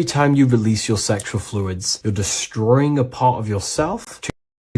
time you release your sexual fluids, you're destroying a part of yourself to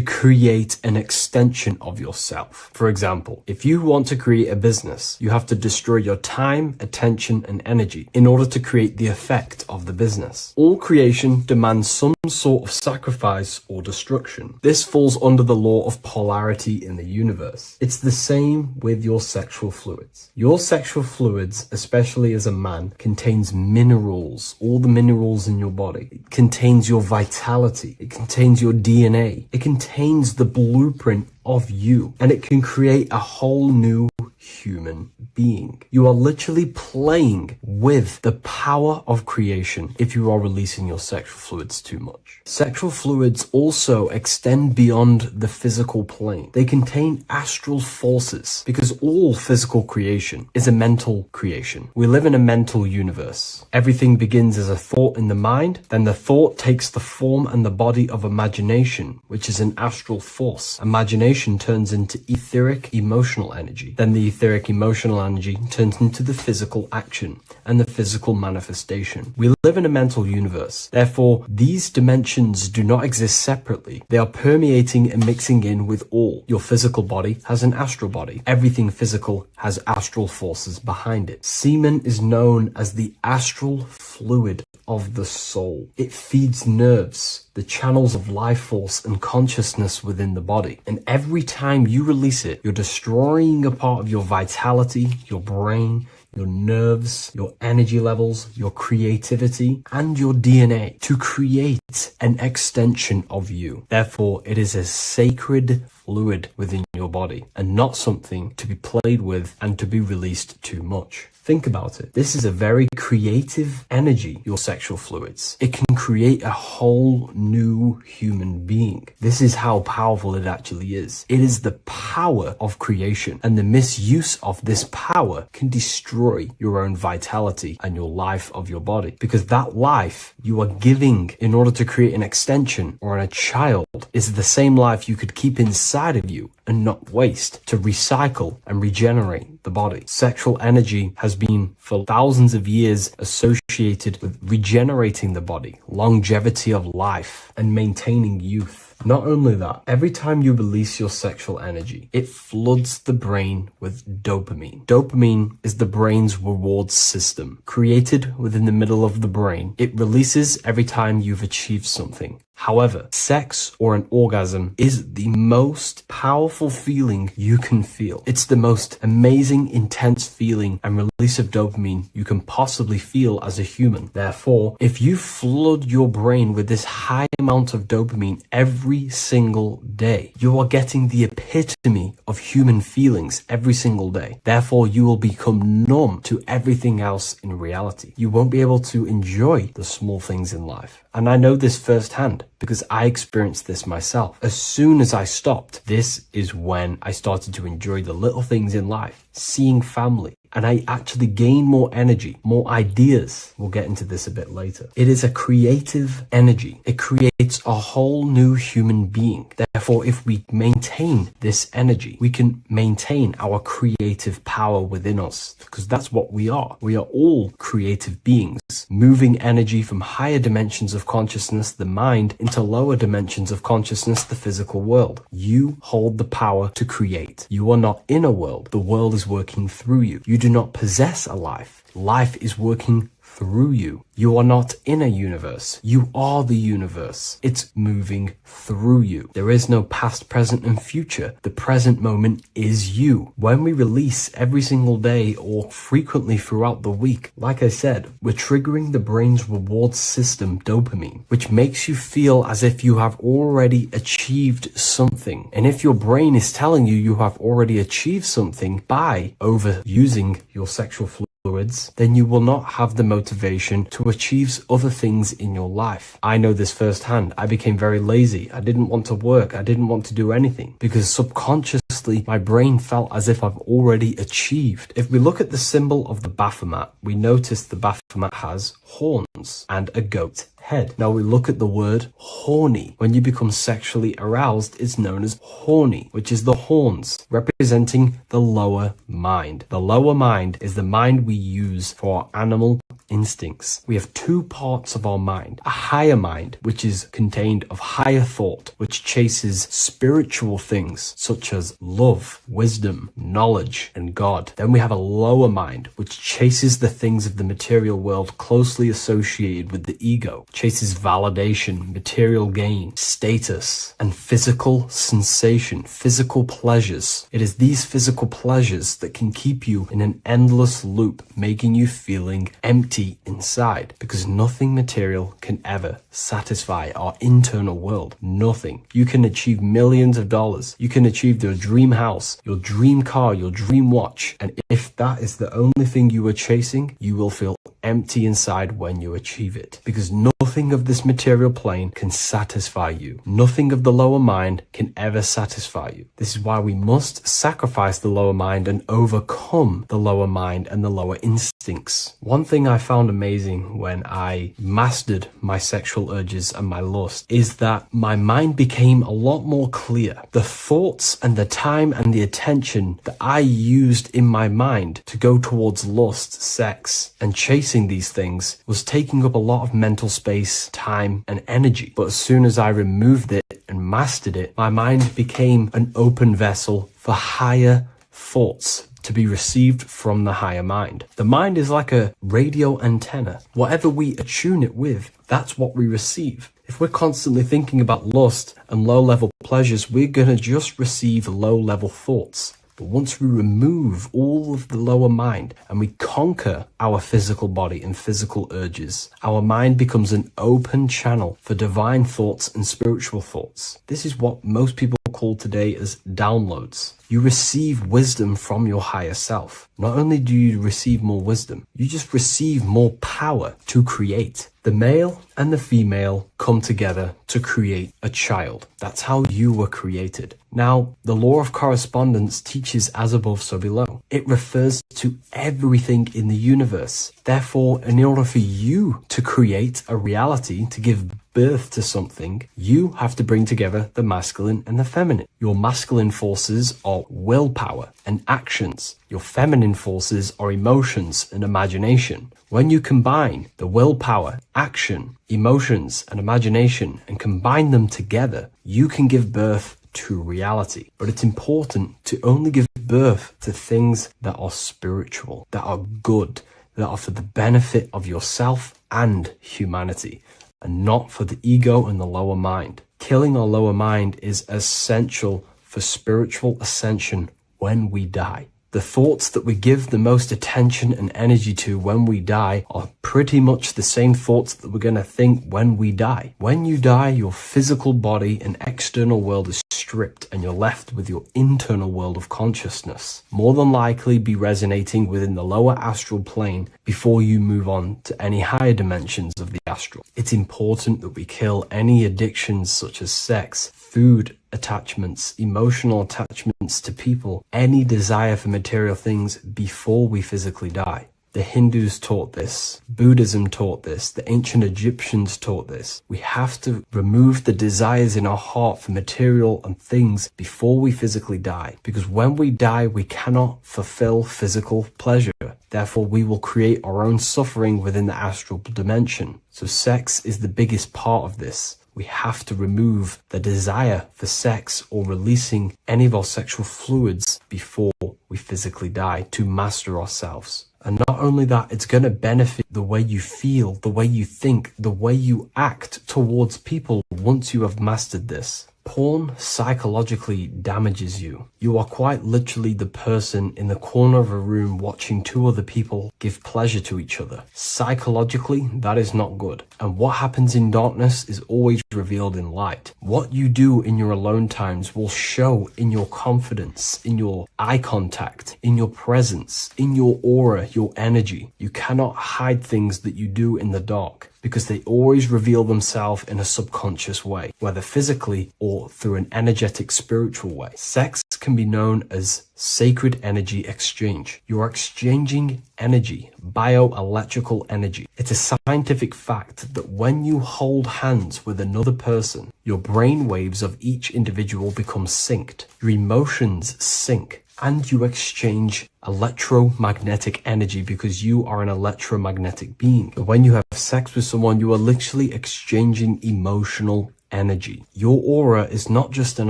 create an extension of yourself. For example, if you want to create a business, you have to destroy your time, attention, and energy in order to create the effect of the business. All creation demands some sort of sacrifice or destruction. This falls under the law of polarity in the universe. It's the same with your sexual fluids. Your sexual fluids, especially as a man, contains minerals, all the minerals in your body. It contains your vitality. It contains your DNA. It contains the blueprint of you, and it can create a whole new human being. You are literally playing with the power of creation if you are releasing your sexual fluids too much. Sexual fluids also extend beyond the physical plane. They contain astral forces because all physical creation is a mental creation. We live in a mental universe. Everything begins as a thought in the mind, then the thought takes the form and the body of imagination, which is an astral force. Imagination turns into etheric emotional energy. Then the etheric emotional energy turns into the physical action and the physical manifestation. We live in a mental universe. Therefore, these dimensions do not exist separately. They are permeating and mixing in with all. Your physical body has an astral body. Everything physical has astral forces behind it. Semen is known as the astral fluid of the soul. It feeds nerves, the channels of life force and consciousness within the body. And every time you release it, you're destroying a part of your vitality, your brain, your nerves, your energy levels, your creativity, and your DNA to create an extension of you. Therefore, it is a sacred fluid within your body and not something to be played with and to be released too much. Think about it. This is a very creative energy, your sexual fluids. It can create a whole new human being. This is how powerful it actually is. It is the power of creation, and the misuse of this power can destroy your own vitality and your life of your body, because that life you are giving in order to create an extension or a child is the same life you could keep inside of you and not waste to recycle and regenerate the body. Sexual energy has been for thousands of years associated with regenerating the body, longevity of life, and maintaining youth. Not only that, every time you release your sexual energy, it floods the brain with dopamine. Dopamine is the brain's reward system, created within the middle of the brain. It releases every time you've achieved something. However, sex or an orgasm is the most powerful feeling you can feel. It's the most amazing, intense feeling and release of dopamine you can possibly feel as a human. Therefore, if you flood your brain with this high amount of dopamine every single day, you are getting the epitome of human feelings every single day. Therefore, you will become numb to everything else in reality. You won't be able to enjoy the small things in life. And I know this firsthand because I experienced this myself. As soon as I stopped, this is when I started to enjoy the little things in life, seeing family, and I actually gain more energy, more ideas. We'll get into this a bit later. It is a creative energy. It creates a whole new human being. Therefore, if we maintain this energy, we can maintain our creative power within us, because that's what we are. We are all creative beings, moving energy from higher dimensions of consciousness, the mind, into lower dimensions of consciousness, the physical world. You hold the power to create. You are not in a world. The world is working through you. You do not possess a life. Life is working through you. You are not in a universe. You are the universe. It's moving through you. There is no past, present, and future. The present moment is you. When we release every single day or frequently throughout the week, like I said, we're triggering the brain's reward system, dopamine, which makes you feel as if you have already achieved something. And if your brain is telling you you have already achieved something by overusing your sexual fluids, then you will not have the motivation to achieve other things in your life. I know this firsthand. I became very lazy. I didn't want to work. I didn't want to do anything because subconsciously my brain felt as if I've already achieved. If we look at the symbol of the Baphomet, we notice the Baphomet has horns and a goat head. Now we look at the word horny. When you become sexually aroused, it's known as horny, which is the horns, representing the lower mind. The lower mind is the mind we use for our animal instincts. We have two parts of our mind. A higher mind, which is contained of higher thought, which chases spiritual things such as love, wisdom, knowledge, and God. Then we have a lower mind, which chases the things of the material world closely associated with the ego, chases validation, material gain, status, and physical sensation, physical pleasures. It is these physical pleasures that can keep you in an endless loop, making you feeling empty inside, because nothing material can ever satisfy our internal world. Nothing. You can achieve millions of dollars. You can achieve your dream house, your dream car, your dream watch. And if that is the only thing you are chasing, you will feel empty inside when you achieve it, because nothing of this material plane can satisfy you. Nothing of the lower mind can ever satisfy you. This is why we must sacrifice the lower mind and overcome the lower mind and the lower instincts. One thing I found amazing when I mastered my sexual urges and my lust is that my mind became a lot more clear. The thoughts and the time and the attention that I used in my mind to go towards lust, sex, and chasing these things was taking up a lot of mental space, time, and energy. But as soon as I removed it and mastered it, my mind became an open vessel for higher thoughts to be received from the higher mind. The mind is like a radio antenna. Whatever we attune it with, that's what we receive. If we're constantly thinking about lust and low-level pleasures, we're gonna just receive low-level thoughts. But once we remove all of the lower mind and we conquer our physical body and physical urges, our mind becomes an open channel for divine thoughts and spiritual thoughts. This is what most people call today as downloads. You receive wisdom from your higher self. Not only do you receive more wisdom, you just receive more power to create. The male and the female come together to create a child. That's how you were created. Now, the law of correspondence teaches as above, so below. It refers to everything in the universe. Therefore, in order for you to create a reality, to give birth to something, you have to bring together the masculine and the feminine. Your masculine forces are willpower and actions. Your feminine forces are emotions and imagination. When you combine the willpower, action, emotions, and imagination and combine them together, you can give birth to reality. But it's important to only give birth to things that are spiritual, that are good, that are for the benefit of yourself and humanity, and not for the ego and the lower mind. Killing our lower mind is essential for spiritual ascension when we die. The thoughts that we give the most attention and energy to when we die are pretty much the same thoughts that we're going to think when we die. When you die, your physical body and external world is stripped and you're left with your internal world of consciousness. More than likely be resonating within the lower astral plane before you move on to any higher dimensions of the astral. It's important that we kill any addictions such as sex, food, attachments, emotional attachments to people, any desire for material things before we physically die. The Hindus taught this, Buddhism taught this, the ancient Egyptians taught this. We have to remove the desires in our heart for material and things before we physically die, because when we die, we cannot fulfill physical pleasure. Therefore, we will create our own suffering within the astral dimension. So sex is the biggest part of this. We have to remove the desire for sex or releasing any of our sexual fluids before we physically die to master ourselves. And not only that, it's going to benefit the way you feel, the way you think, the way you act towards people once you have mastered this. Porn psychologically damages you. You are quite literally the person in the corner of a room watching two other people give pleasure to each other. Psychologically, that is not good. And what happens in darkness is always revealed in light. What you do in your alone times will show in your confidence, in your eye contact, in your presence, in your aura, your energy. You cannot hide things that you do in the dark, because they always reveal themselves in a subconscious way, whether physically or through an energetic spiritual way. Sex can be known as sacred energy exchange. You are exchanging energy, bioelectrical energy. It's a scientific fact that when you hold hands with another person, your brain waves of each individual become synced. Your emotions sync. and you exchange electromagnetic energy because you are an electromagnetic being. When you have sex with someone, you are literally exchanging emotional energy. Your aura is not just an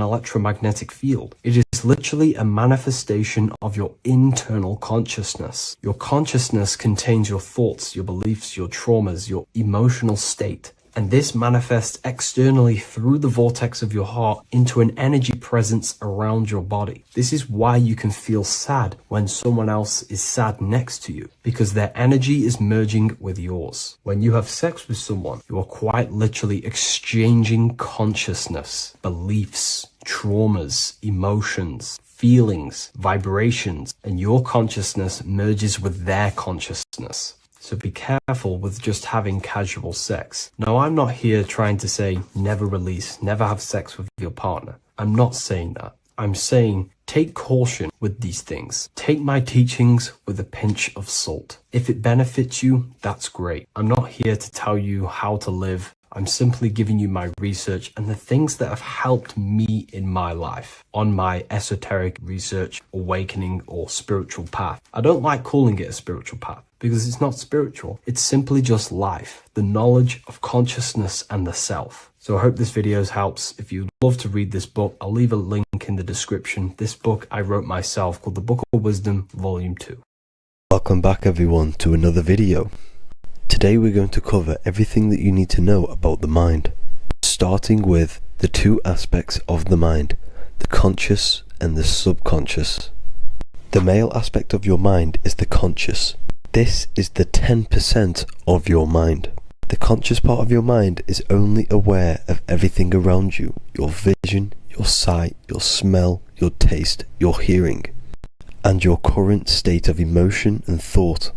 electromagnetic field. It is literally a manifestation of your internal consciousness. Your consciousness contains your thoughts, your beliefs, your traumas, your emotional state. And this manifests externally through the vortex of your heart into an energy presence around your body. This is why you can feel sad when someone else is sad next to you, because their energy is merging with yours. When you have sex with someone, you are quite literally exchanging consciousness, beliefs, traumas, emotions, feelings, vibrations, and your consciousness merges with their consciousness. So be careful with just having casual sex. Now, I'm not here trying to say never release, never have sex with your partner. I'm not saying that. I'm saying take caution with these things. Take my teachings with a pinch of salt. If it benefits you, that's great. I'm not here to tell you how to live. I'm simply giving you my research and the things that have helped me in my life on my esoteric research, awakening, or spiritual path. I don't like calling it a spiritual path because it's not spiritual. It's simply just life, the knowledge of consciousness and the self. So I hope this video helps. If you'd love to read this book, I'll leave a link in the description. This book I wrote myself called The Book of Wisdom, Volume 2. Welcome back everyone to another video. Today we're going to cover everything that you need to know about the mind, starting with the two aspects of the mind, the conscious and the subconscious. The male aspect of your mind is the conscious. This is the 10% of your mind. The conscious part of your mind is only aware of everything around you, your vision, your sight, your smell, your taste, your hearing, and your current state of emotion and thought.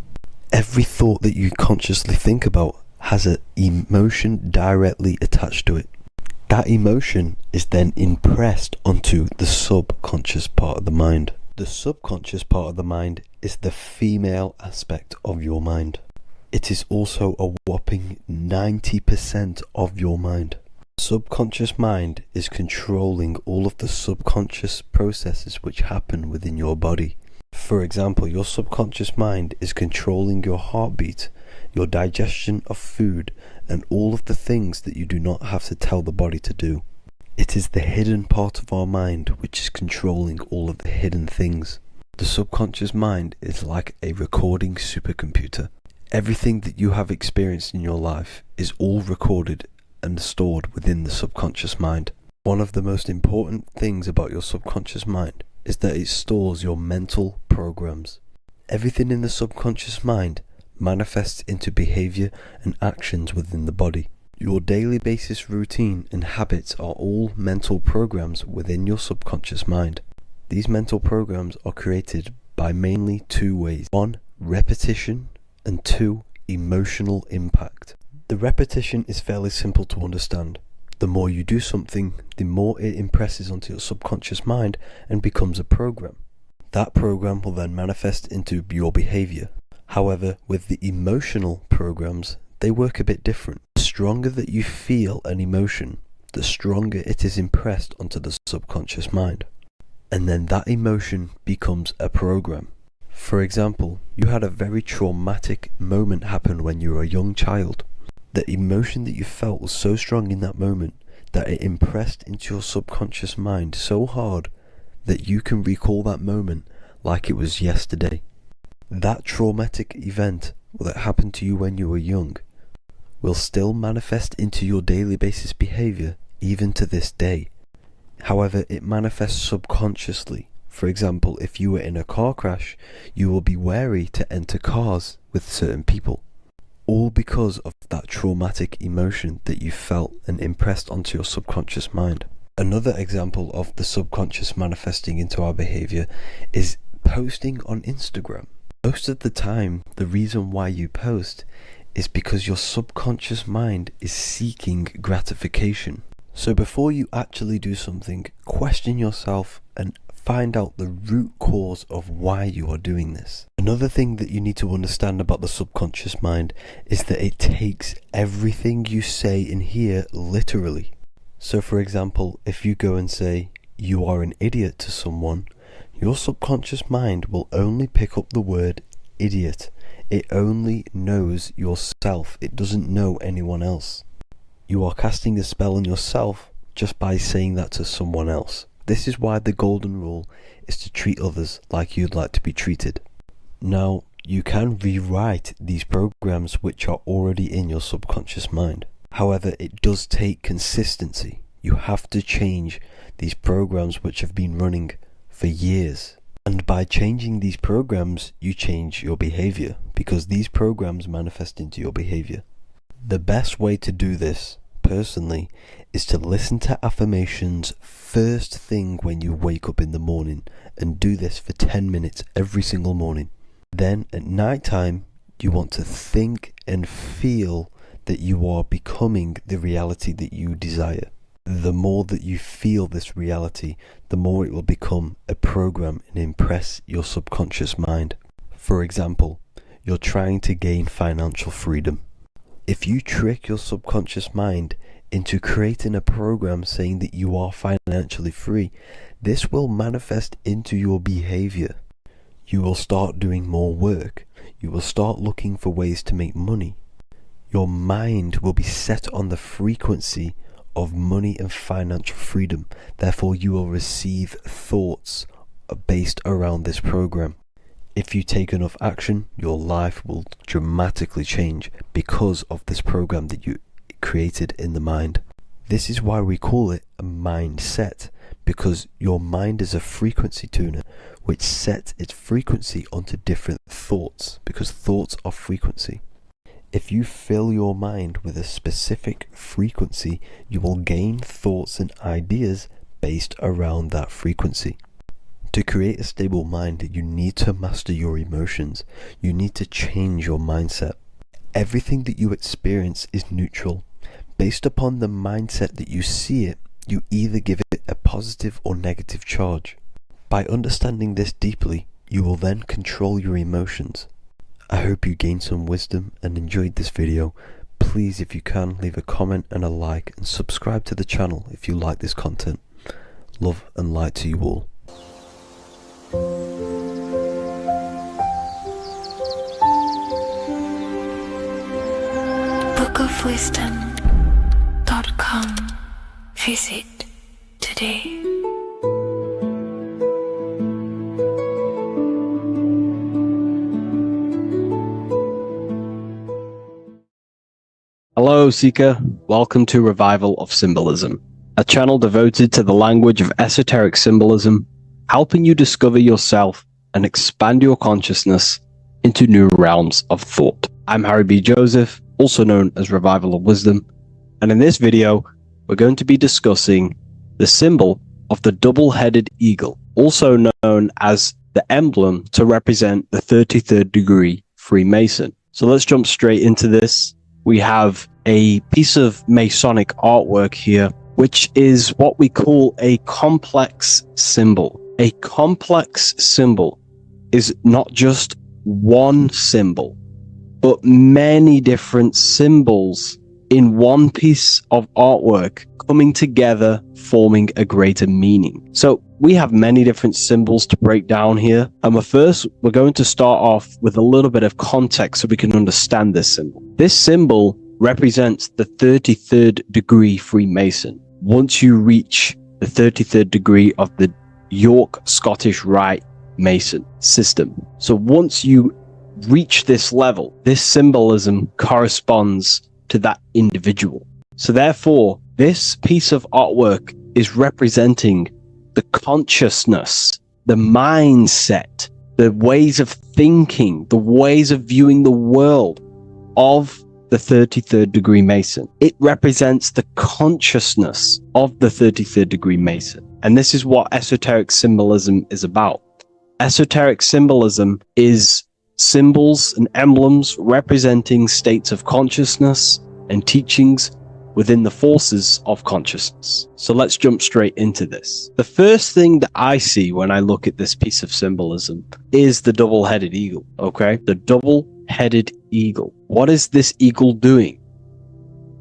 Every thought that you consciously think about has an emotion directly attached to it. That emotion is then impressed onto the subconscious part of the mind. The subconscious part of the mind is the female aspect of your mind. It is also a whopping 90% of your mind. Subconscious mind is controlling all of the subconscious processes which happen within your body. For example, your subconscious mind is controlling your heartbeat, your digestion of food, and all of the things that you do not have to tell the body to do. It is the hidden part of our mind which is controlling all of the hidden things. The subconscious mind is like a recording supercomputer. Everything that you have experienced in your life is all recorded and stored within the subconscious mind. One of the most important things about your subconscious mind is that it stores your mental programs. Everything in the subconscious mind manifests into behavior and actions within the body. Your daily basis routine and habits are all mental programs within your subconscious mind. These mental programs are created by mainly two ways. 1, repetition, and 2, emotional impact. The repetition is fairly simple to understand. The more you do something, the more it impresses onto your subconscious mind and becomes a program. That program will then manifest into your behavior. However, with the emotional programs, they work a bit different. The stronger that you feel an emotion, the stronger it is impressed onto the subconscious mind. And then that emotion becomes a program. For example, you had a very traumatic moment happen when you were a young child. The emotion that you felt was so strong in that moment that it impressed into your subconscious mind so hard that you can recall that moment like it was yesterday. That traumatic event that happened to you when you were young will still manifest into your daily basis behavior even to this day. However, it manifests subconsciously. For example, if you were in a car crash, you will be wary to enter cars with certain people. All because of that traumatic emotion that you felt and impressed onto your subconscious mind. Another example of the subconscious manifesting into our behavior is posting on Instagram. Most of the time, the reason why you post is because your subconscious mind is seeking gratification. So before you actually do something, question yourself and find out the root cause of why you are doing this. Another thing that you need to understand about the subconscious mind is that it takes everything you say and hear literally. So for example, if you go and say you are an idiot to someone, Your subconscious mind will only pick up the word idiot. It only knows yourself. It doesn't know anyone else. You are casting a spell on yourself just by saying that to someone else. This is why the golden rule is to treat others like you'd like to be treated. Now, you can rewrite these programs which are already in your subconscious mind. However, it does take consistency. You have to change these programs which have been running for years. And by changing these programs, you change your behavior, because these programs manifest into your behavior. The best way to do this, personally, is to listen to affirmations first thing when you wake up in the morning, and do this for 10 minutes every single morning. Then at night time, you want to think and feel that you are becoming the reality that you desire. The more that you feel this reality, the more it will become a program and impress your subconscious mind. For example, you're trying to gain financial freedom. If you trick your subconscious mind into creating a program saying that you are financially free, this will manifest into your behavior. You will start doing more work. You will start looking for ways to make money. Your mind will be set on the frequency of money and financial freedom. Therefore, you will receive thoughts based around this program. If you take enough action, your life will dramatically change because of this program that you created in the mind. This is why we call it a mindset, because your mind is a frequency tuner which sets its frequency onto different thoughts, because thoughts are frequency. If you fill your mind with a specific frequency, you will gain thoughts and ideas based around that frequency. To create a stable mind, you need to master your emotions. You need to change your mindset. Everything that you experience is neutral. Based upon the mindset that you see it, you either give it a positive or negative charge. By understanding this deeply, you will then control your emotions. I hope you gained some wisdom and enjoyed this video. Please, if you can, leave a comment and a like, and subscribe to the channel if you like this content. Love and light to you all. bookofwisdom.com. Visit today. Hello, Seeker. Welcome to Revival of Symbolism, a channel devoted to the language of esoteric symbolism, helping you discover yourself and expand your consciousness into new realms of thought. I'm Harry B. Joseph, also known as Revival of Wisdom, and in this video, we're going to be discussing the symbol of the double-headed eagle, also known as the emblem to represent the 33rd degree Freemason. So let's jump straight into this. We have a piece of Masonic artwork here, which is what we call a complex symbol. A complex symbol is not just one symbol, but many different symbols in one piece of artwork coming together, forming a greater meaning. So we have many different symbols to break down here. And we're going to start off with a little bit of context so we can understand this symbol. This symbol represents the 33rd degree Freemason. Once you reach the 33rd degree of the York Scottish Rite Mason system. So once you reach this level, this symbolism corresponds to that individual. So therefore, this piece of artwork is representing the consciousness, the mindset, the ways of thinking, the ways of viewing the world of the 33rd degree Mason. It represents the consciousness of the 33rd degree Mason. And this is what esoteric symbolism is about. Esoteric symbolism is symbols and emblems representing states of consciousness and teachings within the forces of consciousness. So let's jump straight into this. The first thing that I see when I look at this piece of symbolism is the double-headed eagle, okay? The double-headed eagle. What is this eagle doing?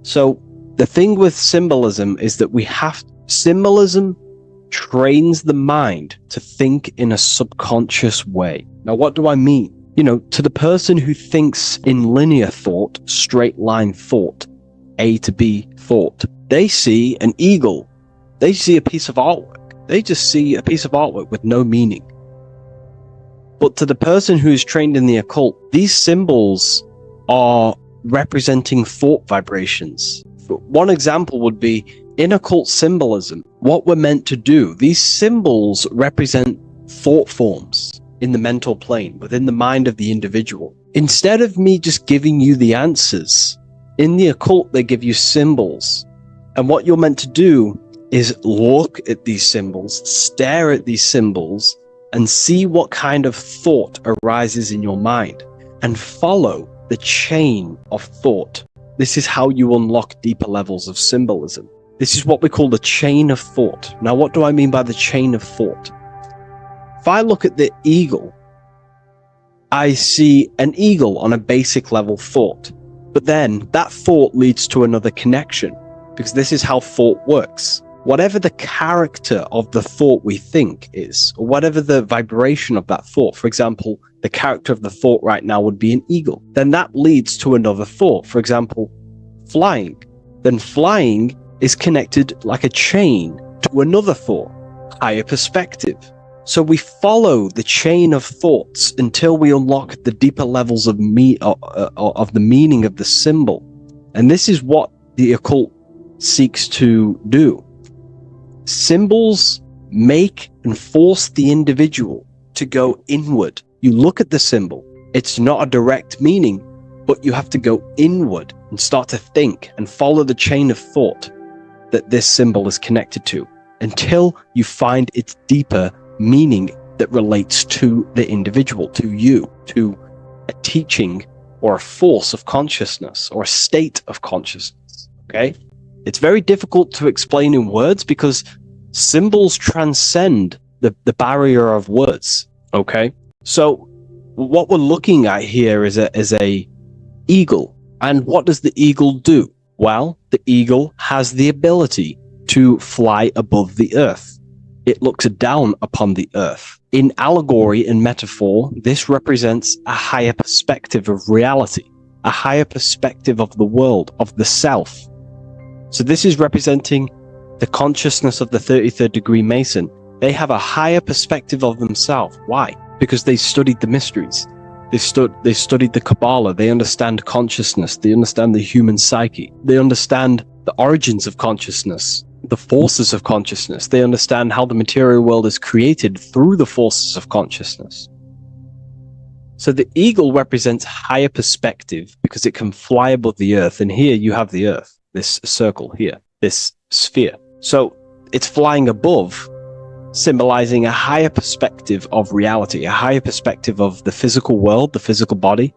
So the thing with symbolism is that symbolism trains the mind to think in a subconscious way. Now, what do I mean? To the person who thinks in linear thought, straight line thought, A to B thought, they see an eagle. They see a piece of artwork. They just see a piece of artwork with no meaning. But to the person who is trained in the occult, these symbols are representing thought vibrations. One example would be in occult symbolism, what we're meant to do. These symbols represent thought forms in the mental plane, within the mind of the individual. Instead of me just giving you the answers, in the occult, they give you symbols. And what you're meant to do is look at these symbols, stare at these symbols, and see what kind of thought arises in your mind, and follow the chain of thought. This is how you unlock deeper levels of symbolism. This is what we call the chain of thought. Now, what do I mean by the chain of thought? If I look at the eagle, I see an eagle on a basic level thought. But then that thought leads to another connection, because this is how thought works. Whatever the character of the thought we think is, or whatever the vibration of that thought, for example, the character of the thought right now would be an eagle, then that leads to another thought. For example, flying. Then flying is connected like a chain to another thought, higher perspective. So we follow the chain of thoughts until we unlock the deeper levels of the meaning of the symbol. And this is what the occult seeks to do. Symbols make and force the individual to go inward. You look at the symbol, it's not a direct meaning, but you have to go inward and start to think and follow the chain of thought that this symbol is connected to until you find its deeper meaning that relates to the individual, to you, to a teaching or a force of consciousness or a state of consciousness. Okay? It's very difficult to explain in words because symbols transcend the barrier of words. Okay? So what we're looking at here is a eagle. And what does the eagle do? Well, the eagle has the ability to fly above the earth. It looks down upon the earth. In allegory and metaphor, this represents a higher perspective of reality, a higher perspective of the world, of the self. So this is representing the consciousness of the 33rd degree Mason. They have a higher perspective of themselves. Why? Because they studied the mysteries. They studied the Kabbalah. They understand consciousness. They understand the human psyche. They understand the origins of consciousness, the forces of consciousness. They understand how the material world is created through the forces of consciousness. So the eagle represents higher perspective because it can fly above the earth. And here you have the earth, this circle here, this sphere. So it's flying above, symbolizing a higher perspective of reality, a higher perspective of the physical world, the physical body,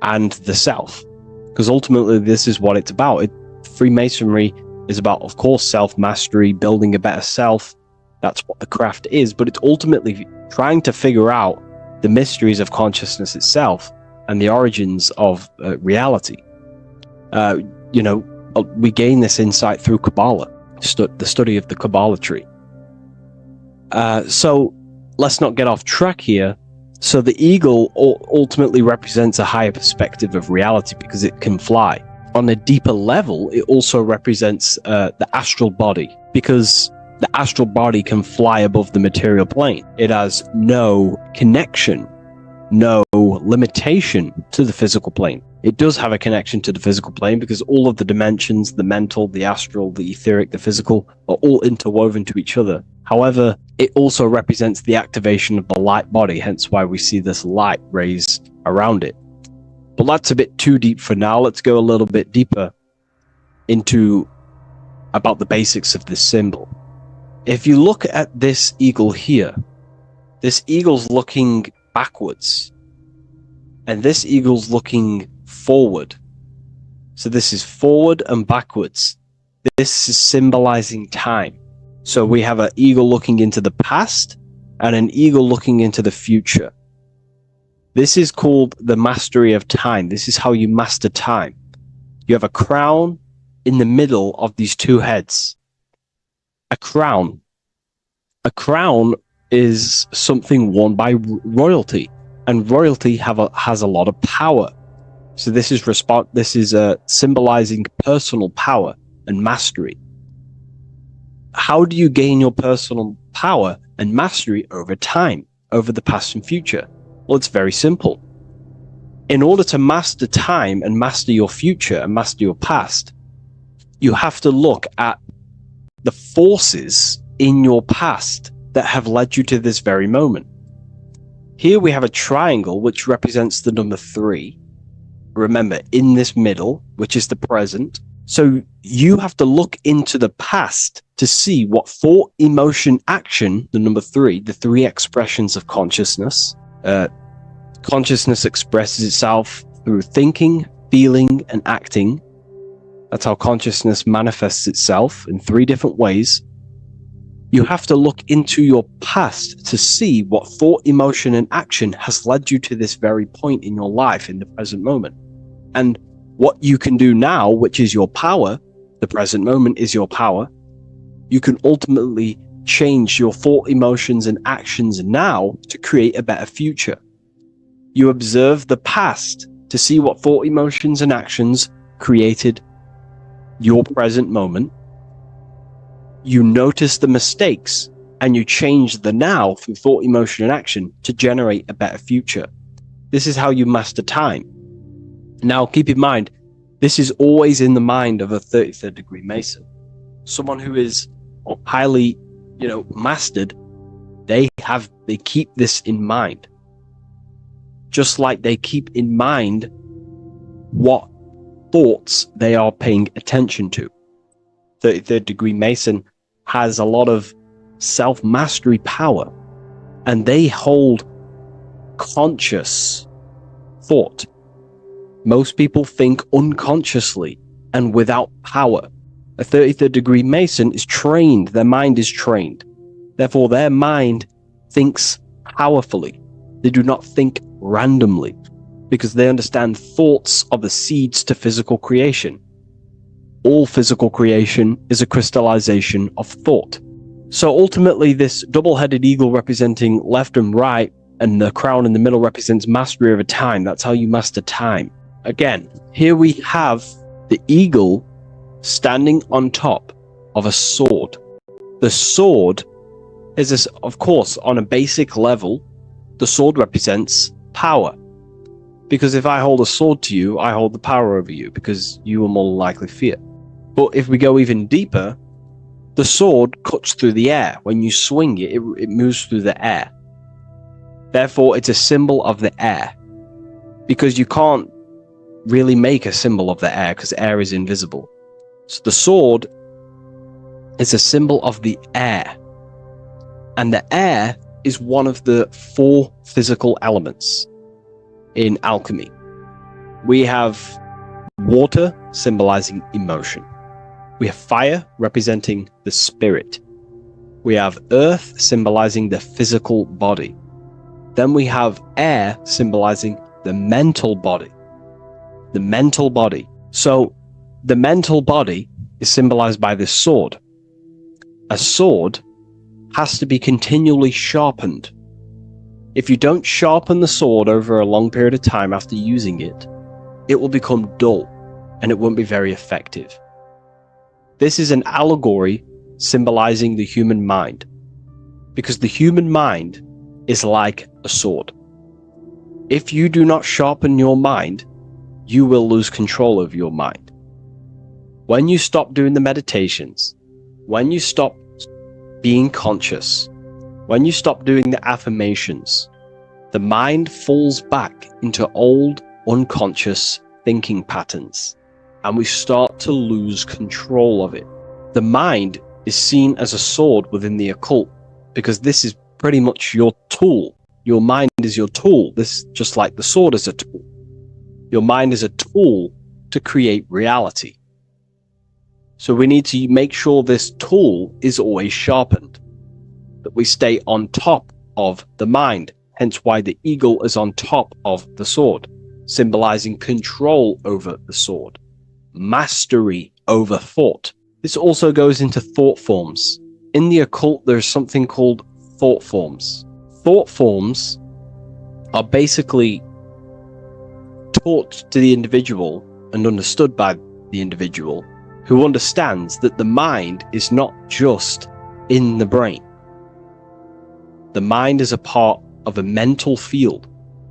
and the self. Because ultimately this is what it's about. Freemasonry is about, of course, self-mastery, building a better self. That's what the craft is, but it's ultimately trying to figure out the mysteries of consciousness itself and the origins of reality. We gain this insight through Kabbalah, the study of the Kabbalah tree. So let's not get off track here. So the eagle ultimately represents a higher perspective of reality because it can fly. On a deeper level, it also represents the astral body, because the astral body can fly above the material plane. It has no connection, no limitation to the physical plane. It does have a connection to the physical plane because all of the dimensions, the mental, the astral, the etheric, the physical, are all interwoven to each other. However, it also represents the activation of the light body, hence why we see this light rays around it. But that's a bit too deep for now. Let's go a little bit deeper into about the basics of this symbol. If you look at this eagle here, this eagle's looking backwards, and this eagle's looking forward. So this is forward and backwards. This is symbolizing time. So we have an eagle looking into the past and an eagle looking into the future. This is called the mastery of time. This is how you master time. You have a crown in the middle of these two heads. A crown A crown is something worn by royalty, and royalty has a lot of power. So this is symbolizing personal power and mastery. How do you gain your personal power and mastery over time, over the past and future? Well, it's very simple. In order to master time and master your future and master your past, you have to look at the forces in your past that have led you to this very moment. Here we have a triangle which represents the number 3. Remember, in this middle, which is the present. So you have to look into the past to see what thought, emotion, action, the number 3, the 3 expressions of consciousness. Consciousness expresses itself through thinking, feeling, and acting. That's how consciousness manifests itself in 3 different ways. You have to look into your past to see what thought, emotion, and action has led you to this very point in your life in the present moment. And what you can do now, which is your power, the present moment is your power, you can ultimately change your thought, emotions, and actions now to create a better future. You observe the past to see what thought, emotions, and actions created your present moment. You notice the mistakes and you change the now through thought, emotion, and action to generate a better future. This is how you master time. Now, keep in mind, this is always in the mind of a 33rd degree Mason. Someone who is highly, mastered, they keep this in mind. Just like they keep in mind what thoughts they are paying attention to. 33rd degree Mason has a lot of self-mastery power, and they hold conscious thought. Most people think unconsciously and without power. A 33rd degree Mason is trained, their mind is trained. Therefore, their mind thinks powerfully. They do not think randomly, because they understand thoughts are the seeds to physical creation. All physical creation is a crystallization of thought. So ultimately, this double-headed eagle representing left and right, and the crown in the middle represents mastery over time. That's how you master time. Again, here we have the eagle standing on top of a sword. The sword is, of course, on a basic level, the sword represents power. Because if I hold a sword to you, I hold the power over you, because you will more likely fear. But if we go even deeper, the sword cuts through the air. When you swing it, it moves through the air. Therefore, it's a symbol of the air. Because you can't really make a symbol of the air, because air is invisible. So the sword is a symbol of the air. And the air is one of the 4 physical elements in alchemy. We have water symbolizing emotion. We have fire representing the spirit. We have earth symbolizing the physical body. Then we have air symbolizing the mental body. The mental body. So the mental body is symbolized by this sword. A sword has to be continually sharpened. If you don't sharpen the sword over a long period of time after using it, it will become dull and it won't be very effective. This is an allegory symbolizing the human mind, because the human mind is like a sword. If you do not sharpen your mind, you will lose control of your mind. When you stop doing the meditations, when you stop being conscious, when you stop doing the affirmations, the mind falls back into old, unconscious thinking patterns, and we start to lose control of it. The mind is seen as a sword within the occult, because this is pretty much your tool. Your mind is your tool. This, just like the sword is a tool. Your mind is a tool to create reality. So we need to make sure this tool is always sharpened, that we stay on top of the mind, hence why the eagle is on top of the sword, symbolizing control over the sword, mastery over thought. This also goes into thought forms. in the occult, there's something called thought forms. Thought forms are basically taught to the individual and understood by the individual who understands that the mind is not just in the brain. The mind is a part of a mental field.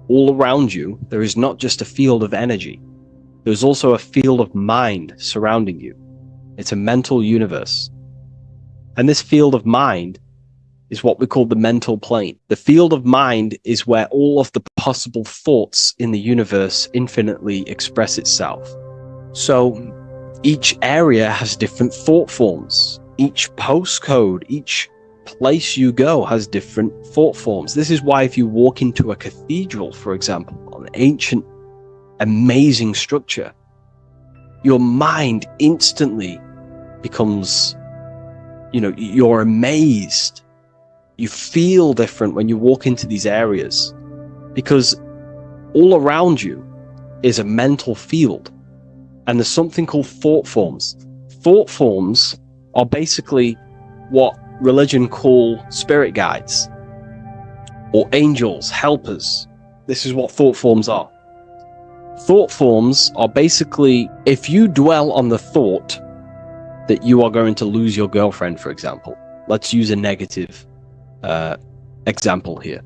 All around you, there is not just a field of energy. There's also a field of mind surrounding you. It's a mental universe. And this field of mind is what we call the mental plane. The field of mind is where all of the possible thoughts in the universe infinitely express itself. So each area has different thought forms. Each postcode, each place you go has different thought forms. This is why if you walk into a cathedral, for example, an ancient, amazing structure, your mind instantly becomes, you're amazed. You feel different when you walk into these areas because all around you is a mental field. And there's something called thought forms. Thought forms are basically what religion call spirit guides or angels, helpers. This is what thought forms are. Thought forms are basically, if you dwell on the thought that you are going to lose your girlfriend, for example, let's use a negative example here,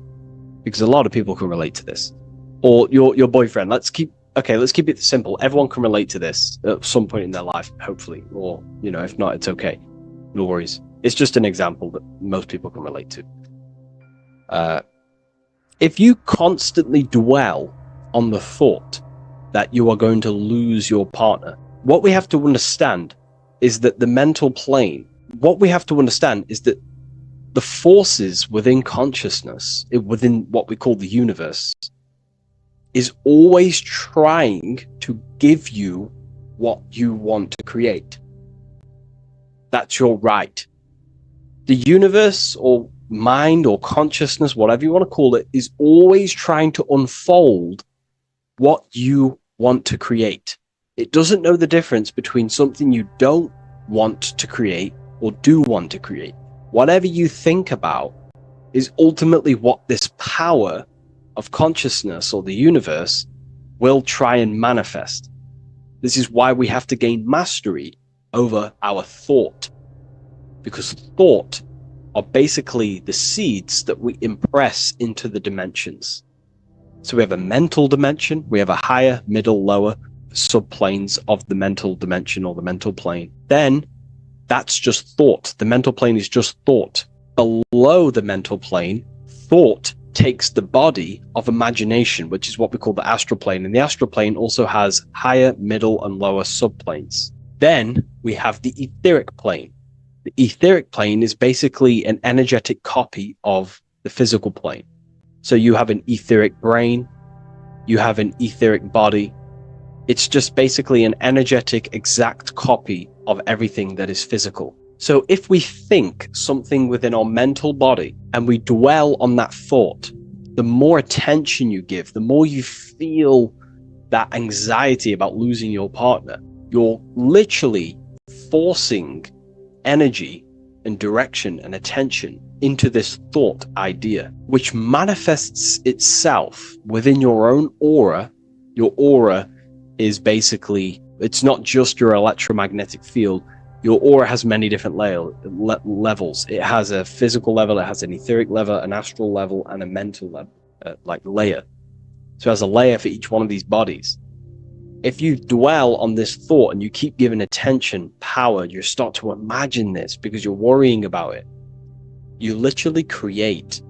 because a lot of people can relate to this, or your boyfriend. Let's keep it simple. Everyone can relate to this at some point in their life, hopefully, or if not, it's okay, no worries. It's just an example that most people can relate to. If you constantly dwell on the thought that you are going to lose your partner, what we have to understand is that the mental plane, what we have to understand is that the forces within consciousness, within what we call the universe, is always trying to give you what you want to create. That's your right. The universe or mind or consciousness, whatever you want to call it, is always trying to unfold what you want to create. It doesn't know the difference between something you don't want to create or do want to create. Whatever you think about is ultimately what this power of consciousness or the universe will try and manifest. This is why we have to gain mastery over our thought, because thought are basically the seeds that we impress into the dimensions. So we have a mental dimension, we have a higher, middle, lower subplanes of the mental dimension or the mental plane. Then that's just thought. The mental plane is just thought. Below the mental plane, thought takes the body of imagination, which is what we call the astral plane. And the astral plane also has higher, middle, and lower subplanes. Then we have the etheric plane. The etheric plane is basically an energetic copy of the physical plane. So you have an etheric brain, you have an etheric body. It's just basically an energetic, exact copy of everything that is physical. So if we think something within our mental body and we dwell on that thought, the more attention you give, the more you feel that anxiety about losing your partner, you're literally forcing energy and direction and attention into this thought idea, which manifests itself within your own aura. Your aura is basically, it's not just your electromagnetic field. Your aura has many different levels. It has a physical level, it has an etheric level, an astral level, and a mental level, layer. So it has a layer for each one of these bodies. If you dwell on this thought and you keep giving attention, power, you start to imagine this because you're worrying about it. You literally create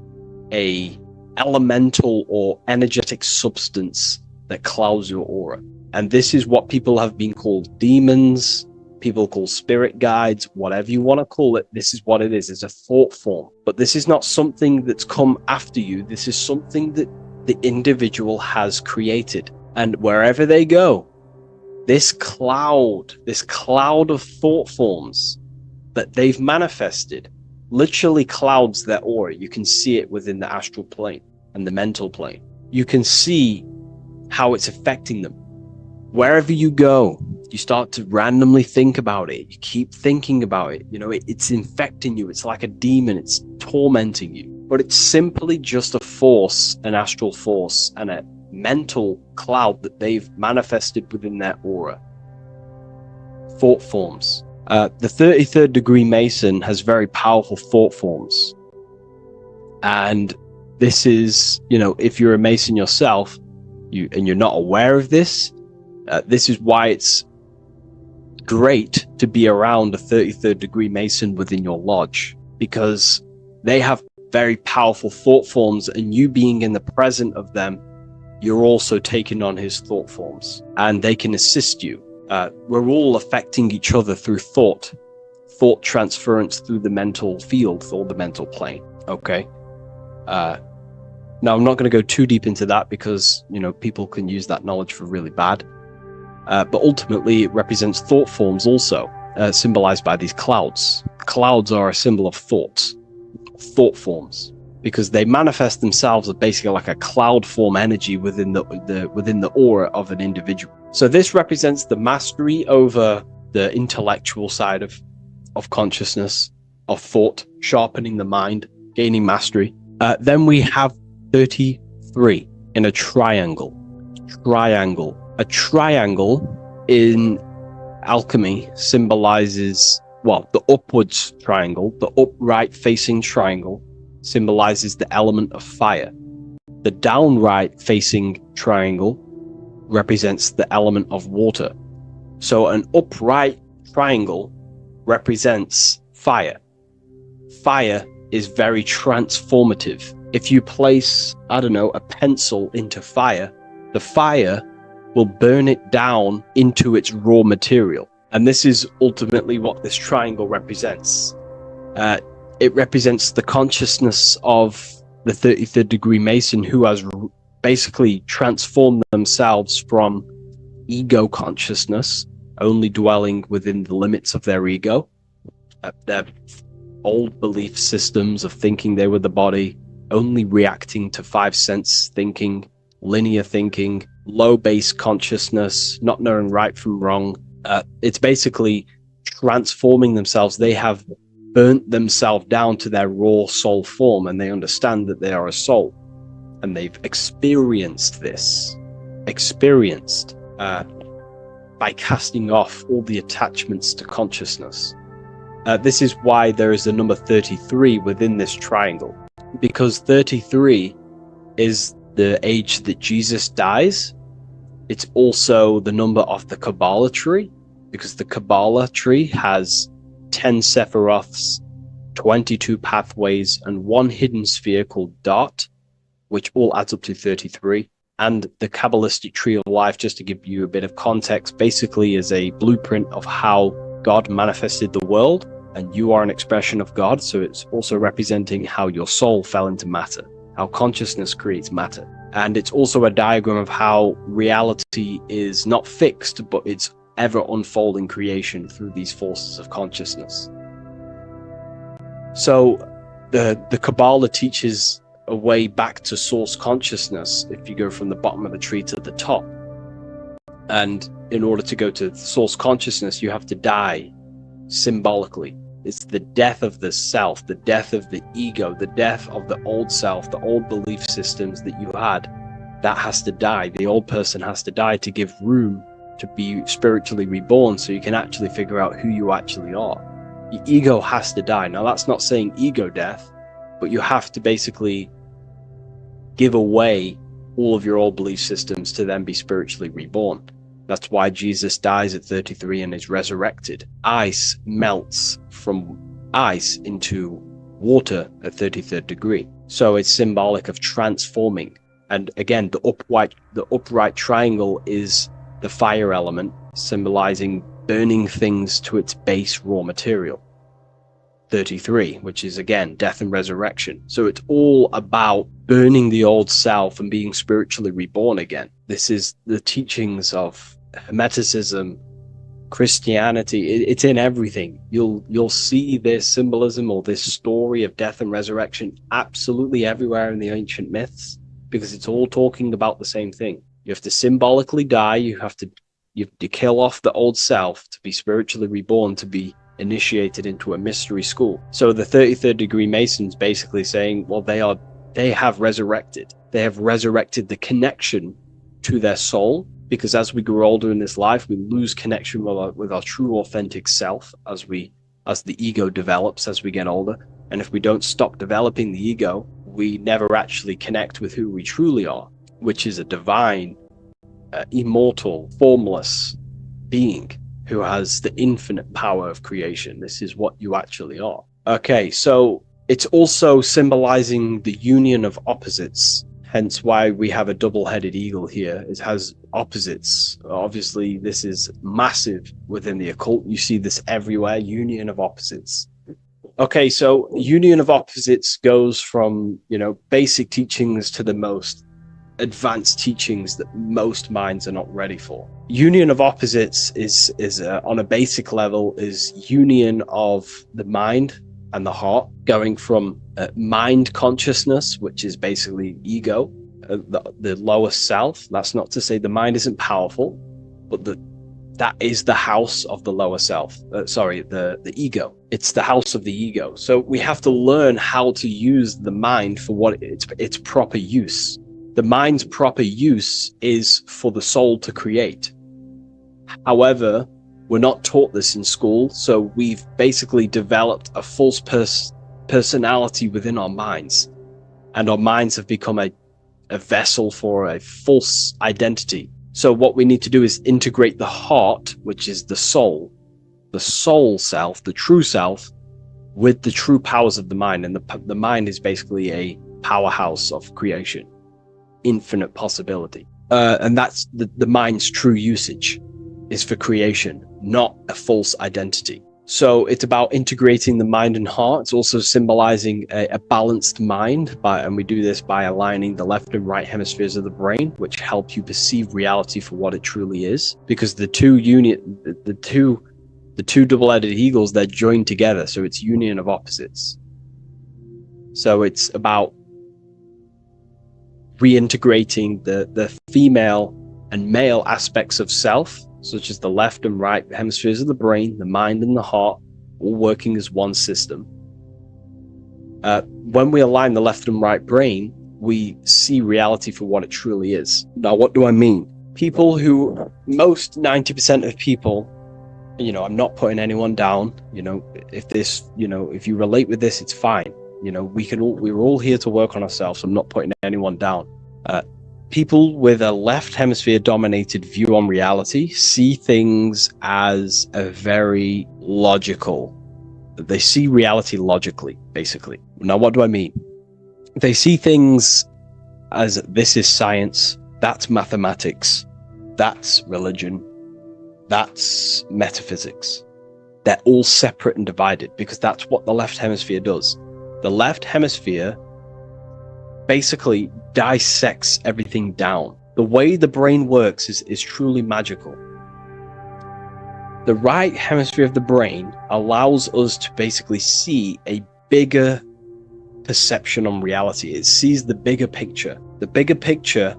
a elemental or energetic substance that clouds your aura. And this is what people have been called demons, people call spirit guides, whatever you want to call it. This is what it is. It's a thought form. But this is not something that's come after you. This is something that the individual has created. And wherever they go, this cloud of thought forms that they've manifested literally clouds their aura. You can see it within the astral plane and the mental plane. You can see how it's affecting them. Wherever you go, You start to randomly think about it. You keep thinking about it. You know, it's infecting you. It's like a demon. It's tormenting you. But it's simply just a force, an astral force, and a mental cloud that they've manifested within their aura. Thought forms. The 33rd degree Mason has very powerful thought forms. And this is, you know, if you're a Mason yourself, and you're not aware of this, this is why it's great to be around a 33rd degree Mason within your lodge, because they have very powerful thought forms, and you being in the present of them, you're also taking on his thought forms, and they can assist you. We're all affecting each other through thought transference through the mental field or the mental plane. Okay. Now I'm not going to go too deep into that because, you know, people can use that knowledge for really bad. But ultimately it represents thought forms also, symbolized by these clouds. Clouds are a symbol of thought forms, because they manifest themselves as basically like a cloud form energy within the aura of an individual. So this represents the mastery over the intellectual side of consciousness, of thought, sharpening the mind, gaining mastery. Then we have 33 in a triangle. A triangle in alchemy symbolizes, well, the upwards triangle, the upright facing triangle symbolizes the element of fire. The downright facing triangle represents the element of water. So an upright triangle represents fire. Fire is very transformative. If you place, I don't know, a pencil into fire, the fire will burn it down into its raw material. And this is ultimately what this triangle represents. It represents the consciousness of the 33rd degree Mason, who has basically transformed themselves from ego consciousness, only dwelling within the limits of their ego, their old belief systems of thinking they were the body, only reacting to five sense thinking, linear thinking, low base consciousness, not knowing right from wrong. It's basically transforming themselves. They have burnt themselves down to their raw soul form, and they understand that they are a soul, and they've experienced this, by casting off all the attachments to consciousness. This is why there is the number 33 within this triangle, because 33 is the age that Jesus dies. It's also the number of the Kabbalah tree, because the Kabbalah tree has 10 Sephiroths, 22 pathways, and one hidden sphere called Dart, which all adds up to 33. And the Kabbalistic tree of life, just to give you a bit of context, basically is a blueprint of how God manifested the world, and you are an expression of God. So it's also representing how your soul fell into matter, how consciousness creates matter. And it's also a diagram of how reality is not fixed, but it's ever unfolding creation through these forces of consciousness. So the Kabbalah teaches a way back to source consciousness if you go from the bottom of the tree to the top. And in order to go to source consciousness, you have to die symbolically. It's the death of the self, the death of the ego, the death of the old self, the old belief systems that you had. That has to die. The old person has to die to give room to be spiritually reborn, so you can actually figure out who you actually are. Your ego has to die. Now, that's not saying ego death, but you have to basically give away all of your old belief systems to then be spiritually reborn. That's why Jesus dies at 33 and is resurrected. Ice melts from ice into water at 33rd degree. So it's symbolic of transforming. And again, the upright triangle is the fire element, symbolizing burning things to its base raw material. 33, which is again death and resurrection. So it's all about burning the old self and being spiritually reborn again. This is the teachings of Hermeticism, Christianity. It's in everything. You'll see this symbolism or this story of death and resurrection absolutely everywhere in the ancient myths, because it's all talking about the same thing. You have to symbolically die. You have to You kill off the old self to be spiritually reborn, to be initiated into a mystery school. So the 33rd degree Masons basically saying, well, they have resurrected. They have resurrected the connection to their soul, because as we grow older in this life, we lose connection with our true authentic self as the ego develops as we get older. And if we don't stop developing the ego, we never actually connect with who we truly are, which is a divine, immortal, formless being who has the infinite power of creation. This is what you actually are. Okay, so it's also symbolizing the union of opposites, hence why we have a double-headed eagle here. It has opposites. Obviously, this is massive within the occult. You see this everywhere, union of opposites. Okay, so union of opposites goes from, basic teachings to the most advanced teachings that most minds are not ready for. Union of opposites is on a basic level, is union of the mind and the heart, going from mind consciousness, which is basically ego, the lower self. That's not to say the mind isn't powerful, but that is the house of the lower self. The ego. It's the house of the ego. So we have to learn how to use the mind for what its proper use. The mind's proper use is for the soul to create. However, we're not taught this in school, so we've basically developed a false personality within our minds, and our minds have become a vessel for a false identity. So what we need to do is integrate the heart, which is the soul self, the true self, with the true powers of the mind. And the mind is basically a powerhouse of creation, infinite possibility. And that's the mind's true usage is for creation, not a false identity. So it's about integrating the mind and heart. It's also symbolizing a balanced mind, and we do this by aligning the left and right hemispheres of the brain, which help you perceive reality for what it truly is. Because the two double-headed eagles, they're joined together, so it's union of opposites. So it's about reintegrating the female and male aspects of self, such as the left and right hemispheres of the brain, the mind and the heart, all working as one system. When we align the left and right brain, we see reality for what it truly is. Now, what do I mean? 90% of people, I'm not putting anyone down, if you relate with this, it's fine. We're all here to work on ourselves. I'm not putting anyone down. People with a left hemisphere dominated view on reality see things as a very logical. They see reality logically, basically. Now, what do I mean? They see things as this is science, that's mathematics, that's religion, that's metaphysics. They're all separate and divided because that's what the left hemisphere does. The left hemisphere basically dissects everything down. The way the brain works is truly magical. The right hemisphere of the brain allows us to basically see a bigger perception on reality. It sees the bigger picture. The bigger picture,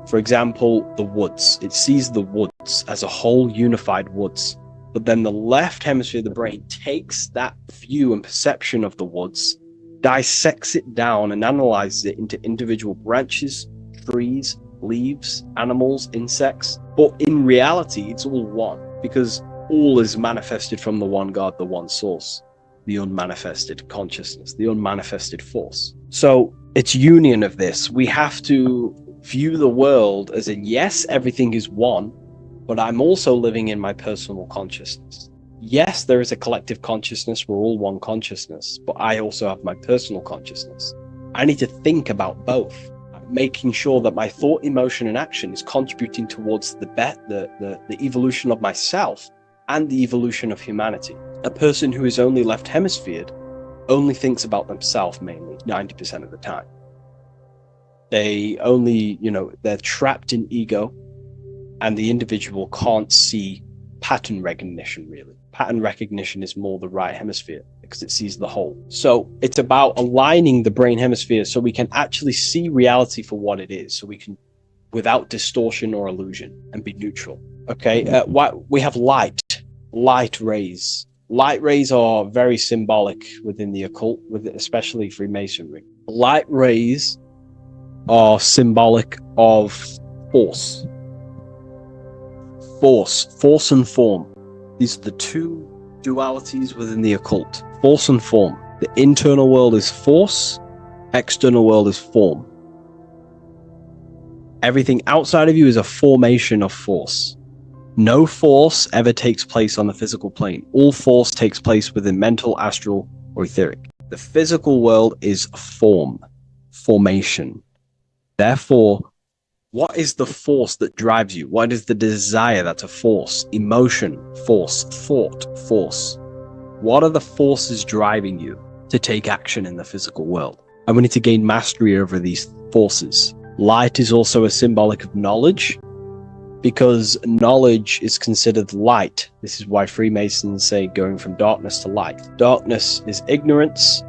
for example, the woods. It sees the woods as a whole unified woods. But then the left hemisphere of the brain takes that view and perception of the woods, dissects it down and analyzes it into individual branches, trees, leaves, animals, insects. But in reality, it's all one, because all is manifested from the one God, the one source, the unmanifested consciousness, the unmanifested force. So it's union of this. We have to view the world as in, yes, everything is one, but I'm also living in my personal consciousness. Yes, there is a collective consciousness. We're all one consciousness, but I also have my personal consciousness. I need to think about both, making sure that my thought, emotion, and action is contributing towards the evolution of myself and the evolution of humanity. A person who is only left hemisphered only thinks about themselves mainly, 90% of the time. They only, they're trapped in ego, and the individual can't see pattern recognition, really. Pattern recognition is more the right hemisphere because it sees the whole. So it's about aligning the brain hemisphere so we can actually see reality for what it is, so we can without distortion or illusion and be neutral. Okay, we have light rays. Light rays are very symbolic within the occult, especially Freemasonry. Light rays are symbolic of force. Force and form. These are the two dualities within the occult. Force and form. The internal world is force, external world is form. Everything outside of you is a formation of force. No force ever takes place on the physical plane. All force takes place within mental, astral, or etheric. The physical world is formation. Therefore, what is the force that drives you? What is the desire that's a force? Emotion, force, thought, force. What are the forces driving you to take action in the physical world? And we need to gain mastery over these forces. Light is also a symbolic of knowledge, because knowledge is considered light. This is why Freemasons say going from darkness to light. Darkness is ignorance.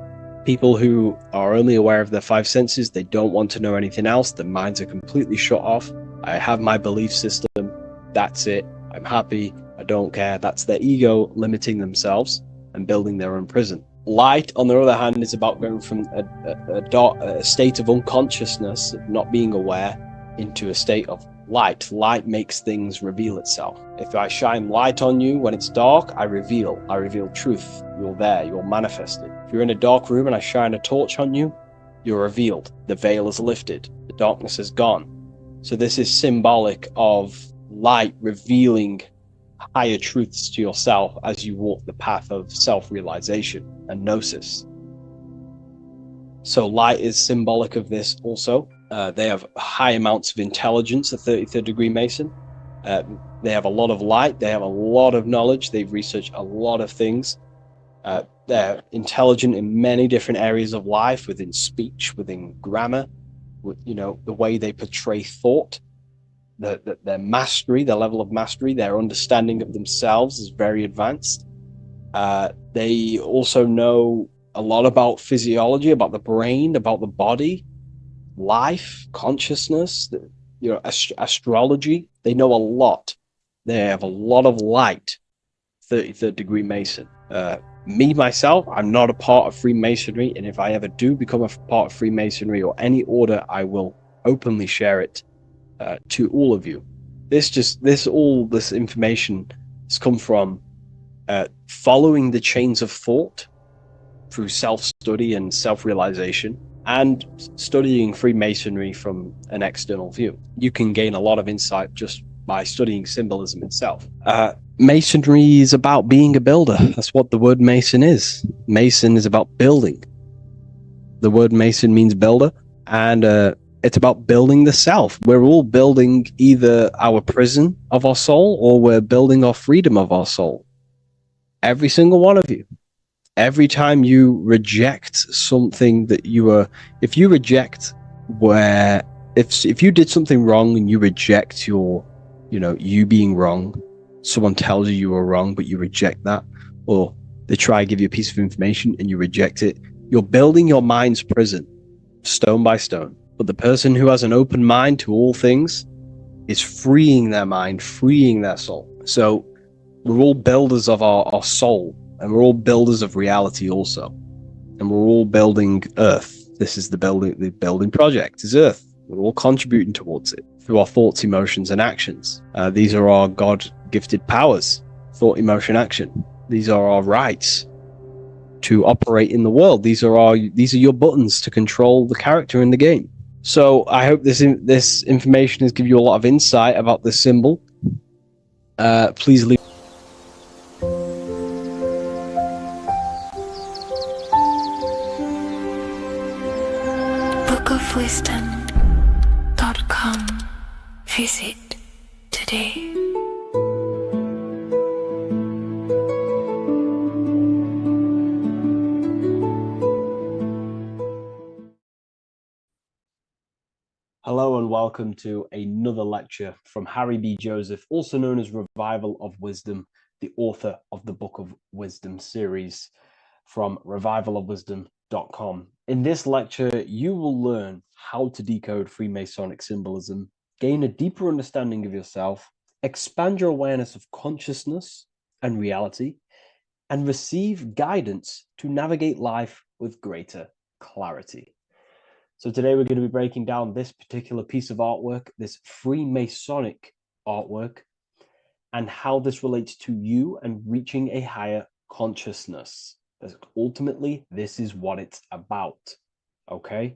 People who are only aware of their five senses, they don't want to know anything else. Their minds are completely shut off. I have my belief system. That's it. I'm happy. I don't care. That's their ego limiting themselves and building their own prison. Light, on the other hand, is about going from a state of unconsciousness, not being aware, into a state of light. Light makes things reveal itself. If I shine light on you when it's dark, I reveal truth. You're there, you're manifested. If you're in a dark room and I shine a torch on you, you're revealed. The veil is lifted. The darkness is gone. So this is symbolic of light revealing higher truths to yourself as you walk the path of self-realization and gnosis. So light is symbolic of this also. They have high amounts of intelligence, a 33rd degree Mason. They have a lot of light. They have a lot of knowledge. They've researched a lot of things. They're intelligent in many different areas of life, within speech, within grammar, the way they portray thought, their mastery, their level of mastery, their understanding of themselves is very advanced. They also know a lot about physiology, about the brain, about the body, life, consciousness, astrology. They know a lot. They have a lot of light. 33rd degree Mason. Me, myself, I'm not a part of Freemasonry, and if I ever do become a part of Freemasonry or any order, I will openly share it to all of you. This information has come from following the chains of thought through self-study and self-realization, and studying Freemasonry from an external view. You can gain a lot of insight just by studying symbolism itself. Masonry is about being a builder. That's what the word Mason is. Mason is about building. The word Mason means builder, and it's about building the self. We're all building either our prison of our soul, or we're building our freedom of our soul. Every single one of you. Every time you reject something that if you did something wrong and you reject you being wrong, someone tells you were wrong, but you reject that, or they try to give you a piece of information and you reject it, you're building your mind's prison, stone by stone. But the person who has an open mind to all things is freeing their mind, freeing their soul. So we're all builders of our soul, and we're all builders of reality also. And we're all building Earth. This is the building project is Earth. We're all contributing towards it through our thoughts, emotions, and actions. These are our God-gifted powers: thought, emotion, action. These are our rights to operate in the world. These are your buttons to control the character in the game. So I hope this information has given you a lot of insight about this symbol. Please leave. bookofwisdom.com. Visit today. Hello and welcome to another lecture from Harry B. Joseph, also known as Revival of Wisdom, the author of the Book of Wisdom series from revivalofwisdom.com. In this lecture, you will learn how to decode Freemasonic symbolism, gain a deeper understanding of yourself, expand your awareness of consciousness and reality, and receive guidance to navigate life with greater clarity. So today we're going to be breaking down this particular piece of artwork, this Freemasonic artwork, and how this relates to you and reaching a higher consciousness. Ultimately, this is what it's about, okay?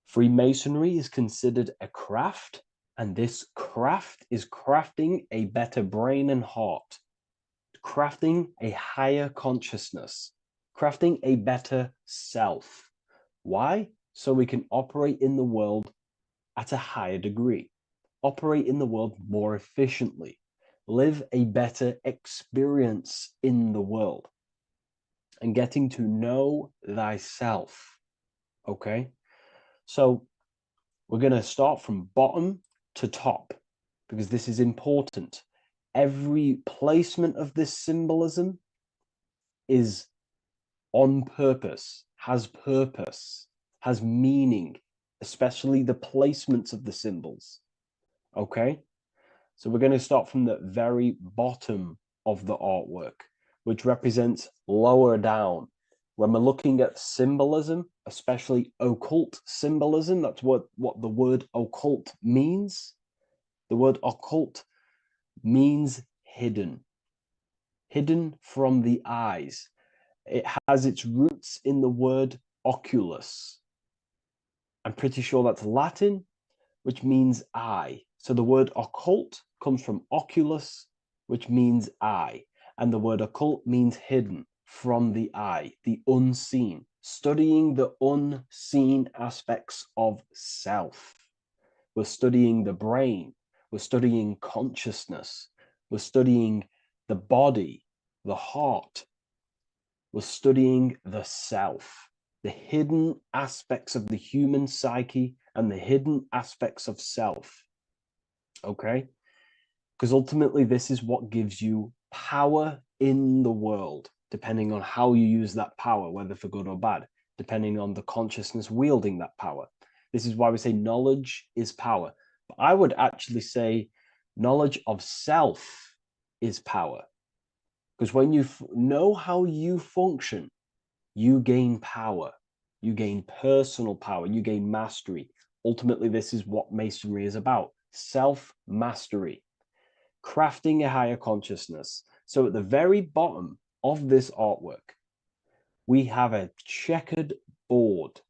Freemasonry is considered a craft, and this craft is crafting a better brain and heart, crafting a higher consciousness, crafting a better self. Why? So we can operate in the world at a higher degree, operate in the world more efficiently, live a better experience in the world, and getting to know thyself. Okay? So we're going to start from bottom to top because this is important. Every placement of this symbolism is on purpose, has meaning, especially the placements of the symbols. Okay? So we're going to start from the very bottom of the artwork, which represents lower down. When we're looking at symbolism, especially occult symbolism, that's what the word occult means. The word occult means hidden, hidden from the eyes. It has its roots in the word oculus. I'm pretty sure that's Latin, which means eye. So the word occult comes from oculus, which means eye. And the word occult means hidden, from the eye, the unseen, studying the unseen aspects of self. We're studying the brain, we're studying consciousness, we're studying the body, the heart, we're studying the self, the hidden aspects of the human psyche and the hidden aspects of self. Okay? Because ultimately, this is what gives you power in the world, depending on how you use that power, whether for good or bad, depending on the consciousness wielding that power. This is why we say knowledge is power. But I would actually say knowledge of self is power. Because when you know how you function, you gain power, you gain personal power, you gain mastery. Ultimately, this is what Masonry is about, self-mastery, crafting a higher consciousness. So at the very bottom of this artwork, we have a checkered board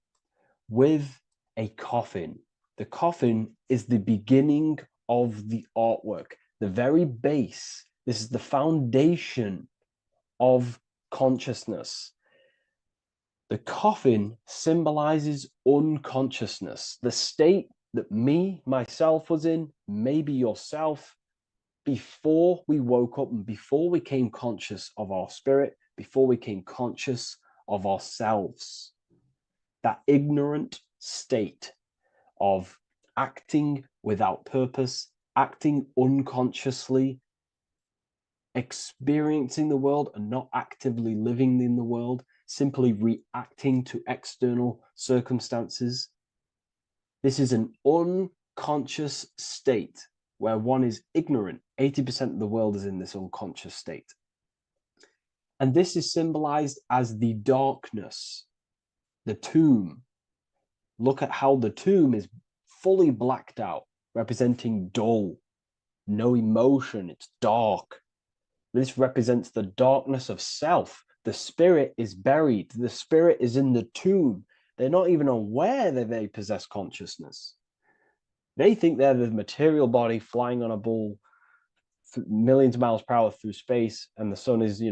with a coffin. The coffin is the beginning of the artwork, the very base. This is the foundation of consciousness. The coffin symbolizes unconsciousness, the state that myself was in, maybe yourself, before we woke up and before we came conscious of our spirit, before we came conscious of ourselves. That ignorant state of acting without purpose, acting unconsciously, experiencing the world and not actively living in the world, simply reacting to external circumstances. This is an unconscious state where one is ignorant. 80% of the world is in this unconscious state. And this is symbolized as the darkness, the tomb. Look at how the tomb is fully blacked out, representing dull, no emotion, it's dark. This represents the darkness of self. The spirit is buried. The spirit is in the tomb. They're not even aware that they possess consciousness. They think they're the material body flying on a ball millions of miles per hour through space, and the sun is,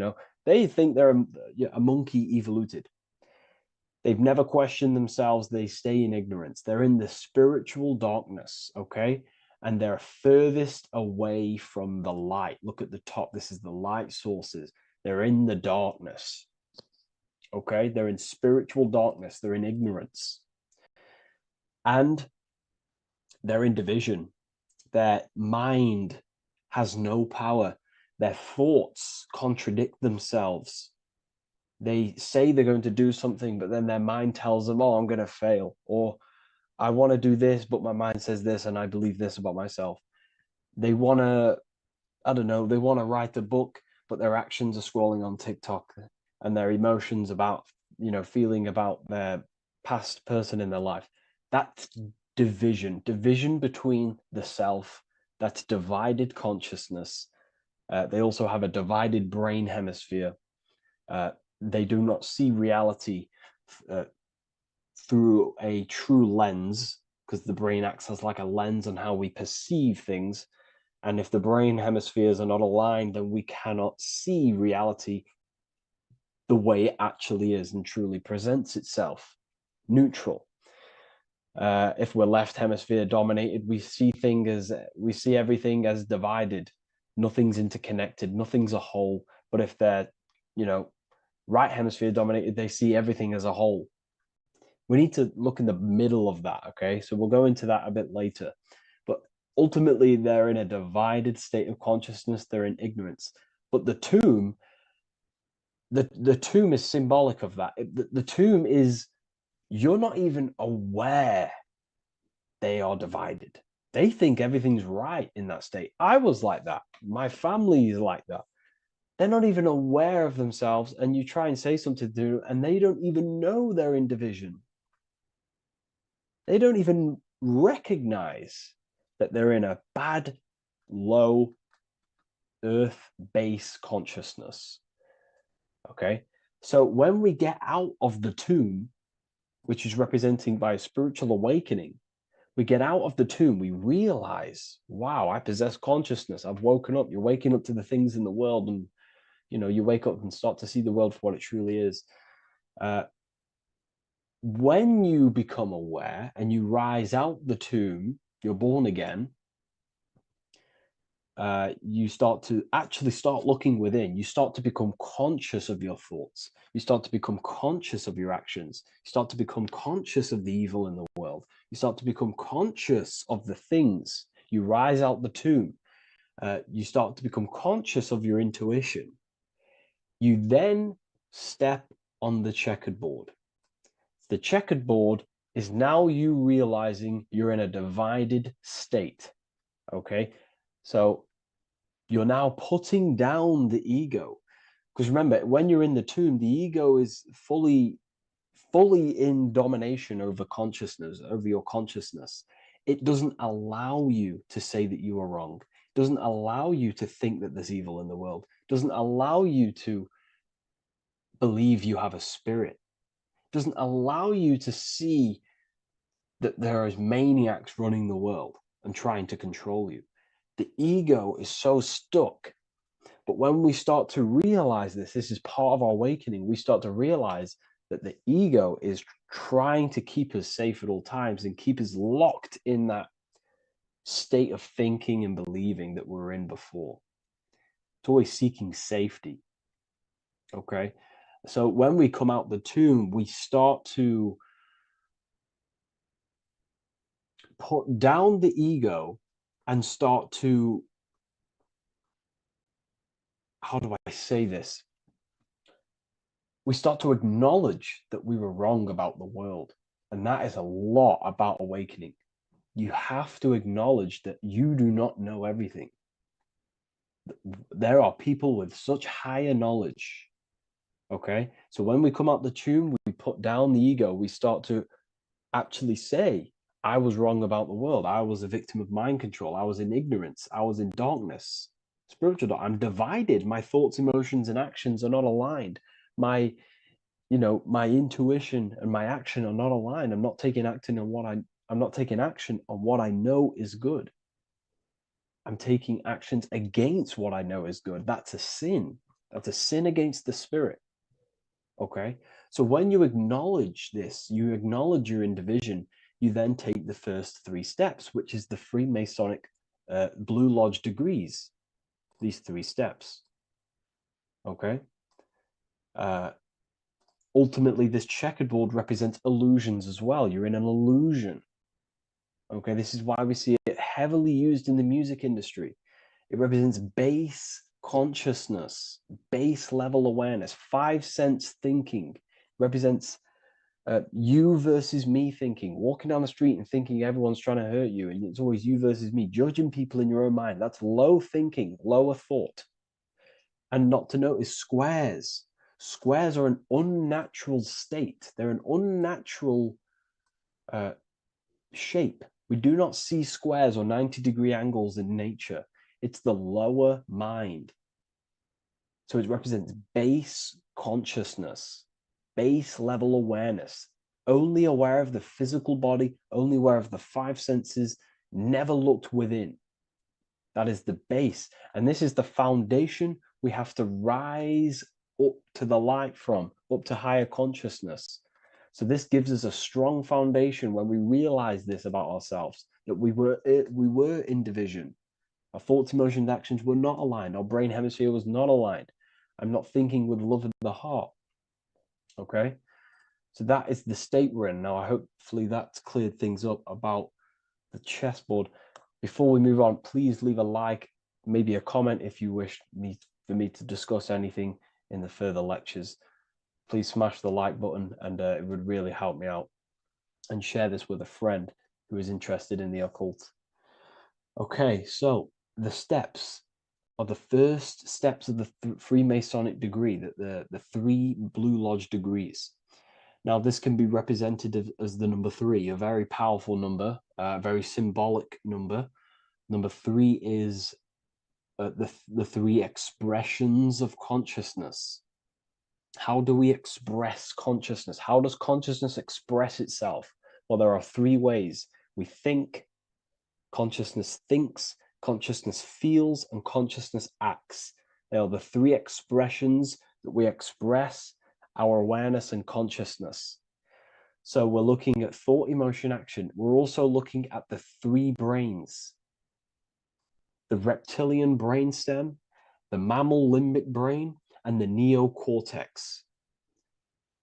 they think they're a monkey evoluted. They've never questioned themselves. They stay in ignorance. They're in the spiritual darkness, okay? And they're furthest away from the light. Look at the top. This is the light sources. They're in the darkness, okay? They're in spiritual darkness. They're in ignorance. And they're in division. Their mind has no power. Their thoughts contradict themselves. They say they're going to do something, but then their mind tells them, oh, I'm going to fail. Or I want to do this, but my mind says this, and I believe this about myself. They want to, I don't know, they want to write a book, but their actions are scrolling on TikTok, and their emotions about, feeling about their past person in their life. That's division between the self. That's divided consciousness. They also have a divided brain hemisphere. They do not see reality uh, through a true lens, because the brain acts as like a lens on how we perceive things. And if the brain hemispheres are not aligned, then we cannot see reality the way it actually is and truly presents itself, neutral. If we're left hemisphere dominated, we see everything as divided. Nothing's interconnected, nothing's a whole. But if they're, right hemisphere dominated, they see everything as a whole. We need to look in the middle of that, okay? So we'll go into that a bit later. But ultimately, they're in a divided state of consciousness, they're in ignorance. But the tomb is symbolic of that. The tomb is, you're not even aware they are divided. They think everything's right in that state. I was like that. My family is like that. They're not even aware of themselves, and you try and say something to them, and they don't even know they're in division. They don't even recognize that they're in a bad, low earth base consciousness. Okay. So when we get out of the tomb, which is representing by a spiritual awakening, we get out of the tomb, we realize, wow, I possess consciousness. I've woken up. You're waking up to the things in the world, and you wake up and start to see the world for what it truly is. When you become aware and you rise out the tomb, you're born again. You start looking within. You start to become conscious of your thoughts. You start to become conscious of your actions. You start to become conscious of the evil in the world. You start to become conscious of the things. You rise out the tomb. You start to become conscious of your intuition. You then step on the checkered board. The checkered board is now you realizing you're in a divided state. Okay. So you're now putting down the ego. Because remember, when you're in the tomb, the ego is fully in domination over consciousness, over your consciousness. It doesn't allow you to say that you are wrong. It doesn't allow you to think that there's evil in the world. It doesn't allow you to believe you have a spirit. It doesn't allow you to see that there is maniacs running the world and trying to control you. The ego is so stuck. But when we start to realize this is part of our awakening, we start to realize that the ego is trying to keep us safe at all times and keep us locked in that state of thinking and believing that we were in before. It's always seeking safety. Okay. So when we come out the tomb, we start to put down the ego and start to, how do I say this? We start to acknowledge that we were wrong about the world. And that is a lot about awakening. You have to acknowledge that you do not know everything. There are people with such higher knowledge. Okay. So when we come out the tomb, we put down the ego, we start to actually say, I was wrong about the world. I was a victim of mind control. I was in ignorance. I was in darkness. Spiritual dark. I'm divided. My thoughts, emotions, and actions are not aligned. My intuition and my action are not aligned. I'm not taking action on what I know is good. I'm taking actions against what I know is good. That's a sin. That's a sin against the spirit. Okay. So when you acknowledge this, you acknowledge you're in division, you then take the first 3 steps, which is the Freemasonic Blue Lodge degrees. These 3 steps. Okay. Ultimately, this checkerboard represents illusions as well. You're in an illusion. Okay, this is why we see it heavily used in the music industry. It represents base consciousness, base level awareness, 5 sense thinking. It represents You versus me thinking, walking down the street and thinking everyone's trying to hurt you, and it's always you versus me, judging people in your own mind. That's low thinking, lower thought. And not to notice squares. Squares are an unnatural state. They're an unnatural shape. We do not see squares or 90-degree angles in nature. It's the lower mind. So it represents base consciousness, base level awareness, only aware of the physical body, only aware of the five senses, never looked within. That is the base. And this is the foundation we have to rise up to the light from, up to higher consciousness. So this gives us a strong foundation when we realize this about ourselves, that we were in division. Our thoughts, emotions, actions were not aligned. Our brain hemisphere was not aligned. I'm not thinking with love in the heart. Okay? So that is the state we're in. Now, hopefully that's cleared things up about the chessboard. Before we move on, please leave a like, maybe a comment if you wish for me to discuss anything in the further lectures. Please smash the like button, and it would really help me out. And share this with a friend who is interested in the occult. Okay, so the steps are the first steps of the Freemasonic degree, the three Blue Lodge degrees. Now, this can be represented as the number 3, a very powerful number, a very symbolic number. Number 3 is the 3 expressions of consciousness. How do we express consciousness? How does consciousness express itself? Well, there are 3 ways. We think, consciousness thinks, consciousness feels, and consciousness acts. They are the 3 expressions that we express our awareness and consciousness. So we're looking at thought, emotion, action. We're also looking at the 3 brains: the reptilian brainstem, the mammal limbic brain, and the neocortex.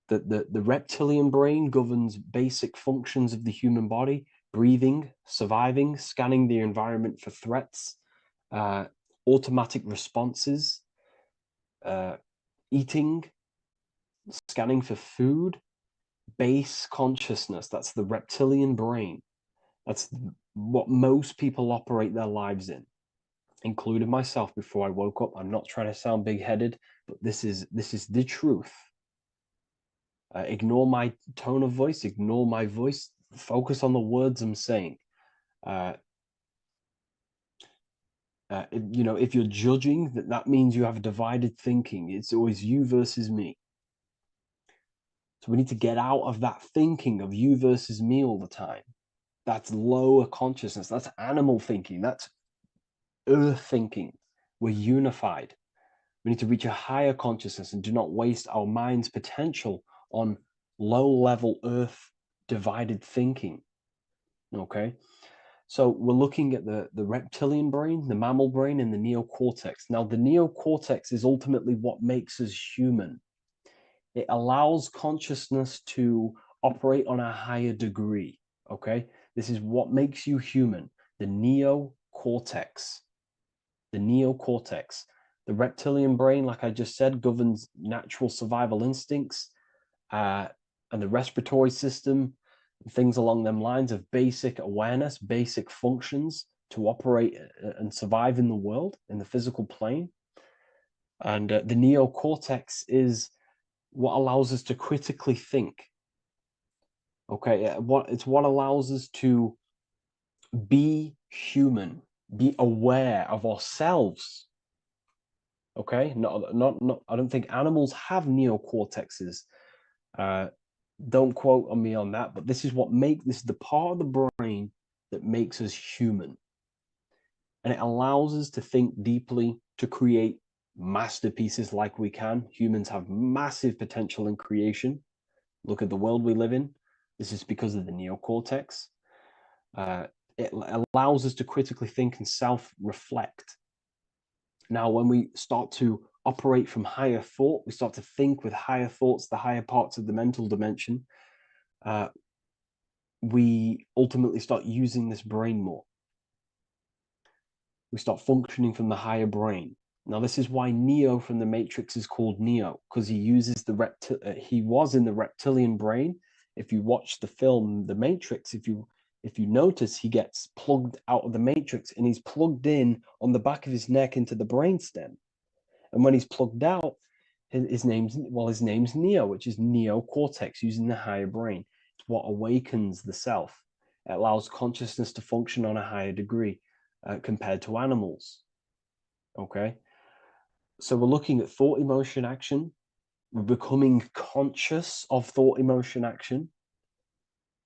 The reptilian brain governs basic functions of the human body: breathing, surviving, scanning the environment for threats, automatic responses, eating, scanning for food. Base consciousness, that's the reptilian brain. That's what most people operate their lives in, including myself before I woke up. I'm not trying to sound big-headed, but this is the truth. Ignore my tone of voice, ignore my voice, focus on the words I'm saying. If you're judging, that means you have divided thinking. It's always you versus me. So we need to get out of that thinking of you versus me all the time. That's lower consciousness. That's animal thinking. That's earth thinking. We're unified. We need to reach a higher consciousness and do not waste our mind's potential on low-level earth divided thinking. Okay? So we're looking at the reptilian brain, the mammal brain, and the neocortex. Now, the neocortex is ultimately what makes us human. It allows consciousness to operate on a higher degree. Okay? This is what makes you human. The neocortex. The neocortex. The reptilian brain, like I just said, governs natural survival instincts and the respiratory system, things along them lines of basic awareness, basic functions to operate and survive in the world, in the physical plane. And the neocortex is what allows us to critically think. Okay, it's what allows us to be human, be aware of ourselves. Okay, not. I don't think animals have neocortexes. Don't quote on me on that, but this is the part of the brain that makes us human, and it allows us to think deeply, to create masterpieces like we can. Humans have massive potential in creation. Look at the world we live in. This is because of the neocortex. It allows us to critically think and self-reflect. Now, when we start to operate from higher thought, we start to think with higher thoughts, the higher parts of the mental dimension, we ultimately start using this brain more. We start functioning from the higher brain. Now, this is why Neo from the Matrix is called Neo, because he uses he was in the reptilian brain. If you watch the film The Matrix, if you notice, he gets plugged out of the matrix and he's plugged in on the back of his neck into the brainstem. And when he's plugged out, his name's Neo, which is neocortex, using the higher brain. It's what awakens the self. It allows consciousness to function on a higher degree compared to animals. Okay, so we're looking at thought, emotion, action. We're becoming conscious of thought, emotion, action.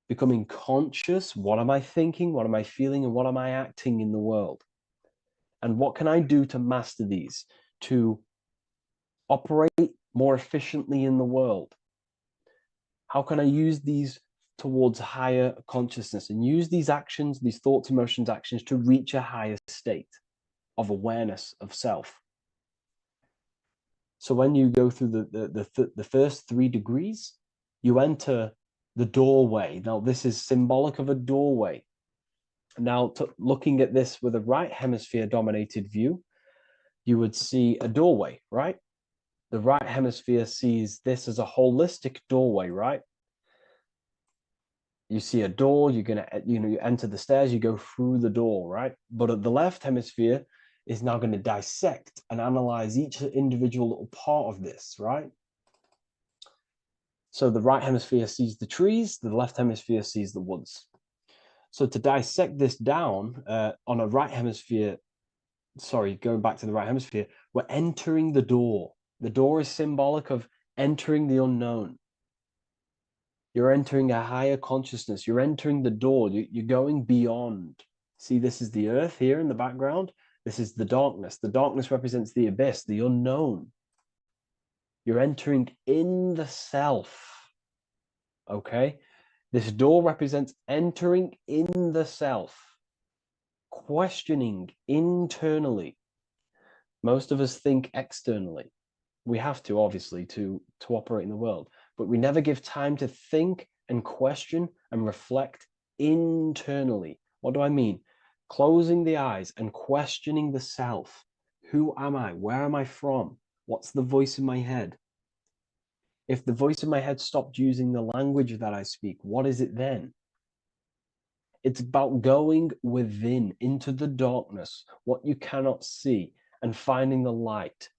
Becoming conscious, what am I thinking, what am I feeling, and what am I acting in the world? And what can I do to master these, to operate more efficiently in the world? How can I use these towards higher consciousness and use these actions, these thoughts, emotions, actions to reach a higher state of awareness of self? So when you go through the first 3 degrees, you enter the doorway. Now, this is symbolic of a doorway. Now, looking at this with a right hemisphere dominated view, you would see a doorway, right? The right hemisphere sees this as a holistic doorway, right? You see a door, you're gonna, you enter the stairs, you go through the door, right? But at the left hemisphere is now going to dissect and analyze each individual little part of this, right? So the right hemisphere sees the trees, the left hemisphere sees the woods. So to dissect this down on a right hemisphere, sorry, going back to the right hemisphere, we're entering the door. The door is symbolic of entering the unknown. You're entering a higher consciousness. You're entering the door. You're going beyond. See, this is the earth here in the background. This is the darkness. The darkness represents the abyss, the unknown. You're entering in the self. Okay? This door represents entering in the self, questioning internally. Most of us think externally. We have to, obviously, to operate in the world, but we never give time to think and question and reflect internally. What do I mean? Closing the eyes and questioning the self. Who am I? Where am I from? What's the voice in my head? If the voice in my head stopped using the language that I speak, what is it then? It's about going within, into the darkness, what you cannot see, and finding the light.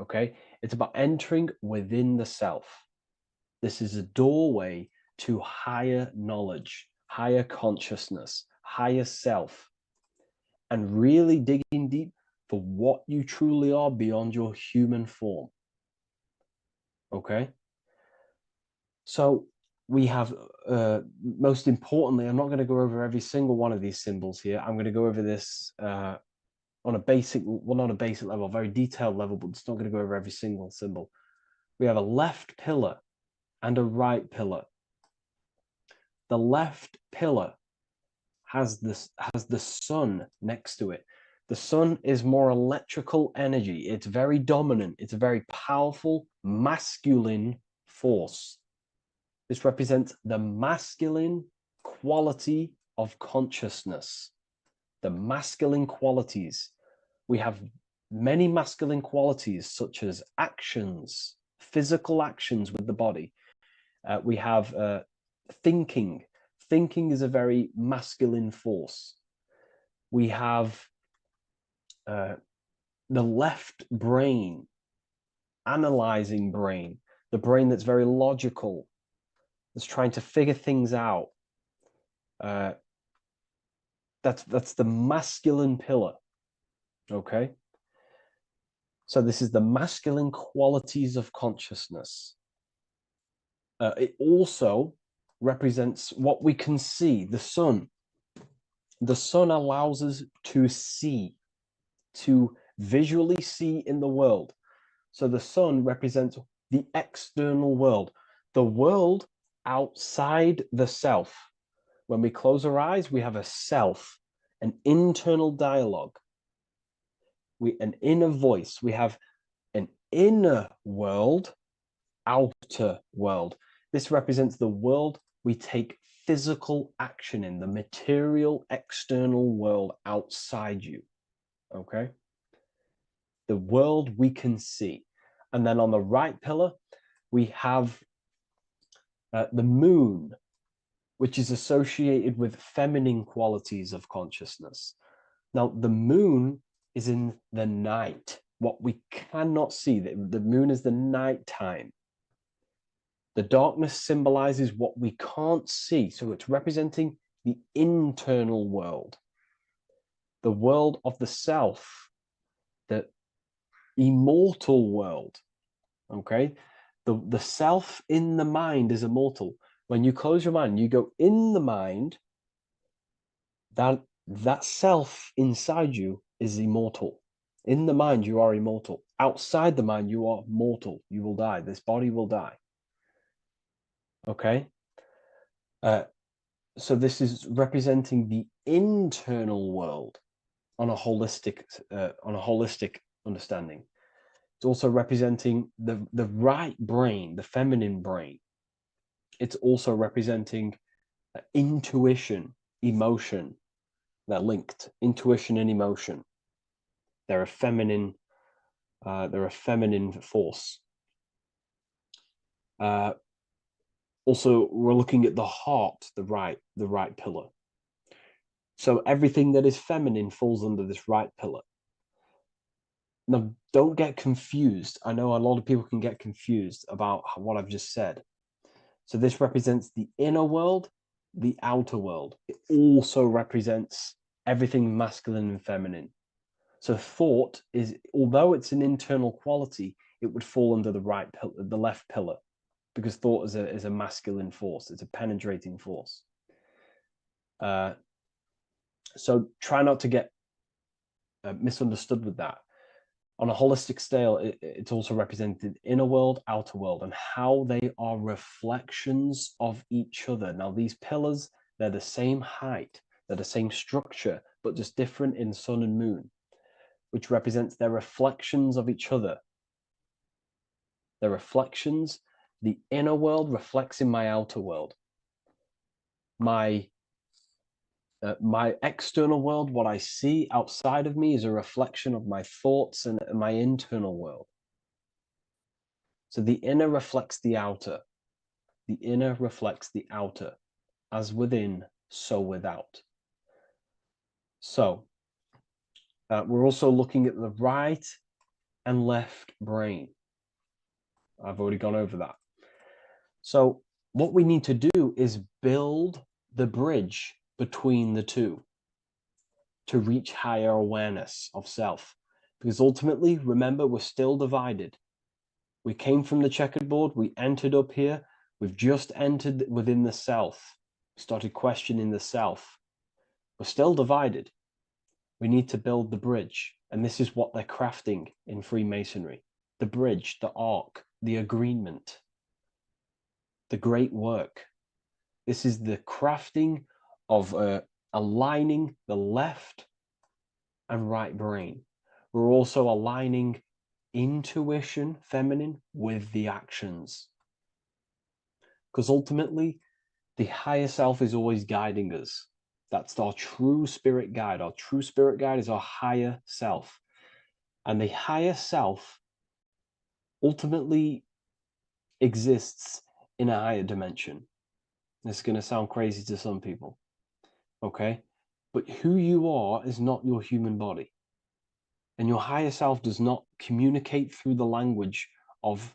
Okay? It's about entering within the self. This is a doorway to higher knowledge, higher consciousness, higher self, and really digging deep for what you truly are beyond your human form. Okay? So we have, most importantly, I'm not going to go over every single one of these symbols here. I'm going to go over this on a basic, well, not a basic level, a very detailed level, but it's not going to go over every single symbol. We have a left pillar and a right pillar. The left pillar has the sun next to it. The sun is more electrical energy. It's very dominant. It's a very powerful masculine force. This represents the masculine quality of consciousness. The masculine qualities. We have many masculine qualities, such as actions, physical actions with the body. We have thinking. Thinking is a very masculine force. We have the left brain, analyzing brain, the brain that's very logical, that's trying to figure things out. That's the masculine pillar. Okay. So this is the masculine qualities of consciousness. It also represents what we can see, the sun. The sun allows us to see, to visually see in the world. So the sun represents the external world, the world outside the self. When we close our eyes, we have a self, an internal dialogue, an inner voice. We have an inner world, outer world. This represents the world we take physical action in, the material external world outside you. Okay? The world we can see. And then on the right pillar, we have the moon. which is associated with feminine qualities of consciousness. Now, the moon is in the night, what we cannot see. The moon is the nighttime. The darkness symbolizes what we can't see. So it's representing the internal world, the world of the self, the immortal world. Okay? The self in the mind is immortal. When you close your mind, you go in the mind, that self inside you is immortal. In the mind, you are immortal. Outside the mind, you are mortal. You will die. This body will die. Okay? So this is representing the internal world on a holistic understanding. It's also representing the right brain, the feminine brain. It's also representing intuition, emotion. They're linked. Intuition and emotion. They're a feminine force. Also, we're looking at the heart, the right pillar. So everything that is feminine falls under this right pillar. Now, don't get confused. I know a lot of people can get confused about what I've just said. So this represents the inner world, the outer world. It also represents everything masculine and feminine. So thought is, although it's an internal quality, it would fall under the left pillar, because thought is a masculine force. It's a penetrating force. So try not to get misunderstood with that. On a holistic scale, it's also represented inner world, outer world, and how they are reflections of each other. Now, these pillars, they're the same height, they're the same structure, but just different in sun and moon, which represents their reflections of each other. Their reflections, the inner world reflects in my outer world. My external world, what I see outside of me, is a reflection of my thoughts and my internal world. So the inner reflects the outer. The inner reflects the outer. As within, so without. So we're also looking at the right and left brain. I've already gone over that. So what we need to do is build the bridge between the two to reach higher awareness of self. Because ultimately, remember, we're still divided. We came from the checkered board, we entered up here, we've just entered within the self, started questioning the self. We're still divided. We need to build the bridge. And this is what they're crafting in Freemasonry. The bridge, the arc, the agreement, the great work. This is the crafting of aligning the left and right brain. We're also aligning intuition, feminine, with the actions. Because ultimately, the higher self is always guiding us. That's our true spirit guide. Our true spirit guide is our higher self. And the higher self ultimately exists in a higher dimension. This is going to sound crazy to some people, okay? But who you are is not your human body. And your higher self does not communicate through the language of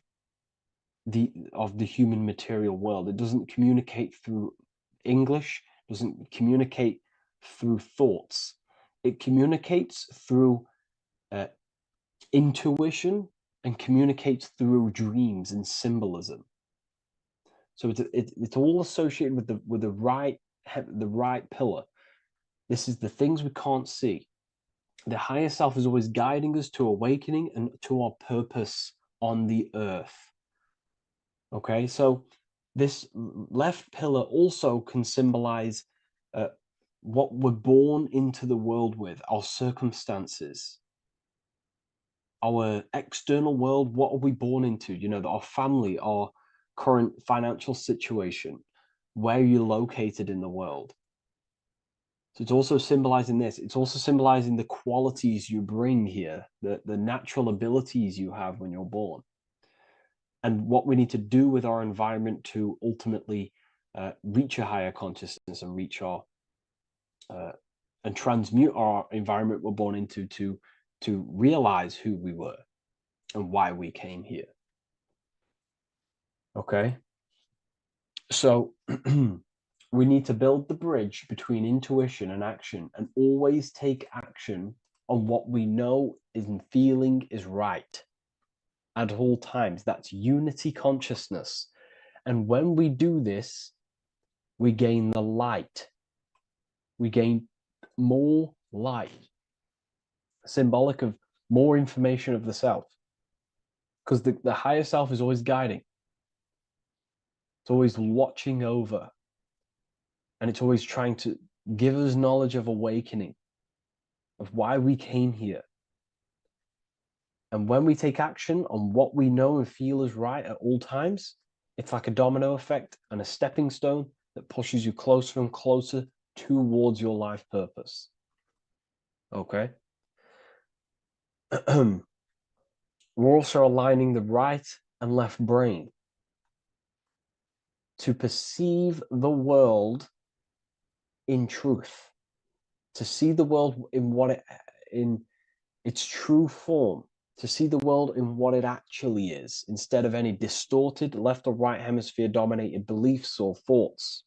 the human material world. It doesn't communicate through English, doesn't communicate through thoughts. It communicates through intuition and communicates through dreams and symbolism. So it's all associated with the right pillar. This is the things we can't see. The higher self is always guiding us to awakening and to our purpose on the earth. Okay, so this left pillar also can symbolize what we're born into the world with, our circumstances, our external world. What are we born into? You know, our family, our current financial situation, where you're located in the world. So it's also symbolizing this. It's also symbolizing the qualities you bring here, the natural abilities you have when you're born, and what we need to do with our environment to ultimately reach a higher consciousness and reach our and transmute our environment we're born into to realize who we were and why we came here. Okay, so we need to build the bridge between intuition and action, and always take action on what we know and feeling is right at all times. That's unity consciousness. And when we do this, we gain the light. We gain more light, symbolic of more information of the self. Because the higher self is always guiding. It's always watching over. And it's always trying to give us knowledge of awakening, of why we came here. And when we take action on what we know and feel is right at all times, it's like a domino effect and a stepping stone that pushes you closer and closer towards your life purpose. Okay? We're also aligning the right and left brain to perceive the world in truth, to see the world in its true form, to see the world in what it actually is, instead of any distorted left or right hemisphere dominated beliefs or thoughts.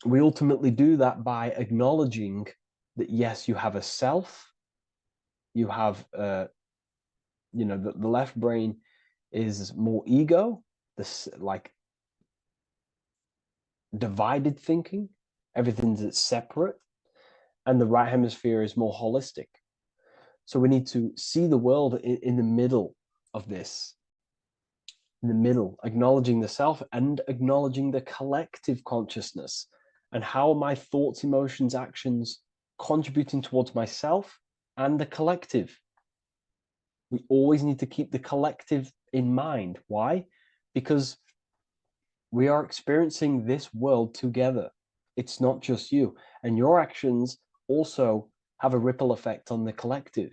We ultimately do that by acknowledging that, yes, you have a self, you have, the left brain is more ego, this like divided thinking, everything's separate, and the right hemisphere is more holistic. So we need to see the world in the middle of this, in the middle, acknowledging the self and acknowledging the collective consciousness and how my thoughts, emotions, actions contributing towards myself and the collective. We always need to keep the collective in mind. Why? Because we are experiencing this world together. It's not just you. And your actions also have a ripple effect on the collective.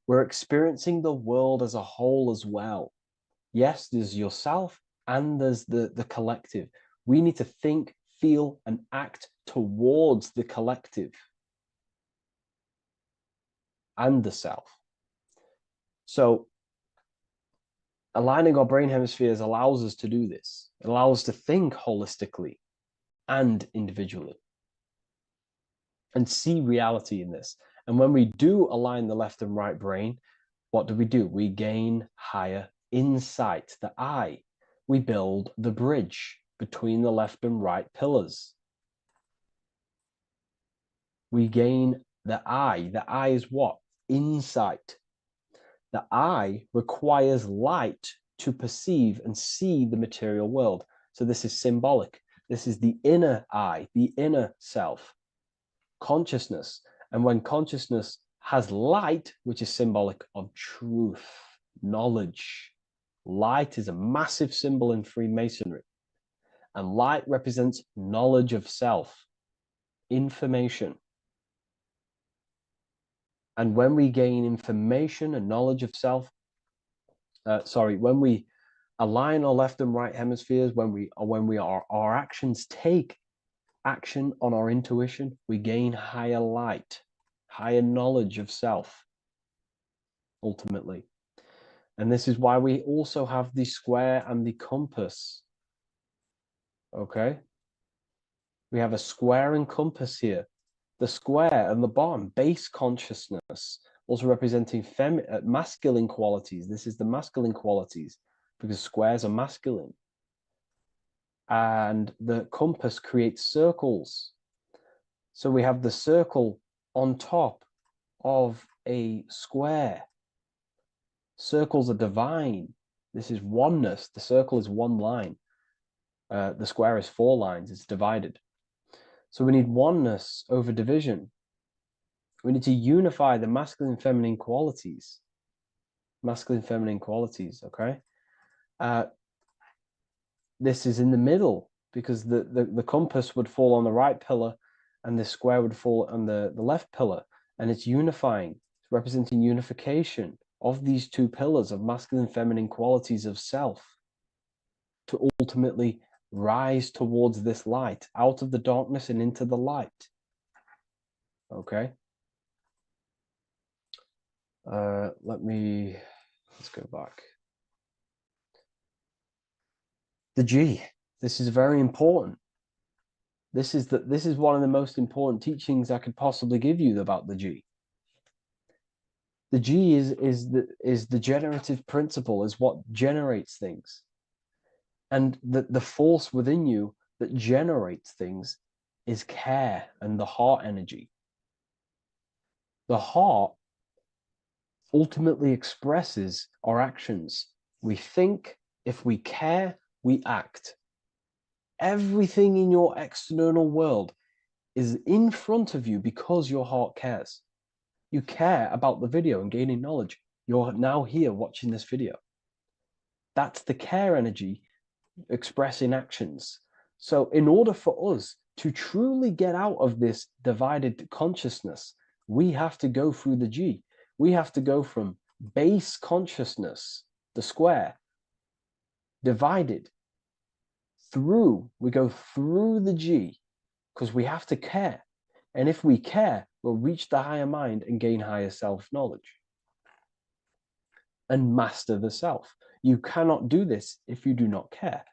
We're experiencing the world as a whole as well. Yes, there's yourself and there's the collective. We need to think, feel, and act towards the collective and the self. So aligning our brain hemispheres allows us to do this. It allows us to think holistically and individually and see reality in this. And when we do align the left and right brain, what do? We gain higher insight, the eye. We build the bridge between the left and right pillars. We gain the eye. The eye is what? Insight. The eye requires light to perceive and see the material world. So this is symbolic. This is the inner eye, the inner self, consciousness. And when consciousness has light, which is symbolic of truth, knowledge, light is a massive symbol in Freemasonry. And light represents knowledge of self, information. And when we gain information and knowledge of self, when we align our left and right hemispheres, our actions take action on our intuition, we gain higher light, higher knowledge of self, ultimately. And this is why we also have the square and the compass. Okay? We have a square and compass here. The square and the bottom, base consciousness, also representing masculine qualities. This is the masculine qualities because squares are masculine. And the compass creates circles. So we have the circle on top of a square. Circles are divine. This is oneness. The circle is one line. The square is 4 lines. It's divided. So we need oneness over division. We need to unify the masculine and feminine qualities. Masculine and feminine qualities, okay? This is in the middle because the compass would fall on the right pillar and the square would fall on the left pillar. And it's unifying. It's representing unification of these two pillars of masculine and feminine qualities of self. to ultimately rise towards this light, out of the darkness and into the light. Okay. Let's go back. The G. This is very important. This is one of the most important teachings I could possibly give you about the G. The G is the generative principle, is what generates things. And the force within you that generates things is care and the heart energy. The heart ultimately expresses our actions. We think, if we care, we act. Everything in your external world is in front of you because your heart cares. You care about the video and gaining knowledge. You're now here watching this video. That's the care energy expressing actions. So in order for us to truly get out of this divided consciousness, we have to go through the G. We have to go from base consciousness, the square, divided, we go through the G, because we have to care. And if we care, we'll reach the higher mind and gain higher self-knowledge and master the self. You cannot do this if you do not care.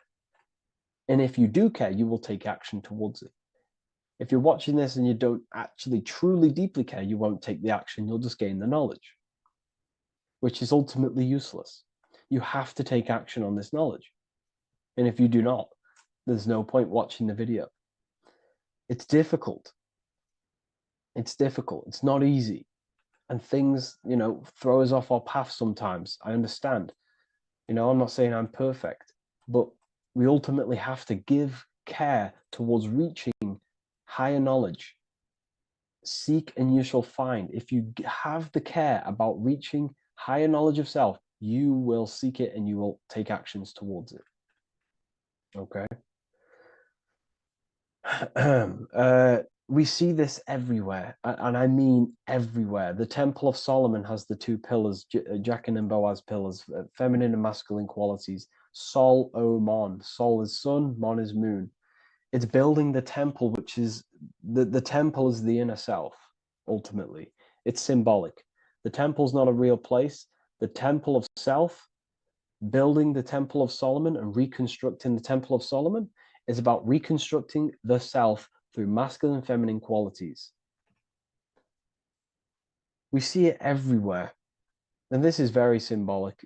And if you do care, you will take action towards it. If you're watching this and you don't actually truly deeply care, you won't take the action. You'll just gain the knowledge, which is ultimately useless. You have to take action on this knowledge. And if you do not, there's no point watching the video. It's difficult. It's difficult. It's not easy. And things, throw us off our path sometimes. I understand. I'm not saying I'm perfect, but we ultimately have to give care towards reaching higher knowledge. Seek and you shall find. If you have the care about reaching higher knowledge of self, you will seek it and you will take actions towards it. Okay. We see this everywhere, and I mean everywhere. The Temple of Solomon has the two pillars, Jachin and Boaz pillars, feminine and masculine qualities. Sol, O, Mon. Sol is sun, Mon is moon. It's building the temple, which is the temple is the inner self, ultimately. It's symbolic. The temple's not a real place. The temple of self, building the Temple of Solomon and reconstructing the Temple of Solomon, is about reconstructing the self through masculine and feminine qualities. We see it everywhere. And this is very symbolic,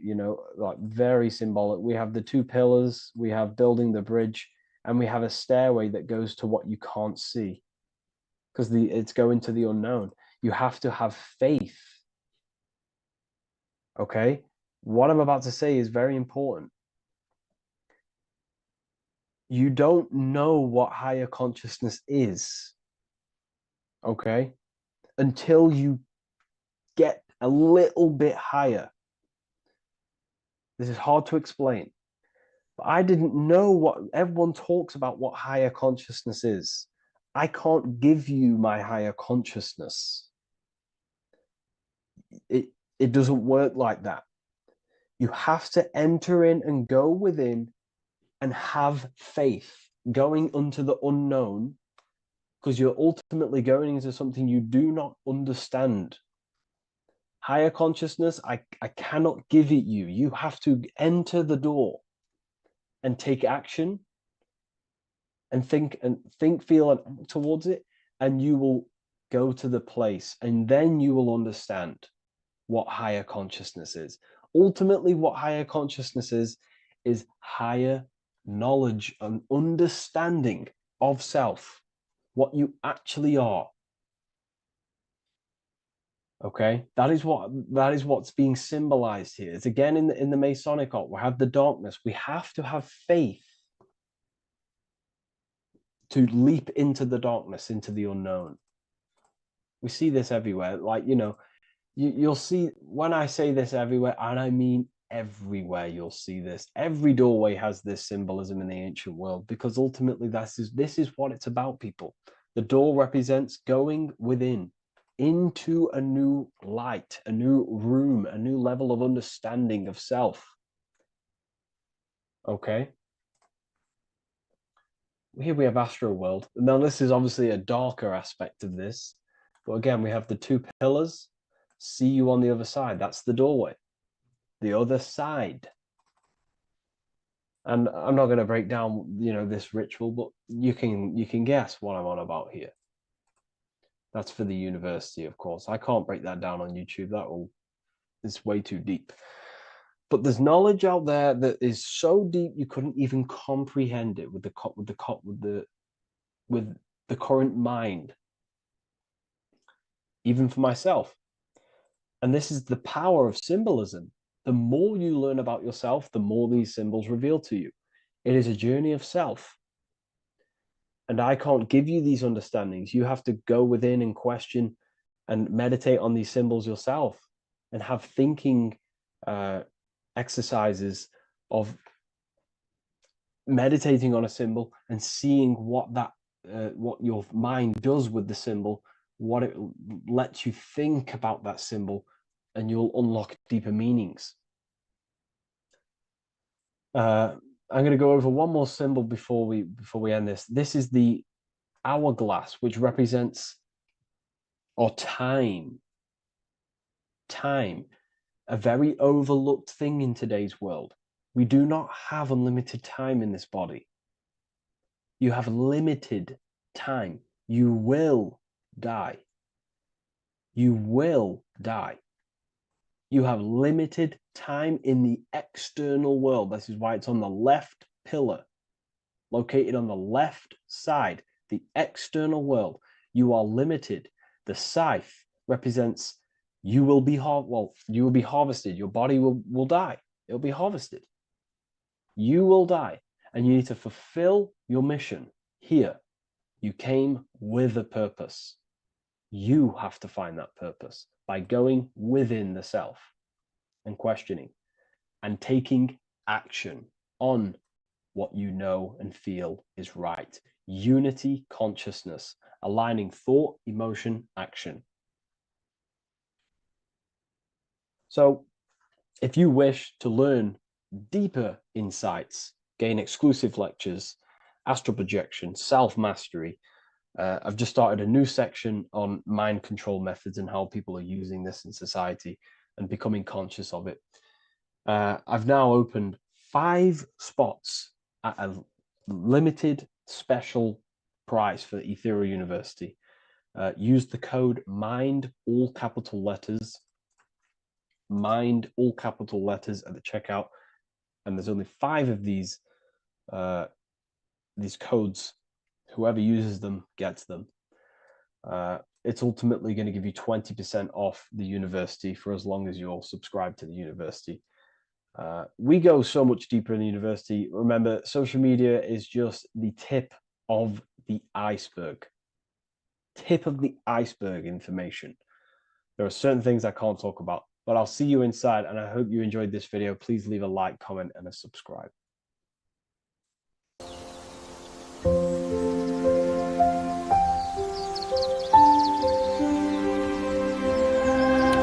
like very symbolic. We have the two pillars, we have building the bridge, and we have a stairway that goes to what you can't see, because it's going to the unknown. You have to have faith. Okay? What I'm about to say is very important. You don't know what higher consciousness is, okay, until you get a little bit higher. This is hard to explain, but I didn't know what everyone talks about, what higher consciousness is. I can't give you my higher consciousness. It doesn't work like that. You have to enter in and go within and have faith, going into the unknown, because you're ultimately going into something you do not understand. Higher consciousness, I cannot give it you. You have to enter the door and take action and think, feel, and act towards it, and you will go to the place, and then you will understand what higher consciousness is. Ultimately, what higher consciousness is higher knowledge and understanding of self, what you actually are. Okay, that is what's being symbolized here. It's again in the Masonic art. We have the darkness. We have to have faith to leap into the darkness, into the unknown. We see this everywhere. Like, you'll see, when I say this everywhere, and I mean everywhere, you'll see this. Every doorway has this symbolism in the ancient world, because ultimately this is what it's about, people. The door represents going within, into a new light, a new room, a new level of understanding of self. Okay? here we have Astro World. Now, this is obviously a darker aspect of this. But again, we have the two pillars. See you on the other side. That's the doorway. The other side. And I'm not going to break down, this ritual, but you can guess what I'm on about here. That's for the university, of course. I can't break that down on YouTube. It's way too deep. But there's knowledge out there that is so deep you couldn't even comprehend it with the current mind, even for myself. And this is the power of symbolism. The more you learn about yourself, the more these symbols reveal to you. It is a journey of self. And I can't give you these understandings. You have to go within and question and meditate on these symbols yourself and have thinking exercises of meditating on a symbol and seeing what your mind does with the symbol, what it lets you think about that symbol, and you'll unlock deeper meanings. I'm going to go over one more symbol before we end this. This is the hourglass, which represents time. Time, a very overlooked thing in today's world. We do not have unlimited time in this body. You have limited time. You will die. You will die. You have limited time in the external world. This is why it's on the left pillar, located on the left side, the external world. You are limited. The scythe represents you will be harvested. Your body will die. It'll be harvested. You will die, and you need to fulfill your mission here. You came with a purpose. You have to find that purpose by going within the self and questioning and taking action on what you know and feel is right. Unity consciousness, aligning thought, emotion, action. So if you wish to learn deeper insights, gain exclusive lectures, astral projection, self-mastery, I've just started a new section on mind control methods and how people are using this in society and becoming conscious of it. I've now opened 5 spots at a limited special price for Ethereal University. Use the code MIND, all capital letters, MIND, all capital letters at the checkout. And there's only 5 of these codes. Whoever uses them gets them. It's ultimately going to give you 20% off the university for as long as you're subscribed to the university. We go so much deeper in the university. Remember, social media is just the tip of the iceberg. Tip of the iceberg information. There are certain things I can't talk about, but I'll see you inside, and I hope you enjoyed this video. Please leave a like, comment, and a subscribe.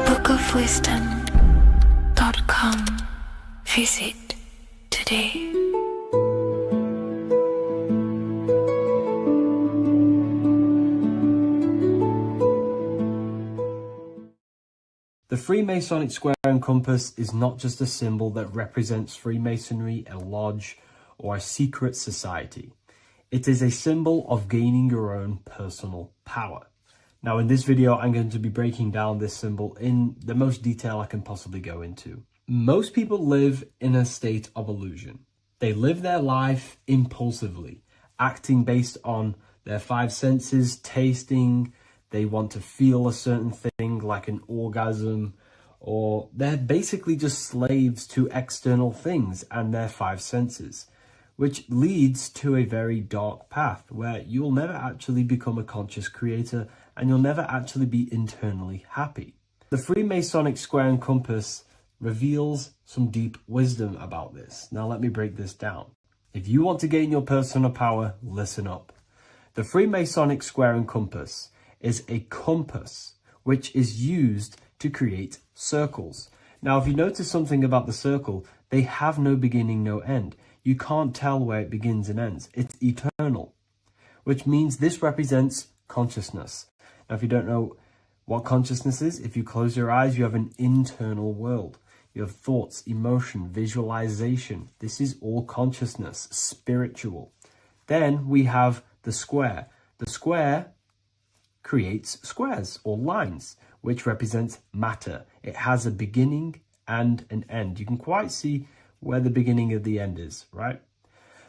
bookofwisdom.com. Visit today. The Freemasonic square and compass is not just a symbol that represents Freemasonry, a lodge, or a secret society. It is a symbol of gaining your own personal power. Now, in this video, I'm going to be breaking down this symbol in the most detail I can possibly go into. Most people live in a state of illusion. They live their life impulsively, acting based on their 5 senses, tasting. They want to feel a certain thing like an orgasm, or they're basically just slaves to external things and their 5 senses, which leads to a very dark path where you'll never actually become a conscious creator and you'll never actually be internally happy. The Freemasonic square and compass reveals some deep wisdom about this. Now let me break this down. If you want to gain your personal power, listen up. The Freemasonic square and compass is a compass which is used to create circles. Now, if you notice something about the circle, they have no beginning, no end. You can't tell where it begins and ends. It's eternal. which means this represents consciousness. Now, if you don't know what consciousness is, if you close your eyes, you have an internal world. You have thoughts, emotion, visualization. This is all consciousness, spiritual. Then we have the square. The square creates squares or lines, which represents matter. It has a beginning and an end. You can quite see where the beginning of the end is, right?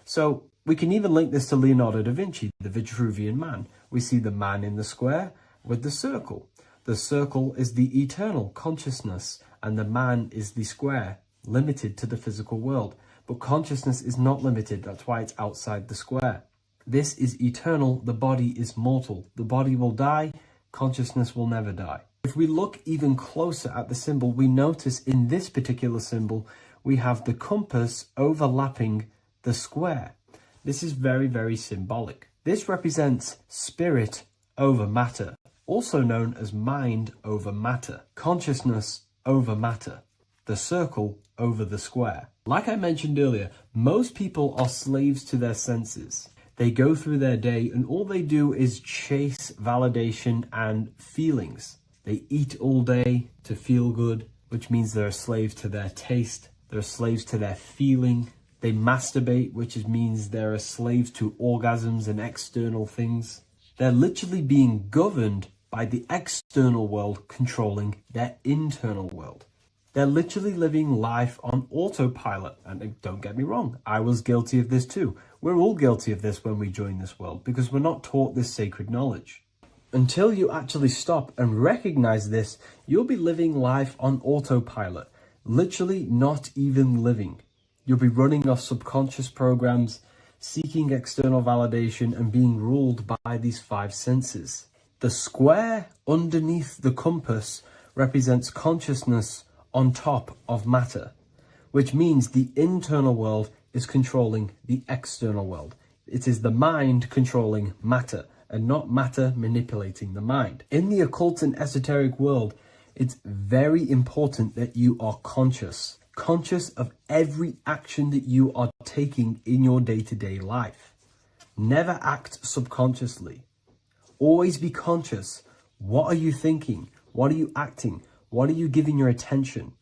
So we can even link this to Leonardo da Vinci, the Vitruvian Man. We see the man in the square with the circle. The circle is the eternal consciousness, and the man is the square, limited to the physical world. But consciousness is not limited, that's why it's outside the square. This is eternal, the body is mortal. The body will die, consciousness will never die. If we look even closer at the symbol, we notice in this particular symbol, we have the compass overlapping the square. This is very, very symbolic. This represents spirit over matter, also known as mind over matter, consciousness over matter, the circle over the square. Like I mentioned earlier, most people are slaves to their senses. They go through their day and all they do is chase validation and feelings. They eat all day to feel good, which means they're a slave to their taste. They're slaves to their feeling. They masturbate, which means they're a slave to orgasms and external things. They're literally being governed by the external world controlling their internal world. They're literally living life on autopilot. And don't get me wrong, I was guilty of this too. We're all guilty of this when we join this world because we're not taught this sacred knowledge. Until you actually stop and recognize this, you'll be living life on autopilot, literally not even living. You'll be running off subconscious programs, seeking external validation and being ruled by these five senses. The square underneath the compass represents consciousness on top of matter, which means the internal world is controlling the external world. It is the mind controlling matter and not matter manipulating the mind. In the occult and esoteric world, it's very important that you are conscious of every action that you are taking in your day-to-day life. Never act subconsciously. Always be conscious. What are you thinking? What are you acting? What are you giving your attention?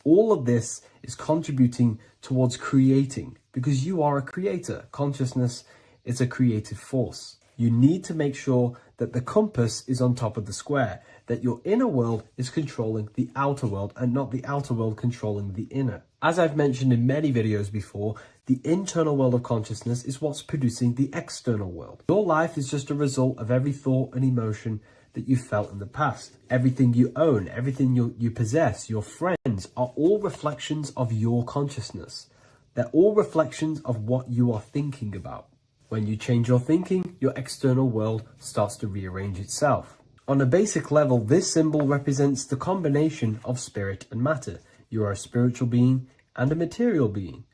All of this is contributing towards creating because you are a creator. Consciousness is a creative force. You need to make sure that the compass is on top of the square, that your inner world is controlling the outer world and not the outer world controlling the inner. As I've mentioned in many videos before, the internal world of consciousness is what's producing the external world. Your life is just a result of every thought and emotion that you felt in the past. Everything you own, everything you possess, your friends are all reflections of your consciousness. They're all reflections of what you are thinking about. When you change your thinking, your external world starts to rearrange itself. On a basic level, this symbol represents the combination of spirit and matter. You are a spiritual being and a material being.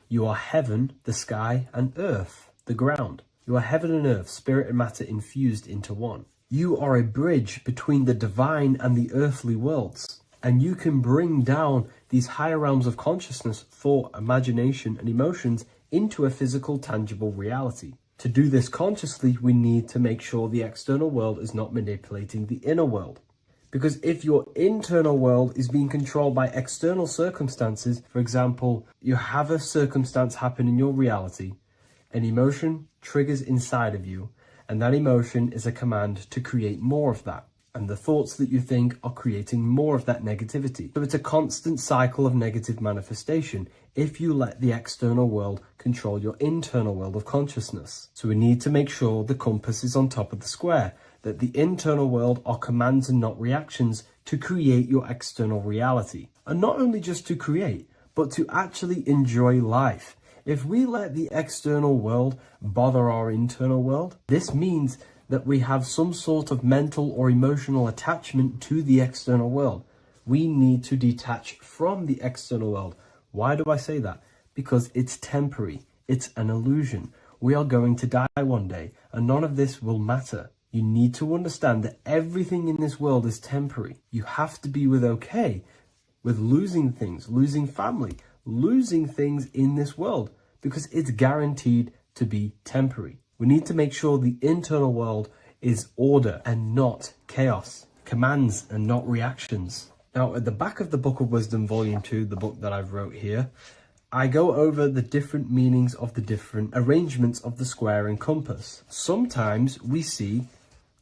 You are heaven, the sky, and earth, the ground. You are heaven and earth, spirit and matter infused into one. You are a bridge between the divine and the earthly worlds. And you can bring down these higher realms of consciousness, thought, imagination, and emotions into a physical, tangible reality. To do this consciously, we need to make sure the external world is not manipulating the inner world. Because if your internal world is being controlled by external circumstances, for example, you have a circumstance happen in your reality, an emotion triggers inside of you, and that emotion is a command to create more of that. And the thoughts that you think are creating more of that negativity. So it's a constant cycle of negative manifestation if you let the external world control your internal world of consciousness. So we need to make sure the compass is on top of the square, that the internal world are commands and not reactions to create your external reality. And not only just to create, but to actually enjoy life. If we let the external world bother our internal world, this means that we have some sort of mental or emotional attachment to the external world. We need to detach from the external world. Why do I say that? Because it's temporary. It's an illusion. We are going to die one day, and none of this will matter. You need to understand that everything in this world is temporary. You have to be okay with losing things, losing family, losing things in this world, because it's guaranteed to be temporary. We need to make sure the internal world is order and not chaos, commands and not reactions. Now, at the back of the Book of Wisdom, Volume 2, the book that I've wrote here, I go over the different meanings of the different arrangements of the square and compass. Sometimes we see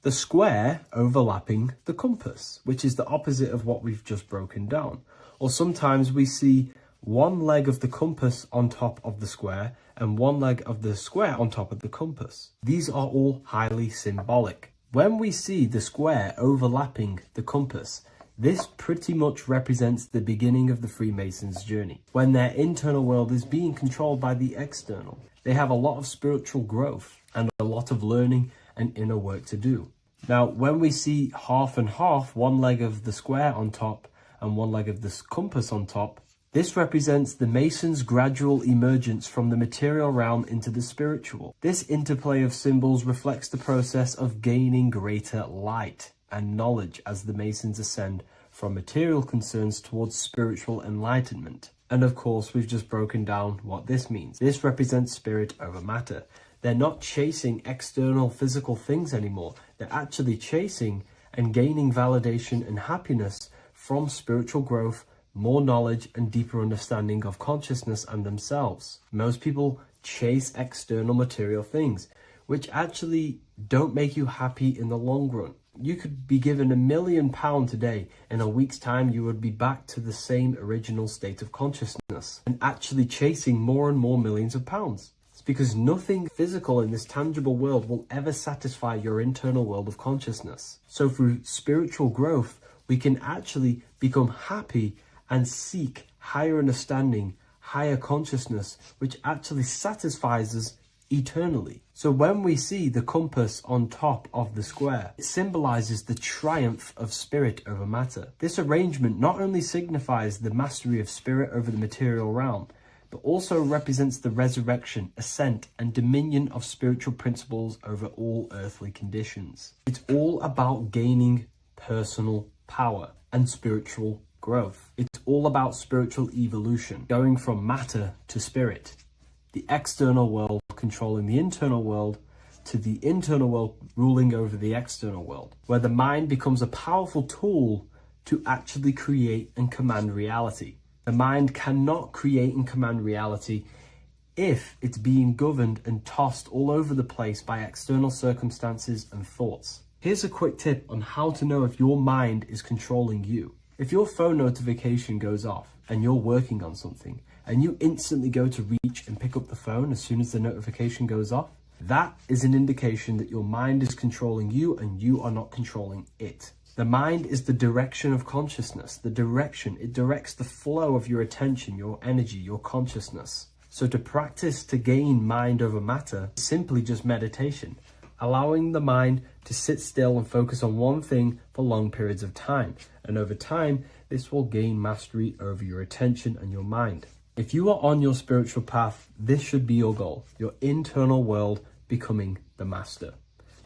the square overlapping the compass, which is the opposite of what we've just broken down. Or sometimes we see one leg of the compass on top of the square and one leg of the square on top of the compass. These are all highly symbolic. When we see the square overlapping the compass, this pretty much represents the beginning of the Freemasons' journey, when their internal world is being controlled by the external. They have a lot of spiritual growth and a lot of learning and inner work to do. Now, when we see half and half, one leg of the square on top and one leg of the compass on top, this represents the Masons' gradual emergence from the material realm into the spiritual. This interplay of symbols reflects the process of gaining greater light and knowledge as the Masons ascend from material concerns towards spiritual enlightenment. And of course, we've just broken down what this means. This represents spirit over matter. They're not chasing external physical things anymore. They're actually chasing and gaining validation and happiness from spiritual growth, more knowledge and deeper understanding of consciousness and themselves. Most people chase external material things, which actually don't make you happy in the long run. You could be given £1 million today. In a week's time, you would be back to the same original state of consciousness and actually chasing more and more millions of pounds. It's because nothing physical in this tangible world will ever satisfy your internal world of consciousness. So through spiritual growth, we can actually become happy and seek higher understanding, higher consciousness, which actually satisfies us eternally. So when we see the compass on top of the square, it symbolizes the triumph of spirit over matter. This arrangement not only signifies the mastery of spirit over the material realm, but also represents the resurrection, ascent, and dominion of spiritual principles over all earthly conditions. It's all about gaining personal power and spiritual growth. It's all about spiritual evolution, going from matter to spirit. The external world controlling the internal world, to the internal world ruling over the external world, where the mind becomes a powerful tool to actually create and command reality. The mind cannot create and command reality if it's being governed and tossed all over the place by external circumstances and thoughts. Here's a quick tip on how to know if your mind is controlling you. If your phone notification goes off and you're working on something, and you instantly go to reach and pick up the phone as soon as the notification goes off, that is an indication that your mind is controlling you and you are not controlling it. The mind is the direction of consciousness. It directs the flow of your attention, your energy, your consciousness. So to practice to gain mind over matter is simply just meditation, allowing the mind to sit still and focus on one thing for long periods of time. And over time, this will gain mastery over your attention and your mind. If you are on your spiritual path, this should be your goal. Your internal world becoming the master.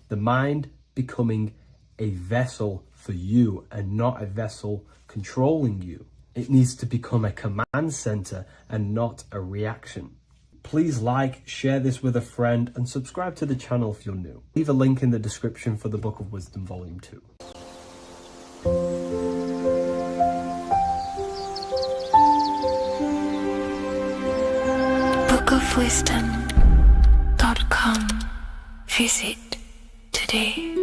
The mind becoming a vessel for you and not a vessel controlling you. It needs to become a command center and not a reaction. Please like, share this with a friend, and subscribe to the channel if you're new. Leave a link in the description for the Book of Wisdom Volume 2. bookofwisdom.com. Visit today.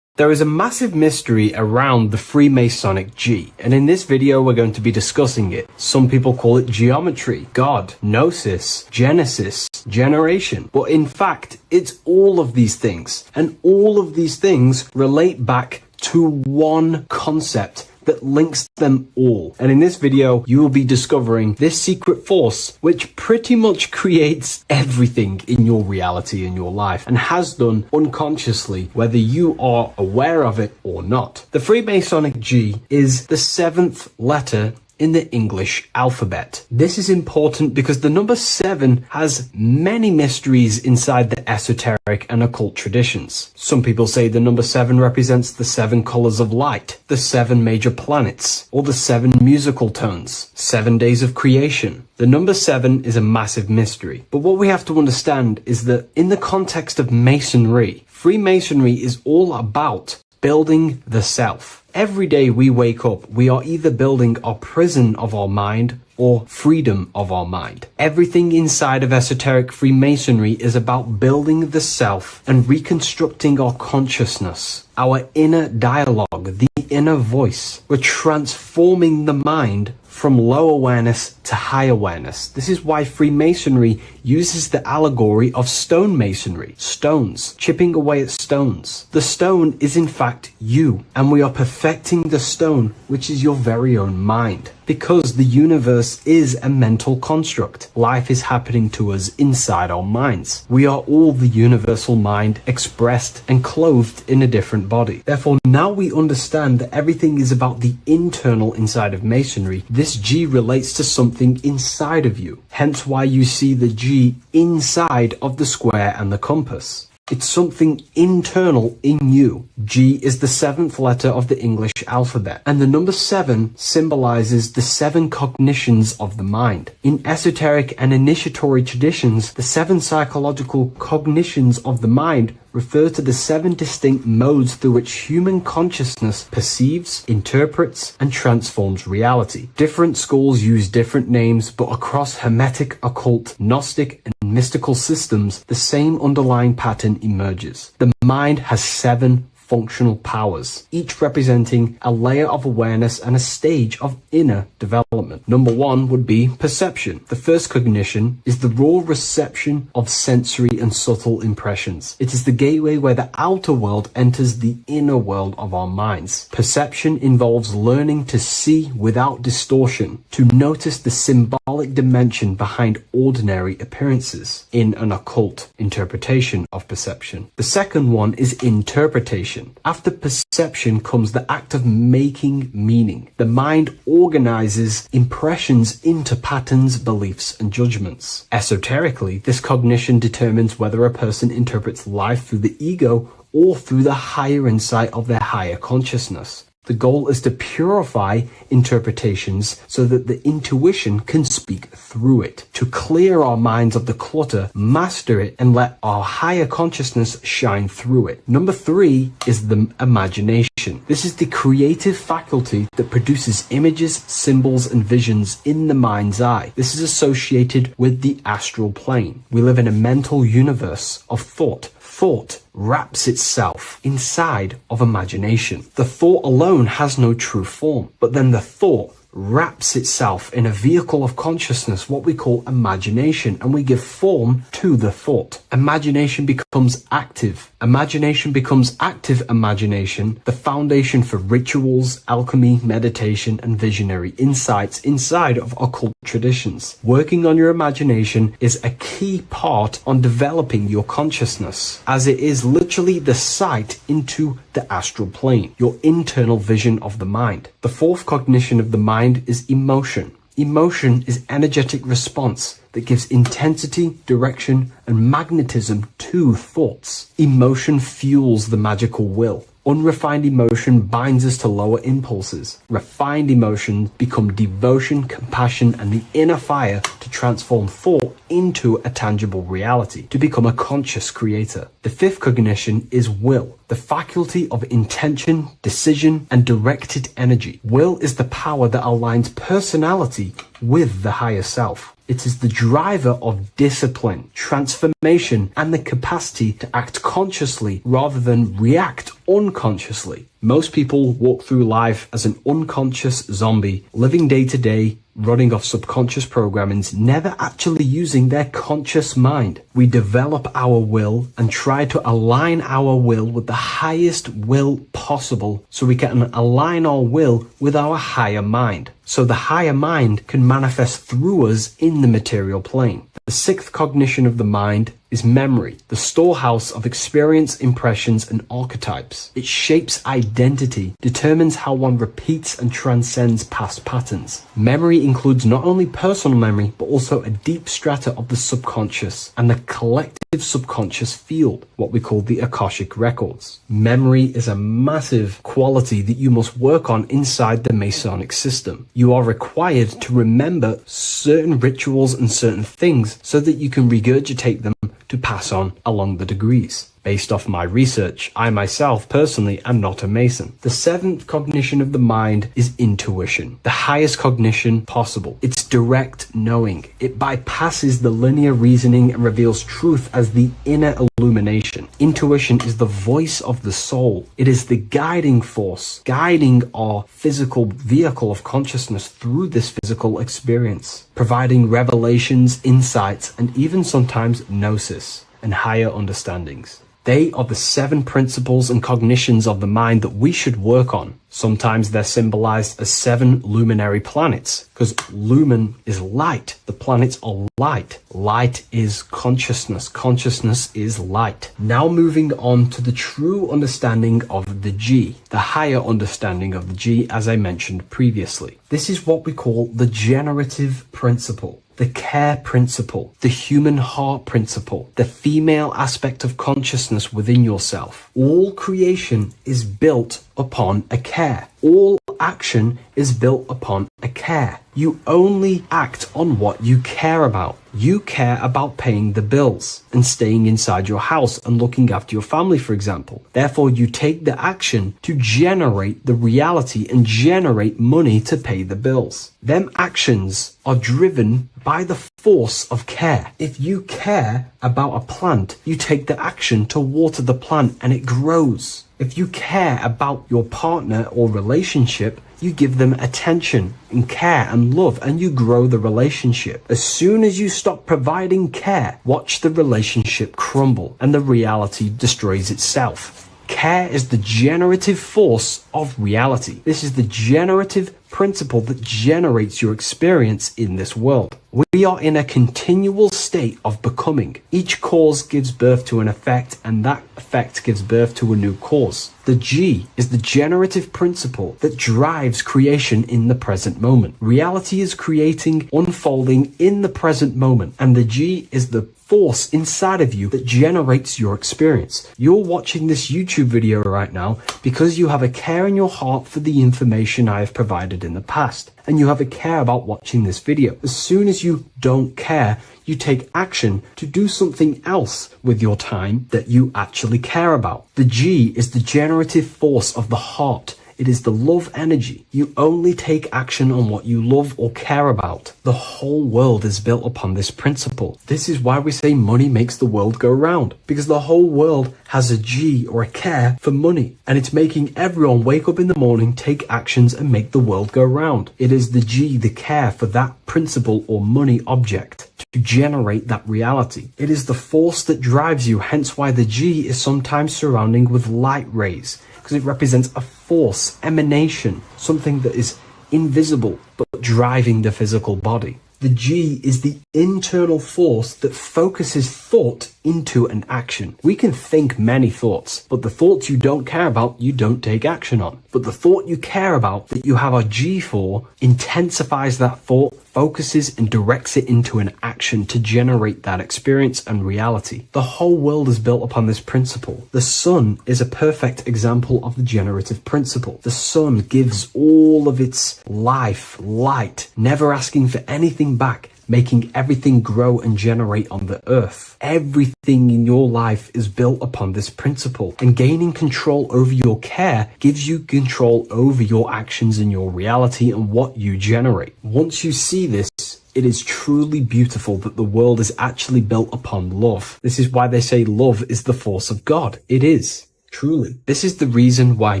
There is a massive mystery around the Freemasonic G, and in this video we're going to be discussing it. Some people call it geometry, God, Gnosis, Genesis, generation, but in fact it's all of these things, and all of these things relate back to one concept that links them all. And in this video, you will be discovering this secret force, which pretty much creates everything in your reality in your life, and has done unconsciously, whether you are aware of it or not. The Freemasonic G is the 7th letter in the English alphabet. This is important because the number 7 has many mysteries inside the esoteric and occult traditions. Some people say the number 7 represents the 7 colors of light, the 7 major planets, or the 7 musical tones, 7 days of creation. The number 7 is a massive mystery, but what we have to understand is that in the context of Masonry, Freemasonry is all about building the self. Every day we wake up, we are either building our prison of our mind or freedom of our mind. Everything inside of esoteric Freemasonry is about building the self and reconstructing our consciousness, our inner dialogue, the inner voice. We're transforming the mind from low awareness to high awareness. This is why Freemasonry uses the allegory of stonemasonry, stones, chipping away at stones. The stone is in fact you, and we are perfecting the stone, which is your very own mind. Because the universe is a mental construct. Life is happening to us inside our minds. We are all the universal mind expressed and clothed in a different body. Therefore, now we understand that everything is about the internal inside of Masonry. This G relates to something inside of you. Hence why you see the G inside of the square and the compass. It's something internal in you. G is the 7th letter of the English alphabet, and the number 7 symbolizes the 7 cognitions of the mind. In esoteric and initiatory traditions, the 7 psychological cognitions of the mind refer to the 7 distinct modes through which human consciousness perceives, interprets, and transforms reality. Different schools use different names, but across Hermetic, occult, Gnostic, and mystical systems, the same underlying pattern emerges. The mind has 7 functional powers, each representing a layer of awareness and a stage of inner development. Number 1 would be perception. The first cognition is the raw reception of sensory and subtle impressions. It is the gateway where the outer world enters the inner world of our minds. Perception involves learning to see without distortion, to notice the symbolic dimension behind ordinary appearances in an occult interpretation of perception. The second one is interpretation. After perception comes the act of making meaning. The mind organizes impressions into patterns, beliefs, and judgments. Esoterically, this cognition determines whether a person interprets life through the ego or through the higher insight of their higher consciousness. The goal is to purify interpretations so that the intuition can speak through it, to clear our minds of the clutter, master it, and let our higher consciousness shine through it. Number 3 is the imagination. This is the creative faculty that produces images, symbols, and visions in the mind's eye. This is associated with the astral plane. We live in a mental universe of thought. Thought wraps itself inside of imagination. The thought alone has no true form, but then the thought wraps itself in a vehicle of consciousness, what we call imagination, and we give form to the thought. Imagination becomes active. Imagination becomes active imagination, the foundation for rituals, alchemy, meditation, and visionary insights inside of occult traditions. Working on your imagination is a key part on developing your consciousness, as it is literally the sight into the astral plane, your internal vision of the mind. The fourth cognition of the mind is emotion. Emotion is energetic response that gives intensity, direction, and magnetism to thoughts. Emotion fuels the magical will. Unrefined emotion binds us to lower impulses. Refined emotions become devotion, compassion, and the inner fire to transform thought into a tangible reality, to become a conscious creator. The fifth cognition is will, the faculty of intention, decision, and directed energy. Will is the power that aligns personality with the higher self. It is the driver of discipline, transformation, and the capacity to act consciously rather than react unconsciously. Most people walk through life as an unconscious zombie, living day to day, running off subconscious programmings, never actually using their conscious mind. We develop our will and try to align our will with the highest will possible so we can align our will with our higher mind. So the higher mind can manifest through us in the material plane. The sixth cognition of the mind is is memory, the storehouse of experience, impressions, and archetypes. It shapes identity, determines how one repeats and transcends past patterns. Memory includes not only personal memory, but also a deep strata of the subconscious and the collective subconscious field, what we call the Akashic records. Memory is a massive quality that you must work on inside the Masonic system. You are required to remember certain rituals and certain things so that you can regurgitate them to pass on along the degrees. Based off my research, I myself personally am not a Mason. The seventh cognition of the mind is intuition, the highest cognition possible. It's direct knowing. It bypasses the linear reasoning and reveals truth as the inner illumination. Intuition is the voice of the soul. It is the guiding force, guiding our physical vehicle of consciousness through this physical experience, providing revelations, insights, and even sometimes gnosis and higher understandings. They are the seven principles and cognitions of the mind that we should work on. Sometimes they're symbolized as seven luminary planets, because lumen is light. The planets are light. Light is consciousness. Consciousness is light. Now moving on to the true understanding of the G, the higher understanding of the G, as I mentioned previously. This is what we call the generative principle, the care principle, the human heart principle, the female aspect of consciousness within yourself. All creation is built upon a care. All action is built upon a care. You only act on what you care about. You care about paying the bills and staying inside your house and looking after your family, for example. Therefore, you take the action to generate the reality and generate money to pay the bills. Them actions are driven by the force of care. If you care about a plant, you take the action to water the plant and it grows. If you care about your partner or relationship, you give them attention and care and love, and you grow the relationship. As soon as you stop providing care, watch the relationship crumble and the reality destroys itself. Care is the generative force of reality. This is the generative principle that generates your experience in this world. We are in a continual state of becoming. Each cause gives birth to an effect, and that effect gives birth to a new cause. The G is the generative principle that drives creation in the present moment. Reality is creating, unfolding in the present moment, and the G is the force inside of you that generates your experience. You're watching this YouTube video right now because you have a care in your heart for the information I have provided in the past, and you have a care about watching this video. As soon as you don't care, you take action to do something else with your time that you actually care about. The G is the generative force of the heart. It is the love energy. You only take action on what you love or care about. The whole world is built upon this principle. This is why we say money makes the world go round, because the whole world has a G or a care for money, and it's making everyone wake up in the morning, take actions, and make the world go round. It is the G, the care for that principle or money object to generate that reality. It is the force that drives you, hence why the G is sometimes surrounding with light rays, because it represents a force, emanation, something that is invisible but driving the physical body. The G is the internal force that focuses thought into an action. We can think many thoughts, but the thoughts you don't care about, you don't take action on. But the thought you care about, that you have a G for, intensifies that thought, focuses and directs it into an action to generate that experience and reality. The whole world is built upon this principle. The sun is a perfect example of the generative principle. The sun gives all of its life, light, never asking for anything back, making everything grow and generate on the earth. Everything in your life is built upon this principle, and gaining control over your care gives you control over your actions and your reality and what you generate. Once you see this, it is truly beautiful that the world is actually built upon love. This is why they say love is the force of God. It is. Truly. This is the reason why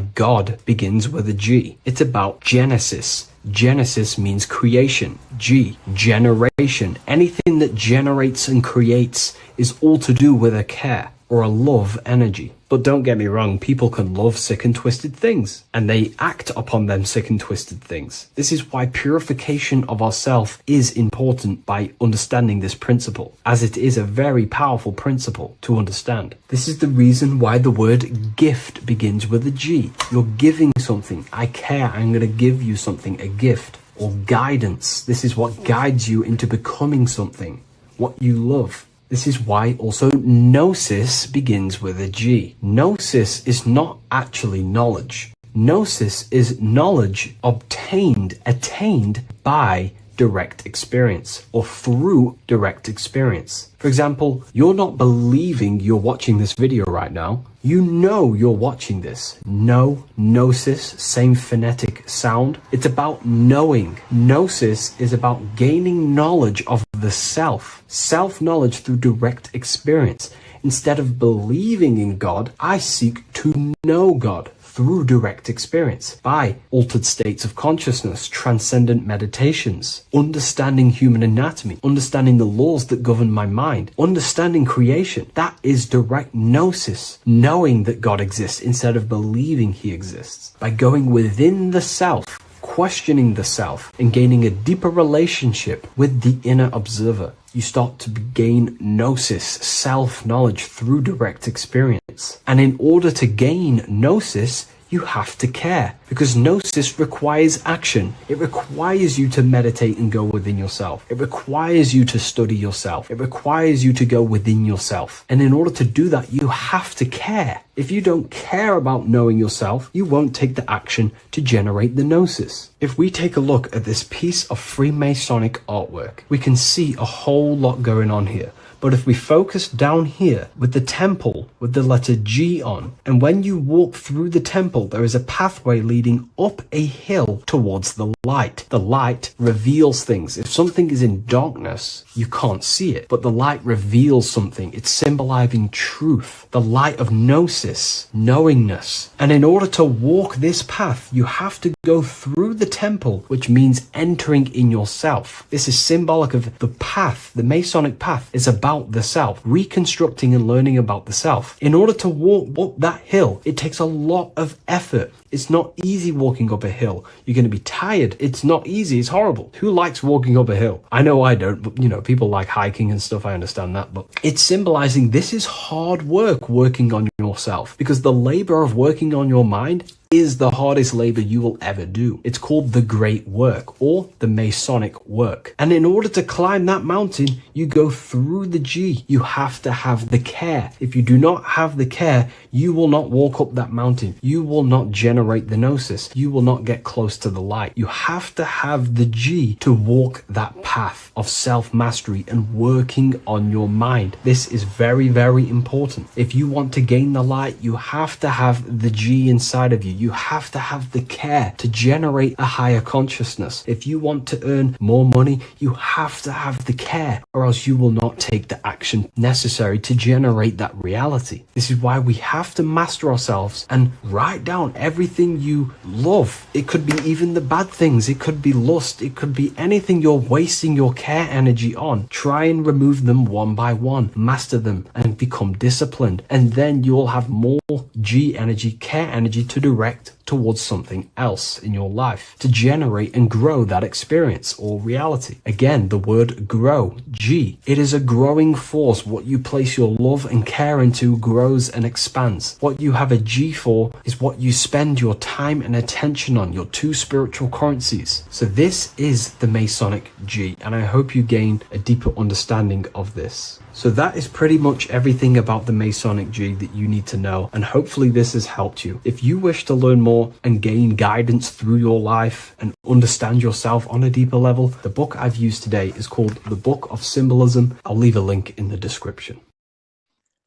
God begins with a G. It's about Genesis. Genesis means creation. G, generation. Anything that generates and creates is all to do with a care or a love energy. But don't get me wrong, people can love sick and twisted things, and they act upon them sick and twisted things. This is why purification of ourself is important by understanding this principle, as it is a very powerful principle to understand. This is the reason why the word gift begins with a G. You're giving something. I care. I'm going to give you something, a gift. Or guidance. This is what guides you into becoming something, what you love. This is why also gnosis begins with a G. Gnosis is not actually knowledge. Gnosis is knowledge attained by direct experience or through direct experience. For example, you're not believing you're watching this video right now. You know you're watching this. Gnosis, same phonetic sound. It's about knowing. Gnosis is about gaining knowledge of the self. Self-knowledge through direct experience. Instead of believing in God, I seek to know God through direct experience, by altered states of consciousness, transcendent meditations, understanding human anatomy, understanding the laws that govern my mind, understanding creation. That is direct gnosis, knowing that God exists instead of believing he exists. By going within the self, questioning the self, and gaining a deeper relationship with the inner observer, you start to gain gnosis, self-knowledge through direct experience. And in order to gain gnosis, you have to care, because gnosis requires action. It requires you to meditate and go within yourself. It requires you to study yourself. It requires you to go within yourself. And in order to do that, you have to care. If you don't care about knowing yourself, you won't take the action to generate the gnosis. If we take a look at this piece of Freemasonic artwork, we can see a whole lot going on here. But if we focus down here with the temple with the letter G on, and when you walk through the temple, there is a pathway leading up a hill towards the light. The light reveals things. If something is in darkness, you can't see it, but the light reveals something. It's symbolizing truth, the light of gnosis, knowingness. And in order to walk this path, you have to go through the temple, which means entering in yourself. This is symbolic of the path. The Masonic path is about the self, reconstructing and learning about the self. In order to walk up that hill, it takes a lot of effort. It's not easy walking up a hill. You're going to be tired. It's not easy. It's horrible. Who likes walking up a hill? I know I don't, but people like hiking and stuff. I understand that, but it's symbolizing this is hard work, working on yourself, because the labor of working on your mind is the hardest labor you will ever do. It's called the great work or the Masonic work. And in order to climb that mountain, you go through the G. You have to have the care. If you do not have the care, you will not walk up that mountain. You will not generate the gnosis. You will not get close to the light. You have to have the G to walk that path of self-mastery and working on your mind. This is very, very important. If you want to gain the light, you have to have the G inside of you. You have to have the care to generate a higher consciousness. If you want to earn more money, you have to have the care, or else you will not take the action necessary to generate that reality. This is why we have to master ourselves and write down everything you love. It could be even the bad things. It could be lust. It could be anything you're wasting your care energy on. Try and remove them one by one. Master them and become disciplined. And then you'll have more G energy, care energy to direct towards something else in your life to generate and grow that experience or reality. Again, the word grow, G. It is a growing force. What you place your love and care into grows and expands. What you have a G for is what you spend your time and attention on, your two spiritual currencies. So this is the Masonic G, and I hope you gain a deeper understanding of this. So that is pretty much everything about the Masonic G that you need to know, and hopefully this has helped you. If you wish to learn more and gain guidance through your life and understand yourself on a deeper level, the book I've used today is called The Book of Symbolism. I'll leave a link in the description.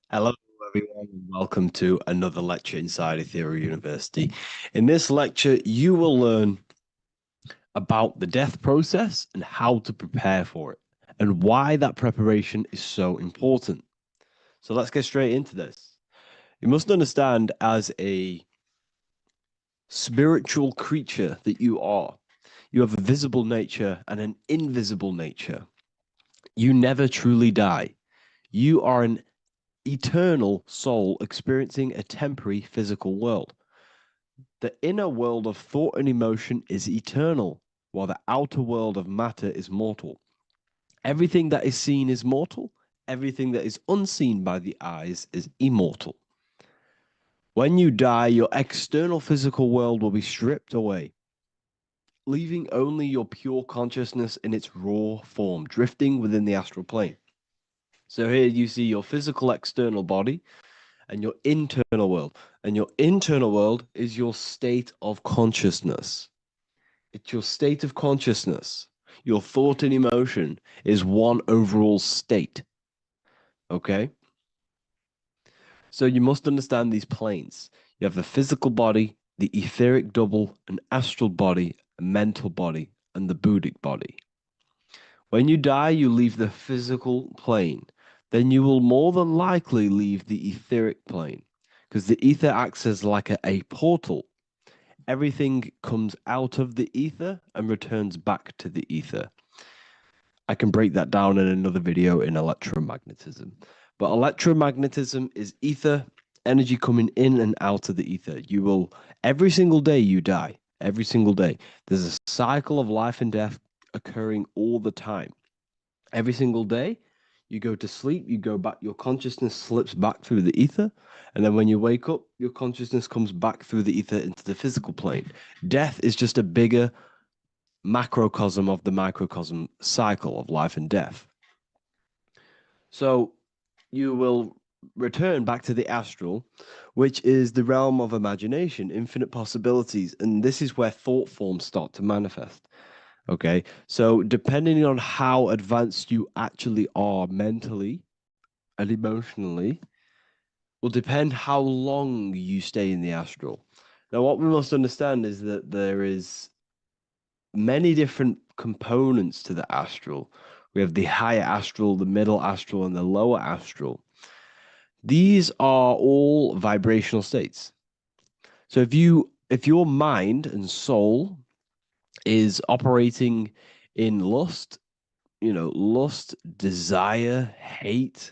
Hello everyone, welcome to another lecture inside Ethereal University. In this lecture, you will learn about the death process and how to prepare for it, and why that preparation is so important. So let's get straight into this. You must understand, as a spiritual creature that you are, you have a visible nature and an invisible nature. You never truly die. You are an eternal soul experiencing a temporary physical world. The inner world of thought and emotion is eternal, while the outer world of matter is mortal. Everything that is seen is mortal, everything that is unseen by the eyes is immortal. When you die, your external physical world will be stripped away, leaving only your pure consciousness in its raw form, drifting within the astral plane. So here you see your physical external body and your internal world. And your internal world is your state of consciousness. It's your state of consciousness. Your thought and emotion is one overall state. Okay? So you must understand these planes. You have the physical body, the etheric double, an astral body, a mental body, and the Buddhic body. When you die, you leave the physical plane. Then you will more than likely leave the etheric plane because the ether acts as like a portal. Everything comes out of the ether and returns back to the ether. I can break that down in another video in electromagnetism. But electromagnetism is ether, energy coming in and out of the ether. You will, every single day you die, every single day. There's a cycle of life and death occurring all the time. Every single day, you go to sleep, you go back, your consciousness slips back through the ether. And then when you wake up, your consciousness comes back through the ether into the physical plane. Death is just a bigger macrocosm of the microcosm cycle of life and death. So you will return back to the astral, which is the realm of imagination, infinite possibilities. And this is where thought forms start to manifest. Okay. So depending on how advanced you actually are mentally and emotionally, will depend how long you stay in the astral. Now, what we must understand is that there is many different components to the astral. We have the higher astral, the middle astral, and the lower astral. These are all vibrational states. So if your mind and soul is operating in lust, lust, desire, hate,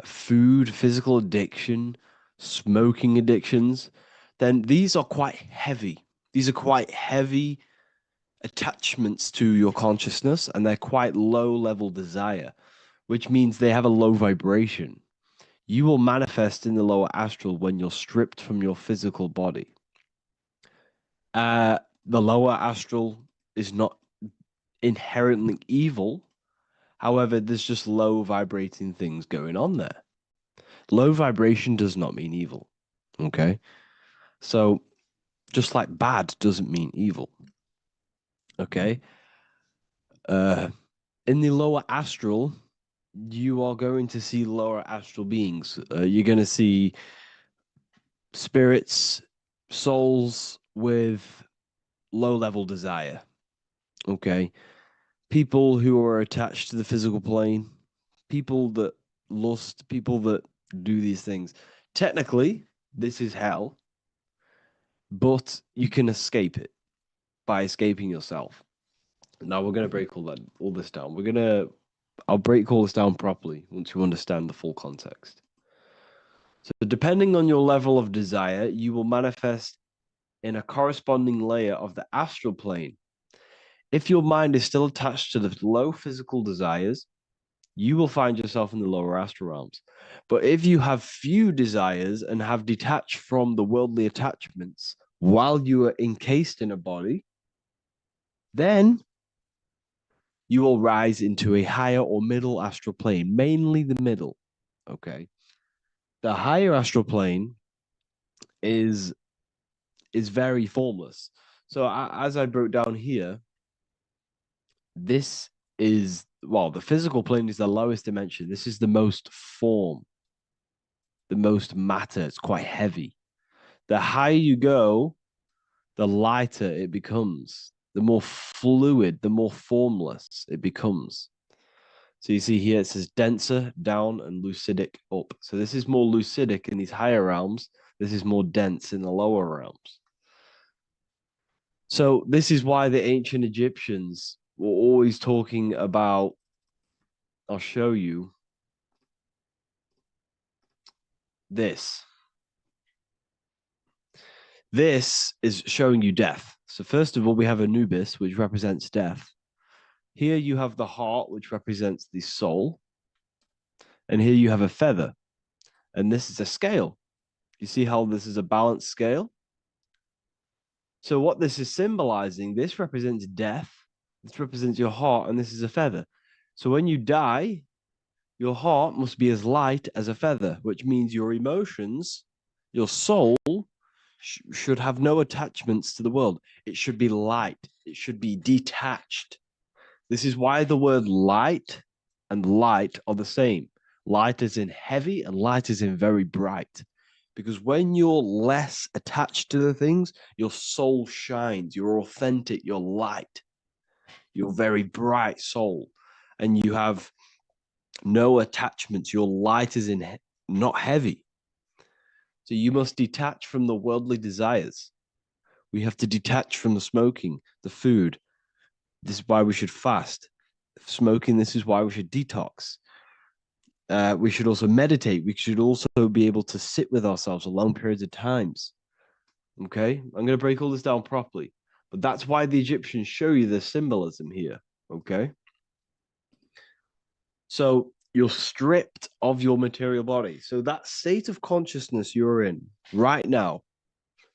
food, physical addiction, smoking addictions, then these are quite heavy. These are quite heavy attachments to your consciousness, and they're quite low level desire, which means they have a low vibration. You will manifest in the lower astral when you're stripped from your physical body. The lower astral is not inherently evil. However, there's just low vibrating things going on there. Low vibration does not mean evil. Okay. So just like bad doesn't mean evil. Okay. In the lower astral, you are going to see lower astral beings. You're going to see spirits, souls with low level desire. Okay. People who are attached to the physical plane, people that lust, people that do these things. Technically, this is hell, but you can escape it by escaping yourself. Now we're going to break all this down. I'll break all this down properly once you understand the full context. So depending on your level of desire, you will manifest in a corresponding layer of the astral plane. If your mind is still attached to the low physical desires, you will find yourself in the lower astral realms. But if you have few desires and have detached from the worldly attachments while you are encased in a body, then you will rise into a higher or middle astral plane, mainly the middle. Okay. The higher astral plane is very formless. So as I broke down here, this is, well, the physical plane is the lowest dimension. This is the most form, the most matter. It's quite heavy. The higher you go, the lighter it becomes, the more fluid, the more formless it becomes. So you see here it says denser down and lucidic up. So this is more lucidic in these higher realms. This is more dense in the lower realms. So this is why the ancient Egyptians were always talking about, I'll show you. this. This is showing you death. So first of all, we have Anubis, which represents death. Here you have the heart, which represents the soul. And here you have a feather. And this is a scale. You see how this is a balanced scale? So what this is symbolizing, this represents death. This represents your heart, and this is a feather. So when you die, your heart must be as light as a feather, which means your emotions, your soul, should have no attachments to the world. It should be light. It should be detached. This is why the word light and light are the same. Light is in heavy and light is in very bright. Because when you're less attached to the things, your soul shines. You're authentic. You're light. You're very bright soul. And you have no attachments. Your light is in not heavy. So you must detach from the worldly desires. We have to detach from the smoking, the food. This is why we should fast. Smoking, this is why we should detox. We should also meditate. We should also be able to sit with ourselves for long periods of times. Okay, I'm going to break all this down properly. But that's why the Egyptians show you the symbolism here. Okay. So you're stripped of your material body. So that state of consciousness you're in right now,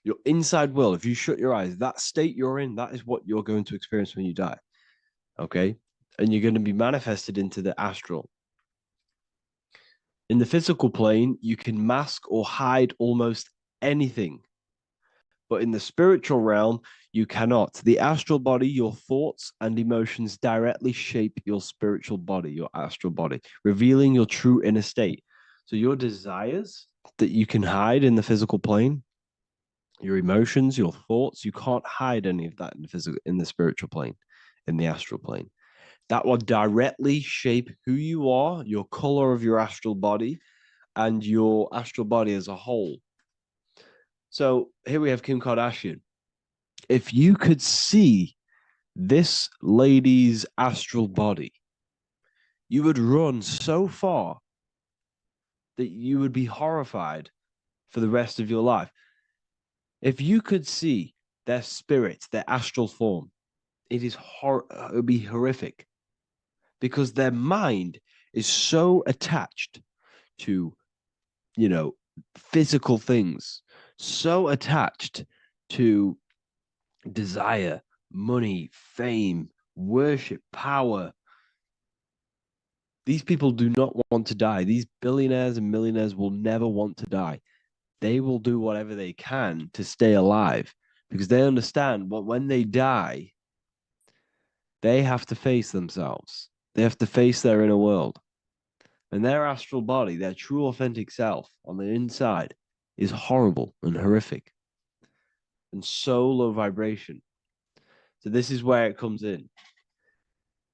your inside world, if you shut your eyes, that state you're in, that is what you're going to experience when you die. Okay. And you're going to be manifested into the astral. In the physical plane, you can mask or hide almost anything. But in the spiritual realm, you cannot. The astral body, your thoughts and emotions directly shape your spiritual body, your astral body, revealing your true inner state. So your desires that you can hide in the physical plane, your emotions, your thoughts, you can't hide any of that in the spiritual plane, in the astral plane. That will directly shape who you are, your color of your astral body, and your astral body as a whole. So here we have Kim Kardashian. If you could see this lady's astral body, you would run so far that you would be horrified for the rest of your life. If you could see their spirit, their astral form, it would be horrific, because their mind is so attached to, physical things, so attached to desire, money, fame, worship, power. These people do not want to die. These billionaires and millionaires will never want to die. They will do whatever they can to stay alive, because they understand what when they die, they have to face themselves. They have to face their inner world. And their astral body, their true authentic self on the inside, is horrible and horrific and so low vibration. So this is where it comes in.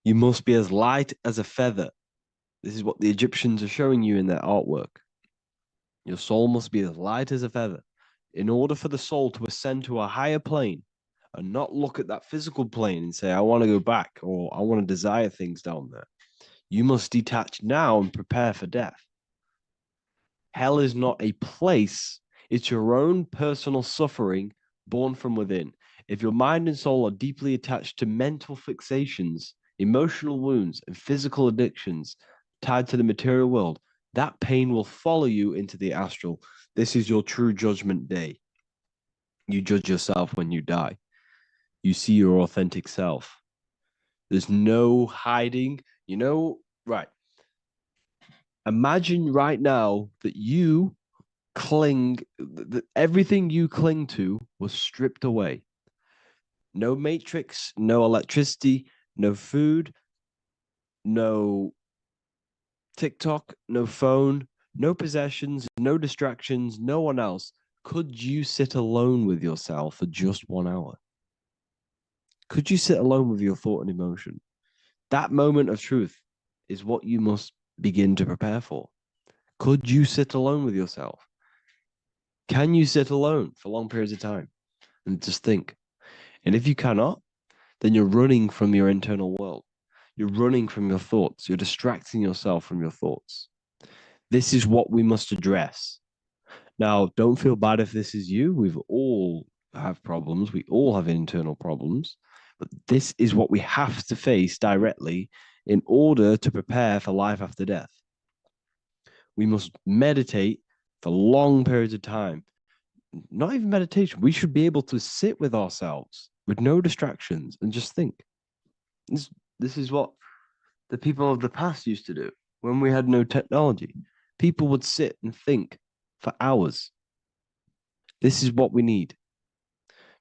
You must be as light as a feather. This is what the Egyptians are showing you in their artwork. Your soul must be as light as a feather. In order for the soul to ascend to a higher plane and not look at that physical plane and say, I want to go back, or I want to desire things down there, you must detach now and prepare for death. Hell is not a place. It's your own personal suffering born from within. If your mind and soul are deeply attached to mental fixations, emotional wounds, and physical addictions tied to the material world, that pain will follow you into the astral. This is your true judgment day. You judge yourself when you die. You see your authentic self. There's no hiding. Right. Imagine right now that you that everything you cling to was stripped away. No matrix, no electricity, no food, no TikTok, no phone, no possessions, no distractions, no one else. Could you sit alone with yourself for just 1 hour? Could you sit alone with your thought and emotion? That moment of truth is what you must begin to prepare for. Could you sit alone with yourself? Can you sit alone for long periods of time and just think? And if you cannot, then you're running from your internal world. You're running from your thoughts. You're distracting yourself from your thoughts. This is what we must address. Now, don't feel bad if this is you. We've all have problems. We all have internal problems. But this is what we have to face directly in order to prepare for life after death. We must meditate for long periods of time. Not even meditation. We should be able to sit with ourselves with no distractions and just think. This is what the people of the past used to do when we had no technology. People would sit and think for hours. This is what we need.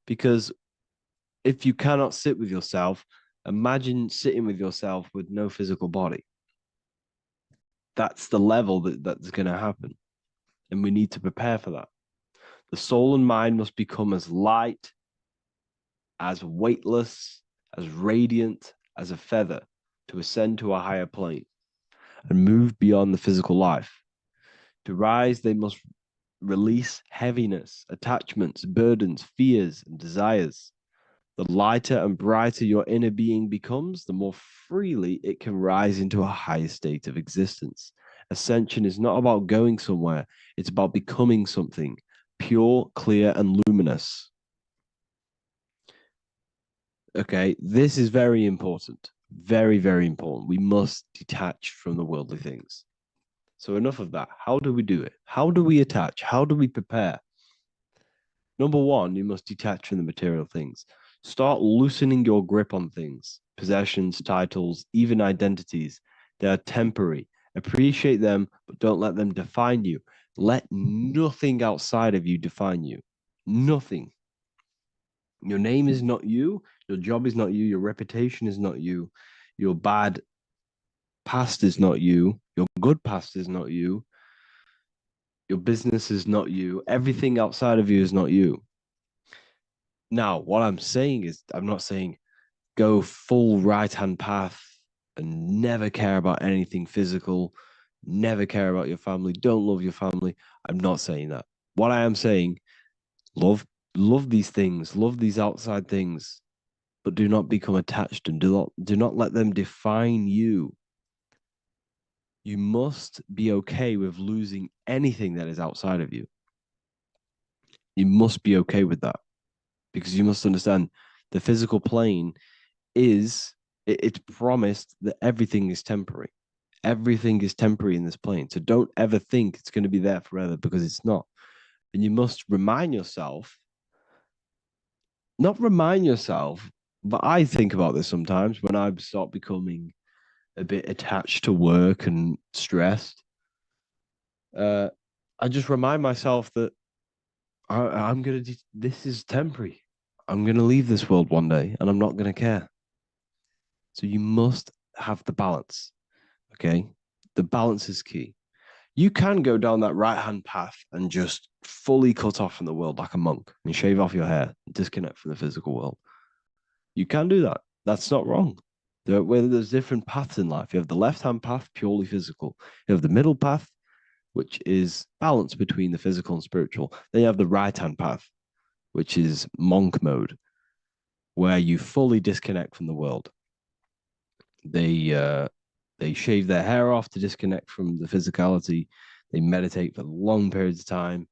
Because if you cannot sit with yourself, imagine sitting with yourself with no physical body. That's the level that's going to happen. And we need to prepare for that. The soul and mind must become as light, as weightless, as radiant as a feather to ascend to a higher plane and move beyond the physical life. To rise, they must release heaviness, attachments, burdens, fears, and desires. The lighter and brighter your inner being becomes, the more freely it can rise into a higher state of existence. Ascension is not about going somewhere, it's about becoming something pure, clear, and luminous. Okay, this is very important. Very, very important. We must detach from the worldly things. So, enough of that. How do we do it? How do we attach? How do we prepare? Number one, you must detach from the material things. Start loosening your grip on things, possessions, titles, even identities. They are temporary. Appreciate them, but don't let them define you. Let nothing outside of you define you. Nothing. Your name is not you. Your job is not you. Your reputation is not you. Your bad past is not you. Your good past is not you. Your business is not you. Everything outside of you is not you. Now, what I'm saying is, I'm not saying go full right-hand path and never care about anything physical, never care about your family, don't love your family. I'm not saying that. What I am saying, love these things, love these outside things, but do not become attached and do not let them define you. You must be okay with losing anything that is outside of you. You must be okay with that because you must understand the physical plane is it's promised that everything is temporary. Everything is temporary in this plane. So don't ever think it's going to be there forever because it's not. And you must remind yourself, not remind yourself, but I think about this sometimes when I start becoming a bit attached to work and stressed. I just remind myself that I'm going to, this is temporary. I'm going to leave this world one day and I'm not going to care. So you must have the balance. Okay. The balance is key. You can go down that right hand path and just fully cut off from the world like a monk and shave off your hair, and disconnect from the physical world. You can do that. That's not wrong. There's different paths in life. You have the left hand path, purely physical. You have the middle path, which is balance between the physical and spiritual. Then you have the right hand path, which is monk mode, where you fully disconnect from the world. They shave their hair off to disconnect from the physicality. They meditate for long periods of time.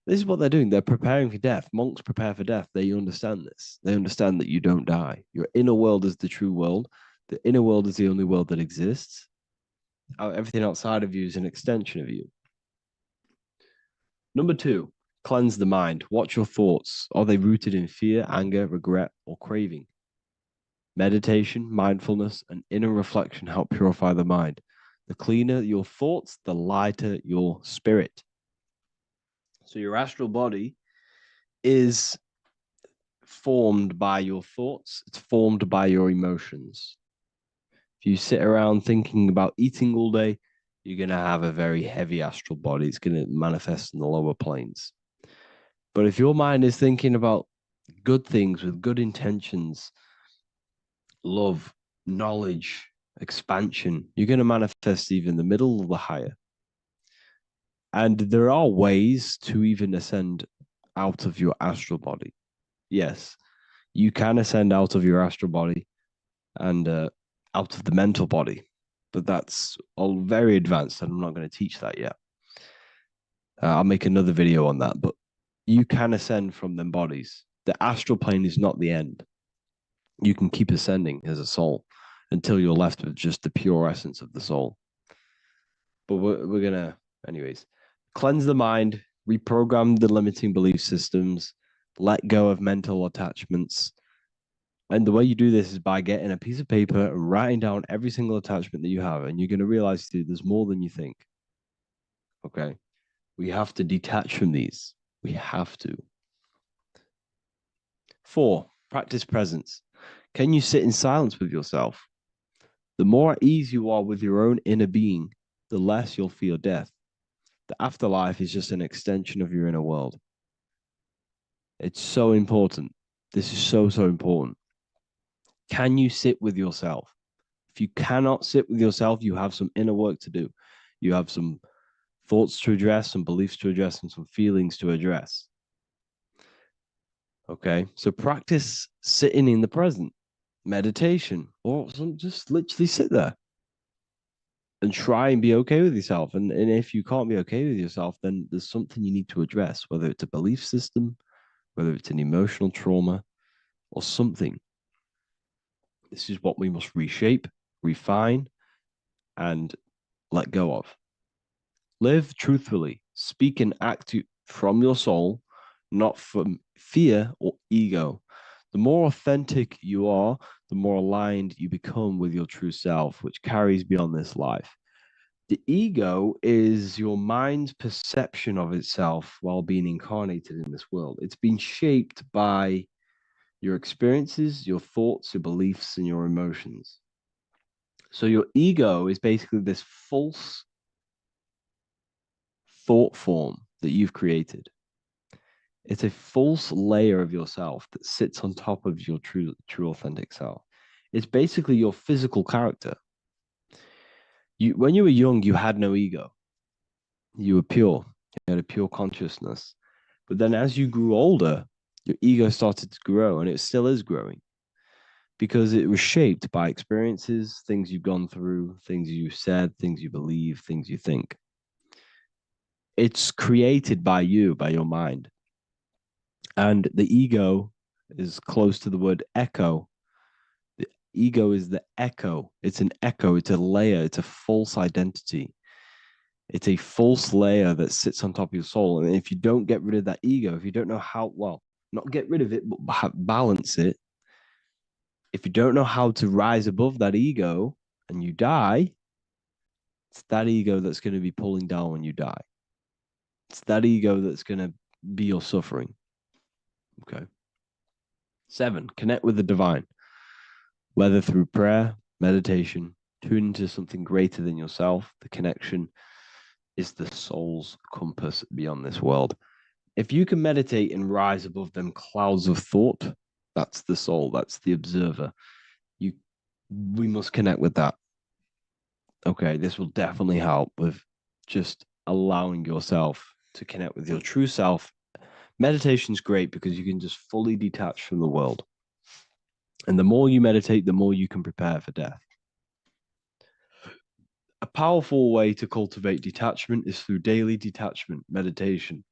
This is what they're doing. They're preparing for death. Monks prepare for death. They understand this. They understand that you don't die. Your inner world is the true world. The inner world is the only world that exists. Everything outside of you is an extension of you. Number two, cleanse the mind. Watch your thoughts. Are they rooted in fear, anger, regret, or craving? Meditation, mindfulness, and inner reflection help purify the mind. The cleaner your thoughts, the lighter your spirit. So your astral body is formed by your thoughts. It's formed by your emotions. If you sit around thinking about eating all day, you're going to have a very heavy astral body. It's going to manifest in the lower planes. But if your mind is thinking about good things with good intentions, love, knowledge, expansion, you're going to manifest even the middle or the higher. And there are ways to even ascend out of your astral body. Yes, you can ascend out of your astral body and out of the mental body, but that's all very advanced, and I'm not going to teach that yet. I'll make another video on that, but you can ascend from them bodies. The astral plane is not the end. You can keep ascending as a soul until you're left with just the pure essence of the soul. But we're gonna, anyways, cleanse the mind, reprogram the limiting belief systems, let go of mental attachments. And the way you do this is by getting a piece of paper and writing down every single attachment that you have. And you're going to realize, dude, there's more than you think. Okay. We have to detach from these. We have to. 4, practice presence. Can you sit in silence with yourself? The more at ease you are with your own inner being, the less you'll fear death. The afterlife is just an extension of your inner world. It's so important. This is so, so important. Can you sit with yourself? If you cannot sit with yourself, you have some inner work to do. You have some thoughts to address, some beliefs to address, and some feelings to address. Okay, so practice sitting in the present, meditation, or just literally sit there and try and be okay with yourself. And if you can't be okay with yourself, then there's something you need to address, whether it's a belief system, whether it's an emotional trauma, or something. This is what we must reshape, refine, and let go of. Live truthfully, speak and act from your soul, not from fear or ego. The more authentic you are, the more aligned you become with your true self, which carries beyond this life. The ego is your mind's perception of itself while being incarnated in this world. It's been shaped by your experiences, your thoughts, your beliefs, and your emotions. So your ego is basically this false thought form that you've created. It's a false layer of yourself that sits on top of your true authentic self. It's basically your physical character. When you were young, you had no ego. You were pure. You had a pure consciousness. But then as you grew older, your ego started to grow, and it still is growing because it was shaped by experiences, things you've gone through, things you've said, things you believe, things you think. It's created by you, by your mind. And the ego is close to the word echo. The ego is the echo. It's an echo. It's a layer. It's a false identity. It's a false layer that sits on top of your soul. And if you don't get rid of that ego, if you don't know how, well, not get rid of it, but balance it. If you don't know how to rise above that ego and you die, it's that ego that's going to be pulling down when you die. It's that ego that's going to be your suffering. Okay. 7, connect with the divine, whether through prayer, meditation, tune into something greater than yourself. The connection is the soul's compass beyond this world. If you can meditate and rise above them clouds of thought, that's the soul, that's the observer. We must connect with that. Okay, this will definitely help with just allowing yourself to connect with your true self. Meditation's great because you can just fully detach from the world. And the more you meditate, the more you can prepare for death. A powerful way to cultivate detachment is through daily detachment meditation,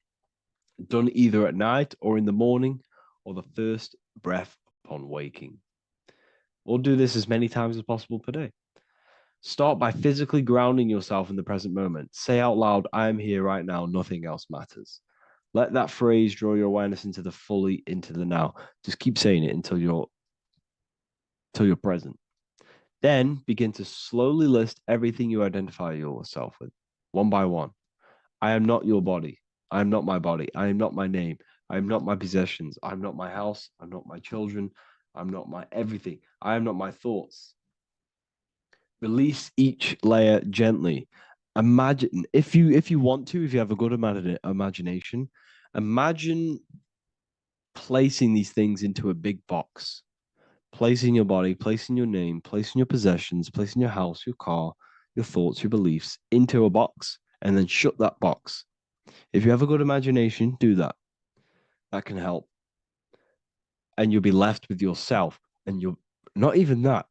done either at night or in the morning or the first breath upon waking. Or do this as many times as possible per day. Start by physically grounding yourself in the present moment. Say out loud, I am here right now, nothing else matters. Let that phrase draw your awareness into the now. Just keep saying it until you're present. Then begin to slowly list everything you identify yourself with, one by one. I am not your body. I am not my body. I am not my name. I am not my possessions. I'm not my house. I'm not my children. I'm not my everything. I am not my thoughts. Release each layer gently. Imagine, if you want to, if you have a good imagination, imagine placing these things into a big box. Placing your body, placing your name, placing your possessions, placing your house, your car, your thoughts, your beliefs into a box, and then shut that box. If you have a good imagination, do that. That can help. And you'll be left with yourself. And you're not even that.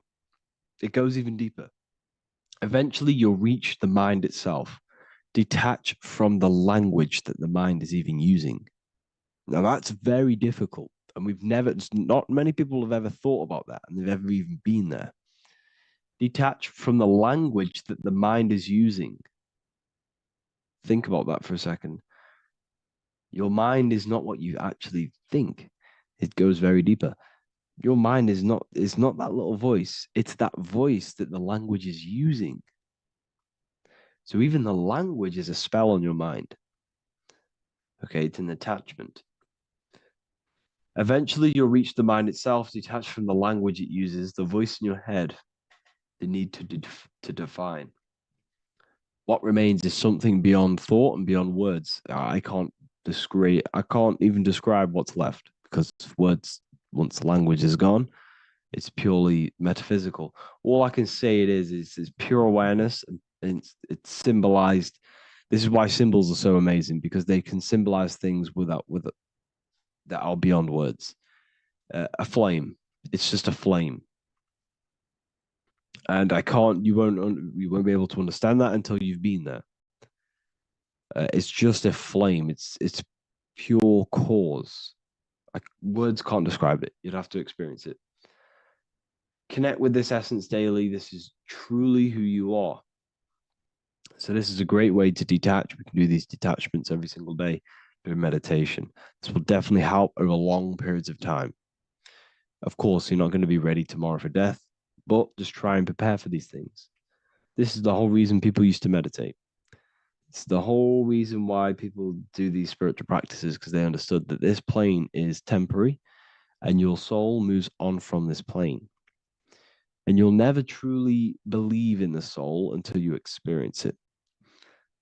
It goes even deeper. Eventually, you'll reach the mind itself. detach from the language that the mind is even using. Now that's very difficult. And not many people have ever thought about that, and they've ever even been there. Detach from the language that the mind is using. Think about that for a second. Your mind is not what you actually think. It goes very deeper. Your mind is not that little voice. It's that voice that the language is using. So even the language is a spell on your mind. Okay, it's an attachment. Eventually, you'll reach the mind itself, detached from the language it uses, the voice in your head, the need to define. What remains is something beyond thought and beyond words. I can't even describe what's left, because words, once the language is gone, it's purely metaphysical. All I can say it is pure awareness, and it's symbolized. This is why symbols are so amazing, because they can symbolize things that are beyond words. A flame, it's just a flame, and you won't be able to understand that until you've been there. It's just a flame. It's pure cause. Words can't describe it. You'd have to experience it. Connect with this essence daily. This is truly who you are. So this is a great way to detach. We can do these detachments every single day during meditation. This will definitely help over long periods of time. Of course, you're not going to be ready tomorrow for death, but just try and prepare for these things. This is the whole reason people used to meditate. It's the whole reason why people do these spiritual practices, because they understood that this plane is temporary and your soul moves on from this plane. And you'll never truly believe in the soul until you experience it.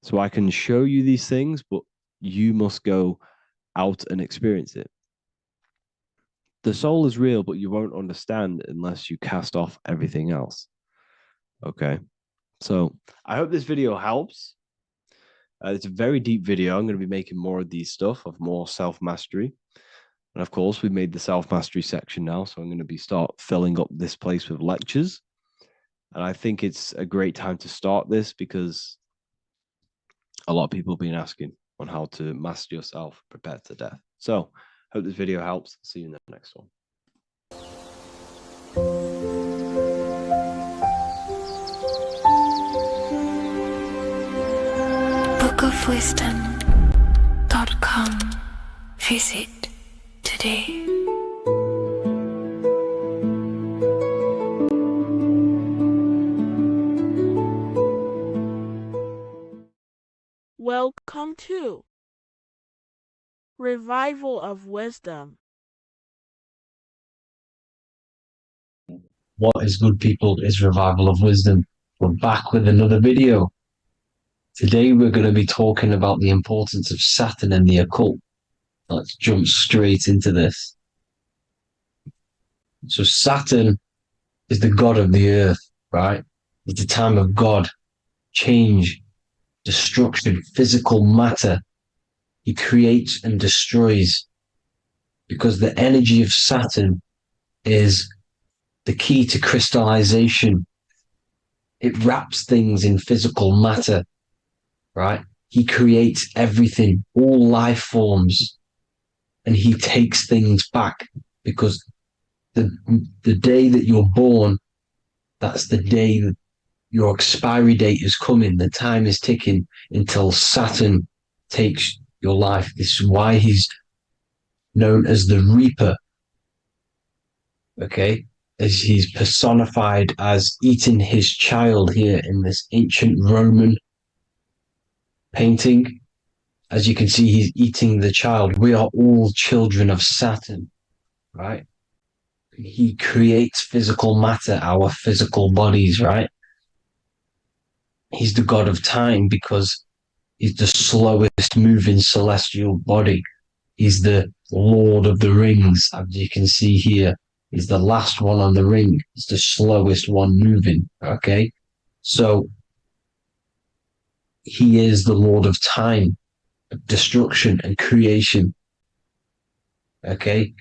So I can show you these things, but you must go out and experience it. The soul is real, but you won't understand unless you cast off everything else. Okay. So I hope this video helps. It's a very deep video. I'm going to be making more of these stuff, of more self-mastery. And of course, we've made the self-mastery section now. So I'm going to start filling up this place with lectures. And I think it's a great time to start this, because a lot of people have been asking on how to master yourself, prepare to death. So hope this video helps. See you in the next one. bookofwisdom.com. Visit today. Welcome to Revival of Wisdom. What is good, people? Is Revival of Wisdom. We're back with another video. Today we're going to be talking about the importance of Saturn and the occult. Let's jump straight into this. So Saturn is the god of the earth, right? It's the time of God, change, destruction, physical matter. He creates and destroys, because the energy of Saturn is the key to crystallization. It wraps things in physical matter, right? He creates everything, all life forms, and he takes things back, because the day that you're born, that's the day that your expiry date is coming. The time is ticking until Saturn takes your life. This is why he's known as the Reaper. Okay? As he's personified as eating his child here in this ancient Roman painting. As you can see, he's eating the child. We are all children of Saturn, right? He creates physical matter, our physical bodies, right? He's the god of time, because he's the slowest moving celestial body. He's the Lord of the Rings, as you can see here. He's the last one on the ring. He's the slowest one moving, okay? So he is the Lord of time, destruction and creation, okay?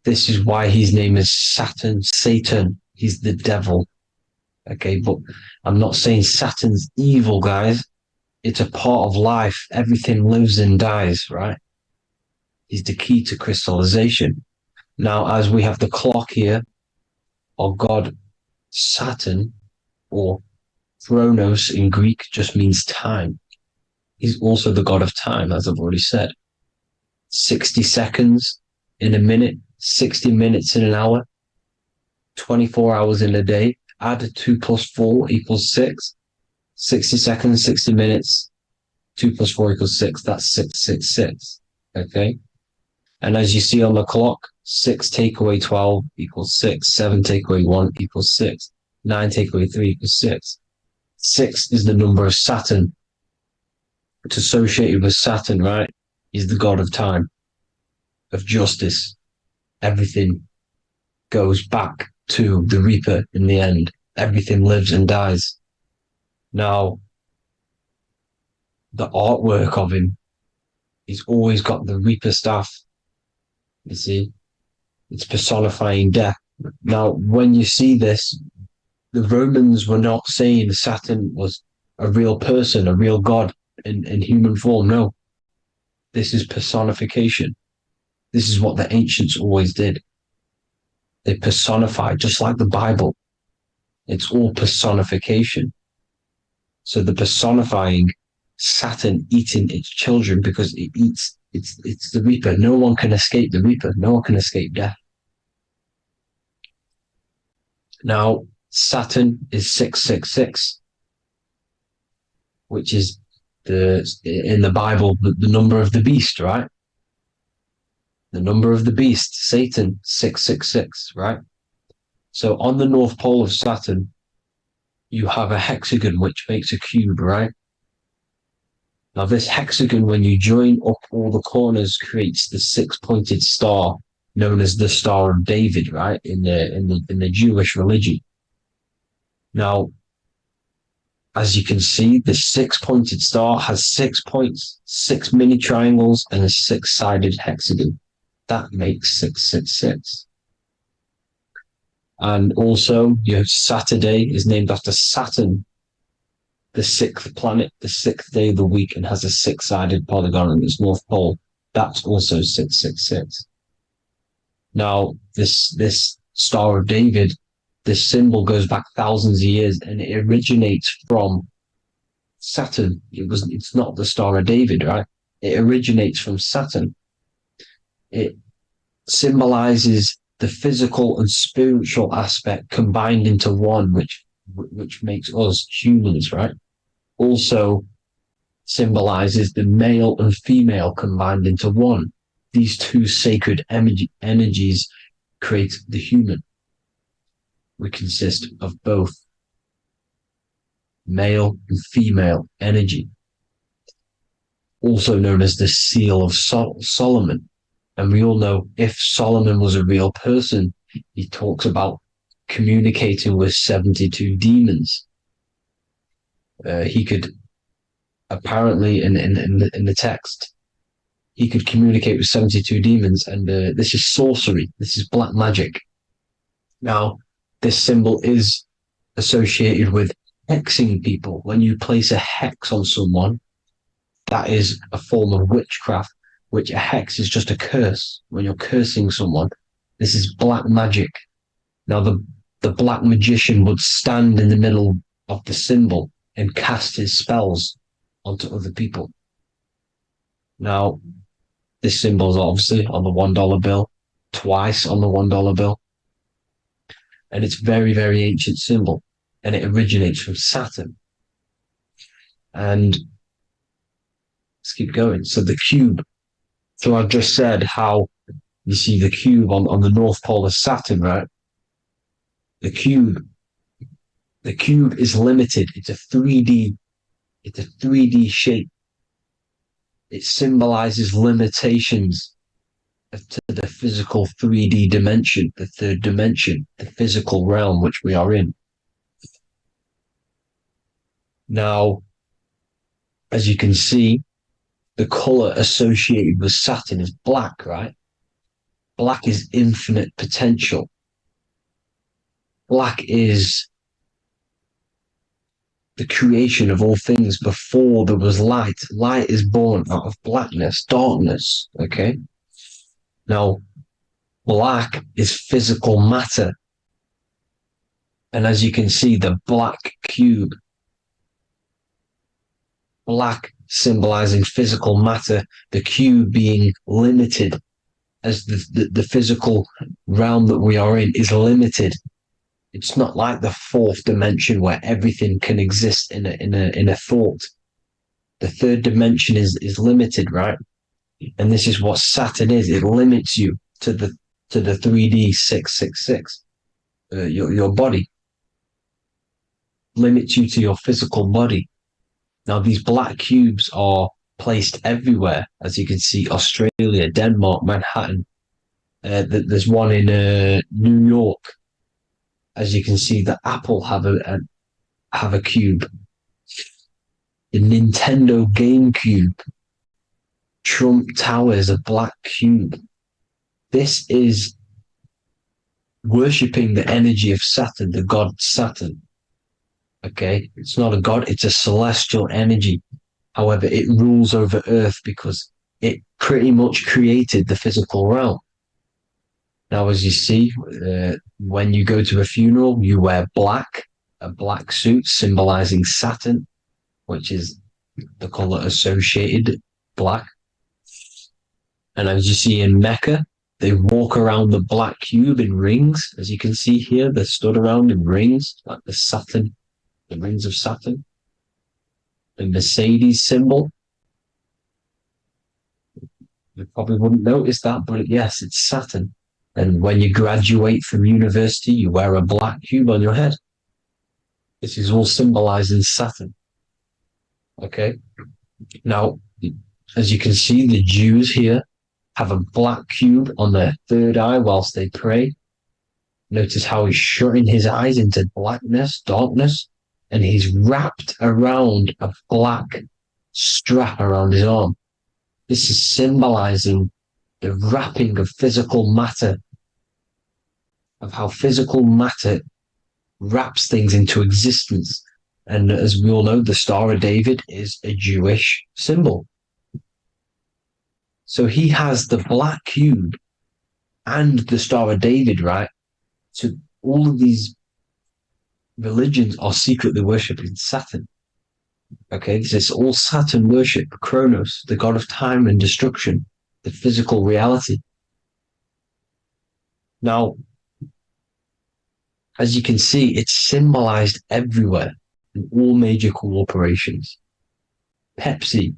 This is why his name is Saturn, Satan. He's the devil, okay? But I'm not saying Saturn's evil, guys. It's a part of life. Everything lives and dies, right? Is the key to crystallization. Now, as we have the clock here, or god Saturn, or Chronos in Greek, just means time. He's also the god of time, as I've already said. 60 seconds in a minute, 60 minutes in an hour, 24 hours in a day. Add 2 plus 4 equals 6. 60 seconds, 60 minutes, 2 plus 4 equals 6. That's 666. Okay. And as you see on the clock, 6 take away 12 equals 6. 7 take away 1 equals 6. 9 take away 3 equals 6. 6 is the number of Saturn. It's associated with Saturn, right? He's the god of time, of justice. Everything goes back to the Reaper in the end. Everything lives and dies. Now, the artwork of him, he's always got the Reaper staff. You see, it's personifying death. Now, when you see this, the Romans were not saying Saturn was a real person, a real god in human form. No, this is personification. This is what the ancients always did. They personified, just like the Bible. It's all personification. So the personifying Saturn eating its children because it eats, it's the Reaper. No one can escape the Reaper. No one can escape death. Now, Saturn is 666, which is in the Bible, the number of the beast, right? The number of the beast, Satan, 666, right? So on the North Pole of Saturn, you have a hexagon, which makes a cube, right? Now this hexagon, when you join up all the corners, creates the 6-pointed star known as the Star of David, right? In the Jewish religion. Now, as you can see, the 6-pointed star has 6 points, 6 mini triangles, and a 6-sided hexagon. That makes 666. And also, you have Saturday is named after Saturn, the 6th planet, the 6th day of the week, and has a 6-sided polygon in its north pole. That's also 666. Now, this Star of David, this symbol goes back thousands of years, and it originates from Saturn. It's not the Star of David, right? It originates from Saturn. It symbolizes the physical and spiritual aspect combined into one, which makes us humans, right? Also symbolizes the male and female combined into one. These two sacred energies create the human. We consist of both male and female energy, also known as the Seal of Solomon. And we all know if Solomon was a real person, he talks about communicating with 72 demons. He could apparently, in the text, he could communicate with 72 demons, and this is sorcery. This is black magic. Now, this symbol is associated with hexing people. When you place a hex on someone, that is a form of witchcraft, which a hex is just a curse. When you're cursing someone, this is black magic. Now, the black magician would stand in the middle of the symbol and cast his spells onto other people. Now, this symbol is obviously on the $1 bill, twice on the $1 bill. And it's very, very ancient symbol. And it originates from Saturn. And let's keep going. So the cube. So I've just said how you see the cube on the North Pole of Saturn, right? The cube is limited. It's a 3D shape. It symbolizes limitations to the physical 3D dimension, the third dimension, the physical realm which we are in. Now, as you can see, the color associated with Saturn is black, right? Black is infinite potential. Black is the creation of all things before there was light. Light is born out of blackness, darkness. Okay. Now, black is physical matter. And as you can see, the black cube, black symbolizing physical matter, the cube being limited, as the physical realm that we are in is limited. It's not like the fourth dimension where everything can exist in a thought. The third dimension is limited, right? And this is what Saturn is. It limits you to the 3D 666. Your body limits you to your physical body. Now these black cubes are placed everywhere, as you can see: Australia, Denmark, Manhattan. There's one in New York. As you can see, the Apple have a cube. The Nintendo GameCube. Trump Tower is a black cube. This is worshipping the energy of Saturn, the god Saturn. Okay, it's not a god, it's a celestial energy. However, it rules over Earth because it pretty much created the physical realm. Now, as you see, when you go to a funeral, you wear black, a black suit symbolizing Saturn, which is the color associated, black. And as you see in Mecca, they walk around the black cube in rings. As you can see here, they're stood around in rings, like the Saturn, the rings of Saturn. The Mercedes symbol. You probably wouldn't notice that, but yes, it's Saturn. And when you graduate from university, you wear a black cube on your head. This is all symbolizing Saturn. Okay. Now, as you can see, the Jews here have a black cube on their third eye whilst they pray. Notice how he's shutting his eyes into blackness, darkness, and he's wrapped around a black strap around his arm. This is symbolizing the wrapping of physical matter, of how physical matter wraps things into existence. And as we all know, the Star of David is a Jewish symbol. So he has the black cube and the Star of David, right? So all of these religions are secretly worshipping Saturn. Okay, this is all Saturn worship, Kronos, the god of time and destruction, the physical reality. Now, as you can see, it's symbolized everywhere in all major corporations. Pepsi,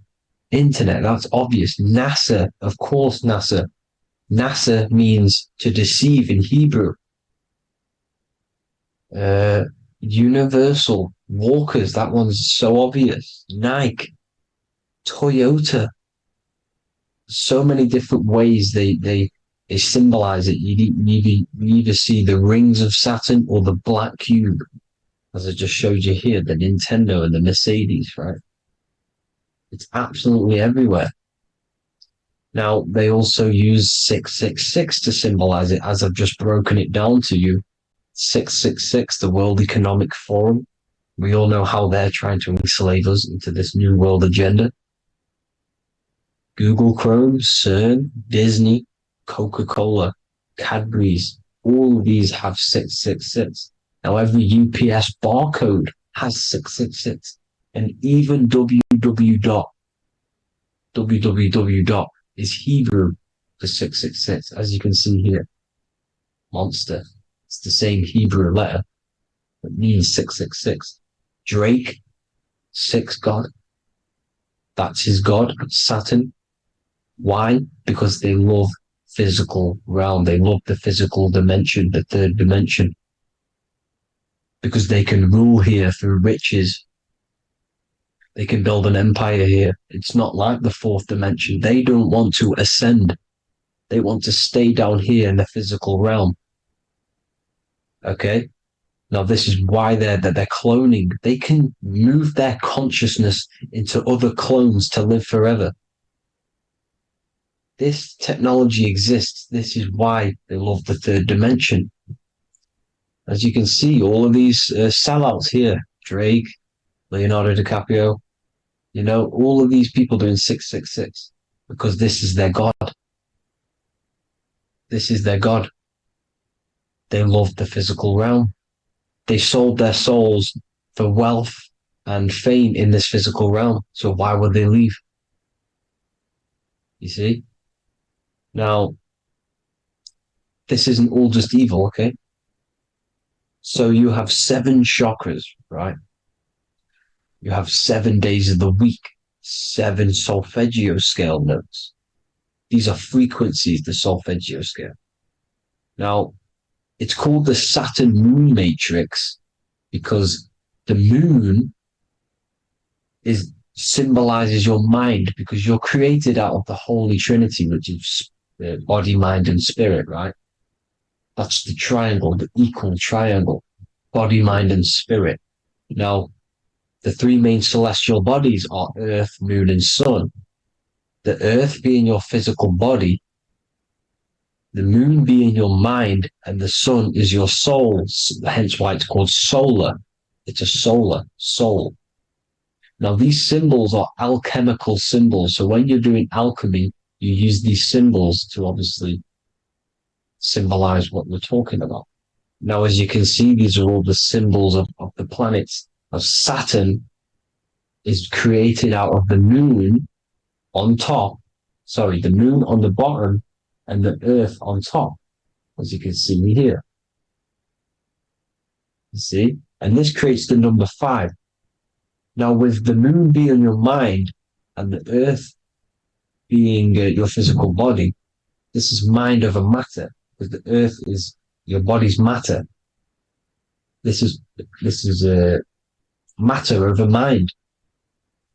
internet, that's obvious. NASA, of course, NASA. NASA means to deceive in Hebrew. Universal, Walkers, that one's so obvious. Nike, Toyota. So many different ways they symbolize it. You either see the rings of Saturn or the black cube, as I just showed you here, the Nintendo and the Mercedes, right? It's absolutely everywhere. Now, they also use 666 to symbolize it, as I've just broken it down to you. 666, the World Economic Forum. We all know how they're trying to enslave us into this new world agenda. Google Chrome, CERN, Disney, Coca-Cola, Cadbury's, all of these have 666. Now, every UPS barcode has 666. And even www. Is Hebrew for 666, as you can see here. Monster. It's the same Hebrew letter that means 666. Drake, 6 God. That's his God, Saturn. Why? Because they love physical realm. They love the physical dimension, the third dimension. Because they can rule here through riches. They can build an empire here. It's not like the fourth dimension. They don't want to ascend. They want to stay down here in the physical realm. Okay? Now, this is why they're cloning. They can move their consciousness into other clones to live forever. This technology exists. This is why they love the third dimension. As you can see, all of these sellouts here, Drake, Leonardo DiCaprio, all of these people doing 666 because this is their God. This is their God. They love the physical realm. They sold their souls for wealth and fame in this physical realm. So why would they leave? You see? Now, this isn't all just evil, okay? So you have 7 chakras, right? You have 7 days of the week, 7 solfeggio scale notes. These are frequencies, the solfeggio scale. Now, it's called the Saturn moon matrix because the moon symbolizes your mind, because you're created out of the Holy Trinity, which is body, mind, and spirit, right? That's the triangle, the equal triangle, body, mind, and spirit. Now, the 3 main celestial bodies are Earth, Moon, and Sun. The Earth being your physical body, the Moon being your mind, and the Sun is your soul, hence why it's called solar. It's a solar soul. Now, these symbols are alchemical symbols. So when you're doing alchemy, you use these symbols to obviously symbolize what we're talking about. Now, as you can see, these are all the symbols of the planets. Now, Saturn is created out of the moon on top, the moon on the bottom and the earth on top, as you can see here. You see? And this creates the number 5. Now, with the moon being your mind and the earth being your physical body, this is mind over matter, because the earth is your body's matter. This is matter over mind.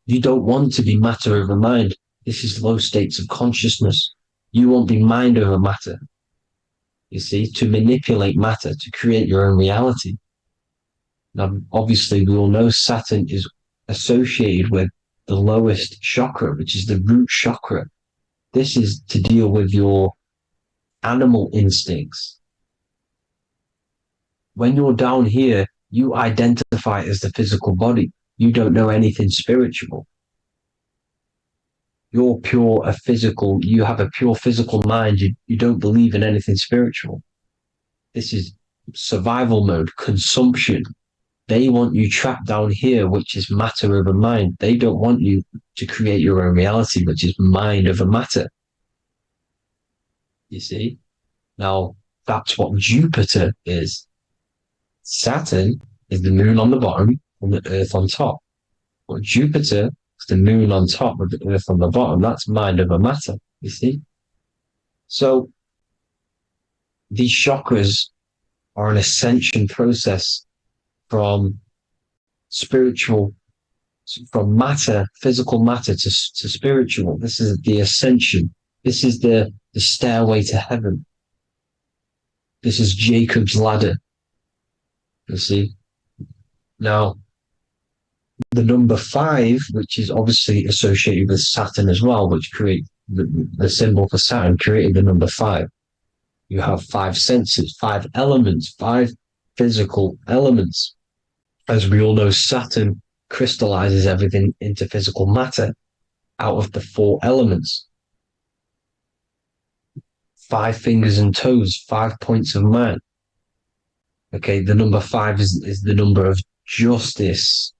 You don't want to be matter over mind. This is low states of consciousness. You won't be mind over matter. You see, to manipulate matter, to create your own reality. Now, obviously, we all know Saturn is associated with the lowest chakra, which is the root chakra. This is to deal with your animal instincts. When you're down here, you identify as the physical body. You don't know anything spiritual. You have a pure physical mind. You don't believe in anything spiritual. This is survival mode, consumption. They want you trapped down here, which is matter over mind. They don't want you to create your own reality, which is mind over matter. You see? Now, that's what Jupiter is. Saturn is the moon on the bottom and the earth on top. But Jupiter is the moon on top with the earth on the bottom. That's mind over matter, you see? So, these chakras are an ascension process from matter, physical matter to spiritual. This is the ascension. This is the stairway to heaven. This is Jacob's ladder. You see? Now, the number 5, which is obviously associated with Saturn as well, which create the symbol for Saturn, created the number 5. You have 5 senses, 5 elements, 5 physical elements. As we all know, Saturn crystallizes everything into physical matter out of the 4 elements. 5 fingers and toes, 5 points of man. Okay, the number 5 is the number of justice.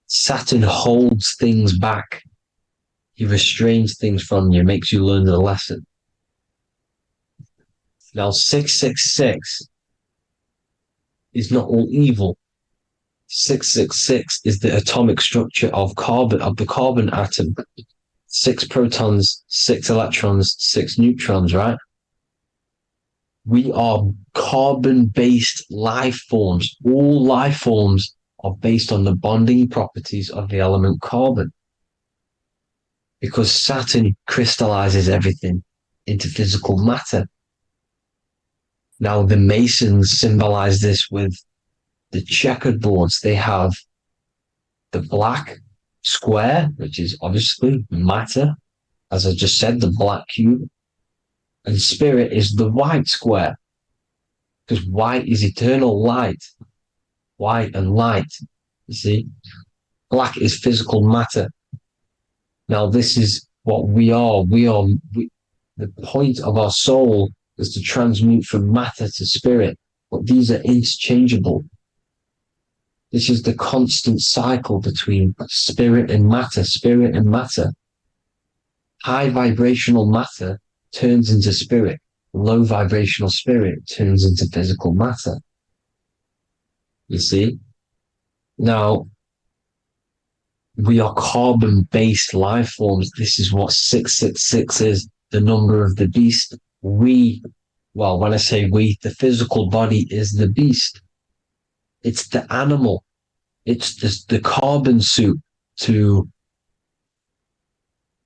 Saturn holds things back. He restrains things from you, makes you learn the lesson. Now, 666 is not all evil. 666 is the atomic structure of the carbon atom. 6 protons, 6 electrons, 6 neutrons, right? We are carbon-based life forms. All life forms are based on the bonding properties of the element carbon. Because Saturn crystallizes everything into physical matter. Now, the Masons symbolize this with the checkered boards. They have the black square, which is obviously matter. As I just said, the black cube. And spirit is the white square, because white is eternal light. White and light. You see, black is physical matter. Now, this is what we are. The point of our soul is to transmute from matter to spirit, but these are interchangeable. This is the constant cycle between spirit and matter, spirit and matter. High vibrational matter turns into spirit. Low vibrational spirit turns into physical matter. You see? Now, we are carbon-based life forms. This is what 666 is, the number of the beast. Well, when I say we, the physical body is the beast. It's the animal. It's the carbon suit to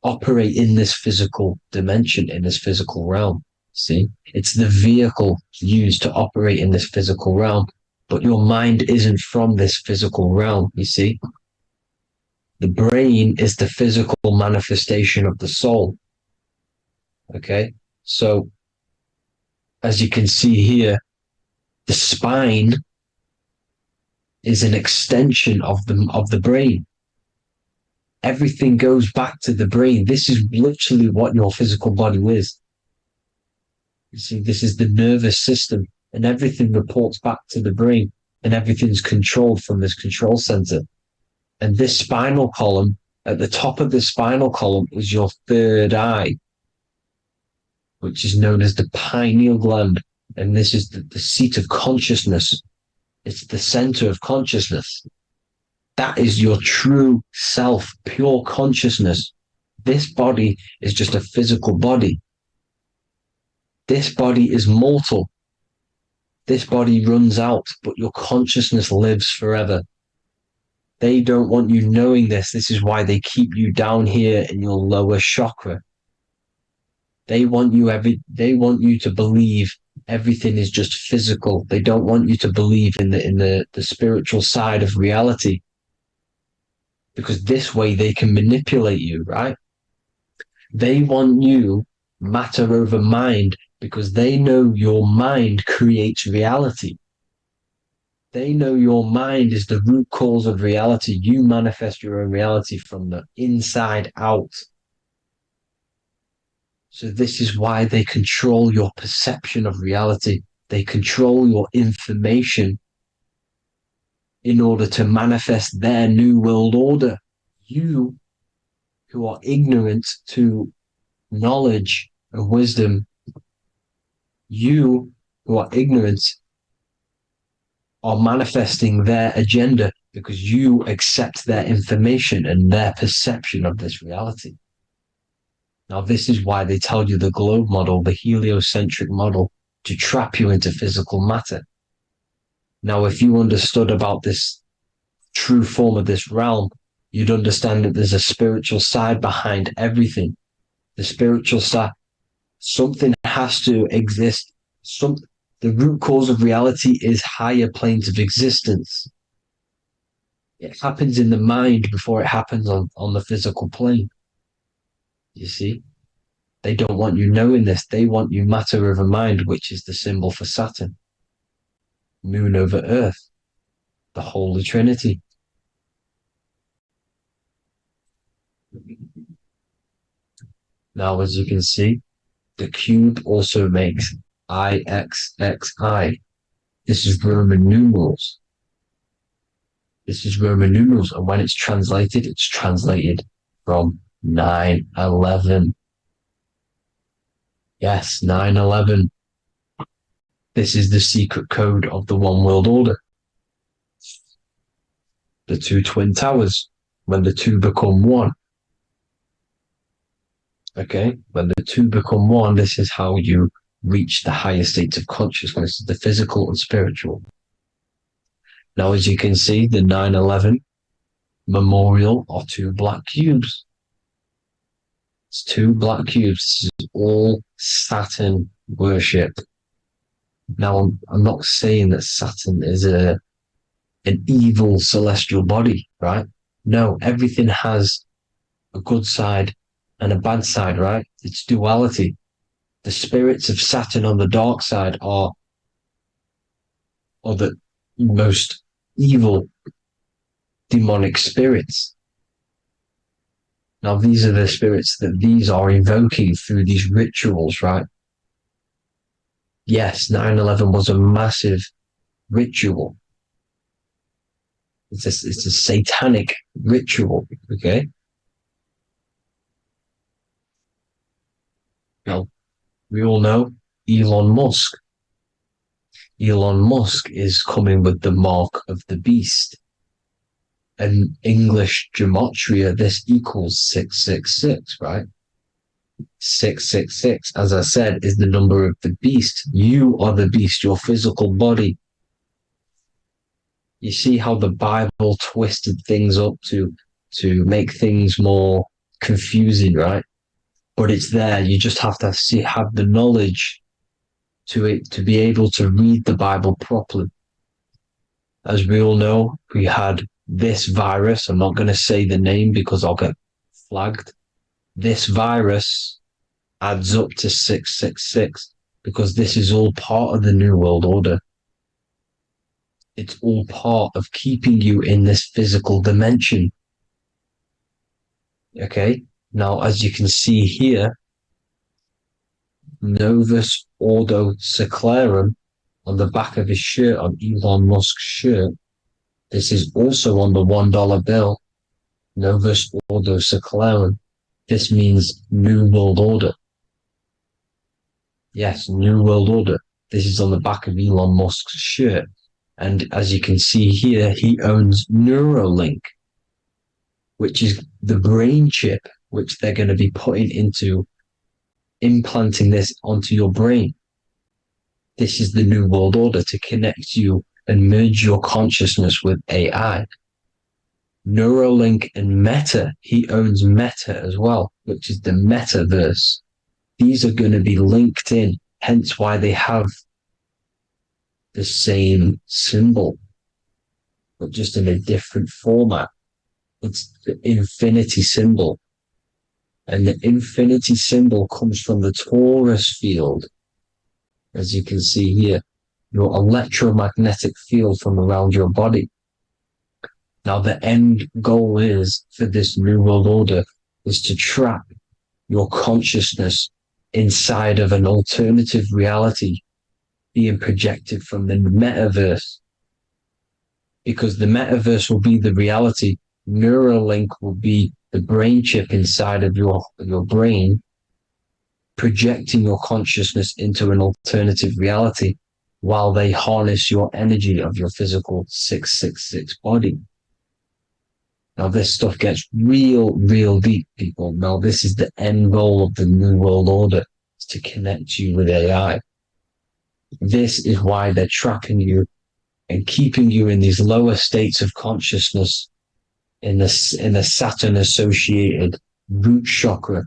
operate in this physical dimension, in this physical realm. See, it's the vehicle used to operate in this physical realm, but your mind isn't from this physical realm. You see, the brain is the physical manifestation of the soul. Okay, so as you can see here, the spine is an extension of the brain. Everything goes back to the brain. This is literally what your physical body is. You see, this is the nervous system, and everything reports back to the brain, and everything's controlled from this control center. And this spinal column, at the top of the spinal column, is your third eye, which is known as the pineal gland. And this is the seat of consciousness. It's the center of consciousness. That is your true self, pure consciousness. This body is just a physical body. This body is mortal. This body runs out, but your consciousness lives forever. They don't want you knowing this. This is why they keep you down here in your lower chakra. They want you to believe everything is just physical. They don't want you to believe in the spiritual side of reality. Because this way they can manipulate you, right? They want you matter over mind because they know your mind creates reality. They know your mind is the root cause of reality. You manifest your own reality from the inside out. So this is why they control your perception of reality. They control your information in order to manifest their new world order. You, who are ignorant to knowledge and wisdom, you who are ignorant are manifesting their agenda because you accept their information and their perception of this reality. Now, this is why they tell you the globe model, the heliocentric model, to trap you into physical matter. Now, if you understood about this true form of this realm, you'd understand that there's a spiritual side behind everything. The spiritual side, something has to exist. The root cause of reality is higher planes of existence. It happens in the mind before it happens on the physical plane. You see? They don't want you knowing this. They want you matter over mind, which is the symbol for Saturn. Moon over Earth. The Holy Trinity. Now, as you can see, the cube also makes IXXI. This is Roman numerals. This is Roman numerals, and when it's translated from 9/11. Yes, 9/11. This is the secret code of the One World Order. The two twin towers, when the two become one. Okay, when the two become one, this is how you reach the higher states of consciousness, the physical and spiritual. Now, as you can see, the 9/11 memorial are two black cubes. It's two black cubes. This is all Saturn worship. Now, I'm not saying that Saturn is an evil celestial body, right? No, everything has a good side and a bad side, right? It's duality. The spirits of Saturn on the dark side are the most evil demonic spirits. Now, these are the spirits that these are invoking through these rituals, right? Yes, 9/11 was a massive ritual. It's a satanic ritual, okay? Now, we all know Elon Musk. Elon Musk is coming with the mark of the beast. In English gematria, this equals 666, right? 666, as I said, is the number of the beast. You are the beast, your physical body. You see how the Bible twisted things up to make things more confusing, right? But it's there. You just have to have the knowledge to be able to read the Bible properly. As we all know, we had this virus. I'm not going to say the name because I'll get flagged. This virus adds up to 666 because this is all part of the New World Order. It's all part of keeping you in this physical dimension. Okay? Now, as you can see here, Novus Ordo Seclorum on the back of his shirt, on Elon Musk's shirt, this is also on the $1 bill, Novus Ordo Seclorum. This means New World Order. Yes, New World Order. This is on the back of Elon Musk's shirt. And as you can see here, he owns Neuralink, which is the brain chip which they're going to be putting into implanting this onto your brain. This is the New World Order to connect you and merge your consciousness with AI. Neuralink and Meta, he owns Meta as well, which is the metaverse. These are going to be linked in, hence why they have the same symbol, but just in a different format. It's the infinity symbol. And the infinity symbol comes from the torus field, as you can see here, your electromagnetic field from around your body. Now, the end goal is for this New World Order is to trap your consciousness inside of an alternative reality being projected from the metaverse. Because the metaverse will be the reality, Neuralink will be the brain chip inside of your brain, projecting your consciousness into an alternative reality while they harness your energy of your physical 666 body. Now, this stuff gets real deep, people. Now, this is the end goal of the New World Order, is to connect you with AI. This is why they're trapping you and keeping you in these lower states of consciousness in the Saturn-associated root chakra,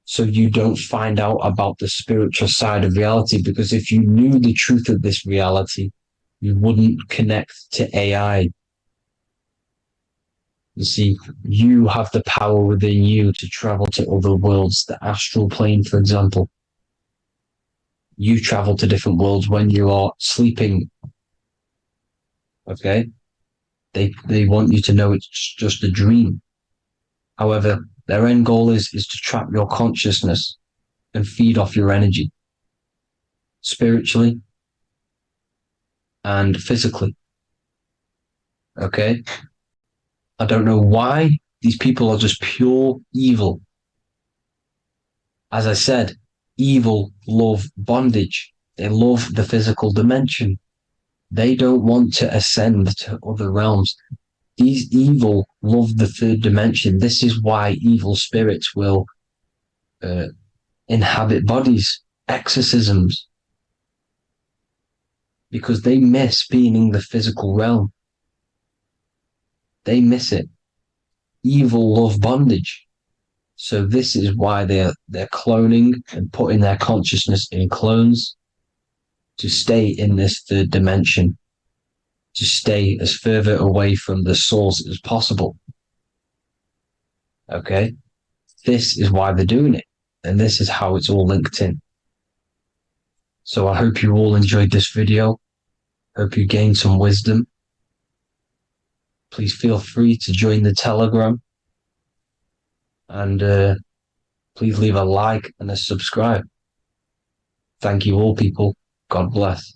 so you don't find out about the spiritual side of reality. Because if you knew the truth of this reality, you wouldn't connect to AI. You see, you have the power within you to travel to other worlds, the astral plane, for example. You travel to different worlds when you are sleeping. Okay? They want you to know it's just a dream. However, their end goal is to trap your consciousness and feed off your energy, spiritually and physically. Okay? I don't know why these people are just pure evil. As I said, evil love bondage. They love the physical dimension. They don't want to ascend to other realms. These evil love the third dimension. This is why evil spirits will inhabit bodies, exorcisms, because they miss being in the physical realm. They miss it. Evil love bondage. So this is why they're cloning and putting their consciousness in clones to stay in this third dimension, to stay as further away from the source as possible. Okay? This is why they're doing it. And this is how it's all linked in. So I hope you all enjoyed this video. Hope you gained some wisdom. please feel free to join the Telegram. And please leave a like and a subscribe. Thank you all, people. God bless.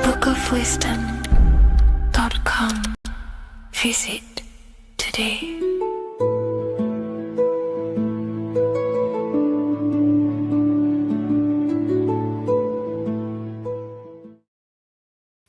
bookofwisdom.com. Visit today.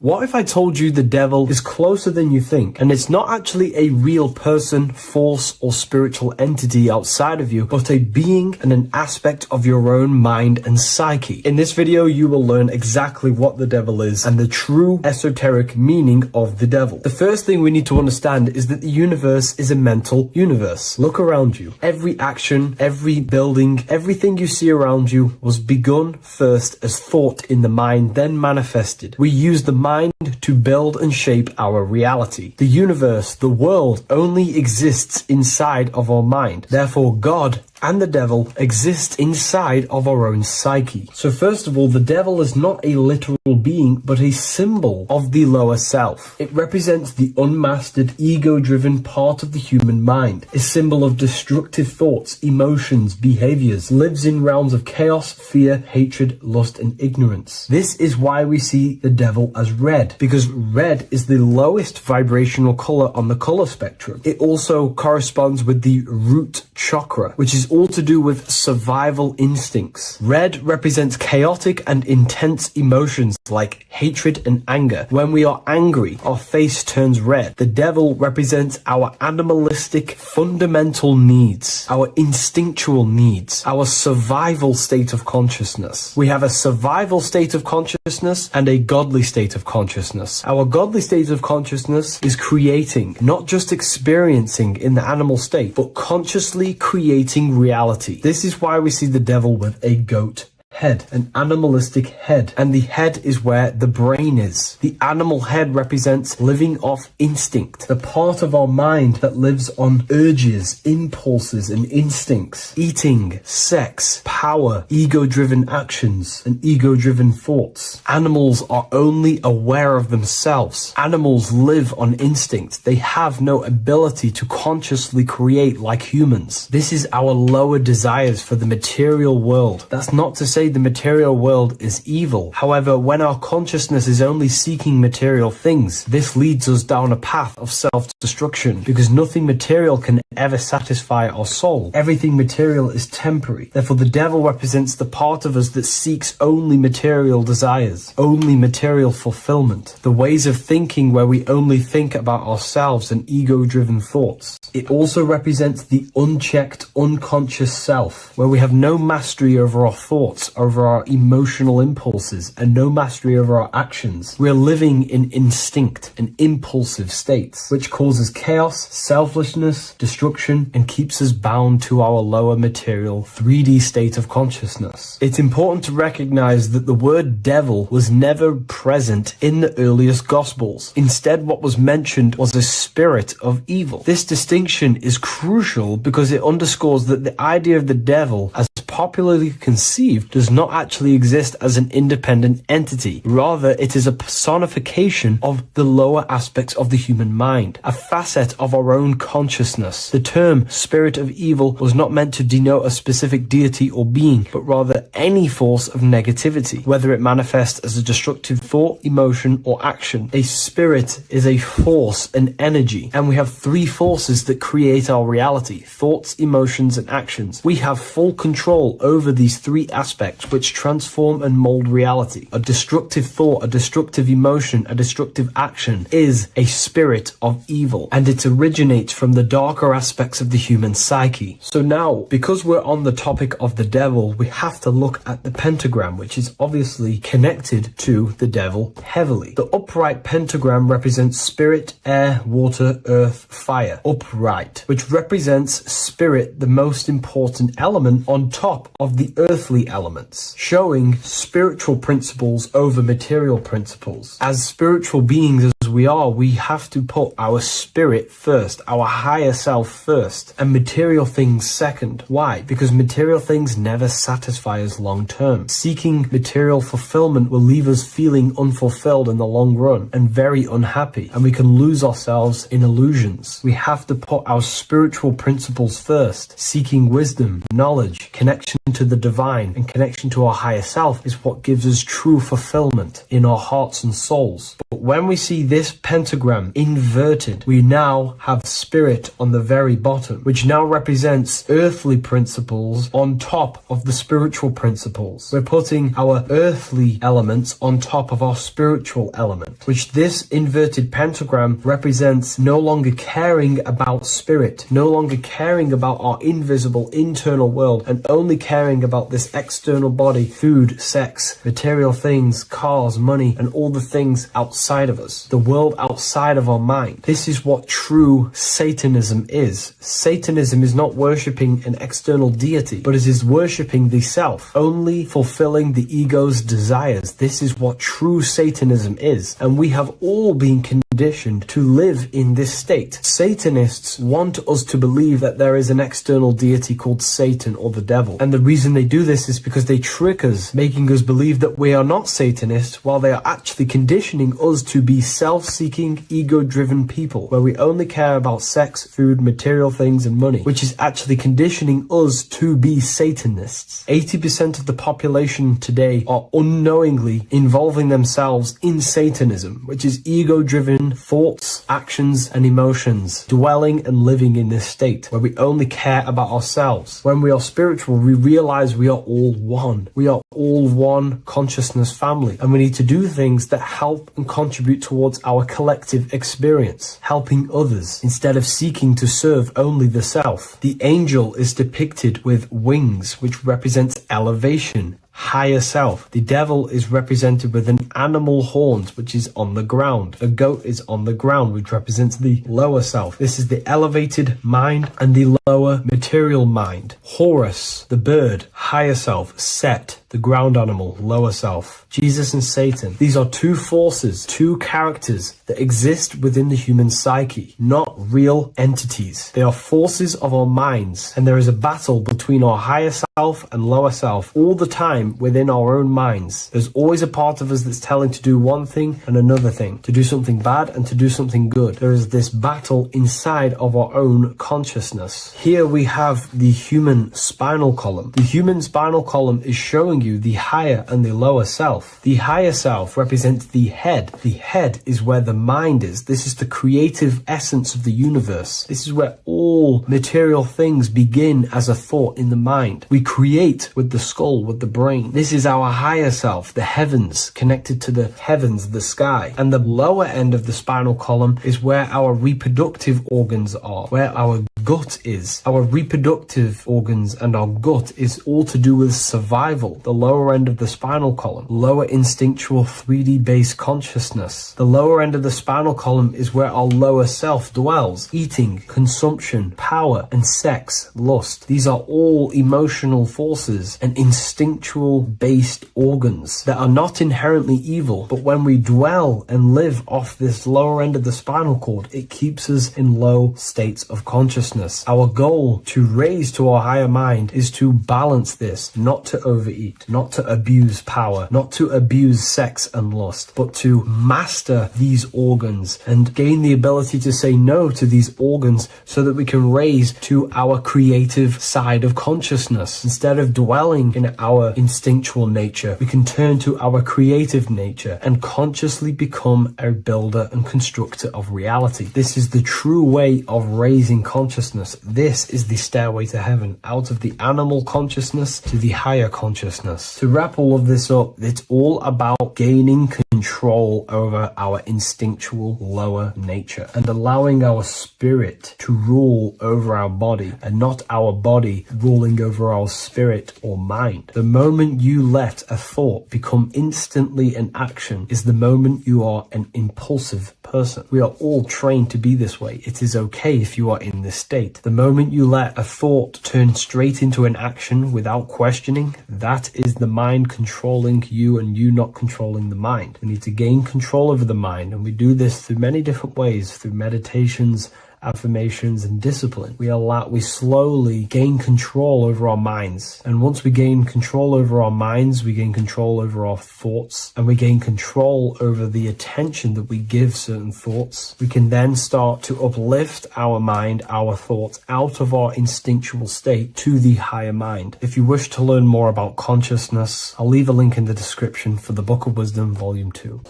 What if I told you the devil is closer than you think, and it's not actually a real person, force, or spiritual entity outside of you, but a being and an aspect of your own mind and psyche? In this video, you will learn exactly what the devil is and the true esoteric meaning of the devil. The first thing we need to understand is that the universe is a mental universe. Look around you. Every action, every building, everything you see around you was begun first as thought in the mind, then manifested. We use the mind to build and shape our reality. The universe, the world, only exists inside of our mind. Therefore, God and the devil exist inside of our own psyche. So first of all, the devil is not a literal being, but a symbol of the lower self. It represents the unmastered, ego-driven part of the human mind, a symbol of destructive thoughts, emotions, behaviors, lives in realms of chaos, fear, hatred, lust, and ignorance. This is why we see the devil as red, because red is the lowest vibrational color on the color spectrum. It also corresponds with the root chakra, which is all to do with survival instincts. Red represents chaotic and intense emotions like hatred and anger. When we are angry, our face turns red. The devil represents our animalistic fundamental needs, our instinctual needs, our survival state of consciousness. We have a survival state of consciousness and a godly state of consciousness. Our godly state of consciousness is creating, not just experiencing in the animal state, but consciously creating reality. This is why we see the devil with a goat head, an animalistic head, and the head is where the brain is. The animal head represents living off instinct, the part of our mind that lives on urges, impulses, and instincts, eating, sex, power, ego-driven actions, and ego-driven thoughts. Animals are only aware of themselves. Animals live on instinct. They have no ability to consciously create like humans. This is our lower desires for the material world. That's not to say the material world is evil. However, when our consciousness is only seeking material things, this leads us down a path of self-destruction, because nothing material can ever satisfy our soul. Everything material is temporary. Therefore, the devil represents the part of us that seeks only material desires, only material fulfillment, the ways of thinking where we only think about ourselves and ego-driven thoughts. It also represents the unchecked, unconscious self, where we have no mastery over our thoughts, over our emotional impulses, and no mastery over our actions. We're living in instinct and impulsive states, which causes chaos, selflessness, destruction, and keeps us bound to our lower material 3D state of consciousness. It's important to recognize that the word devil was never present in the earliest Gospels. Instead, what was mentioned was a spirit of evil. This distinction is crucial because it underscores that the idea of the devil, as popularly conceived, does not actually exist as an independent entity. Rather, it is a personification of the lower aspects of the human mind, a facet of our own consciousness. The term spirit of evil was not meant to denote a specific deity or being, but rather any force of negativity, whether it manifests as a destructive thought, emotion, or action. A spirit is a force, an energy, and we have three forces that create our reality: thoughts, emotions, and actions. We have full control over these three aspects which transform and mold reality. A destructive thought, a destructive emotion, a destructive action is a spirit of evil, and it originates from the darker aspects of the human psyche. So now, because we're on the topic of the devil, we have to look at the pentagram, which is obviously connected to the devil heavily. The upright pentagram represents spirit, air, water, earth, fire. Upright, which represents spirit, the most important element on top of the earthly element. elements, showing spiritual principles over material principles. As spiritual beings as we are, we have to put our spirit first, our higher self first, and material things second. Why? Because material things never satisfy us long term. Seeking material fulfillment will leave us feeling unfulfilled in the long run and very unhappy, and we can lose ourselves in illusions. We have to put our spiritual principles first. Seeking wisdom, knowledge, connection to the divine, and connection to our higher self is what gives us true fulfillment in our hearts and souls. But when we see this pentagram inverted, we now have spirit on the very bottom, which now represents earthly principles on top of the spiritual principles. We're putting our earthly elements on top of our spiritual element, which this inverted pentagram represents no longer caring about spirit, no longer caring about our invisible internal world, and only caring about this external body, food, sex, material things, cars, money, and all the things outside of us, the world outside of our mind. This is what true Satanism is. Satanism is not worshipping an external deity, but it is worshipping the self, only fulfilling the ego's desires. This is what true Satanism is, and we have all been conditioned to live in this state. Satanists want us to believe that there is an external deity called Satan or the devil, and the reason they do this is because they trick us, making us believe that we are not Satanists, while they are actually conditioning us to be self-seeking, ego-driven people, where we only care about sex, food, material things, and money, which is actually conditioning us to be Satanists. 80% of the population today are unknowingly involving themselves in Satanism, which is ego-driven thoughts, actions, and emotions, dwelling and living in this state, where we only care about ourselves. When we are spiritual, we realize we are all one. We are all one consciousness family, and we need to do things that help and contribute towards our collective experience, helping others, instead of seeking to serve only the self. The angel is depicted with wings, which represents elevation, higher self. The devil is represented with an animal horns, which is on the ground. A goat is on the ground, which represents the lower self. This is the elevated mind and the lower material mind. Horus, the bird, higher self. Set, the ground animal, lower self. Jesus and Satan. These are two forces, two characters that exist within the human psyche, not real entities. They are forces of our minds, and there is a battle between our higher self and lower self all the time within our own minds. There's always a part of us that's telling to do one thing and another thing, to do something bad and to do something good. There is this battle inside of our own consciousness. Here we have the human spinal column. The human spinal column is showing you the higher and the lower self. The higher self represents the head. The head is where the mind is. This is the creative essence of the universe. This is where all material things begin as a thought in the mind. We create with the skull, with the brain. This is our higher self, the heavens, connected to the heavens, the sky. And the lower end of the spinal column is where our reproductive organs are, where our gut is. Our reproductive organs and our gut is all to do with survival. The lower end of the spinal column, lower instinctual 3D based consciousness. The lower end of the spinal column is where our lower self dwells. Eating, consumption, power, and sex, lust. These are all emotional forces and instinctual based organs that are not inherently evil, but when we dwell and live off this lower end of the spinal cord, it keeps us in low states of consciousness. Our goal to raise to our higher mind is to balance this, not to overeat, not to abuse power, not to abuse sex and lust, but to master these organs and gain the ability to say no to these organs so that we can raise to our creative side of consciousness. Instead of dwelling in our instinctual nature, we can turn to our creative nature and consciously become a builder and constructor of reality. This is the true way of raising consciousness. This is the stairway to heaven, out of the animal consciousness to the higher consciousness. To wrap all of this up, it's all about gaining control over our instinctual lower nature and allowing our spirit to rule over our body and not our body ruling over our spirit or mind. The moment you let a thought become instantly an action is the moment you are an impulsive person. We are all trained to be this way. It is okay if you are in this state. The moment you let a thought turn straight into an action without questioning, that is the mind controlling you and you not controlling the mind. We need to gain control over the mind, and we do this through many different ways, through meditations, affirmations, and discipline. We slowly gain control over our minds. And once we gain control over our minds, we gain control over our thoughts, and we gain control over the attention that we give certain thoughts. We can then start to uplift our mind, our thoughts, out of our instinctual state to the higher mind. If you wish to learn more about consciousness, I'll leave a link in the description for the Book of Wisdom, Volume 2.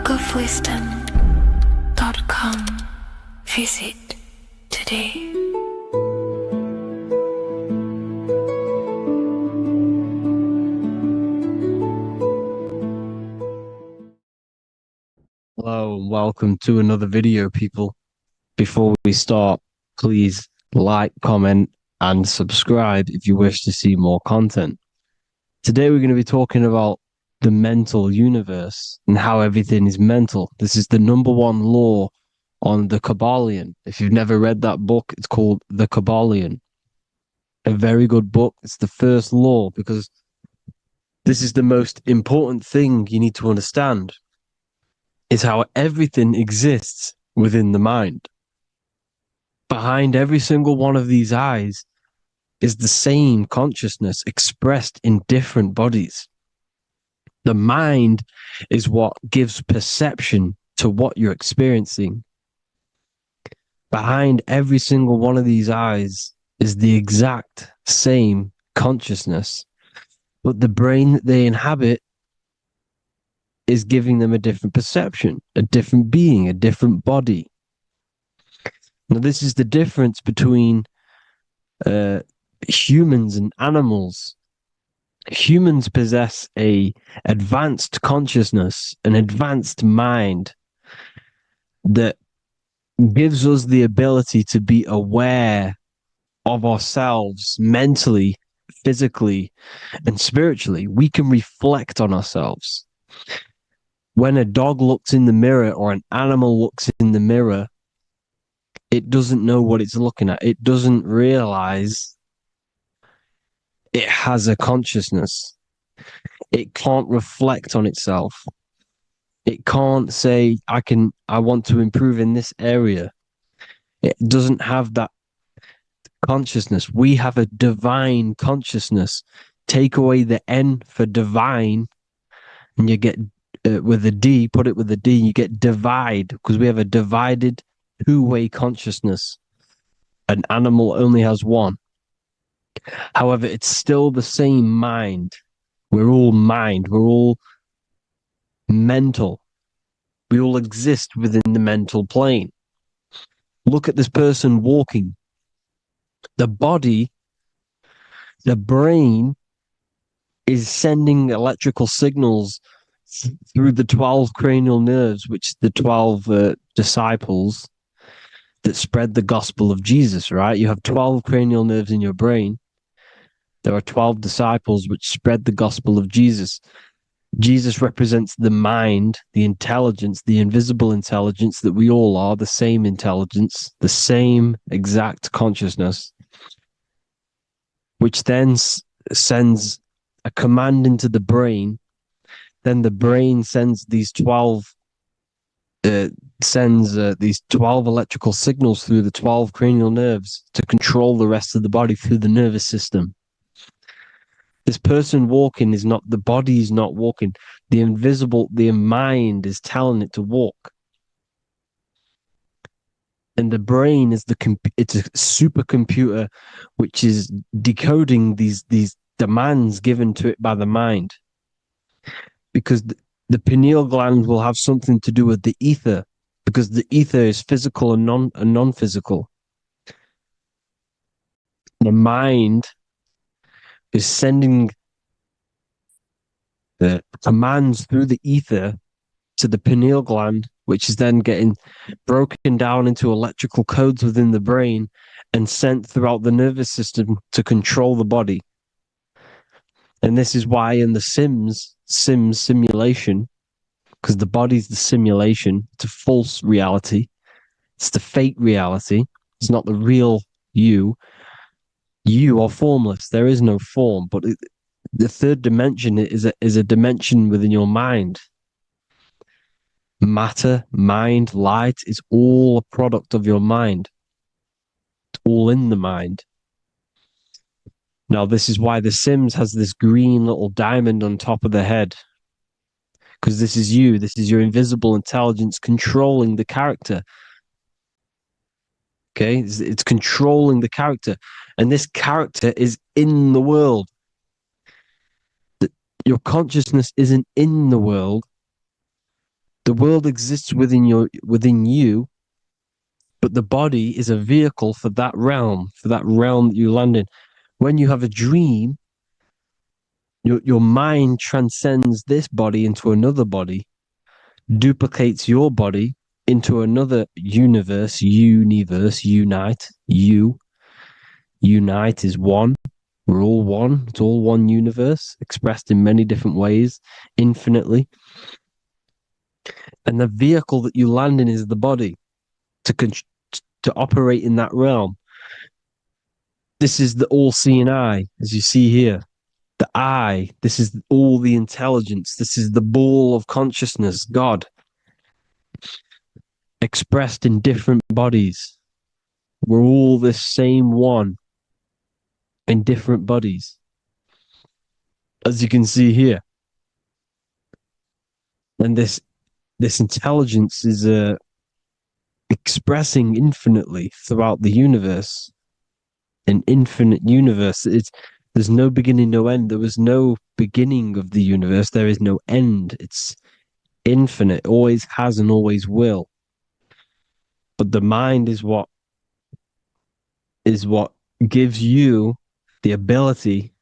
bookofwisdom.com. Visit today. Hello and welcome to another video, people. Before we start, please like, comment, and subscribe if you wish to see more content. Today we're going to be talking about the mental universe and how everything is mental. This is the number one law on the Kabbalion. If you've never read that book, it's called The Kabbalion. A very good book. It's the first law because this is the most important thing you need to understand, is how everything exists within the mind. Behind every single one of these eyes is the same consciousness expressed in different bodies. The mind is what gives perception to what you're experiencing. Behind every single one of these eyes is the exact same consciousness, but the brain that they inhabit is giving them a different perception, a different being, a different body. Now, this is the difference between humans and animals. Humans possess a advanced consciousness, an advanced mind that gives us the ability to be aware of ourselves mentally, physically, and spiritually. We can reflect on ourselves. When a dog looks in the mirror or an animal looks in the mirror, it doesn't know what it's looking at. It doesn't realize it has a consciousness. It can't reflect on itself. It can't say, I want to improve in this area. It doesn't have that consciousness. We have a divine consciousness. Take away the N for divine, and you get with a D, put it with a D, you get divide, because we have a divided two-way consciousness. An animal only has one. However, it's still the same mind. We're all mind. We're all mental. We all exist within the mental plane. Look at this person walking. The body, the brain, is sending electrical signals through the 12 cranial nerves, which the 12 disciples that spread the gospel of Jesus, right? You have 12 cranial nerves in your brain. There are 12 disciples which spread the gospel of Jesus. Jesus represents the mind, the intelligence, the invisible intelligence that we all are, the same intelligence, the same exact consciousness, which then sends a command into the brain. Then the brain sends these 12 electrical signals through the 12 cranial nerves to control the rest of the body through the nervous system. This person walking is not, the body is not walking. The mind is telling it to walk. And the brain is it's a supercomputer which is decoding these demands given to it by the mind. Because the pineal gland will have something to do with the ether, because the ether is physical and non-physical. the mind is sending the commands through the ether to the pineal gland, which is then getting broken down into electrical codes within the brain and sent throughout the nervous system to control the body. And this is why in the Sims simulation, because the body's the simulation, it's a false reality. It's the fake reality. It's not the real you. You are formless. There is no form. But the third dimension is a dimension within your mind. Matter, mind, light is all a product of your mind. It's all in the mind. Now, this is why The Sims has this green little diamond on top of the head. Because this is you. This is your invisible intelligence controlling the character. Okay? It's controlling the character. And this character is in the world. Your consciousness isn't in the world. The world exists within you, but the body is a vehicle for that realm that you land in. When you have a dream, your mind transcends this body into another body, duplicates your body into another universe, unite. Unite is one. We're all one. It's all one universe, expressed in many different ways, infinitely. And the vehicle that you land in is the body to operate in that realm. This is the all-seeing eye, as you see here. The eye, this is all the intelligence. This is the ball of consciousness, God, expressed in different bodies. We're all this same one in different bodies, as you can see here. And this intelligence is expressing infinitely throughout the universe. An infinite universe. There's no beginning, no end. There was no beginning of the universe. There is no end. It's infinite. Always has and always will. But the mind is what gives you the ability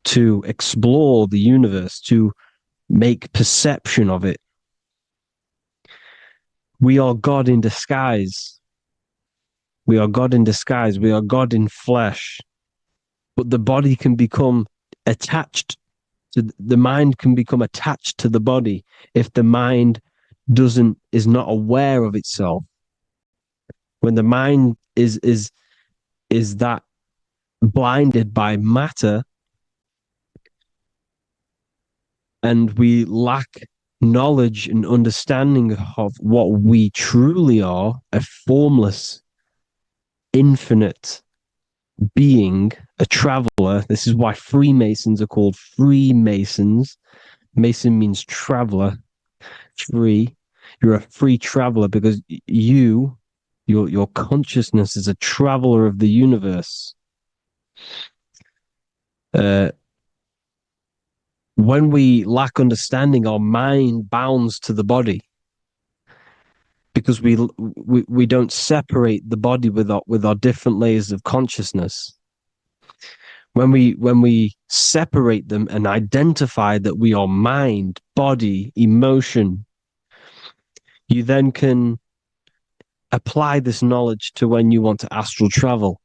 to explore the universe, to make perception of it. We are God in disguise. We are God in disguise. We are God in flesh. But the body can become attached to the mind, can become attached to the body if the mind is not aware of itself. When the mind is that blinded by matter, and we lack knowledge and understanding of what we truly are, a formless, infinite being, a traveler. This is why Freemasons are called Freemasons. Mason means traveler. Free. You're a free traveler because your consciousness is a traveler of the universe. When we lack understanding, our mind bounds to the body because we don't separate the body with our different layers of consciousness. When we separate them and identify that we are mind, body, emotion, you then can apply this knowledge to when you want to astral travel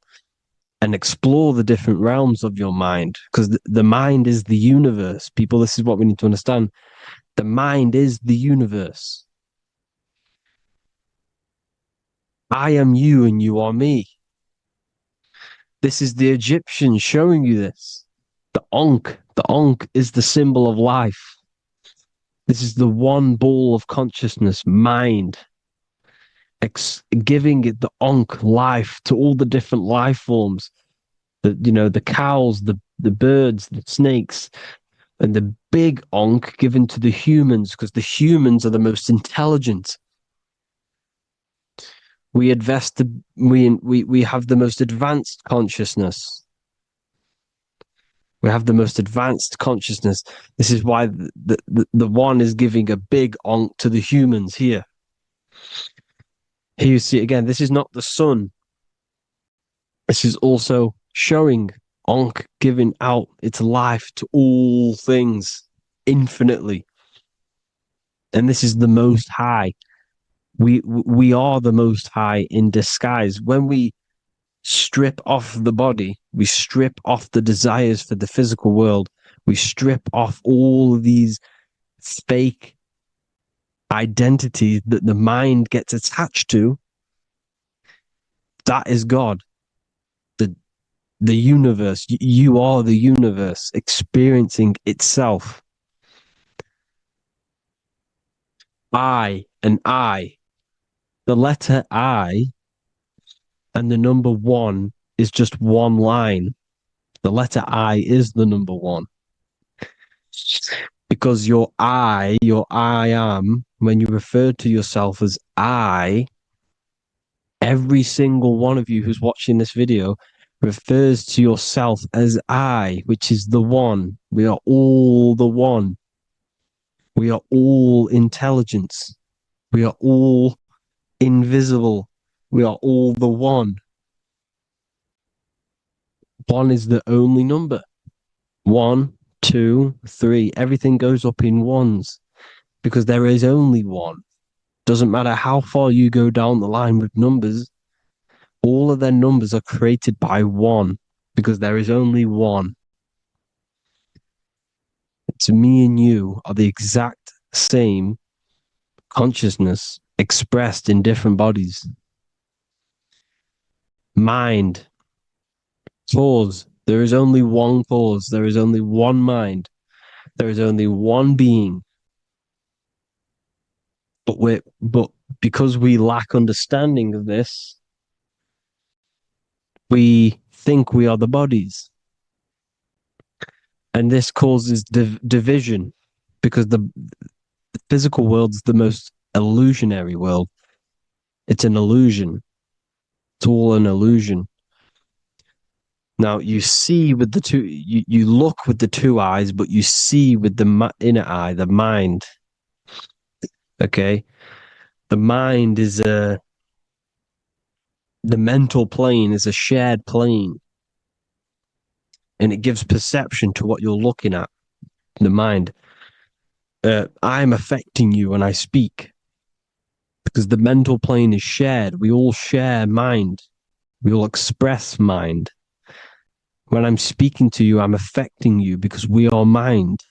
and explore the different realms of your mind, because the mind is the universe. People, this is what we need to understand. The mind is the universe. I am you and you are me. This is the Egyptians showing you this. The Ankh is the symbol of life. This is the one ball of consciousness, mind, giving it the Ankh life to all the different life forms. The cows, the birds, the snakes, and the big Ankh given to the humans, because the humans are the most intelligent. We have the most advanced consciousness. We have the most advanced consciousness. This is why the one is giving a big Ankh to the humans here. Here you see again, this is not the sun. This is also showing Ankh giving out its life to all things infinitely. And this is the Most High. We are the Most High in disguise. When we strip off the body, we strip off the desires for the physical world, we strip off all of these fake identities that the mind gets attached to. That is God. The universe. You are the universe experiencing itself. I and I. The letter I and the number one is just one line. The letter I is the number one. Because your I am, when you refer to yourself as I, every single one of you who's watching this video refers to yourself as I, which is the one. We are all the one. We are all intelligence. We are all invisible. We are all the one. One is the only number. 1, 2, 3. Everything goes up in ones because there is only one. Doesn't matter how far you go down the line with numbers, all of their numbers are created by one because there is only one. So me and you are the exact same consciousness expressed in different bodies. Mind. Cause. There is only one cause. There is only one mind. There is only one being. But because we lack understanding of this, we think we are the bodies. And this causes division because the physical world's the most illusionary world. It's an illusion. It's all an illusion. Now you see with the two, you look with the two eyes, but you see with the inner eye, the mind. Okay, the mind is the mental plane is a shared plane, and it gives perception to what you're looking at. The mind. I'm affecting you when I speak because the mental plane is shared. We all share mind. We all express mind. When I'm speaking to you, I'm affecting you because we are mind.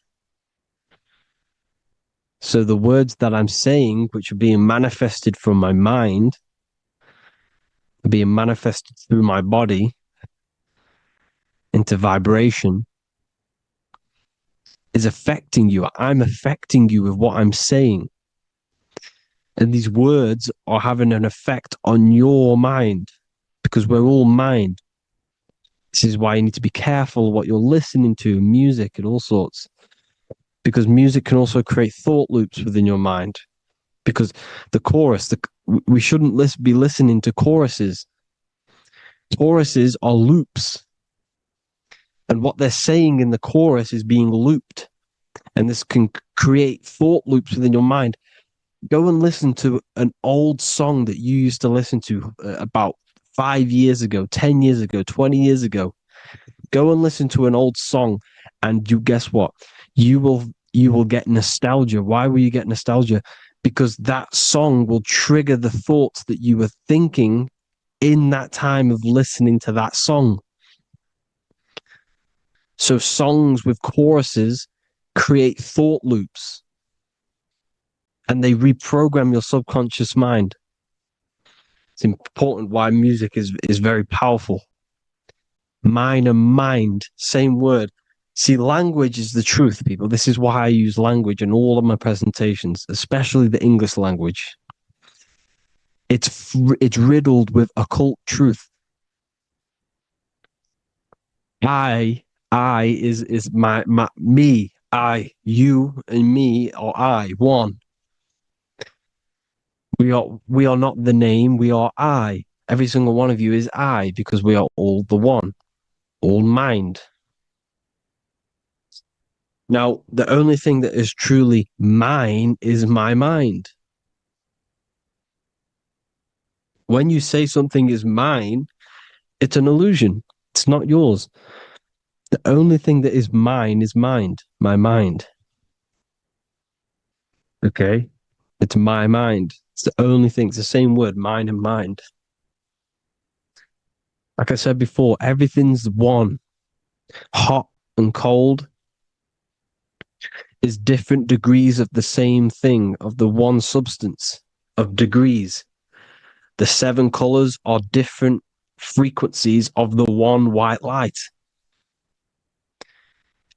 So the words that I'm saying, which are being manifested from my mind, are being manifested through my body into vibration, is affecting you. I'm affecting you with what I'm saying. And these words are having an effect on your mind because we're all mind. This is why you need to be careful what you're listening to, music and all sorts. Because music can also create thought loops within your mind. Because the chorus, we shouldn't be listening to choruses. Choruses are loops. And what they're saying in the chorus is being looped. And this can create thought loops within your mind. Go and listen to an old song that you used to listen to about 5 years ago, 10 years ago, 20 years ago. Go and listen to an old song, and you guess what? You will get nostalgia. Why will you get nostalgia? Because that song will trigger the thoughts that you were thinking in that time of listening to that song. So songs with choruses create thought loops, and they reprogram your subconscious mind. It's important why music is very powerful. Mine and mind, same word. See, language is the truth, people. This is why I use language in all of my presentations, especially the English language. It's riddled with occult truth. I is my me. I, you, and me are I, one. We are not the name, we are I. Every single one of you is I because we are all the one, all mind. Now, the only thing that is truly mine is my mind. When you say something is mine, It's an illusion. It's not yours. The only thing that is mine is mind, my mind. Okay? It's my mind. It's the only thing. It's the same word, mind and mind. Like I said before, everything's one. Hot and cold is different degrees of the same thing, of the one substance, of degrees. The 7 colors are different frequencies of the one white light.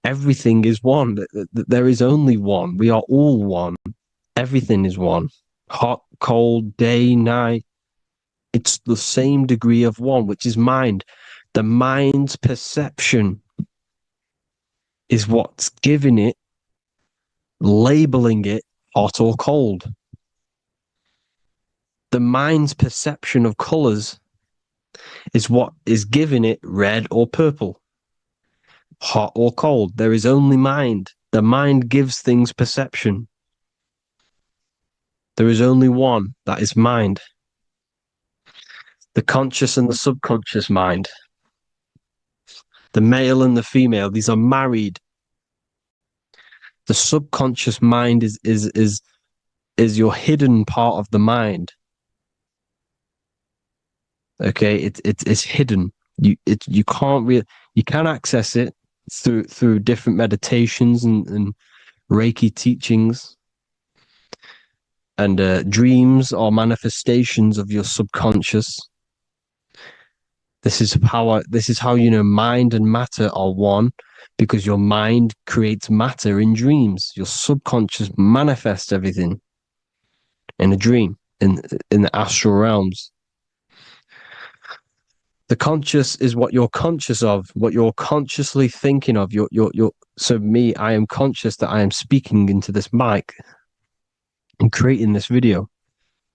Everything is one. There is only one. We are all one. Everything is one. Hot, cold, day, night. It's the same degree of one, which is mind. The mind's perception is what's giving it, labeling it hot or cold. The mind's perception of colors is what is giving it red or purple, hot or cold. There is only mind. The mind gives things perception. There is only one, that is mind. The conscious and the subconscious mind. The male and the female, these are married. The subconscious mind is your hidden part of the mind. Okay, it's hidden. You can't really, you can access it through different meditations and Reiki teachings, and dreams or manifestations of your subconscious. This is how you know mind and matter are one, because your mind creates matter in dreams. Your subconscious manifests everything in a dream, in the astral realms. The conscious is what you're conscious of, what you're consciously thinking of. So me, I am conscious that I am speaking into this mic and creating this video.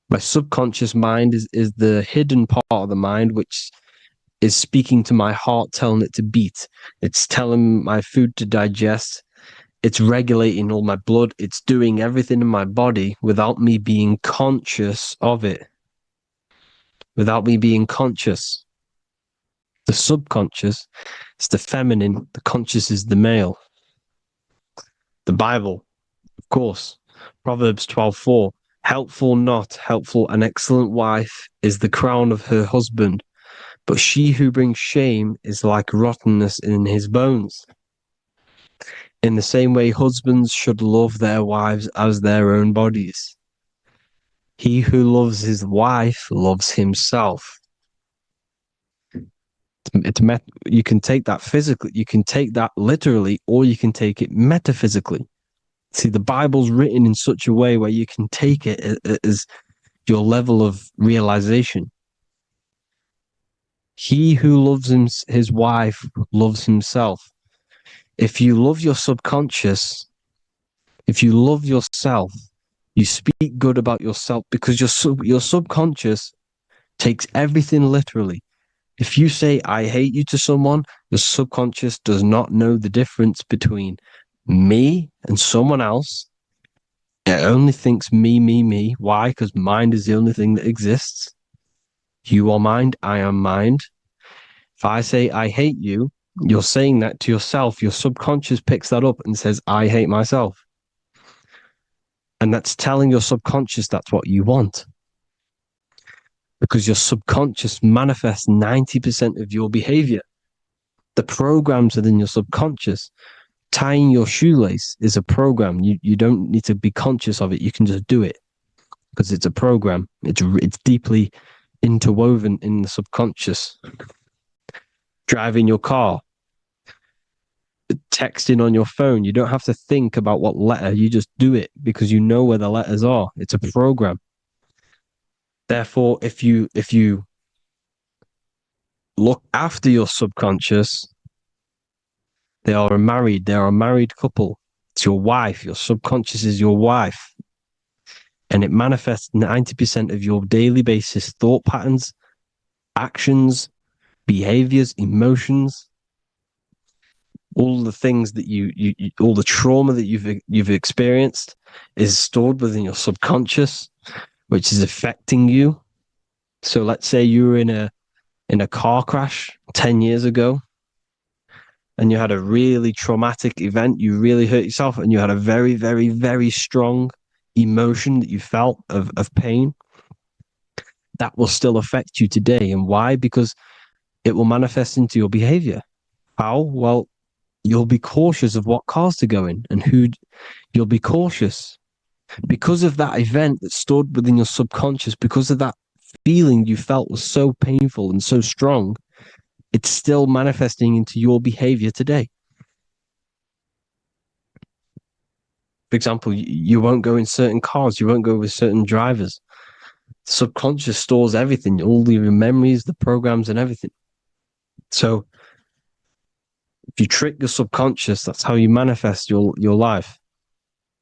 My subconscious mind is the hidden part of the mind, which is speaking to my heart, telling it to beat. It's telling my food to digest. It's regulating all my blood. It's doing everything in my body without me being conscious of it. Without me being conscious. The subconscious is the feminine. The conscious is the male. The Bible, of course. Proverbs 12:4. Helpful, not helpful, an excellent wife is the crown of her husband, but she who brings shame is like rottenness in his bones. In the same way, husbands should love their wives as their own bodies. He who loves his wife loves himself. You can take that physically, you can take that literally, or you can take it metaphysically. See, the Bible's written in such a way where you can take it as your level of realization. He who loves his wife loves himself. If you love your subconscious, if you love yourself, you speak good about yourself, because your subconscious takes everything literally. If you say, I hate you to someone, your subconscious does not know the difference between me and someone else. It only thinks me, me, me. Why? Because mind is the only thing that exists. You are mind, I am mind. If I say, I hate you, you're saying that to yourself. Your subconscious picks that up and says, I hate myself. And that's telling your subconscious that's what you want. Because your subconscious manifests 90% of your behavior. The programs within your subconscious. Tying your shoelace is a program. You don't need to be conscious of it. You can just do it because it's a program. It's deeply interwoven in the subconscious. Driving your car, texting on your phone. You don't have to think about what letter. You just do it because you know where the letters are. It's a program. Therefore, if you look after your subconscious, they are a married couple. It's your wife. Your subconscious is your wife. And it manifests 90% of your daily basis thought patterns, actions, behaviors, emotions, all the things that you all the trauma that you've experienced is stored within your subconscious, which is affecting you. So let's say you're in a in a car crash 10 years ago, and you had a really traumatic event, you really hurt yourself, and you had a very, very, very strong emotion that you felt of pain, that will still affect you today. And why? Because it will manifest into your behavior. How? Well, you'll be cautious of what cars to go in and who. You'll be cautious because of that event that stood within your subconscious, because of that feeling you felt was so painful and so strong. It's still manifesting into your behavior today. For example, you won't go in certain cars, you won't go with certain drivers. The subconscious stores everything, all your memories, the programs, and everything. So if you trick the subconscious, that's how you manifest your life.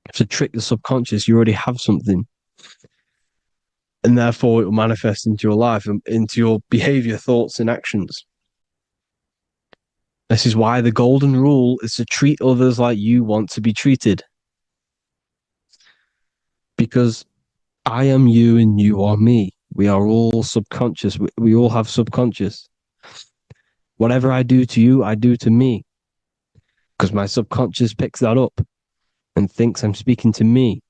If you trick the subconscious, you already have something. And therefore it will manifest into your life and into your behavior, thoughts, and actions. This is why the golden rule is to treat others like you want to be treated. Because I am you and you are me. We are all subconscious. We all have subconscious. Whatever I do to you, I do to me. Because my subconscious picks that up and thinks I'm speaking to me.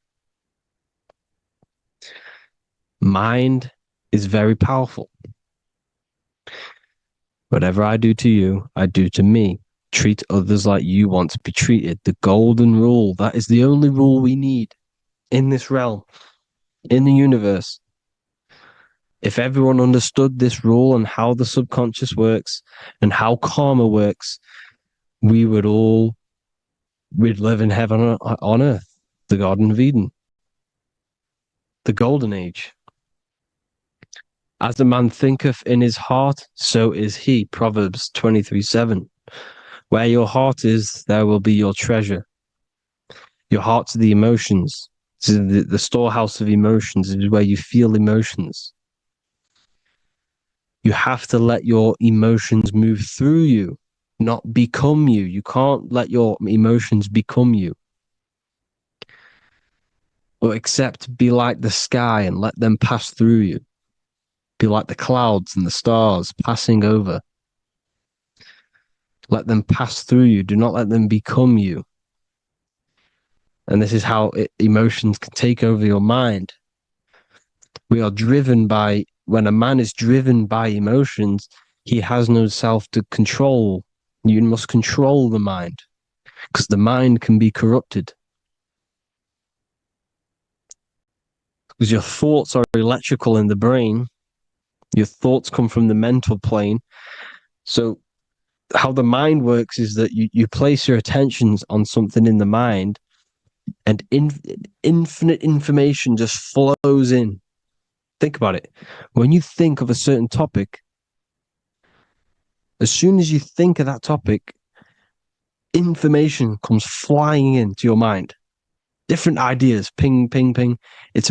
Mind is very powerful. Whatever I do to you, I do to me. Treat others like you want to be treated. The golden rule. That is the only rule we need in this realm, in the universe. If everyone understood this rule and how the subconscious works and how karma works, we'd live in heaven on earth, the Garden of Eden, the golden age. As a man thinketh in his heart, so is he. Proverbs 23:7. Where your heart is, there will be your treasure. Your heart's the emotions. This is the storehouse of emotions. It is where you feel emotions. You have to let your emotions move through you, not become you. You can't let your emotions become you. Or except be like the sky and let them pass through you. Be like the clouds and the stars passing over. Let them pass through you. Do not let them become you. And this is how emotions can take over your mind. We are driven by, when a man is driven by emotions, he has no self to control. You must control the mind, because the mind can be corrupted. Because your thoughts are electrical in the brain. Your thoughts come from the mental plane. So how the mind works is that you place your attentions on something in the mind, and infinite information just flows in. Think about it. When you think of a certain topic, as soon as you think of that topic, information comes flying into your mind. Different ideas, ping, ping, ping. It's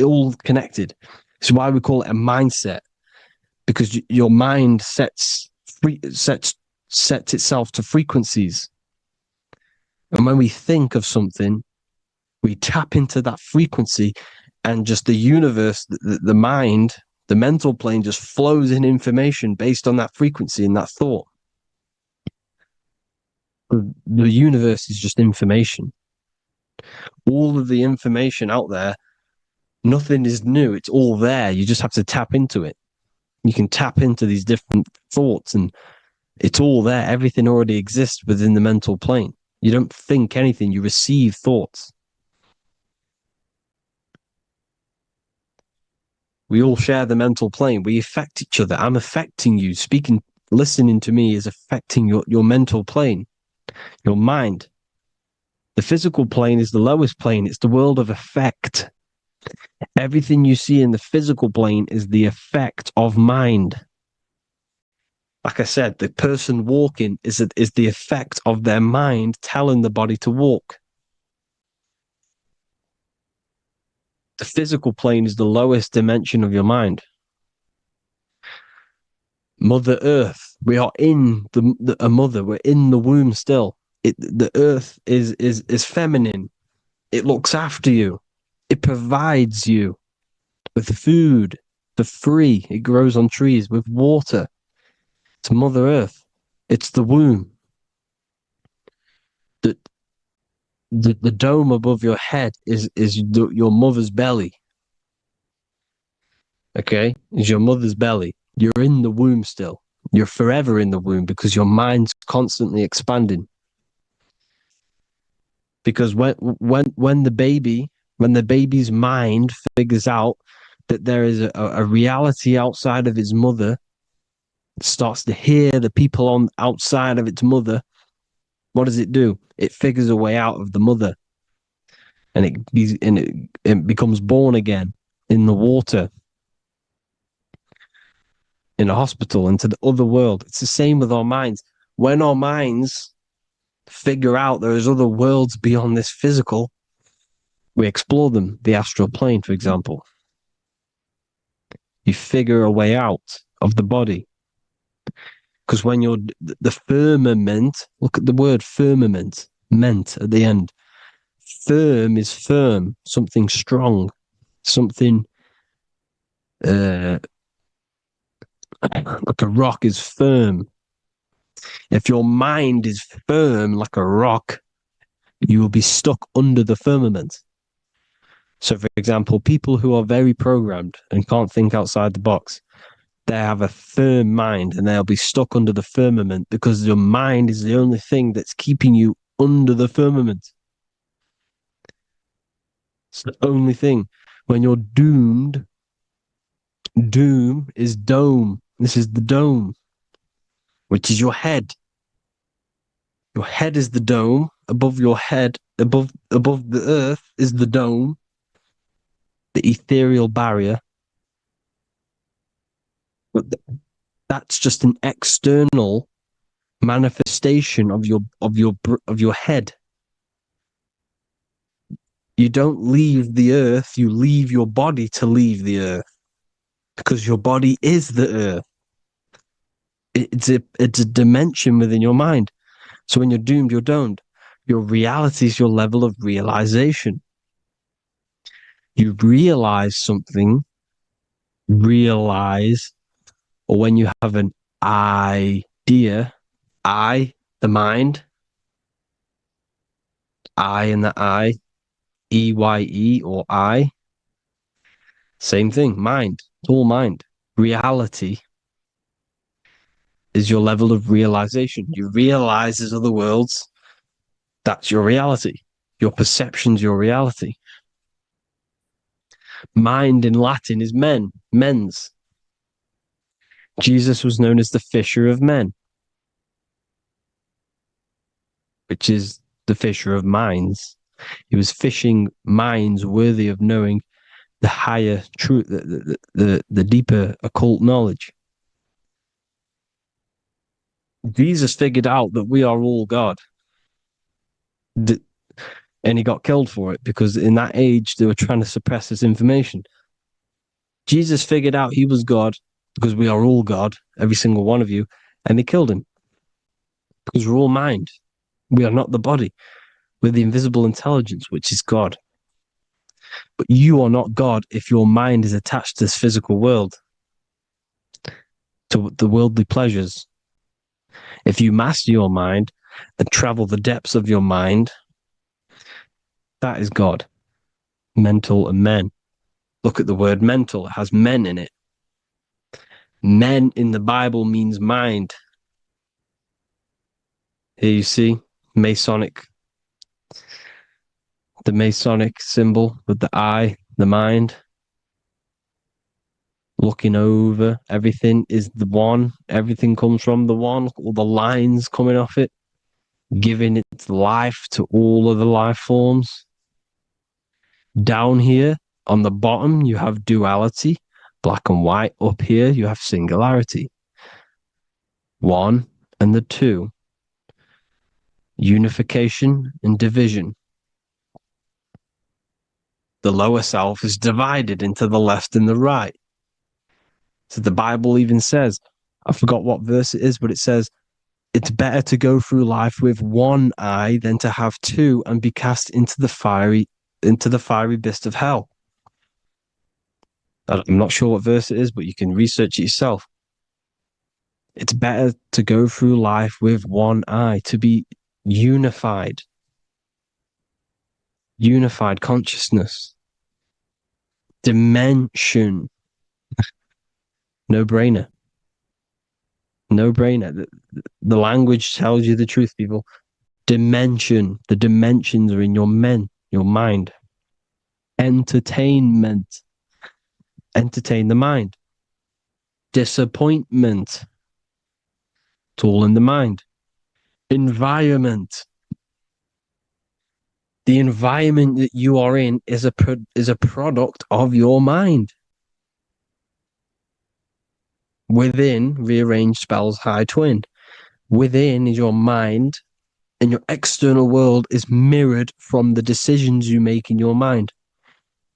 all connected. It's why we call it a mindset, because your mind sets itself to frequencies. And when we think of something, we tap into that frequency, and just the universe, the mind, the mental plane just flows in information based on that frequency and that thought. The universe is just information. All of the information out there, nothing is new. It's all there. You just have to tap into it. You can tap into these different thoughts, and it's all there. Everything already exists within the mental plane. You don't think anything. You receive thoughts. We all share the mental plane. We affect each other. I'm affecting you. Speaking, listening to me is affecting your mental plane, your mind. The physical plane is the lowest plane. It's the world of effect. Everything you see in the physical plane is the effect of mind. Like I said, the person walking is the effect of their mind telling the body to walk. The physical plane is the lowest dimension of your mind. Mother Earth, we are in a mother. We're in the womb still. The Earth is feminine. It looks after you. It provides you with food. for free. It grows on trees with water. It's Mother Earth. It's the womb. The dome above your head is your mother's belly. Okay? Is your mother's belly. You're in the womb still. You're forever in the womb because your mind's constantly expanding. Because when the baby's mind figures out that there is a reality outside of its mother, starts to hear the people on outside of its mother, what does it do? It figures a way out of the mother, and it becomes born again in the water, in a hospital, into the other world. It's the same with our minds. When our minds figure out there is other worlds beyond this physical, we explore them. The astral plane, for example. You figure a way out of the body. Because when you're the firmament, look at the word firmament, meant at the end. Firm is firm, something strong, something like a rock is firm. If your mind is firm like a rock, you will be stuck under the firmament. So, for example, people who are very programmed and can't think outside the box, they have a firm mind and they'll be stuck under the firmament because your mind is the only thing that's keeping you under the firmament. It's the only thing. When you're doomed, doom is dome. This is the dome, which is your head. Your head is the dome. Above your head, above the earth is the dome, the ethereal barrier. But that's just an external manifestation of your head. You don't leave the earth, you leave your body to leave the earth, because your body is the earth. It's a dimension within your mind. So when you're doomed, you're domed. Your reality is your level of realization. You realize something, or when you have an idea, the mind, in the EYE or I, same thing, mind, it's all mind. Reality is your level of realization. You realize there's other worlds. That's your reality. Your perception's your reality. Mind in Latin is mens. Jesus was known as the fisher of men, which is the fisher of minds. He was fishing minds worthy of knowing the higher truth, the deeper occult knowledge. Jesus figured out that we are all God. And he got killed for it because in that age they were trying to suppress this information. Jesus figured out he was God because we are all God, every single one of you, and they killed him because we're all mind. We are not the body. We're the invisible intelligence, which is God. But you are not God if your mind is attached to this physical world, to the worldly pleasures. If you master your mind and travel the depths of your mind, that is God. Mental and men. Look at the word mental. It has men in it. Men in the Bible means mind. Here you see the Masonic symbol with the eye, the mind. Looking over, everything is the one. Everything comes from the one. All the lines coming off it, giving its life to all of the life forms. Down here on the bottom, you have duality, black and white. Up here, you have singularity. One and the two. Unification and division. The lower self is divided into the left and the right. So the Bible even says, I forgot what verse it is, but it says, it's better to go through life with one eye than to have two and be cast into the fiery abyss of hell. I'm not sure what verse it is, but you can research it yourself. It's better to go through life with one eye, to be unified consciousness, dimension. No brainer. No brainer. The language tells you the truth, people. Dimension. The dimensions are in your mind. Entertainment. Entertain the mind. Disappointment. It's all in the mind. Environment. The environment that you are in is a product of your mind. Within, rearranged spells high twin. Within is your mind, and your external world is mirrored from the decisions you make in your mind.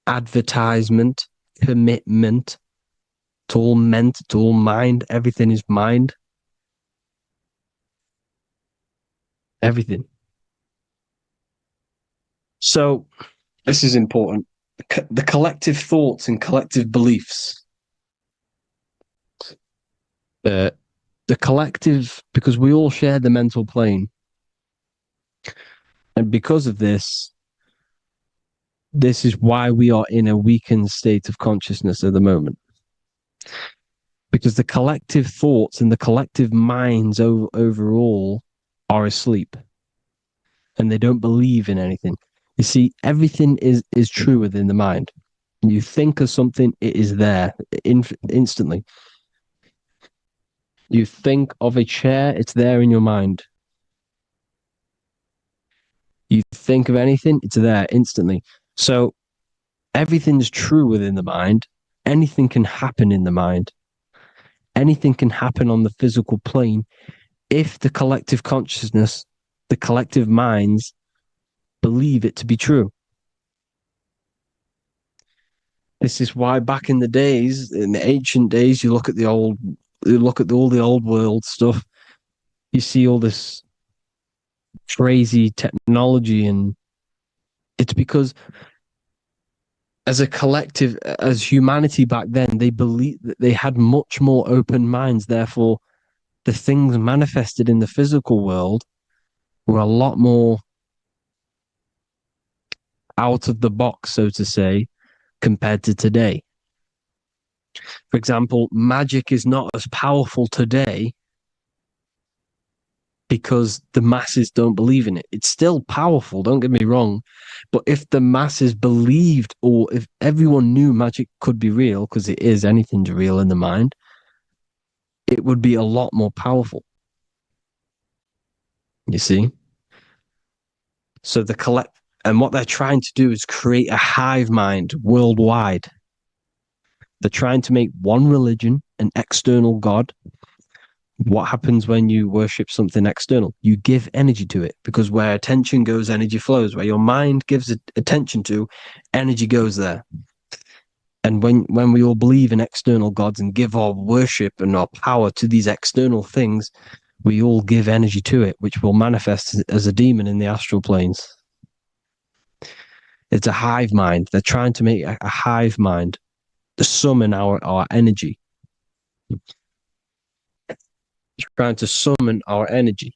Advertisement, commitment, it's all meant, it's all mind. Everything is mind. Everything. So, this is important. The collective thoughts and collective beliefs. The collective, because we all share the mental plane. And because of this is why we are in a weakened state of consciousness at the moment. Because the collective thoughts and the collective minds overall are asleep. And they don't believe in anything. You see, everything is true within the mind. You think of something, it is there instantly. You think of a chair, it's there in your mind. You think of anything, it's there instantly. So everything's true within the mind. Anything can happen in the mind. Anything can happen on the physical plane if the collective consciousness, the collective minds, believe it to be true. This is why back in the days, in the ancient days, you look at all the old world stuff, you see all this crazy technology, and it's because as a collective, as humanity back then, they believed that they had much more open minds. Therefore, the things manifested in the physical world were a lot more out of the box, so to say, compared to today. For example, magic is not as powerful today because the masses don't believe in it. It's still powerful, don't get me wrong. But if the masses believed, or if everyone knew magic could be real, because it is, anything's real in the mind, it would be a lot more powerful. You see? So and what they're trying to do is create a hive mind worldwide. They're trying to make one religion, an external God. What happens when you worship something external? You give energy to it, because where attention goes, energy flows. Where your mind gives attention to, energy goes there. And when we all believe in external gods and give our worship and our power to these external things, we all give energy to it, which will manifest as a demon in the astral planes. It's a hive mind. They're trying to make a hive mind to summon our energy. Trying to summon our energy.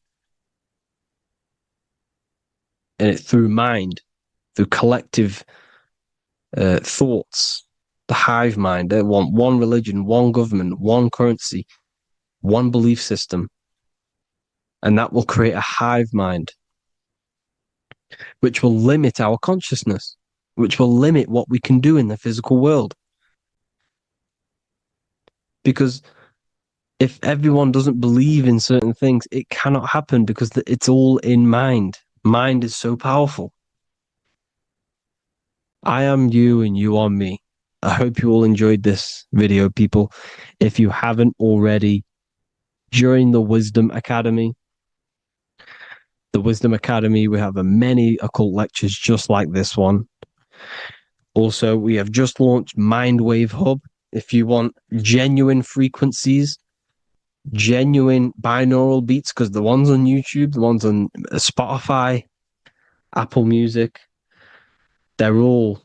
And it through mind, through collective thoughts. The hive mind. They want one religion, one government, one currency, one belief system. And that will create a hive mind, which will limit our consciousness, which will limit what we can do in the physical world. Because if everyone doesn't believe in certain things, it cannot happen, because it's all in mind. Mind is so powerful. I am you and you are me. I hope you all enjoyed this video, people. If you haven't already, join the Wisdom Academy. The Wisdom Academy, we have many occult lectures just like this one. Also, we have just launched Mindwave Hub. If you want genuine frequencies, genuine binaural beats, because the ones on YouTube, the ones on Spotify, Apple Music, they're all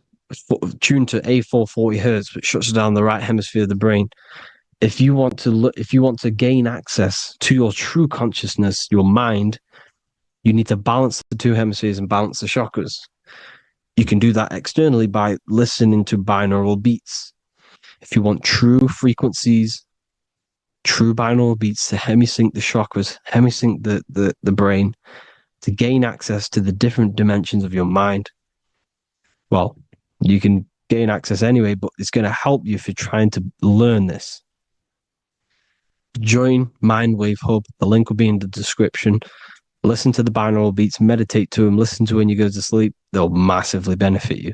tuned to A440 hertz, which shuts down the right hemisphere of the brain. If you want to gain access to your true consciousness, your mind, you need to balance the two hemispheres and balance the chakras. You can do that externally by listening to binaural beats. If you want true frequencies, true binaural beats to hemisync the chakras, hemisync the brain, to gain access to the different dimensions of your mind, well, you can gain access anyway, but it's going to help you if you're trying to learn this. Join Mindwave Hub. The link will be in the description. Listen to the binaural beats, meditate to them, listen to when you go to sleep. They'll massively benefit you.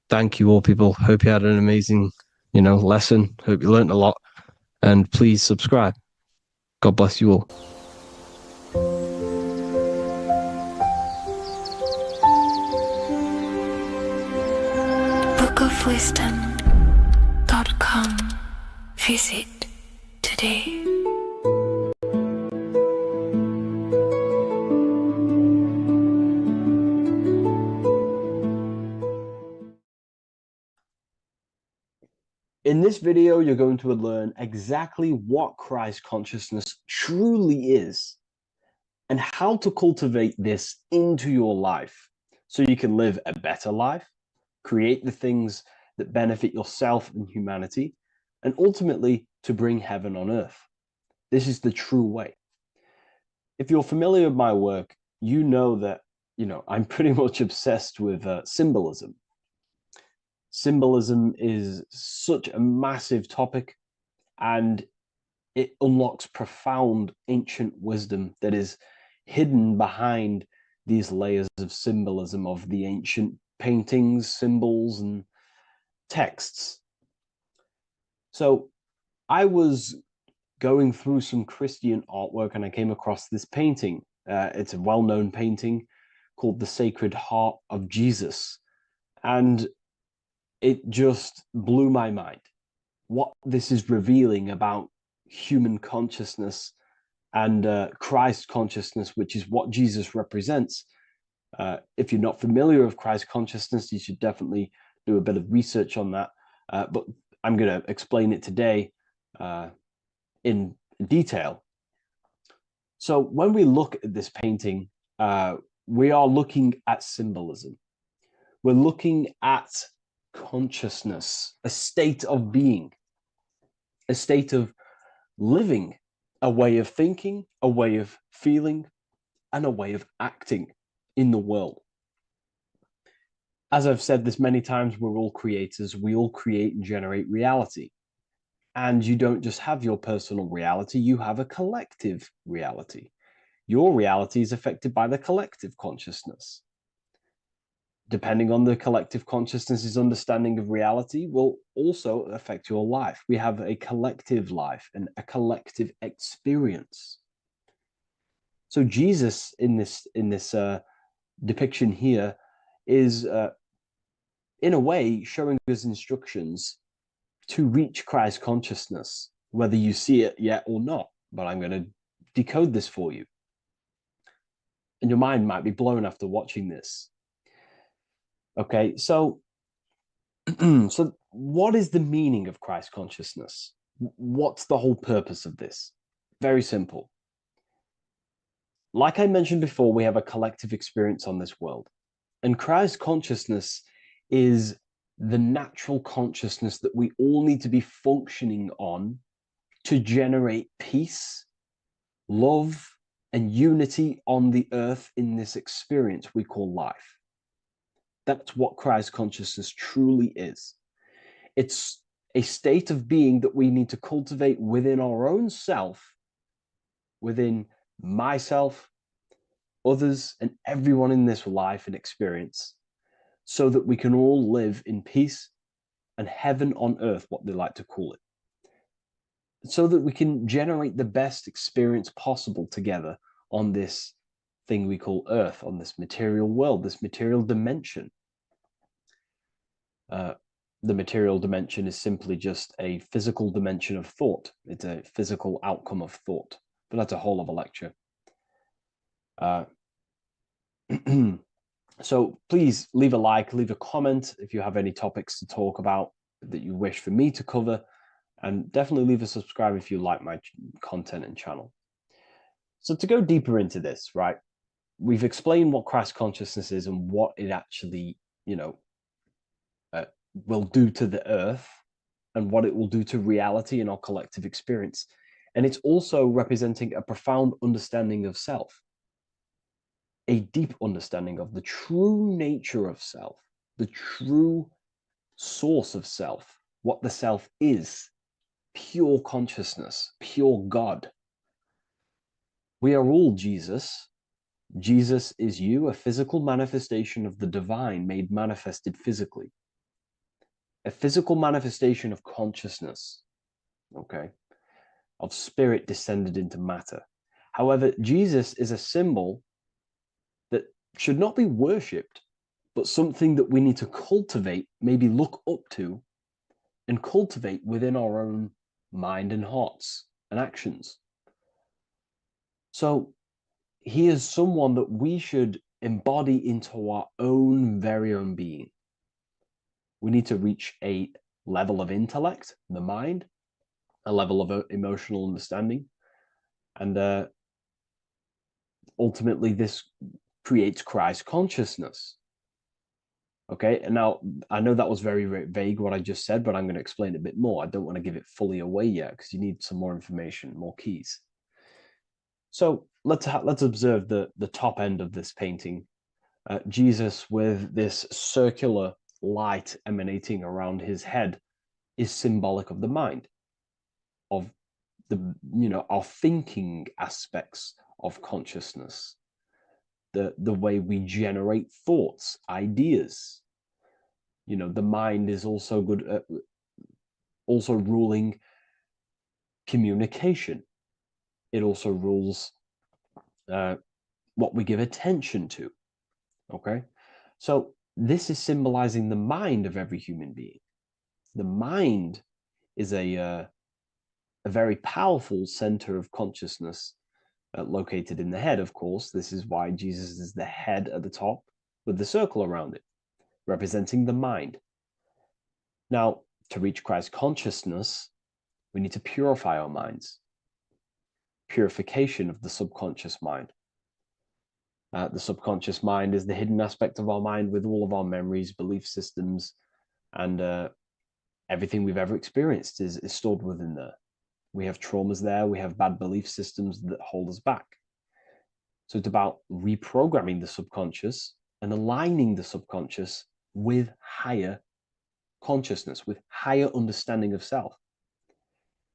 Thank you all, people. Hope you had an amazing, lesson. Hope you learned a lot. And please subscribe. God bless you all. bookofwisdom.com. Visit today. In this video, you're going to learn exactly what Christ consciousness truly is and how to cultivate this into your life so you can live a better life, create the things that benefit yourself and humanity, and ultimately to bring heaven on earth. This is the true way. If you're familiar with my work, you know that, I'm pretty much obsessed with symbolism. Symbolism is such a massive topic, and it unlocks profound ancient wisdom that is hidden behind these layers of symbolism of the ancient paintings, symbols, and texts. So I was going through some Christian artwork and I came across this painting. It's a well-known painting called The Sacred Heart of Jesus. And it just blew my mind. What this is revealing about human consciousness and Christ consciousness, which is what Jesus represents. If you're not familiar with Christ consciousness, you should definitely do a bit of research on that. But I'm going to explain it today in detail. So when we look at this painting, we are looking at symbolism. We're looking at consciousness, a state of being, a state of living, a way of thinking, a way of feeling, and a way of acting in the world. As I've said this many times, we're all creators. We all create and generate reality. And you don't just have your personal reality, you have a collective reality. Your reality is affected by the collective consciousness. Depending on the collective consciousness's understanding of reality will also affect your life. We have a collective life and a collective experience. So Jesus in this depiction here is in a way showing us instructions to reach Christ consciousness, whether you see it yet or not. But I'm going to decode this for you. And your mind might be blown after watching this. Okay, so so what is the meaning of Christ consciousness? What's the whole purpose of this? Very simple. Like I mentioned before, we have a collective experience on this world. And Christ consciousness is the natural consciousness that we all need to be functioning on to generate peace, love, and unity on the earth in this experience we call life. That's what Christ consciousness truly is. It's a state of being that we need to cultivate within our own self, within myself, others, and everyone in this life and experience, so that we can all live in peace and heaven on earth, what they like to call it, so that we can generate the best experience possible together on this thing we call earth, on this material world, this material dimension. The material dimension is simply just a physical dimension of thought. It's a physical outcome of thought, but that's a whole other lecture. So please leave a like, leave a comment if you have any topics to talk about that you wish for me to cover, and definitely leave a subscribe if you like my content and channel. So to go deeper into this, right, we've explained what Christ consciousness is and what it actually, will do to the earth and what it will do to reality and our collective experience. And it's also representing a profound understanding of self, a deep understanding of the true nature of self, the true source of self, what the self is, pure consciousness, pure God. We are all Jesus. Jesus is you, a physical manifestation of the divine made manifested physically, a physical manifestation of consciousness, okay, of spirit descended into matter. However, Jesus is a symbol that should not be worshipped, but something that we need to cultivate, maybe look up to, and cultivate within our own mind and hearts and actions. So he is someone that we should embody into our own very own being. We need to reach a level of intellect, the mind, a level of emotional understanding, and ultimately this creates Christ consciousness. Okay, and now I know that was very, very vague what I just said, but I'm going to explain it a bit more. I don't want to give it fully away yet because you need some more information, more keys. So let's observe the top end of this painting. Jesus with this circular light emanating around his head is symbolic of the mind, of our thinking aspects of consciousness, the way we generate thoughts, ideas. The mind is also good at also ruling communication. It also rules what we give attention to. Okay, so this is symbolizing the mind of every human being. The mind is a very powerful center of consciousness located in the head, of course. This is why Jesus is the head at the top with the circle around it, representing the mind. Now, to reach Christ consciousness, we need to purify our minds. Purification of the subconscious mind. The subconscious mind is the hidden aspect of our mind with all of our memories, belief systems, and everything we've ever experienced is stored within there. We have traumas there, we have bad belief systems that hold us back. So it's about reprogramming the subconscious and aligning the subconscious with higher consciousness, with higher understanding of self,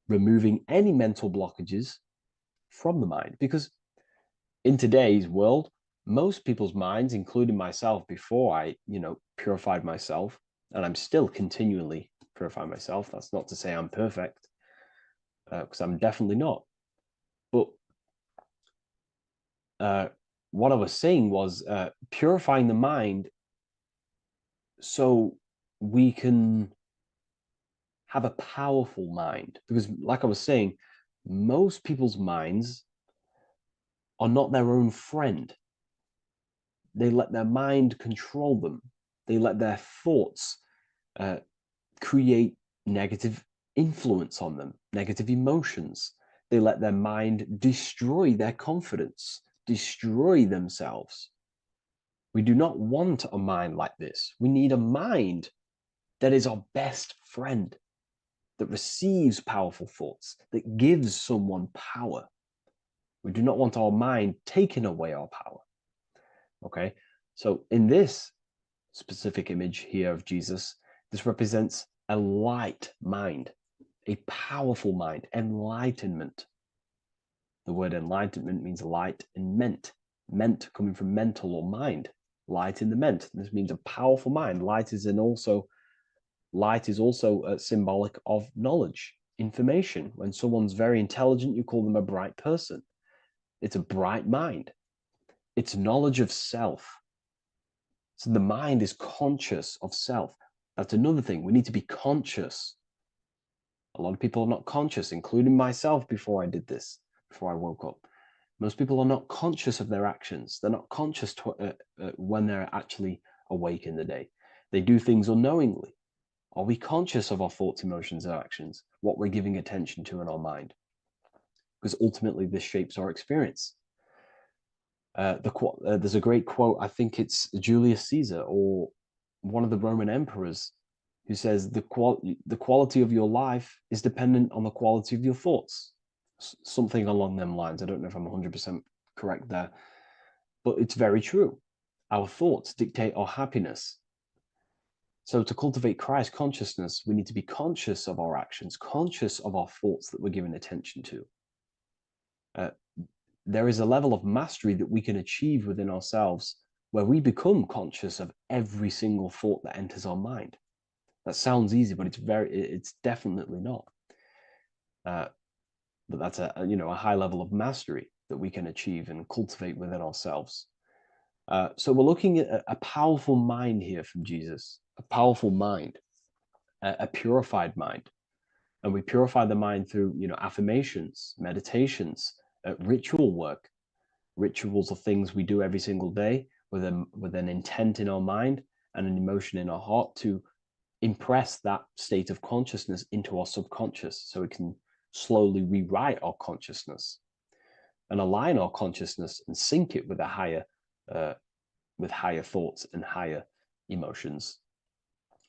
removing any mental blockages from the mind. Because in today's world, most people's minds, including myself before I, purified myself, and I'm still continually purifying myself. That's not to say I'm perfect, because I'm definitely not. But what I was saying was purifying the mind so we can have a powerful mind. Because, like I was saying, most people's minds are not their own friend. They let their mind control them. They let their thoughts create negative influence on them, negative emotions. They let their mind destroy their confidence, destroy themselves. We do not want a mind like this. We need a mind that is our best friend, that receives powerful thoughts, that gives someone power. We do not want our mind taking away our power. Okay, so in this specific image here of Jesus, this represents a light mind, a powerful mind, enlightenment. The word enlightenment means light and ment coming from mental or mind, light in the ment. This means a powerful mind. Light is also symbolic of knowledge, information. When someone's very intelligent, you call them a bright person. It's a bright mind. It's knowledge of self. So the mind is conscious of self. That's another thing. We need to be conscious. A lot of people are not conscious, including myself before I did this, before I woke up. Most people are not conscious of their actions. They're not conscious when they're actually awake in the day. They do things unknowingly. Are we conscious of our thoughts, emotions, and actions? What we're giving attention to in our mind? Because ultimately, this shapes our experience. There's a great quote. I think it's Julius Caesar or one of the Roman emperors who says the quality of your life is dependent on the quality of your thoughts. Something along them lines. I don't know if I'm 100% correct there, but it's very true. Our thoughts dictate our happiness. So to cultivate Christ consciousness, we need to be conscious of our actions, conscious of our thoughts that we're giving attention to. There is a level of mastery that we can achieve within ourselves where we become conscious of every single thought that enters our mind. That sounds easy, but it's definitely not. But that's a high level of mastery that we can achieve and cultivate within ourselves. So we're looking at a powerful mind here from Jesus, a powerful mind, a purified mind. And we purify the mind through, affirmations, meditations, ritual work. Rituals are things we do every single day with an intent in our mind and an emotion in our heart to impress that state of consciousness into our subconscious so it can slowly rewrite our consciousness and align our consciousness and sync it with higher thoughts and higher emotions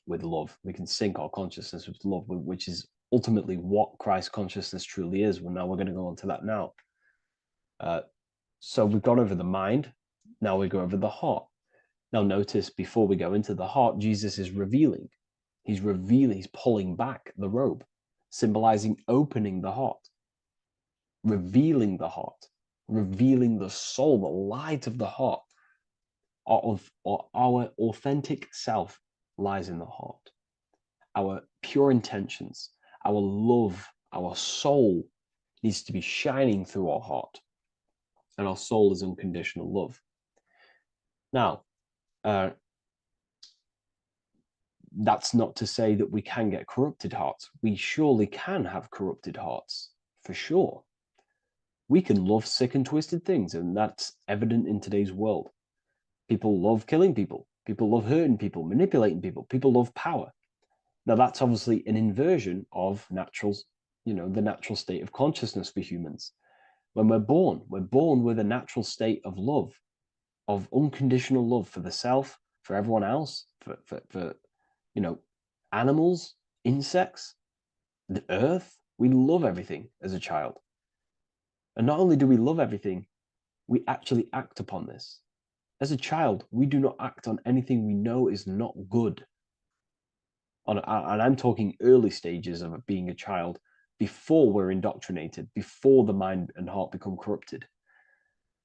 with love. We can sync our consciousness with love, which is ultimately what Christ consciousness truly is. Well, now we're going to go on to that now. So we've gone over the mind. Now we go over the heart. Now notice before we go into the heart, Jesus is revealing. He's pulling back the robe, symbolizing opening the heart, revealing the heart, revealing the soul, the light of the heart. Our authentic self lies in the heart. Our pure intentions, our love, our soul needs to be shining through our heart. And our soul is unconditional love. Now, that's not to say that we can get corrupted hearts. We surely can have corrupted hearts, for sure. We can love sick and twisted things, and that's evident in today's world. People love killing people. People love hurting people, manipulating people. People love power. Now, that's obviously an inversion of the natural state of consciousness for humans. When we're born with a natural state of love, of unconditional love for the self, for everyone else, for animals, insects, the earth. We love everything as a child. And not only do we love everything, we actually act upon this. As a child, we do not act on anything we know is not good. And I'm talking early stages of being a child, before we're indoctrinated, before the mind and heart become corrupted.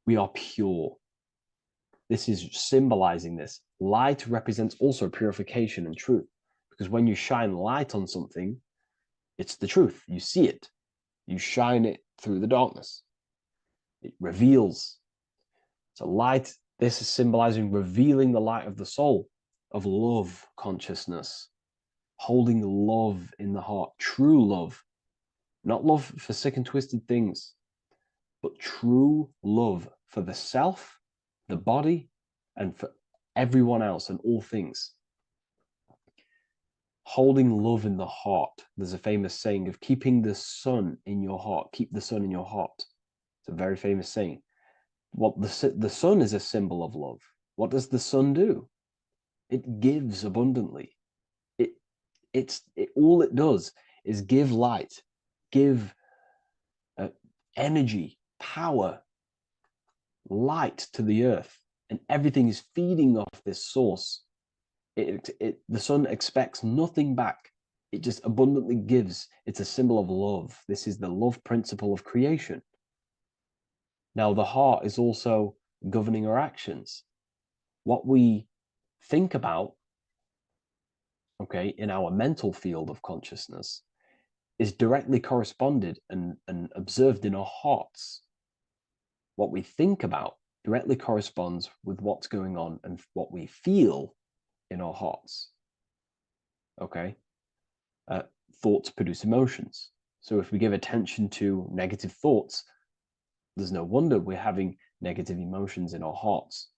We are pure. This is symbolizing this. Light represents also purification and truth, because when you shine light on something, it's the truth. You see it. You shine it through the darkness. It reveals. So light, this is symbolizing revealing the light of the soul, of love consciousness, holding love in the heart, true love. Not love for sick and twisted things, but true love for the self, the body, and for everyone else and all things. Holding love in the heart. There's a famous saying of keeping the sun in your heart. Keep the sun in your heart. It's a very famous saying. What the sun is a symbol of love. What does the sun do? It gives abundantly. All it does is give light, give energy, power, light to the earth, and everything is feeding off this source. The sun expects nothing back. It just abundantly gives. It's a symbol of love. This is the love principle of creation. Now, the heart is also governing our actions. What we think about, in our mental field of consciousness, is directly corresponded and observed in our hearts. What we think about directly corresponds with what's going on and what we feel in our hearts. Thoughts produce emotions. So if we give attention to negative thoughts, There's no wonder we're having negative emotions in our hearts.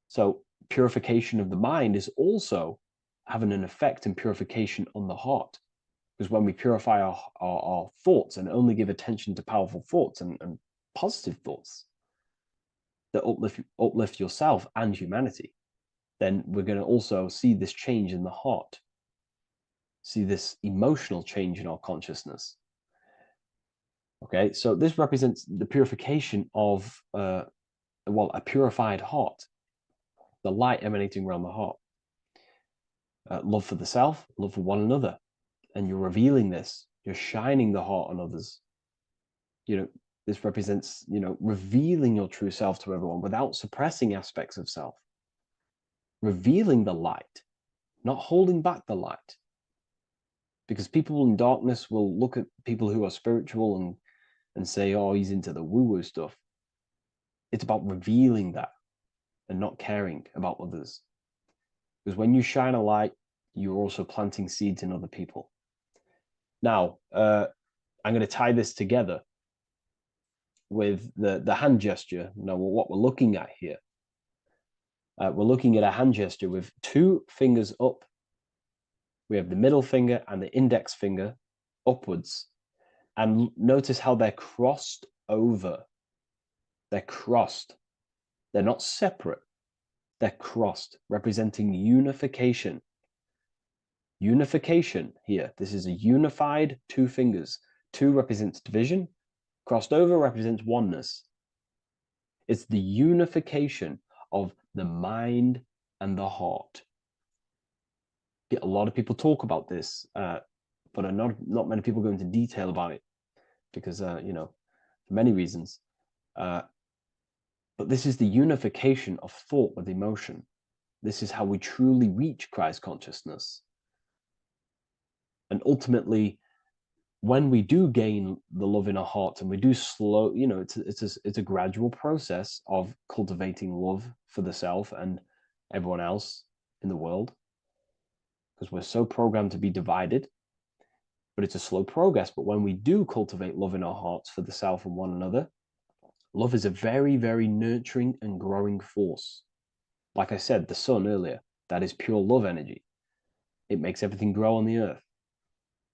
So purification of the mind is also having an effect in purification on the heart. Because when we purify our thoughts and only give attention to powerful thoughts and positive thoughts that uplift yourself and humanity, then we're going to also see this change in the heart, see this emotional change in our consciousness. Okay, so this represents the purification of, a purified heart, the light emanating around the heart. Love for the self, love for one another. And you're revealing this, you're shining the heart on others. This represents, revealing your true self to everyone without suppressing aspects of self, revealing the light, not holding back the light. Because people in darkness will look at people who are spiritual and say, oh, he's into the woo-woo stuff. It's about revealing that and not caring about others. Because when you shine a light, you're also planting seeds in other people. Now, I'm going to tie this together with the hand gesture. Now, what we're looking at here, we're looking at a hand gesture with 2 fingers up. We have the middle finger and the index finger upwards. And notice how they're crossed over. They're crossed. They're not separate. They're crossed, representing unification. Unification here. This is a unified 2 fingers. 2 represents division. Crossed over represents oneness. It's the unification of the mind and the heart. A lot of people talk about this, but not many people go into detail about it because, for many reasons. But this is the unification of thought with emotion. This is how we truly reach Christ consciousness. And ultimately, when we do gain the love in our hearts and we do slow, it's a gradual process of cultivating love for the self and everyone else in the world, because we're so programmed to be divided. But it's a slow progress. But when we do cultivate love in our hearts for the self and one another, love is a very, very nurturing and growing force. Like I said, the sun earlier, that is pure love energy. It makes everything grow on the earth.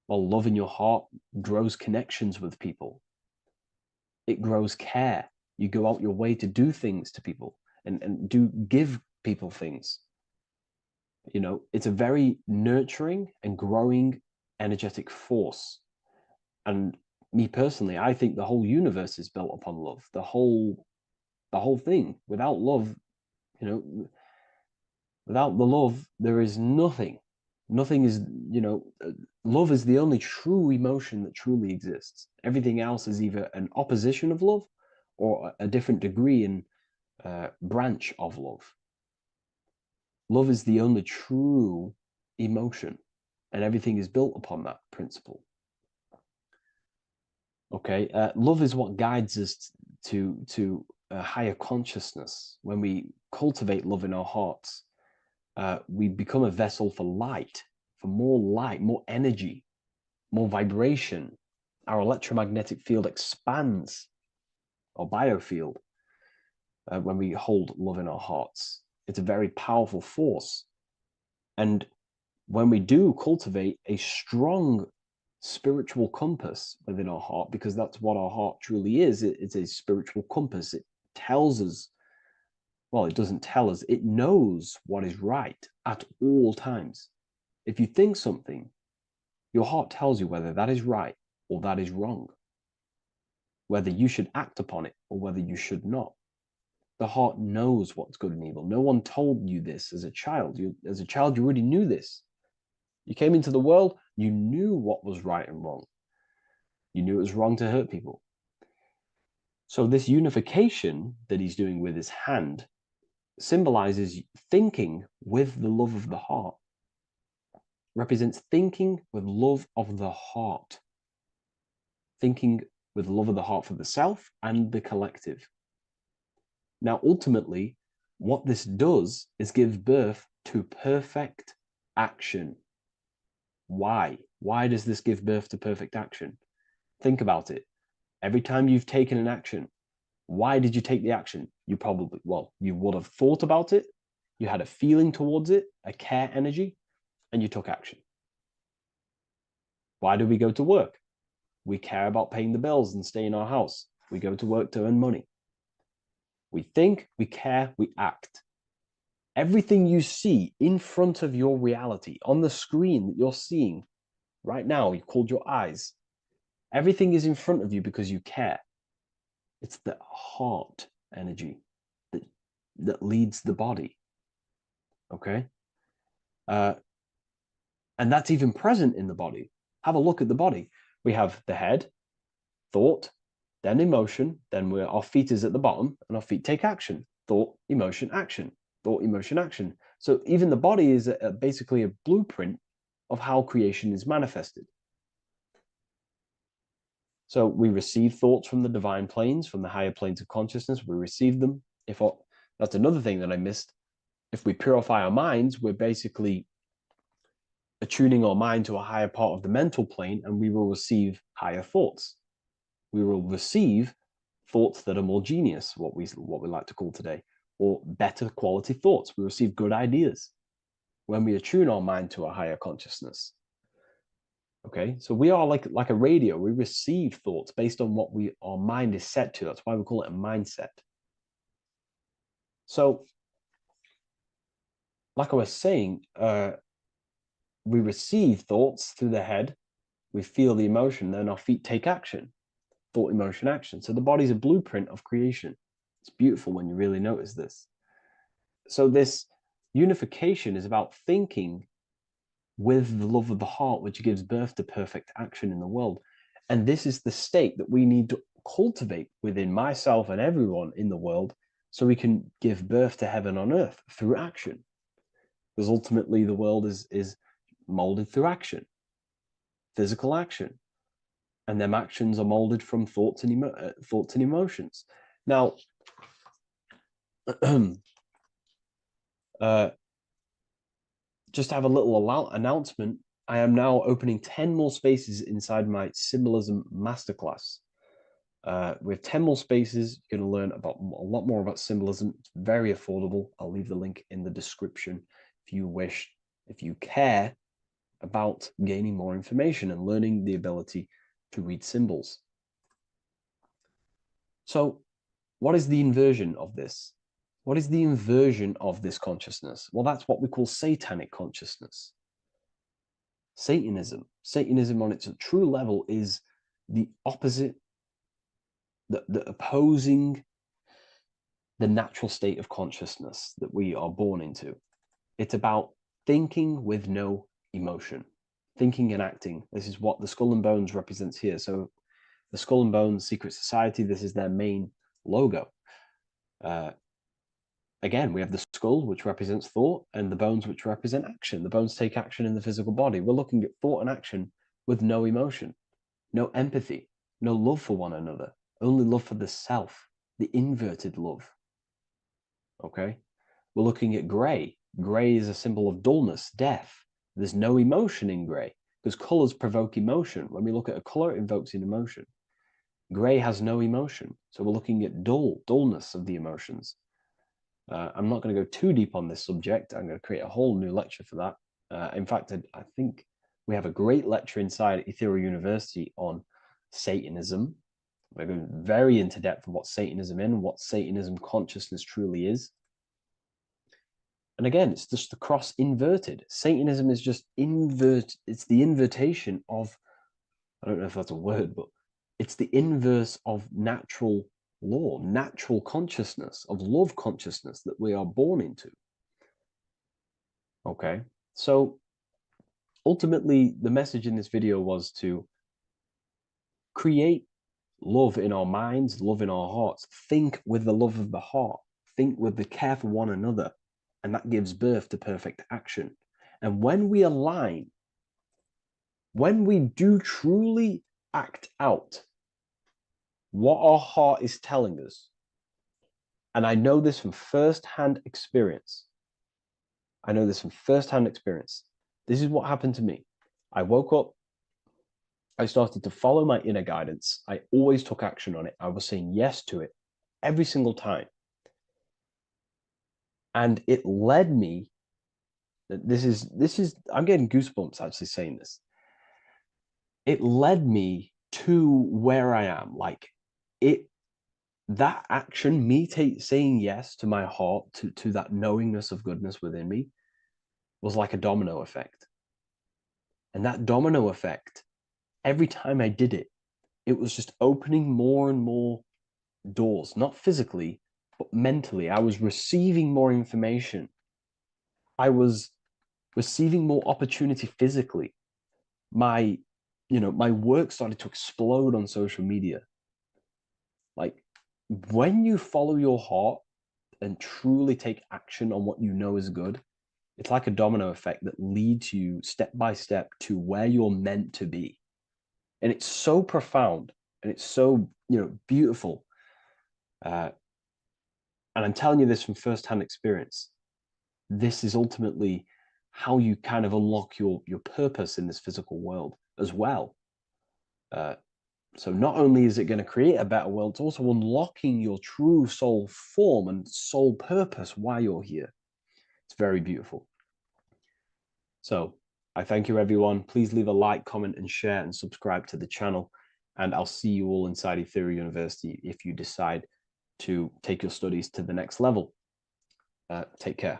While love in your heart grows connections with people. It grows care. You go out your way to do things to people and give people things. It's a very nurturing and growing energetic force. And me personally, I think the whole universe is built upon love. The whole thing. Without love, without the love, there is nothing. Nothing is, love is the only true emotion that truly exists. Everything else is either an opposition of love or a different degree and branch of love. Love is the only true emotion, and everything is built upon that principle. Okay, love is what guides us to a higher consciousness. When we cultivate love in our hearts, we become a vessel for light, more energy, more vibration. Our electromagnetic field expands, or biofield, when we hold love in our hearts. It's a very powerful force. And when we do cultivate a strong spiritual compass within our heart, because that's what our heart truly is, it's a spiritual compass. It tells us, well, it doesn't tell us, it knows what is right at all times. If you think something, your heart tells you whether that is right or that is wrong, whether you should act upon it or whether you should not. The heart knows what's good and evil. No one told you this as a child. As a child, you already knew this. You came into the world, you knew what was right and wrong. You knew it was wrong to hurt people. So this unification that he's doing with his hand symbolizes thinking with the love of the heart, represents thinking with love of the heart, thinking with love of the heart for the self and the collective. Now, ultimately, what this does is give birth to perfect action. Why? Why does this give birth to perfect action? Think about it. Every time you've taken an action, Why did you take the action? You probably, well, you would have thought about it, you had a feeling towards it, a care energy, and you took action. Why do we go to work? We care about paying the bills and staying in our house. We go to work to earn money. We think, we care, we act. Everything you see in front of your reality, on the screen that you're seeing right now, you called your eyes. Everything is in front of you because you care. It's the heart energy that leads the body. Okay? And that's even present in the body. Have a look at the body. We have the head, thought, then emotion, then our feet is at the bottom, and our feet take action. Thought, emotion, action. Thought, emotion, action. So even the body is basically a blueprint of how creation is manifested. So we receive thoughts from the divine planes, from the higher planes of consciousness. We receive them. That's another thing that I missed. If we purify our minds, we're basically attuning our mind to a higher part of the mental plane, and we will receive higher thoughts. We will receive thoughts that are more genius, what we like to call today, or better quality thoughts. We receive good ideas when we attune our mind to a higher consciousness. Okay, so we are like a radio. We receive thoughts based on what our mind is set to. That's why we call it a mindset. So, like I was saying, we receive thoughts through the head. We feel the emotion, then our feet take action. Thought, emotion, action. So the body's a blueprint of creation. It's beautiful when you really notice this. So this unification is about thinking with the love of the heart, which gives birth to perfect action in the world. And this is the state that we need to cultivate within myself and everyone in the world so we can give birth to heaven on earth through action. Because ultimately the world is molded through action, physical action. And them actions are molded from thoughts and emotions. Now, just to have a little announcement, I am now opening 10 more spaces inside my symbolism masterclass. We have 10 more spaces. You're going to learn about a lot more about symbolism. It's very affordable. I'll leave the link in the description if you wish, if you care about gaining more information and learning the ability to read symbols. So what is the inversion of this? What is the inversion of this consciousness? Well, that's what we call satanic consciousness. Satanism. Satanism on its true level is the opposite, the opposing the natural state of consciousness that we are born into. It's about thinking with no emotion, thinking and acting. This is what the Skull and Bones represents here. So the Skull and Bones Secret Society, this is their main logo. Again, we have the skull, which represents thought, and the bones, which represent action. The bones take action in the physical body. We're looking at thought and action with no emotion, no empathy, no love for one another, only love for the self, the inverted love. Okay? We're looking at gray. Gray is a symbol of dullness, death. There's no emotion in gray because colors provoke emotion. When we look at a color, it invokes an emotion. Gray has no emotion. So we're looking at dullness of the emotions. I'm not going to go too deep on this subject. I'm going to create a whole new lecture for that. In fact, I think we have a great lecture inside Ethereal University on Satanism. We're going very into depth of what Satanism is and what Satanism consciousness truly is. And again, it's just the cross inverted. Satanism is just it's the invertation of, I don't know if that's a word, but it's the inverse of natural law, natural consciousness, of love consciousness that we are born into. Okay, so ultimately the message in this video was to create love in our minds, love in our hearts, think with the love of the heart, think with the care for one another, and that gives birth to perfect action. And when we align, when we do truly act out what our heart is telling us, and I know this from first-hand experience. This is what happened to me. I woke up. I started to follow my inner guidance. I always took action on it. I was saying yes to it. every single time. And it led me, this is, I'm getting goosebumps actually saying this. It led me to where I am. Like that action, me saying yes to my heart, to that knowingness of goodness within me, was like a domino effect. And that domino effect, every time I did it, it was just opening more and more doors, not physically, but mentally. I was receiving more information. I was receiving more opportunity physically. My work started to explode on social media. Like, when you follow your heart and truly take action on what you know is good, it's like a domino effect that leads you step by step to where you're meant to be. And it's so profound and it's so, beautiful. And I'm telling you this from firsthand experience. This is ultimately how you kind of unlock your purpose in this physical world as well. So not only is it going to create a better world, it's also unlocking your true soul form and soul purpose why you're here. It's very beautiful. So I thank you, everyone. Please leave a like, comment, and share, and subscribe to the channel. And I'll see you all inside Ethereum University if you decide to take your studies to the next level. Take care.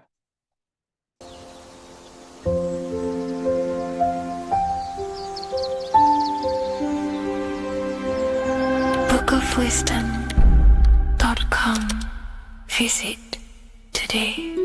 bookofwisdom.com. Visit today.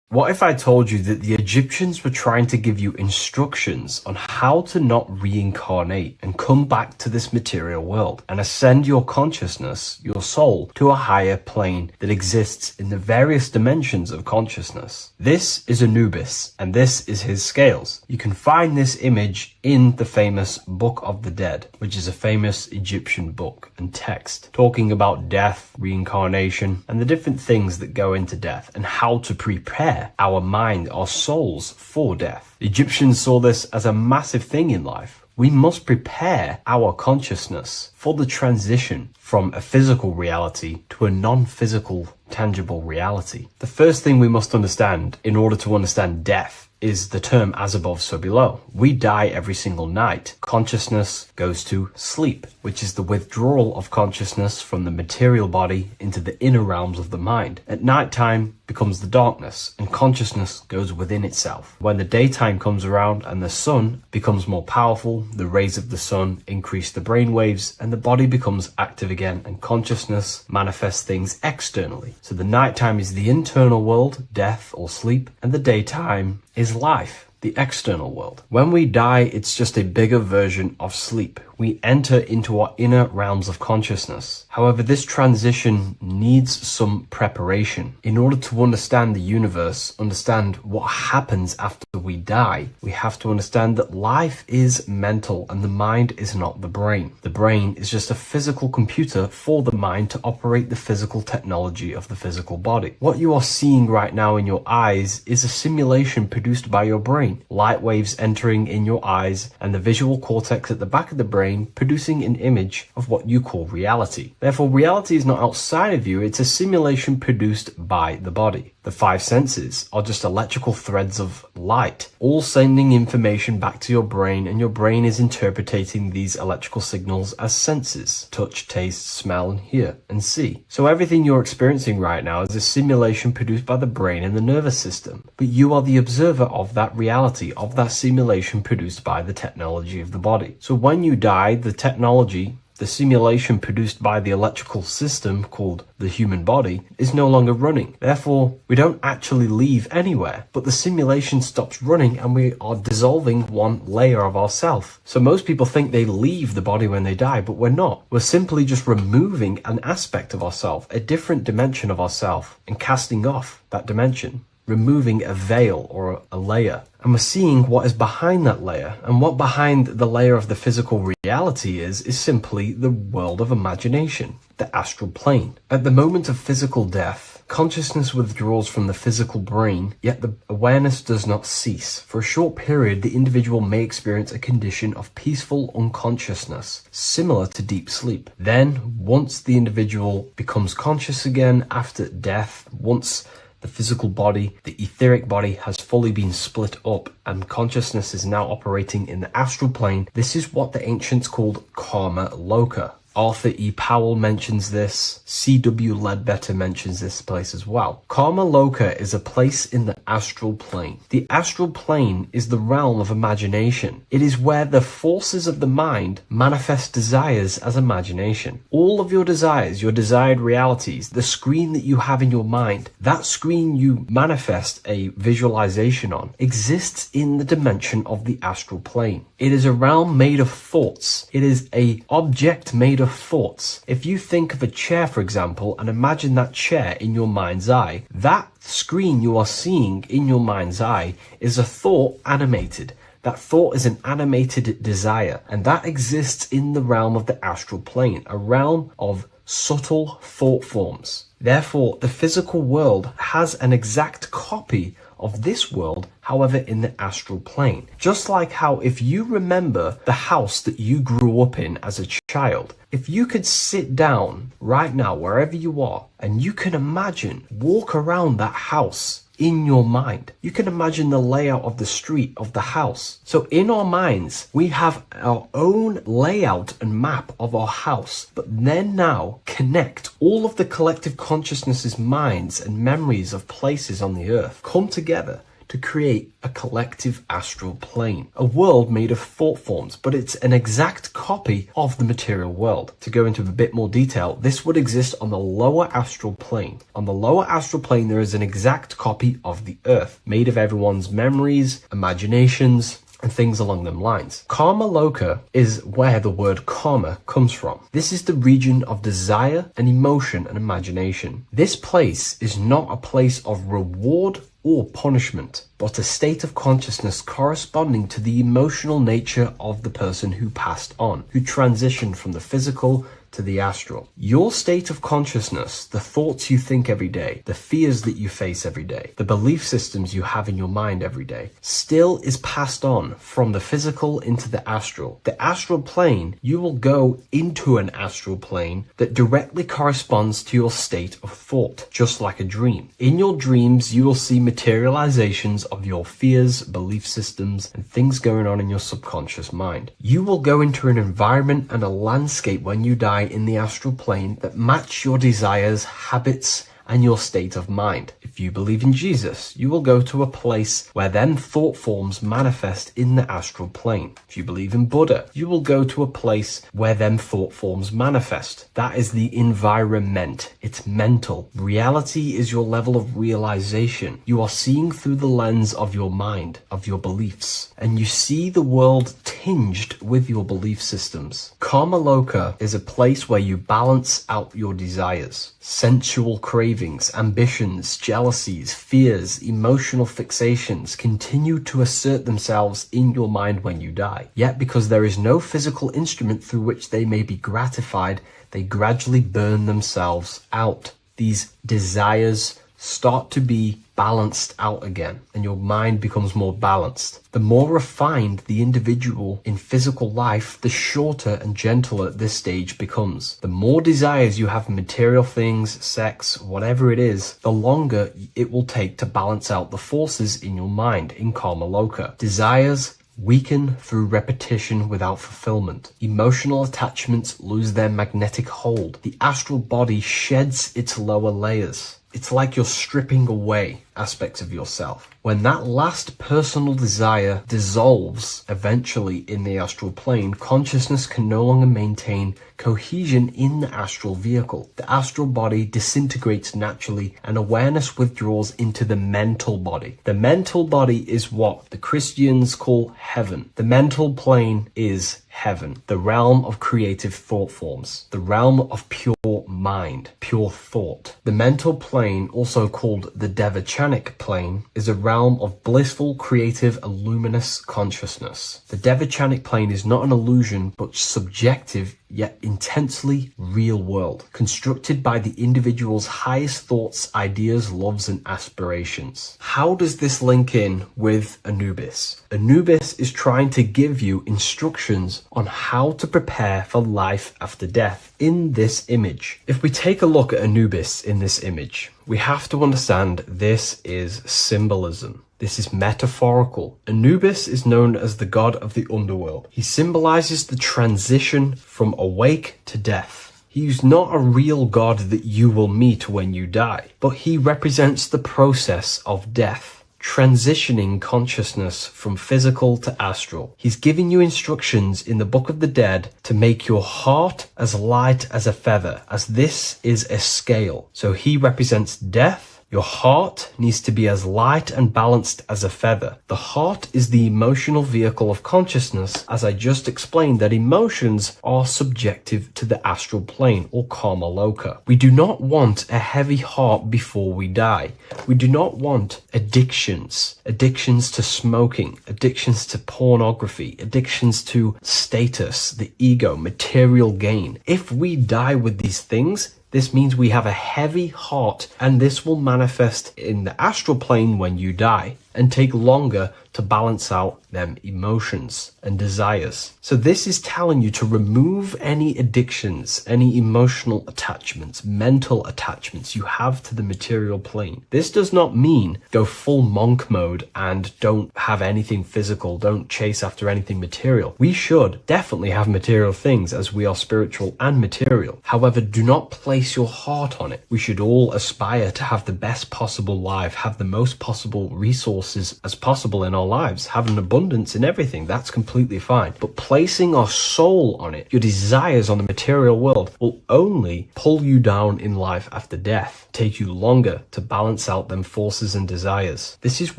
What if I told you that the Egyptians were trying to give you instructions on how to not reincarnate and come back to this material world and ascend your consciousness, your soul, to a higher plane that exists in the various dimensions of consciousness? This is Anubis, and this is his scales. You can find this image in the famous Book of the Dead, which is a famous Egyptian book and text talking about death, reincarnation, and the different things that go into death and how to prepare our mind, our souls for death. The Egyptians saw this as a massive thing in life. We must prepare our consciousness for the transition from a physical reality to a non-physical, tangible reality. The first thing we must understand in order to understand death is the term as above, so below. We die every single night. Consciousness goes to sleep, which is the withdrawal of consciousness from the material body into the inner realms of the mind. At nighttime becomes the darkness, and consciousness goes within itself. When the daytime comes around and the sun becomes more powerful, the rays of the sun increase the brain waves, and the body becomes active again, and consciousness manifests things externally. So the nighttime is the internal world, death or sleep, and the daytime is life, the external world. When we die, it's just a bigger version of sleep. We enter into our inner realms of consciousness. However, this transition needs some preparation. In order to understand the universe, understand what happens after we die, we have to understand that life is mental and the mind is not the brain. The brain is just a physical computer for the mind to operate the physical technology of the physical body. What you are seeing right now in your eyes is a simulation produced by your brain. Light waves entering in your eyes and the visual cortex at the back of the brain producing an image of what you call reality. Therefore, reality is not outside of you, it's a simulation produced by the body. The five senses are just electrical threads of light, all sending information back to your brain, and your brain is interpreting these electrical signals as senses: touch, taste, smell, and hear, and see. So everything you're experiencing right now is a simulation produced by the brain and the nervous system. But you are the observer of that reality, of that simulation produced by the technology of the body. So when you die, the technology, the simulation produced by the electrical system called the human body, is no longer running. Therefore, we don't actually leave anywhere, but the simulation stops running and we are dissolving one layer of ourself. So most people think they leave the body when they die, but we're not. We're simply just removing an aspect of ourself, a different dimension of ourself, and casting off that dimension. removing a veil or a layer. And we're seeing what is behind that layer. And what behind the layer of the physical reality is simply the world of imagination, the astral plane. At the moment of physical death, consciousness withdraws from the physical brain, yet the awareness does not cease. For a short period, the individual may experience a condition of peaceful unconsciousness, similar to deep sleep. Then, once the individual becomes conscious again after death, once the physical body, the etheric body, has fully been split up and consciousness is now operating in the astral plane, this is what the ancients called karma loka. Arthur E. Powell mentions this. C.W. Ledbetter mentions this place as well. Karma Loka is a place in the astral plane. The astral plane is the realm of imagination. It is where the forces of the mind manifest desires as imagination. All of your desires, your desired realities, the screen that you have in your mind, that screen you manifest a visualization on, exists in the dimension of the astral plane. It is a realm made of thoughts. It is an object made of thoughts. If you think of a chair, for example, and imagine that chair in your mind's eye, that screen you are seeing in your mind's eye is a thought animated. That thought is an animated desire, and that exists in the realm of the astral plane, a realm of subtle thought forms. Therefore, the physical world has an exact copy of this world, however, in the astral plane. Just like how if you remember the house that you grew up in as a child, if you could sit down right now, wherever you are, and you can imagine, walk around that house in your mind. You can imagine the layout of the street of the house. So in our minds, we have our own layout and map of our house, but then now connect all of the collective consciousness's minds and memories of places on the earth come together to create a collective astral plane, a world made of thought forms, but it's an exact copy of the material world. To go into a bit more detail, this would exist on the lower astral plane. On the lower astral plane, there is an exact copy of the earth, made of everyone's memories, imaginations, and things along them lines. Karma Loka is where the word karma comes from. This is the region of desire and emotion and imagination. This place is not a place of reward or punishment, but a state of consciousness corresponding to the emotional nature of the person who passed on, who transitioned from the physical to the astral. Your state of consciousness, the thoughts you think every day, the fears that you face every day, the belief systems you have in your mind every day, still is passed on from the physical into the astral. The astral plane, you will go into an astral plane that directly corresponds to your state of thought, just like a dream. In your dreams, you will see materializations of your fears, belief systems, and things going on in your subconscious mind. You will go into an environment and a landscape when you die in the astral plane that match your desires, habits, and your state of mind. If you believe in Jesus, you will go to a place where them thought forms manifest in the astral plane. If you believe in Buddha, you will go to a place where them thought forms manifest. That is the environment. It's mental. Reality is your level of realization. You are seeing through the lens of your mind, of your beliefs, and you see the world tinged with your belief systems. Karma Loka is a place where you balance out your desires, sensual cravings, ambitions, jealousies, fears, emotional fixations continue to assert themselves in your mind when you die. Yet because there is no physical instrument through which they may be gratified, they gradually burn themselves out. These desires start to be balanced out again, and your mind becomes more balanced. The more refined the individual in physical life, the shorter and gentler this stage becomes. The more desires you have in material things, sex, whatever it is, the longer it will take to balance out the forces in your mind in Karma Loka. Desires weaken through repetition without fulfillment. Emotional attachments lose their magnetic hold. The astral body sheds its lower layers. It's like you're stripping away aspects of yourself. When that last personal desire dissolves eventually in the astral plane, consciousness can no longer maintain cohesion in the astral vehicle. The astral body disintegrates naturally and awareness withdraws into the mental body. The mental body is what the Christians call heaven. The mental plane is heaven, the realm of creative thought forms, the realm of pure mind, pure thought. The mental plane, also called the Devachan, Devachanic plane is a realm of blissful, creative, and luminous consciousness. The Devachanic plane is not an illusion, but subjective yet intensely real world, constructed by the individual's highest thoughts, ideas, loves, and aspirations. How does this link in with Anubis? Anubis is trying to give you instructions on how to prepare for life after death in this image. If we take a look at Anubis in this image, we have to understand this is symbolism. This is metaphorical. Anubis is known as the god of the underworld. He symbolizes the transition from awake to death. He is not a real god that you will meet when you die, but he represents the process of death, transitioning consciousness from physical to astral. He's giving you instructions in the Book of the Dead to make your heart as light as a feather, as this is a scale. So he represents death. Your heart needs to be as light and balanced as a feather. The heart is the emotional vehicle of consciousness, as I just explained that emotions are subjective to the astral plane or karma loka. We do not want a heavy heart before we die. We do not want addictions to smoking, addictions to pornography, addictions to status, the ego, material gain. If we die with these things, this means we have a heavy heart, and this will manifest in the astral plane when you die and take longer to balance out them emotions and desires. So this is telling you to remove any addictions, any emotional attachments, mental attachments you have to the material plane. This does not mean go full monk mode and don't have anything physical, don't chase after anything material. We should definitely have material things as we are spiritual and material. However, do not place your heart on it. We should all aspire to have the best possible life, have the most possible resources as possible in our lives, have an abundance in everything. That's completely fine. But placing our soul on it, your desires on the material world, will only pull you down in life after death, take you longer to balance out them forces and desires. This is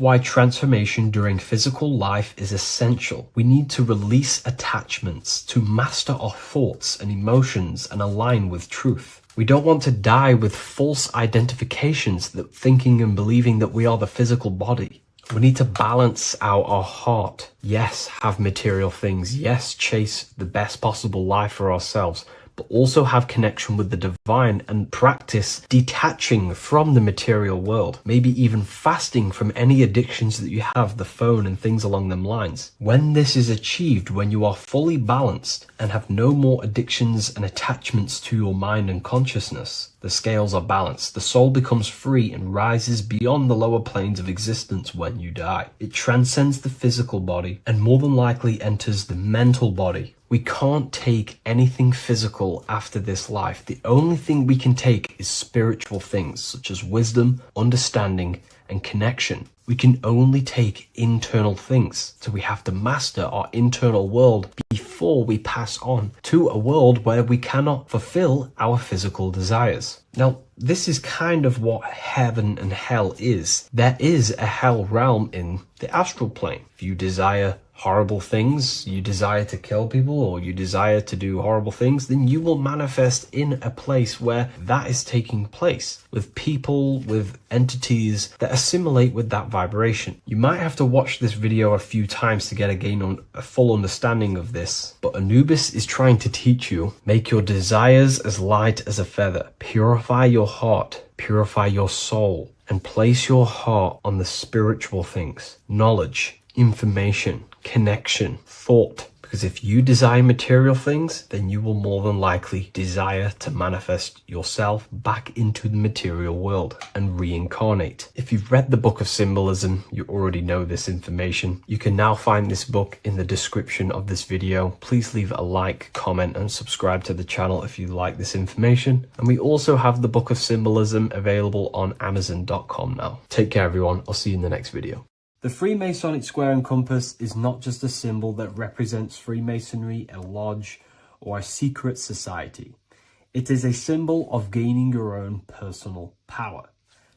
why transformation during physical life is essential. We need to release attachments to master our thoughts and emotions and align with truth. We don't want to die with false identifications, that thinking and believing that we are the physical body. We need to balance out our heart. Yes, have material things. Yes, chase the best possible life for ourselves, but also have connection with the divine and practice detaching from the material world. Maybe even fasting from any addictions that you have, the phone and things along them lines. When this is achieved, when you are fully balanced and have no more addictions and attachments to your mind and consciousness, the scales are balanced. The soul becomes free and rises beyond the lower planes of existence when you die. It transcends the physical body and more than likely enters the mental body. We can't take anything physical after this life. The only thing we can take is spiritual things such as wisdom, understanding, and connection. We can only take internal things. So we have to master our internal world before we pass on to a world where we cannot fulfill our physical desires. Now, this is kind of what heaven and hell is. There is a hell realm in the astral plane. If you desire horrible things, you desire to kill people, or you desire to do horrible things, then you will manifest in a place where that is taking place, with people, with entities that assimilate with that vibration. You might have to watch this video a few times to get a full understanding of this, but Anubis is trying to teach you, make your desires as light as a feather, purify your heart, purify your soul, and place your heart on the spiritual things, knowledge, information, connection, thought. Because if you desire material things, then you will more than likely desire to manifest yourself back into the material world and reincarnate. If you've read the Book of Symbolism, you already know this information. You can now find this book in the description of this video. Please leave a like, comment, and subscribe to the channel if you like this information. And we also have the Book of Symbolism available on Amazon.com now. Take care, everyone. I'll see you in the next video. The Freemasonic square and compass is not just a symbol that represents Freemasonry, a lodge, or a secret society. It is a symbol of gaining your own personal power.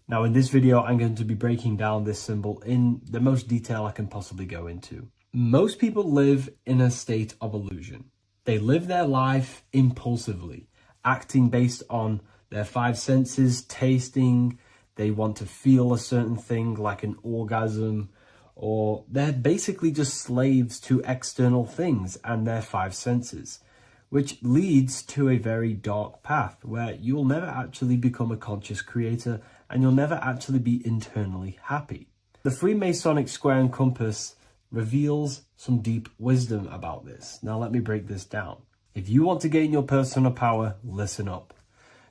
Now, in this video, I'm going to be breaking down this symbol in the most detail I can possibly go into. Most people live in a state of illusion. They live their life impulsively, acting based on their five senses, tasting, they want to feel a certain thing like an orgasm, or they're basically just slaves to external things and their five senses, which leads to a very dark path where you'll never actually become a conscious creator and you'll never actually be internally happy. The Freemasonic square and compass reveals some deep wisdom about this. Now let me break this down. If you want to gain your personal power, listen up.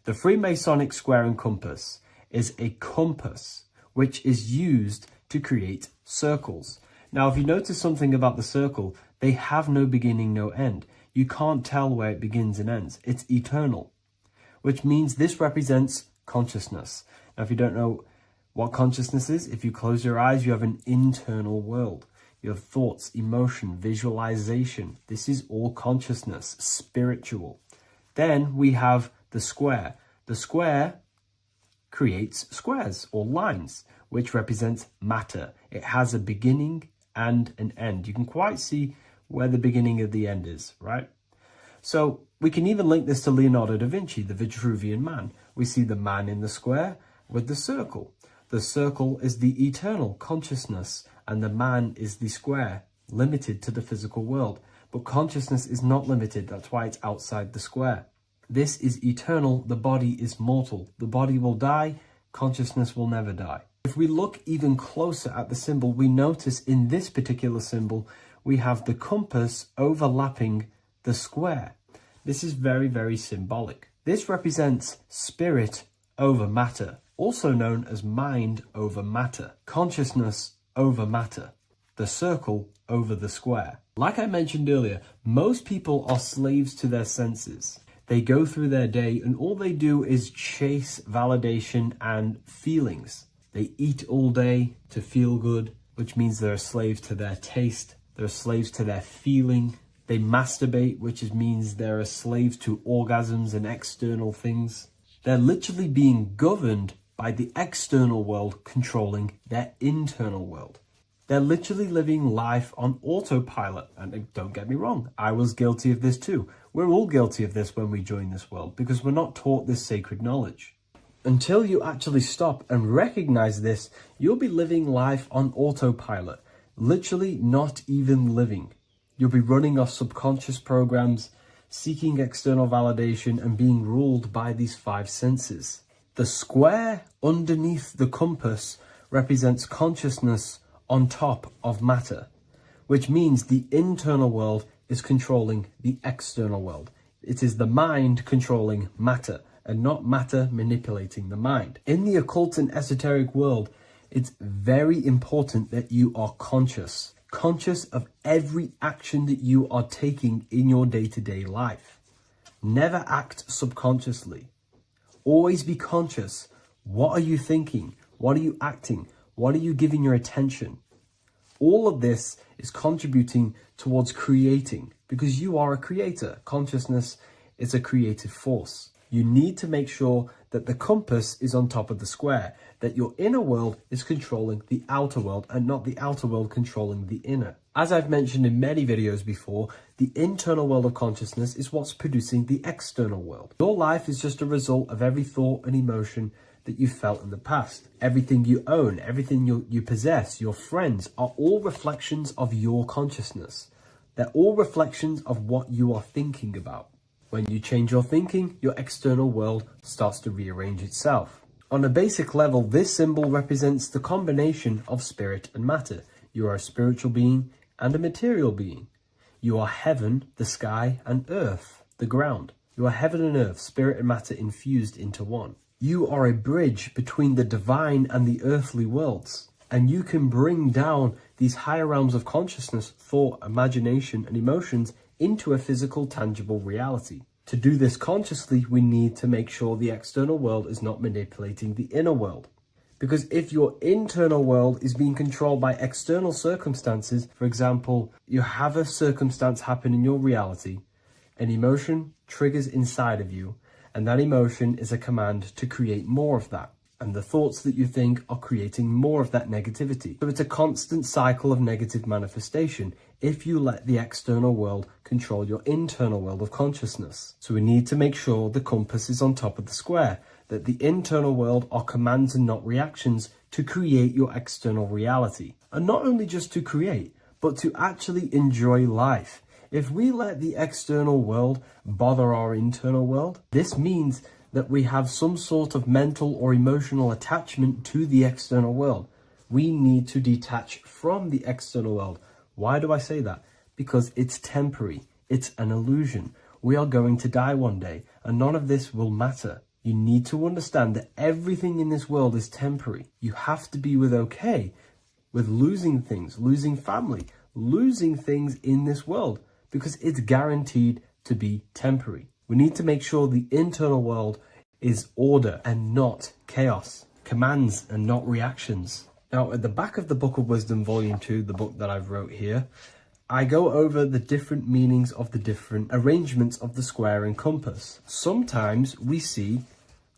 The Freemasonic square and compass is a compass which is used to create circles. Now, if you notice something about the circle, they have no beginning, no end. You can't tell where it begins and ends. It's eternal, which means this represents consciousness. Now, if you don't know what consciousness is, if you close your eyes, you have an internal world. You have thoughts, emotion, visualization. This is all consciousness, spiritual. Then we have the square. The square creates squares or lines, which represents matter. It has a beginning and an end. You can quite see where the beginning of the end is, right? So we can even link this to Leonardo da Vinci, the Vitruvian Man. We see the man in the square with the circle. The circle is the eternal consciousness, and the man is the square, limited to the physical world. But consciousness is not limited. That's why it's outside the square. This is eternal. The body is mortal. The body will die. Consciousness will never die. If we look even closer at the symbol, we notice in this particular symbol, we have the compass overlapping the square. This is very, very symbolic. This represents spirit over matter, also known as mind over matter, consciousness over matter, the circle over the square. Like I mentioned earlier, most people are slaves to their senses. They go through their day and all they do is chase validation and feelings. They eat all day to feel good, which means they're a slave to their taste. They're slaves to their feeling. They masturbate, which means they're a slave to orgasms and external things. They're literally being governed by the external world controlling their internal world. They're literally living life on autopilot. And don't get me wrong, I was guilty of this too. We're all guilty of this when we join this world because we're not taught this sacred knowledge. Until you actually stop and recognize this, you'll be living life on autopilot, literally not even living. You'll be running off subconscious programs, seeking external validation and being ruled by these five senses. The square underneath the compass represents consciousness on top of matter, which means the internal world is controlling the external world. It is the mind controlling matter and not matter manipulating the mind. In the occult and esoteric world, it's very important that you are conscious of every action that you are taking in your day-to-day life. Never act subconsciously. Always be conscious. What are you thinking? What are you acting? What are you giving your attention? All of this is contributing towards creating because you are a creator. Consciousness is a creative force. You need to make sure that the compass is on top of the square, that your inner world is controlling the outer world and not the outer world controlling the inner. As I've mentioned in many videos before, the internal world of consciousness is what's producing the external world. Your life is just a result of every thought and emotion that you felt in the past. Everything you own, everything you possess, your friends are all reflections of your consciousness. They're all reflections of what you are thinking about. When you change your thinking, your external world starts to rearrange itself. On a basic level, this symbol represents the combination of spirit and matter. You are a spiritual being and a material being. You are heaven, the sky, and earth, the ground. You are heaven and earth, spirit and matter infused into one. You are a bridge between the divine and the earthly worlds. And you can bring down these higher realms of consciousness, thought, imagination, and emotions into a physical, tangible reality. To do this consciously, we need to make sure the external world is not manipulating the inner world. Because if your internal world is being controlled by external circumstances, for example, you have a circumstance happen in your reality, an emotion triggers inside of you, and that emotion is a command to create more of that. And the thoughts that you think are creating more of that negativity. So it's a constant cycle of negative manifestation if you let the external world control your internal world of consciousness. So we need to make sure the compass is on top of the square, that the internal world are commands and not reactions to create your external reality. And not only just to create, but to actually enjoy life. If we let the external world bother our internal world, this means that we have some sort of mental or emotional attachment to the external world. We need to detach from the external world. Why do I say that? Because it's temporary. It's an illusion. We are going to die one day, and none of this will matter. You need to understand that everything in this world is temporary. You have to be okay with losing things, losing family, losing things in this world, because it's guaranteed to be temporary. We need to make sure the internal world is order and not chaos, commands and not reactions. Now, at the back of the Book of Wisdom, Volume 2, the book that I've wrote here, I go over the different meanings of the different arrangements of the square and compass. Sometimes we see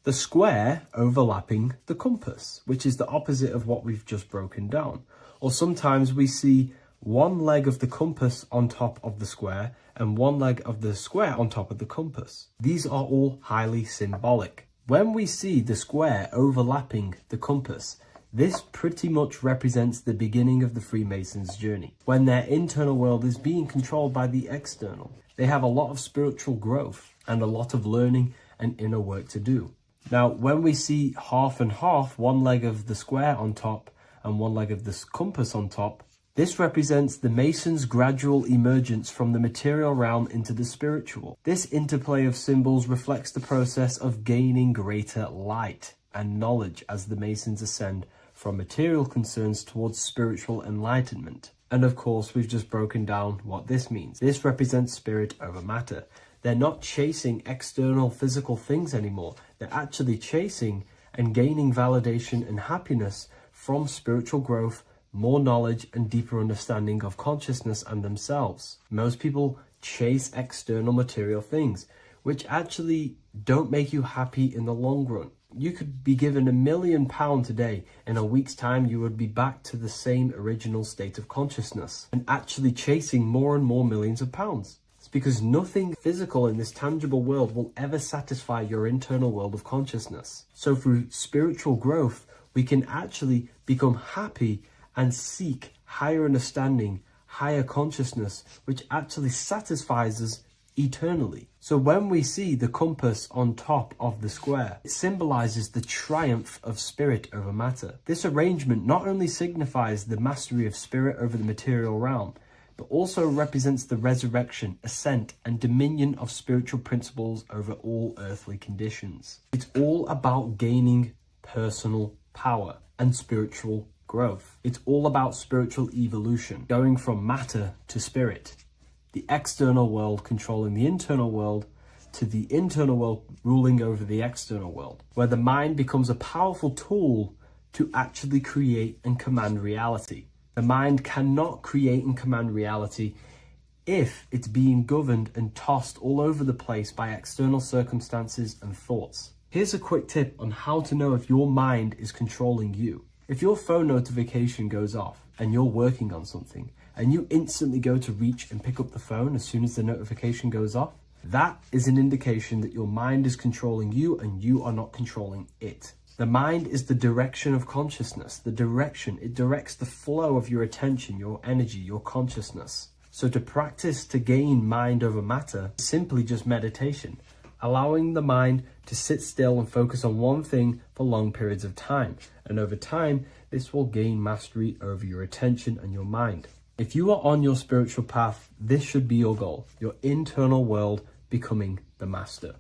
the square overlapping the compass, which is the opposite of what we've just broken down. Or sometimes we see one leg of the compass on top of the square and one leg of the square on top of the compass. These are all highly symbolic. When we see the square overlapping the compass, this pretty much represents the beginning of the Freemasons' journey, when their internal world is being controlled by the external. They have a lot of spiritual growth and a lot of learning and inner work to do. Now, when we see half and half, one leg of the square on top and one leg of the compass on top, this represents the Masons' gradual emergence from the material realm into the spiritual. This interplay of symbols reflects the process of gaining greater light and knowledge as the Masons ascend from material concerns towards spiritual enlightenment. And of course, we've just broken down what this means. This represents spirit over matter. They're not chasing external physical things anymore. They're actually chasing and gaining validation and happiness from spiritual growth, more knowledge and deeper understanding of consciousness and themselves. Most people chase external material things, which actually don't make you happy in the long run. You could be given £1 million today. In a week's time, you would be back to the same original state of consciousness and actually chasing more and more millions of pounds. It's because nothing physical in this tangible world will ever satisfy your internal world of consciousness. So through spiritual growth, we can actually become happy and seek higher understanding, higher consciousness, which actually satisfies us eternally. So when we see the compass on top of the square, it symbolizes the triumph of spirit over matter. This arrangement not only signifies the mastery of spirit over the material realm, but also represents the resurrection, ascent, and dominion of spiritual principles over all earthly conditions. It's all about gaining personal power and spiritual growth. It's all about spiritual evolution, going from matter to spirit. The external world controlling the internal world, to the internal world ruling over the external world, where the mind becomes a powerful tool to actually create and command reality. The mind cannot create and command reality if it's being governed and tossed all over the place by external circumstances and thoughts. Here's a quick tip on how to know if your mind is controlling you. If your phone notification goes off and you're working on something, and you instantly go to reach and pick up the phone as soon as the notification goes off, that is an indication that your mind is controlling you and you are not controlling it. The mind is the direction of consciousness. The direction, it directs the flow of your attention, your energy, your consciousness. So to practice to gain mind over matter is simply just meditation, allowing the mind to sit still and focus on one thing for long periods of time. And over time, this will gain mastery over your attention and your mind. If you are on your spiritual path, this should be your goal. Your internal world becoming the master.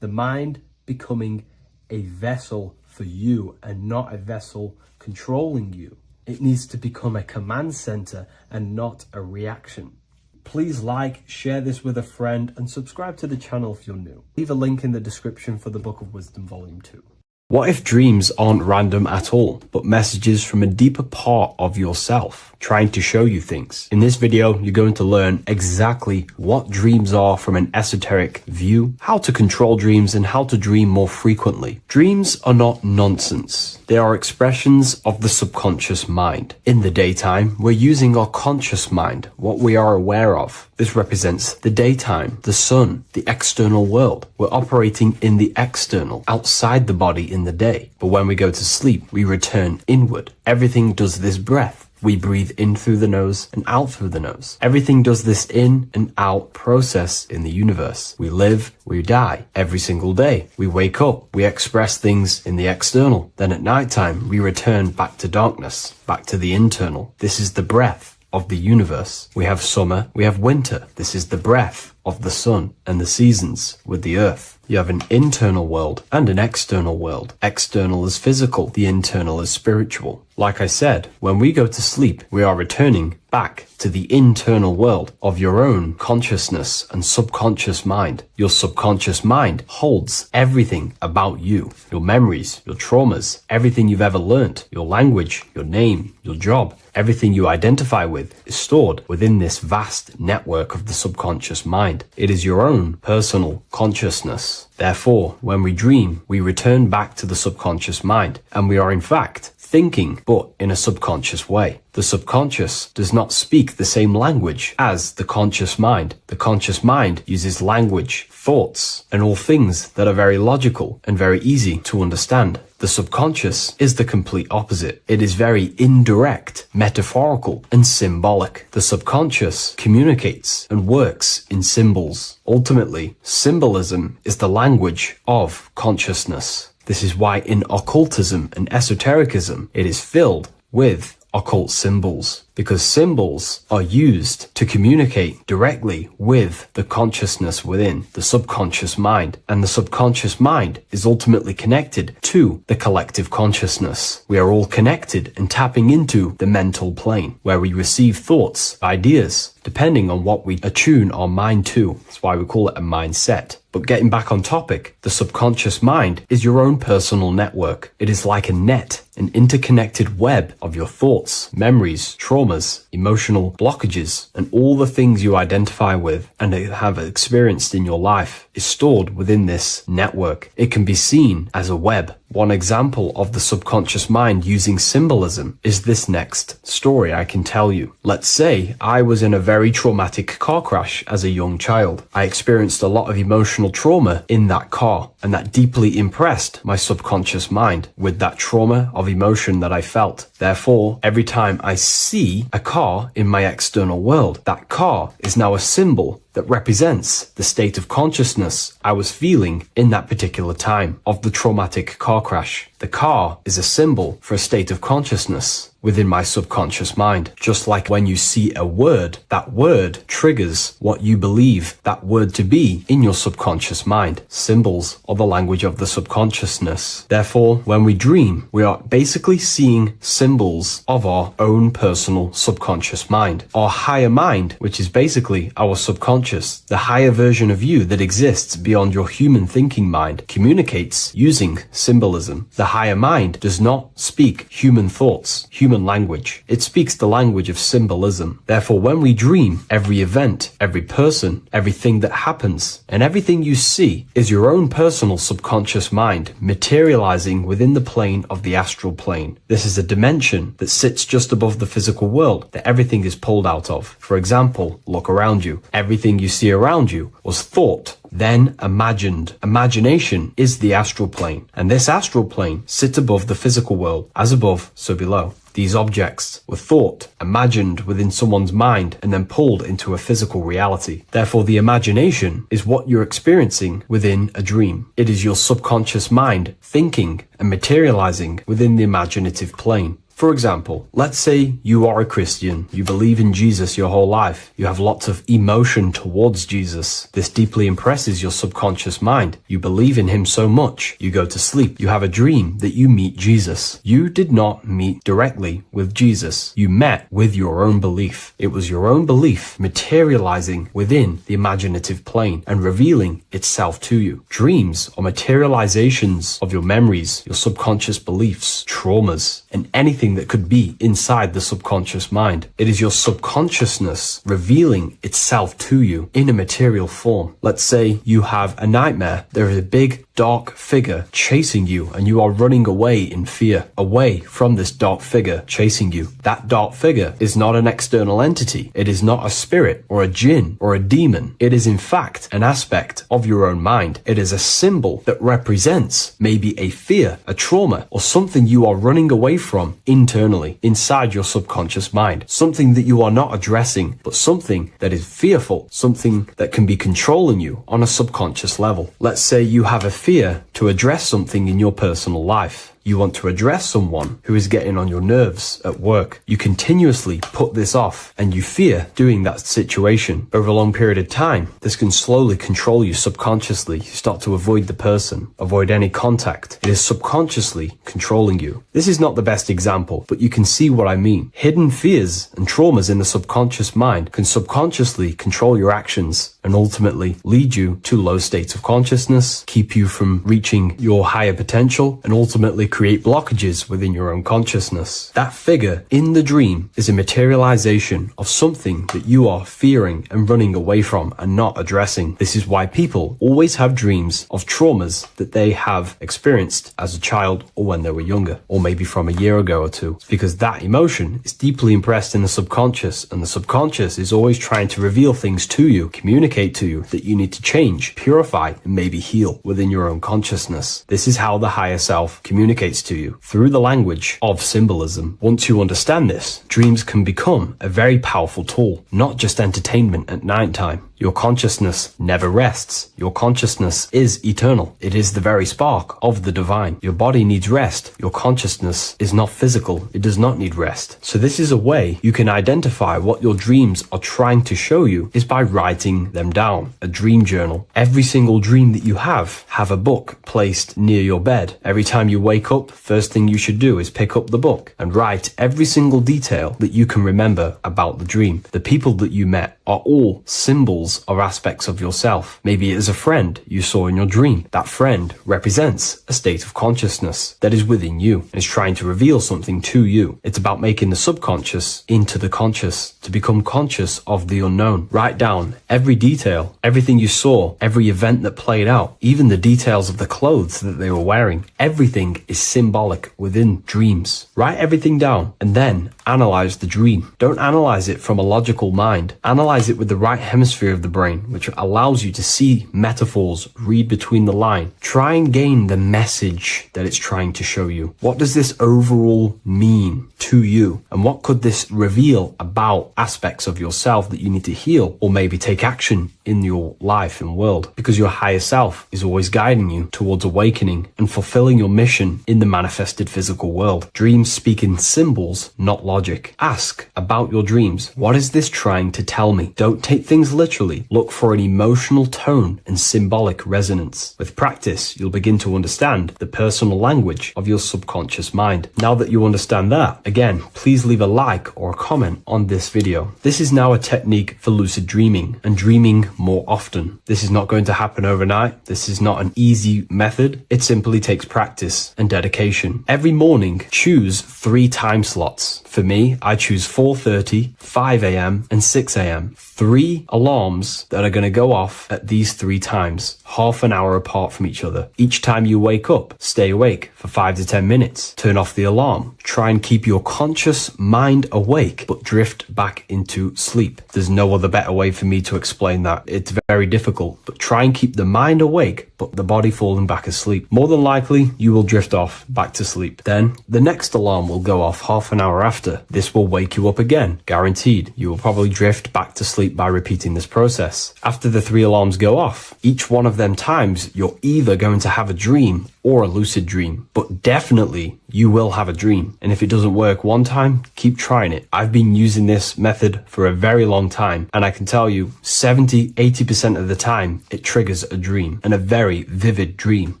The mind becoming a vessel for you and not a vessel controlling you. It needs to become a command center and not a reaction. Please like, share this with a friend, and subscribe to the channel if you're new. Leave a link in the description for the Book of Wisdom Volume 2. What if dreams aren't random at all, but messages from a deeper part of yourself, trying to show you things? In this video, you're going to learn exactly what dreams are from an esoteric view, how to control dreams, and how to dream more frequently. Dreams are not nonsense. They are expressions of the subconscious mind. In the daytime, we're using our conscious mind, what we are aware of. This represents the daytime, the sun, the external world. We're operating in the external, outside the body in the day. But when we go to sleep, we return inward. Everything does this breath. We breathe in through the nose and out through the nose. Everything does this in and out process in the universe. We live, we die every single day. We wake up, we express things in the external. Then at nighttime, we return back to darkness, back to the internal. This is the breath of the universe. We have summer, we have winter. This is the breath of the sun and the seasons with the earth. You have an internal world and an external world. External is physical, the internal is spiritual. Like I said, when we go to sleep, we are returning back to the internal world of your own consciousness and subconscious mind. Your subconscious mind holds everything about you, your memories, your traumas, everything you've ever learnt, your language, your name, your job. Everything you identify with is stored within this vast network of the subconscious mind. It is your own personal consciousness. Therefore, when we dream, we return back to the subconscious mind, and we are in fact thinking, but in a subconscious way. The subconscious does not speak the same language as the conscious mind. The conscious mind uses language, thoughts, and all things that are very logical and very easy to understand. The subconscious is the complete opposite. It is very indirect, metaphorical, and symbolic. The subconscious communicates and works in symbols. Ultimately, symbolism is the language of consciousness. This is why in occultism and esotericism, it is filled with occult symbols, because symbols are used to communicate directly with the consciousness within the subconscious mind, and the subconscious mind is ultimately connected to the collective consciousness. We are all connected and tapping into the mental plane, where we receive thoughts, ideas, depending on what we attune our mind to. That's why we call it a mindset. But getting back on topic, the subconscious mind is your own personal network. It is like a net, an interconnected web of your thoughts, memories, traumas, emotional blockages, and all the things you identify with and have experienced in your life is stored within this network. It can be seen as a web. One example of the subconscious mind using symbolism is this next story I can tell you. Let's say I was in a very traumatic car crash as a young child. I experienced a lot of emotional trauma in that car, and that deeply impressed my subconscious mind with that trauma of emotion that I felt. Therefore, every time I see a car in my external world, that car is now a symbol that represents the state of consciousness I was feeling in that particular time of the traumatic car crash. The car is a symbol for a state of consciousness within my subconscious mind. Just like when you see a word, that word triggers what you believe that word to be in your subconscious mind. Symbols are the language of the subconsciousness. Therefore, when we dream, we are basically seeing symbols of our own personal subconscious mind. Our higher mind, which is basically our subconscious, the higher version of you that exists beyond your human thinking mind, communicates using symbolism. The higher mind does not speak human thoughts, human language. It speaks the language of symbolism. Therefore, when we dream, every event, every person, everything that happens, and everything you see is your own personal subconscious mind materializing within the plane of the astral plane. This is a dimension that sits just above the physical world that everything is pulled out of. For example, look around you. Everything you see around you was thought, then imagined. Imagination is the astral plane, and this astral plane sits above the physical world. As above, so below. These objects were thought, imagined within someone's mind, and then pulled into a physical reality. Therefore, the imagination is what you're experiencing within a dream. It is your subconscious mind thinking and materializing within the imaginative plane. For example, let's say you are a Christian, you believe in Jesus your whole life, you have lots of emotion towards Jesus. This deeply impresses your subconscious mind. You believe in him so much, you go to sleep, you have a dream that you meet Jesus. You did not meet directly with Jesus. You met with your own belief. It was your own belief materializing within the imaginative plane and revealing itself to you. Dreams are materializations of your memories, your subconscious beliefs, traumas, and anything that could be inside the subconscious mind. It is your subconsciousness revealing itself to you in a material form. Let's say you have a nightmare. There is a big dark figure chasing you and you are running away in fear, away from this dark figure chasing you. That dark figure is not an external entity. It is not a spirit or a jinn or a demon. It is in fact an aspect of your own mind. It is a symbol that represents maybe a fear, a trauma, or something you are running away from internally inside your subconscious mind. Something that you are not addressing, but something that is fearful, something that can be controlling you on a subconscious level. Let's say you have a fear to address something in your personal life. You want to address someone who is getting on your nerves at work. You continuously put this off and you fear doing that situation. Over a long period of time, this can slowly control you subconsciously. You start to avoid the person, avoid any contact. It is subconsciously controlling you. This is not the best example, but you can see what I mean. Hidden fears and traumas in the subconscious mind can subconsciously control your actions and ultimately lead you to low states of consciousness, keep you from reaching your higher potential, and ultimately create blockages within your own consciousness. That figure in the dream is a materialization of something that you are fearing and running away from and not addressing. This is why people always have dreams of traumas that they have experienced as a child or when they were younger, or maybe from a year ago or two. It's because that emotion is deeply impressed in the subconscious, and the subconscious is always trying to reveal things to you, communicate to you that you need to change, purify, and maybe heal within your own consciousness. This is how the higher self communicates to you, through the language of symbolism. Once you understand this, dreams can become a very powerful tool, not just entertainment at nighttime. Your consciousness never rests. Your consciousness is eternal. It is the very spark of the divine. Your body needs rest. Your consciousness is not physical. It does not need rest. So this is a way you can identify what your dreams are trying to show you is by writing them down. A dream journal. Every single dream that you have a book placed near your bed. Every time you wake up, first thing you should do is pick up the book and write every single detail that you can remember about the dream. The people that you met are all symbols or aspects of yourself. Maybe it is a friend you saw in your dream. That friend represents a state of consciousness that is within you and is trying to reveal something to you. It's about making the subconscious into the conscious, to become conscious of the unknown. Write down every detail, everything you saw, every event that played out, even the details of the clothes that they were wearing. Everything is symbolic within dreams. Write everything down and then analyze the dream. Don't analyze it from a logical mind. Analyze it with the right hemisphere of the brain, which allows you to see metaphors, read between the line. Try and gain the message that it's trying to show you. What does this overall mean to you? And what could this reveal about aspects of yourself that you need to heal or maybe take action in your life and world? Because your higher self is always guiding you towards awakening and fulfilling your mission in the manifested physical world. Dreams speak in symbols, not logic. Ask about your dreams. What is this trying to tell me? Don't take things literally. Look for an emotional tone and symbolic resonance. With practice, you'll begin to understand the personal language of your subconscious mind. Now that you understand that, again, please leave a like or a comment on this video. This is now a technique for lucid dreaming and dreaming more often. This is not going to happen overnight. This is not an easy method. It simply takes practice and dedication. Every morning, choose 3 time slots. For me, I choose 4:30, 5 a.m. and 6 a.m. 3 alarms that are going to go off at these 3 times, half an hour apart from each other. Each time you wake up, stay awake for 5 to 10 minutes. Turn off the alarm. Try and keep your conscious mind awake, but drift back into sleep. There's no other better way for me to explain that. It's very difficult, but try and keep the mind awake, but the body falling back asleep. More than likely, you will drift off back to sleep. Then the next alarm will go off half an hour after. This will wake you up again, guaranteed. You will probably drift back to sleep by repeating this process. After the 3 alarms go off, each one of them times, you're either going to have a dream or a lucid dream, but definitely you will have a dream. And if it doesn't work one time, keep trying it. I've been using this method for a very long time, and I can tell you 70-80% of the time it triggers a dream, and a very vivid dream.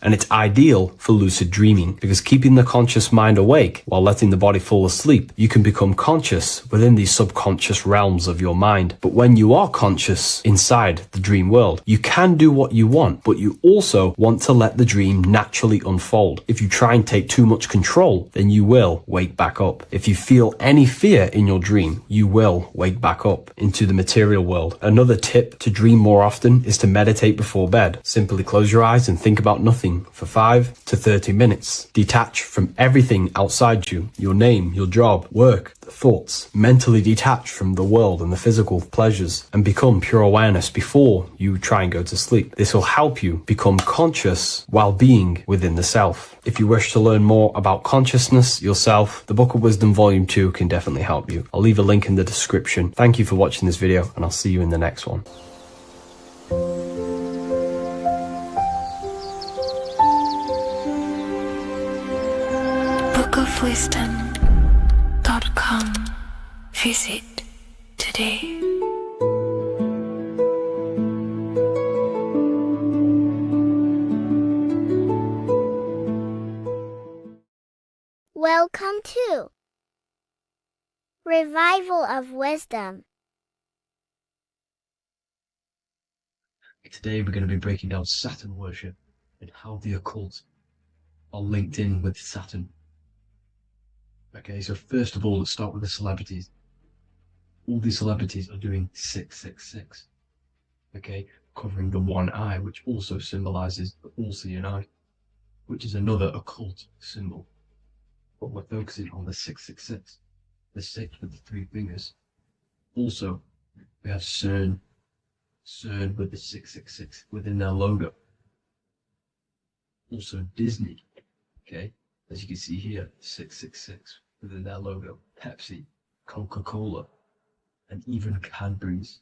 And it's ideal for lucid dreaming because keeping the conscious mind awake while letting the body fall asleep, you can become conscious within these subconscious realms of your mind. But when you are conscious inside the dream world, you can do what you want, but you also want to let the dream naturally unfold. If you try and take too much control, then you will wake back up. If you feel any fear in your dream, you will wake back up into the material world. Another tip to dream more often is to meditate before bed. Simply close your eyes and think about nothing for 5 to 30 minutes. Detach from everything outside you, your name, your job, work, thoughts. Mentally detach from the world and the physical pleasures and become pure awareness before you try and go to sleep. This will help you become conscious while being within the self. If you wish to learn more about consciousness yourself, the Book of Wisdom Volume 2 can definitely help you. I'll leave a link in the description. Thank you for watching this video, and I'll see you in the next one. bookofwisdom.com. Visit today. Welcome to Revival of Wisdom. Today we're going to be breaking down Saturn worship and how the occult are linked in with Saturn. Okay, so first of all, let's start with the celebrities. All these celebrities are doing 666. Okay, covering the one eye, which also symbolizes the all-seeing eye, which is another occult symbol. But we're focusing on the 666, the 6 with the 3 fingers. Also, we have CERN with the 666 within their logo. Also Disney, okay, as you can see here, 666 within their logo. Pepsi, Coca-Cola, and even Cadbury's.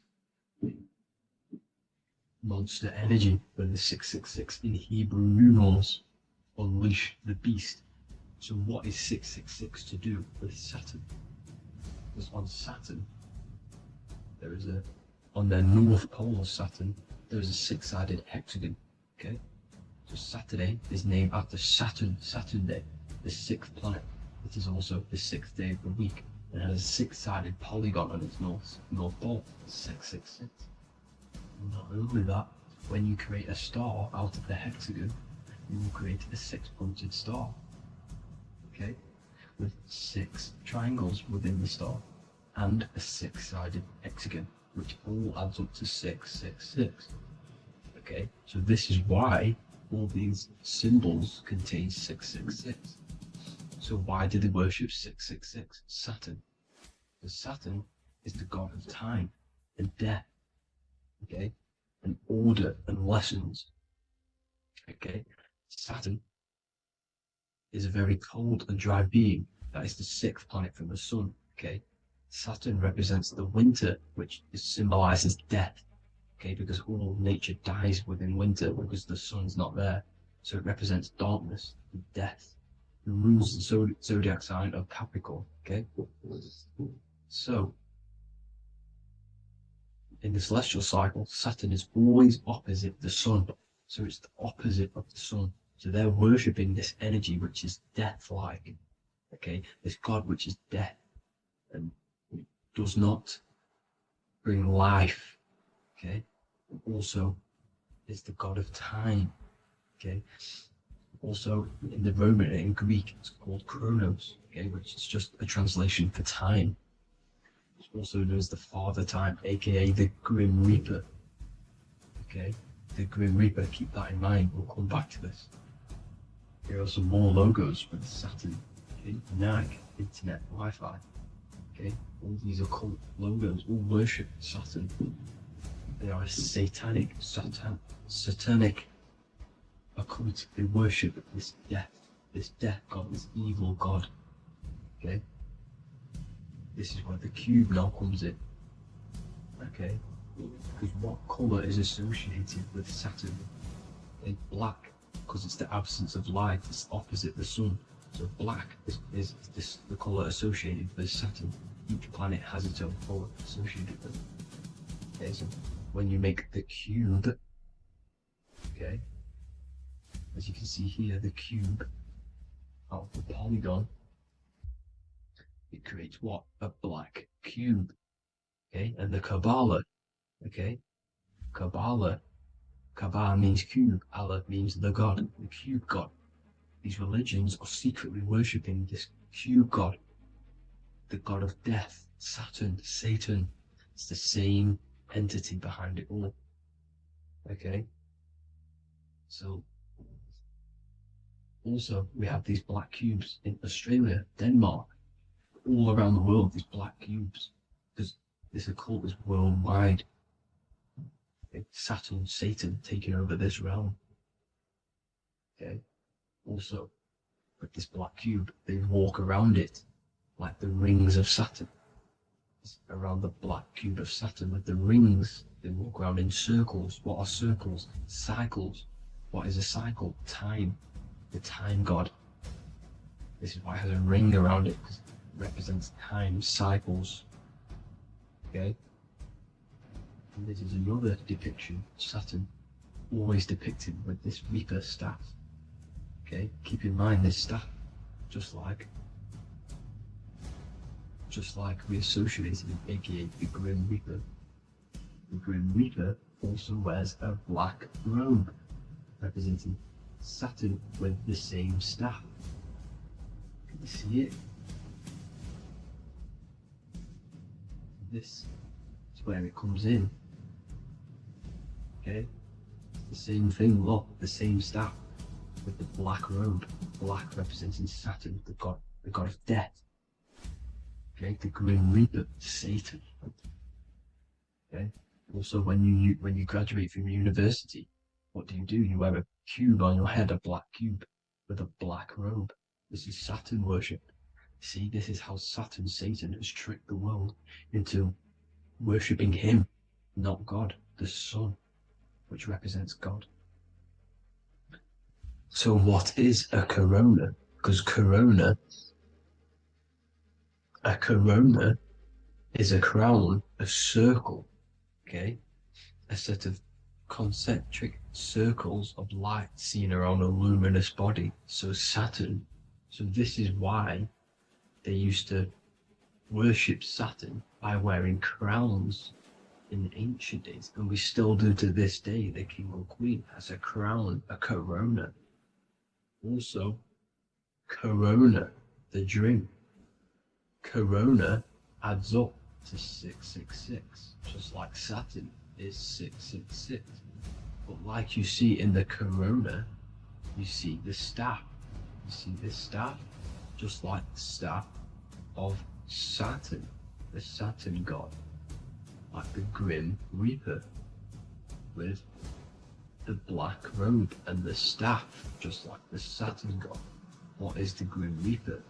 Monster Energy with the 666 in Hebrew numerals. Unleash the beast. So what is 666 to do with Saturn? Because on Saturn, there is on their north pole of Saturn, there is a 6-sided hexagon, okay? So Saturday is named after Saturn Day, the 6th planet. It is also the 6th day of the week, and has a 6-sided polygon on its north pole, 666. And not only that, when you create a star out of the hexagon, you will create a 6-pointed star, okay? With 6 triangles within the star, and a 6-sided hexagon, which all adds up to 666. Okay, so this is why all these symbols contain 666. So why do they worship 666? Saturn. Because Saturn is the god of time and death, okay, and order and lessons. Okay, Saturn is a very cold and dry being. That is the 6th planet from the sun. Okay, Saturn represents the winter, which symbolizes death. Okay, because all nature dies within winter because the sun's not there. So it represents darkness and death. It rules the zodiac sign of Capricorn. Okay, so in the celestial cycle, Saturn is always opposite the sun. So it's the opposite of the sun. So they're worshipping this energy which is death-like. Okay, this god which is death and does not bring life. Okay, also is the god of time. Okay, also in the Roman and in Greek it's called Chronos. Okay, which is just a translation for time. It's also known as the Father Time, aka the Grim Reaper. Okay, the Grim Reaper. Keep that in mind. We'll come back to this. Here are some more logos with Saturn. Okay, NAC, Internet, Wi-Fi. Okay, all these occult logos all worship Saturn. They are a satanic occult. They worship this death god, this evil god. Okay, this is where the cube now comes in. Okay, because what colour is associated with Saturn? A black because it's the absence of light. It's opposite the sun. So black is this the color associated with Saturn. Each planet has its own color associated with it. Okay, so when you make the cube, okay, as you can see here, the cube out of the polygon, it creates what? A black cube. Okay, and the Kabbalah, okay, Kabbalah means cube, Allah means the God, the cube God. These religions are secretly worshipping this cube God, the God of death, Saturn, Satan. It's the same entity behind it all. Okay, so also we have these black cubes in Australia, Denmark, all around the world, these black cubes, because this occult is worldwide. Saturn, Satan taking over this realm. Okay, also with this black cube, they walk around it like the rings of Saturn. It's around the black cube of Saturn with the rings, they walk around in circles. What are circles? Cycles. What is a cycle? Time. The time god. This is why it has a ring around it, because it represents time, cycles. Okay? And this is another depiction of Saturn, always depicted with this Reaper staff. Okay? Keep in mind this staff, just like we associated it, aka the Grim Reaper. The Grim Reaper also wears a black robe, representing Saturn with the same staff. Can you see it? This is where it comes in. Okay? The same thing, look, the same staff with the black robe. Black representing Saturn, the god of death. Okay, the Grim Reaper, Satan. Okay. Also, when you graduate from university, what do? You wear a cube on your head, a black cube with a black robe. This is Saturn worship. See, this is how Saturn, Satan, has tricked the world into worshipping him, not God, the sun, which represents God. So what is a corona? Because a corona is a crown, a circle, okay? A set of concentric circles of light seen around a luminous body. So Saturn. So this is why they used to worship Saturn by wearing crowns in ancient days. And we still do to this day. The king or queen has a crown, a corona. Also, corona, the drink. Corona adds up to 666, just like Saturn is 666. But like you see in the corona, you see the staff. You see this staff, just like the staff of Saturn, the Saturn god, like the Grim Reaper, with the black robe and the staff, just like the Saturn god. What is the Grim Reaper?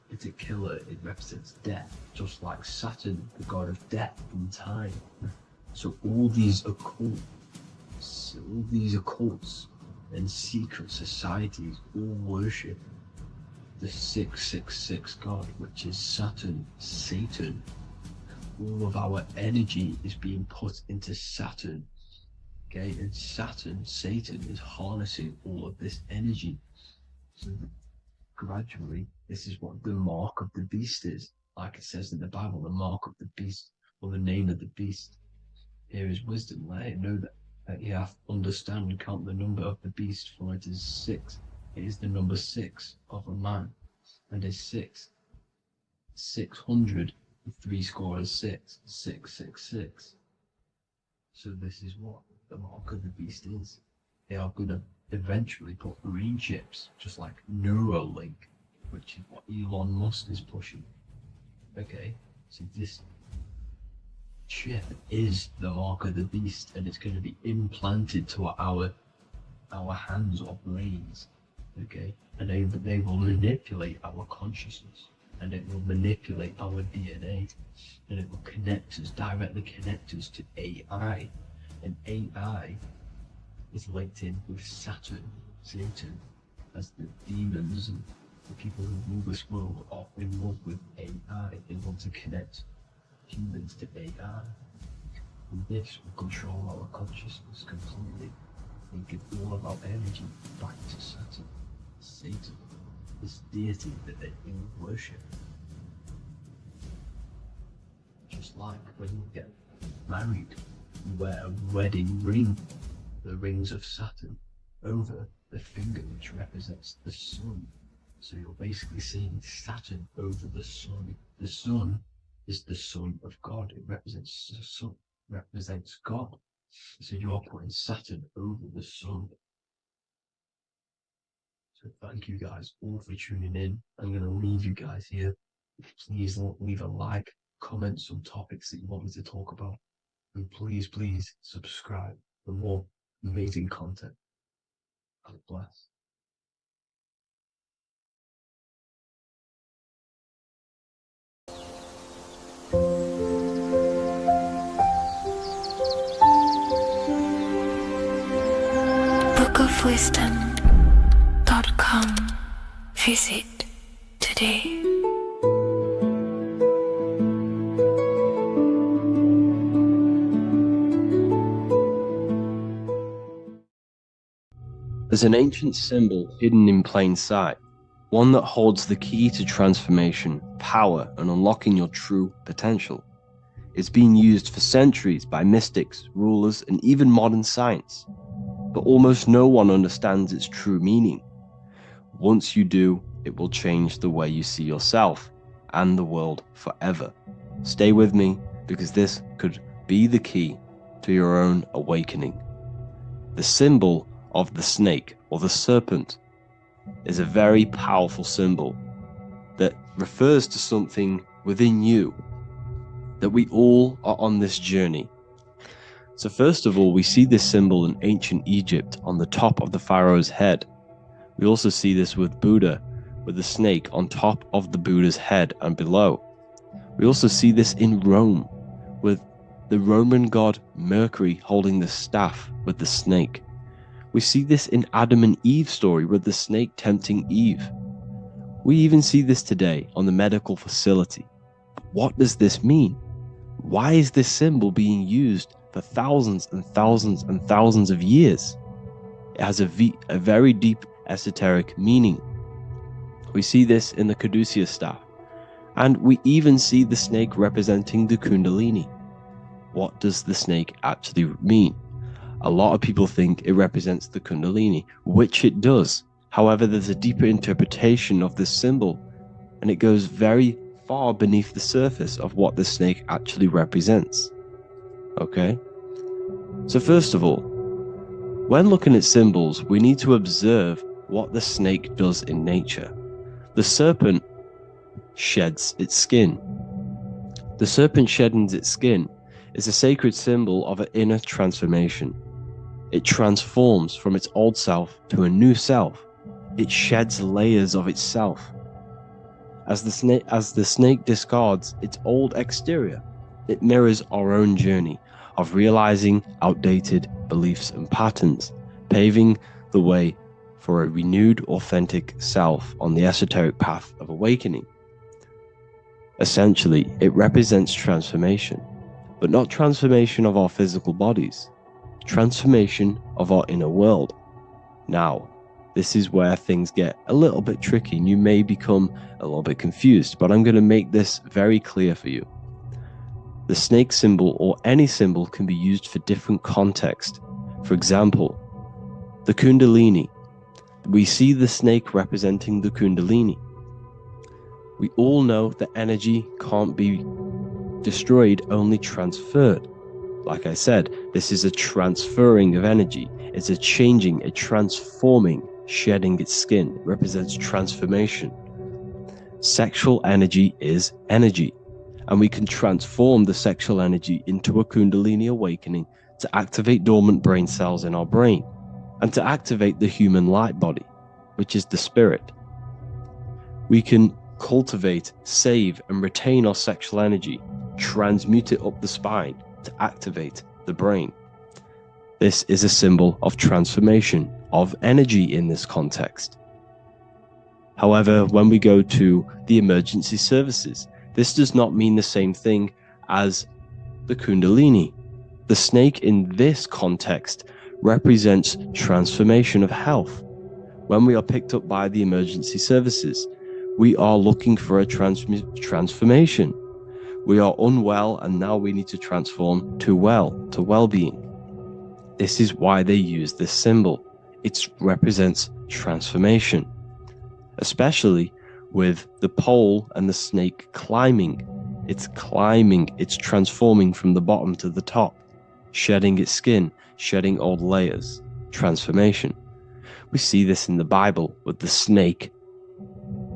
It's a killer, it represents death, just like Saturn, the god of death and time. So all these occults and secret societies all worship the 666 god, which is Saturn, Satan. All of our energy is being put into Saturn. Okay, and Saturn, Satan, is harnessing all of this energy. So gradually, this is what the mark of the beast is. Like it says in the Bible, the mark of the beast, or the name of the beast. Here is wisdom, let it know that you have to understand and count the number of the beast, for it is 6. It is the number 6 of a man, and is 600, 6, 666. So this is what the mark of the beast is. They are going to eventually put green chips, just like Neuralink, which is what Elon Musk is pushing. Okay, so this chip is the mark of the beast, and it's going to be implanted to our hands or brains. Okay, and they will manipulate our consciousness, and it will manipulate our DNA, and it will directly connect us to AI, and AI is linked in with Saturn, Satan, as the demons and the people who rule this world are in love with AI. They want to connect humans to AI. And this will control our consciousness completely and give all of our energy back to Saturn, Satan, this deity that they all worship. Just like when you get married, you wear a wedding ring, the rings of Saturn, over the finger, which represents the sun. So you're basically seeing Saturn over the sun. The sun is the son of God. It represents the sun, represents God. So you're putting Saturn over the sun. So thank you guys all for tuning in. I'm going to leave you guys here. Please leave a like, comment some topics that you want me to talk about. And please subscribe for more amazing content. God bless. bookofwisdom.com. Visit today. There's an ancient symbol hidden in plain sight, one that holds the key to transformation, power, and unlocking your true potential. It's been used for centuries by mystics, rulers, and even modern science, but almost no one understands its true meaning. Once you do, it will change the way you see yourself and the world forever. Stay with me, because this could be the key to your own awakening. The symbol of the snake, or the serpent, is a very powerful symbol that refers to something within you, that we all are on this journey. So first of all, we see this symbol in ancient Egypt on the top of the pharaoh's head. We also see this with Buddha, with the snake on top of the Buddha's head and below. We also see this in Rome, with the Roman god Mercury holding the staff with the snake. We see this in Adam and Eve's story with the snake tempting Eve. We even see this today on the medical facility. What does this mean? Why is this symbol being used for thousands and thousands and thousands of years? It has a very deep esoteric meaning. We see this in the Caduceus staff, and we even see the snake representing the Kundalini. What does the snake actually mean? A lot of people think it represents the Kundalini, which it does. However, there's a deeper interpretation of this symbol, and it goes very far beneath the surface of what the snake actually represents. Okay? So first of all, when looking at symbols, we need to observe what the snake does in nature. The serpent sheds its skin. The serpent shedding its skin is a sacred symbol of an inner transformation. It transforms from its old self to a new self. It sheds layers of itself. As the snake discards its old exterior, it mirrors our own journey of realizing outdated beliefs and patterns, paving the way for a renewed, authentic self on the esoteric path of awakening. Essentially, it represents transformation, but not transformation of our physical bodies, transformation of our inner world. Now, this is where things get a little bit tricky and you may become a little bit confused, but I'm going to make this very clear for you. The snake symbol, or any symbol, can be used for different contexts. For example, the Kundalini. We see the snake representing the Kundalini. We all know that energy can't be destroyed, only transferred. Like I said, this is a transferring of energy. It's a changing, a transforming, shedding its skin. It represents transformation. Sexual energy is energy, and we can transform the sexual energy into a Kundalini awakening to activate dormant brain cells in our brain and to activate the human light body, which is the spirit. We can cultivate, save, and retain our sexual energy, transmute it up the spine to activate the brain. This is a symbol of transformation, of energy in this context. However, when we go to the emergency services, this does not mean the same thing as the Kundalini. The snake in this context represents transformation of health. When we are picked up by the emergency services, we are looking for a transformation. We are unwell and now we need to transform to well-being. This is why they use this symbol. It represents transformation, especially with the pole and the snake climbing. It's climbing, it's transforming from the bottom to the top, shedding its skin, shedding old layers, transformation. We see this in the Bible with the snake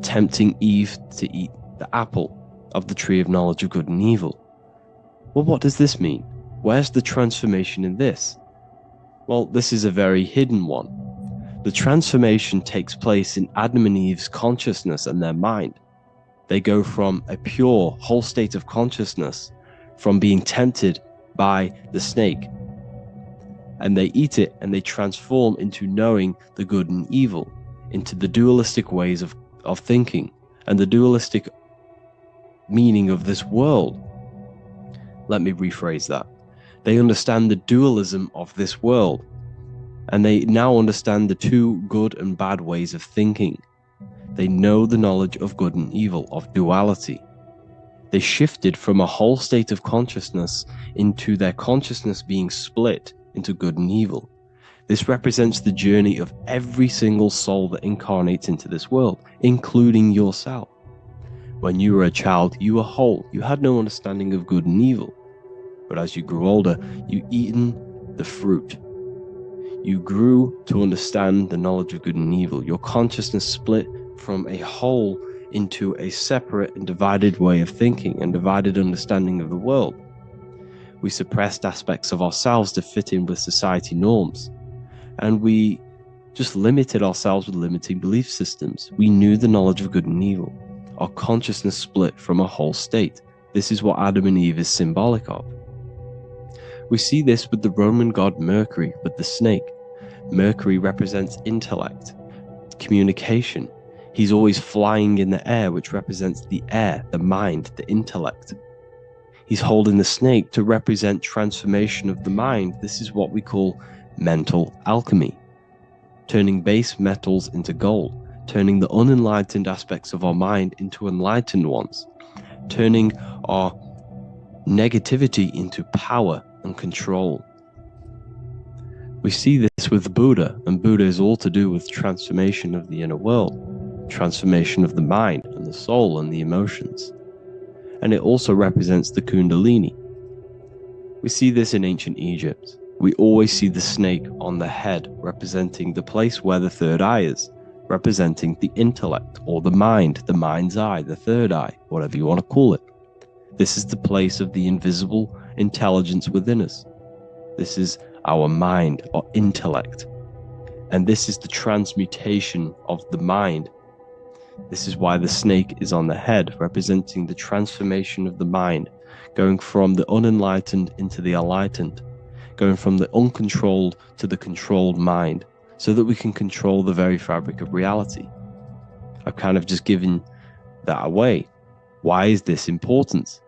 tempting Eve to eat the apple of the tree of knowledge of good and evil. Well, what does this mean? Where's the transformation in this? Well, this is a very hidden one. The transformation takes place in Adam and Eve's consciousness and their mind. They go from a pure, whole state of consciousness, from being tempted by the snake, and they eat it and they transform into knowing the good and evil, into the dualistic ways of thinking and the dualistic meaning of this world. Let me rephrase that. They understand the dualism of this world, and they now understand the two good and bad ways of thinking. They know the knowledge of good and evil, of duality. They shifted from a whole state of consciousness into their consciousness being split into good and evil. This represents the journey of every single soul that incarnates into this world, including yourself. When you were a child, you were whole. You had no understanding of good and evil. But as you grew older, you eaten the fruit. You grew to understand the knowledge of good and evil. Your consciousness split from a whole into a separate and divided way of thinking and divided understanding of the world. We suppressed aspects of ourselves to fit in with society norms. And we just limited ourselves with limiting belief systems. We knew the knowledge of good and evil. Our consciousness split from a whole state. This is what Adam and Eve is symbolic of. We see this with the Roman god Mercury, with the snake. Mercury represents intellect, communication. He's always flying in the air, which represents the air, the mind, the intellect. He's holding the snake to represent transformation of the mind. This is what we call mental alchemy, turning base metals into gold, turning the unenlightened aspects of our mind into enlightened ones, turning our negativity into power and control. We see this with Buddha, and Buddha is all to do with transformation of the inner world, transformation of the mind and the soul and the emotions. And it also represents the Kundalini. We see this in ancient Egypt. We always see the snake on the head, representing the place where the third eye is, representing the intellect or the mind, the mind's eye, the third eye, whatever you want to call it. This is the place of the invisible intelligence within us. This is our mind or intellect. And this is the transmutation of the mind. This is why the snake is on the head, representing the transformation of the mind, going from the unenlightened into the enlightened, going from the uncontrolled to the controlled mind, so that we can control the very fabric of reality. I've kind of just given that away. Why is this important?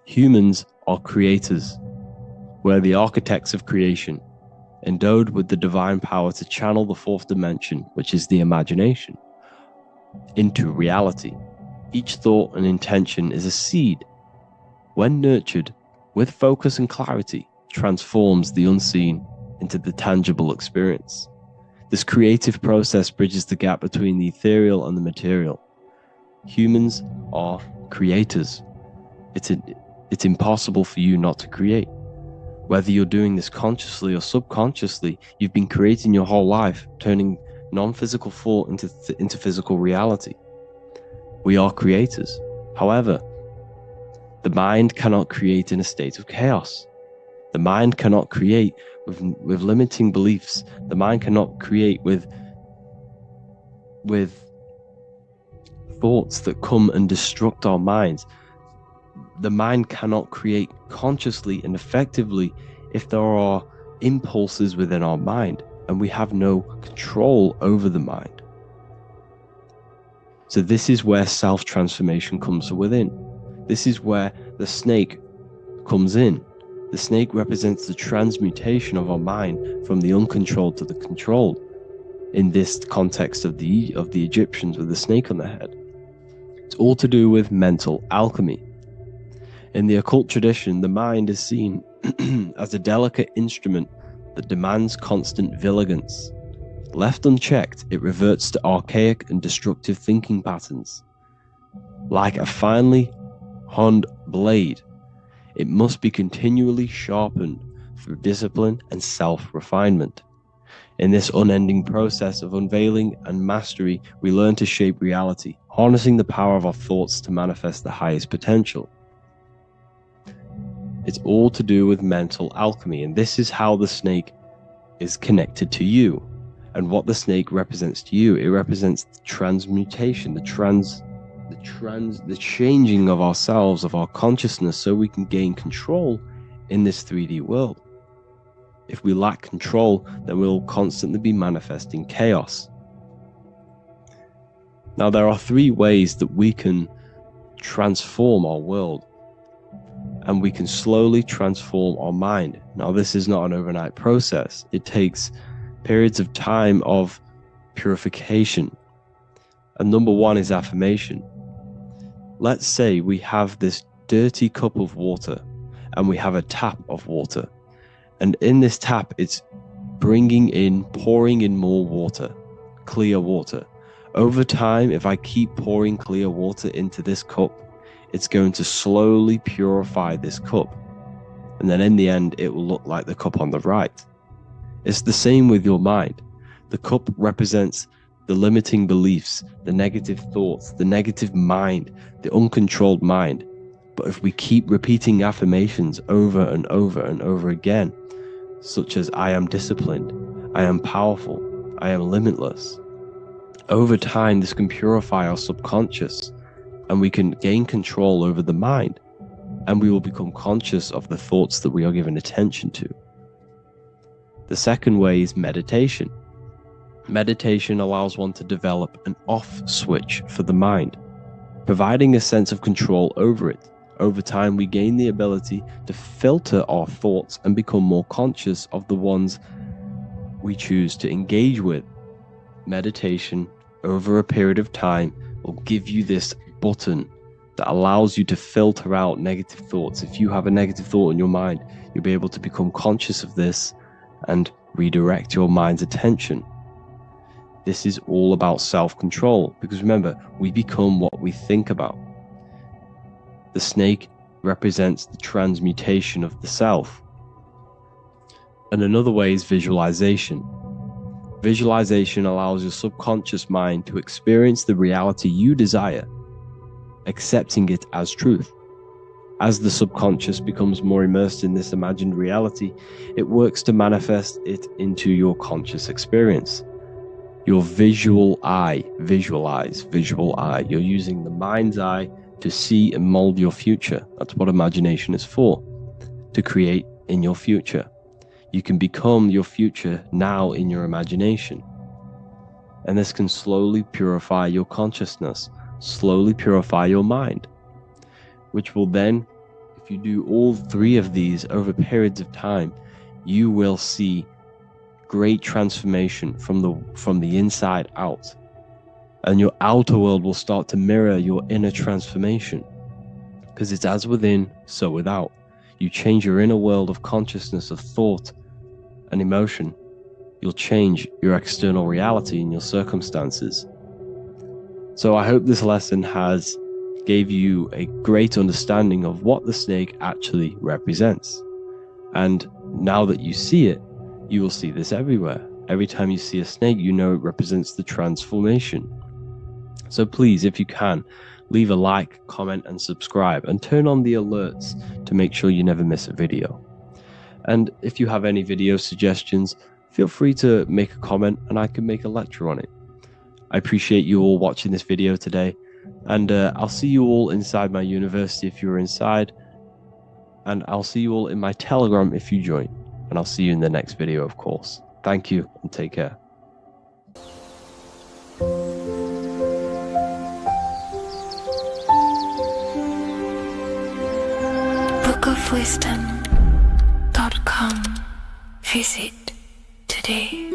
Humans are creators. We're the architects of creation, endowed with the divine power to channel the fourth dimension, which is the imagination, into reality. Each thought and intention is a seed. When nurtured with focus and clarity, transforms the unseen into the tangible experience. This creative process bridges the gap between the ethereal and the material. Humans are creators. It's impossible for you not to create. Whether you're doing this consciously or subconsciously, you've been creating your whole life, turning non-physical thought into physical reality. We are creators. However, the mind cannot create in a state of chaos. The mind cannot create with limiting beliefs. The mind cannot create with thoughts that come and destruct our minds. The mind cannot create consciously and effectively if there are impulses within our mind, and we have no control over the mind. So this is where self-transformation comes from within. This is where the snake comes in. The snake represents the transmutation of our mind from the uncontrolled to the controlled. In this context of the Egyptians with the snake on their head. It's all to do with mental alchemy. In the occult tradition, the mind is seen as a delicate instrument that demands constant vigilance. Left unchecked, it reverts to archaic and destructive thinking patterns. Like a finely honed blade, it must be continually sharpened through discipline and self-refinement. In this unending process of unveiling and mastery, we learn to shape reality, harnessing the power of our thoughts to manifest the highest potential. It's all to do with mental alchemy, and this is how the snake is connected to you. And what the snake represents to you, it represents the transmutation, the changing of ourselves, of our consciousness, so we can gain control in this 3D world. If we lack control, then we'll constantly be manifesting chaos. Now, there are 3 ways that we can transform our world, and we can slowly transform our mind. Now, this is not an overnight process. It takes periods of time of purification. And number 1 is affirmation. Let's say we have this dirty cup of water, and we have a tap of water. And in this tap, it's pouring in more water, clear water. Over time, if I keep pouring clear water into this cup, it's going to slowly purify this cup. And then in the end, it will look like the cup on the right. It's the same with your mind. The cup represents the limiting beliefs, the negative thoughts, the negative mind, the uncontrolled mind. But if we keep repeating affirmations over and over and over again, such as I am disciplined, I am powerful, I am limitless, over time this can purify our subconscious, and we can gain control over the mind, and we will become conscious of the thoughts that we are giving attention to. The second way is meditation. Meditation allows one to develop an off switch for the mind, providing a sense of control over it. Over time, we gain the ability to filter our thoughts and become more conscious of the ones we choose to engage with. Meditation, over a period of time, will give you this button that allows you to filter out negative thoughts. If you have a negative thought in your mind, you'll be able to become conscious of this and redirect your mind's attention. This is all about self-control, because remember, we become what we think about. The snake represents the transmutation of the self. And another way is visualization. Visualization allows your subconscious mind to experience the reality you desire, accepting it as truth. As the subconscious becomes more immersed in this imagined reality, it works to manifest it into your conscious experience. Your visual eye, visual eye. You're using the mind's eye to see and mold your future. That's what imagination is for, to create in your future. You can become your future now in your imagination. And this can slowly purify your consciousness, slowly purify your mind, which will then, if you do all 3 of these over periods of time, you will see great transformation from the inside out. And your outer world will start to mirror your inner transformation, because it's as within, so without. You change your inner world of consciousness, of thought and emotion, you'll change your external reality and your circumstances. So I hope this lesson has gave you a great understanding of what the snake actually represents. And now that you see it, you will see this everywhere. Every time you see a snake, you know it represents the transformation. So please, if you can, leave a like, comment, and subscribe, and turn on the alerts to make sure you never miss a video. And if you have any video suggestions, feel free to make a comment and I can make a lecture on it. I appreciate you all watching this video today, and I'll see you all inside my university if you're inside, and I'll see you all in my Telegram if you join. And I'll see you in the next video, of course. Thank you and take care. bookofwisdom.com. Visit today.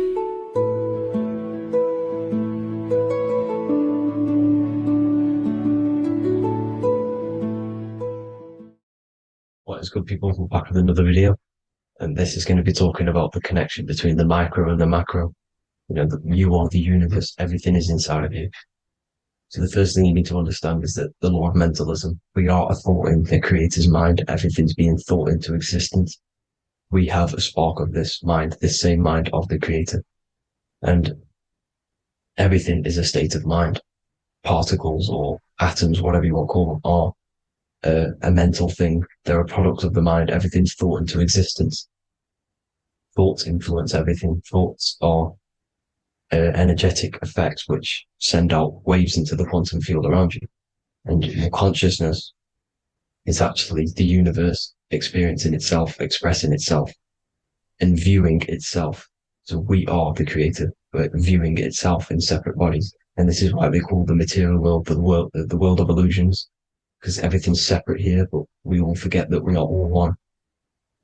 What is good, people? We're back with another video, and this is going to be talking about the connection between the micro and the macro. You know, you are the universe, everything is inside of you. So the first thing you need to understand is that the law of mentalism, we are a thought in the creator's mind, everything's being thought into existence. We have a spark of this mind, this same mind of the creator. And everything is a state of mind. Particles or atoms, whatever you want to call them, are a mental thing. They're a product of the mind. Everything's thought into existence. Thoughts influence everything. Thoughts are energetic effects which send out waves into the quantum field around you. And your consciousness is actually the universe experiencing itself, expressing itself, and viewing itself. So we are the creator, but viewing itself in separate bodies. And this is why they call the material world the world of illusions, because everything's separate here, but we all forget that we are all one.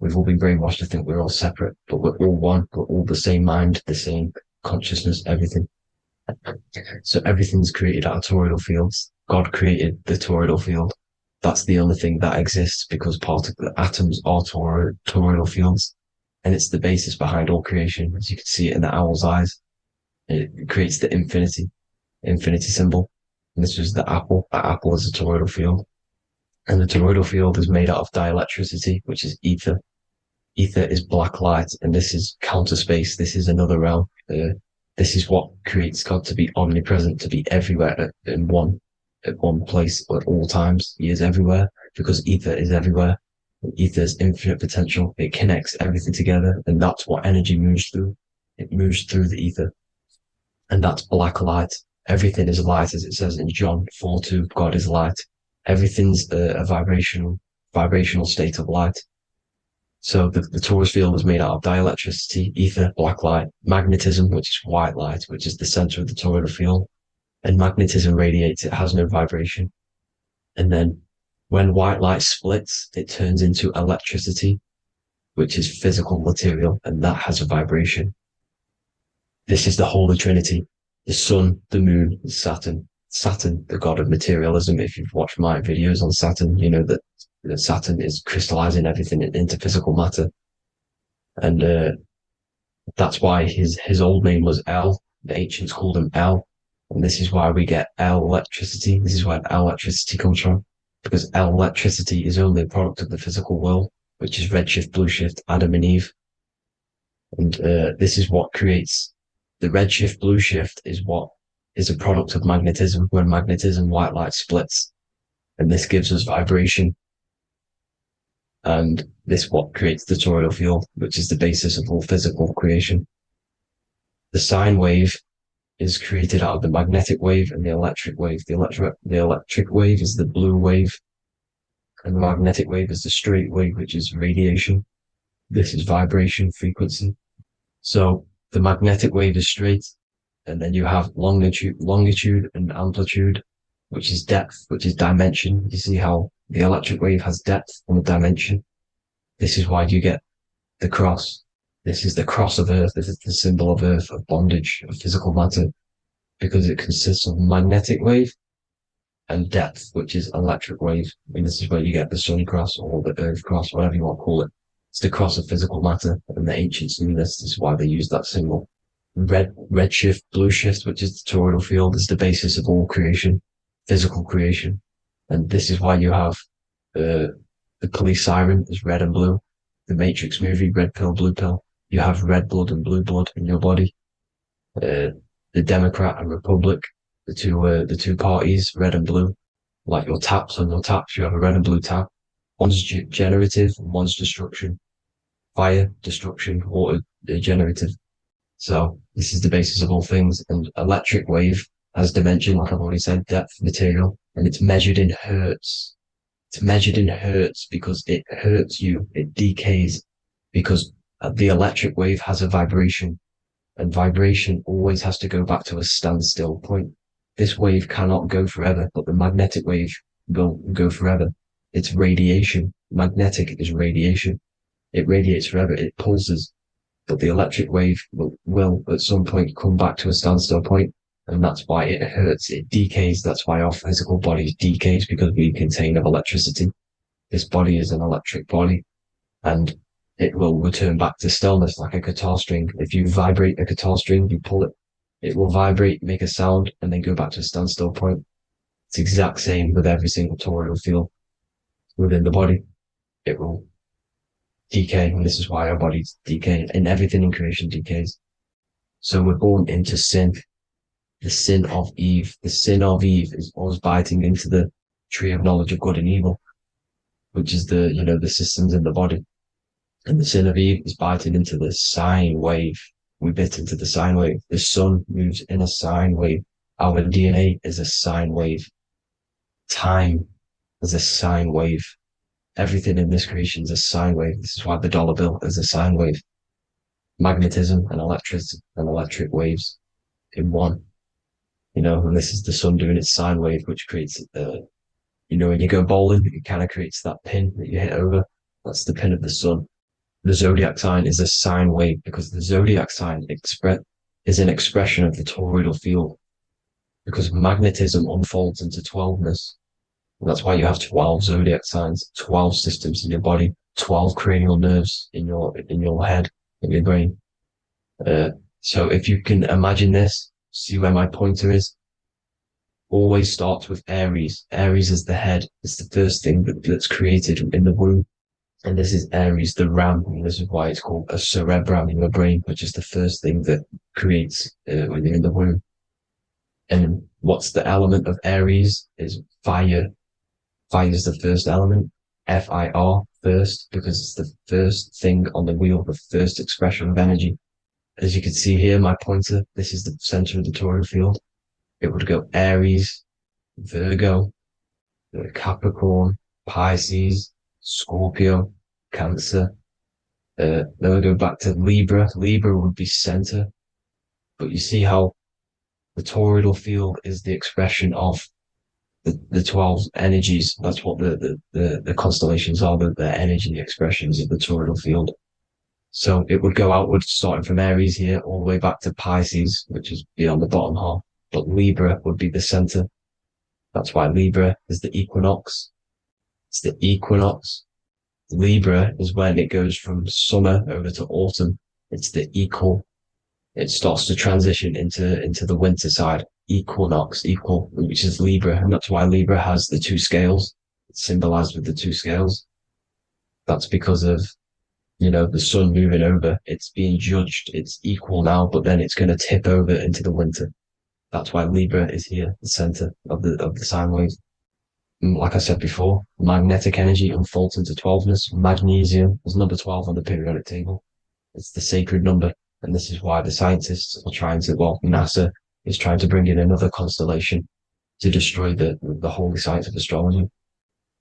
We've all been brainwashed to think we're all separate, but we're all one. We're all the same mind, the same consciousness, everything. So everything's created out of toroidal fields. God created the toroidal field. That's the only thing that exists because the atoms are toroidal fields. And it's the basis behind all creation. As you can see it in the owl's eyes, it creates the infinity symbol. And this was the apple. That apple is a toroidal field. And the toroidal field is made out of dielectricity, which is ether. Ether is black light, and this is counter space. This is another realm. This is what creates God to be omnipresent, to be everywhere at one place at all times. He is everywhere because ether is everywhere. And ether is infinite potential. It connects everything together, and that's what energy moves through. It moves through the ether, and that's black light. Everything is light, as it says in John 4:2. God is light. Everything's a vibrational state of light. So the torus field is made out of dielectricity, ether, black light, magnetism, which is white light, which is the center of the toroidal field. And magnetism radiates, it has no vibration. And then when white light splits, it turns into electricity, which is physical material, and that has a vibration. This is the Holy Trinity, the sun, the moon, and Saturn. Saturn, the god of materialism. If you've watched my videos on Saturn, you know that Saturn is crystallizing everything into physical matter. And that's why his old name was El. The ancients called him El. And this is why we get L electricity. This is where L electricity comes from. Because L electricity is only a product of the physical world, which is redshift, blueshift, Adam and Eve. And this is what creates the redshift, blueshift is what is a product of magnetism. When magnetism, white light splits. And this gives us vibration. And this what creates the toroidal field, which is the basis of all physical creation. The sine wave is created out of the magnetic wave and the electric wave. The electric wave is the blue wave, and the magnetic wave is the straight wave, which is radiation. This is vibration frequency. So the magnetic wave is straight, and then you have longitude and amplitude, which is depth, which is dimension. You see how the electric wave has depth and dimension. This is why you get the cross. This is the cross of Earth. This is the symbol of Earth, of bondage, of physical matter, because it consists of magnetic wave and depth, which is electric wave. And this is where you get the sun cross or the earth cross, whatever you want to call it. It's the cross of physical matter, and the ancients knew this. This is why they used that symbol. Redshift, blueshift, which is the toroidal field, is the basis of all creation, physical creation. And this is why you have the police siren is red and blue. The Matrix movie, red pill, blue pill. You have red blood and blue blood in your body. The Democrat and Republic, the two parties, red and blue. Like your taps on your taps, you have a red and blue tap. One's generative, one's destruction. Fire, destruction, water, generative. So this is the basis of all things. And electric wave has dimension, like I've already said, depth, material, and it's measured in hertz. It's measured in hertz because it hurts you. It decays because The electric wave has a vibration, and vibration always has to go back to a standstill point. This wave cannot go forever, but the magnetic wave will go forever. It's radiation. Magnetic is radiation. It radiates forever. It pulses. But the electric wave will at some point come back to a standstill point, and that's why it hurts. It decays. That's why our physical body decays, because we contain of electricity. This body is an electric body, and it will return back to stillness like a guitar string. If you vibrate a guitar string, you pull it, it will vibrate, make a sound, and then go back to a standstill point. It's the exact same with every single toroidal field within the body. It will decay, and this is why our bodies decay, and everything in creation decays. So we're born into sin, the sin of Eve. The sin of Eve is us biting into the tree of knowledge of good and evil, which is the systems in the body. And the sin of Eve is biting into the sine wave. We bit into the sine wave. The sun moves in a sine wave. Our DNA is a sine wave. Time is a sine wave. Everything in this creation is a sine wave. This is why the dollar bill is a sine wave. Magnetism and electricity and electric waves in one. And this is the sun doing its sine wave, which creates, when you go bowling, it kind of creates that pin that you hit over. That's the pin of the sun. The zodiac sign is a sine wave, because the zodiac sign is an expression of the toroidal field, because magnetism unfolds into 12ness. And that's why you have 12 zodiac signs, 12 systems in your body, 12 cranial nerves in your head, in your brain. So if you can imagine this, see where my pointer is, always starts with Aries. Aries is the head. It's the first thing that's created in the womb. And this is Aries, the ram. And this is why it's called a cerebrum in your brain, which is the first thing that creates when you're in the womb. And what's the element of Aries is fire. Fire is the first element. Fire, first, because it's the first thing on the wheel, the first expression of energy. As you can see here, my pointer, this is the center of the toroidal field. It would go Aries, Virgo, Capricorn, Pisces, Scorpio, Cancer. Then we go back to Libra. Libra would be center. But you see how the toroidal field is the expression of the 12 energies. That's what the constellations are, the energy expressions of the toroidal field. So it would go outwards, starting from Aries here, all the way back to Pisces, which is beyond the bottom half. But Libra would be the center. That's why Libra is the equinox. It's the equinox. Libra is when it goes from summer over to autumn. It's the equal. It starts to transition into the winter side. Equinox, equal, which is Libra. And that's why Libra has the two scales. It's symbolized with the two scales. That's because of, the sun moving over. It's being judged. It's equal now, but then it's going to tip over into the winter. That's why Libra is here, the center of the sine wave. Like I said before, magnetic energy unfolds into 12ness. Magnesium is number 12 on the periodic table. It's the sacred number. And this is why the scientists are NASA is trying to bring in another constellation to destroy the holy science of astrology.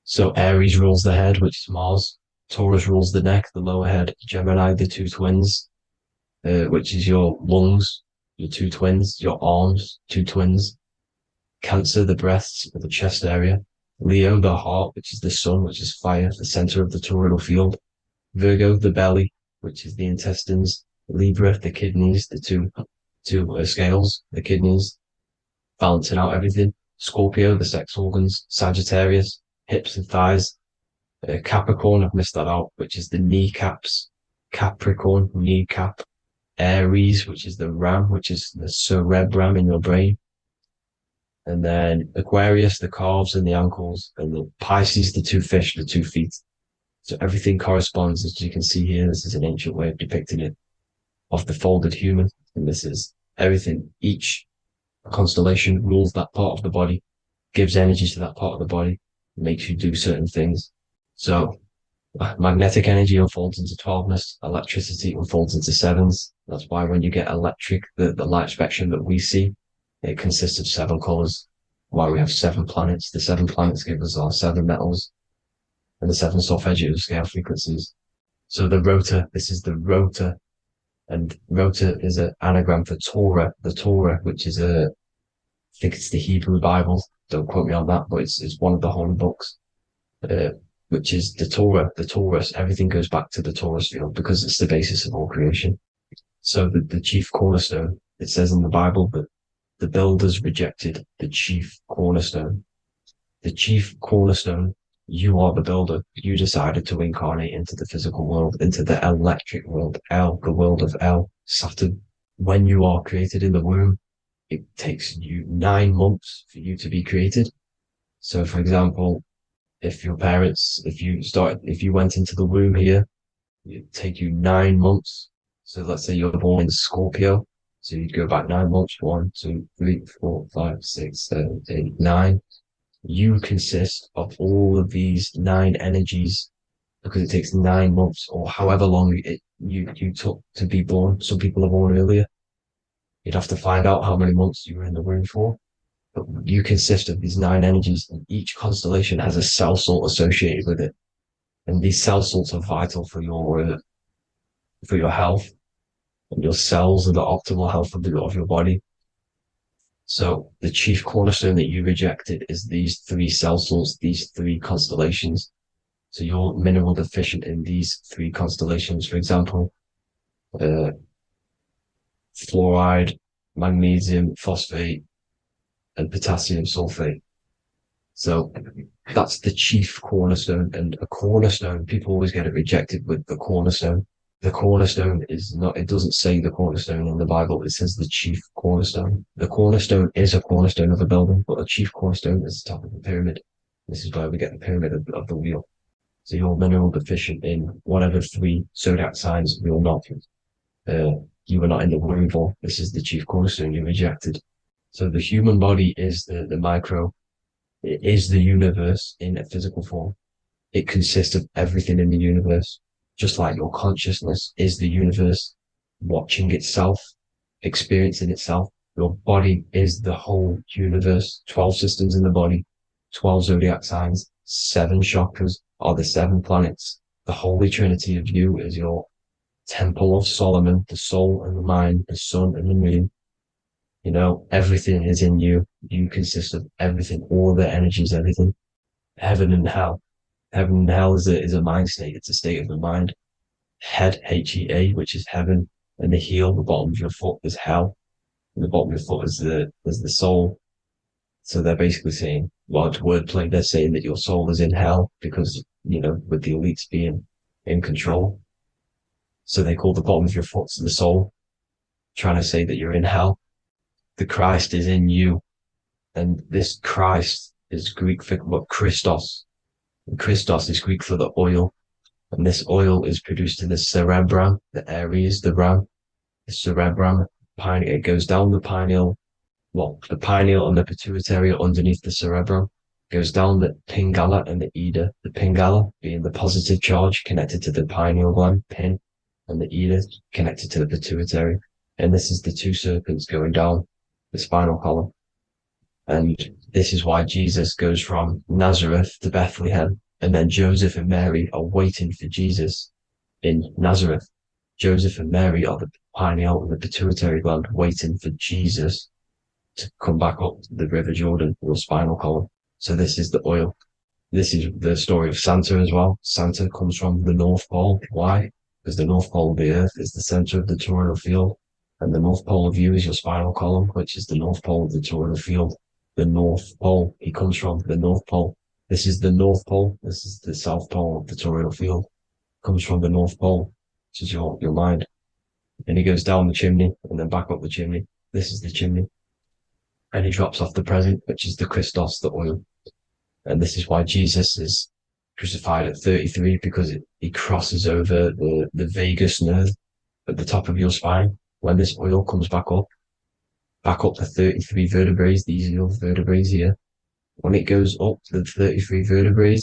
So Aries rules the head, which is Mars. Taurus rules the neck, the lower head. Gemini, the two twins, which is your lungs, your two twins, your arms, two twins. Cancer, the breasts, the chest area. Leo, the heart, which is the sun, which is fire, the center of the toroidal field. Virgo, the belly, which is the intestines. Libra, the kidneys, the two scales, the kidneys, balancing out everything. Scorpio, the sex organs. Sagittarius, hips and thighs. Capricorn, I've missed that out, which is the kneecaps. Capricorn, kneecap. Aries, which is the ram, which is the cerebrum in your brain. And then Aquarius, the calves and the ankles, and the Pisces, the two fish, the 2 feet. So everything corresponds, as you can see here. This is an ancient way of depicting it, of the folded human. And this is everything. Each constellation rules that part of the body, gives energy to that part of the body, makes you do certain things. So magnetic energy unfolds into 12ness, electricity unfolds into 7s. That's why when you get electric, the light spectrum that we see, it consists of 7 colors. Why we have 7 planets. The 7 planets give us our 7 metals and the 7 solfeggio scale frequencies. So the rota, this is the rota, and rota is an anagram for Torah, the Torah, which is I think it's the Hebrew Bible. Don't quote me on that, but it's one of the holy books, uh, which is the Torah, the Torah. Everything goes back to the Torah field because it's the basis of all creation. So the chief cornerstone, it says in the Bible that the builders rejected the chief cornerstone. The chief cornerstone, you are the builder. You decided to incarnate into the physical world, into the electric world, El, the world of El, Saturn. When you are created in the womb, it takes you 9 months for you to be created. So, for example, if your parents, if you went into the womb here, it'd take you 9 months. So let's say you're born in Scorpio. So you'd go back 9 months, 1, 2, 3, 4, 5, 6, 7, 8, 9. You consist of all of these 9 energies because it takes 9 months or however long you took to be born. Some people are born earlier. You'd have to find out how many months you were in the womb for. But you consist of these 9 energies, and each constellation has a cell salt associated with it. And these cell salts are vital for your health and your cells and the optimal health of your body. So the chief cornerstone that you rejected is these 3 cell salts, these 3 constellations. So you're mineral deficient in these 3 constellations. For example, fluoride, magnesium, phosphate, and potassium sulfate. So that's the chief cornerstone. And a cornerstone, people always get it rejected with the cornerstone. The cornerstone is not, it doesn't say the cornerstone in the Bible. It says the chief cornerstone. The cornerstone is a cornerstone of a building, but a chief cornerstone is the top of the pyramid. This is where we get the pyramid of the wheel. So you're mineral deficient in whatever 3 zodiac signs you're not. You were not in the womb for. This is the chief cornerstone you rejected. So the human body is the micro. It is the universe in a physical form. It consists of everything in the universe, just like your consciousness is the universe, watching itself, experiencing itself. Your body is the whole universe, 12 systems in the body, 12 zodiac signs, 7 chakras are the 7 planets. The Holy Trinity of you is your Temple of Solomon, the soul and the mind, the sun and the moon. You know, everything is in you. You consist of everything, all the energies, everything. Heaven and hell. Heaven and hell is a mind state. It's a state of the mind. Head, H-E-A, which is heaven, and the heel, the bottom of your foot is hell. And the bottom of your foot is the soul. So they're basically saying, well, it's wordplay. They're saying that your soul is in hell because, you know, with the elites being in control. So they call the bottom of your foot the soul, trying to say that you're in hell. The Christ is in you. And this Christ is Greek for what Christos. And Christos is Greek for the oil. And this oil is produced in the cerebrum, the Aries, the ram, the cerebrum. It goes down the pineal. Well, the pineal and the pituitary are underneath the cerebrum. Goes down the pingala and the ida. The pingala being the positive charge connected to the pineal gland, pin, and the ida connected to the pituitary. And this is the 2 serpents going down the spinal column. And this is why Jesus goes from Nazareth to Bethlehem, and then Joseph and Mary are waiting for Jesus in Nazareth. Joseph and Mary are the pineal and the pituitary gland waiting for Jesus to come back up the River Jordan, or spinal column. So this is the oil. This is the story of Santa as well. Santa comes from the North Pole. Why? Because the North Pole of the Earth is the center of the toroidal field, and the North Pole of you is your spinal column, which is the North Pole of the toroidal field. The North Pole, he comes from the North Pole. This is the North Pole. This is the South Pole of the toroidal field. Comes from the North Pole, which is your mind. And he goes down the chimney and then back up the chimney. This is the chimney. And he drops off the present, which is the Christos, the oil. And this is why Jesus is crucified at 33, because he crosses over the vagus nerve at the top of your spine. When this oil comes back up the 33 vertebrae, these are your vertebrae here. When it goes up the 33 vertebrae,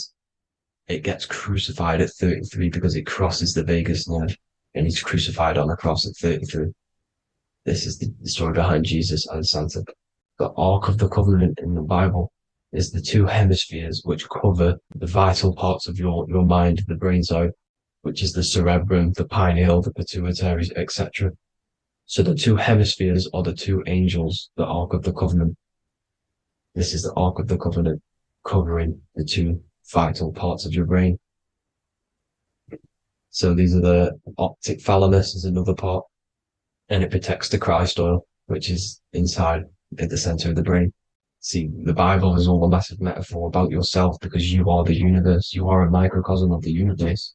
it gets crucified at 33 because it crosses the vagus nerve, and he's crucified on a cross at 33. This is the story behind Jesus and Santa. The Ark of the Covenant in the Bible is the 2 hemispheres which cover the vital parts of your mind, the brain side, which is the cerebrum, the pineal, the pituitary, etc. So the two hemispheres are the two angels, the Ark of the Covenant. This is the Ark of the Covenant covering the two vital parts of your brain. So these are the optic thalamus is another part, and it protects the Christ oil, which is inside at the center of the brain. See, the Bible is all a massive metaphor about yourself because you are the universe. You are a microcosm of the universe.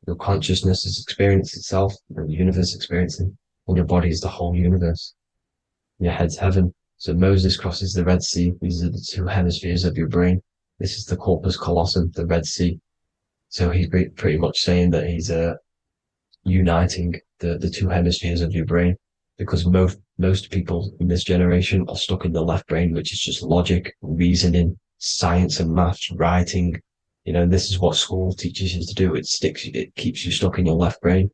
Your consciousness has experienced itself, and the universe experiencing, and your body is the whole universe. Your head's heaven. So Moses crosses the Red Sea. These are the two hemispheres of your brain. This is the corpus callosum, the Red Sea. So he's pretty much saying that he's uniting the two hemispheres of your brain, because most people in this generation are stuck in the left brain, which is just logic, reasoning, science and maths, writing. You know, this is what school teaches you to do. It keeps you stuck in your left brain.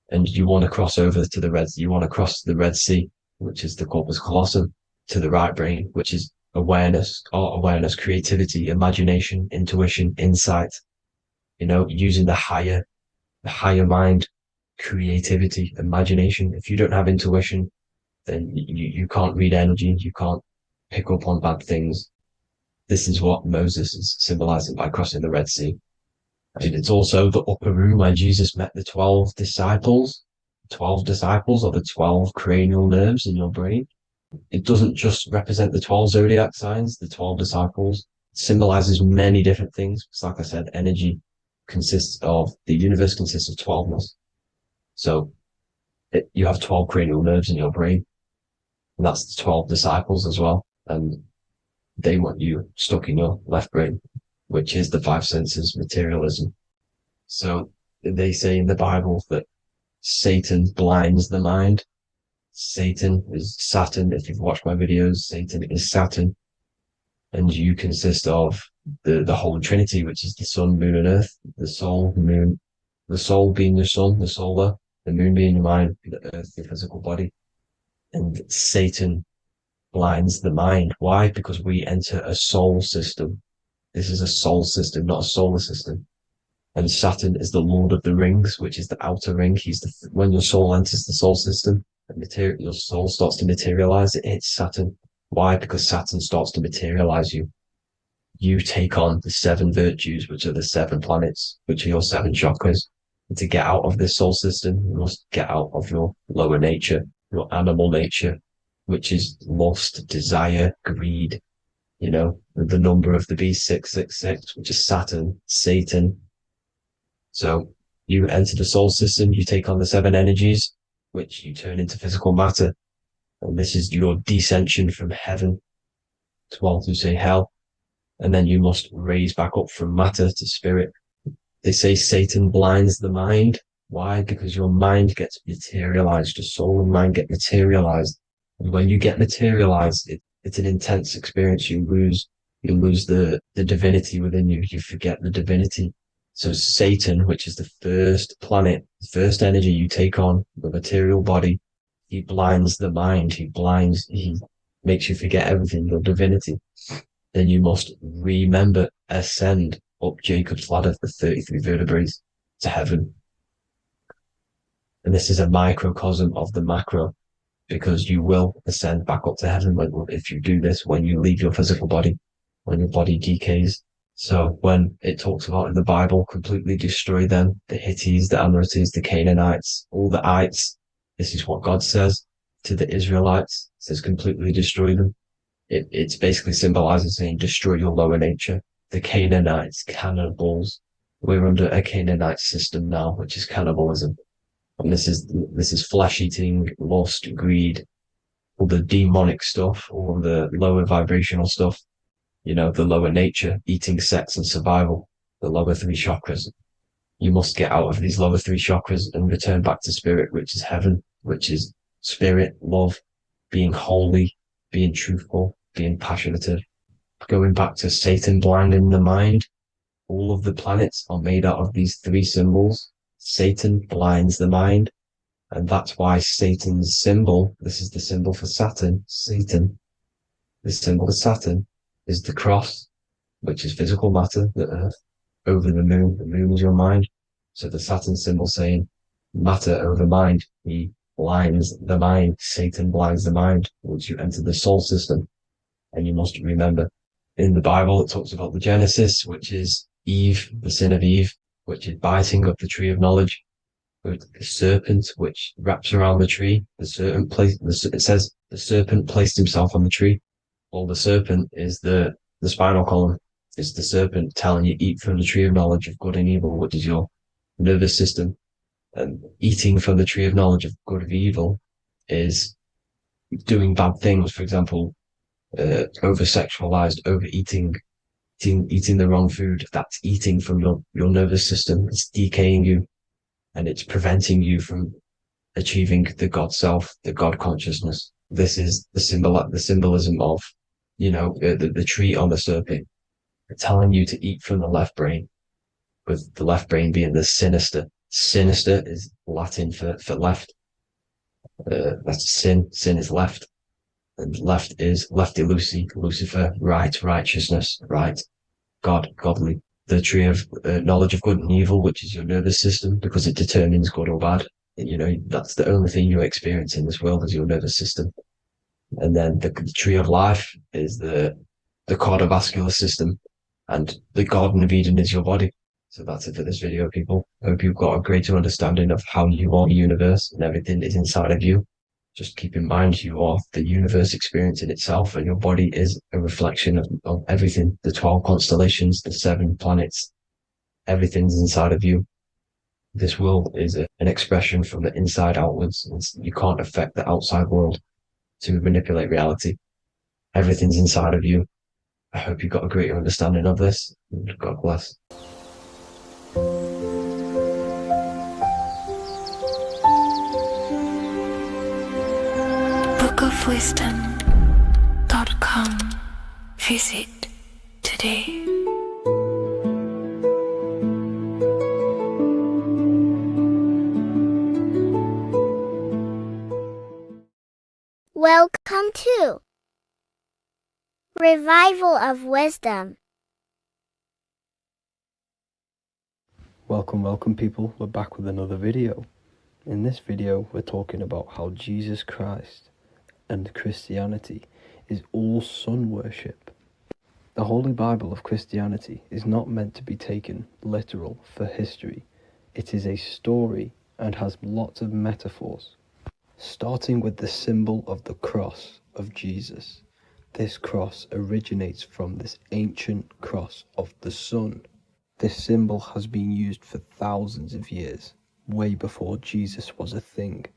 And you want to cross over to you want to cross the Red Sea, which is the corpus callosum, to the right brain, which is awareness, art awareness, creativity, imagination, intuition, insight, you know, using the higher mind, creativity, imagination. If you don't have intuition, then you can't read energy, you can't pick up on bad things. This is what Moses is symbolizing by crossing the Red Sea. And it's also the upper room where Jesus met the 12 disciples. 12 disciples are the 12 cranial nerves in your brain. It doesn't just represent the 12 zodiac signs, the 12 disciples. It symbolizes many different things. Because like I said, energy the universe consists of 12ness. So you have 12 cranial nerves in your brain. And that's the 12 disciples as well. And they want you stuck in your left brain, which is the five senses, materialism. So they say in the Bible that Satan blinds the mind. Satan is Saturn. If you've watched my videos, Satan is Saturn. And you consist of the whole Trinity, which is the sun, moon, and earth, the soul, moon, the soul being your sun, the solar, the moon being your mind, the earth, your physical body. And Satan blinds the mind. Why? Because we enter a soul system. This is a soul system, not a solar system. And Saturn is the Lord of the Rings, which is the outer ring. When your soul enters the soul system, your soul starts to materialize. It hits Saturn. Why? Because Saturn starts to materialize you. You take on the 7 virtues, which are the 7 planets, which are your 7 chakras. And to get out of this soul system, you must get out of your lower nature, your animal nature, which is lust, desire, greed. You know, the number of the beast, 666, which is Saturn, Satan. So you enter the soul system, you take on the 7 energies, which you turn into physical matter. And this is your descension from heaven to what to say hell. And then you must raise back up from matter to spirit. They say Satan blinds the mind. Why? Because your mind gets materialized. Your soul and mind get materialized. And when you get materialized, it's an intense experience. You lose the divinity within you. You forget the divinity. So Satan, which is the first planet, the first energy you take on, the material body, he blinds the mind. He makes you forget everything, your divinity. Then you must remember, ascend up Jacob's ladder, the 33 vertebrae to heaven. And this is a microcosm of the macro, because you will ascend back up to heaven if you do this, when you leave your physical body, when your body decays. So when it talks about in the Bible, completely destroy them, the Hittites, the Amorites, the Canaanites, all the ites, this is what God says to the Israelites. It says completely destroy them. It's basically symbolizing saying destroy your lower nature. The Canaanites, cannibals. We're under a Canaanite system now, which is cannibalism. And this is flesh eating, lust, greed, all the demonic stuff, all the lower vibrational stuff, you know, the lower nature, eating, sex, and survival, the lower 3 chakras. You must get out of these lower 3 chakras and return back to spirit, which is heaven, which is spirit, love, being holy, being truthful, being passionate, going back to Satan blinding the mind. All of the planets are made out of these 3 symbols. Satan blinds the mind. And that's why Satan's symbol, this is the symbol for Saturn, Satan, this symbol of Saturn is the cross, which is physical matter, the earth, over the moon. The moon is your mind. So the Saturn symbol saying matter over mind. He blinds the mind. Satan blinds the mind once you enter the soul system. And you must remember, in the Bible, it talks about the Genesis, which is Eve, the sin of Eve, which is biting of the tree of knowledge, with the serpent, which wraps around the tree. It says the serpent placed himself on the tree. Well, the serpent is the spinal column. It's the serpent telling you eat from the tree of knowledge of good and evil, which is your nervous system. And eating from the tree of knowledge of good and evil is doing bad things. For example, over sexualized, overeating, eating the wrong food. That's eating from your nervous system. It's decaying you, and it's preventing you from achieving the God self, the God consciousness. This is the symbolism of, the tree on the serpent, telling you to eat from the left brain, with the left brain being the sinister. Sinister is Latin for left. That's sin. Sin is left. And left is lefty Lucy, Lucifer, right, righteousness, right, God, godly. The tree of knowledge of good and evil, which is your nervous system, because it determines good or bad. That's the only thing you experience in this world is your nervous system. And then the tree of life is the cardiovascular system, and the Garden of Eden is your body. So that's it for this video, people. I hope you've got a greater understanding of how you are the universe and everything is inside of you. Just keep in mind you are the universe experiencing itself, and your body is a reflection of everything. The 12 constellations, the 7 planets, everything's inside of you. This world is an expression from the inside outwards. You can't affect the outside world to manipulate reality. Everything's inside of you. I hope you got a greater understanding of this. God bless. bookofwisdom.com. Visit today. Welcome to Revival of Wisdom. Welcome people, we're back with another video. In this video we're talking about how Jesus Christ and Christianity is all sun worship. The Holy Bible of Christianity is not meant to be taken literal for history. It is a story and has lots of metaphors. Starting with the symbol of the cross of Jesus. This cross originates from this ancient cross of the sun. This symbol has been used for thousands of years, way before Jesus was a thing,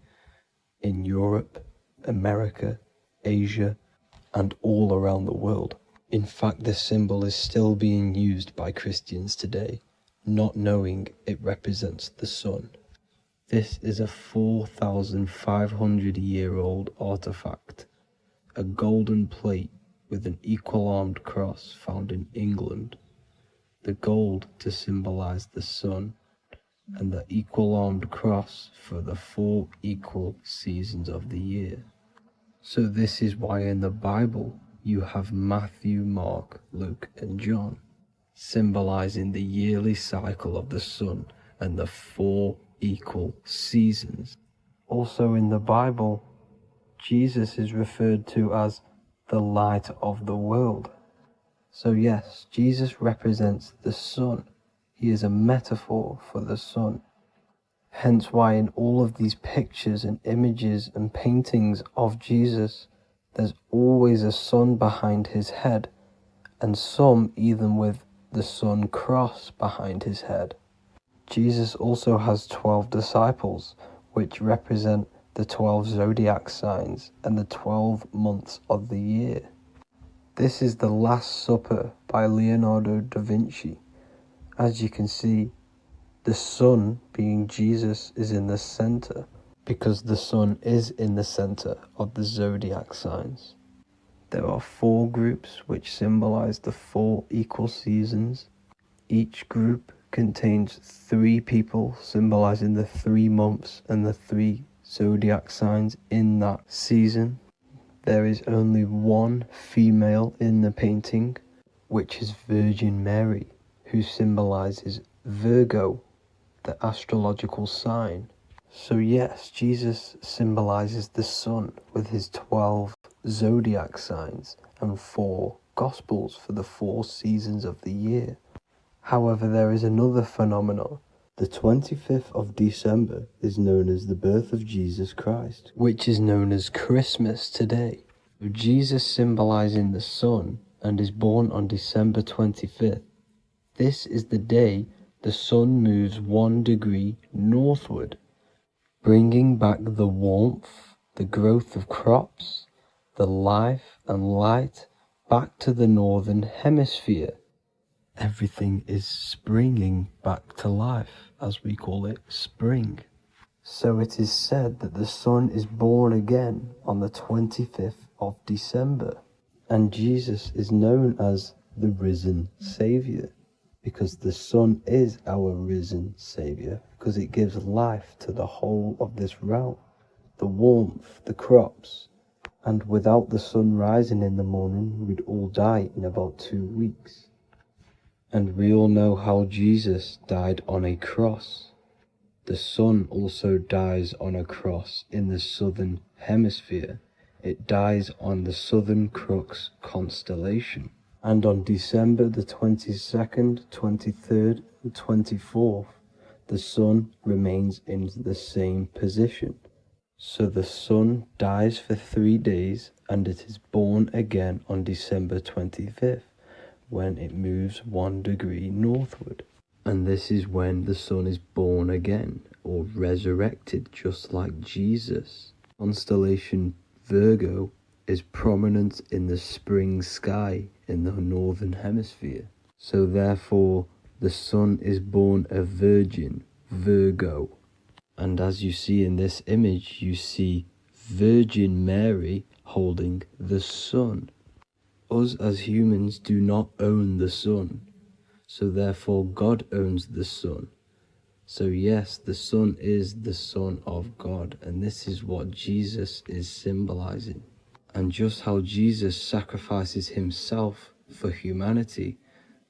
in Europe, America, Asia, and all around the world. In fact, this symbol is still being used by Christians today, not knowing it represents the sun. This is a 4,500-year-old artifact, a golden plate with an equal-armed cross found in England. The gold to symbolize the sun, and the equal-armed cross for the 4 equal seasons of the year. So this is why in the Bible you have Matthew, Mark, Luke, and John, symbolizing the yearly cycle of the sun and the 4 equal seasons. Also in the Bible, Jesus is referred to as the light of the world. So yes, Jesus represents the sun. He is a metaphor for the sun. Hence why in all of these pictures and images and paintings of Jesus, there's always a sun behind his head, and some even with the sun cross behind his head. Jesus also has 12 disciples, which represent the 12 zodiac signs and the 12 months of the year. This is the Last Supper by Leonardo da Vinci. As you can see, the sun, being Jesus, is in the center, because the sun is in the center of the zodiac signs. There are 4 groups which symbolize the 4 equal seasons. Each group contains 3 people symbolizing the 3 months and the 3 zodiac signs in that season. There is only 1 female in the painting, which is Virgin Mary, who symbolizes Virgo, the astrological sign. So yes, Jesus symbolizes the sun with his 12 zodiac signs and 4 gospels for the 4 seasons of the year. However, there is another phenomenon. The 25th of December is known as the birth of Jesus Christ, which is known as Christmas today. Jesus symbolizing the sun and is born on December 25th. This is the day the sun moves 1 degree northward, bringing back the warmth, the growth of crops, the life and light back to the northern hemisphere. Everything is springing back to life, as we call it, spring. So it is said that the sun is born again on the 25th of December, and Jesus is known as the risen Saviour, because the sun is our risen Saviour, because it gives life to the whole of this realm, the warmth, the crops, and without the sun rising in the morning, we'd all die in about 2 weeks. And we all know how Jesus died on a cross. The sun also dies on a cross in the southern hemisphere. It dies on the Southern Crux constellation. And on December the 22nd, 23rd, and 24th, the sun remains in the same position. So the sun dies for 3 days and it is born again on December 25th. When it moves 1 degree northward. And this is when the sun is born again, or resurrected, just like Jesus. Constellation Virgo is prominent in the spring sky in the northern hemisphere. So therefore, the sun is born a virgin, Virgo. And as you see in this image, you see Virgin Mary holding the sun. Us as humans do not own the sun, so therefore God owns the sun. So yes, the sun is the Son of God, and this is what Jesus is symbolizing. And just how Jesus sacrifices himself for humanity,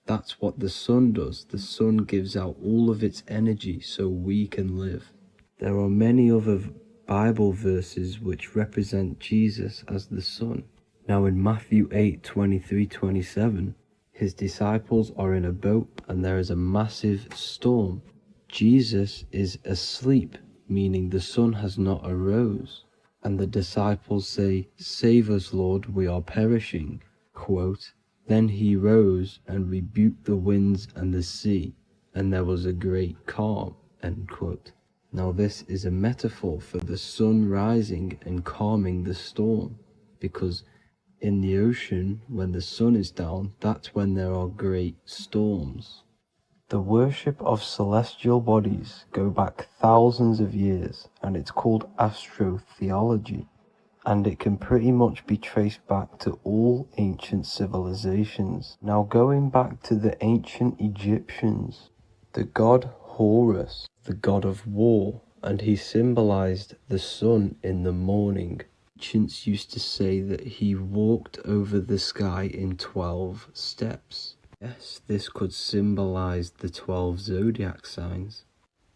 that's what the sun does. The sun gives out all of its energy so we can live. There are many other Bible verses which represent Jesus as the sun. Now in Matthew 8:23-27, his disciples are in a boat and there is a massive storm. Jesus is asleep, meaning the sun has not arose. And the disciples say, "Save us, Lord, we are perishing." Quote, "Then he rose and rebuked the winds and the sea, and there was a great calm." End quote. Now this is a metaphor for the sun rising and calming the storm, because in the ocean, when the sun is down, that's when there are great storms. The worship of celestial bodies go back thousands of years, and it's called astrotheology, and it can pretty much be traced back to all ancient civilizations. Now going back to the ancient Egyptians, the god Horus, the god of war, and he symbolized the sun in the morning. Ancients used to say that he walked over the sky in 12 steps. Yes, this could symbolize the 12 zodiac signs.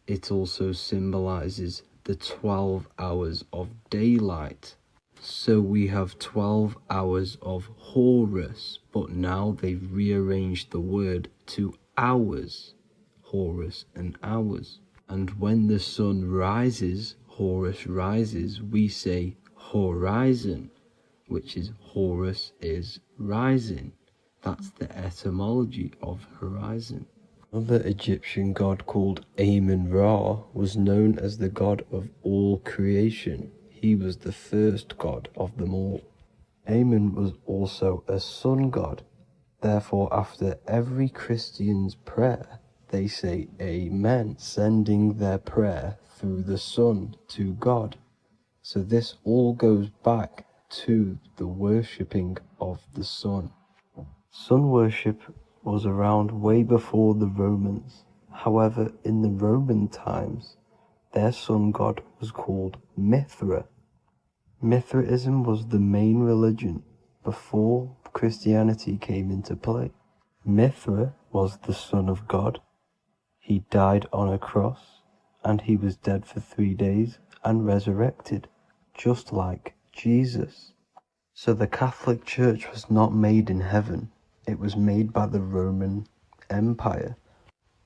It also symbolizes the 12 hours of daylight. So we have 12 hours of Horus, but now they've rearranged the word to hours. Horus and hours. And when the sun rises, Horus rises, we say horizon, which is Horus is rising. That's the etymology of horizon. Another Egyptian god called Amun-Ra was known as the god of all creation. He was the first god of them all. Amun was also a sun god. Therefore, after every Christian's prayer, they say Amen, sending their prayer through the sun to God. So this all goes back to the worshipping of the sun. Sun worship was around way before the Romans. However, in the Roman times, their sun god was called Mithra. Mithraism was the main religion before Christianity came into play. Mithra was the son of God. He died on a cross, and he was dead for 3 days and resurrected, just like Jesus. So the Catholic Church was not made in heaven. It was made by the Roman Empire.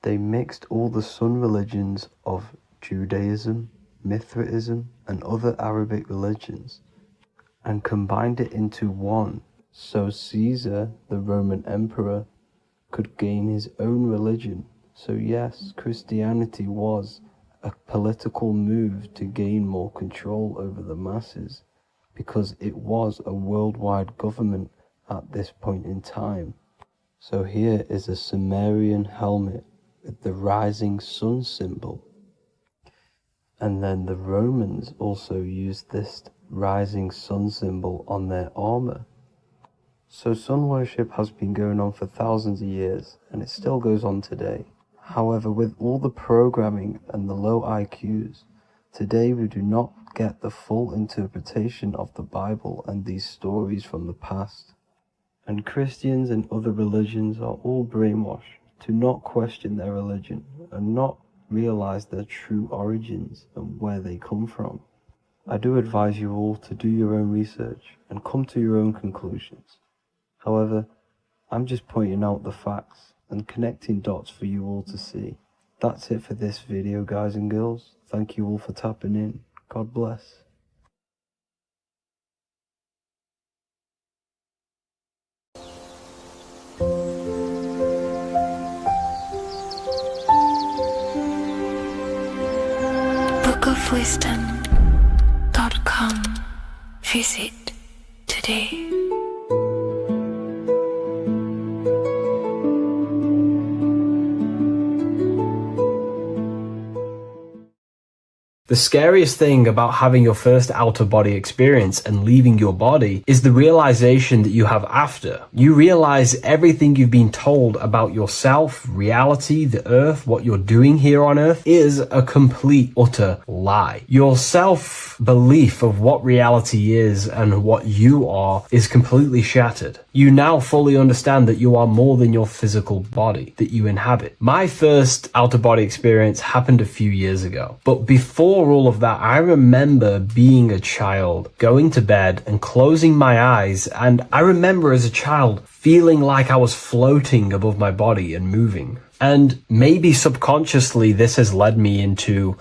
They mixed all the sun religions of Judaism, Mithraism, and other Arabic religions and combined it into one, so Caesar, the Roman emperor, could gain his own religion. So yes, Christianity was a political move to gain more control over the masses, because it was a worldwide government at this point in time. So here is a Sumerian helmet with the rising sun symbol. And then the Romans also used this rising sun symbol on their armor. So sun worship has been going on for thousands of years, and it still goes on today. However, with all the programming and the low IQs, today we do not get the full interpretation of the Bible and these stories from the past. And Christians and other religions are all brainwashed to not question their religion and not realize their true origins and where they come from. I do advise you all to do your own research and come to your own conclusions. However, I'm just pointing out the facts and connecting dots for you all to see. That's it for this video, guys and girls. Thank you all for tapping in. God bless. bookofwisdom.com. Visit today. The scariest thing about having your first out-of-body experience and leaving your body is the realization that you have after. You realize everything you've been told about yourself, reality, the earth, what you're doing here on earth is a complete, utter lie. Your self-belief of what reality is and what you are is completely shattered. You now fully understand that you are more than your physical body that you inhabit. My first out-of-body experience happened a few years ago, but before all of that, I remember being a child, going to bed and closing my eyes, and I remember as a child feeling like I was floating above my body and moving. And maybe subconsciously this has led me into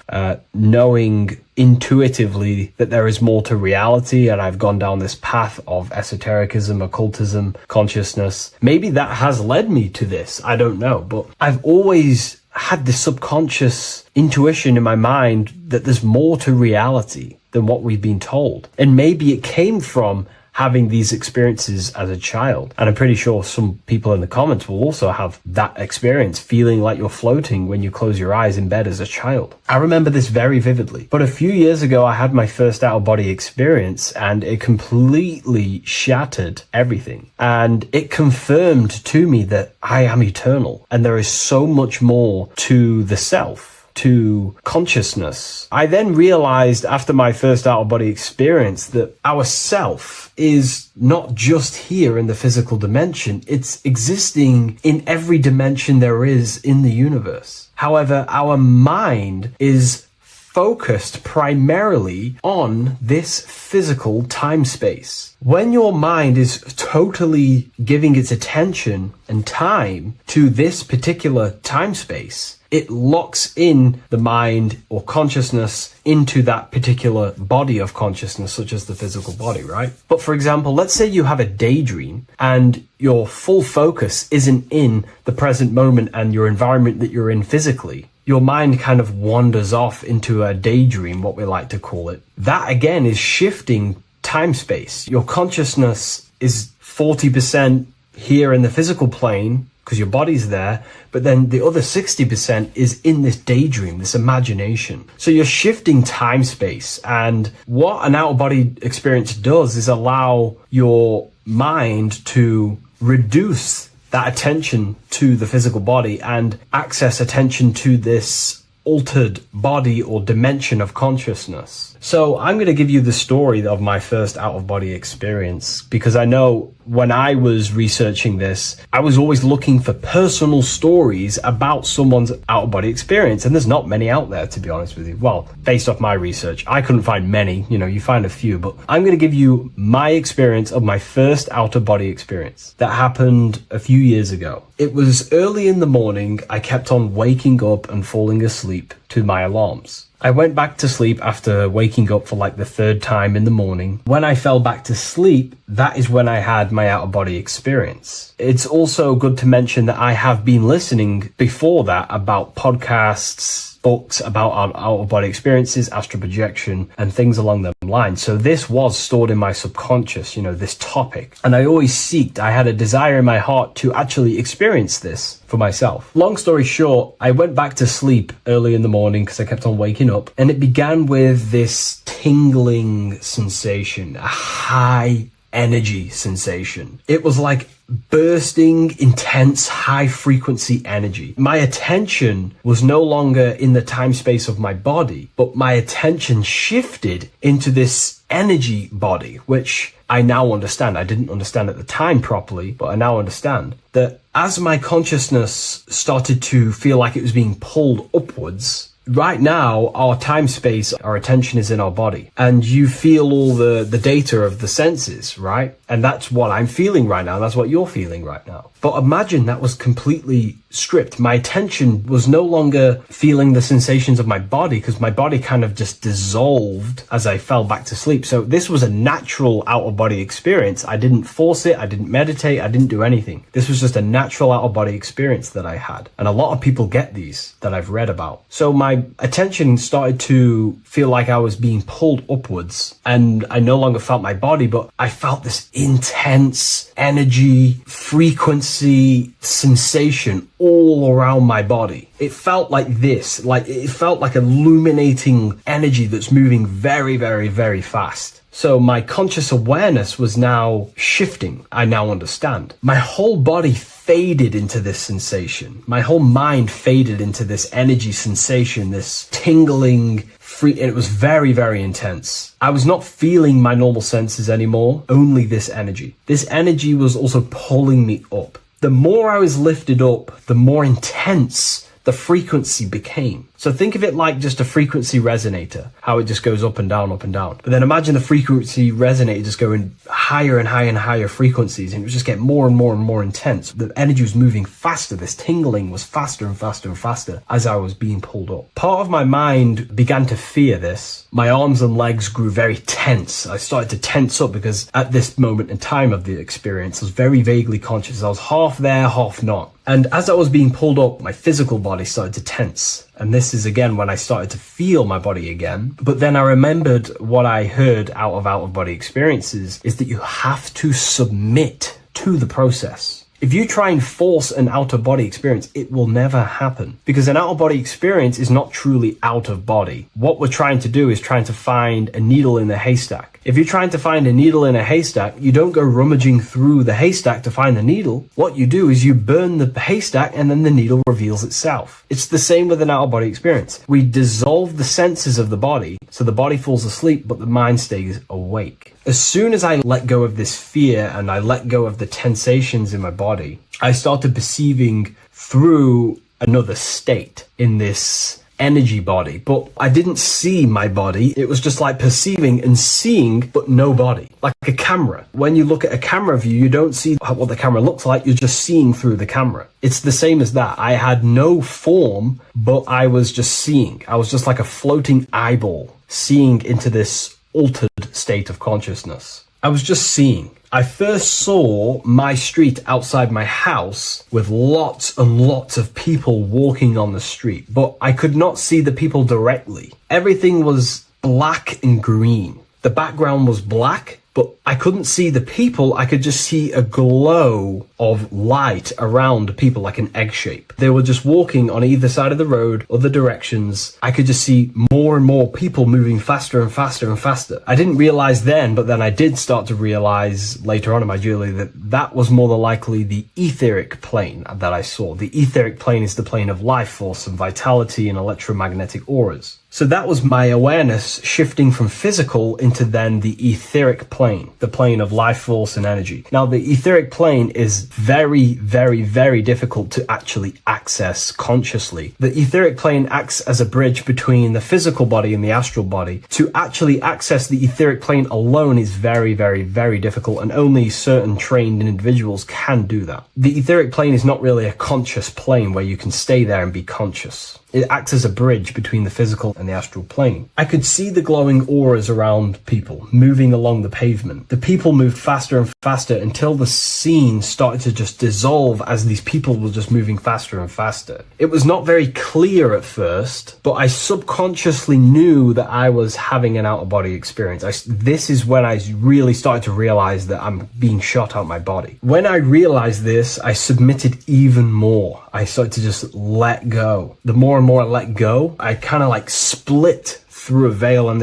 knowing intuitively that there is more to reality, and I've gone down this path of esotericism, occultism, consciousness. Maybe that has led me to this, I don't know, but I've always had this subconscious intuition in my mind that there's more to reality than what we've been told. And maybe it came from having these experiences as a child. And I'm pretty sure some people in the comments will also have that experience, feeling like you're floating when you close your eyes in bed as a child. I remember this very vividly. But a few years ago, I had my first out-of-body experience, and it completely shattered everything. And it confirmed to me that I am eternal, and there is so much more to the self, to consciousness. I then realized after my first out-of-body experience that our self is not just here in the physical dimension, it's existing in every dimension there is in the universe. However, our mind is focused primarily on this physical time space. When your mind is totally giving its attention and time to this particular time space, it locks in the mind or consciousness into that particular body of consciousness, such as the physical body, right? But for example, let's say you have a daydream and your full focus isn't in the present moment and your environment that you're in physically. Your mind kind of wanders off into a daydream, what we like to call it. That again is shifting time space. Your consciousness is 40% here in the physical plane, because your body's there, but then the other 60% is in this daydream, this imagination. So you're shifting time space, and what an out-of-body experience does is allow your mind to reduce that attention to the physical body and access attention to this altered body or dimension of consciousness. So I'm going to give you the story of my first out-of-body experience, because I know when I was researching this, I was always looking for personal stories about someone's out-of-body experience, and there's not many out there, to be honest with you. Well, based off my research, I couldn't find many. You find a few, but I'm going to give you my experience of my first out-of-body experience that happened a few years ago. It was early in the morning. I kept on waking up and falling asleep to my alarms. I went back to sleep after waking up for like the third time in the morning. When I fell back to sleep, that is when I had my out-of-body experience. It's also good to mention that I have been listening before that about podcasts, books about our out-of-body experiences, astral projection, and things along those lines. So this was stored in my subconscious, this topic. And I had a desire in my heart to actually experience this for myself. Long story short, I went back to sleep early in the morning because I kept on waking up, and it began with this tingling sensation, a high energy sensation. It was like bursting, intense, high frequency energy. My attention was no longer in the time space of my body, but my attention shifted into this energy body, which I now understand. I didn't understand at the time properly, but I now understand that as my consciousness started to feel like it was being pulled upwards, right now, our time space, our attention is in our body, and you feel all the data of the senses, right? And that's what I'm feeling right now. That's what you're feeling right now. But imagine that was completely stripped. My attention was no longer feeling the sensations of my body, because my body kind of just dissolved as I fell back to sleep. So this was a natural out-of-body experience. I didn't force it. I didn't meditate. I didn't do anything. This was just a natural out-of-body experience that I had. And a lot of people get these that I've read about. So my attention started to feel like I was being pulled upwards, and I no longer felt my body, but I felt this intense energy, frequency, sensation all around my body. It felt like this, it felt like illuminating energy that's moving very, very, very fast. So my conscious awareness was now shifting. I now understand. My whole body faded into this sensation. My whole mind faded into this energy sensation, this tingling, free, and it was very, very intense. I was not feeling my normal senses anymore, only this energy. This energy was also pulling me up. The more I was lifted up, the more intense the frequency became. So think of it like just a frequency resonator, how it just goes up and down, up and down. But then imagine the frequency resonator just going higher and higher and higher frequencies, and it would just get more and more and more intense. The energy was moving faster. This tingling was faster and faster and faster as I was being pulled up. Part of my mind began to fear this. My arms and legs grew very tense. I started to tense up because at this moment in time of the experience, I was very vaguely conscious. I was half there, half not. And as I was being pulled up, my physical body started to tense. And this is again when I started to feel my body again. But then I remembered what I heard out of body experiences is that you have to submit to the process. If you try and force an out-of-body experience, it will never happen, because an out-of-body experience is not truly out of body. What we're trying to do is trying to find a needle in a haystack. If you're trying to find a needle in a haystack, you don't go rummaging through the haystack to find the needle. What you do is you burn the haystack and then the needle reveals itself. It's the same with an out-of-body experience. We dissolve the senses of the body, so the body falls asleep, but the mind stays awake. As soon as I let go of this fear and I let go of the tensations in my body, I started perceiving through another state in this energy body, but I didn't see my body. It was just like perceiving and seeing, but no body, like a camera. When you look at a camera view, you don't see what the camera looks like. You're just seeing through the camera. It's the same as that. I had no form, but I was just seeing. I was just like a floating eyeball, seeing into this altered state of consciousness. I was just seeing. I first saw my street outside my house with lots and lots of people walking on the street, but I could not see the people directly. Everything was black and green. The background was black but I couldn't see the people. I could just see a glow of light around people, like an egg shape. They were just walking on either side of the road, other directions. I could just see more and more people moving faster and faster and faster. I didn't realize then, but then I did start to realize later on in my journey that that was more than likely the etheric plane that I saw. The etheric plane is the plane of life force and vitality and electromagnetic auras. So that was my awareness shifting from physical into then the etheric plane, the plane of life force and energy. Now, the etheric plane is very, very, very difficult to actually access consciously. The etheric plane acts as a bridge between the physical body and the astral body. To actually access the etheric plane alone is very, very, very difficult, and only certain trained individuals can do that. The etheric plane is not really a conscious plane where you can stay there and be conscious. It acts as a bridge between the physical and the astral plane. I could see the glowing auras around people moving along the pavement. The people moved faster and faster until the scene started to just dissolve as these people were just moving faster and faster. It was not very clear at first, but I subconsciously knew that I was having an out-of-body experience. This is when I really started to realize that I'm being shot out my body. When I realized this, I submitted even more. I started to just let go. The more and more I let go, I kind of like split through a veil, and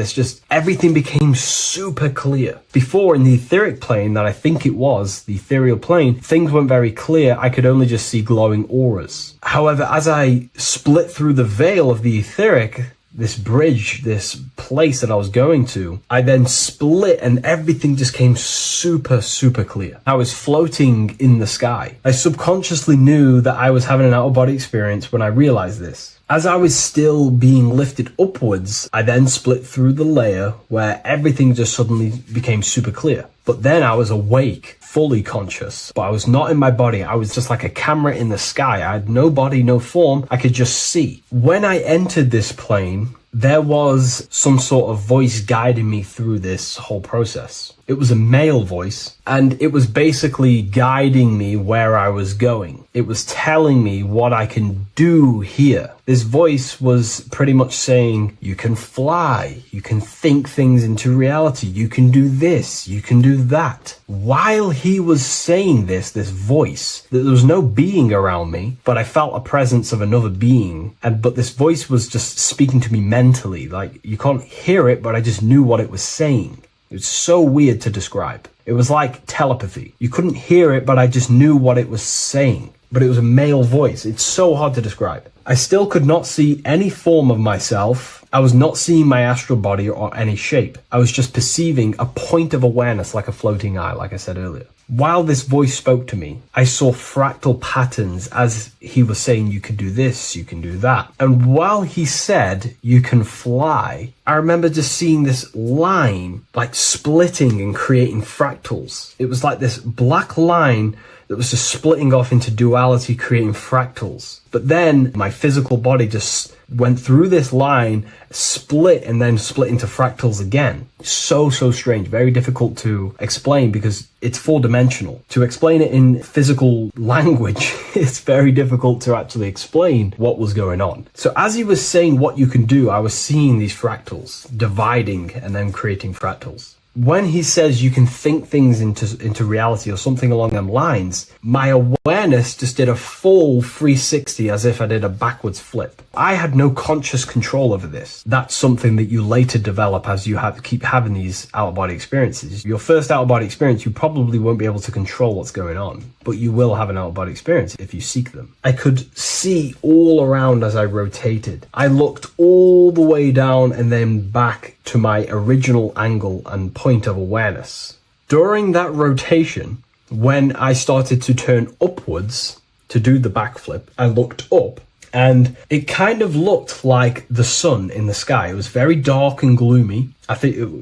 everything became super clear. Before, in the etheric plane that I think it was, the ethereal plane, things weren't very clear. I could only just see glowing auras. However, as I split through the veil of the etheric, this bridge, this place that I was going to, I then split and everything just came super, super clear. I was floating in the sky. I subconsciously knew that I was having an out-of-body experience when I realized this. As I was still being lifted upwards, I then split through the layer where everything just suddenly became super clear. But then I was awake, fully conscious, but I was not in my body. I was just like a camera in the sky. I had no body, no form. I could just see. When I entered this plane, there was some sort of voice guiding me through this whole process. It was a male voice, and it was basically guiding me where I was going. It was telling me what I can do here. This voice was pretty much saying, you can fly, you can think things into reality, you can do this, you can do that. While he was saying this voice, there was no being around me, but I felt a presence of another being. But this voice was just speaking to me mentally. Like, you can't hear it, but I just knew what it was saying. It was so weird to describe. It was like telepathy. You couldn't hear it, but I just knew what it was saying. But it was a male voice. It's so hard to describe. I still could not see any form of myself. I was not seeing my astral body or any shape. I was just perceiving a point of awareness like a floating eye, like I said earlier. While this voice spoke to me, I saw fractal patterns as he was saying, you can do this, you can do that. And while he said, you can fly, I remember just seeing this line like splitting and creating fractals. It was like this black line that was just splitting off into duality, creating fractals. But then my physical body just went through this line, split, and then split into fractals again. So strange, very difficult to explain because it's four-dimensional. To explain it in physical language, it's very difficult to actually explain what was going on. So as he was saying what you can do, I was seeing these fractals dividing and then creating fractals. When he says you can think things into reality or something along them lines, my awareness just did a full 360 as if I did a backwards flip. I had no conscious control over this. That's something that you later develop as you keep having these out-of-body experiences. Your first out-of-body experience, you probably won't be able to control what's going on, but you will have an out-of-body experience if you seek them. I could see all around as I rotated. I looked all the way down and then back to my original angle and point of awareness. During that rotation, when I started to turn upwards to do the backflip, I looked up and it kind of looked like the sun in the sky. It was very dark and gloomy.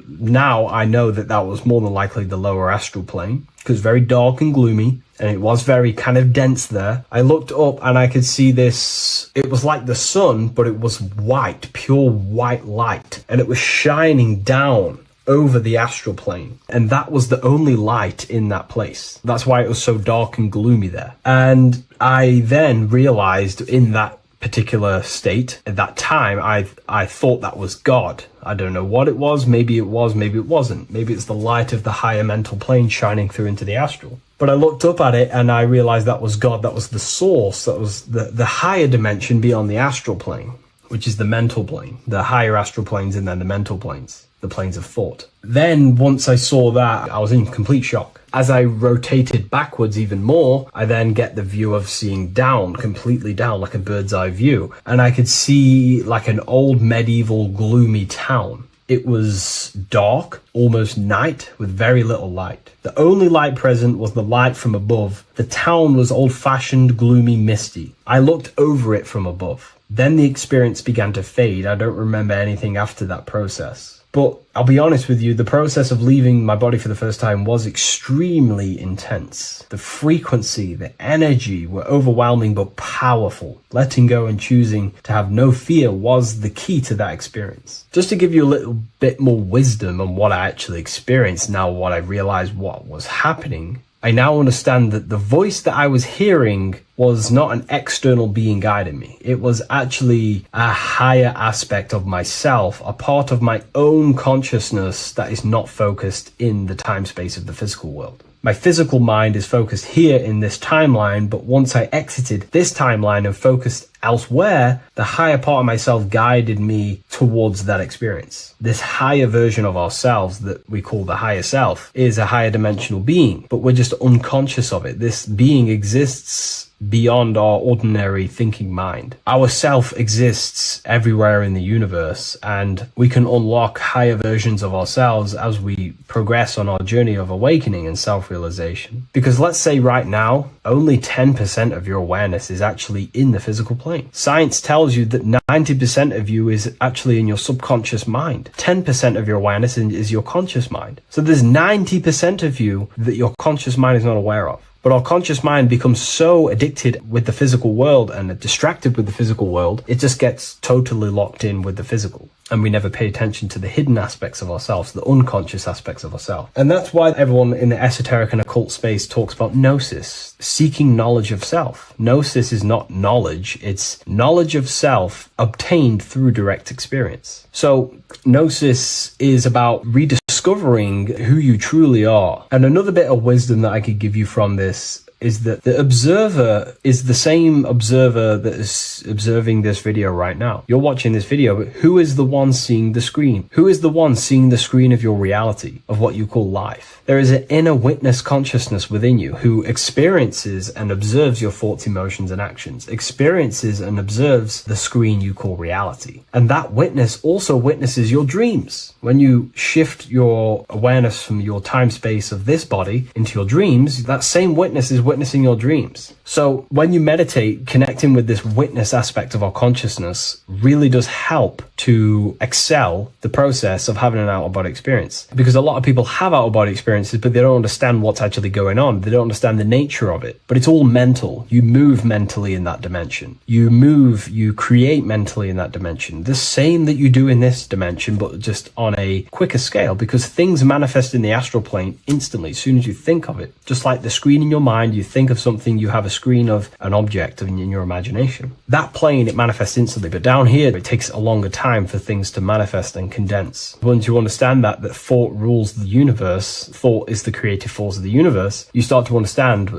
Now I know that was more than likely the lower astral plane because very dark and gloomy. And it was very kind of dense there. I looked up and I could see this. It was like the sun, but it was white, pure white light. And it was shining down over the astral plane. And that was the only light in that place. That's why it was so dark and gloomy there. And I then realized in that particular state at that time, I thought that was God. I don't know what it was. Maybe it was, maybe it wasn't. Maybe it's the light of the higher mental plane shining through into the astral. But I looked up at it and I realized that was God. That was the source. That was the higher dimension beyond the astral plane, which is the mental plane, the higher astral planes, and then the mental planes, the planes of thought. Then once I saw that, I was in complete shock. As I rotated backwards even more, I then get the view of seeing down, completely down, like a bird's eye view. And I could see like an old medieval gloomy town. It was dark, almost night, with very little light. The only light present was the light from above. The town was old-fashioned, gloomy, misty. I looked over it from above. Then the experience began to fade. I don't remember anything after that process. But I'll be honest with you, the process of leaving my body for the first time was extremely intense. The frequency, the energy were overwhelming but powerful. Letting go and choosing to have no fear was the key to that experience. Just to give you a little bit more wisdom on what I actually experienced now, what I realized what was happening, I now understand that the voice that I was hearing was not an external being guiding me. It was actually a higher aspect of myself, a part of my own consciousness that is not focused in the time space of the physical world. My physical mind is focused here in this timeline, but once I exited this timeline and focused elsewhere, the higher part of myself guided me towards that experience. This higher version of ourselves that we call the higher self is a higher dimensional being, but we're just unconscious of it. This being exists beyond our ordinary thinking mind. Our self exists everywhere in the universe, and we can unlock higher versions of ourselves as we progress on our journey of awakening and self-realization. Because let's say right now, only 10% of your awareness is actually in the physical plane. Science tells you that 90% of you is actually in your subconscious mind. 10% of your awareness is your conscious mind. So there's 90% of you that your conscious mind is not aware of. But our conscious mind becomes so addicted with the physical world and distracted with the physical world, it just gets totally locked in with the physical. And we never pay attention to the hidden aspects of ourselves, the unconscious aspects of ourselves. And that's why everyone in the esoteric and occult space talks about gnosis, seeking knowledge of self. Gnosis is not knowledge, it's knowledge of self obtained through direct experience. So gnosis is about rediscovering who you truly are. And another bit of wisdom that I could give you from this is that the observer is the same observer that is observing this video right now. You're watching this video, but who is the one seeing the screen? Who is the one seeing the screen of your reality, of what you call life? There is an inner witness consciousness within you who experiences and observes your thoughts, emotions, and actions, experiences and observes the screen you call reality. And that witness also witnesses your dreams. When you shift your awareness from your time space of this body into your dreams, that same witness is witnessing your dreams. So when you meditate, connecting with this witness aspect of our consciousness really does help to excel the process of having an out-of-body experience. Because a lot of people have out-of-body experiences, but they don't understand what's actually going on. They don't understand the nature of it. But it's all mental. You move mentally in that dimension. You create mentally in that dimension. The same that you do in this dimension, but just on a quicker scale, because things manifest in the astral plane instantly as soon as you think of it. Just like the screen in your mind, you think of something, you have a screen of an object in your imagination. That plane, it manifests instantly, but down here, it takes a longer time for things to manifest and condense. Once you understand that thought rules the universe, thought is the creative force of the universe, you start to understand,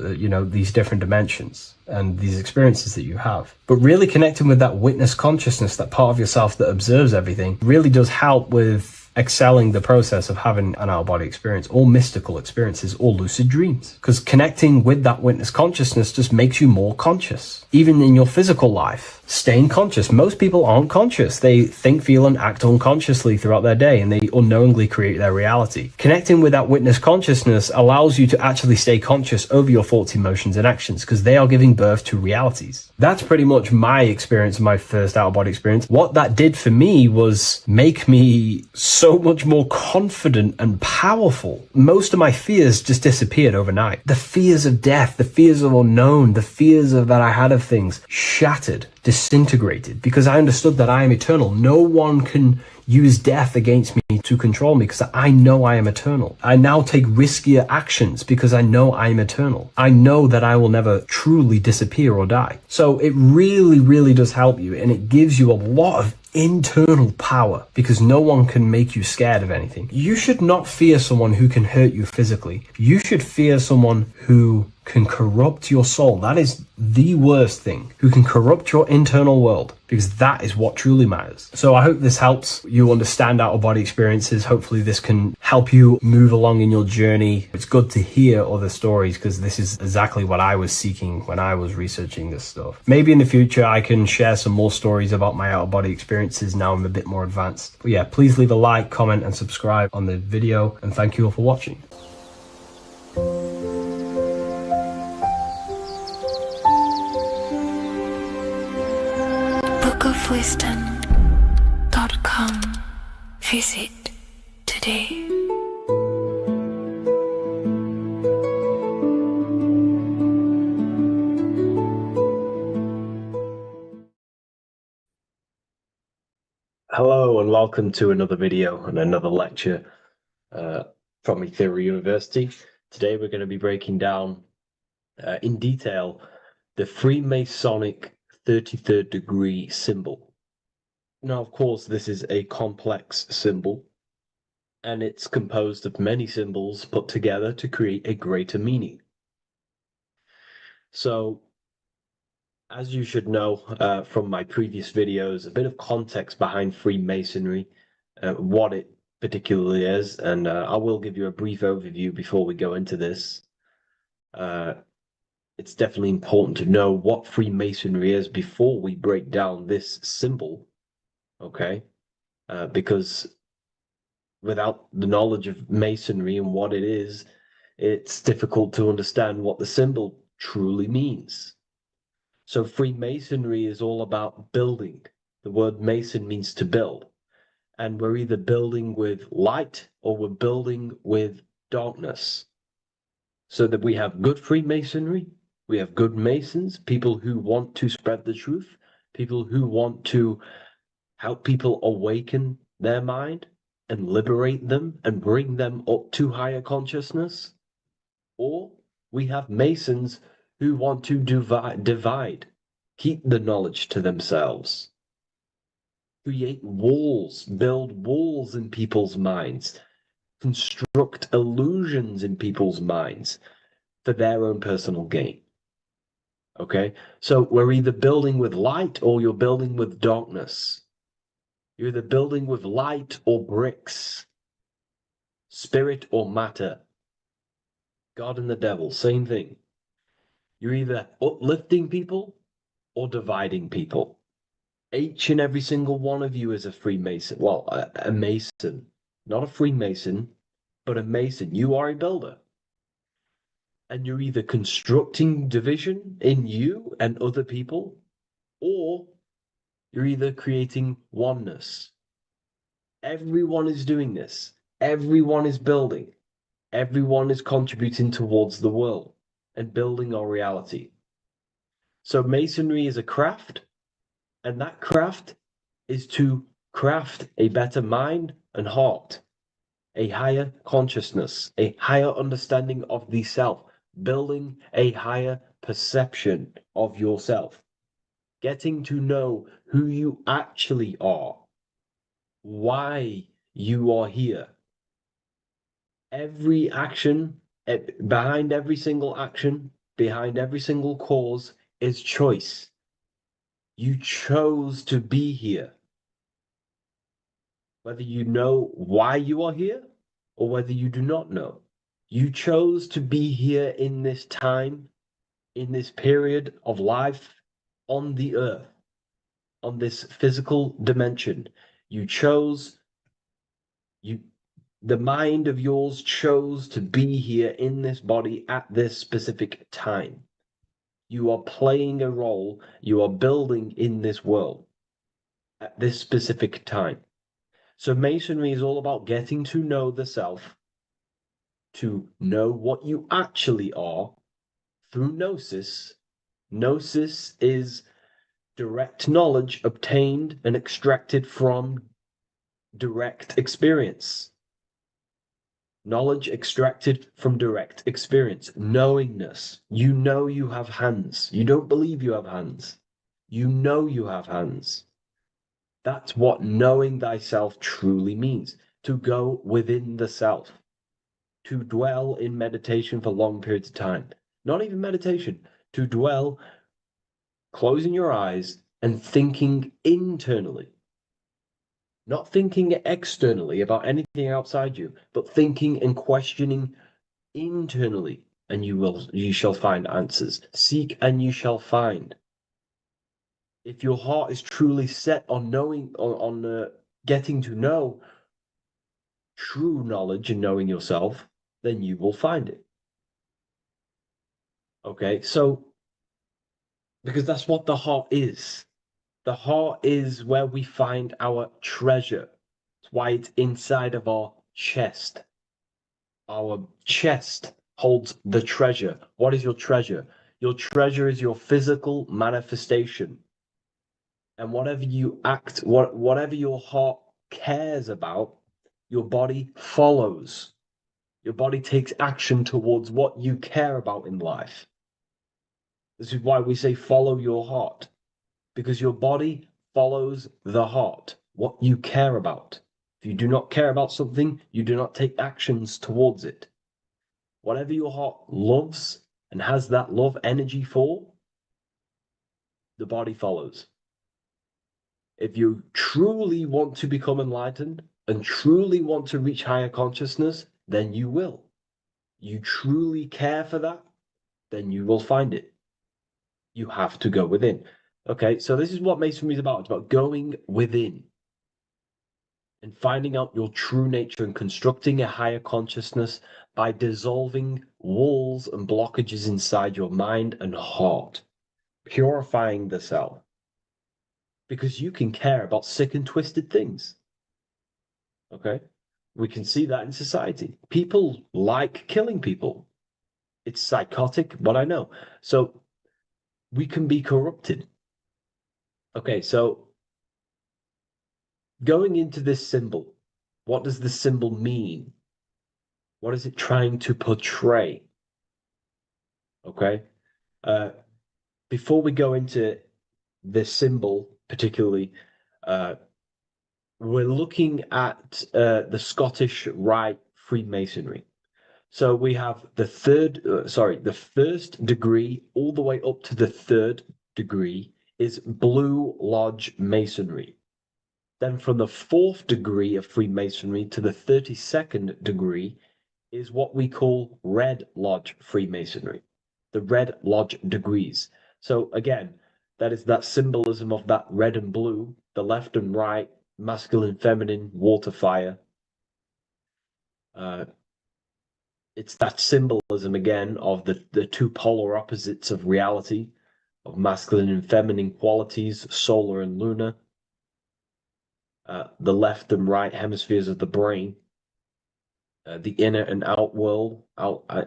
these different dimensions and these experiences that you have. But really connecting with that witness consciousness, that part of yourself that observes everything, really does help with excelling the process of having an out-of-body experience, or mystical experiences, or lucid dreams. Because connecting with that witness consciousness just makes you more conscious. Even in your physical life, staying conscious. Most people aren't conscious. They think, feel, and act unconsciously throughout their day, and they unknowingly create their reality. Connecting with that witness consciousness allows you to actually stay conscious over your thoughts, emotions, and actions, because they are giving birth to realities. That's pretty much my experience, my first out-of-body experience. What that did for me was make me so much more confident and powerful. Most of my fears just disappeared overnight. The fears of death, the fears of unknown, the fears of that I had of things shattered, disintegrated, because I understood that I am eternal. No one can use death against me to control me because I know I am eternal. I now take riskier actions because I know I am eternal. I know that I will never truly disappear or die. So it really, really does help you, and it gives you a lot of internal power because no one can make you scared of anything. You should not fear someone who can hurt you physically. You should fear someone who can corrupt your soul. That is the worst thing. Who can corrupt your internal world, because that is what truly matters. So I hope this helps you understand out-of-body experiences. Hopefully this can help you move along in your journey. It's good to hear other stories because this is exactly what I was seeking when I was researching this stuff. Maybe in the future I can share some more stories about my out-of-body experiences now I'm a bit more advanced. But yeah, please leave a like, comment and subscribe on the video, and thank you all for watching. bookofwisdom.com. Visit today. Hello and welcome to another video and another lecture from Ethereum University. Today we're going to be breaking down in detail the Freemasonic 33rd degree symbol. Now, of course, this is a complex symbol, and it's composed of many symbols put together to create a greater meaning. So, as you should know from my previous videos, a bit of context behind Freemasonry, what it particularly is, and I will give you a brief overview before we go into this. It's definitely important to know what Freemasonry is before we break down this symbol, okay? Because without the knowledge of Masonry and what it is, it's difficult to understand what the symbol truly means. So Freemasonry is all about building. The word Mason means to build. And we're either building with light or we're building with darkness. So that we have good Freemasonry, we have good Masons, people who want to spread the truth, people who want to help people awaken their mind and liberate them and bring them up to higher consciousness. Or we have Masons who want to divide, keep the knowledge to themselves, create walls, build walls in people's minds, construct illusions in people's minds for their own personal gain. Okay, so we're either building with light or you're building with darkness. You're either building with light or bricks, spirit or matter. God and the devil, same thing. You're either uplifting people or dividing people. Each and every single one of you is a Freemason. Well, a Mason. Not a Freemason, but a Mason. You are a builder. And you're either constructing division in you and other people, or you're either creating oneness. Everyone is doing this. Everyone is building. Everyone is contributing towards the world and building our reality. So Masonry is a craft, and that craft is to craft a better mind and heart, a higher consciousness, a higher understanding of the self, building a higher perception of yourself, getting to know who you actually are, why you are here. Every action, behind every single action, behind every single cause is choice. You chose to be here. Whether you know why you are here or whether you do not know, you chose to be here in this time, in this period of life on the earth, on this physical dimension. You chose, the mind of yours chose to be here in this body at this specific time. You are playing a role, you are building in this world at this specific time. So Masonry is all about getting to know the self, to know what you actually are through gnosis. Gnosis is direct knowledge obtained and extracted from direct experience. Knowledge extracted from direct experience. Knowingness. You know you have hands. You don't believe you have hands. You know you have hands. That's what knowing thyself truly means. To go within the self. To dwell in meditation for long periods of time. Not even meditation. To dwell, closing your eyes and thinking internally. Not thinking externally about anything outside you, but thinking and questioning internally, and you shall find answers. Seek and you shall find. If your heart is truly set on knowing, on getting to know true knowledge and knowing yourself, then you will find it. Okay, so because that's what the heart is. The heart is where we find our treasure. That's why it's inside of our chest. Our chest holds the treasure. What is your treasure? Your treasure is your physical manifestation. And whatever you act, whatever your heart cares about, your body follows. Your body takes action towards what you care about in life. This is why we say follow your heart, because your body follows the heart, what you care about. If you do not care about something, you do not take actions towards it. Whatever your heart loves and has that love energy for, the body follows. If you truly want to become enlightened and truly want to reach higher consciousness, then you will. You truly care for that, then you will find it. You have to go within. Okay, so this is what Masonry is about. It's about going within and finding out your true nature and constructing a higher consciousness by dissolving walls and blockages inside your mind and heart, purifying the self. Because you can care about sick and twisted things. Okay? We can see that in society. People like killing people. It's psychotic, but I know. So we can be corrupted. Okay, so going into this symbol, what does this symbol mean? What is it trying to portray? Okay. Before we go into this symbol, particularly, we're looking at the Scottish Rite Freemasonry. So we have the first degree all the way up to the third degree is Blue Lodge Masonry. Then from the fourth degree of Freemasonry to the 32nd degree is what we call Red Lodge Freemasonry, the Red Lodge degrees. So again, that is that symbolism of that red and blue, the left and right, masculine, feminine, water, fire. It's that symbolism again of the two polar opposites of reality, of masculine and feminine qualities, solar and lunar. The left and right hemispheres of the brain, the inner and out world,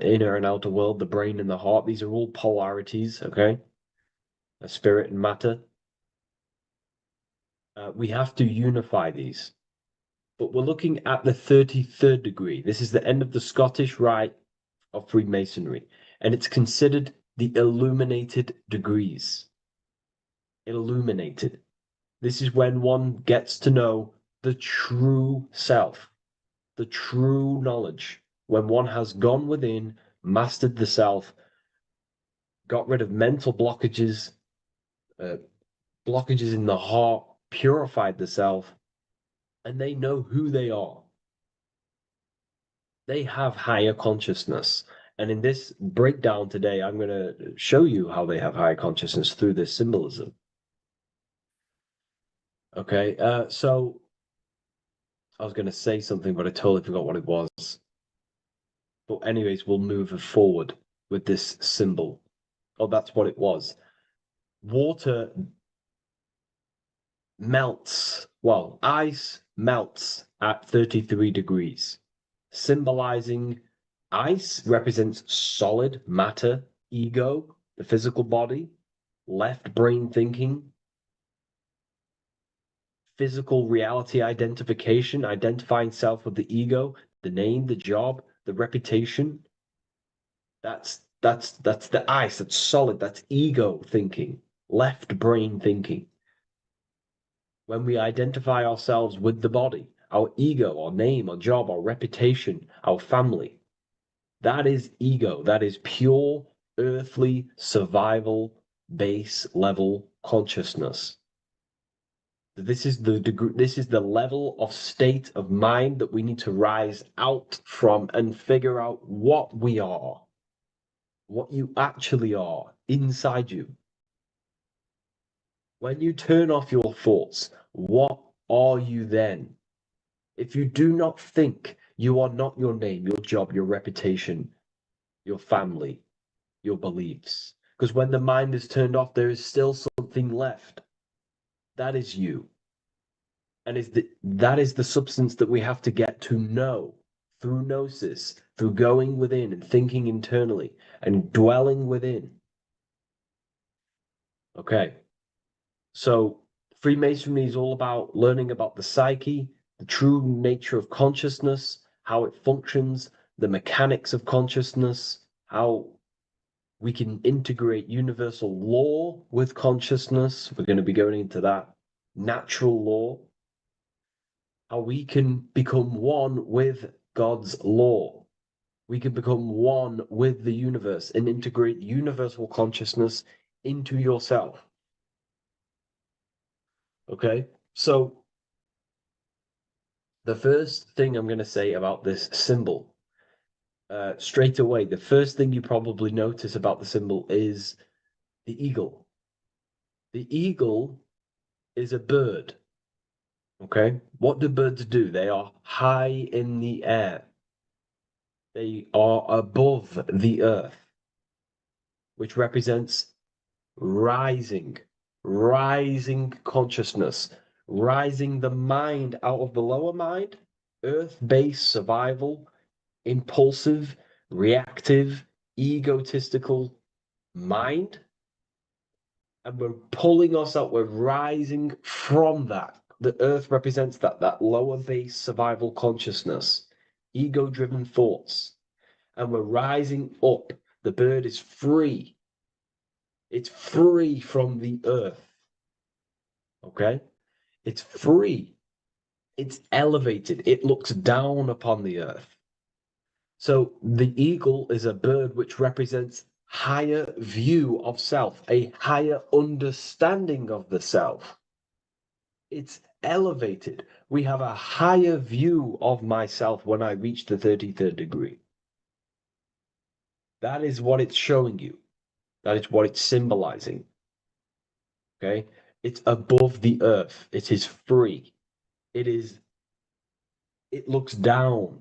inner and outer world, the brain and the heart. These are all polarities, okay? Spirit and matter. We have to unify these. But we're looking at the 33rd degree. This is the end of the Scottish Rite of Freemasonry, and it's considered the illuminated degrees. Illuminated. This is when one gets to know the true self, the true knowledge, when one has gone within, mastered the self, got rid of mental blockages, blockages in the heart, purified the self, and they know who they are. They have higher consciousness. And in this breakdown today, I'm going to show you how they have higher consciousness through this symbolism. Okay, so I was going to say something, but I totally forgot what it was. But anyways, we'll move forward with this symbol. Oh, that's what it was. Water melts. Well, ice melts at 33 degrees, symbolizing ice represents solid matter, ego, the physical body, left brain thinking, physical reality identification, identifying self with the ego, the name, the job, the reputation. That's the ice, that's solid, that's ego thinking, left brain thinking. When we identify ourselves with the body, our ego, our name, our job, our reputation, our family, that is ego. That is pure earthly survival base level consciousness. This is the degree, this is the level of state of mind that we need to rise out from and figure out what we are, what you actually are inside you. When you turn off your thoughts, what are you then? If you do not think, you are not your name, your job, your reputation, your family, your beliefs. Because when the mind is turned off, there is still something left. That is you. And that is the substance that we have to get to know through gnosis, through going within and thinking internally and dwelling within. Okay. So Freemasonry is all about learning about the psyche, the true nature of consciousness, how it functions, the mechanics of consciousness, how we can integrate universal law with consciousness. We're going to be going into that. Natural law, how we can become one with God's law. We can become one with the universe and integrate universal consciousness into yourself. Okay, so the first thing I'm going to say about this symbol, straight away, the first thing you probably notice about the symbol is the eagle. The eagle is a bird. Okay, what do birds do? They are high in the air. They are above the earth, which represents rising, rising consciousness, rising the mind out of the lower mind, earth-based survival, impulsive, reactive, egotistical mind. And we're pulling us up, we're rising from that. The earth represents that lower base survival consciousness, ego-driven thoughts. And we're rising up. The bird is free. It's free from the earth. Okay? It's free. It's elevated. It looks down upon the earth. So the eagle is a bird which represents higher view of self, a higher understanding of the self. It's elevated. We have a higher view of myself when I reach the 33rd degree. That is what it's showing you. That is what it's symbolizing. Okay? It's above the earth. It is free. It looks down.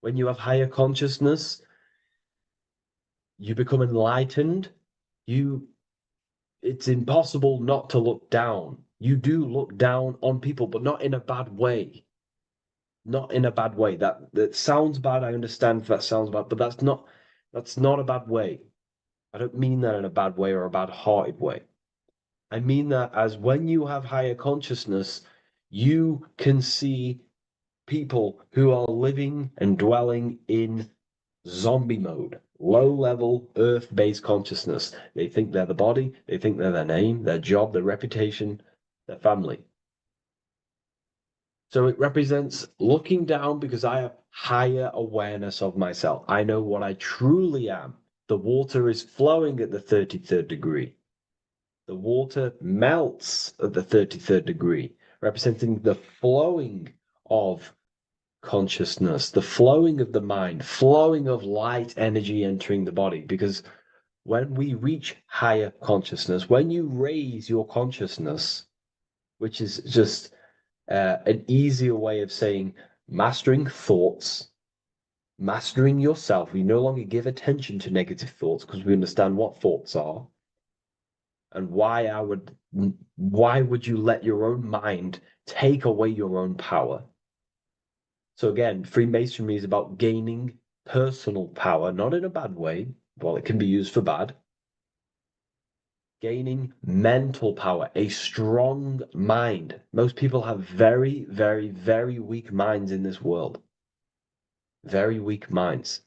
When you have higher consciousness, you become enlightened. It's impossible not to look down. You do look down on people, but not in a bad way. Not in a bad way. That sounds bad. I understand if that sounds bad, but that's not a bad way. I don't mean that in a bad way or a bad-hearted way. I mean that as when you have higher consciousness, you can see people who are living and dwelling in zombie mode, low level earth based consciousness. They think they're the body, they think they're their name, their job, their reputation, their family. So it represents looking down because I have higher awareness of myself. I know what I truly am. The water is flowing at the 33rd degree. The water melts at the 33rd degree, representing the flowing of consciousness, the flowing of the mind, flowing of light energy entering the body. Because when we reach higher consciousness, when you raise your consciousness, which is just an easier way of saying mastering thoughts, mastering yourself, we no longer give attention to negative thoughts because we understand what thoughts are. and why would you let your own mind take away your own power? So again, Freemasonry is about gaining personal power, not in a bad way. Well, it can be used for bad. Gaining mental power, a strong mind. Most people have very, very, very weak minds in this world. Very weak minds.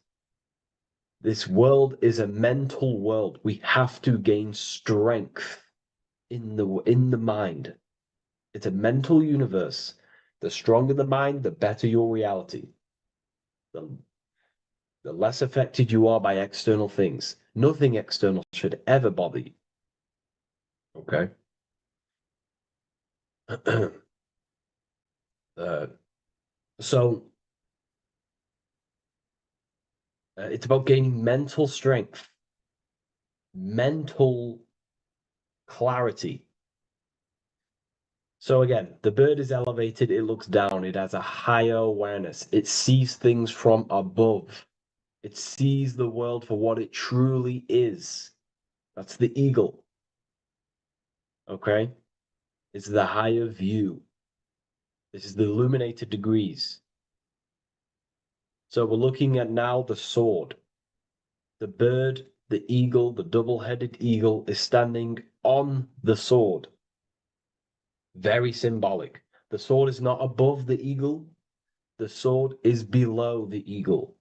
This world is a mental world. We have to gain strength in the mind. It's a mental universe. The stronger the mind, the better your reality. The less affected you are by external things. Nothing external should ever bother you. Okay? So it's about gaining mental strength, mental clarity. So again, the bird is elevated, it looks down, it has a higher awareness, it sees things from above, it sees the world for what it truly is. That's the eagle. Okay? It's the higher view. This is the illuminated degrees. So we're looking at now the sword. The bird, the eagle, the double-headed eagle is standing on the sword. Very symbolic. The sword is not above the eagle. The sword is below the eagle.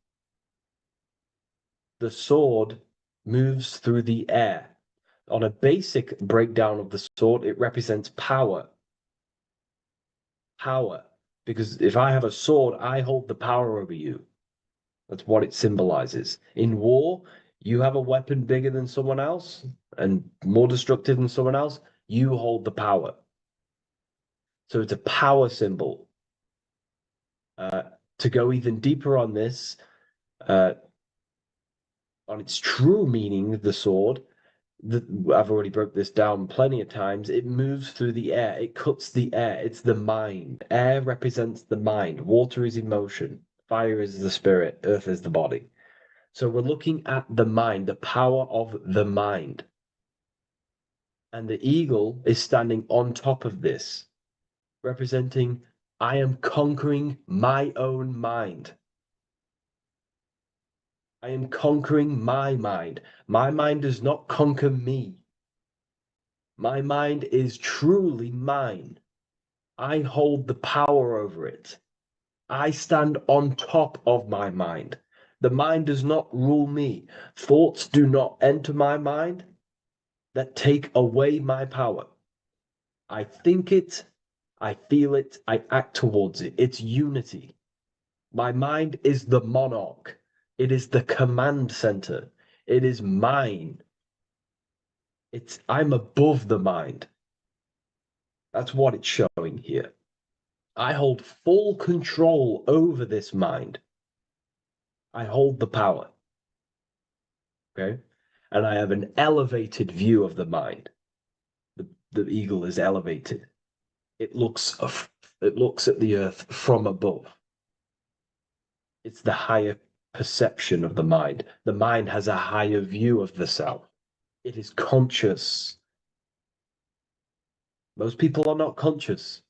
The sword moves through the air. On a basic breakdown of the sword, it represents power. Power. Because if I have a sword, I hold the power over you. That's what it symbolizes. In war, you have a weapon bigger than someone else and more destructive than someone else, you hold the power. So it's a power symbol. To go even deeper on this, on its true meaning, the sword, I've already broke this down plenty of times. It moves through the air. It cuts the air. It's the mind. Air represents the mind. Water is emotion. Fire is the spirit. Earth is the body. So we're looking at the mind, the power of the mind. And the eagle is standing on top of this, representing, I am conquering my own mind. I am conquering my mind. My mind does not conquer me. My mind is truly mine. I hold the power over it. I stand on top of my mind. The mind does not rule me. Thoughts do not enter my mind that take away my power. I think it, I feel it, I act towards it. It's unity. My mind is the monarch. It is the command center. It is mine. I'm above the mind. That's what it's showing here. I hold full control over this mind. I hold the power. Okay? And I have an elevated view of the mind. The eagle is elevated. It looks at the earth from above. It's the higher perception of the mind. The mind has a higher view of the self. It is conscious. Most people are not conscious.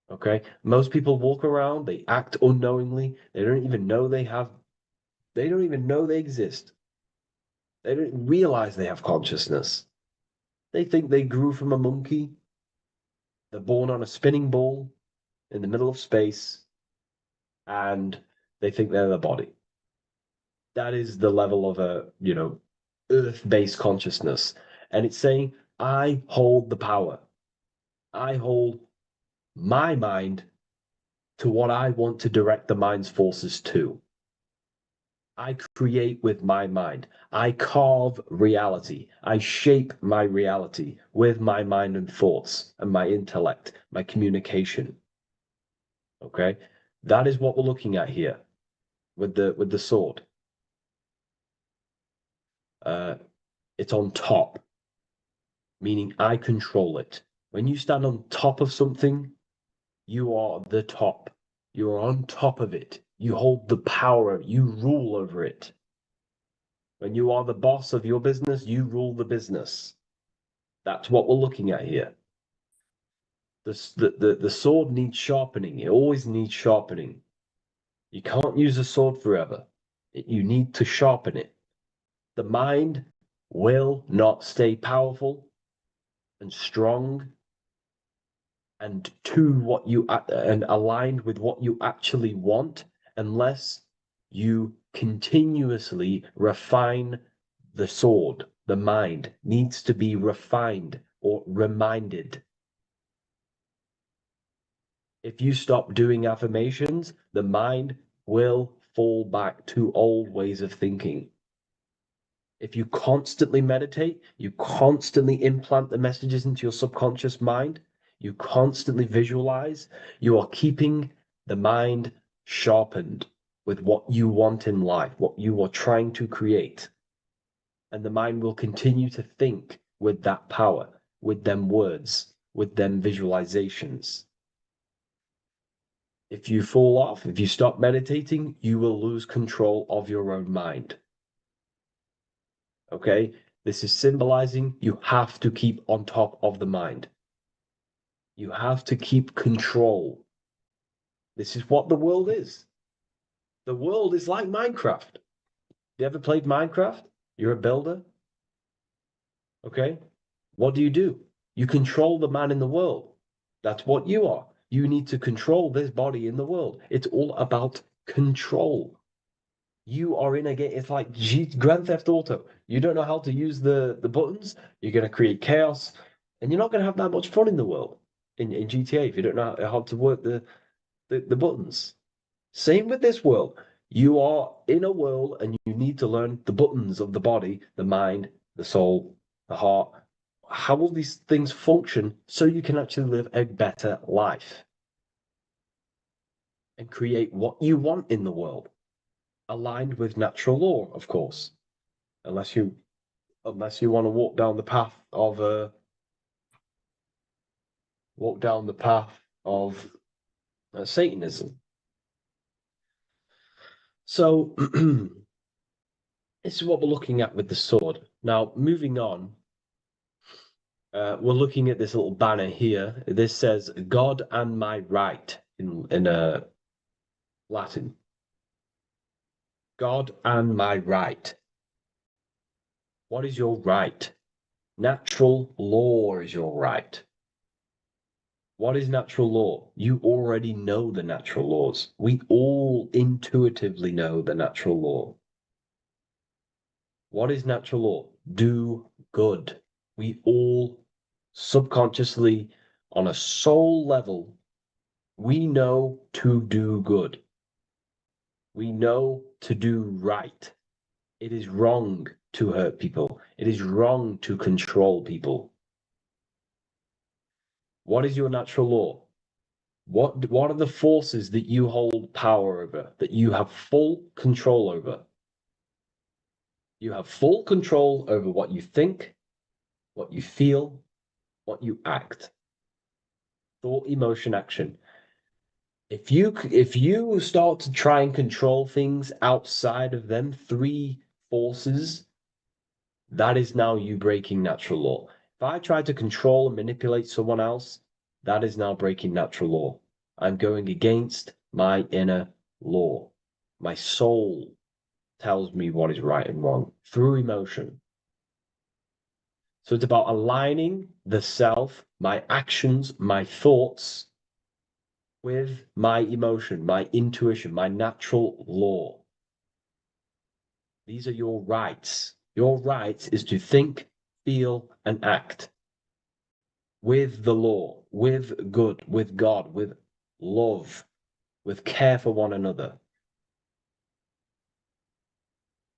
Okay? Most people walk around, they act unknowingly, they don't even know they exist. They don't realize they have consciousness. They think they grew from a monkey. They're born on a spinning ball in the middle of space, and they think they're the body. That is the level of earth-based consciousness. And it's saying, I hold the power. I hold my mind to what I want to direct the mind's forces to. I create with my mind. I carve reality. I shape my reality with my mind and thoughts and my intellect, my communication. Okay? That is what we're looking at here with the sword. It's on top, meaning I control it. When you stand on top of something, you are the top. You are on top of it. You hold the power. You rule over it. When you are the boss of your business, you rule the business. That's what we're looking at here. The sword needs sharpening. It always needs sharpening. You can't use a sword forever. You need to sharpen it. The mind will not stay powerful and strong and and aligned with what you actually want unless you continuously refine the sword. The mind needs to be refined or reminded. If you stop doing affirmations, the mind will fall back to old ways of thinking. If you constantly meditate, you constantly implant the messages into your subconscious mind, you constantly visualize, you are keeping the mind sharpened with what you want in life, what you are trying to create. And the mind will continue to think with that power, with them words, with them visualizations. If you fall off, if you stop meditating, you will lose control of your own mind. Okay? This is symbolizing you have to keep on top of the mind. You have to keep control. This is what the world is. The world is like Minecraft. You ever played Minecraft? You're a builder. Okay? What do? You control the man in the world. That's what you are. You need to control this body in the world. It's all about control. You are in a game. It's like Grand Theft Auto. You don't know how to use the buttons. You're going to create chaos, and you're not going to have that much fun in the world in GTA if you don't know how to work the buttons. Same with this world. You are in a world, and you need to learn the buttons of the body, the mind, the soul, the heart. How will these things function so you can actually live a better life and create what you want in the world? Aligned with natural law, of course, unless you want to walk down the path of Satanism. So this is what we're looking at with the sword. Now, moving on, we're looking at this little banner here. This says "God and my right" in Latin. God and my right. What is your right? Natural law is your right. What is natural law? You already know the natural laws. We all intuitively know the natural law. What is natural law? Do good. We all subconsciously, on a soul level, we know to do good. We know to do right. It is wrong to hurt people. It is wrong to control people. What is your natural law? What are the forces that you hold power over, that you have full control over? You have full control over what you think, what you feel, what you act. Thought, emotion, action. If you start to try and control things outside of them three forces, that is now you breaking natural law. If I try to control and manipulate someone else, that is now breaking natural law. I'm going against my inner law. My soul tells me what is right and wrong through emotion. So it's about aligning the self, my actions, my thoughts with my emotion, my intuition, my natural law. These are your rights. Your rights is to think, feel, and act with the law, with good, with God, with love, with care for one another.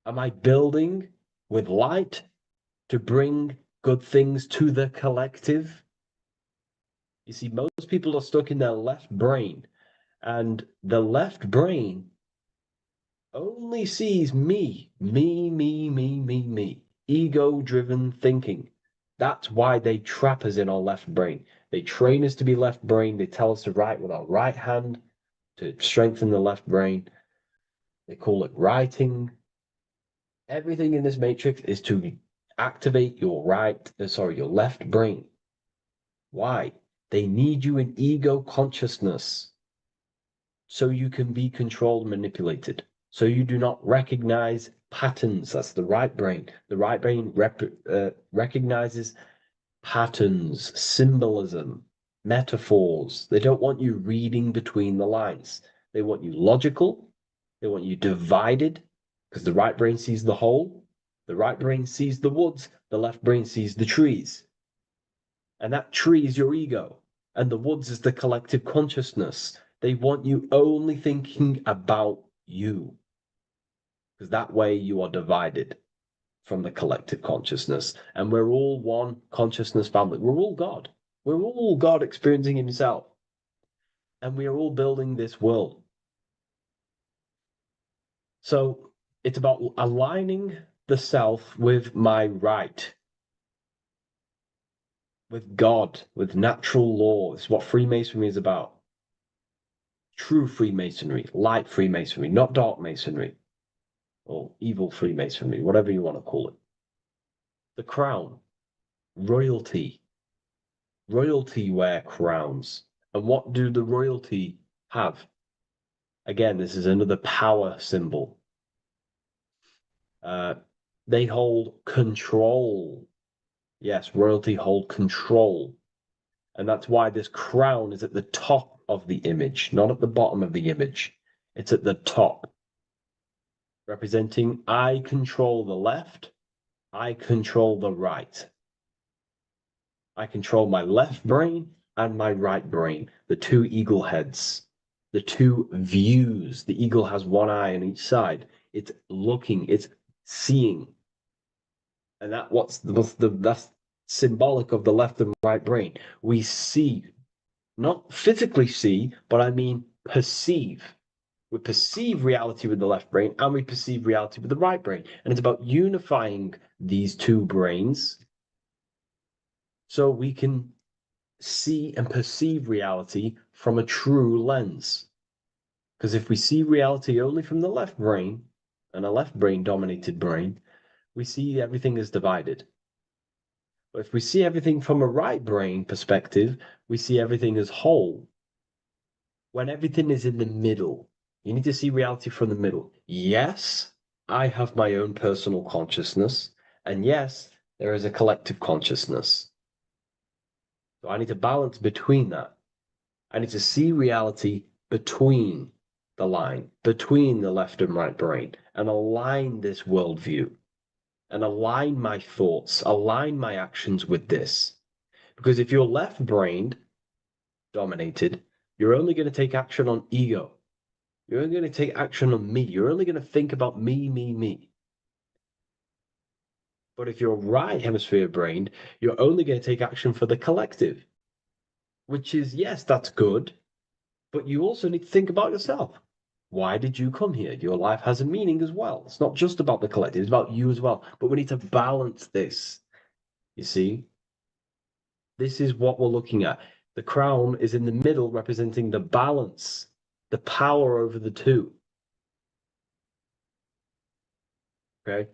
Am I building with light to bring good things to the collective? You see, most people are stuck in their left brain, and the left brain only sees me, me, ego-driven thinking. That's why they trap us in our left brain. They train us to be left brain. They tell us to write with our right hand to strengthen the left brain. They call it writing. Everything in this matrix is to activate your your left brain. Why? They need you in ego consciousness so you can be controlled and manipulated. So you do not recognize patterns. That's the right brain. The right brain recognizes patterns, symbolism, metaphors. They don't want you reading between the lines. They want you logical. They want you divided because the right brain sees the whole. The right brain sees the woods. The left brain sees the trees. And that tree is your ego. And the woods is the collective consciousness. They want you only thinking about you. Because that way you are divided from the collective consciousness. And we're all one consciousness family. We're all God. We're all God experiencing himself. And we are all building this world. So it's about aligning the self with my right, with God, with natural law. It's what Freemasonry is about. True Freemasonry, light Freemasonry, not dark Masonry or evil Freemasonry, whatever you want to call it. The crown, royalty. Royalty wear crowns. And what do the royalty have? Again, this is another power symbol. They hold control. Yes, royalty hold control. And that's why this crown is at the top of the image, not at the bottom of the image. It's at the top, representing I control the left, I control the right. I control my left brain and my right brain, the two eagle heads, the two views. The eagle has one eye on each side. It's looking, it's seeing. And that's symbolic of the left and right brain. We see, not physically see, but I mean perceive. We perceive reality with the left brain and we perceive reality with the right brain. And it's about unifying these two brains so we can see and perceive reality from a true lens. Because if we see reality only from the left brain, and a left brain dominated brain, we see everything as divided. But if we see everything from a right brain perspective, we see everything as whole. When everything is in the middle, you need to see reality from the middle. Yes, I have my own personal consciousness, and yes, there is a collective consciousness. So I need to balance between that. I need to see reality between the line, between the left and right brain, and align this worldview, and align my thoughts, align my actions with this. Because if you're left-brained dominated, you're only going to take action on ego. You're only going to take action on me. You're only going to think about me, me, me. But if you're right hemisphere brained, you're only going to take action for the collective, which is, yes, that's good, but you also need to think about yourself. Why did you come here? Your life has a meaning as well. It's not just about the collective, it's about you as well. But we need to balance this. You see? This is what we're looking at. The crown is in the middle, representing the balance, the power over the two. Okay?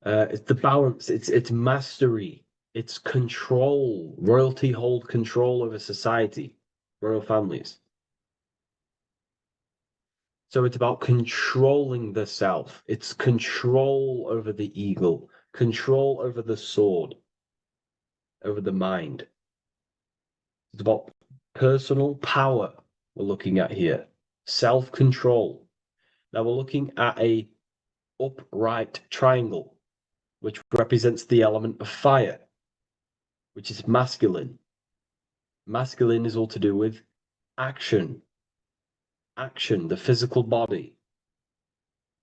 It's the balance, it's mastery, it's control. Royalty hold control over society, royal families. So it's about controlling the self. It's control over the eagle, control over the sword, over the mind. It's about personal power we're looking at here, self-control. Now we're looking at a upright triangle, which represents the element of fire, which is masculine. Masculine is all to do with action, the physical body.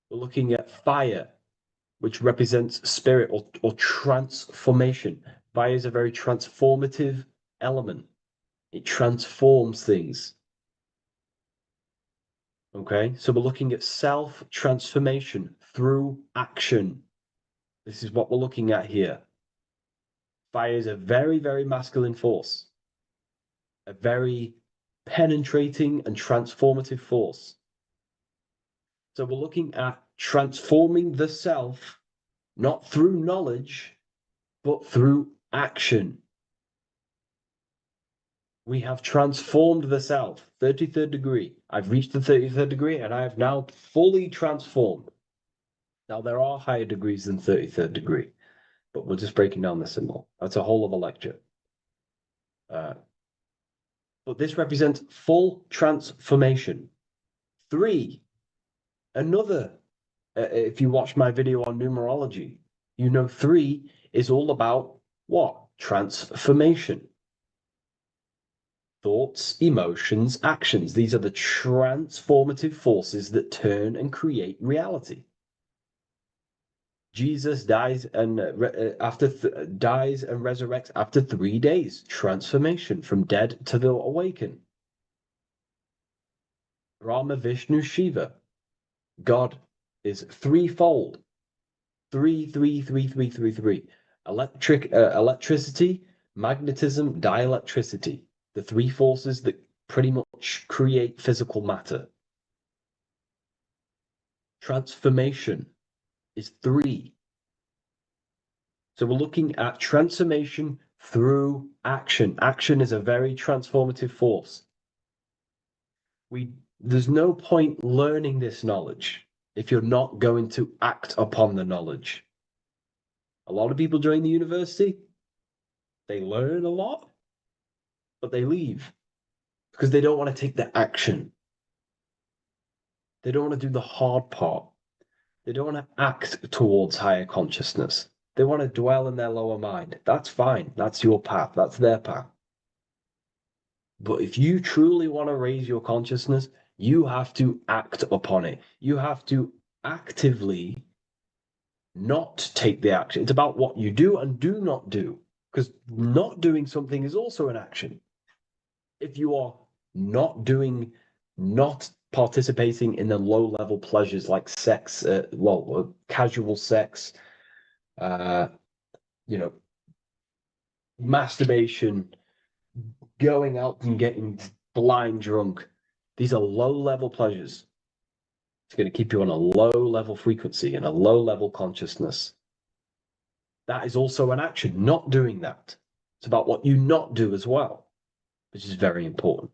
We're looking at fire, which represents spirit or transformation. Fire is a very transformative element. It transforms things. Okay, so we're looking at self-transformation through action. This is what we're looking at here. Fire is a very, very masculine force. A very penetrating and transformative force. So we're looking at transforming the self not through knowledge, but through action. We have transformed the self. 33rd degree. I've reached the 33rd degree and I have now fully transformed. Now, there are higher degrees than 33rd degree, but we're just breaking down the symbol. That's a whole other lecture. But this represents full transformation. 3, another, if you watch my video on numerology, you know 3 is all about what? Transformation. Thoughts, emotions, actions. These are the transformative forces that turn and create reality. Jesus dies and dies and resurrects after 3 days. Transformation from dead to the awaken. Brahma, Vishnu, Shiva. God is threefold. 3, 3, 3, 3, 3, 3. Electricity, magnetism, dielectricity. The 3 forces that pretty much create physical matter. Transformation is 3. So we're looking at transformation through action. Action is a very transformative force. There's no point learning this knowledge if you're not going to act upon the knowledge. A lot of people join the university, they learn a lot, but they leave because they don't want to take the action. They don't want to do the hard part. They don't want to act towards higher consciousness. They want to dwell in their lower mind. That's fine. That's your path. That's their path. But if you truly want to raise your consciousness, you have to act upon it. You have to actively not take the action. It's about what you do and do not do, because not doing something is also an action. If you are not participating in the low-level pleasures like sex, casual sex, masturbation, going out and getting blind drunk. These are low-level pleasures. It's going to keep you on a low-level frequency and a low-level consciousness. That is also an action, not doing that. It's about what you not do as well, which is very important.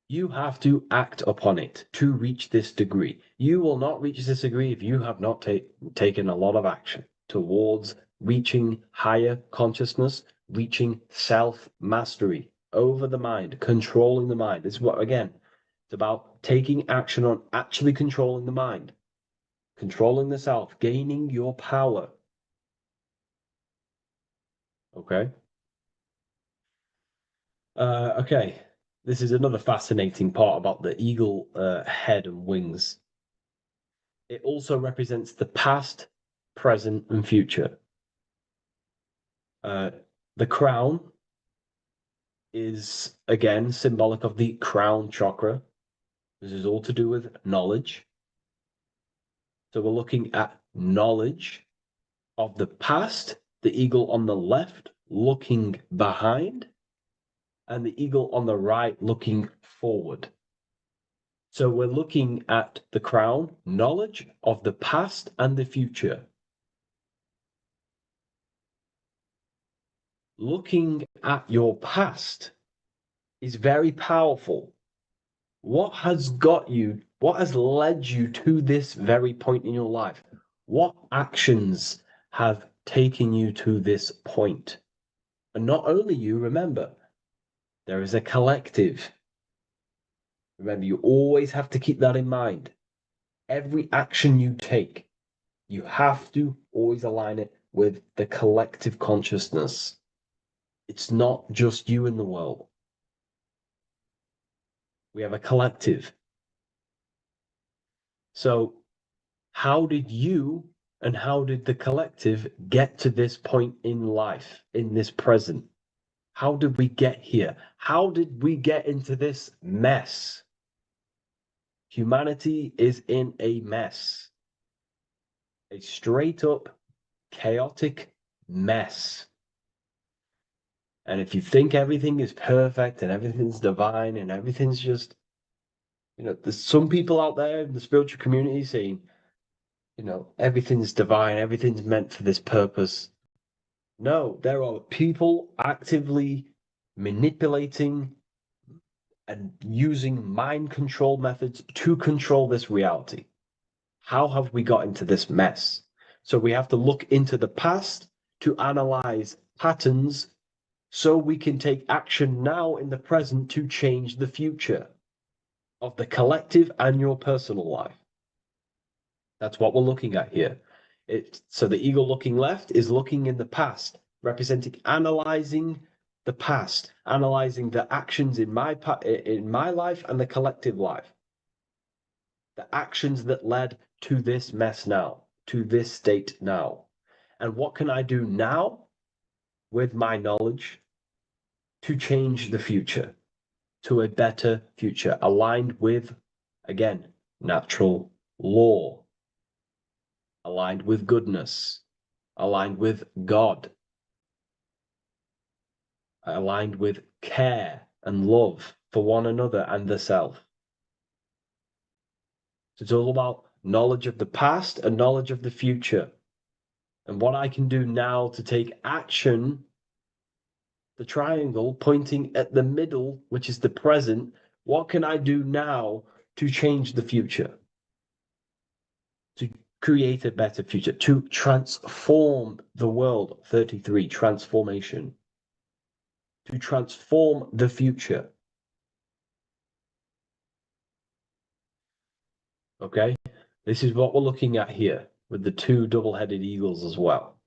You have to act upon it to reach this degree. You will not reach this degree if you have not taken a lot of action towards reaching higher consciousness, reaching self-mastery over the mind, controlling the mind. This is what, again, it's about taking action on actually controlling the mind, controlling the self, gaining your power. Okay? Okay. This is another fascinating part about the eagle head and wings. It also represents the past, present, and future. The crown is, again, symbolic of the crown chakra. This is all to do with knowledge. So we're looking at knowledge of the past, the eagle on the left looking behind, and the eagle on the right looking forward. So we're looking at the crown, knowledge of the past and the future. Looking at your past is very powerful. What has led you to this very point in your life? What actions have taken you to this point? And not only you, remember, there is a collective. Remember, you always have to keep that in mind. Every action you take, you have to always align it with the collective consciousness. It's not just you in the world. We have a collective. So how did you and how did the collective get to this point in life, in this present? How did we get here? How did we get into this mess? Humanity is in a mess. A straight up chaotic mess. And if you think everything is perfect and everything's divine and everything's just, there's some people out there in the spiritual community saying, everything's divine, everything's meant for this purpose. No, there are people actively manipulating and using mind control methods to control this reality. How have we got into this mess? So we have to look into the past to analyze patterns so we can take action now in the present to change the future of the collective and your personal life. That's what we're looking at here. So the eagle looking left is looking in the past, representing analyzing the past, analyzing the actions in my life and the collective life. The actions that led to this mess now, to this state now. And what can I do now with my knowledge to change the future to a better future, aligned with, again, natural law, aligned with goodness, aligned with God, aligned with care and love for one another and the self. So it's all about knowledge of the past and knowledge of the future. And what I can do now to take action, the triangle pointing at the middle, which is the present, what can I do now to change the future? To create a better future, to transform the world. 33, transformation. To transform the future. Okay, this is what we're looking at here with the two double-headed eagles as well.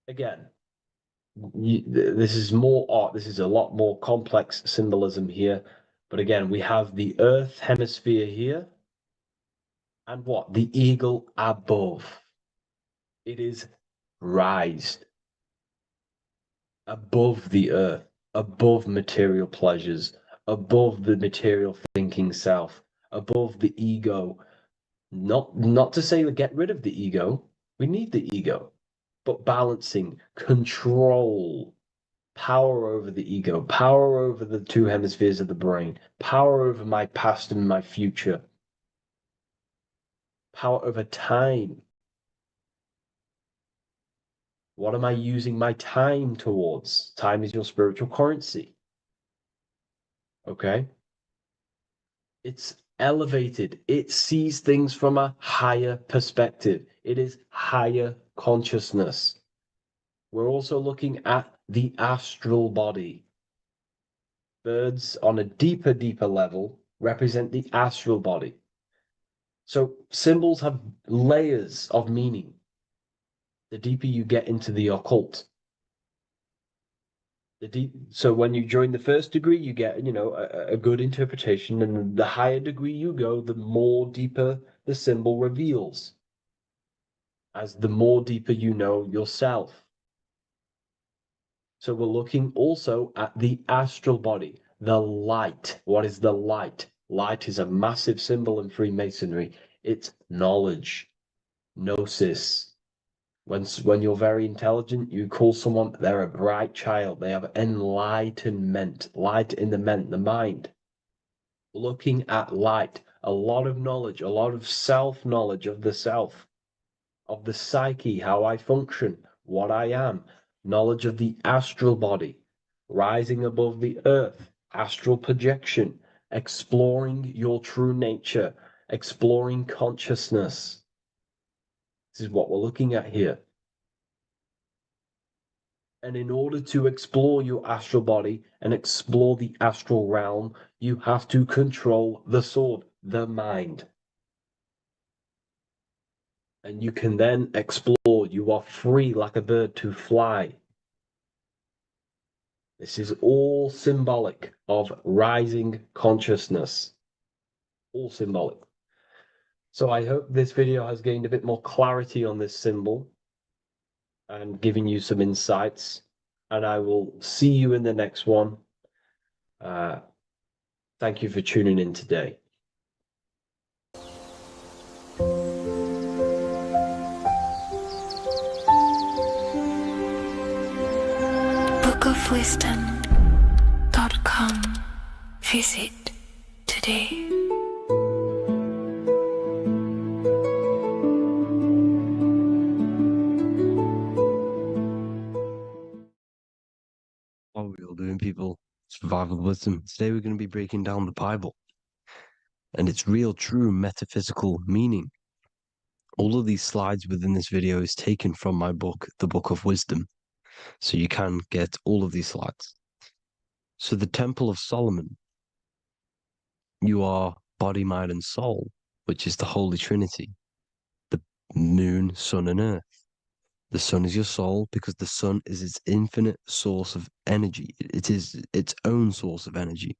Again, this is more art. This is a lot more complex symbolism here. But again, we have the Earth hemisphere here. And what? The eagle above. It is raised above the earth, above material pleasures, above the material thinking self, above the ego. Not to say get rid of the ego. We need the ego. But balancing, control, power over the ego, power over the two hemispheres of the brain, power over my past and my future, power over time. What am I using my time towards? Time is your spiritual currency. Okay? It's elevated. It sees things from a higher perspective. It is higher consciousness. We're also looking at the astral body. Birds on a deeper level represent the astral body. So symbols have layers of meaning. The deeper you get into the occult. So when you join the first degree, you get, a good interpretation, and the higher degree you go, the more deeper the symbol reveals. As the more deeper you know yourself. So we're looking also at the astral body, the light. What is the light? Light is a massive symbol in Freemasonry. It's knowledge, gnosis. When you're very intelligent, you call someone, they're a bright child. They have enlightenment, light in the mind. Looking at light, a lot of knowledge, a lot of self-knowledge of the self, of the psyche, how I function, what I am, knowledge of the astral body, rising above the earth, astral projection, exploring your true nature, exploring consciousness. This is what we're looking at here. And in order to explore your astral body and explore the astral realm, you have to control the sword, the mind. And you can then explore. You are free like a bird to fly. This is all symbolic of rising consciousness. All symbolic. So I hope this video has gained a bit more clarity on this symbol and giving you some insights. And I will see you in the next one. Thank you for tuning in today. bookofwisdom.com. Visit today. How are we all doing, people? Survival wisdom. Today we're going to be breaking down the Bible and its real, true metaphysical meaning. All of these slides within this video is taken from my book, The Book of Wisdom, so you can get all of these slides. So the Temple of Solomon, you are body, mind, and soul, which is the Holy Trinity, the moon, sun, and earth. The sun is your soul because the sun is its infinite source of energy. It is its own source of energy.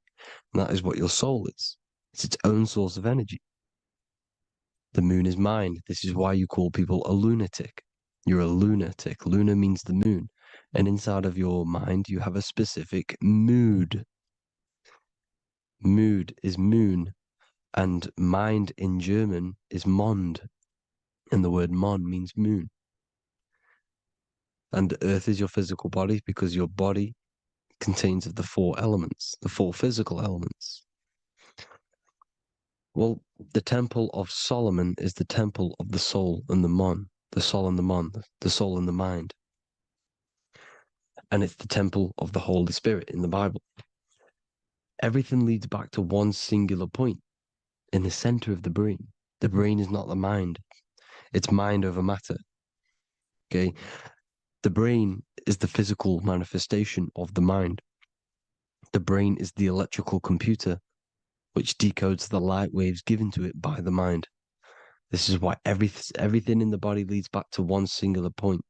And that is what your soul is. It's its own source of energy. The moon is mind. This is why you call people a lunatic. You're a lunatic. Luna means the moon. And inside of your mind, you have a specific mood. Mood is moon. And mind in German is Mond. And the word Mond means moon. And earth is your physical body because your body contains of the four elements, the four physical elements. Well, the Temple of Solomon is the temple of the soul and the mon, the soul and the mon, the soul and the mind. And it's the temple of the Holy Spirit in the Bible. Everything leads back to one singular point in the center of the brain. The brain is not the mind. It's mind over matter. Okay? The brain is the physical manifestation of the mind. The brain is the electrical computer which decodes the light waves given to it by the mind. This is why everything in the body leads back to one singular point.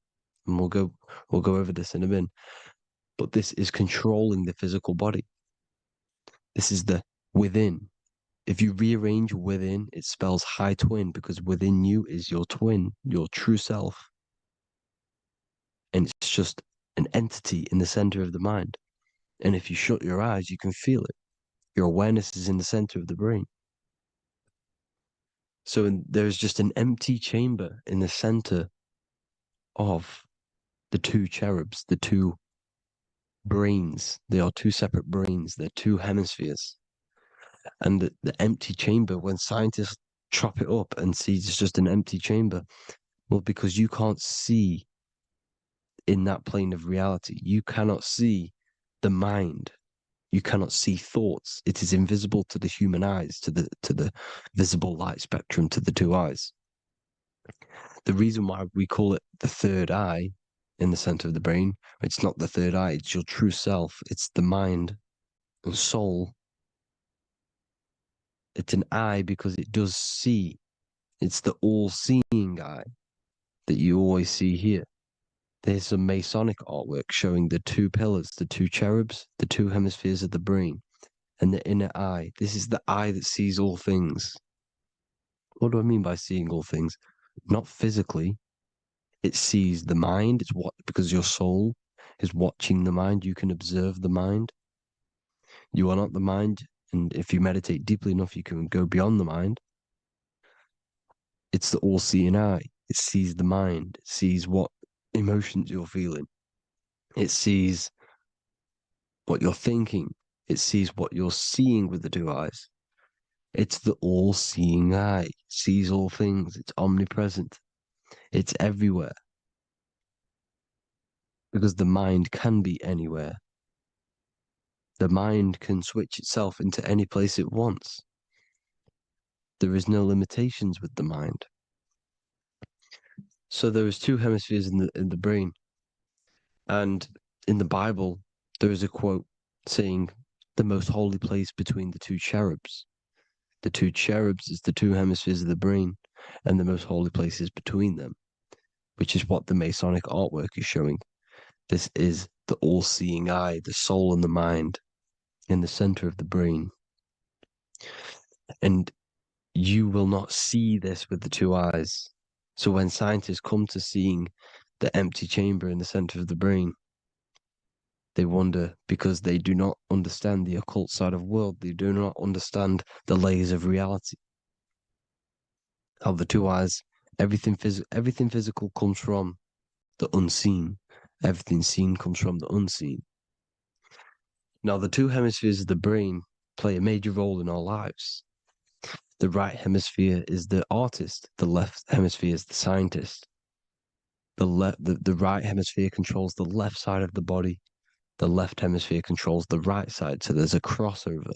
And we'll go over this in a minute. But this is controlling the physical body. This is the within. If you rearrange within, it spells high twin because within you is your twin, your true self. And it's just an entity in the center of the mind. And if you shut your eyes, you can feel it. Your awareness is in the center of the brain. So there's just an empty chamber in the center of the two cherubs, the two brains. They are two separate brains. They're two hemispheres. And the empty chamber, when scientists chop it up and see it's just an empty chamber, well, because you can't see in that plane of reality. You cannot see the mind. You cannot see thoughts. It is invisible to the human eyes, to the visible light spectrum, to the two eyes. The reason why we call it the third eye in the center of the brain, it's not the third eye, it's your true self. It's the mind and soul. It's an eye because it does see. It's the all-seeing eye that you always see here. There's some Masonic artwork showing the two pillars, the two cherubs, the two hemispheres of the brain, and the inner eye. This is the eye that sees all things. What do I mean by seeing all things? Not physically. It sees the mind. It's what, because your soul is watching the mind. You can observe the mind. You are not the mind. And if you meditate deeply enough, you can go beyond the mind. It's the all-seeing eye. It sees the mind. It sees what emotions you're feeling. It sees what you're thinking. It sees what you're seeing with the two eyes. It's the all-seeing eye. It sees all things. It's omnipresent. It's everywhere. Because the mind can be anywhere. The mind can switch itself into any place it wants. There is no limitations with the mind. So there is two hemispheres in the brain. And in the Bible, there is a quote saying the most holy place between the two cherubs. The two cherubs is the two hemispheres of the brain, and the most holy place is between them, which is what the Masonic artwork is showing. This is the all-seeing eye, the soul and the mind in the center of the brain. And you will not see this with the two eyes. So when scientists come to seeing the empty chamber in the center of the brain, they wonder because they do not understand the occult side of the world. They do not understand the layers of reality. How the two eyes, everything physical comes from the unseen. Everything seen comes from the unseen. Now, the two hemispheres of the brain play a major role in our lives. The right hemisphere is the artist. The left hemisphere is the scientist. The right hemisphere controls the left side of the body. the left hemisphere controls the right side, so there's a crossover.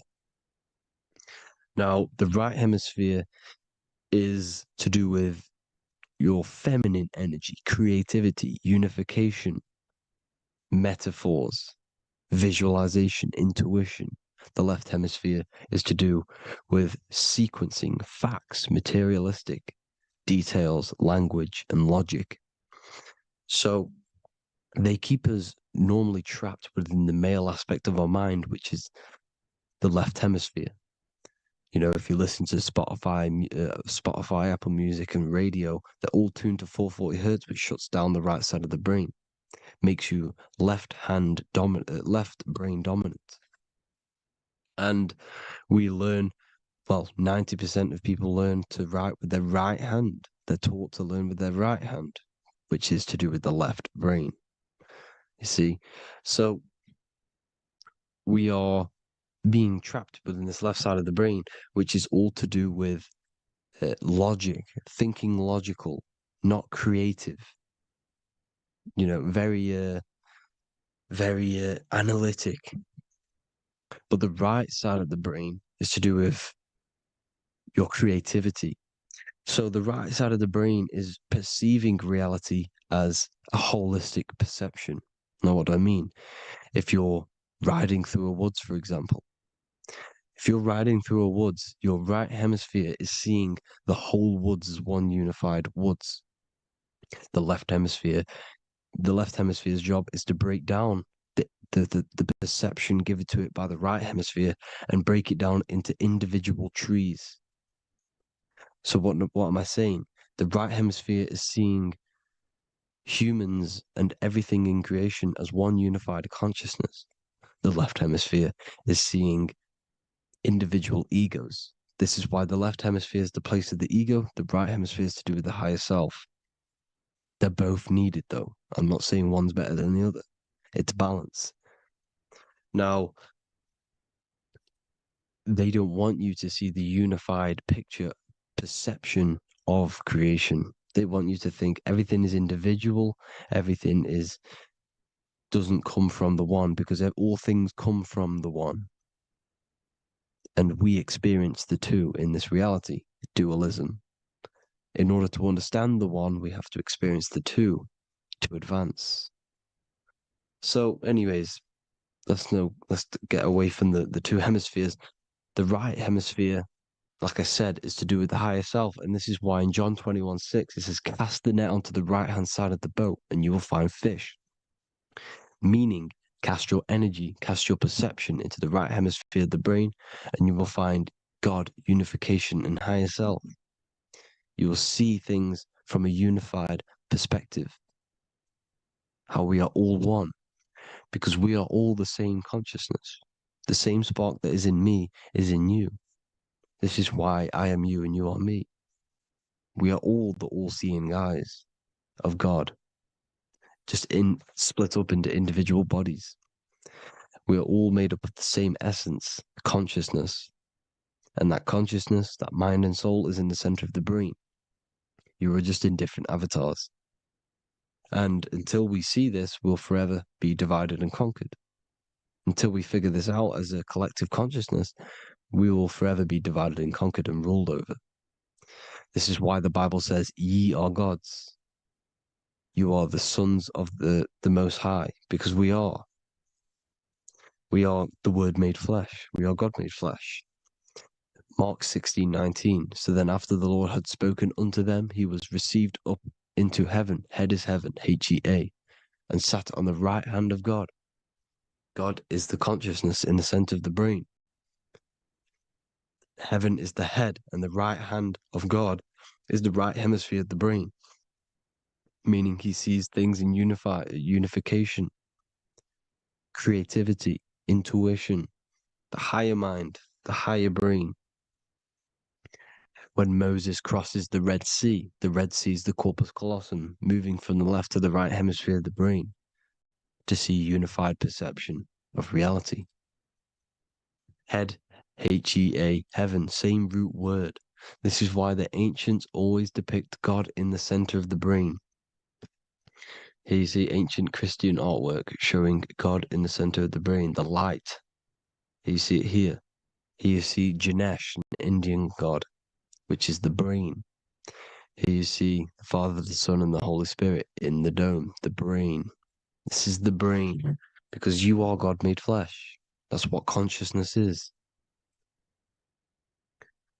Now, the right hemisphere is to do with your feminine energy, creativity, unification, metaphors, visualization, intuition. The left hemisphere is to do with sequencing, facts, materialistic details, language, and logic. So they keep us normally trapped within the male aspect of our mind, which is the left hemisphere. You know, if you listen to Spotify, Apple Music, and radio, they're all tuned to 440 hertz, which shuts down the right side of the brain, makes you left brain dominant. And we learn, well, 90% of people learn to write with their right hand. They're taught to learn with their right hand, which is to do with the left brain. You see, so we are being trapped within this left side of the brain, which is all to do with logic, thinking logical, not creative. You know, very analytic. But the right side of the brain is to do with your creativity. So the right side of the brain is perceiving reality as a holistic perception. Now, what do I mean? If you're riding through a woods, for example, if you're riding through a woods, your right hemisphere is seeing the whole woods as one unified woods. The left hemisphere's job is to break down the perception given to it by the right hemisphere and break it down into individual trees. So what am I saying? The right hemisphere is seeing humans and everything in creation as one unified consciousness. The left hemisphere is seeing individual egos. This is why the left hemisphere is the place of the ego, the right hemisphere is to do with the higher self. They're both needed, though. I'm not saying one's better than the other. It's balance. Now, they don't want you to see the unified picture, perception of creation. They want you to think everything is individual, everything doesn't come from the one, because all things come from the one. And we experience the two in this reality, dualism. In order to understand the one, we have to experience the two to advance. So, anyways, let's get away from the two hemispheres. The right hemisphere, like I said, is to do with the higher self. And this is why in John 21:6, it says, cast the net onto the right-hand side of the boat and you will find fish. Meaning, cast your energy, cast your perception into the right hemisphere of the brain, and you will find God, unification, and higher self. You will see things from a unified perspective. How we are all one, because we are all the same consciousness. The same spark that is in me is in you. This is why I am you and you are me. We are all the all-seeing eyes of God, just split up into individual bodies. We are all made up of the same essence, consciousness. And that consciousness, that mind and soul, is in the center of the brain. You are just in different avatars. And until we see this, we'll forever be divided and conquered. Until we figure this out as a collective consciousness, we will forever be divided and conquered and ruled over. This is why the Bible says, ye are gods. You are the sons of the Most High, because we are. We are the Word made flesh. We are God made flesh. Mark 16:19. So then after the Lord had spoken unto them, he was received up into heaven. Head is heaven, H-E-A, and sat on the right hand of God. God is the consciousness in the center of the brain. Heaven is the head, and the right hand of God is the right hemisphere of the brain, meaning he sees things in unification, creativity, intuition, the higher mind, the higher brain. When Moses crosses the Red Sea is the corpus callosum, moving from the left to the right hemisphere of the brain to see unified perception of reality. Head, H-E-A, heaven, same root word. This is why the ancients always depict God in the center of the brain. Here you see ancient Christian artwork showing God in the center of the brain, the light. Here you see it here. Here you see Ganesh, an Indian god, which is the brain. Here you see the Father, the Son, and the Holy Spirit in the dome, the brain. This is the brain, because you are God made flesh. That's what consciousness is.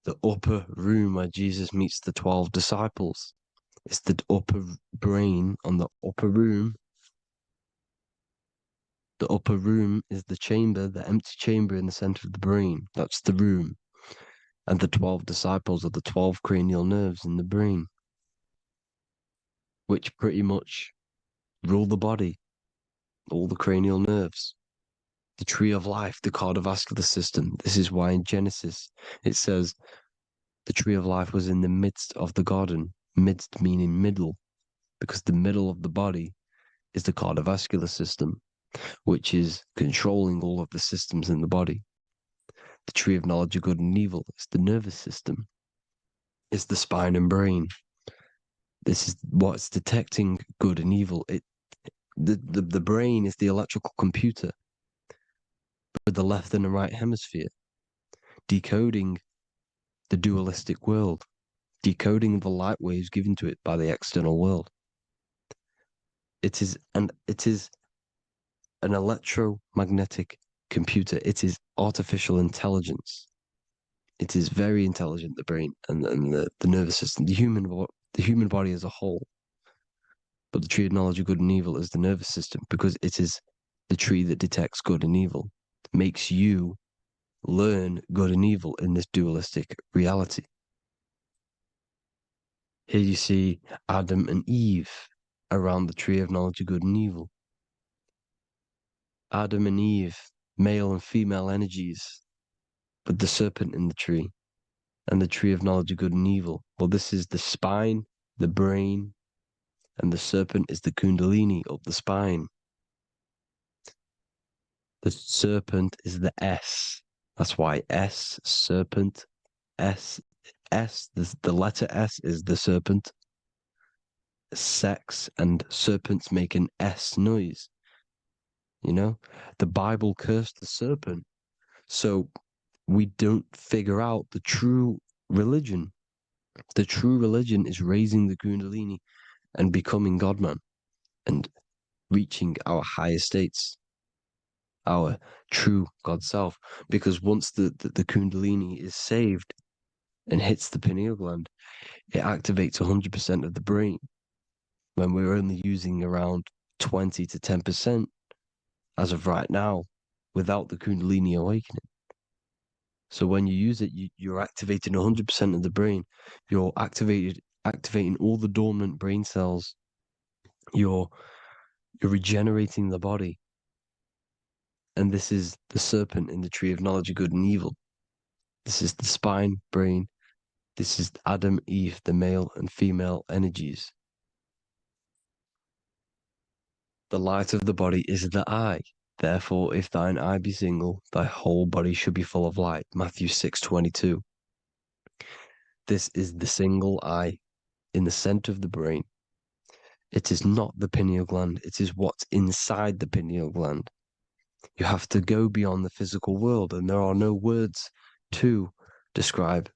The upper room where Jesus meets the 12 disciples. It's the upper brain on the upper room. The upper room is the chamber, the empty chamber in the center of the brain. That's the room. And the 12 disciples are the 12 cranial nerves in the brain, which pretty much rule the body, all the cranial nerves. The tree of life, the cardiovascular system. This is why in Genesis it says the tree of life was in the midst of the garden. Midst meaning middle, because the middle of the body is the cardiovascular system, which is controlling all of the systems in the body. The tree of knowledge of good and evil is the nervous system. It's the spine and brain. This is what's detecting good and evil. The brain is the electrical computer with the left and the right hemisphere, decoding the dualistic world, decoding the light waves given to it by the external world. It is an electromagnetic computer. It is artificial intelligence. It is very intelligent, the brain and the nervous system, the human body as a whole. But the tree of knowledge of good and evil is the nervous system, because it is the tree that detects good and evil, makes you learn good and evil in this dualistic reality. Here you see Adam and Eve around the tree of knowledge of good and evil. Adam and Eve, male and female energies, with the serpent in the tree, and the tree of knowledge of good and evil. Well, this is the spine, the brain, and the serpent is the kundalini up the spine. The serpent is the S. That's why S, serpent, the letter S is the serpent. Sex and serpents make an S noise. You know, the Bible cursed the serpent. So we don't figure out the true religion. The true religion is raising the kundalini and becoming God-man and reaching our higher states, our true God self. Because once the kundalini is saved and hits the pineal gland, it activates 100% of the brain, when we're only using around 20 to 10% as of right now without the kundalini awakening. So when you use it, you're activating 100% of the brain. You're activating all the dormant brain cells. You're regenerating the body. And this is the serpent in the tree of knowledge of good and evil. This is the spine, brain. This is Adam, Eve, the male and female energies. The light of the body is the eye. Therefore, if thine eye be single, thy whole body should be full of light. Matthew 6:22. This is the single eye in the center of the brain. It is not the pineal gland. It is what's inside the pineal gland. You have to go beyond the physical world, and there are no words to describe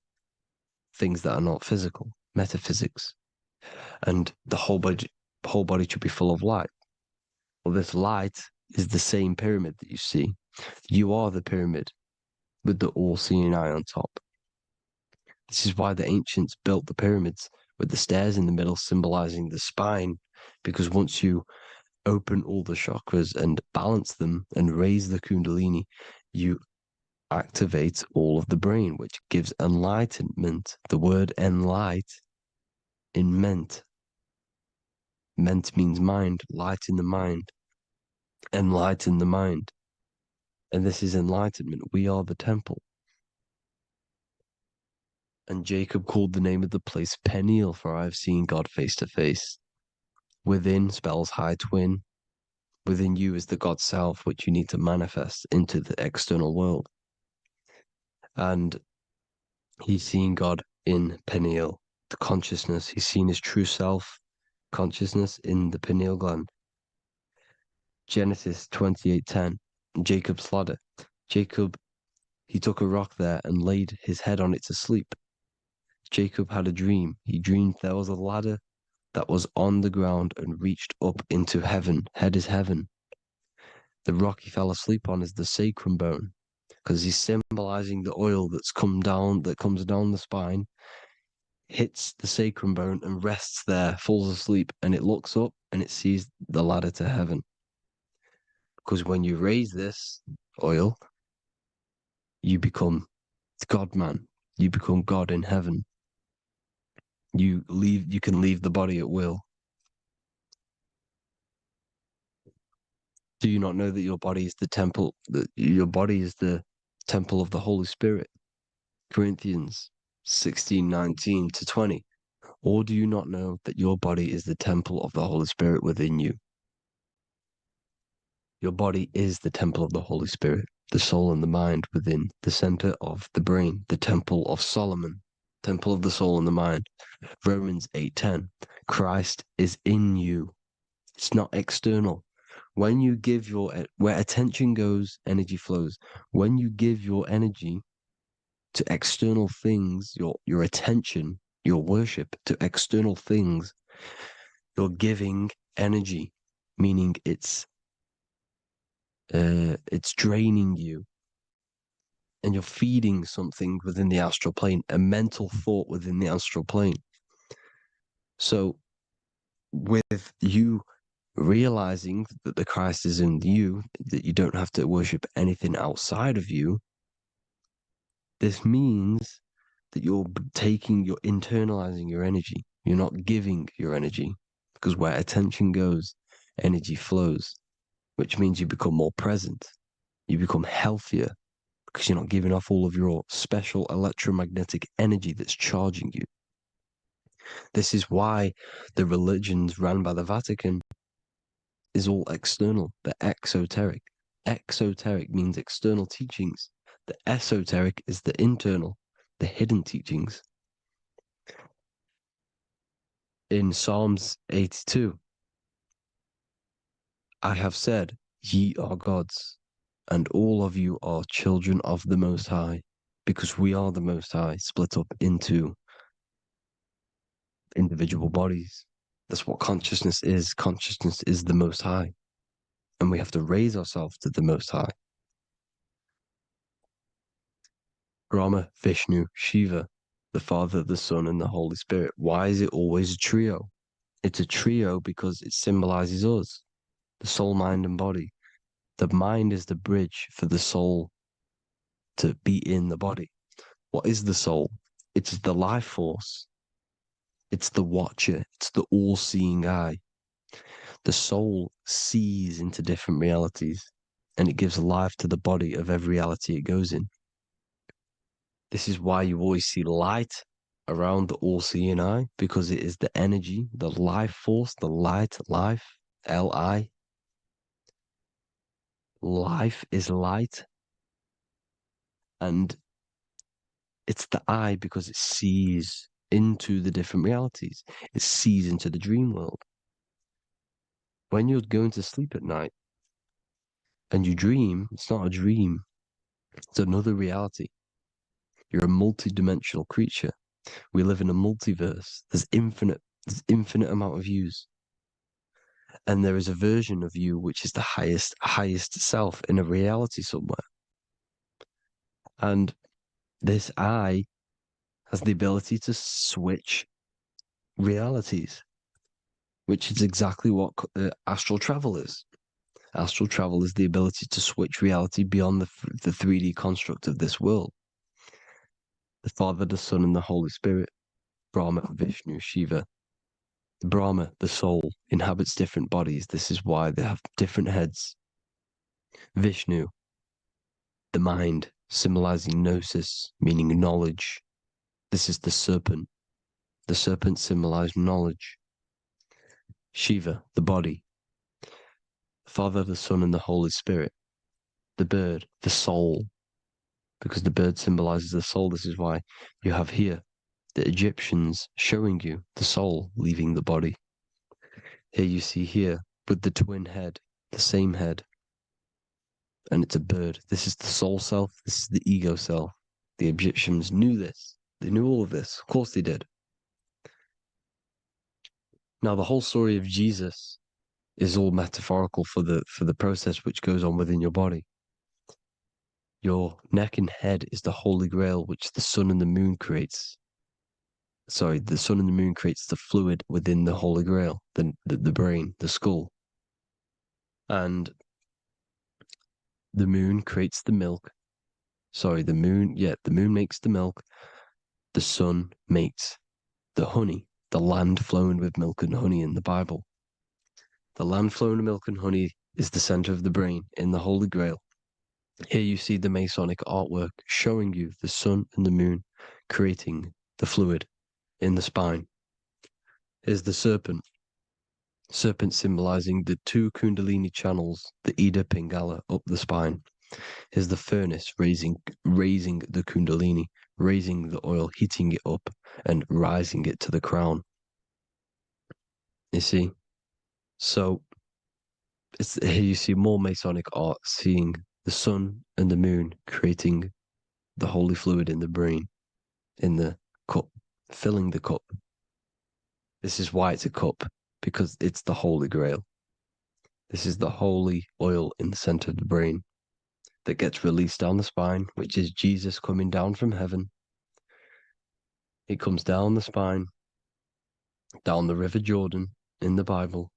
things that are not physical, metaphysics. And the whole body should be full of light. Well, this light is the same pyramid that you see. You are the pyramid with the all-seeing eye on top. This is why the ancients built the pyramids with the stairs in the middle symbolizing the spine, because once you open all the chakras and balance them and raise the kundalini, you activate all of the brain, which gives enlightenment. The word enlight in ment. Ment means mind, light in the mind. Enlighten the mind. And this is enlightenment. We are the temple. And Jacob called the name of the place Peniel, for I have seen God face to face. Within spells high twin. Within you is the God self, which you need to manifest into the external world. And he's seen God in Peniel, the consciousness. He's seen his true self, consciousness in the pineal gland. Genesis 28:10, Jacob's ladder. Jacob, he took a rock there and laid his head on it to sleep. Jacob had a dream. He dreamed there was a ladder that was on the ground and reached up into heaven. Head is heaven. The rock he fell asleep on is the sacrum bone, because he's symbolizing the oil that comes down the spine, hits the sacrum bone and rests there, falls asleep, and it looks up and it sees the ladder to heaven. Because when you raise this oil, you become God-man. You become God in heaven. You can leave the body at will. Do you not know that your body is the temple, that your body is the temple of the Holy Spirit? Corinthians 16:19-20. Or do you not know that your body is the temple of the Holy Spirit within you? Your body is the temple of the Holy Spirit, the soul and the mind within, the center of the brain, the temple of Solomon, temple of the soul and the mind. Romans 8:10. Christ is in you. It's not external. When you give where attention goes, energy flows. When you give your energy to external things, your attention, your worship to external things, you're giving energy, meaning it's draining you, and you're feeding something within the astral plane, a mental thought within the astral plane. So with you realizing that the Christ is in you, that you don't have to worship anything outside of you, this means that you're internalizing your energy. You're not giving your energy, because where attention goes, energy flows, which means you become more present. You become healthier because you're not giving off all of your special electromagnetic energy that's charging you. This is why the religions ran by the Vatican is all external. They're exoteric. Exoteric means external teachings. The esoteric is the internal, the hidden teachings. In Psalms 82, I have said, ye are gods, and all of you are children of the Most High, because we are the Most High, split up into individual bodies. That's what consciousness is. Consciousness is the Most High, and we have to raise ourselves to the Most High. Brahma, Vishnu, Shiva, the Father, the Son, and the Holy Spirit. Why is it always a trio? It's a trio because it symbolizes us, the soul, mind, and body. The mind is the bridge for the soul to be in the body. What is the soul? It's the life force. It's the watcher. It's the all-seeing eye. The soul sees into different realities, and it gives life to the body of every reality it goes in. This is why you always see light around the all-seeing eye, because it is the energy, the life force, the light, life, L-I. Life is light. And it's the eye because it sees into the different realities. It sees into the dream world. When you're going to sleep at night and you dream, it's not a dream. It's another reality. You're a multi-dimensional creature. We live in a multiverse. There's infinite amount of views. And there is a version of you which is the highest self in a reality somewhere. And this eye has the ability to switch realities, which is exactly what astral travel is. Astral travel is the ability to switch reality beyond the 3D construct of this world. The Father, the Son, and the Holy Spirit, Brahma, Vishnu, Shiva. Brahma, the soul, inhabits different bodies. This is why they have different heads. Vishnu, the mind, symbolizing gnosis, meaning knowledge. This is the serpent. The serpent symbolized knowledge. Shiva, the body. Father, the Son, and the Holy Spirit. The bird, the soul, because the bird symbolizes the soul. This is why you have here the Egyptians showing you the soul leaving the body. Here you see here with the twin head, the same head, and it's a bird. This is the soul self. This is the ego self. The Egyptians knew this. They knew all of this. Of course they did. Now, the whole story of Jesus is all metaphorical for the process which goes on within your body. Your neck and head is the holy grail which the sun and the moon creates. Sorry, the sun and the moon creates the fluid within the holy grail, the brain, the skull. And the moon creates the milk. Sorry, the moon makes the milk. The sun makes the honey, the land flowing with milk and honey in the Bible. The land flowing with milk and honey is the center of the brain in the Holy Grail. Here you see the Masonic artwork showing you the sun and the moon creating the fluid in the spine. Here's the serpent. Serpent symbolizing the two Kundalini channels, the Ida Pingala up the spine. Here's the furnace raising the Kundalini, raising the oil, heating it up and rising it to the crown. You see? So here you see more Masonic art, seeing the sun and the moon creating the holy fluid in the brain, in the cup, filling the cup. This is why it's a cup, because it's the Holy Grail. This is the holy oil in the center of the brain that gets released down the spine, which is Jesus coming down from heaven. It comes down the spine, down the River Jordan in the Bible.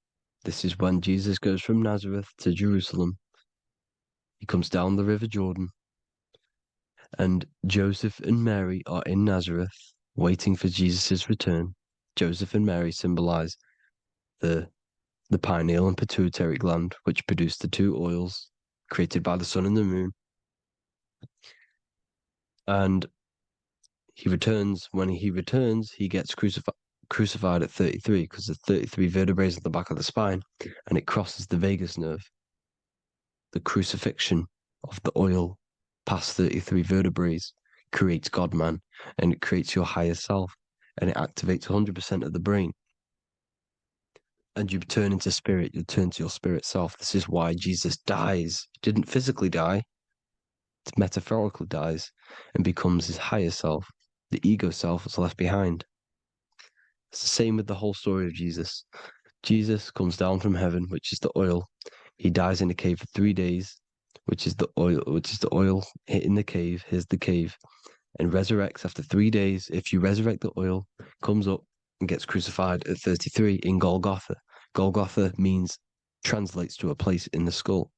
This is when Jesus goes from Nazareth to Jerusalem. He comes down the River Jordan, and Joseph and Mary are in Nazareth waiting for Jesus' return. Joseph and Mary symbolize the pineal and pituitary gland, which produce the two oils created by the sun and the moon. And when he returns, he gets crucified at 33, because there's 33 vertebrae at the back of the spine, and it crosses the vagus nerve. The crucifixion of the oil past 33 vertebrae creates God-man, and it creates your higher self, and it activates 100% of the brain. And you turn into spirit, you turn to your spirit self. This is why Jesus dies. He didn't physically die, it metaphorically dies and becomes his higher self. The ego self is left behind. It's the same with the whole story of Jesus. Jesus comes down from heaven, which is the oil. He dies in a cave for 3 days, which is the oil hitting the cave. Here's the cave. And resurrects after 3 days. If you resurrect the oil, comes up and gets crucified at 33 in Golgotha. Golgotha translates to a place in the skull.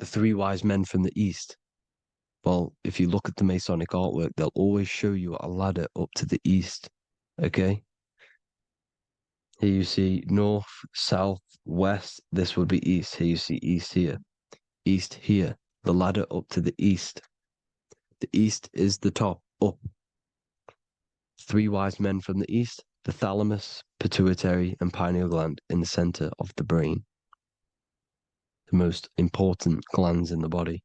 The three wise men from the east. Well, if you look at the Masonic artwork, they'll always show you a ladder up to the east. Okay? Here you see north, south, west. This would be east. Here you see east here. East here. The ladder up to the east. The east is the top, up. Three wise men from the east. The thalamus, pituitary, and pineal gland in the center of the brain. The most important glands in the body.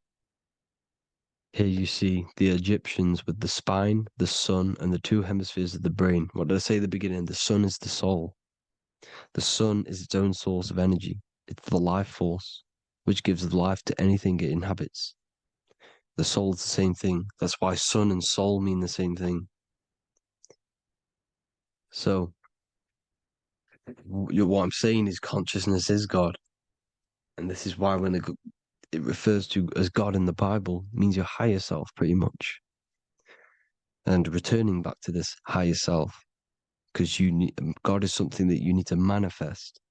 Here you see the Egyptians with the spine, the sun, and the two hemispheres of the brain. What did I say at the beginning? The sun is the soul. The sun is its own source of energy. It's the life force, which gives life to anything it inhabits. The soul is the same thing. That's why sun and soul mean the same thing. So, what I'm saying is consciousness is God. And this is why when it refers to as God in the Bible, it means your higher self, pretty much. And returning back to this higher self, because God is something that you need to manifest.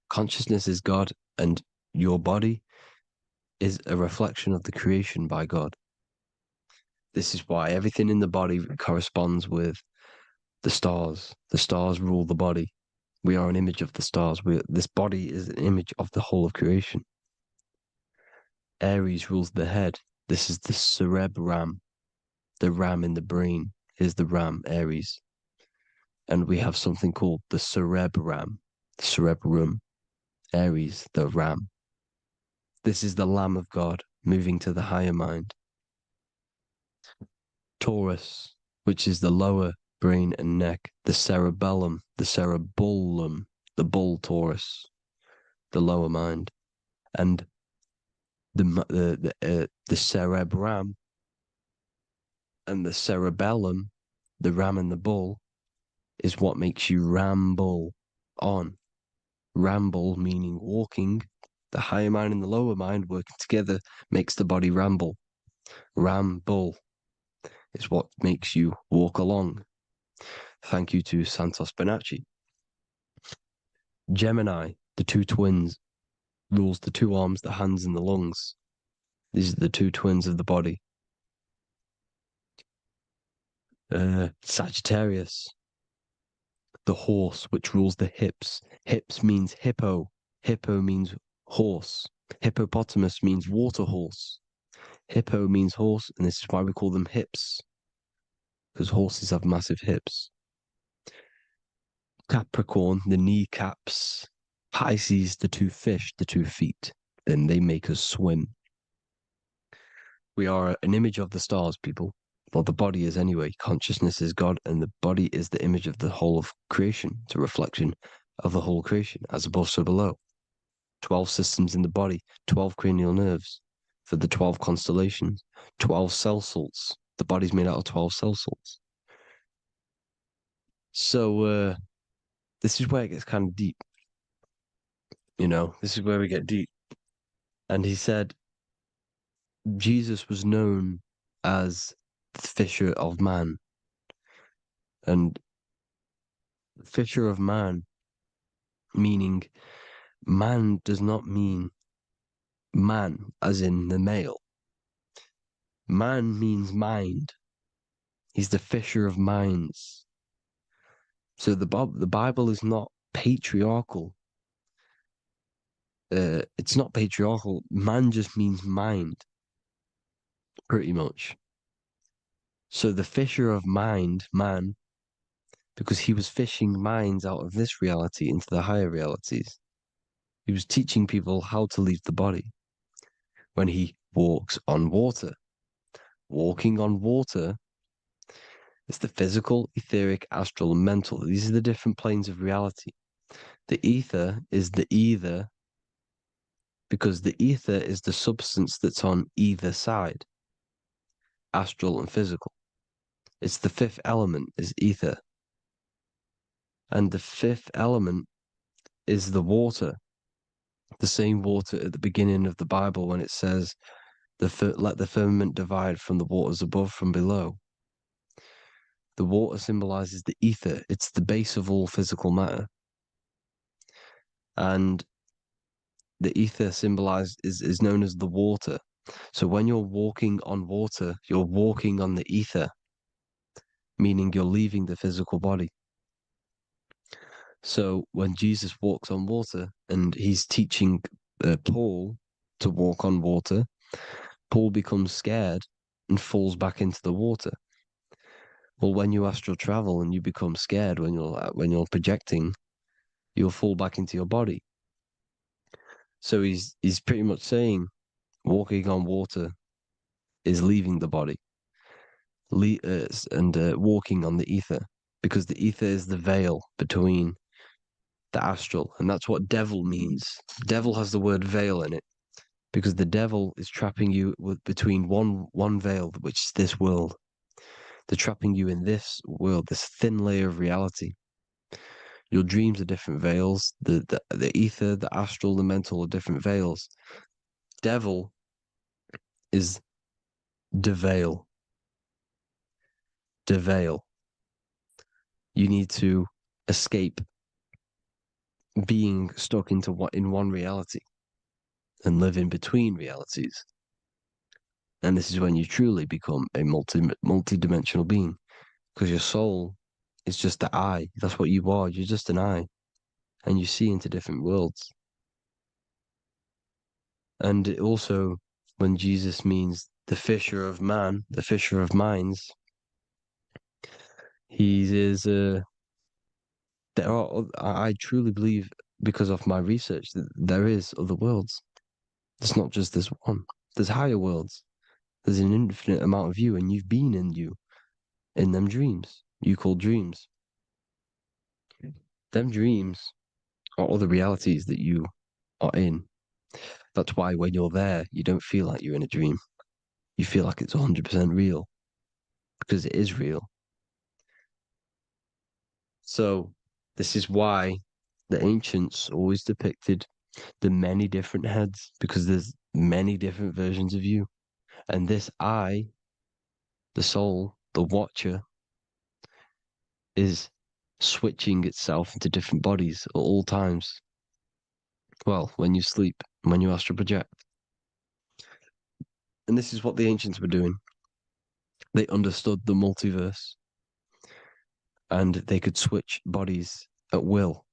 Consciousness is God, and your body is a reflection of the creation by God. This is why everything in the body corresponds with the stars. The stars rule the body. We are an image of the stars. This body is an image of the whole of creation. Aries rules the head. This is the cerebrum, the ram in the brain. Here's the ram, Aries. And we have something called the cerebrum, Aries, the ram. This is the Lamb of God moving to the higher mind. Taurus, which is the lower brain and neck, the cerebellum, the bull Taurus, the lower mind, and the cerebrum and the cerebellum, the ram and the bull, is what makes you ramble on. Ramble meaning walking. The higher mind and the lower mind working together makes the body ramble. Ramble is what makes you walk along. Thank you to Santos Bonacci. Gemini, the two twins, rules the two arms, the hands, and the lungs. These are the two twins of the body. Sagittarius, the horse, which rules the hips. Hips means hippo. Hippo means horse. Hippopotamus means water horse. Hippo means horse, and this is why we call them hips, because horses have massive hips. Capricorn, the kneecaps. Pisces, the two fish, the 2 feet. Then they make us swim. We are an image of the stars, people. Well, the body is anyway. Consciousness is God, and the body is the image of the whole of creation. It's a reflection of the whole creation, as above, so below. 12 systems in the body, 12 cranial nerves for the 12 constellations, 12 cell salts. The body's made out of 12 cell salts. So, this is where it gets kind of deep. You know, this is where we get deep. And he said Jesus was known as the fisher of man. And fisher of man, meaning man does not mean man as in the male. Man means mind. He's the fisher of minds. So the Bible is not patriarchal. It's not patriarchal. Man just means mind, pretty much. So the fisher of mind, man, because he was fishing minds out of this reality into the higher realities. He was teaching people how to leave the body when he walks on water. Walking on water is the physical, etheric, astral, and mental. These are the different planes of reality. The ether is the either, because the ether is the substance that's on either side, astral and physical. It's the 5th element, is ether. And the 5th element is the water. The same water at the beginning of the Bible when it says, let the firmament divide from the waters above from below. The water symbolizes the ether. It's the base of all physical matter. And the ether symbolized is known as the water. So when you're walking on water, you're walking on the ether, meaning you're leaving the physical body. So when Jesus walks on water and he's teaching Paul to walk on water, Paul becomes scared and falls back into the water. Well, when you astral travel and you become scared when you're projecting, you'll fall back into your body. So he's pretty much saying walking on water is leaving the body, and walking on the ether, because the ether is the veil between the astral, and that's what devil means. Devil has the word veil in it, because the devil is trapping you between one veil, which is this world. They're trapping you in this world, this thin layer of reality. Your dreams are different veils. The ether, the astral, the mental are different veils. Devil is deveil. Deveil. You need to escape being stuck in one reality and live in between realities. And this is when you truly become a multi-dimensional being, because your soul is just the eye. That's what you are. You're just an eye, and you see into different worlds. And it also, when Jesus means the fisher of man, the fisher of minds, he is. I truly believe, because of my research, that there is other worlds. It's not just this one. There's higher worlds. There's an infinite amount of you, and you've been in you, in them dreams you call dreams. Them dreams or other realities that you are in. That's why when you're there, you don't feel like you're in a dream. You feel like it's 100% real, because it is real. So this is why the ancients always depicted the many different heads, because there's many different versions of you. And this I, the soul, the watcher, is switching itself into different bodies at all times. Well, when you sleep, when you astral project. And this is what the ancients were doing. They understood the multiverse, and they could switch bodies at will.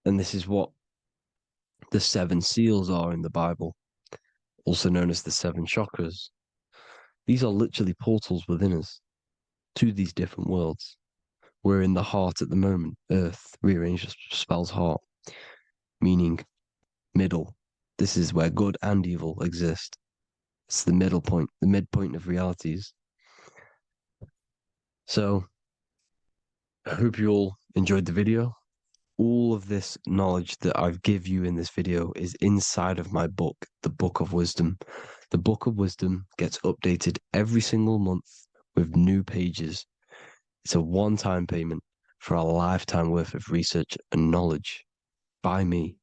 And this is what the 7 seals are in the Bible, also known as the 7 chakras. These are literally portals within us to these different worlds. We're in the heart at the moment. Earth rearranged spells heart, meaning middle. This is where good and evil exist. It's the middle point, the midpoint of realities. So I hope you all enjoyed the video. All of this knowledge that I've give you in this video is inside of my book, the Book of Wisdom. The Book of Wisdom gets updated every single month with new pages. It's a one-time payment for a lifetime worth of research and knowledge by me.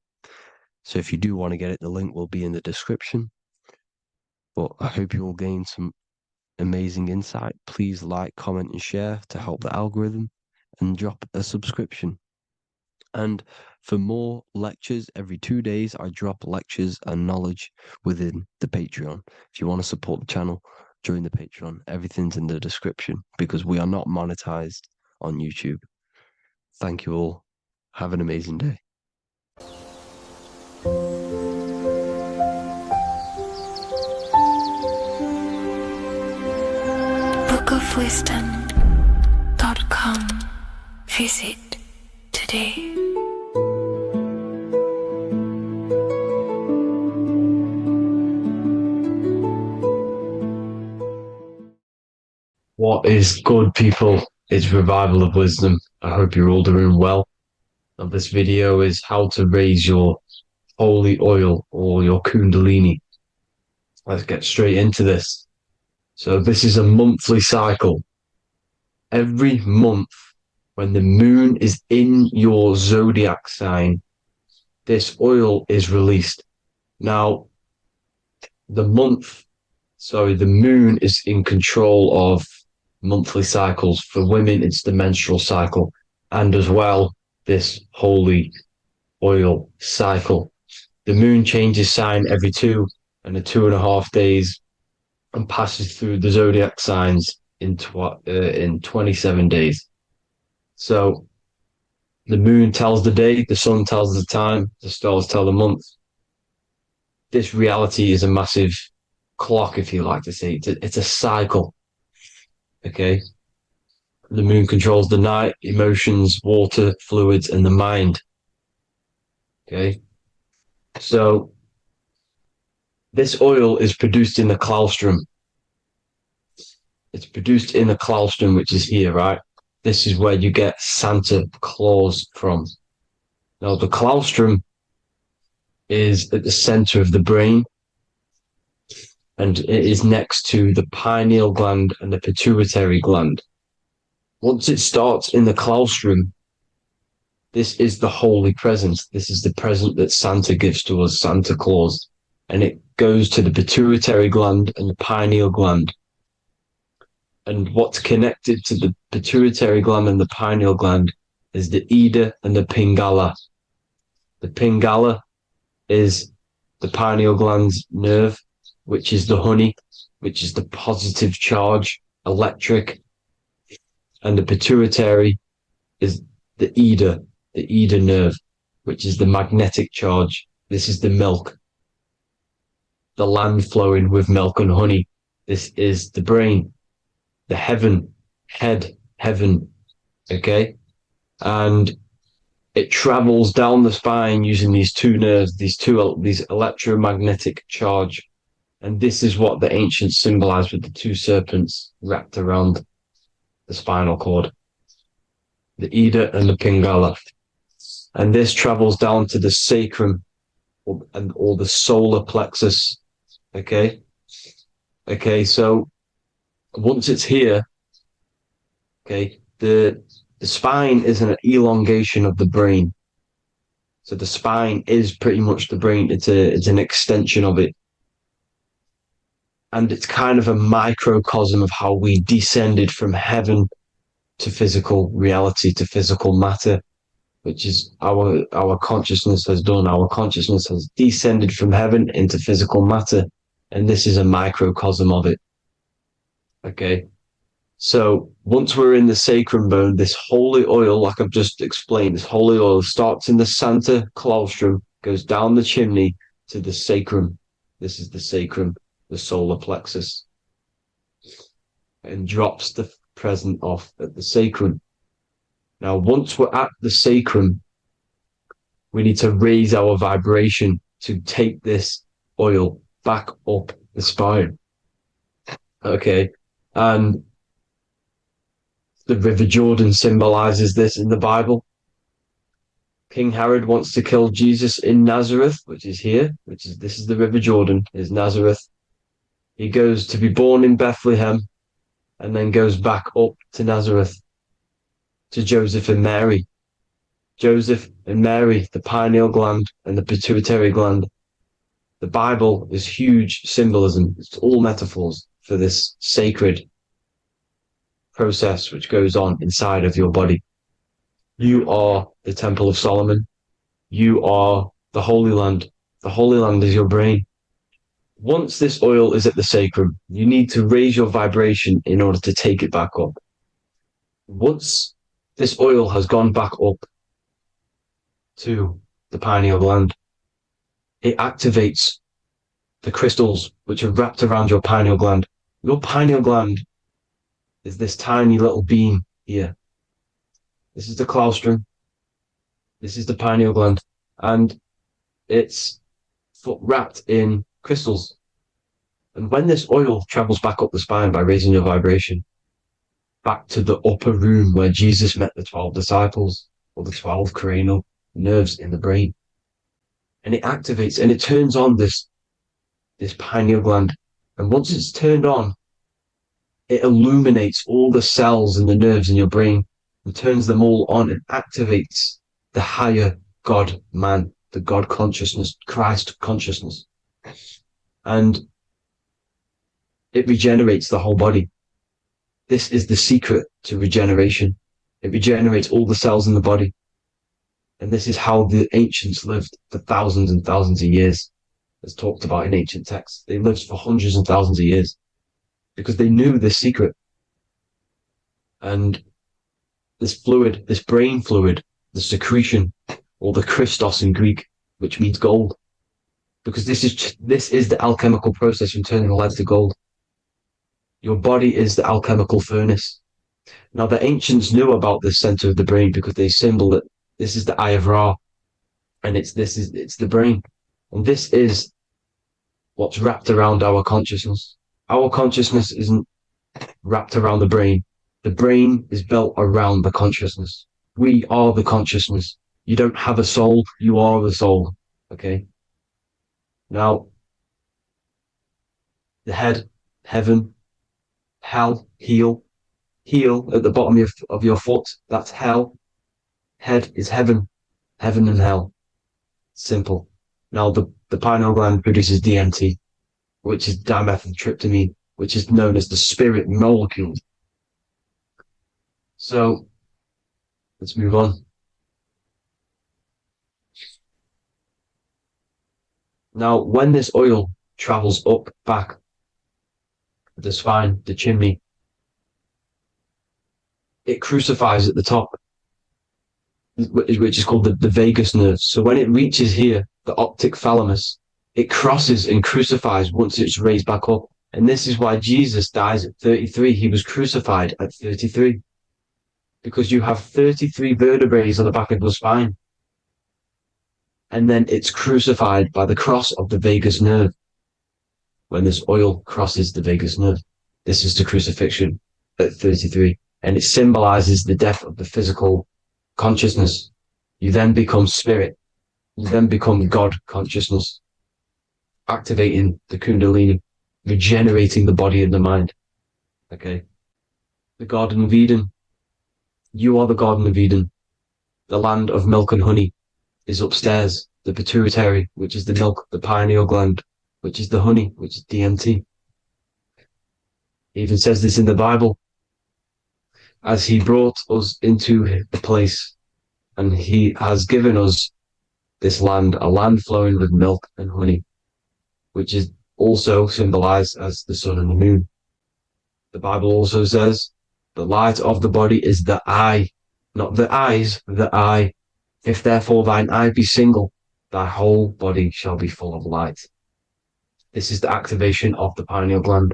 So if you do want to get it, the link will be in the description. But I hope you all gain some amazing insight. Please like, comment, and share to help the algorithm, and drop a subscription. And for more lectures, every 2 days, I drop lectures and knowledge within the Patreon. If you want to support the channel, join the Patreon. Everything's in the description, because we are not monetized on YouTube. Thank you all. Have an amazing day. bookofwisdom.com. Visit today. What is good, people? It's Revival of Wisdom. I hope you're all doing well. And this video is how to raise your holy oil or your kundalini. Let's get straight into this. So this is a monthly cycle. Every month, when the moon is in your zodiac sign, this oil is released. Now, the moon is in control of monthly cycles. For women, it's the menstrual cycle, and as well, this holy oil cycle. The moon changes sign every 2.5 days and passes through the zodiac signs in 27 days. So the moon tells the day, the sun tells the time, the stars tell the month. This reality is a massive clock, if you like to say. It's a cycle. Okay. The moon controls the night, emotions, water, fluids, and the mind. Okay. So this oil is produced in the claustrum. It's produced in the claustrum, which is here, right? This is where you get Santa Claus from. Now, the claustrum is at the center of the brain, and it is next to the pineal gland and the pituitary gland. Once it starts in the claustrum, this is the holy present. This is the present that Santa gives to us, Santa Claus. And it goes to the pituitary gland and the pineal gland. And what's connected to the pituitary gland and the pineal gland is the Ida and the Pingala. The Pingala is the pineal gland's nerve, which is the honey, which is the positive charge, electric. And the pituitary is the Ida nerve, which is the magnetic charge. This is the milk, the land flowing with milk and honey. This is the brain, the heaven, heaven, okay? And it travels down the spine using these two nerves, these electromagnetic charge. And this is what the ancients symbolized with the two serpents wrapped around the spinal cord, the Ida and the Pingala. and this travels down to the sacrum or the solar plexus. Okay. So once it's here, okay, the spine is an elongation of the brain. So the spine is pretty much the brain. It's an extension of it. And it's kind of a microcosm of how we descended from heaven to physical reality, to physical matter, which is our consciousness has done. Our consciousness has descended from heaven into physical matter. And this is a microcosm of it. Okay. So once we're in the sacrum bone, this holy oil, like I've just explained, this holy oil starts in the Santa claustrum, goes down the chimney to the sacrum. This is the sacrum, the solar plexus, and drops the present off at the sacrum. Now, once we're at the sacrum, we need to raise our vibration to take this oil back up the spine. Okay. And the River Jordan symbolizes this in the Bible. King Herod wants to kill Jesus in Nazareth, which is here, this is the River Jordan, is Nazareth. He goes to be born in Bethlehem and then goes back up to Nazareth to Joseph and Mary. Joseph and Mary, the pineal gland and the pituitary gland. The Bible is huge symbolism. It's all metaphors for this sacred process which goes on inside of your body. You are the Temple of Solomon. You are the Holy Land. The Holy Land is your brain. Once this oil is at the sacrum, you need to raise your vibration in order to take it back up. Once this oil has gone back up to the pineal gland, it activates the crystals which are wrapped around your pineal gland. Your pineal gland is this tiny little beam here. This is the claustrum. This is the pineal gland. And it's wrapped in crystals. And when this oil travels back up the spine by raising your vibration, back to the upper room where Jesus met the 12 disciples, or the 12 cranial nerves in the brain, and it activates and it turns on this pineal gland. And once it's turned on, it illuminates all the cells and the nerves in your brain and turns them all on and activates the higher God man, the God consciousness, Christ consciousness. And it regenerates the whole body. This is the secret to regeneration. It regenerates all the cells in the body. And this is how the ancients lived for thousands and thousands of years, as talked about in ancient texts. They lived for hundreds and thousands of years because they knew this secret. And this fluid, this brain fluid, the secretion, or the Christos in Greek, which means gold, because this is the alchemical process from turning lead to gold. Your body is the alchemical furnace. Now, the ancients knew about this center of the brain because they symboled it. This is the Eye of Ra, and it's the brain. And this is what's wrapped around our consciousness. Our consciousness isn't wrapped around the brain. The brain is built around the consciousness. We are the consciousness. You don't have a soul, you are the soul. Okay? Now, the head, heaven, hell, heel at the bottom of your foot, that's hell. Head is heaven and hell. Simple. Now, the pineal gland produces DMT, which is dimethyltryptamine, which is known as the spirit molecule. So, let's move on. Now, when this oil travels up, back, the spine, the chimney, it crucifies at the top, which is called the vagus nerve. So when it reaches here, the optic thalamus, it crosses and crucifies once it's raised back up. And this is why Jesus dies at 33. He was crucified at 33. Because you have 33 vertebrae on the back of your spine. And then it's crucified by the cross of the vagus nerve. When this oil crosses the vagus nerve, this is the crucifixion at 33. And it symbolizes the death of the physical consciousness. You then become spirit. You then become God consciousness, activating the Kundalini, regenerating the body and the mind. Okay. The Garden of Eden. You are the Garden of Eden. The land of milk and honey is upstairs. The pituitary, which is the milk, the pineal gland, which is the honey, which is DMT. He even says this in the Bible. As he brought us into the place, and he has given us this land, a land flowing with milk and honey, which is also symbolized as the sun and the moon. The Bible also says the light of the body is the eye, not the eyes, the eye. If therefore thine eye be single, thy whole body shall be full of light. This is the activation of the pineal gland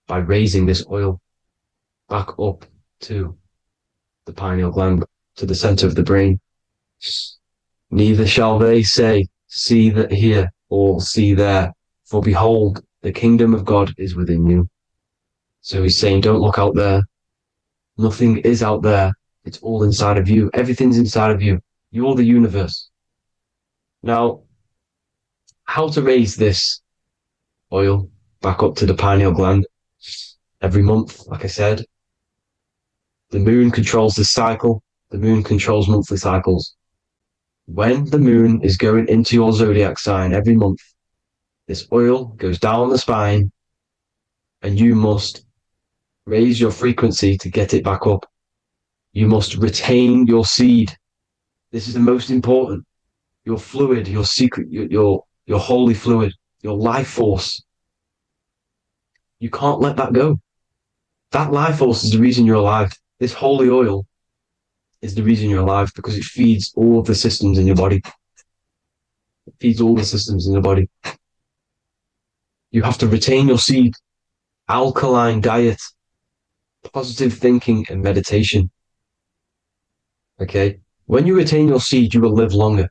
by raising this oil back up to the pineal gland, to the center of the brain. Neither shall they say, see that here, or see there, for behold, the kingdom of God is within you. So he's saying, don't look out there. Nothing is out there. It's all inside of you. Everything's inside of you. You're the universe. Now, how to raise this oil back up to the pineal gland? Every month, like I said, the moon controls the cycle. The moon controls monthly cycles. When the moon is going into your zodiac sign every month, this oil goes down the spine and you must raise your frequency to get it back up. You must retain your seed. This is the most important. Your fluid, your secret, your holy fluid, your life force. You can't let that go. That life force is the reason you're alive. This holy oil is the reason you're alive, because it feeds all of the systems in your body. It feeds all the systems in your body. You have to retain your seed, alkaline diet, positive thinking, and meditation. Okay? When you retain your seed, you will live longer.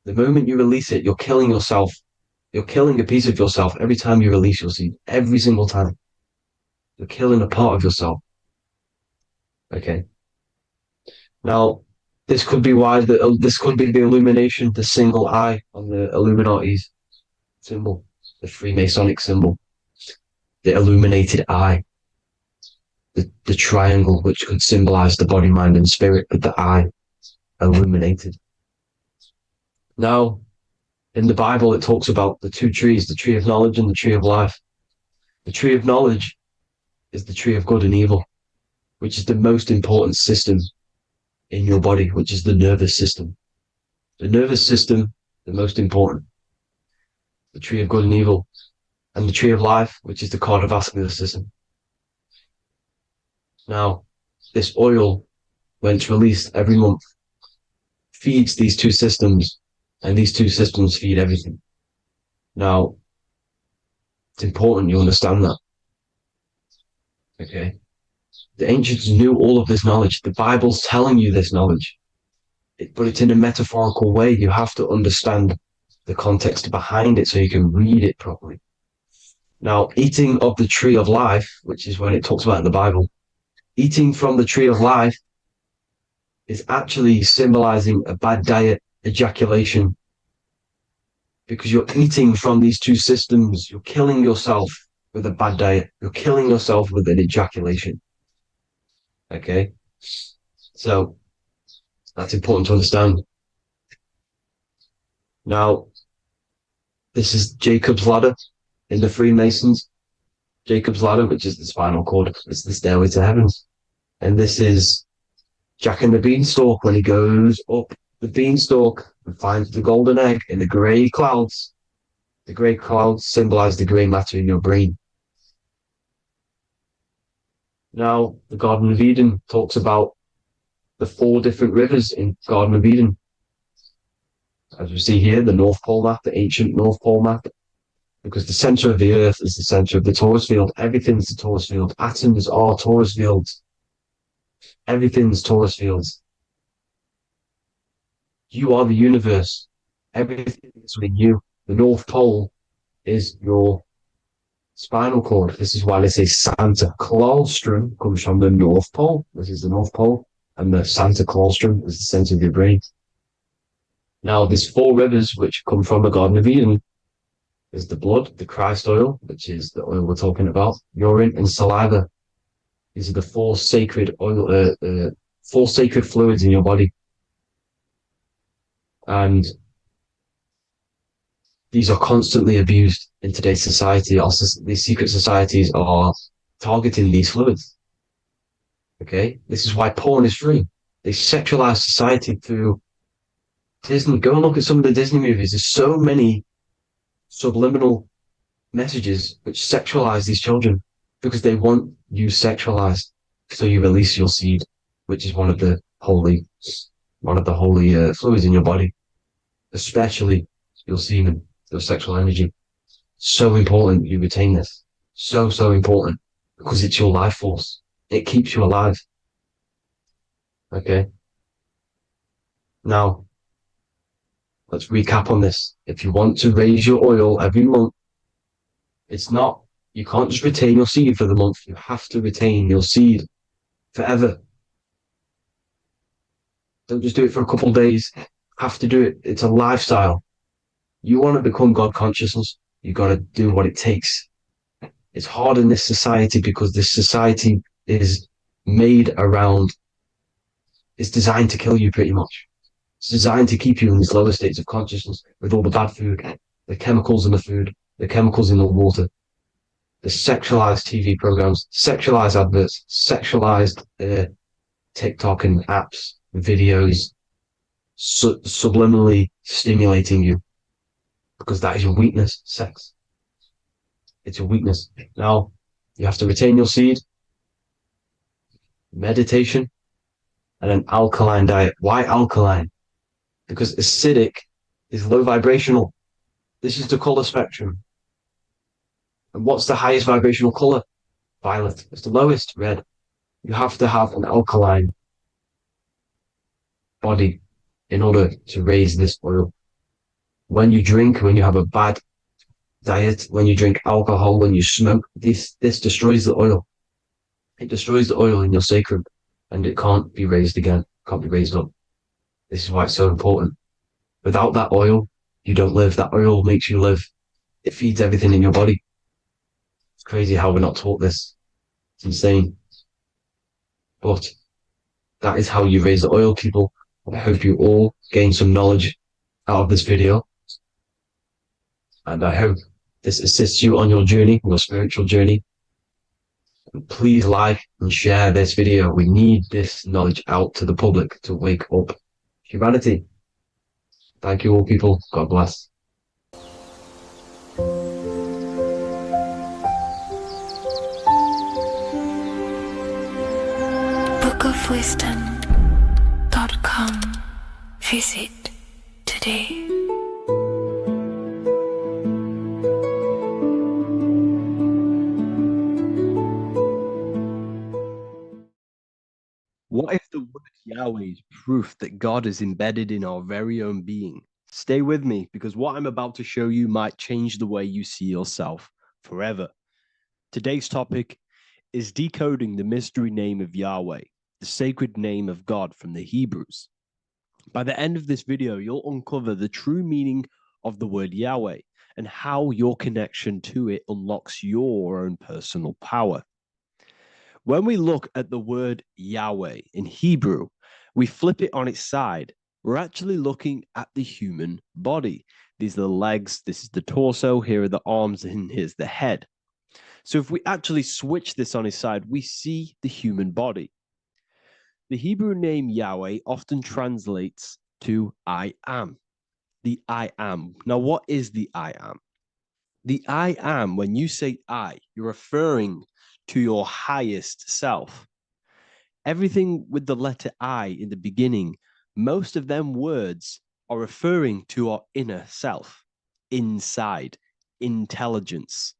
The moment you release it, you're killing yourself. You're killing a piece of yourself every time you release your seed. Every single time. You're killing a part of yourself. Okay? Now, this could be why this could be the illumination, the single eye on the Illuminati's symbol, the Freemasonic symbol, the illuminated eye, the triangle, which could symbolize the body, mind, and spirit, but the eye illuminated. Now, in the Bible, it talks about the two trees, the tree of knowledge and the tree of life. The tree of knowledge is the tree of good and evil, which is the most important system in your body, which is the nervous system. The nervous system, the most important. The tree of good and evil, and the tree of life, which is the cardiovascular system. Now, this oil, when it's released every month, feeds these two systems, and these two systems feed everything. Now, it's important you understand that. Okay? The ancients knew all of this knowledge. The Bible's telling you this knowledge. But it's in a metaphorical way. You have to understand the context behind it so you can read it properly. Now, eating of the tree of life, which is when it talks about in the Bible, eating from the tree of life is actually symbolizing a bad diet, ejaculation, because you're eating from these two systems. You're killing yourself with a bad diet. You're killing yourself with an ejaculation. Okay? So, that's important to understand. Now, this is Jacob's ladder in the Freemasons. Jacob's ladder, which is the spinal cord, it's the stairway to heaven. And this is Jack and the Beanstalk when he goes up the beanstalk and finds the golden egg in the grey clouds. The grey clouds symbolize the grey matter in your brain. Now, the Garden of Eden talks about the 4 different rivers in Garden of Eden. As we see here, the North Pole map, the ancient North Pole map, because the center of the earth is the center of the torus field. Everything's the torus field. Atoms are torus fields. Everything's torus fields. You are the universe. Everything is within you. The North Pole is your spinal cord. This is why they say Santa Clausstrom comes from the North Pole. This is the North Pole. and the Santa Claustrum is the center of your brain. Now, there's 4 rivers which come from the Garden of Eden. There's the blood, the Christ oil, which is the oil we're talking about, urine, and saliva. These are the 4 sacred fluids in your body. And these are constantly abused in today's society. Also, these secret societies are targeting these fluids. Okay, this is why porn is free. They sexualize society through Disney. Go and look at some of the Disney movies. There's so many subliminal messages which sexualize these children because they want you sexualized. So you release your seed, which is one of the holy fluids in your body, especially your semen, your sexual energy. So important you retain this. So important because it's your life force. It keeps you alive. Okay. Now, let's recap on this. If you want to raise your oil every month, you can't just retain your seed for the month. You have to retain your seed forever. Don't just do it for a couple of days. Have to do it. It's a lifestyle. You want to become God consciousness, you got to do what it takes. It's hard in this society because this society is made around, it's designed to kill you pretty much. It's designed to keep you in these lower states of consciousness with all the bad food, the chemicals in the food, the chemicals in the water, the sexualized TV programs, sexualized adverts, sexualized TikTok and apps, videos, subliminally stimulating you because that is your weakness, sex. It's your weakness. Now, you have to retain your seed, meditation, and an alkaline diet. Why alkaline? Because acidic is low vibrational. This is the color spectrum. And what's the highest vibrational color? Violet. It's the lowest, red. You have to have an alkaline body in order to raise this oil. When you drink, when you have a bad diet, when you drink alcohol, when you smoke, this destroys the oil. It destroys the oil in your sacrum and it can't be raised again, can't be raised up. This is why it's so important. Without that oil, you don't live. That oil makes you live. It feeds everything in your body. It's crazy how we're not taught this. It's insane. But that is how you raise the oil, people. I hope you all gain some knowledge out of this video. And I hope this assists you on your journey, your spiritual journey. And please like and share this video. We need this knowledge out to the public to wake up humanity. Thank you all, people. God bless. bookofwisdom.com. Visit today. What if the word Yahweh is proof that God is embedded in our very own being? Stay with me because what I'm about to show you might change the way you see yourself forever. Today's topic is decoding the mystery name of Yahweh, the sacred name of God from the Hebrews. By the end of this video, you'll uncover the true meaning of the word Yahweh and how your connection to it unlocks your own personal power. When we look at the word Yahweh in Hebrew, we flip it on its side. We're actually looking at the human body. These are the legs, this is the torso, here are the arms, and here's the head. So if we actually switch this on its side, we see the human body. The Hebrew name Yahweh often translates to I am, the I am. Now, what is the I am? The I am, when you say I, you're referring to your highest self. Everything with the letter I in the beginning, most of them words are referring to our inner self, inside, intelligence,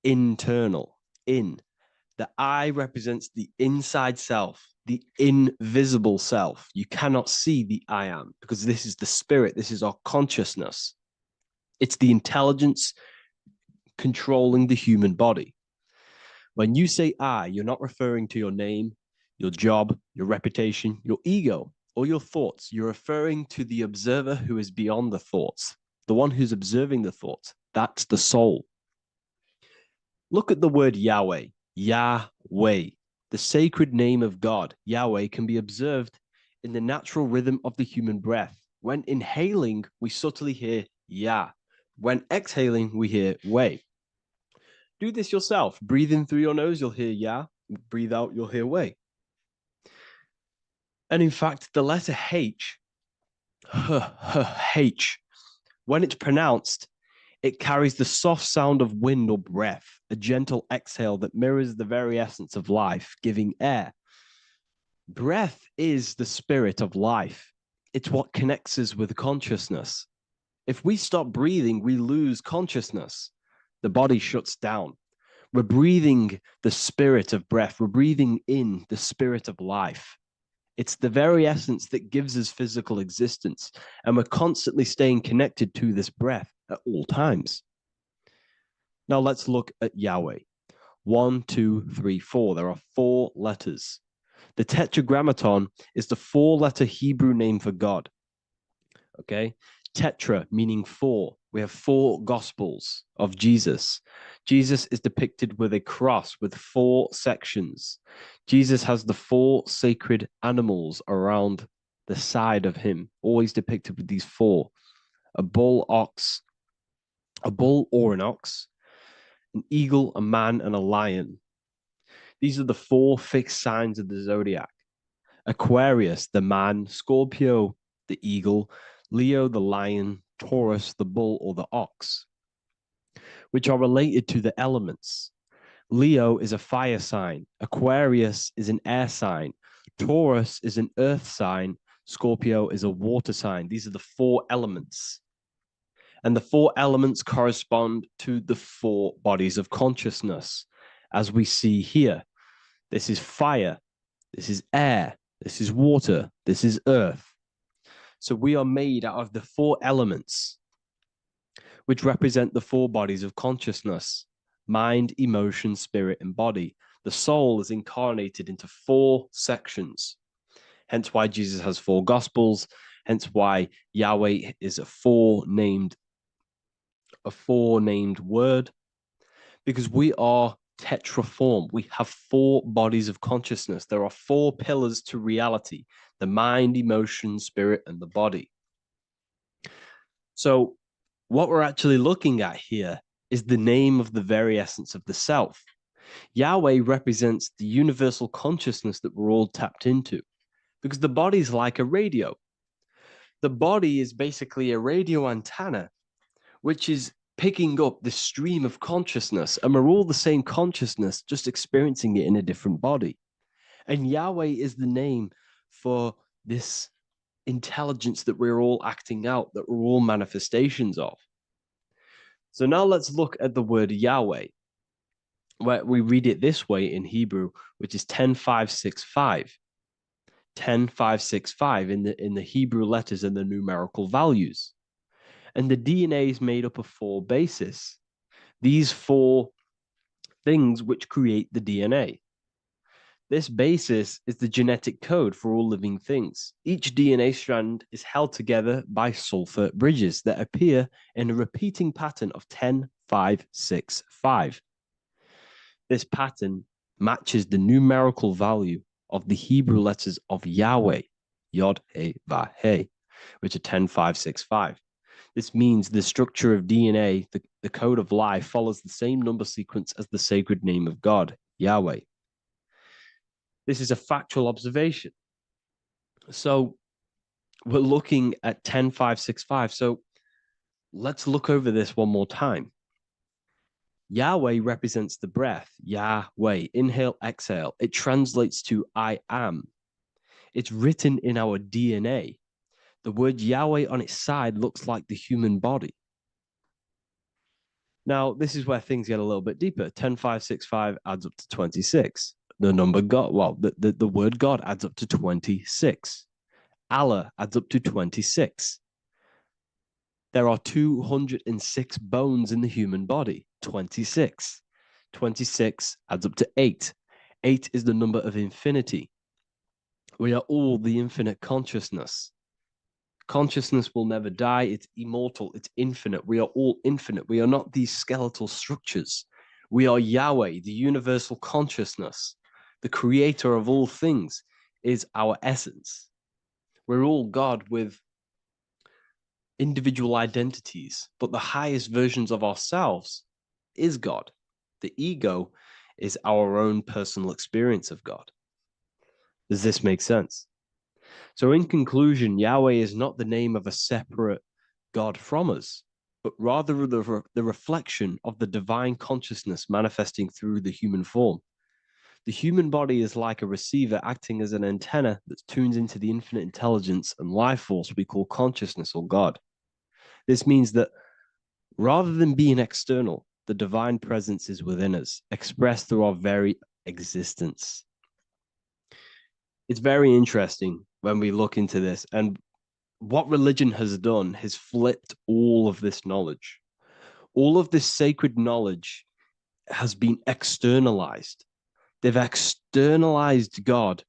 internal, in. The I represents the inside self, the invisible self. You cannot see the I am because this is the spirit, this is our consciousness. It's the intelligence controlling the human body. When you say I, you're not referring to your name, your job, your reputation, your ego, or your thoughts. You're referring to the observer who is beyond the thoughts, the one who's observing the thoughts. That's the soul. Look at the word Yahweh, Yahweh, the sacred name of God. Yahweh can be observed in the natural rhythm of the human breath. When inhaling, we subtly hear Yah. When exhaling, we hear Way. Do this yourself. Breathe in through your nose, you'll hear Yah. Breathe out, you'll hear Way. And in fact, the letter H, H, when it's pronounced, it carries the soft sound of wind or breath, a gentle exhale that mirrors the very essence of life, giving air. Breath is the spirit of life. It's what connects us with consciousness. If we stop breathing, we lose consciousness. The body shuts down. We're breathing the spirit of breath. We're breathing in the spirit of life. It's the very essence that gives us physical existence, and we're constantly staying connected to this breath at all times. Now let's look at Yahweh. 1, 2, 3, 4. There are 4 letters. The Tetragrammaton is the 4-letter Hebrew name for God. Okay? Tetra meaning 4. We have 4 gospels of Jesus. Jesus is depicted with a cross with 4 sections. Jesus has the 4 sacred animals around the side of him, always depicted with these 4. A bull or an ox, an eagle, a man, and a lion. These are the 4 fixed signs of the zodiac. Aquarius, the man, Scorpio, the eagle, Leo, the lion, Taurus, the bull or the ox, which are related to the elements. Leo is a fire sign. Aquarius is an air sign. Taurus is an earth sign. Scorpio is a water sign. These are the 4 elements. And the 4 elements correspond to the 4 bodies of consciousness, as we see here. This is fire. This is air. This is water. This is earth. So we are made out of the 4 elements, which represent the 4 bodies of consciousness: mind, emotion, spirit, and body. The soul is incarnated into 4 sections. Hence why Jesus has 4 gospels. Hence why Yahweh is a four-named word, because we are tetraform. We have 4 bodies of consciousness. There are 4 pillars to reality: the mind, emotion, spirit, and the body. So what we're actually looking at here is the name of the very essence of the self. Yahweh represents the universal consciousness that we're all tapped into, because the body is like a radio. The body is basically a radio antenna, which is picking up the stream of consciousness, and we're all the same consciousness, just experiencing it in a different body. And Yahweh is the name for this intelligence that we're all acting out, that we're all manifestations of. So now let's look at the word Yahweh, where we read it this way in Hebrew, which is 10565. 10565 in the Hebrew letters and the numerical values. And the DNA is made up of 4 bases. These 4 things which create the DNA. This basis is the genetic code for all living things. Each DNA strand is held together by sulfur bridges that appear in a repeating pattern of 10565. This pattern matches the numerical value of the Hebrew letters of Yahweh, Yod, He, Vah, He, which are 10565. This means the structure of DNA, the code of life, follows the same number sequence as the sacred name of God, Yahweh. This is a factual observation. So we're looking at 10565. So let's look over this one more time. Yahweh represents the breath. Yahweh, inhale, exhale. It translates to I am. It's written in our DNA. The word Yahweh on its side looks like the human body. Now, this is where things get a little bit deeper. 10565 adds up to 26. The number God, well, the word God adds up to 26. Allah adds up to 26. There are 206 bones in the human body, 26. 26 adds up to 8. 8 is the number of infinity. We are all the infinite consciousness. Consciousness will never die. It's immortal. It's infinite. We are all infinite. We are not these skeletal structures. We are Yahweh, the universal consciousness. The creator of all things is our essence. We're all God with individual identities, but the highest versions of ourselves is God. The ego is our own personal experience of God. Does this make sense? So, in conclusion, Yahweh is not the name of a separate God from us, but rather the reflection of the divine consciousness manifesting through the human form. The human body is like a receiver acting as an antenna that tunes into the infinite intelligence and life force we call consciousness or God. This means that rather than being external, the divine presence is within us, expressed through our very existence. It's very interesting when we look into this, and what religion has done has flipped all of this knowledge. All of this sacred knowledge has been externalized. They've externalized God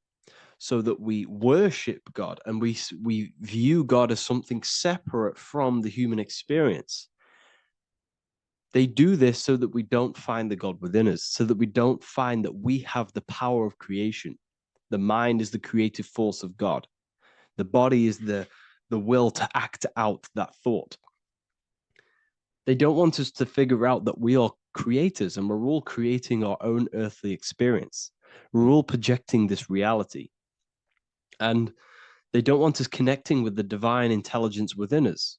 so that we worship God and we view God as something separate from the human experience. They do this so that we don't find the God within us, so that we don't find that we have the power of creation. The mind is the creative force of God. The body is the will to act out that thought. They don't want us to figure out that we are creators and we're all creating our own earthly experience. We're all projecting this reality. And they don't want us connecting with the divine intelligence within us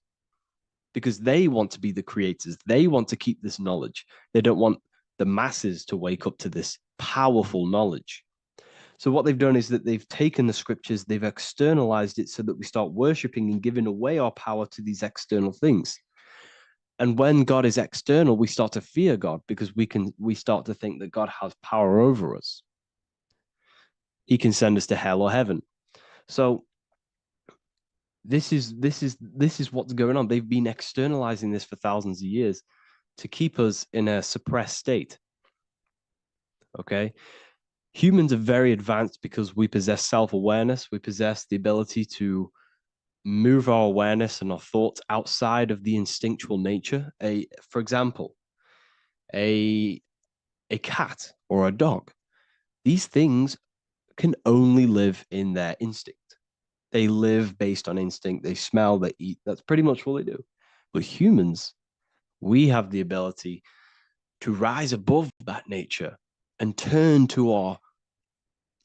because they want to be the creators. They want to keep this knowledge. They don't want the masses to wake up to this powerful knowledge. So what they've done is that they've taken the scriptures, they've externalized it so that we start worshiping and giving away our power to these external things. And when God is external, we start to fear God because we start to think that God has power over us. He can send us to hell or heaven. So this is what's going on. They've been externalizing this for thousands of years to keep us in a suppressed state. Okay. Humans are very advanced because we possess self-awareness. We possess the ability to move our awareness and our thoughts outside of the instinctual nature. For example, a cat or a dog. These things can only live in their instinct. They live based on instinct. They smell, they eat. That's pretty much all they do. But humans, we have the ability to rise above that nature and turn to our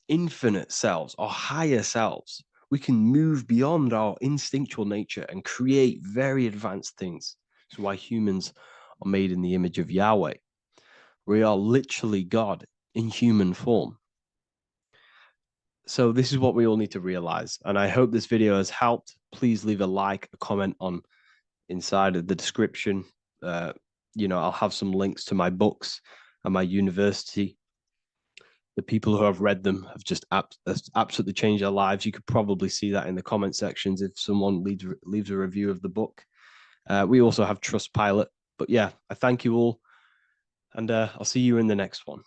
infinite selves, our higher selves. We can move beyond our instinctual nature and create very advanced things. That's why humans are made in the image of Yahweh. We are literally God in human form. So this is what we all need to realize. And I hope this video has helped. Please leave a like, a comment on inside of the description. I'll have some links to my books and my university. The people who have read them have just absolutely changed their lives. You could probably see that in the comment sections if someone leaves a review of the book. We also have Trustpilot. But yeah, I thank you all. And I'll see you in the next one.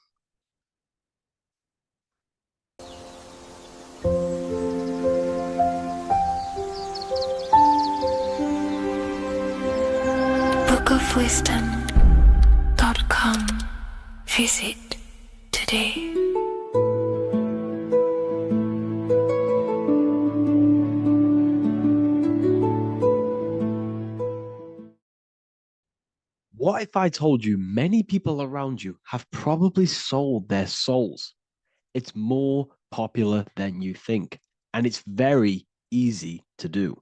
bookofwisdom.com. Visit today. What if I told you many people around you have probably sold their souls? It's more popular than you think, and it's very easy to do.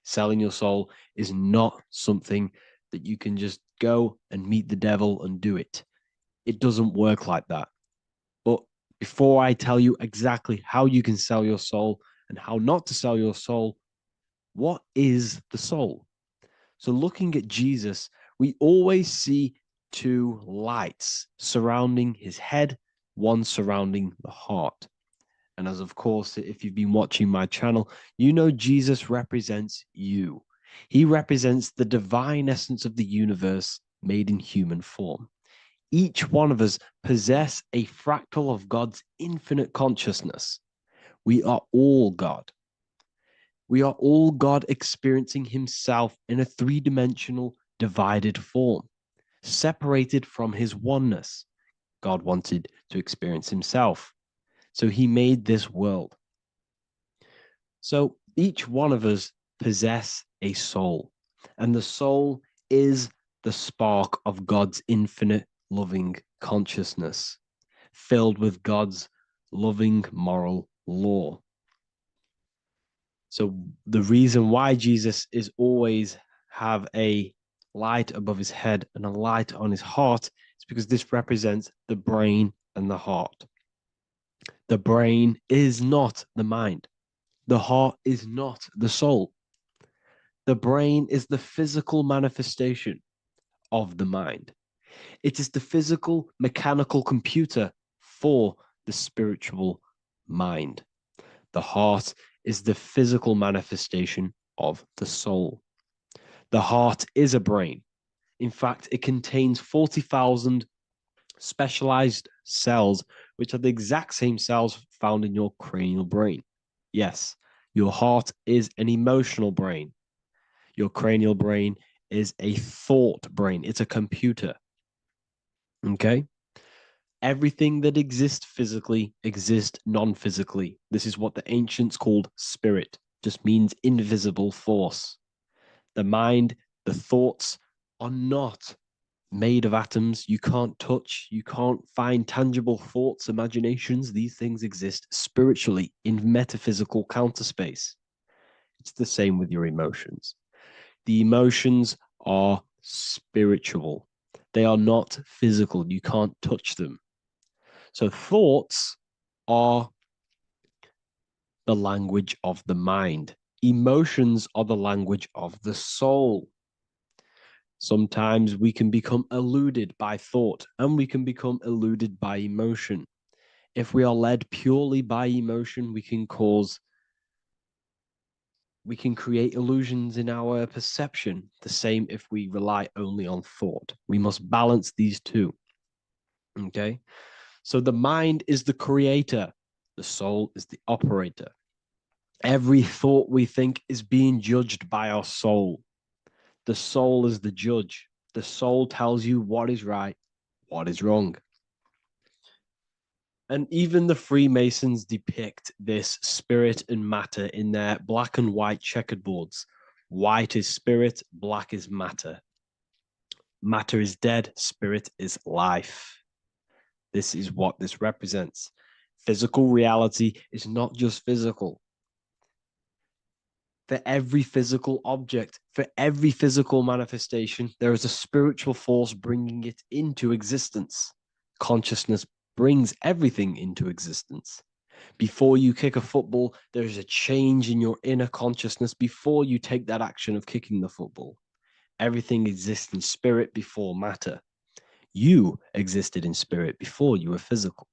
Selling your soul is not something that you can just go and meet the devil and do it. It doesn't work like that. But before I tell you exactly how you can sell your soul and how not to sell your soul, what is the soul? So looking at Jesus, we always see two lights surrounding his head, one surrounding the heart. And as of course, if you've been watching my channel, you know Jesus represents you. He represents the divine essence of the universe made in human form. Each one of us possess a fractal of God's infinite consciousness. We are all God. We are all God experiencing himself in a three-dimensional divided form, separated from his oneness. God wanted to experience himself. So he made this world. So each one of us possess a soul, and the soul is the spark of God's infinite loving consciousness, filled with God's loving moral law. So the reason why Jesus is always have a light above his head and a light on his heart is because this represents the brain and the heart. The brain is not the mind. The heart is not the soul. The brain is the physical manifestation of the mind. It is the physical mechanical computer for the spiritual mind. The heart is the physical manifestation of the soul. The heart is a brain. In fact, it contains 40,000 specialized cells, which are the exact same cells found in your cranial brain. Yes, your heart is an emotional brain. Your cranial brain is a thought brain. It's a computer. Okay? Everything that exists physically exists non-physically. This is what the ancients called spirit. Just means invisible force. The mind, the thoughts are not made of atoms. You can't touch, you can't find tangible thoughts, imaginations. These things exist spiritually in metaphysical counterspace. It's the same with your emotions. The emotions are spiritual. They are not physical. You can't touch them. So thoughts are the language of the mind. Emotions are the language of the soul. Sometimes we can become eluded by thought and we can become eluded by emotion. If we are led purely by emotion, we can create illusions in our perception. The same if we rely only on thought. We must balance these two. Okay? So the mind is the creator, the soul is the operator. Every thought we think is being judged by our soul. The soul is the judge. The soul tells you what is right, what is wrong. And even the Freemasons depict this spirit and matter in their black and white checkered boards. White is spirit, black is matter. Matter is dead, spirit is life. This is what this represents. Physical reality is not just physical. For every physical object, for every physical manifestation, there is a spiritual force bringing it into existence. Consciousness brings everything into existence. Before you kick a football, there is a change in your inner consciousness before you take that action of kicking the football. Everything exists in spirit before matter. You existed in spirit before you were physical.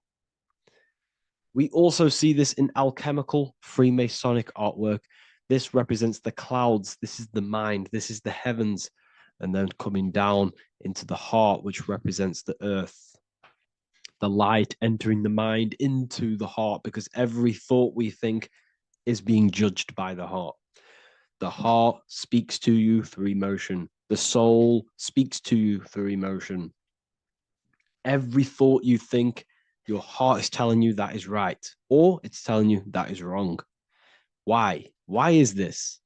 We also see this in alchemical Freemasonic artwork. This represents the clouds. This is the mind. This is the heavens. And then coming down into the heart, which represents the earth. The light entering the mind into the heart, because every thought we think is being judged by the heart. The heart speaks to you through emotion. The soul speaks to you through emotion. Every thought you think, your heart is telling you that is right, or it's telling you that is wrong. Why? Why is this?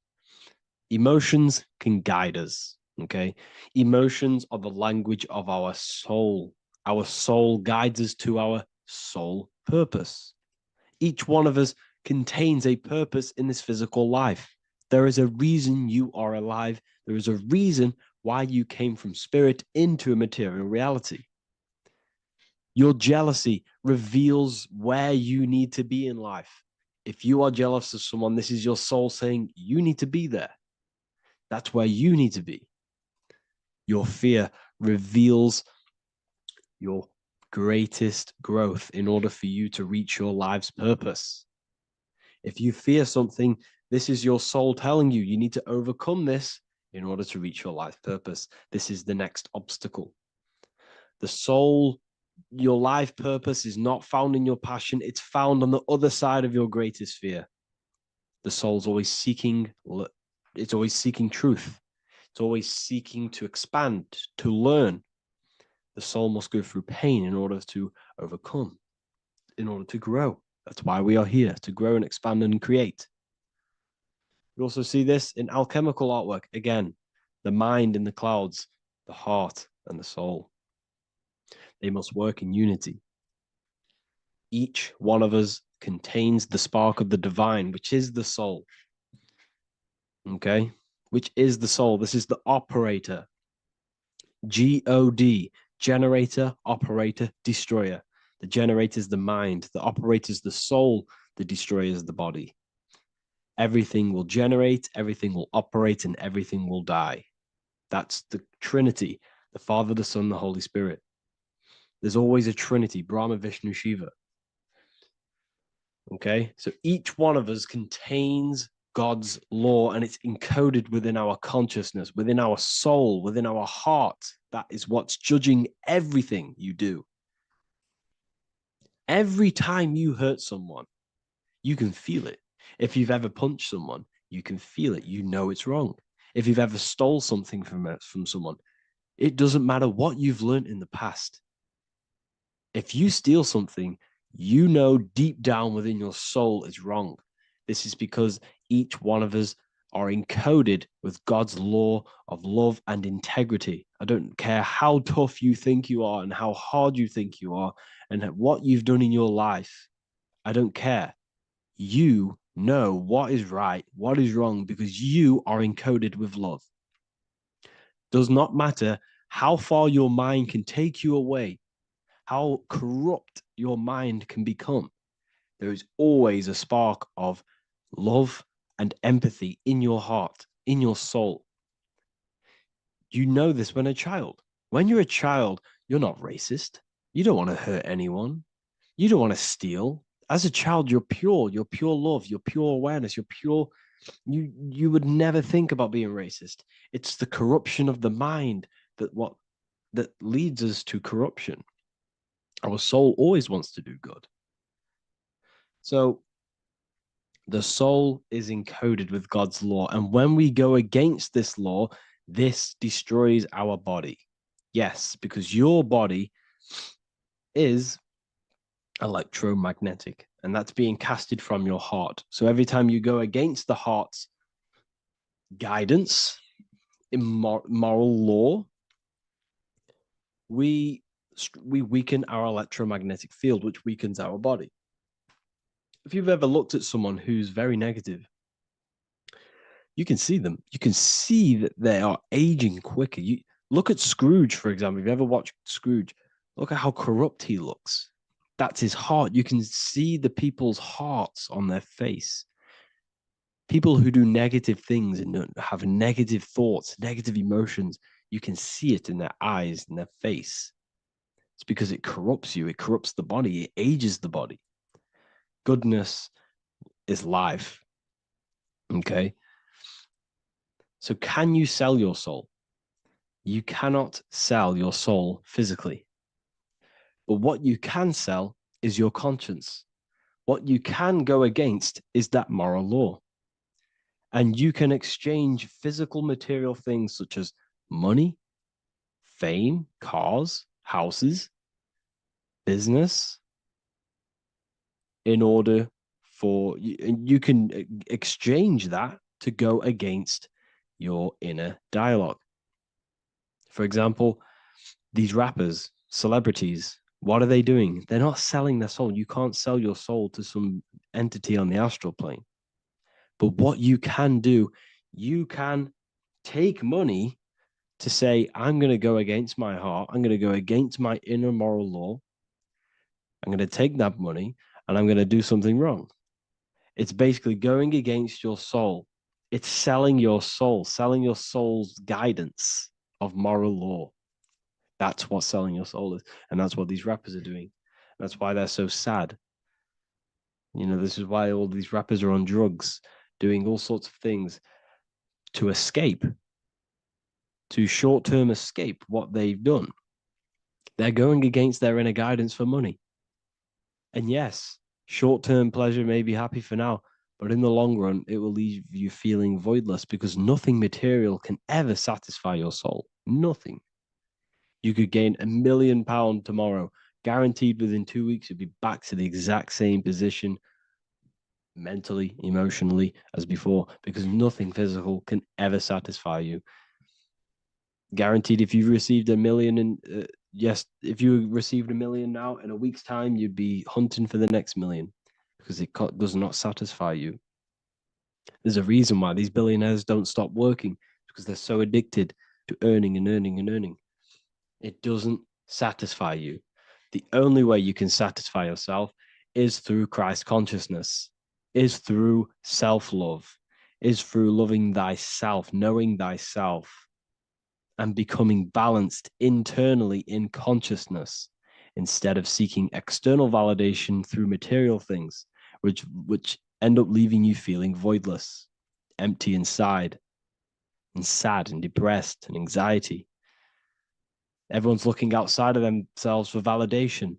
Emotions can guide us, okay? Emotions are the language of our soul. Our soul guides us to our soul purpose. Each one of us contains a purpose in this physical life. There is a reason you are alive. There is a reason why you came from spirit into a material reality. Your jealousy reveals where you need to be in life. If you are jealous of someone, this is your soul saying you need to be there. That's where you need to be. Your fear reveals your greatest growth in order for you to reach your life's purpose. If you fear something, this is your soul telling you need to overcome this in order to reach your life purpose. This is the next obstacle. The soul Your life purpose is not found in your passion, it's found on the other side of your greatest fear. The soul's always seeking, it's always seeking truth. It's always seeking to expand, to learn. The soul must go through pain in order to overcome, in order to grow. That's why we are here, to grow and expand and create. We also see this in alchemical artwork. Again, the mind in the clouds, the heart and the soul. They must work in unity. Each one of us contains the spark of the divine, which is the soul. Okay? Which is the soul. This is the operator. God, generator, operator, destroyer. The generator is the mind. The operator is the soul. The destroyer is the body. Everything will generate, everything will operate, and everything will die. That's the Trinity, the Father, the Son, the Holy Spirit. There's always a Trinity, Brahma, Vishnu, Shiva. Okay, so each one of us contains God's law, and it's encoded within our consciousness, within our soul, within our heart. That is what's judging everything you do. Every time you hurt someone, you can feel it. If you've ever punched someone, you can feel it. You know it's wrong. If you've ever stole something from someone, it doesn't matter what you've learned in the past. If you steal something, you know deep down within your soul it's wrong. This is because each one of us are encoded with God's law of love and integrity. I don't care how tough you think you are and how hard you think you are and what you've done in your life. I don't care. You know what is right, what is wrong, because you are encoded with love. Does not matter how far your mind can take you away, how corrupt your mind can become. There is always a spark of love and empathy in your heart, in your soul. You know this when a child. When you're a child, you're not racist. You don't want to hurt anyone. You don't want to steal. As a child, you're pure love, you're pure awareness, you're pure. You would never think about being racist. It's the corruption of the mind that leads us to corruption. Our soul always wants to do good. So the soul is encoded with God's law. And when we go against this law, this destroys our body. Yes, because your body is electromagnetic, and that's being casted from your heart. So every time you go against the heart's guidance, moral law, we weaken our electromagnetic field, which weakens our body. If you've ever looked at someone who's very negative, you can see them. You can see that they are aging quicker. You look at Scrooge, for example. If you ever watched Scrooge, look at how corrupt he looks. That's his heart. You can see the people's hearts on their face. People who do negative things and have negative thoughts, negative emotions, you can see it in their eyes, in their face. It's because it corrupts you. It corrupts the body. It ages the body. Goodness is life. Okay. So can you sell your soul? You cannot sell your soul physically. But what you can sell is your conscience. What you can go against is that moral law. And you can exchange physical material things such as money, fame, cars, houses, business, in order for you can exchange that to go against your inner dialogue. For example, these rappers, celebrities, what are they doing? They're not selling their soul. You can't sell your soul to some entity on the astral plane. But what you can do, you can take money to say, I'm going to go against my heart. I'm going to go against my inner moral law. I'm going to take that money and I'm going to do something wrong. It's basically going against your soul. It's selling your soul's guidance of moral law. That's what selling your soul is. And that's what these rappers are doing. That's why they're so sad. You know, this is why all these rappers are on drugs, doing all sorts of things to escape, to short-term escape what they've done. They're going against their inner guidance for money. And yes, short-term pleasure may be happy for now, but in the long run, it will leave you feeling voidless because nothing material can ever satisfy your soul. Nothing. You could gain £1 million tomorrow, guaranteed within 2 weeks, you'd be back to the exact same position mentally, emotionally as before, because nothing physical can ever satisfy you. Guaranteed, if you received 1 million in yes, if you received 1 million now, in a week's time, you'd be hunting for the next million because it does not satisfy you. There's a reason why these billionaires don't stop working, because they're so addicted to earning and earning and earning. It doesn't satisfy you. The only way you can satisfy yourself is through Christ consciousness, is through self-love, is through loving thyself, knowing thyself, and becoming balanced internally in consciousness instead of seeking external validation through material things, which end up leaving you feeling voidless, empty inside, and sad and depressed and anxiety. Everyone's looking outside of themselves for validation,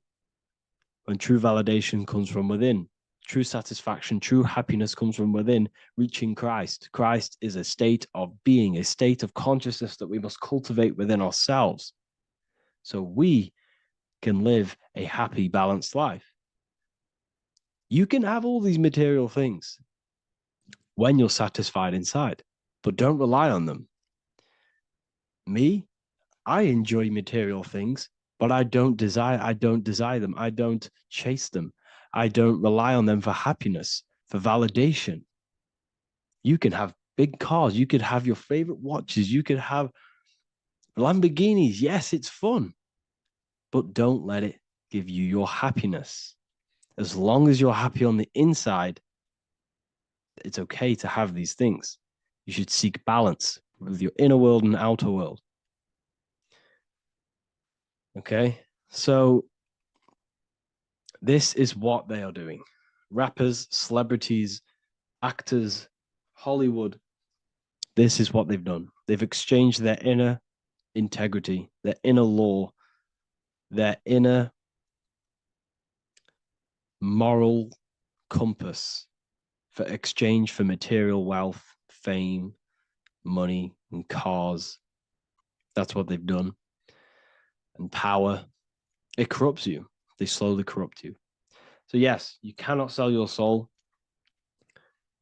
when true validation comes from within. True satisfaction, true happiness comes from within, reaching Christ. Christ is a state of being, a state of consciousness that we must cultivate within ourselves so we can live a happy, balanced life. You can have all these material things when you're satisfied inside, but don't rely on them. Me, I enjoy material things, but I don't desire them. I don't chase them. I don't rely on them for happiness, for validation. You can have big cars. You could have your favorite watches. You could have Lamborghinis. Yes, it's fun, but don't let it give you your happiness. As long as you're happy on the inside, it's okay to have these things. You should seek balance with your inner world and outer world. Okay, so this is what they are doing. Rappers, celebrities, actors, Hollywood, this is what they've done. They've exchanged their inner integrity, their inner law, their inner moral compass for exchange for material wealth, fame, money, and cars. That's what they've done. And power. It corrupts you. They slowly corrupt you. So yes, you cannot sell your soul.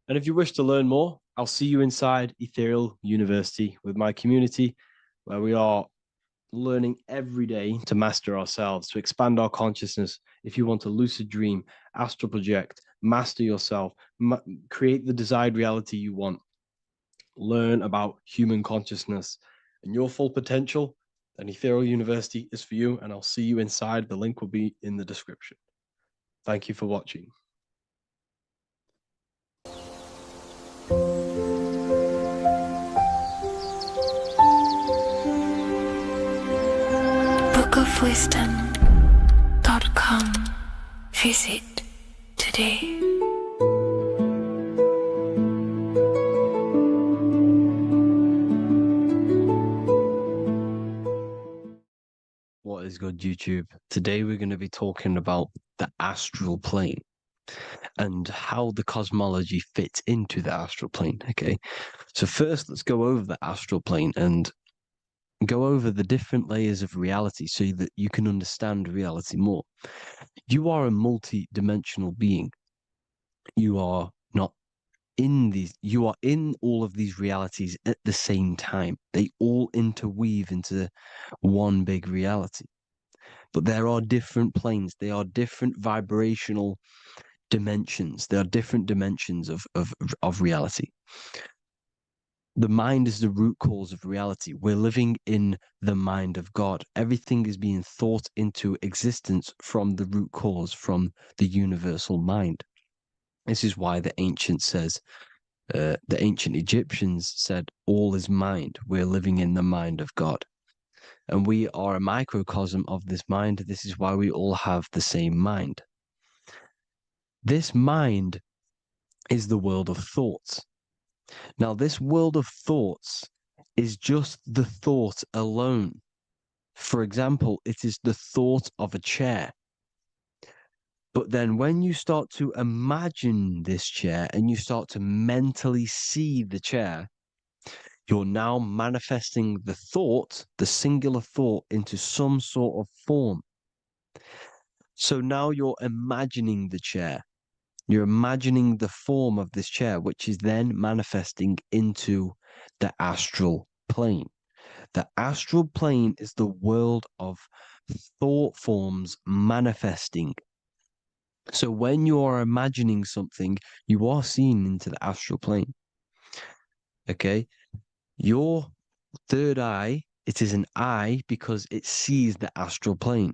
And if you wish to learn more, I'll see you inside Ethereal University with my community, where we are learning every day to master ourselves, to expand our consciousness. If you want to lucid dream, astral project, master yourself, create the desired reality you want, learn about human consciousness and your full potential, then Ethereal University is for you, and I'll see you inside. The link will be in the description. Thank you for watching. bookofwisdom.com. Visit today. What is good, YouTube? Today we're going to be talking about the astral plane and how the cosmology fits into the astral plane. Okay, so first let's go over the astral plane and go over the different layers of reality so that you can understand reality more. You are a multi-dimensional being. You are not in these, you are in all of these realities at the same time. They all interweave into one big reality. But there are different planes. They are different vibrational dimensions. There are different dimensions of reality. The mind is the root cause of reality. We're living in the mind of God. Everything is being thought into existence from the root cause, from the universal mind. This is why the ancient Egyptians said, all is mind. We're living in the mind of God. And we are a microcosm of this mind. This is why we all have the same mind. This mind is the world of thoughts. Now, this world of thoughts is just the thought alone. For example, it is the thought of a chair. But then when you start to imagine this chair and you start to mentally see the chair, you're now manifesting the thought, the singular thought, into some sort of form. So now you're imagining the chair. You're imagining the form of this chair, which is then manifesting into the astral plane. The astral plane is the world of thought forms manifesting. So when you are imagining something, you are seeing into the astral plane. Okay? Your third eye, it is an eye because it sees the astral plane.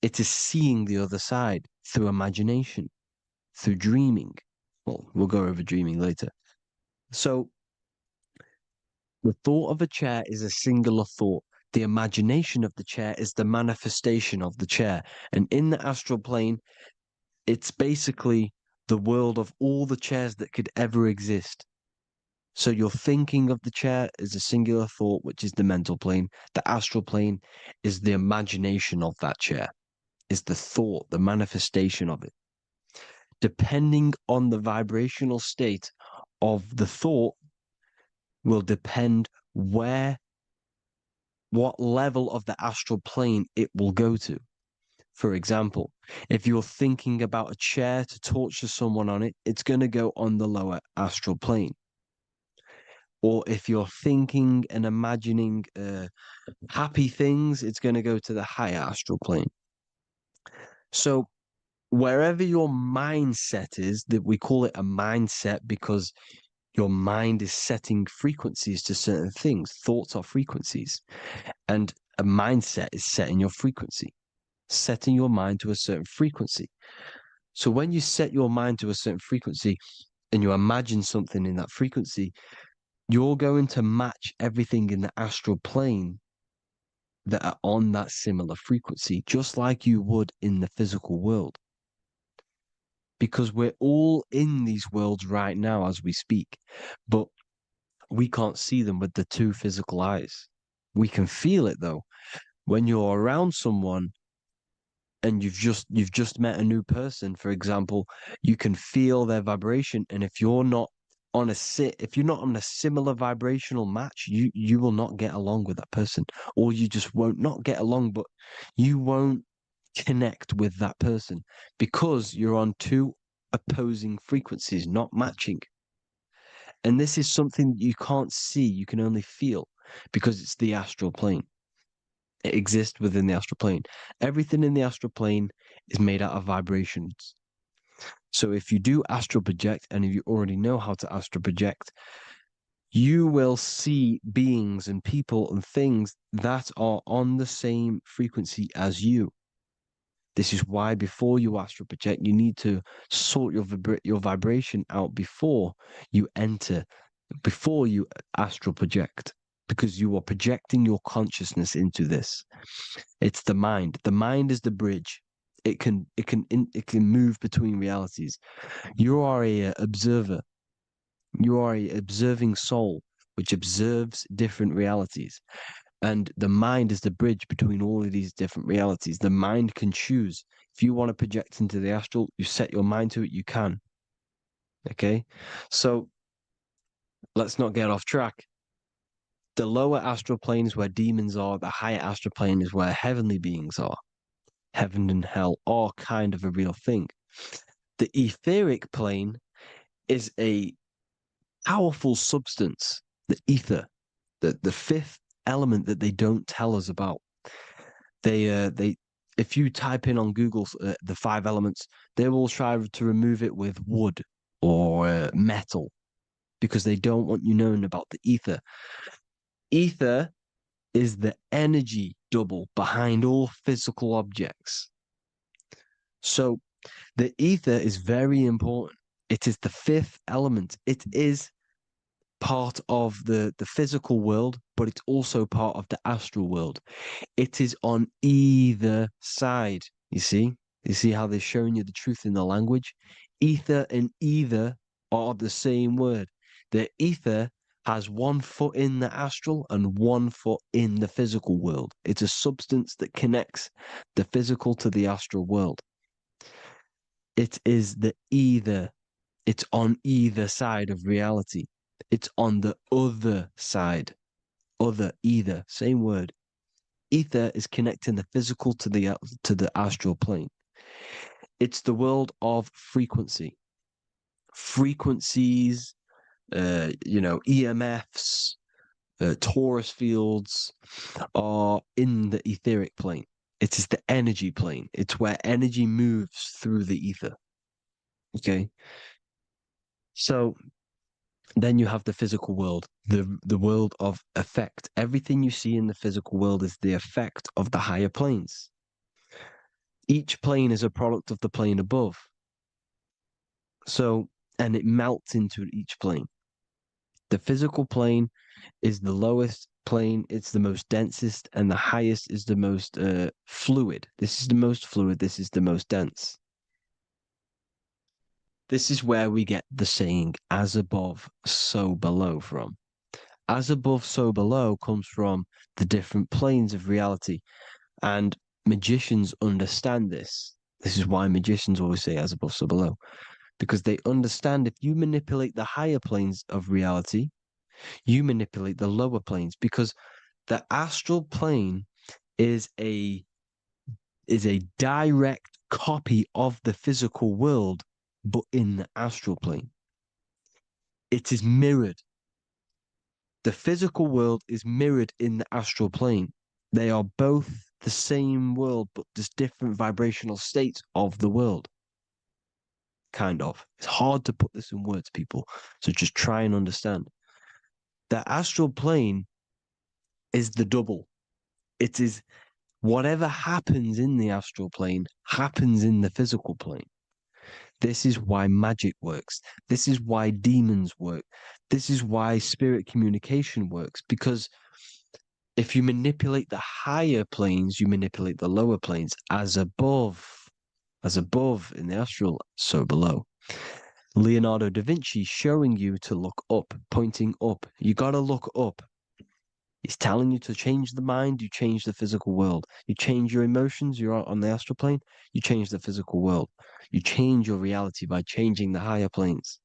It is seeing the other side through imagination, through dreaming. Well, we'll go over dreaming later. So the thought of a chair is a singular thought. The imagination of the chair is the manifestation of the chair. And in the astral plane, it's basically the world of all the chairs that could ever exist. So you're thinking of the chair as a singular thought, which is the mental plane. The astral plane is the imagination of that chair, is the thought, the manifestation of it. Depending on the vibrational state of the thought will depend what level of the astral plane it will go to. For example, if you're thinking about a chair to torture someone on it, it's going to go on the lower astral plane. Or if you're thinking and imagining happy things, it's going to go to the higher astral plane. So wherever your mindset is, that we call it a mindset because your mind is setting frequencies to certain things. Thoughts are frequencies. And a mindset is setting your frequency, setting your mind to a certain frequency. So when you set your mind to a certain frequency and you imagine something in that frequency, you're going to match everything in the astral plane that are on that similar frequency, just like you would in the physical world. Because we're all in these worlds right now as we speak, but we can't see them with the two physical eyes. We can feel it though. When you're around someone and you've just met a new person, for example, you can feel their vibration. And if you're not on a similar vibrational match, you will not get along with that person, or you just won't not get along, but you won't connect with that person because you're on two opposing frequencies, not matching. And this is something you can't see, you can only feel because it's the astral plane. It exists within the astral plane. Everything in the astral plane is made out of vibrations. So if you do astral project, and if you already know how to astral project, you will see beings and people and things that are on the same frequency as you. This is why before you astral project, you need to sort your vibration out before you astral project, because you are projecting your consciousness into this. It's the mind. The mind is the bridge. It can move between realities. You are a observer. You are a observing soul which observes different realities. And the mind is the bridge between all of these different realities. The mind can choose. If you want to project into the astral, you set your mind to it, you can. Okay? So let's not get off track. The lower astral plane is where demons are. The higher astral plane is where heavenly beings are. Heaven and hell are kind of a real thing. The etheric plane is a powerful substance, the ether, the fifth element that they don't tell us about. If you type in on Google the five elements, they will try to remove it with wood or metal because they don't want you knowing about the ether. Ether is the energy double behind all physical objects. So the ether is very important. It is the fifth element. It is part of the physical world, but it's also part of the astral world. It is on either side. You see how they're showing you the truth in the language? Ether and either are the same word. The ether has 1 foot in the astral and 1 foot in the physical world. It's a substance that connects the physical to the astral world. It is the either. It's on either side of reality. It's on the other side. Other, either, same word. Ether is connecting the physical to the astral plane. It's the world of frequency. Frequencies, EMFs, torus fields are in the etheric plane. It is the energy plane. It's where energy moves through the ether. Okay. So then you have the physical world, the world of effect. Everything you see in the physical world is the effect of the higher planes. Each plane is a product of the plane above. So, and it melts into each plane. The physical plane is the lowest plane, it's the most densest, and the highest is the most fluid. This is the most fluid, this is the most dense. This is where we get the saying, as above, so below from. As above, so below comes from the different planes of reality. And magicians understand this. This is why magicians always say as above, so below. Because they understand if you manipulate the higher planes of reality, you manipulate the lower planes. Because the astral plane is a direct copy of the physical world, but in the astral plane. It is mirrored. The physical world is mirrored in the astral plane. They are both the same world, but just different vibrational states of the world. Kind of. It's hard to put this in words, people. So just try and understand. The astral plane is the double. It is whatever happens in the astral plane happens in the physical plane. This is why magic works. This is why demons work. This is why spirit communication works. Because if you manipulate the higher planes, you manipulate the lower planes. As above in the astral, so below. Leonardo da Vinci showing you to look up, pointing up. You got to look up. He's telling you to change the mind, you change the physical world. You change your emotions, you're on the astral plane, you change the physical world. You change your reality by changing the higher planes.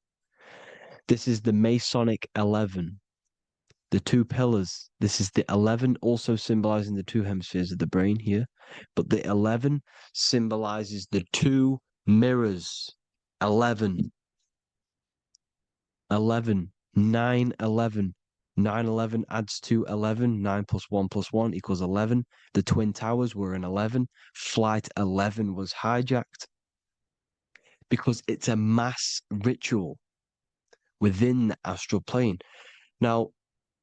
This is the Masonic 11, the two pillars. This is the 11 also symbolizing the two hemispheres of the brain here. But the 11 symbolizes the two mirrors. 11. 11. 9, 11. 9, 11 adds to 11. 9 plus 1 plus 1 equals 11. The Twin Towers were in 11. Flight 11 was hijacked. Because it's a mass ritual within the astral plane. Now,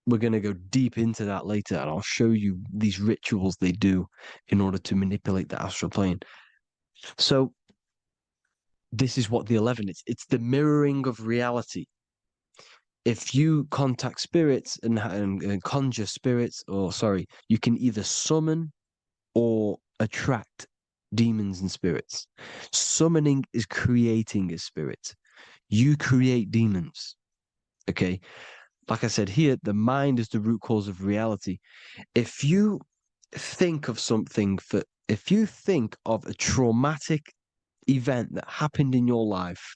we're going to go deep into that later, and I'll show you these rituals they do in order to manipulate the astral plane. So, this is what the 11 is. It's the mirroring of reality. If you contact spirits and conjure spirits, you can either summon or attract demons and spirits. Summoning is creating a spirit. You create demons. Okay. Like I said here, the mind is the root cause of reality. If you think of if you think of a traumatic event that happened in your life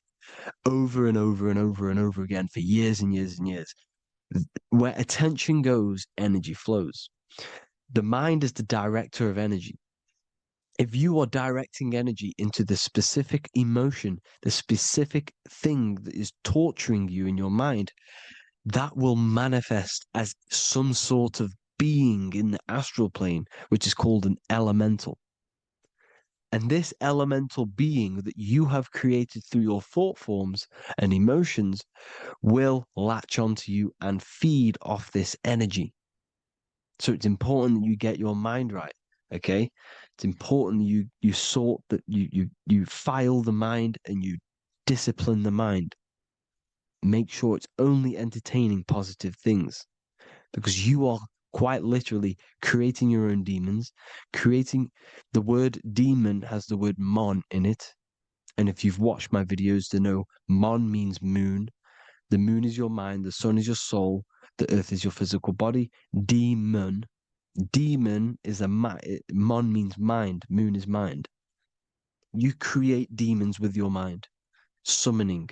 over and over and over and over again for years and years and years, where attention goes, energy flows. The mind is the director of energy. If you are directing energy into the specific emotion, the specific thing that is torturing you in your mind, that will manifest as some sort of being in the astral plane, which is called an elemental. And this elemental being that you have created through your thought forms and emotions will latch onto you and feed off this energy. So it's important that you get your mind right. Okay, it's important you sort that you file the mind and you discipline the mind. Make sure it's only entertaining positive things, because you are quite literally creating your own demons. Creating the word demon has the word mon in it, and if you've watched my videos to know mon means moon. The moon is your mind, the sun is your soul, The earth is your physical body. Demon is mon means mind. Moon is mind. You create demons with your mind. Summoning.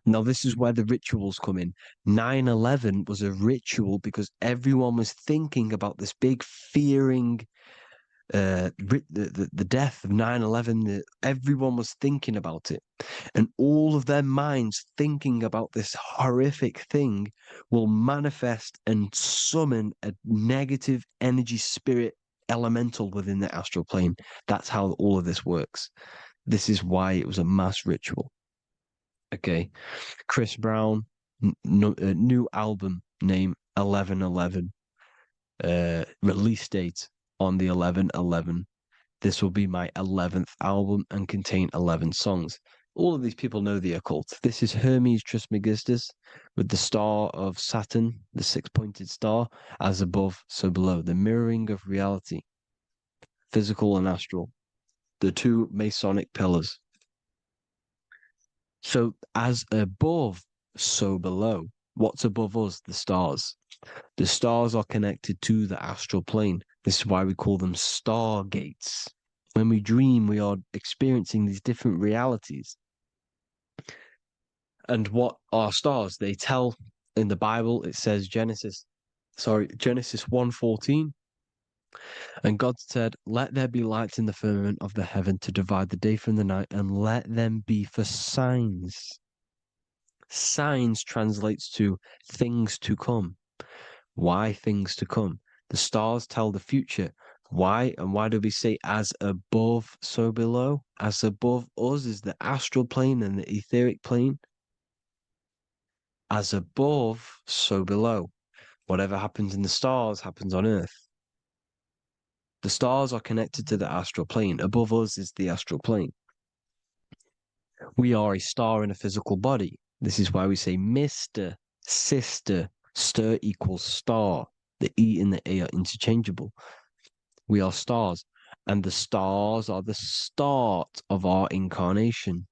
Now, this is where the rituals come in. 9/11 was a ritual because everyone was thinking about this big fearing, the death of 9/11. Everyone was thinking about it. And all of their minds thinking about this horrific thing will manifest and summon a negative energy spirit elemental within the astral plane. That's how all of this works. This is why it was a mass ritual. Okay. Chris Brown, new album name 11/11. Release date on the 11/11. This will be my 11th album and contain 11 songs. All of these people know the occult. This is Hermes Trismegistus with the star of Saturn, the six-pointed star, as above, so below. The mirroring of reality, physical and astral. The two Masonic pillars. So as above, so below. What's above us? The stars. The stars are connected to the astral plane. This is why we call them stargates. When we dream, we are experiencing these different realities. And what are stars? They tell in the Bible, it says Genesis 1:14. And God said, "Let there be lights in the firmament of the heaven to divide the day from the night, and let them be for signs." Signs translates to things to come. Why things to come? The stars tell the future. Why? And why do we say as above, so below? As above us is the astral plane and the etheric plane. As above, so below. Whatever happens in the stars happens on Earth. The stars are connected to the astral plane. Above us is the astral plane. We are a star in a physical body. This is why we say Mr., sister, stir equals star. The E and the A are interchangeable. We are stars, and the stars are the start of our incarnation.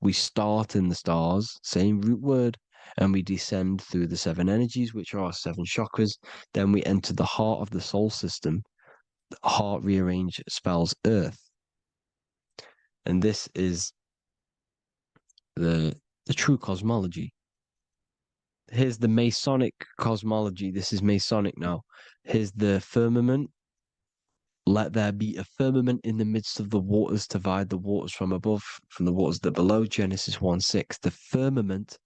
We start in the stars, same root word, and we descend through the seven energies, which are our seven chakras. Then we enter the heart of the soul system. The heart rearranged spells earth. And this is the true cosmology. Here's the Masonic cosmology. This is Masonic now. Here's the firmament. Let there be a firmament in the midst of the waters to divide the waters from above, from the waters that below. Genesis 1:6. The firmament,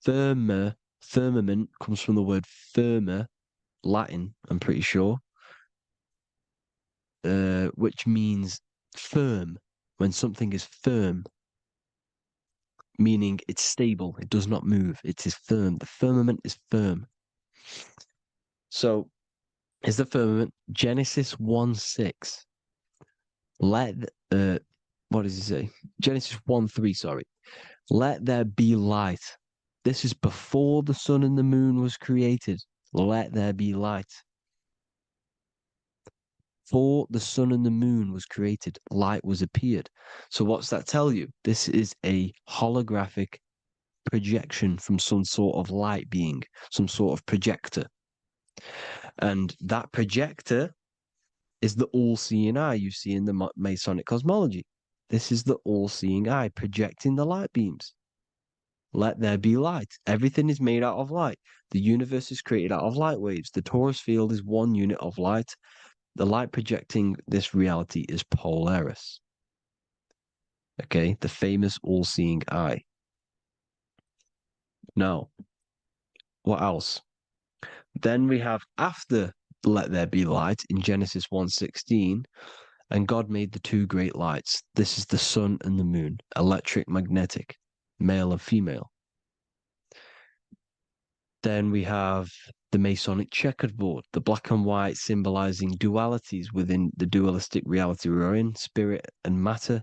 firmament comes from the word firma, Latin, I'm pretty sure, which means firm. When something is firm, meaning it's stable, it does not move, it is firm. The firmament is firm. So, is the firmament Genesis 1:6. What does he say? Genesis 1:3, sorry. Let there be light. This is before the sun and the moon was created. Let there be light. Before the sun and the moon was created, light was appeared. So what's that tell you? This is a holographic projection from some sort of light being, some sort of projector. And that projector is the all-seeing eye you see in the Masonic cosmology. This is the all-seeing eye projecting the light beams. Let there be light. Everything is made out of light. The universe is created out of light waves. The torus field is one unit of light. The light projecting this reality is Polaris. Okay, the famous all-seeing eye. Now, what else? Then we have after let there be light in Genesis 1:16, and God made the two great lights. This is the sun and the moon, electric, magnetic, male and female. Then we have the Masonic checkered board, the black and white symbolizing dualities within the dualistic reality we're in, spirit and matter,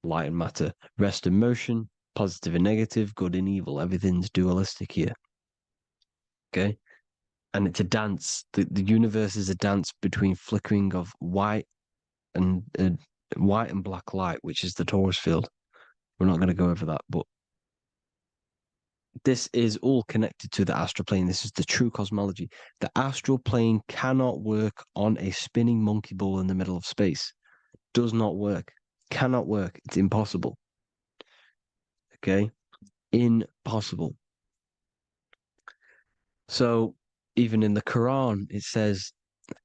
light and matter, rest and motion, positive and negative, good and evil. Everything's dualistic here. Okay? And it's a dance. The universe is a dance between flickering of white and black light, which is the torus field. We're not going to go over that, but This is all connected to the astral plane. This is the true cosmology. The astral plane cannot work on a spinning monkey ball in the middle of space. Does not work. Cannot work. It's impossible. Okay? Impossible. So even in the Quran, it says,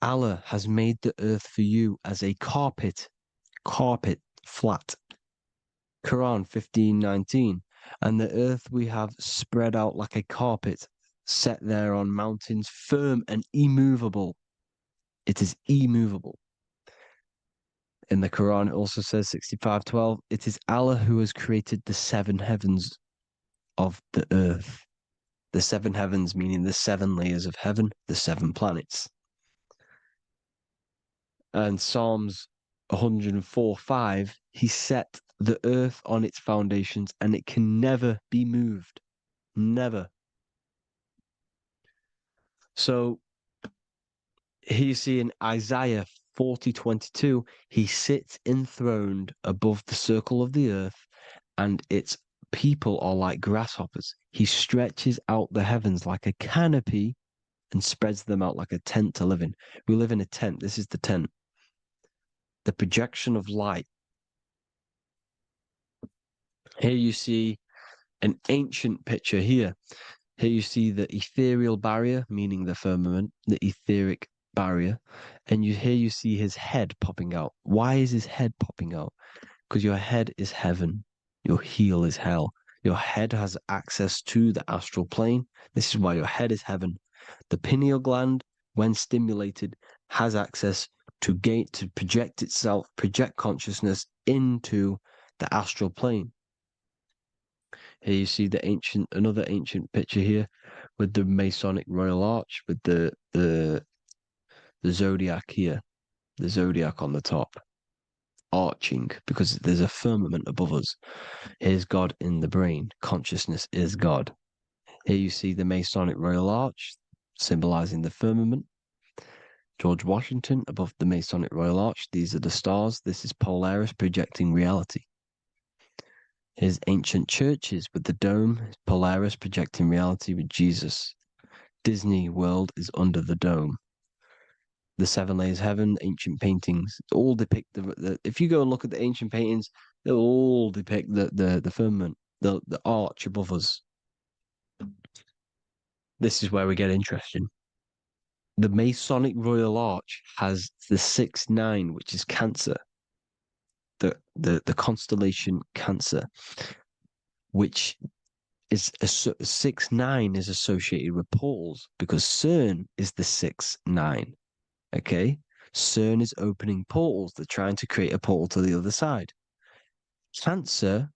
Allah has made the earth for you as a carpet, flat. Quran 15:19. And the earth we have spread out like a carpet, set there on mountains, firm and immovable. It is immovable. In the Quran, it also says 65:12, it is Allah who has created the seven heavens of the earth. The seven heavens, meaning the seven layers of heaven, the seven planets. And Psalms 104:5, he set the earth on its foundations and it can never be moved. Never. So here you see in Isaiah 40:22, he sits enthroned above the circle of the earth, and its people are like grasshoppers. He stretches out the heavens like a canopy and spreads them out like a tent to live in. We live in a tent. This is the tent. The projection of light. Here you see an ancient picture here. Here you see the ethereal barrier, meaning the firmament, the etheric barrier, and here you see his head popping out. Why is his head popping out? Because your head is heaven, your heel is hell. Your head has access to the astral plane. This is why your head is heaven. The pineal gland, when stimulated, has access to project itself, project consciousness into the astral plane. Here you see another ancient picture here with the Masonic Royal Arch, with the zodiac here, the zodiac on the top, arching, because there's a firmament above us. Here's God in the brain. Consciousness is God. Here you see the Masonic Royal Arch, symbolizing the firmament. George Washington above the Masonic Royal Arch. These are the stars. This is Polaris projecting reality. Here's ancient churches with the dome, Polaris projecting reality with Jesus. Disney World is under the dome. The seven layers of heaven, ancient paintings, all depict if you go and look at the ancient paintings, they'll all depict the firmament, the arch above us. This is where we get interesting. The Masonic Royal Arch has the 6-9, which is Cancer. The constellation Cancer, which is 6-9 is associated with portals because CERN is the 6-9. Okay, CERN is opening portals. They're trying to create a portal to the other side. Cancer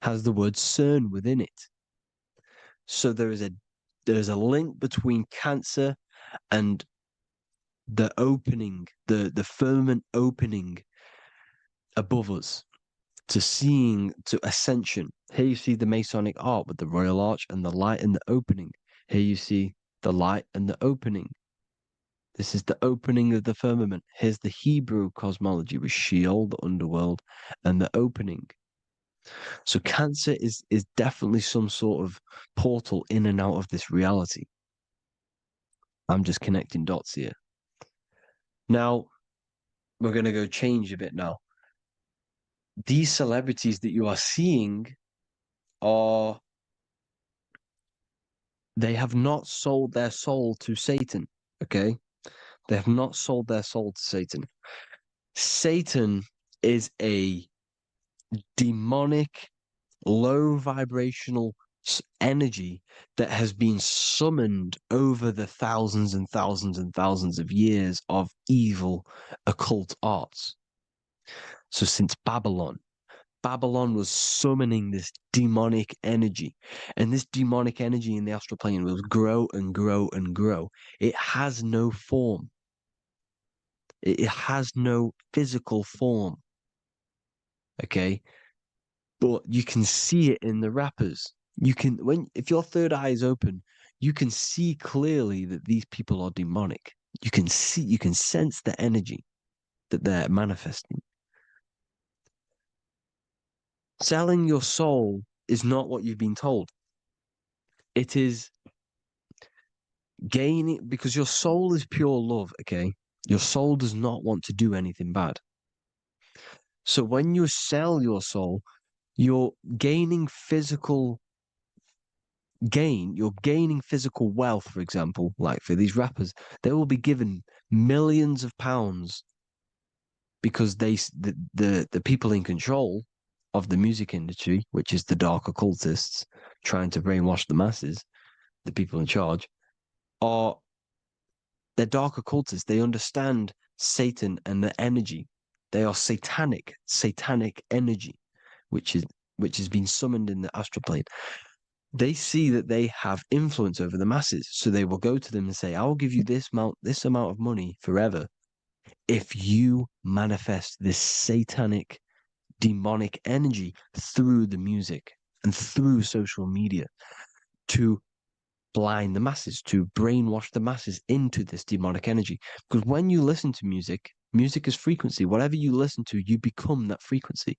has the word CERN within it, so there is a link between Cancer and the opening, the firmament opening above us to ascension. Here you see the Masonic Arch with the Royal Arch and the light and the opening. Here you see the light and the opening. This is the opening of the firmament. Here's the Hebrew cosmology with Sheol, the underworld, and the opening. So Cancer is definitely some sort of portal in and out of this reality. I'm just connecting dots here. Now, we're going to go change a bit now. These celebrities that you are seeing they have not sold their soul to Satan, okay? They have not sold their soul to Satan. Satan is a demonic, low vibrational energy that has been summoned over the thousands and thousands and thousands of years of evil occult arts. So since Babylon was summoning this demonic energy, and this demonic energy in the astral plane will grow and grow and grow. It has no form. It has no physical form. Okay? But you can see it in the rappers. If your third eye is open, you can see clearly that these people are demonic. You can sense the energy that they're manifesting. Selling your soul is not what you've been told. It is gaining because your soul is pure love, okay? Your soul does not want to do anything bad. So when you sell your soul, you're gaining physical gain, you're gaining physical wealth, for example, like for these rappers, they will be given millions of pounds because the people in control of the music industry, which is the dark occultists trying to brainwash the masses, the people in charge, are they're dark occultists. They understand Satan and the energy. They are satanic energy, which has been summoned in the astral plane. They see that they have influence over the masses, so they will go to them and say, "I will give you this amount of money forever if you manifest this satanic, demonic energy through the music and through social media to blind the masses, to brainwash the masses into this demonic energy." Because when you listen to music, music is frequency. Whatever you listen to, you become that frequency.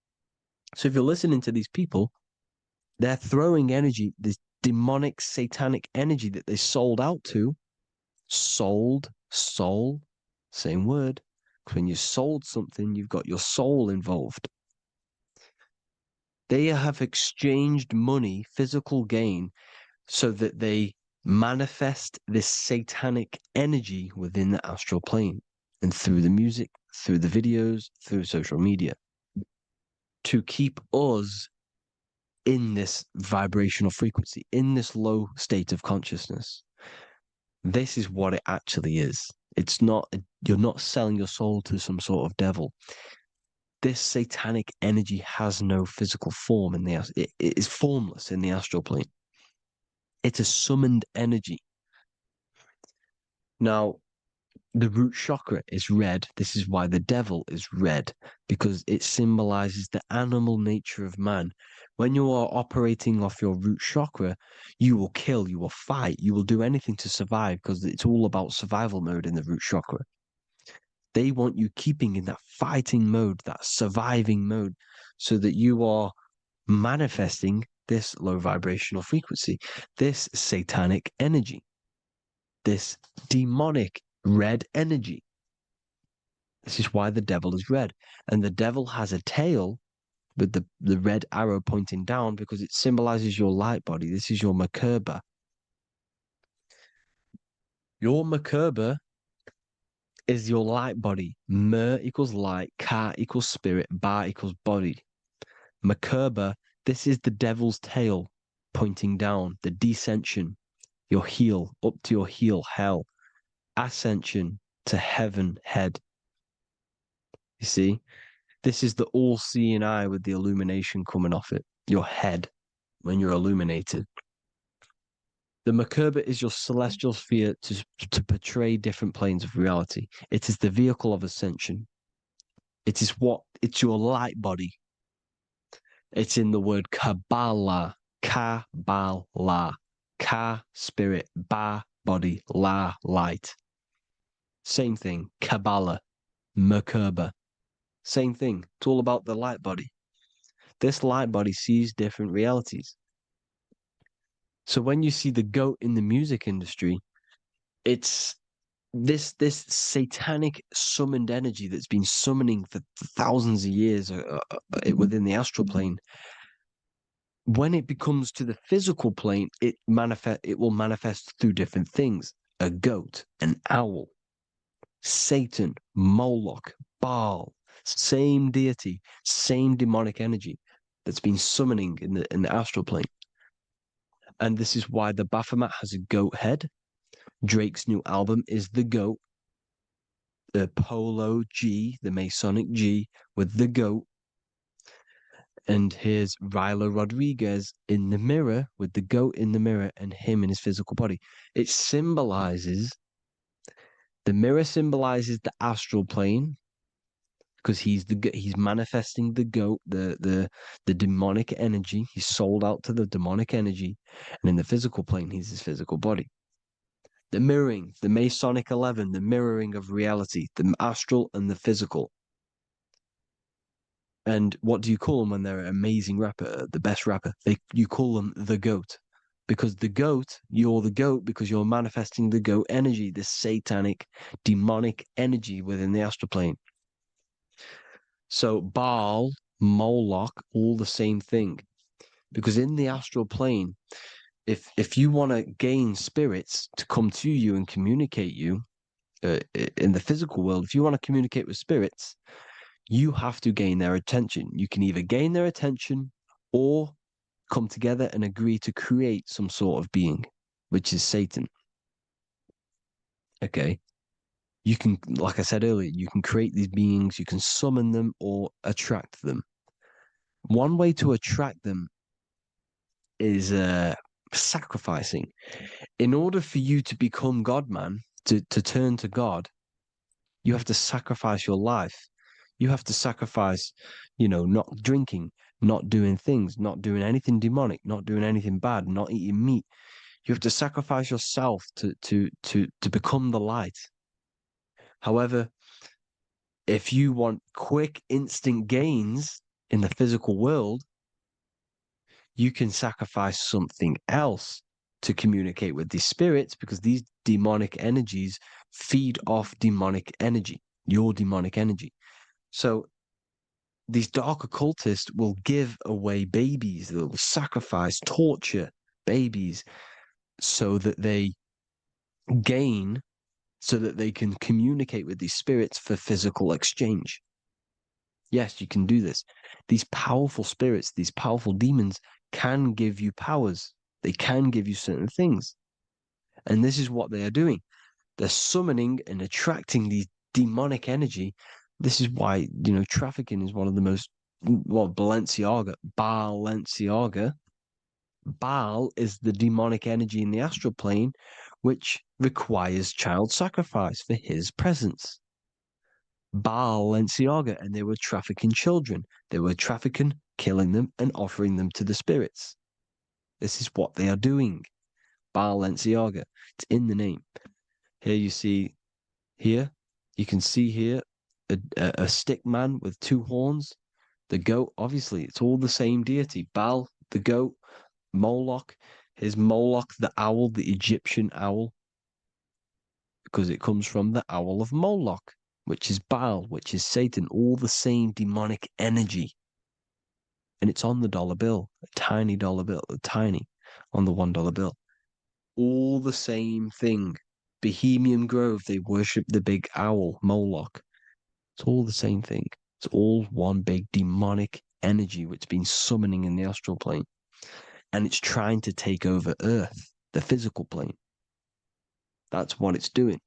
So if you're listening to these people, they're throwing energy, this demonic, satanic energy that they sold out to, soul, same word. When you sold something, you've got your soul involved. They have exchanged money, physical gain, so that they manifest this satanic energy within the astral plane and through the music, through the videos, through social media to keep us in this vibrational frequency, in this low state of consciousness. This is what it actually is. It's not, you're not selling your soul to some sort of devil. This satanic energy has no physical form it is formless in the astral plane. It's a summoned energy. Now, the root chakra is red. This is why the devil is red, because it symbolizes the animal nature of man. When you are operating off your root chakra, you will kill, you will fight, you will do anything to survive because it's all about survival mode in the root chakra. They want you keeping in that fighting mode, that surviving mode, so that you are manifesting this low vibrational frequency, this satanic energy, this demonic red energy. This is why the devil is red. And the devil has a tail with the red arrow pointing down because it symbolizes your light body. This is your Merkaba. Your Merkaba is your light body. Mer equals light, Ka equals spirit, Ba equals body. Merkaba, this is the devil's tail pointing down, the descension, your heel, up to your heel, hell. Ascension to heaven, head. You see? This is the all-seeing eye with the illumination coming off it, your head, when you're illuminated. The Merkaba is your celestial sphere to portray different planes of reality. It is the vehicle of ascension. It's your light body. It's in the word Kabbalah, Kabbalah, Ka, spirit, Ba, body, La, light. Same thing, Kabbalah, Merkaba. Same thing. It's all about the light body. This light body sees different realities. So when you see the goat in the music industry, it's this satanic summoned energy that's been summoning for thousands of years within the astral plane. When it becomes to the physical plane, it will manifest through different things. A goat, an owl, Satan, Moloch, Baal, same deity, same demonic energy that's been summoning in the astral plane. And this is why the Baphomet has a goat head. Drake's new album is the goat. The Polo G, the Masonic G, with the goat. And here's Rylo Rodriguez in the mirror with the goat in the mirror and him in his physical body. It symbolizes, the mirror symbolizes the astral plane because he's manifesting the goat, the demonic energy. He's sold out to the demonic energy. And in the physical plane, he's his physical body. The mirroring, the Masonic 11, the mirroring of reality, the astral and the physical. And what do you call them when they're an amazing rapper, the best rapper? You call them the GOAT, because you're the goat because you're manifesting the goat energy, this satanic, demonic energy within the astral plane. So Baal, Moloch, all the same thing. Because in the astral plane, if you want to gain spirits to come to you and communicate you in the physical world, if you want to communicate with spirits, you have to gain their attention. You can either gain their attention or come together and agree to create some sort of being, which is Satan. Okay. You can, like I said earlier, you can create these beings, you can summon them or attract them. One way to attract them is sacrificing. In order for you to become God, man, to turn to God, you have to sacrifice your life. You have to sacrifice, not drinking, not doing things, not doing anything demonic, not doing anything bad, not eating meat. You have to sacrifice yourself to become the light. However, if you want quick, instant gains in the physical world, you can sacrifice something else to communicate with these spirits, because these demonic energies feed off demonic energy, your demonic energy. So these dark occultists will give away babies, they'll sacrifice, torture babies so that they gain, so that they can communicate with these spirits for physical exchange. Yes, you can do this. These powerful spirits, these powerful demons can give you powers. They can give you certain things. And this is what they are doing. They're summoning and attracting these demonic energy. This is why, trafficking is one of the most, Balenciaga. Baal is the demonic energy in the astral plane, which requires child sacrifice for his presence. Balenciaga, and they were trafficking children. They were trafficking, killing them, and offering them to the spirits. This is what they are doing. Balenciaga. It's in the name. Here you can see here a stick man with two horns. The goat, obviously, it's all the same deity. Baal, the goat. Moloch, here's Moloch, the owl, the Egyptian owl, because it comes from the owl of Moloch, which is Baal, which is Satan, all the same demonic energy. And it's on the dollar bill, a tiny dollar bill, tiny on the $1 bill. All the same thing. Bohemian Grove, they worship the big owl, Moloch. It's all the same thing. It's all one big demonic energy which has been summoning in the astral plane. And it's trying to take over Earth, the physical plane. That's what it's doing.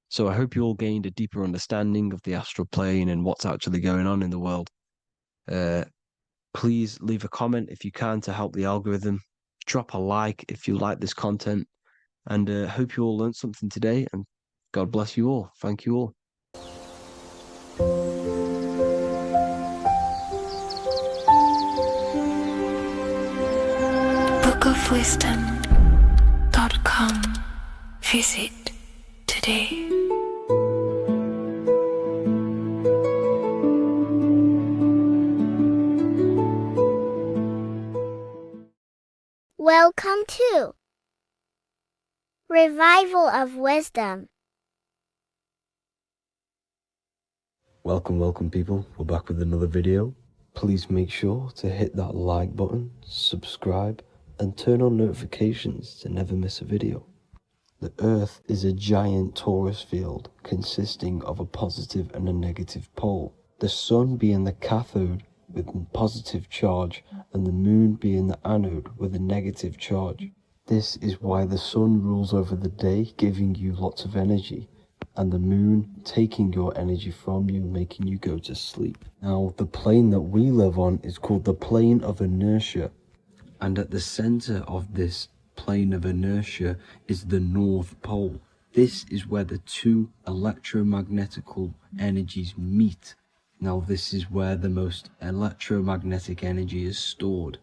So I hope you all gained a deeper understanding of the astral plane and what's actually going on in the world. Please leave a comment if you can to help the algorithm. Drop a like if you like this content. And hope you all learned something today. And God bless you all. Thank you all. bookofwisdom.com. Visit today. Welcome to Revival of Wisdom. Welcome people, we're back with another video. Please make sure to hit that like button, subscribe, and turn on notifications to never miss a video. The Earth is a giant torus field consisting of a positive and a negative pole. The Sun being the cathode with a positive charge and the Moon being the anode with a negative charge. This is why the Sun rules over the day, giving you lots of energy, and the Moon taking your energy from you, making you go to sleep. Now, the plane that we live on is called the plane of inertia, and at the center of this plane of inertia is the North Pole. This is where the two electromagnetical energies meet. Now, this is where the most electromagnetic energy is stored.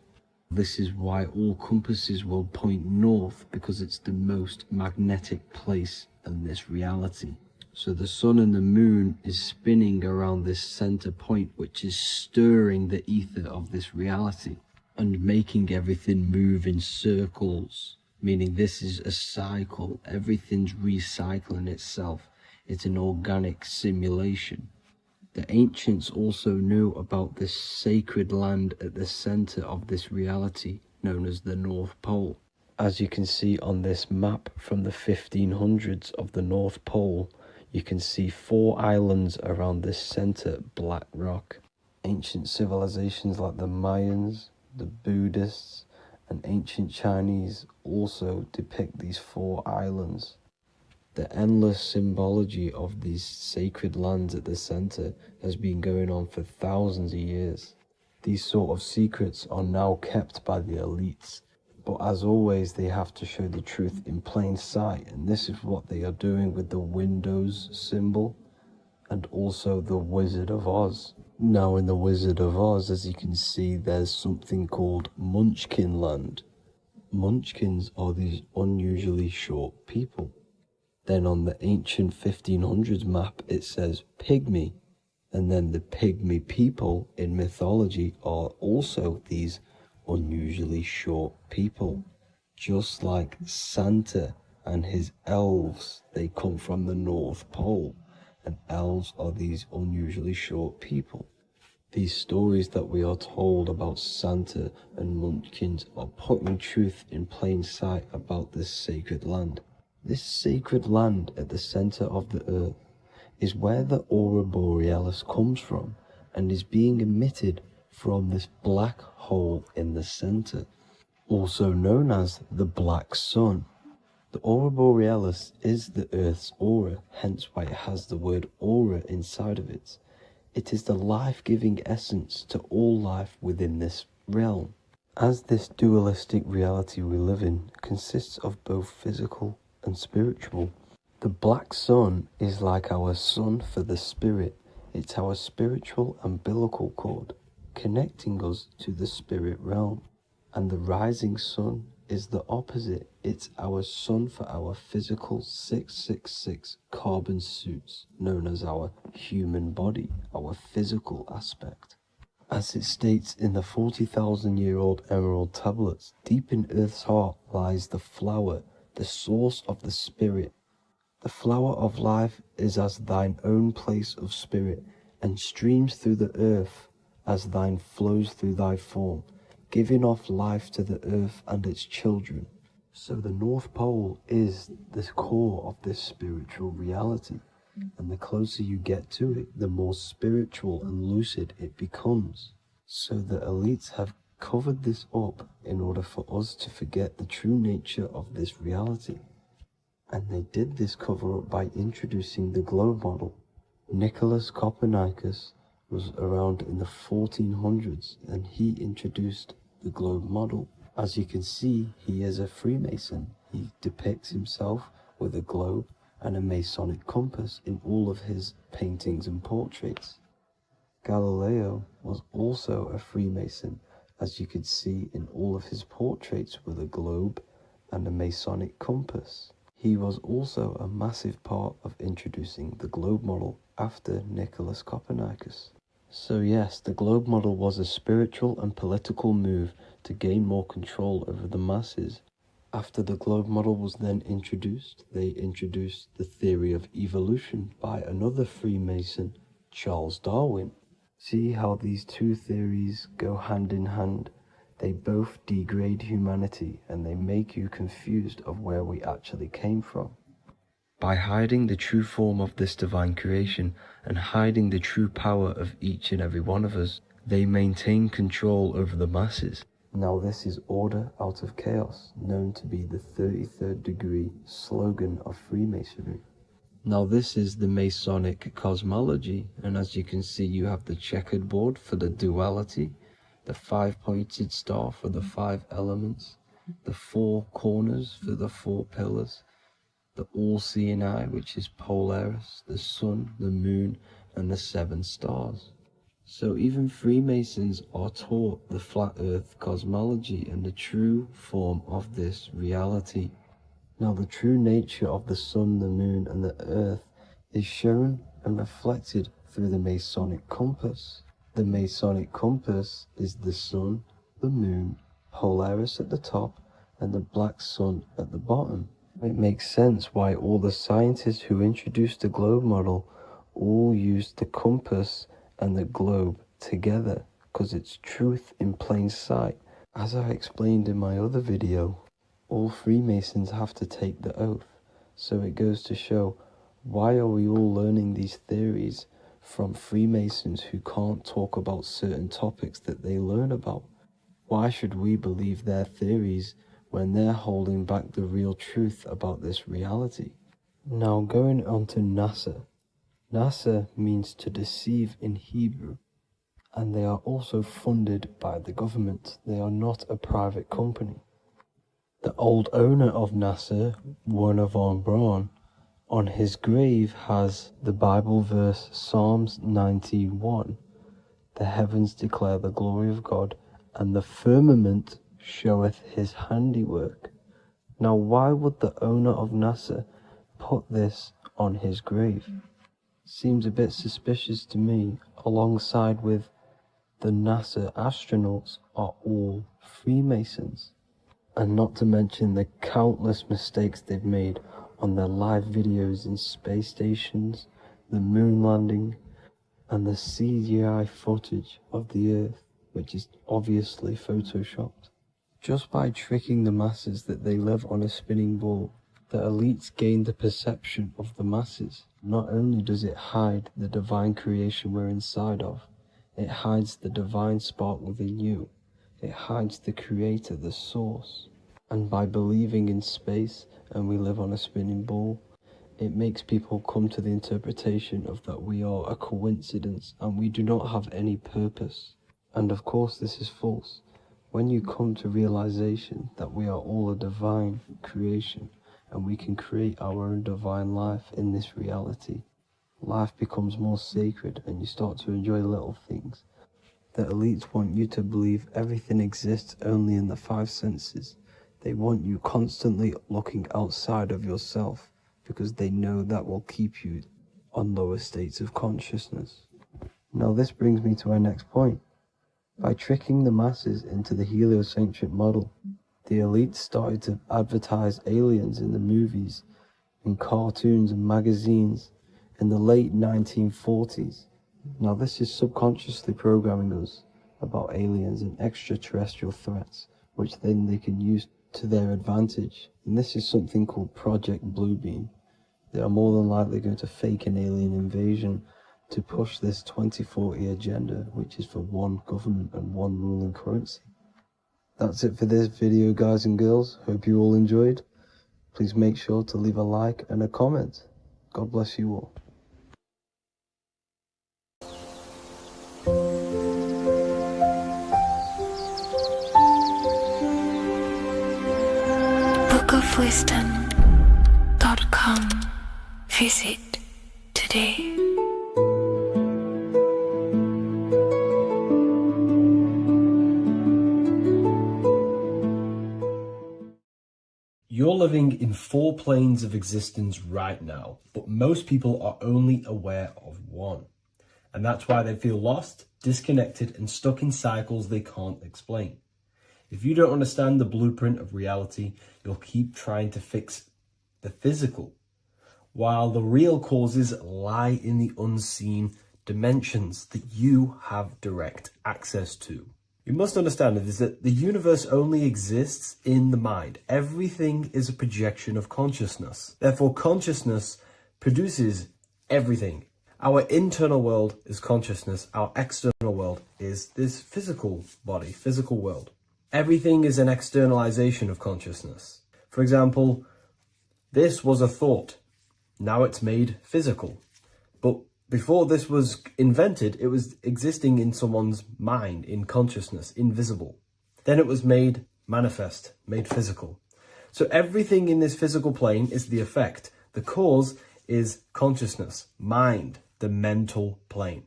This is why all compasses will point north, because it's the most magnetic place in this reality. So the Sun and the Moon is spinning around this center point, which is stirring the ether of this reality. and making everything move in circles, meaning this is a cycle. Everything's recycling itself. It's an organic simulation. The ancients also knew about this sacred land at the center of this reality, known as the North Pole. As you can see on this map from the 1500s of the North Pole, you can see 4 islands around this center black rock. Ancient civilizations like the Mayans, the Buddhists, and ancient Chinese also depict these 4 islands. The endless symbology of these sacred lands at the center has been going on for thousands of years. These sort of secrets are now kept by the elites, but as always they have to show the truth in plain sight, and this is what they are doing with the Windows symbol and also the Wizard of Oz. Now in the Wizard of Oz, as you can see, there's something called Munchkin Land. Munchkins are these unusually short people. Then on the ancient 1500s map it says pygmy, and then the pygmy people in mythology are also these unusually short people. Just like Santa and his elves, they come from the North Pole, and elves are these unusually short people. These stories that we are told about Santa and Munchkins are putting truth in plain sight about this sacred land. This sacred land at the center of the earth is where the aurora borealis comes from and is being emitted from this black hole in the center, also known as the black sun. The aurora borealis is the earth's aura, hence why it has the word aura inside of it. It is the life-giving essence to all life within this realm. As this dualistic reality we live in consists of both physical and spiritual, the black sun is like our sun for the spirit. It's our spiritual umbilical cord, connecting us to the spirit realm. And the rising sun is the opposite. It's our sun for our physical 666 carbon suits, known as our human body, our physical aspect. As it states in the 40,000-year-old emerald tablets, deep in Earth's heart lies the flower, the source of the spirit. The flower of life is as thine own place of spirit, and streams through the earth as thine flows through thy form, giving off life to the earth and its children. So the North Pole is the core of this spiritual reality, and the closer you get to it, the more spiritual and lucid it becomes. So the elites have covered this up in order for us to forget the true nature of this reality. And they did this cover up by introducing the globe model. Nicholas Copernicus was around in the 1400s, and he introduced the globe model. As you can see, he is a Freemason. He depicts himself with a globe and a Masonic compass in all of his paintings and portraits. Galileo was also a Freemason, as you could see in all of his portraits with a globe and a Masonic compass. He was also a massive part of introducing the globe model after Nicholas Copernicus. So yes, the globe model was a spiritual and political move to gain more control over the masses. After the globe model was then introduced, they introduced the theory of evolution by another Freemason, Charles Darwin. See how these two theories go hand in hand? They both degrade humanity, and they make you confused of where we actually came from. By hiding the true form of this divine creation and hiding the true power of each and every one of us, they maintain control over the masses. Now this is order out of chaos, known to be the 33rd degree slogan of Freemasonry. Now this is the Masonic cosmology, and as you can see, you have the checkered board for the duality, the 5-pointed star for the 5 elements, the 4 corners for the 4 pillars, the all-seeing eye, which is Polaris, the sun, the moon, and the 7 stars. So even Freemasons are taught the flat earth cosmology and the true form of this reality. Now the true nature of the sun, the moon, and the earth is shown and reflected through the Masonic compass. The Masonic compass is the sun, the moon, Polaris at the top, and the black sun at the bottom. It makes sense why all the scientists who introduced the globe model all used the compass and the globe together, because it's truth in plain sight. As I explained in my other video, all Freemasons have to take the oath, so it goes to show, why are we all learning these theories from Freemasons who can't talk about certain topics that they learn about? Why should we believe their theories when they're holding back the real truth about this reality? Now going on to NASA. NASA means to deceive in Hebrew, and they are also funded by the government. They are not a private company. The old owner of NASA, Werner von Braun, on his grave has the Bible verse Psalms 91. The heavens declare the glory of God, and the firmament showeth his handiwork. Now why would the owner of NASA put this on his grave? Seems a bit suspicious to me, alongside with the NASA astronauts are all Freemasons. And not to mention the countless mistakes they've made on their live videos in space stations, the moon landing, and the CGI footage of the Earth, which is obviously photoshopped. Just by tricking the masses that they live on a spinning ball, the elites gain the perception of the masses. Not only does it hide the divine creation we're inside of, it hides the divine spark within you. It hides the creator, the source. And by believing in space and we live on a spinning ball, it makes people come to the interpretation of that we are a coincidence and we do not have any purpose. And of course this is false. When you come to realization that we are all a divine creation and we can create our own divine life in this reality, life becomes more sacred and you start to enjoy little things. The elites want you to believe everything exists only in the five senses. They want you constantly looking outside of yourself because they know that will keep you on lower states of consciousness. Now this brings me to our next point. By tricking the masses into the heliocentric model, the elites started to advertise aliens in the movies, in cartoons and magazines in the late 1940s. Now this is subconsciously programming us about aliens and extraterrestrial threats, which then they can use to their advantage. And this is something called Project Bluebeam. They are more than likely going to fake an alien invasion to push this 2040 agenda, which is for one government and one ruling currency. That's it for this video, guys and girls. Hope you all enjoyed. Please make sure to leave a like and a comment. God bless you all. bookofwisdom.com. Visit today. You're living in 4 planes of existence right now, but most people are only aware of one. And that's why they feel lost, disconnected, and stuck in cycles they can't explain. If you don't understand the blueprint of reality, you'll keep trying to fix the physical, while the real causes lie in the unseen dimensions that you have direct access to. You must understand is that the universe only exists in the mind. Everything is a projection of consciousness. Therefore, consciousness produces everything. Our internal world is consciousness. Our external world is this physical body, physical world. Everything is an externalization of consciousness. For example, this was a thought. Now it's made physical. But before this was invented, it was existing in someone's mind, in consciousness, invisible. Then it was made manifest, made physical. So everything in this physical plane is the effect. The cause is consciousness, mind, the mental plane.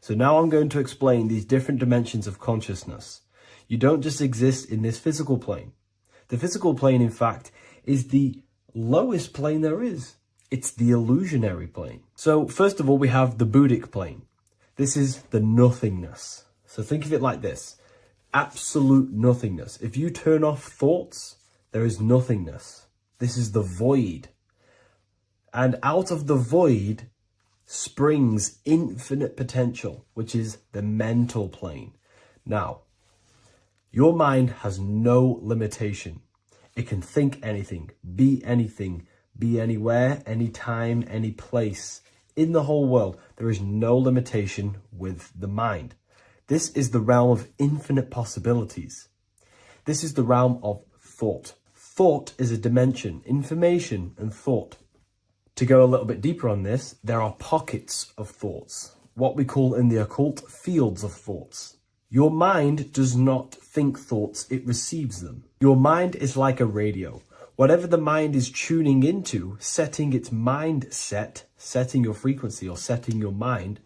So now I'm going to explain these different dimensions of consciousness. You don't just exist in this physical plane. The physical plane, in fact, is the lowest plane there is. It's the illusionary plane. So first of all, we have the Buddhic plane. This is the nothingness. So think of it like this. absolute nothingness. If you turn off thoughts, there is nothingness. This is the void. And out of the void springs infinite potential, which is the mental plane. Now, your mind has no limitation. It can think anything, be anywhere, anytime, any place in the whole world. There is no limitation with the mind. This is the realm of infinite possibilities. This is the realm of thought. Thought is a dimension, information and thought. To go a little bit deeper on this, there are pockets of thoughts, what we call in the occult fields of thoughts. Your mind does not think thoughts, it receives them. Your mind is like a radio. Whatever the mind is tuning into, setting its mindset, setting your frequency or setting your mind,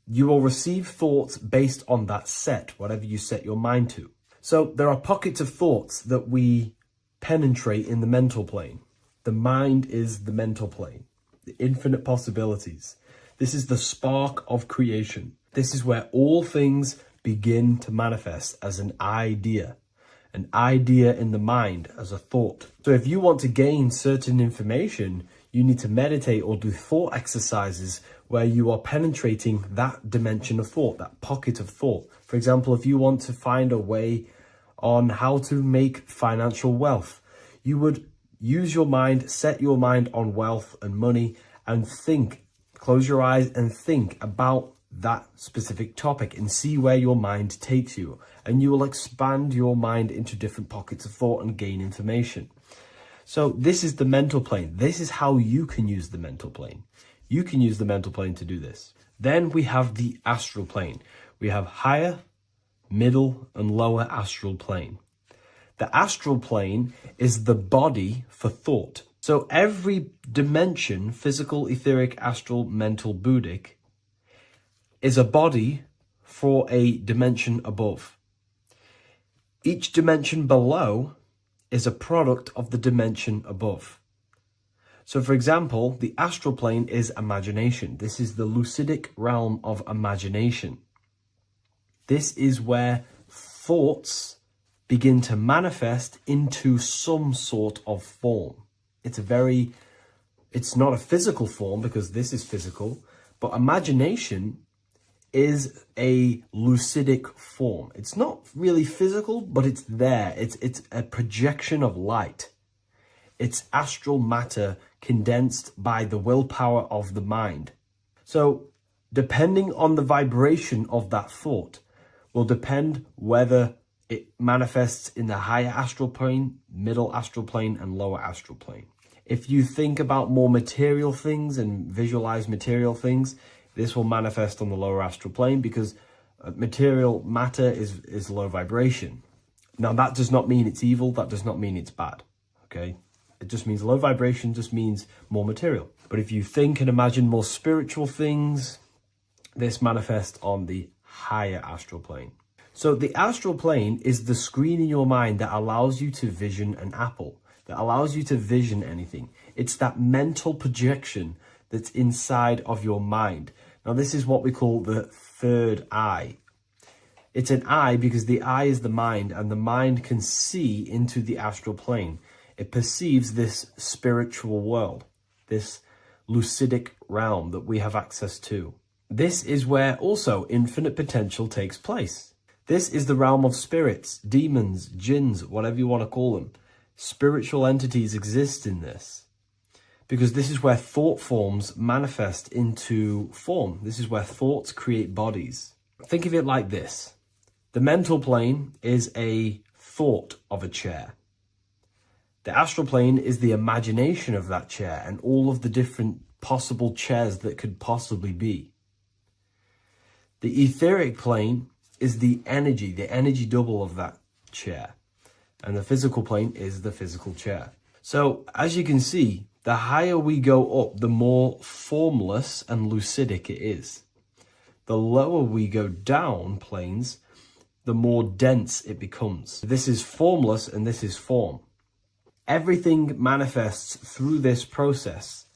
you will receive thoughts based on that set, whatever you set your mind to. So there are pockets of thoughts that we penetrate in the mental plane. The mind is the mental plane, the infinite possibilities. This is the spark of creation. This is where all things begin to manifest as an idea in the mind as a thought. So if you want to gain certain information, you need to meditate or do thought exercises where you are penetrating that dimension of thought, that pocket of thought. For example, if you want to find a way on how to make financial wealth, you would use your mind, set your mind on wealth and money and think, close your eyes and think about that specific topic and see where your mind takes you. And you will expand your mind into different pockets of thought and gain information. So this is the mental plane. This is how you can use the mental plane. You can use the mental plane to do this. Then we have the astral plane. We have higher, middle, and lower astral plane. The astral plane is the body for thought. So every dimension, physical, etheric, astral, mental, Buddhic, is a body for a dimension above. Each dimension below is a product of the dimension above. So for example, the astral plane is imagination. This is the lucidic realm of imagination. This is where thoughts begin to manifest into some sort of form. It's not a physical form because this is physical, but imagination is a lucidic form. It's not really physical, but it's there. It's a projection of light. It's astral matter condensed by the willpower of the mind. So depending on the vibration of that thought will depend whether it manifests in the higher astral plane, middle astral plane, and lower astral plane. If you think about more material things and visualize material things, this will manifest on the lower astral plane because material matter is low vibration. Now, that does not mean it's evil. That does not mean it's bad. Okay? It just means low vibration just means more material. But if you think and imagine more spiritual things, this manifests on the higher astral plane. So the astral plane is the screen in your mind that allows you to vision an apple, that allows you to vision anything. It's that mental projection that's inside of your mind. Now, this is what we call the third eye. It's an eye because the eye is the mind, and the mind can see into the astral plane. It perceives this spiritual world, this lucidic realm that we have access to. This is where also infinite potential takes place. This is the realm of spirits, demons, jinns, whatever you want to call them. Spiritual entities exist in this because this is where thought forms manifest into form. This is where thoughts create bodies. Think of it like this. The mental plane is a thought of a chair. The astral plane is the imagination of that chair and all of the different possible chairs that could possibly be. The etheric plane is the energy double of that chair. And the physical plane is the physical chair. So as you can see, the higher we go up, the more formless and lucidic it is. The lower we go down planes, the more dense it becomes. This is formless and this is form. Everything manifests through this process.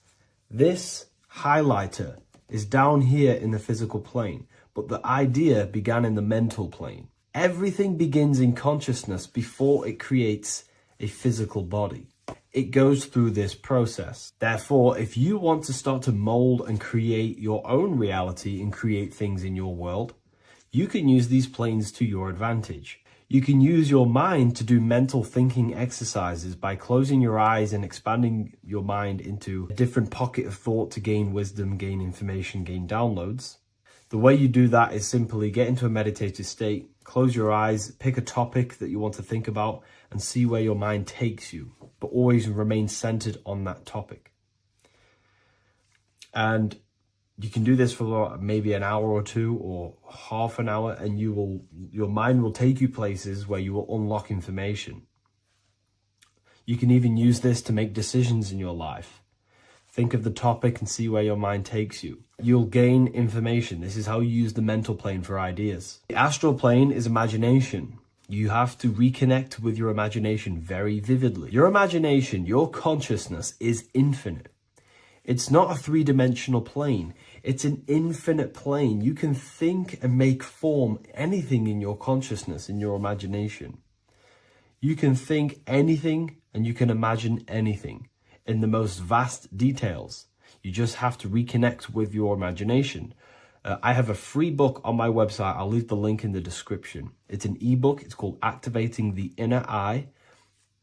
This highlighter is down here in the physical plane, but the idea began in the mental plane. Everything begins in consciousness before it creates a physical body. It goes through this process. Therefore, if you want to start to mold and create your own reality and create things in your world, you can use these planes to your advantage. You can use your mind to do mental thinking exercises by closing your eyes and expanding your mind into a different pocket of thought to gain wisdom, gain information, gain downloads. The way you do that is simply get into a meditative state, close your eyes, pick a topic that you want to think about, and see where your mind takes you, but always remain centered on that topic. And you can do this for maybe an hour or two or half an hour, and your mind will take you places where you will unlock information. You can even use this to make decisions in your life. Think of the topic and see where your mind takes you. You'll gain information. This is how you use the mental plane for ideas. The astral plane is imagination. You have to reconnect with your imagination very vividly. Your imagination, your consciousness is infinite. It's not a three-dimensional plane. It's an infinite plane. You can think and make form anything in your consciousness, in your imagination. You can think anything and you can imagine anything in the most vast details. You just have to reconnect with your imagination. I have a free book on my website. I'll leave the link in the description. It's an ebook. It's called Activating the Inner Eye.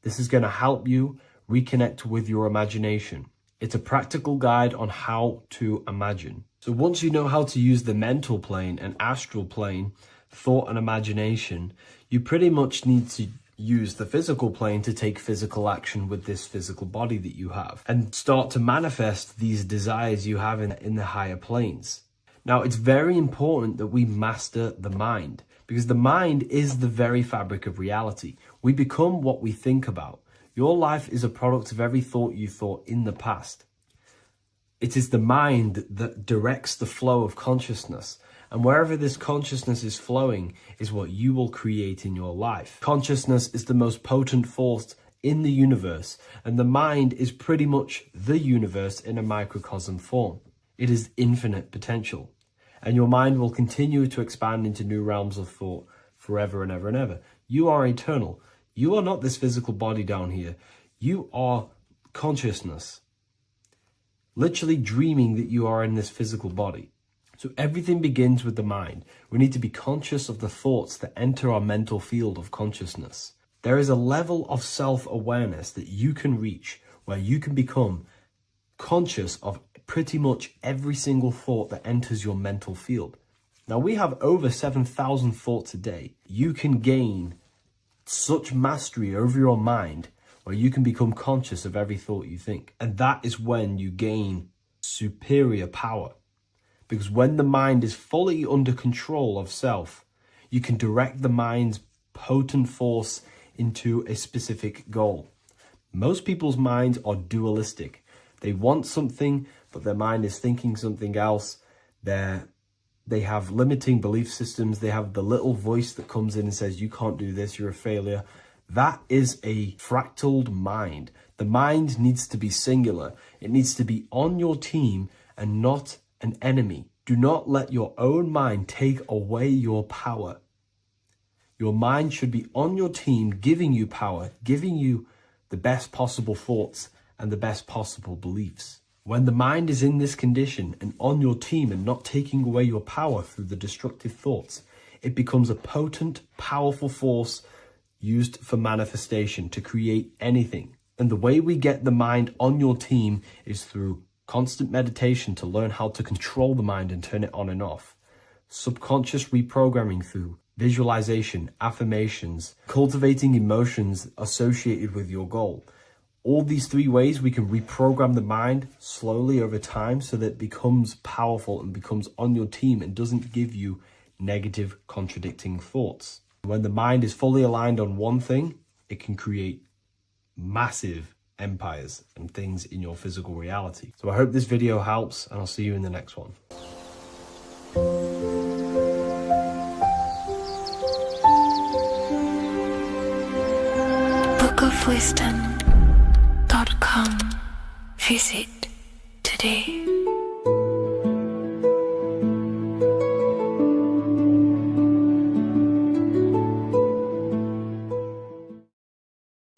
This is going to help you reconnect with your imagination. It's a practical guide on how to imagine. So once you know how to use the mental plane and astral plane, thought and imagination, you pretty much need to use the physical plane to take physical action with this physical body that you have and start to manifest these desires you have in the higher planes. Now, it's very important that we master the mind, because the mind is the very fabric of reality. We become what we think about. Your life is a product of every thought you thought in the past. It is the mind that directs the flow of consciousness. And wherever this consciousness is flowing is what you will create in your life. Consciousness is the most potent force in the universe, and the mind is pretty much the universe in a microcosm form. It is infinite potential. And your mind will continue to expand into new realms of thought forever and ever and ever. You are eternal. You are not this physical body down here. You are consciousness. Literally dreaming that you are in this physical body. So everything begins with the mind. We need to be conscious of the thoughts that enter our mental field of consciousness. There is a level of self-awareness that you can reach where you can become conscious of pretty much every single thought that enters your mental field. Now, we have over 7,000 thoughts a day. You can gain such mastery over your mind where you can become conscious of every thought you think. And that is when you gain superior power. Because when the mind is fully under control of self, you can direct the mind's potent force into a specific goal. Most people's minds are dualistic. They want something, but their mind is thinking something else. They have limiting belief systems. They have the little voice that comes in and says, you can't do this, you're a failure. That is a fractaled mind. The mind needs to be singular. It needs to be on your team and not an enemy. Do not let your own mind take away your power. Your mind should be on your team, giving you power, giving you the best possible thoughts and the best possible beliefs. When the mind is in this condition and on your team and not taking away your power through the destructive thoughts, it becomes a potent, powerful force used for manifestation to create anything. And the way we get the mind on your team is through constant meditation to learn how to control the mind and turn it on and off. Subconscious reprogramming through visualization, affirmations, cultivating emotions associated with your goal. All these three ways we can reprogram the mind slowly over time so that it becomes powerful and becomes on your team and doesn't give you negative contradicting thoughts. When the mind is fully aligned on one thing, it can create massive empires and things in your physical reality. So I hope this video helps, and I'll see you in the next one. bookofwisdom.com. Visit today.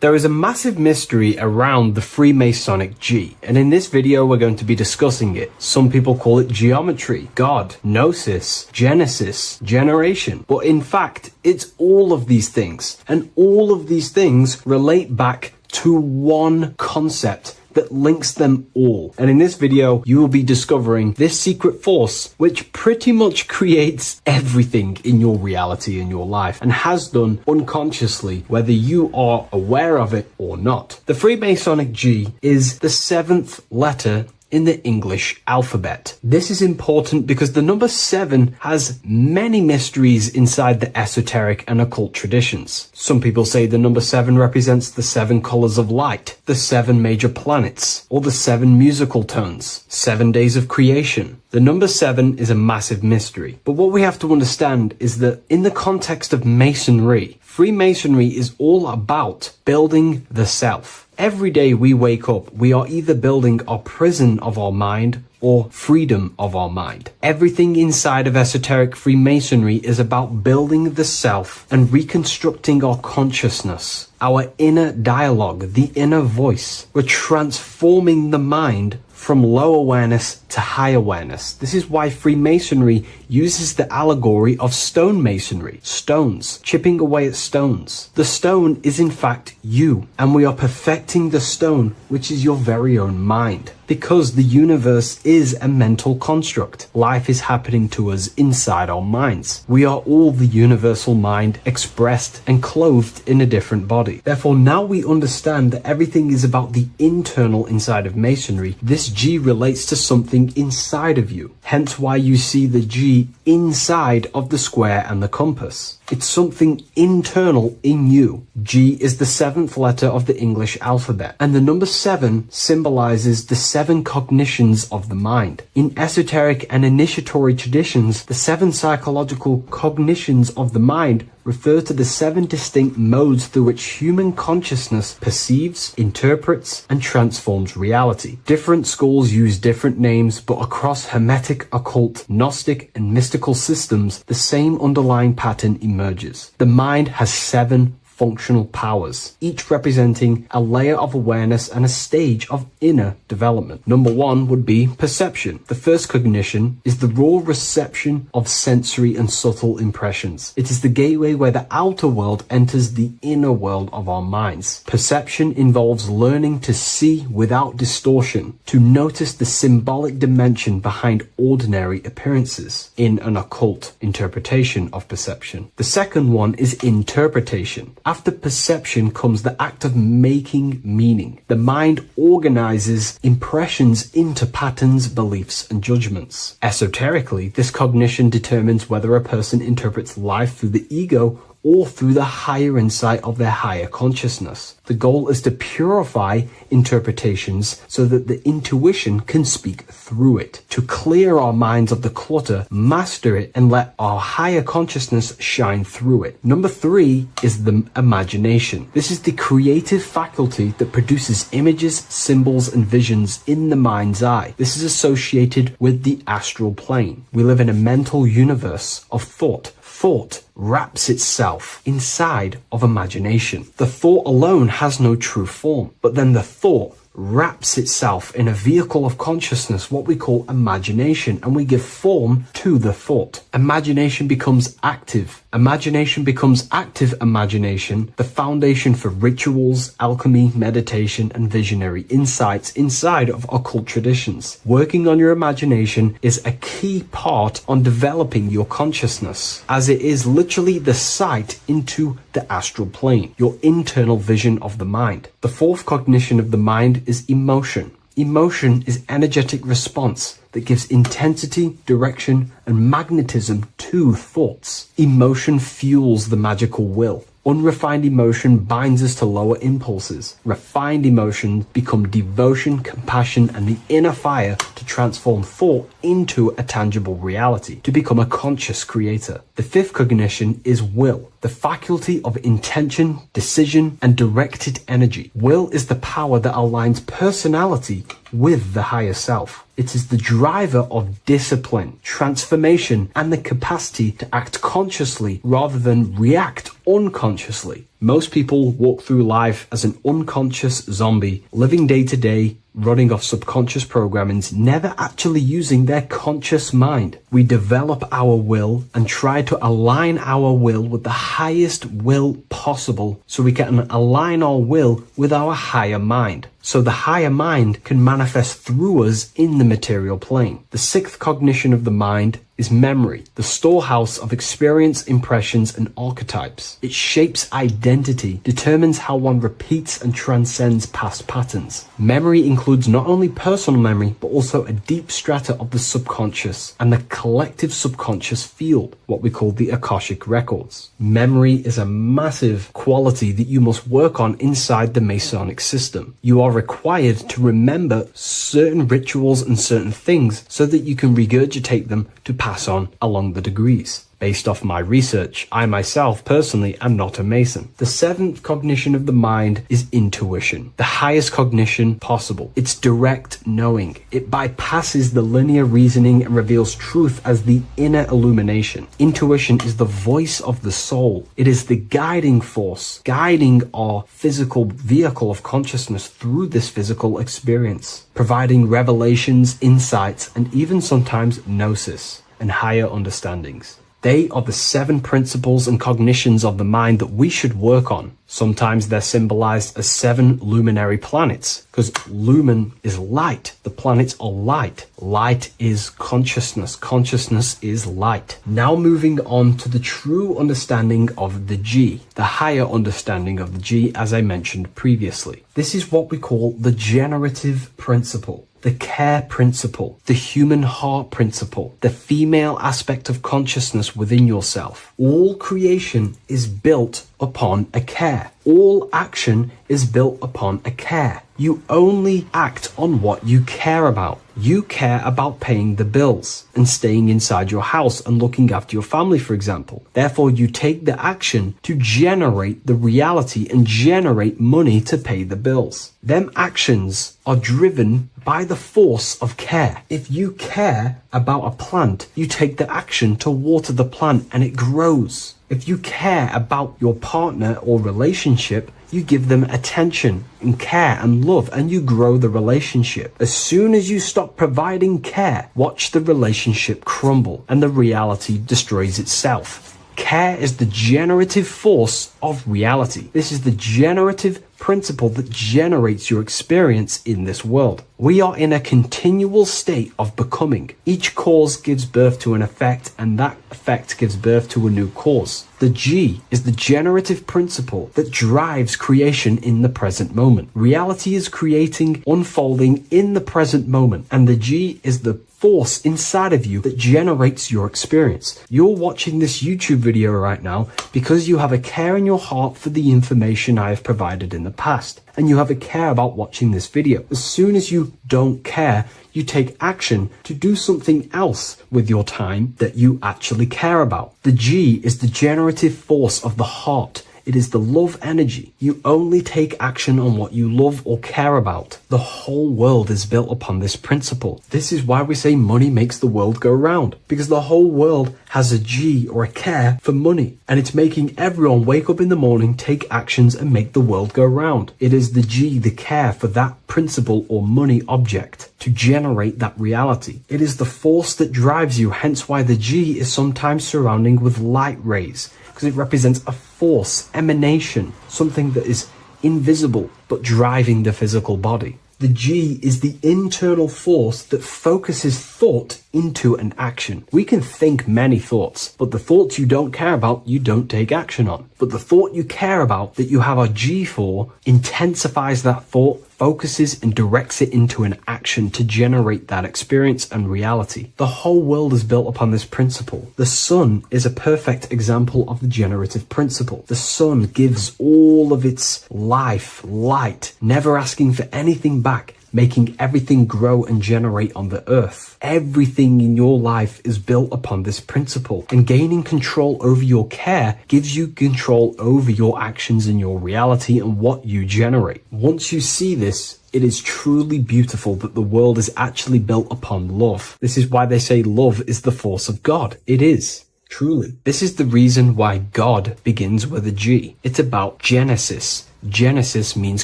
There is a massive mystery around the Freemasonic G, and in this video we're going to be discussing it. Some people call it geometry, God, gnosis, Genesis, generation, but in fact it's all of these things, and all of these things relate back to one concept that links them all. And in this video, you will be discovering this secret force, which pretty much creates everything in your reality, in your life, and has done unconsciously, whether you are aware of it or not. The Freemasonic G is the 7th letter in the English alphabet. This is important because the number 7 has many mysteries inside the esoteric and occult traditions. Some people say the number 7 represents the 7 colors of light, the 7 major planets, or the 7 musical tones, 7 days of creation. The number 7 is a massive mystery, but what we have to understand is that in the context of Masonry, Freemasonry is all about building the self. Every day we wake up, we are either building our prison of our mind or freedom of our mind. Everything inside of esoteric Freemasonry is about building the self and reconstructing our consciousness, our inner dialogue, the inner voice. We're transforming the mind from low awareness to high awareness. This is why Freemasonry uses the allegory of stonemasonry, stones, chipping away at stones. The stone is in fact you, and we are perfecting the stone, which is your very own mind. Because the universe is a mental construct. Life is happening to us inside our minds. We are all the universal mind expressed and clothed in a different body. Therefore, now we understand that everything is about the internal inside of Masonry. This G relates to something inside of you. Hence why you see the G inside of the square and the compass. It's something internal in you. G is the 7th letter of the English alphabet, and the number 7 symbolizes the 7 cognitions of the mind. In esoteric and initiatory traditions, the 7 psychological cognitions of the mind refer to the 7 distinct modes through which human consciousness perceives, interprets, and transforms reality. Different schools use different names, but across Hermetic, occult, Gnostic, and mystical systems, the same underlying pattern emerges. The mind has 7 functional powers, each representing a layer of awareness and a stage of inner development. Number 1 would be perception. The first cognition is the raw reception of sensory and subtle impressions. It is the gateway where the outer world enters the inner world of our minds. Perception involves learning to see without distortion, to notice the symbolic dimension behind ordinary appearances in an occult interpretation of perception. The second one is interpretation. After perception comes the act of making meaning. The mind organizes impressions into patterns, beliefs, and judgments. Esoterically, this cognition determines whether a person interprets life through the ego or through the higher insight of their higher consciousness. The goal is to purify interpretations so that the intuition can speak through it, to clear our minds of the clutter, master it, and let our higher consciousness shine through it. Number 3 is the imagination. This is the creative faculty that produces images, symbols, and visions in the mind's eye. This is associated with the astral plane. We live in a mental universe of thought. Thought wraps itself inside of imagination. The thought alone has no true form, but then the thought wraps itself in a vehicle of consciousness, what we call imagination, and we give form to the thought. Imagination becomes active. Imagination becomes active imagination, the foundation for rituals, alchemy, meditation, and visionary insights inside of occult traditions. Working on your imagination is a key part on developing your consciousness, as it is literally the sight into the astral plane, your internal vision of the mind. The fourth cognition of the mind is emotion. Emotion is energetic response that gives intensity, direction, and magnetism to thoughts. Emotion fuels the magical will. Unrefined emotion binds us to lower impulses. Refined emotions become devotion, compassion, and the inner fire to transform thought into a tangible reality, to become a conscious creator. The fifth cognition is will, the faculty of intention, decision, and directed energy. Will is the power that aligns personality with the higher self. It is the driver of discipline, transformation, and the capacity to act consciously rather than react unconsciously. Most people walk through life as an unconscious zombie, living day to day, running off subconscious programmings, never actually using their conscious mind. We develop our will and try to align our will with the highest will possible so we can align our will with our higher mind. So the higher mind can manifest through us in the material plane. The sixth cognition of the mind is memory, the storehouse of experience, impressions, and archetypes. It shapes identity, determines how one repeats and transcends past patterns. Memory includes not only personal memory, but also a deep strata of the subconscious and the collective subconscious field, what we call the Akashic records. Memory is a massive quality that you must work on inside the Masonic system. You are required to remember certain rituals and certain things so that you can regurgitate them to pass on along the degrees. Based off my research, I myself personally am not a Mason. The seventh cognition of the mind is intuition, the highest cognition possible. It's direct knowing. It bypasses the linear reasoning and reveals truth as the inner illumination. Intuition is the voice of the soul. It is the guiding force, guiding our physical vehicle of consciousness through this physical experience, providing revelations, insights, and even sometimes gnosis and higher understandings. They are the seven principles and cognitions of the mind that we should work on. Sometimes they're symbolized as seven luminary planets, because lumen is light. The planets are light. Light is consciousness. Consciousness is light. Now moving on to the true understanding of the G, the higher understanding of the G, as I mentioned previously. This is what we call the generative principle, the care principle, the human heart principle, the female aspect of consciousness within yourself. All creation is built upon a care. All action is built upon a care. You only act on what you care about. You care about paying the bills and staying inside your house and looking after your family, for example. Therefore, you take the action to generate the reality and generate money to pay the bills. Them actions are driven by the force of care. If you care about a plant, you take the action to water the plant and it grows. If you care about your partner or relationship, you give them attention and care and love and you grow the relationship. As soon as you stop providing care, watch the relationship crumble and the reality destroys itself. Care is the generative force of reality. This is the generative principle that generates your experience in this world. We are in a continual state of becoming. Each cause gives birth to an effect, and that effect gives birth to a new cause. The G is the generative principle that drives creation in the present moment. Reality is creating, unfolding in the present moment, and the G is the force inside of you that generates your experience. You're watching this YouTube video right now because you have a care in your heart for the information I have provided in the past, and you have a care about watching this video. As soon as you don't care, you take action to do something else with your time that you actually care about. The G is the generative force of the heart. It is the love energy. You only take action on what you love or care about. The whole world is built upon this principle. This is why we say money makes the world go round, because the whole world has a G or a care for money, and it's making everyone wake up in the morning, take actions, and make the world go round. It is the G, the care for that principle or money object to generate that reality. It is the force that drives you, hence why the G is sometimes surrounding with light rays, because it represents a force, emanation, something that is invisible but driving the physical body. The G is the internal force that focuses thought into an action. We can think many thoughts, but the thoughts you don't care about, you don't take action on. But the thought you care about, that you have a G for, intensifies that thought, focuses and directs it into an action to generate that experience and reality. The whole world is built upon this principle. The sun is a perfect example of the generative principle. The sun gives all of its life, light, never asking for anything back. making everything grow and generate on the earth. Everything in your life is built upon this principle, and gaining control over your care gives you control over your actions and your reality and what you generate. Once you see this, it is truly beautiful that the world is actually built upon love. This is why they say love is the force of God. It is. Truly. This is the reason why God begins with a G. It's about Genesis. Genesis means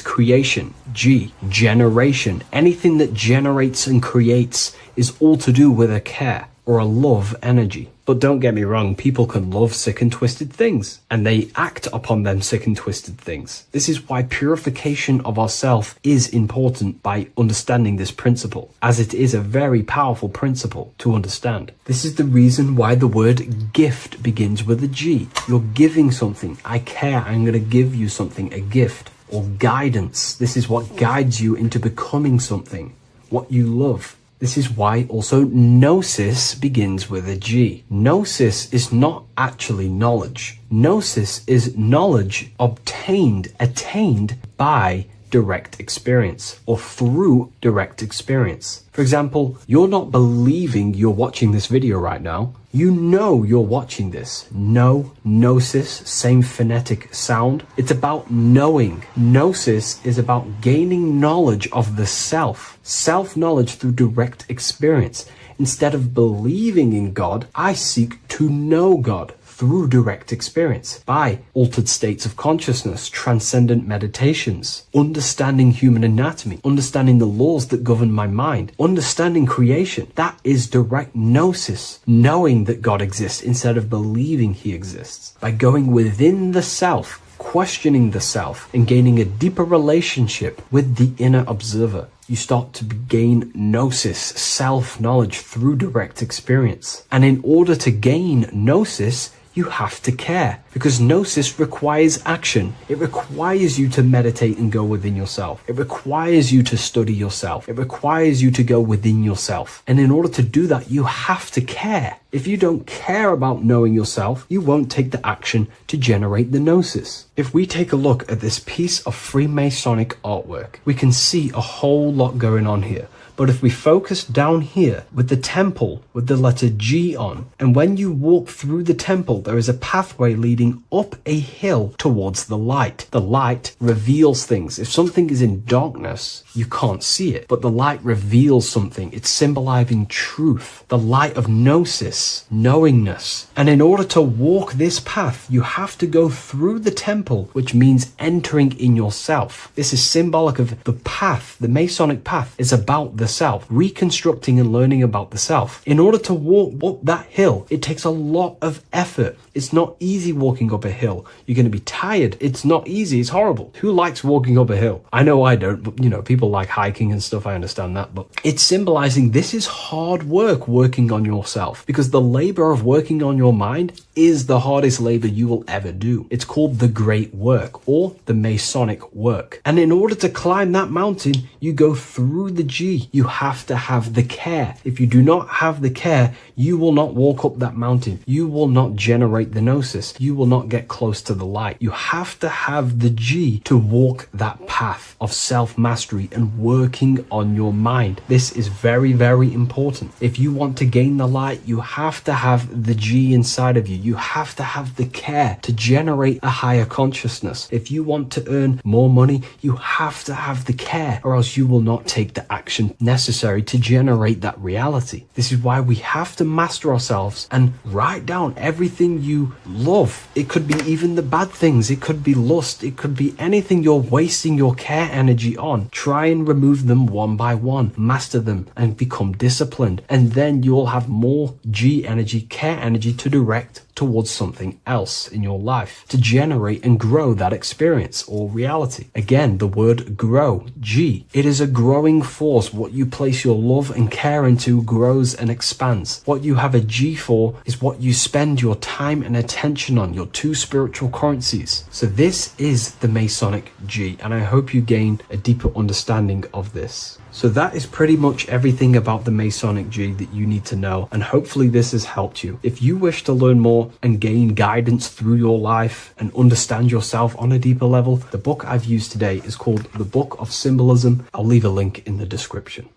creation. G, generation. Anything that generates and creates is all to do with a care or a love energy. But don't get me wrong, people can love sick and twisted things, and they act upon them sick and twisted things. This is why purification of ourself is important by understanding this principle, as it is a very powerful principle to understand. This is the reason why the word gift begins with a G. You're giving something. I care. I'm going to give you something, a gift. Or guidance. This is what guides you into becoming something, what you love. This is why also gnosis begins with a G. Gnosis is not actually knowledge. Gnosis is knowledge obtained, attained by direct experience or through direct experience. For example, you're not believing you're watching this video right now. You know you're watching this. Know, gnosis, same phonetic sound. It's about knowing. Gnosis is about gaining knowledge of the self. Self-knowledge through direct experience. Instead of believing in God, I seek to know God through direct experience by altered states of consciousness, transcendent meditations, understanding human anatomy, understanding the laws that govern my mind, understanding creation. That is direct gnosis, knowing that God exists instead of believing he exists. By going within the self, questioning the self, and gaining a deeper relationship with the inner observer, you start to gain gnosis, self-knowledge through direct experience. And in order to gain gnosis, you have to care, because gnosis requires action. It requires you to meditate and go within yourself. It requires you to study yourself. It requires you to go within yourself. And in order to do that, you have to care. If you don't care about knowing yourself, you won't take the action to generate the gnosis. If we take a look at this piece of Freemasonic artwork, we can see a whole lot going on here. But if we focus down here with the temple with the letter G on, and when you walk through the temple, there is a pathway leading up a hill towards the light. The light reveals things. If something is in darkness, you can't see it, but the light reveals something. It's symbolizing truth, the light of gnosis, knowingness. And in order to walk this path, you have to go through the temple, which means entering in yourself. This is symbolic of the path. The Masonic path is about the self, reconstructing and learning about the self. In order to walk up that hill, it takes a lot of effort. It's not easy walking up a hill. You're going to be tired. It's not easy. It's horrible. Who likes walking up a hill? I know I don't, but people like hiking and stuff. I understand that, but it's symbolizing this is hard work working on yourself, because the labor of working on your mind is the hardest labor you will ever do. It's called the great work or the Masonic work. And in order to climb that mountain, you go through the G. You have to have the care. If you do not have the care, you will not walk up that mountain. You will not generate the gnosis. You will not get close to the light. You have to have the G to walk that path of self-mastery and working on your mind. This is very, very important. If you want to gain the light, you have to have the G inside of you. You have to have the care to generate a higher consciousness. If you want to earn more money, you have to have the care, or else you will not take the action necessary to generate that reality. This is why we have to master ourselves and write down everything you love. It could be even the bad things. It could be lust. It could be anything you're wasting your care energy on. Try and remove them one by one. Master them and become disciplined. And then you'll have more G energy, care energy to direct towards something else in your life to generate and grow that experience or reality. Again, the word grow, G. It is a growing force. What you place your love and care into grows and expands. What you have a G for is what you spend your time and attention on, your two spiritual currencies. So this is the Masonic G, and I hope you gain a deeper understanding of this. So that is pretty much everything about the Masonic G that you need to know, and hopefully this has helped you. If you wish to learn more, more and gain guidance through your life and understand yourself on a deeper level, the book I've used today is called The Book of Symbolism. I'll leave a link in the description.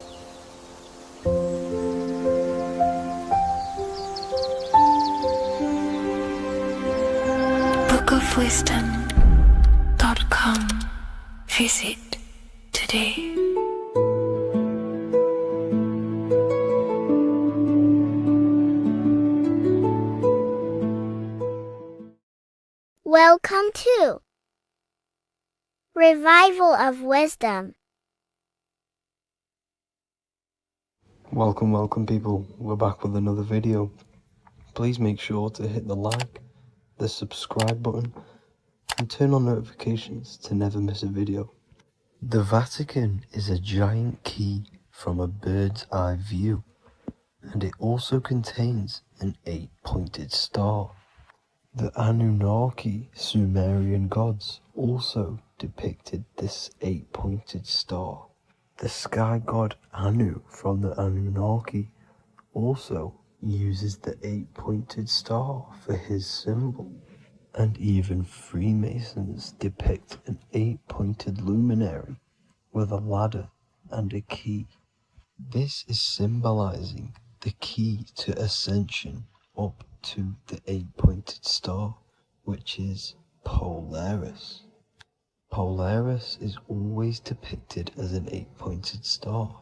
bookofwisdom.com. Visit today. Welcome to Revival of Wisdom. Welcome people, we're back with another video. Please make sure to hit the like, the subscribe button, and turn on notifications to never miss a video. The Vatican is a giant key from a bird's eye view, and it also contains an 8-pointed star. The Anunnaki Sumerian gods also depicted this 8-pointed star. The sky god Anu from the Anunnaki also uses the 8-pointed star for his symbol. And even Freemasons depict an 8-pointed luminary with a ladder and a key. This is symbolizing the key to ascension up to the 8-pointed star, which is Polaris. Polaris is always depicted as an 8-pointed star.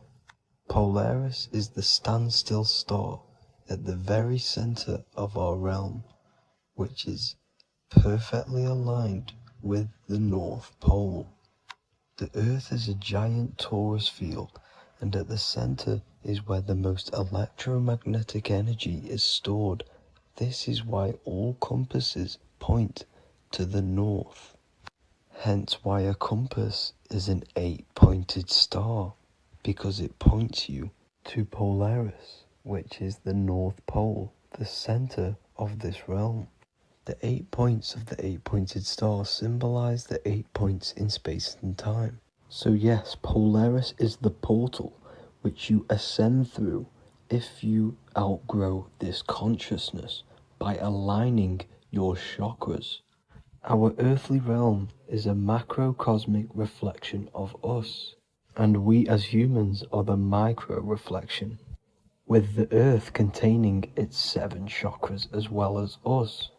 Polaris is the standstill star at the very center of our realm, which is perfectly aligned with the North Pole. The Earth is a giant torus field, and at the center is where the most electromagnetic energy is stored. This is why all compasses point to the north. Hence why a compass is an 8-pointed star, because it points you to Polaris, which is the North Pole, the center of this realm. The 8 points of the 8-pointed star symbolize the 8 points in space and time. So yes, Polaris is the portal which you ascend through if you outgrow this consciousness by aligning your chakras. Our earthly realm is a macrocosmic reflection of us, and we as humans are the micro reflection, with the earth containing its 7 chakras as well as us.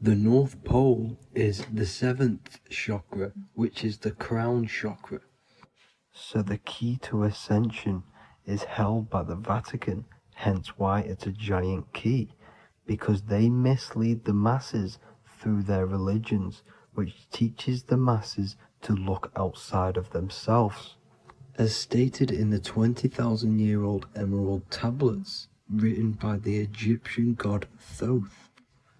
The North Pole is the 7th chakra, which is the crown chakra. So the key to ascension is held by the Vatican, hence why it's a giant key, because they mislead the masses through their religions, which teaches the masses to look outside of themselves. As stated in the 20,000-year-old emerald tablets, written by the Egyptian god Thoth.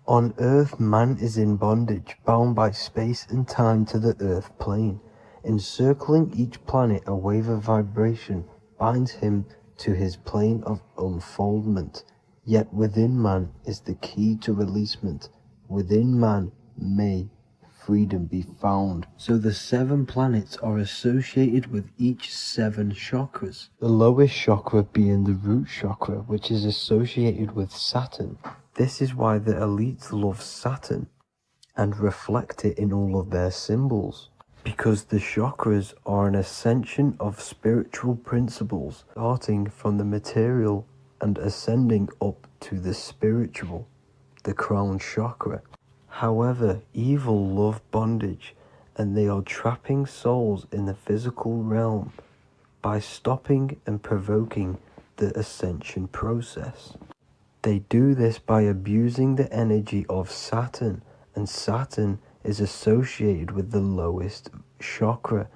On Earth, man is in bondage, bound by space and time to the Earth plane. Encircling each planet, a wave of vibration binds him to his plane of unfoldment. Yet within man is the key to releasement. Within man may freedom be found. So the 7 planets are associated with each 7 chakras. The lowest chakra being the root chakra, which is associated with Saturn. This is why the elites love Saturn and reflect it in all of their symbols. Because the chakras are an ascension of spiritual principles, starting from the material and ascending up to the spiritual, the crown chakra. However, evil love bondage, and they are trapping souls in the physical realm by stopping and provoking the ascension process. They do this by abusing the energy of Saturn, and Saturn is associated with the lowest chakra.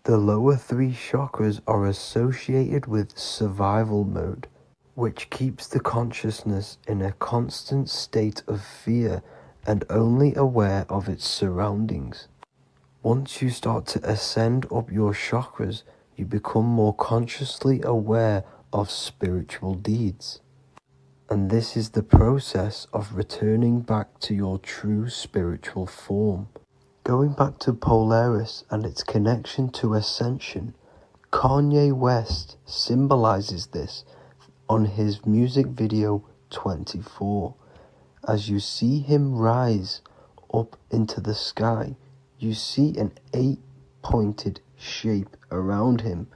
The lower 3 chakras are associated with survival mode, which keeps the consciousness in a constant state of fear and only aware of its surroundings. Once you start to ascend up your chakras, you become more consciously aware of spiritual deeds. And this is the process of returning back to your true spiritual form. Going back to Polaris and its connection to ascension, Kanye West symbolizes this on his music video 24. As you see him rise up into the sky, you see an 8-pointed shape around him,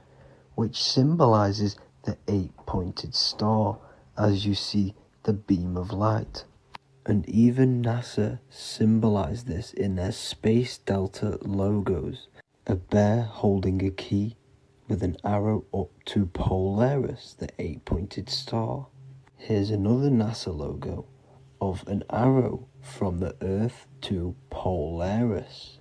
which symbolizes the 8-pointed star as you see the beam of light. And even NASA symbolized this in their Space Delta logos, a bear holding a key with an arrow up to Polaris, the 8-pointed star. Here's another NASA logo of an arrow from the Earth to Polaris.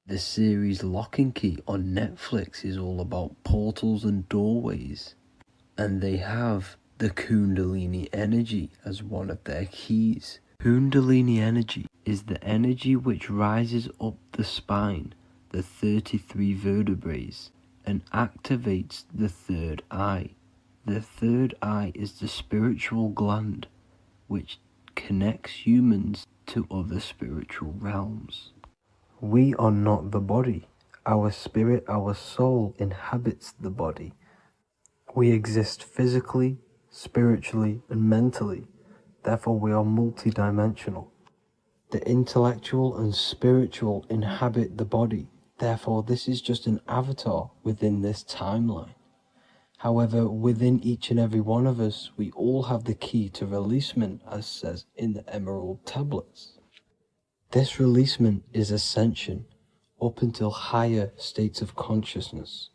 The series Lock and Key on Netflix is all about portals and doorways, and they have the Kundalini energy as one of their keys. Kundalini energy is the energy which rises up the spine, the 33 vertebrae, and activates the third eye. The third eye is the spiritual gland which connects humans to other spiritual realms. We are not the body. Our spirit, our soul inhabits the body. We exist physically, spiritually, and mentally. Therefore, we are multidimensional. The intellectual and spiritual inhabit the body. Therefore, this is just an avatar within this timeline. However, within each and every one of us, we all have the key to releasement, as says in the Emerald Tablets. This releasement is ascension up until higher states of consciousness.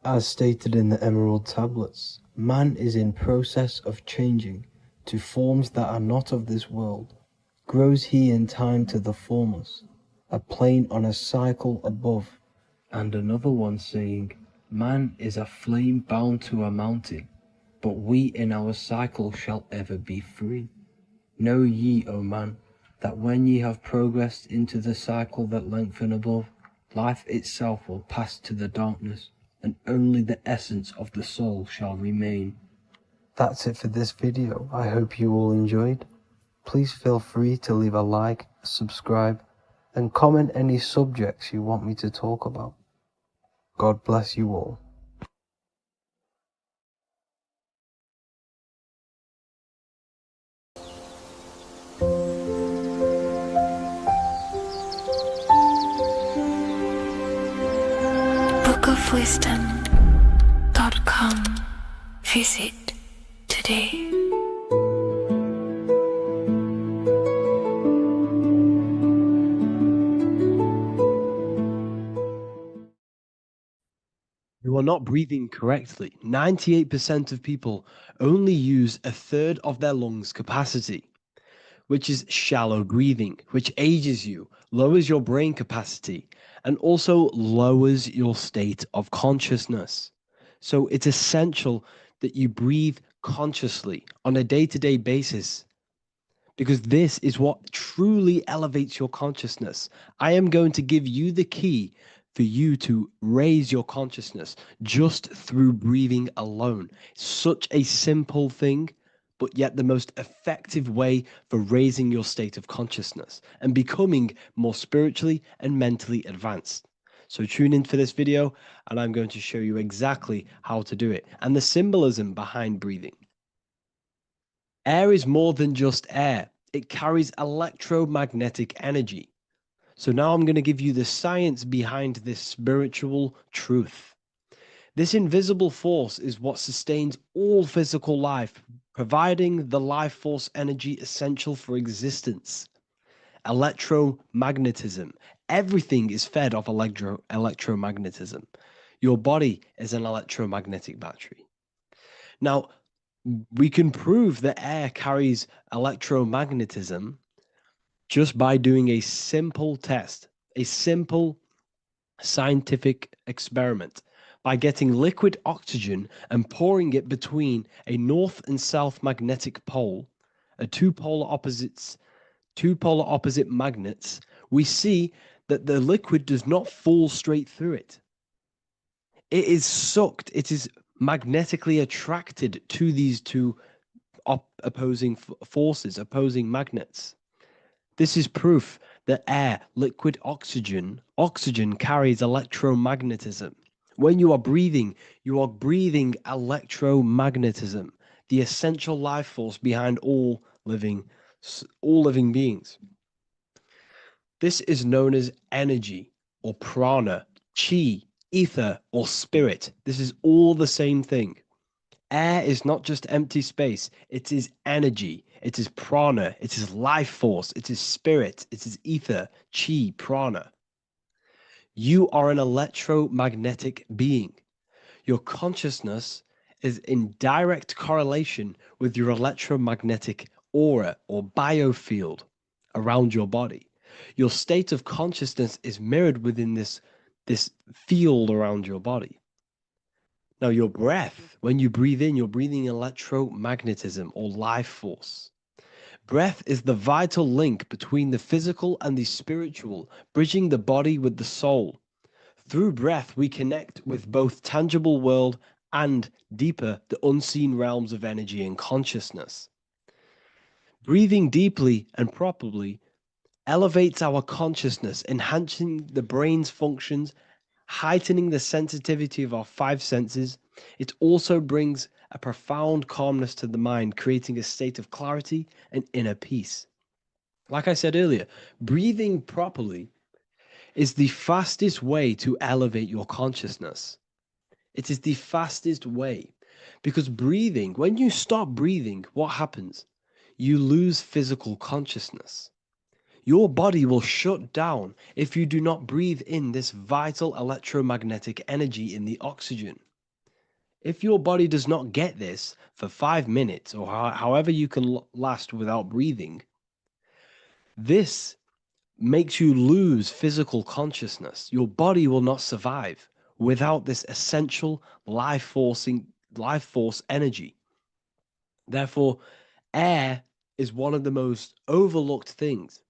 As stated in the Emerald Tablets, man is in process of changing to forms that are not of this world. Grows he in time to the formless, a plane on a cycle above. And another one saying, man is a flame bound to a mountain, but we in our cycle shall ever be free. Know ye, O man, that when ye have progressed into the cycle that lengthen above, life itself will pass to the darkness, and only the essence of the soul shall remain. That's it for this video. I hope you all enjoyed. Please feel free to leave a like, subscribe, and comment any subjects you want me to talk about. God bless you all. bookofwisdom.com. Visit today. You are not breathing correctly. 98% of people only use a third of their lungs capacity, which is shallow breathing, which ages you, lowers your brain capacity, and also lowers your state of consciousness. So it's essential that you breathe consciously on a day-to-day basis, because this is what truly elevates your consciousness. I am going to give you the key for you to raise your consciousness just through breathing alone. Such a simple thing, but yet the most effective way for raising your state of consciousness and becoming more spiritually and mentally advanced. So tune in for this video, and I'm going to show you exactly how to do it and the symbolism behind breathing. Air is more than just air. It carries electromagnetic energy. So now I'm going to give you the science behind this spiritual truth. This invisible force is what sustains all physical life, providing the life force energy essential for existence. Electromagnetism. Everything is fed off electromagnetism. Your body is an electromagnetic battery. Now, we can prove that air carries electromagnetism just by doing a simple test, a simple scientific experiment, by getting liquid oxygen and pouring it between a north and south magnetic pole, two polar opposite magnets. We see that the liquid does not fall straight through it. It is sucked, it is magnetically attracted to these two opposing forces, opposing magnets. This is proof that air, liquid oxygen carries electromagnetism. When you are breathing electromagnetism, the essential life force behind all living all living beings. This is known as energy or prana, chi, ether, or spirit. This is all the same thing. Air is not just empty space, it is energy, it is prana, it is life force, it is spirit, it is ether, chi, prana. You are an electromagnetic being. Your consciousness is in direct correlation with your electromagnetic aura or biofield around your body. Your state of consciousness is mirrored within this field around your body. Now, your breath, when you breathe in, you're breathing electromagnetism or life force. Breath is the vital link between the physical and the spiritual, bridging the body with the soul. Through breath, we connect with both tangible world and deeper, the unseen realms of energy and consciousness. Breathing deeply and properly elevates our consciousness, enhancing the brain's functions, heightening the sensitivity of our five senses. It also brings a profound calmness to the mind, creating a state of clarity and inner peace. Like I said earlier, breathing properly is the fastest way to elevate your consciousness. It is the fastest way because breathing, when you stop breathing, what happens? You lose physical consciousness. Your body will shut down if you do not breathe in this vital electromagnetic energy in the oxygen. If your body does not get this for 5 minutes or however you can last without breathing, this makes you lose physical consciousness. Your body will not survive without this essential life force energy. Therefore, air is one of the most overlooked things.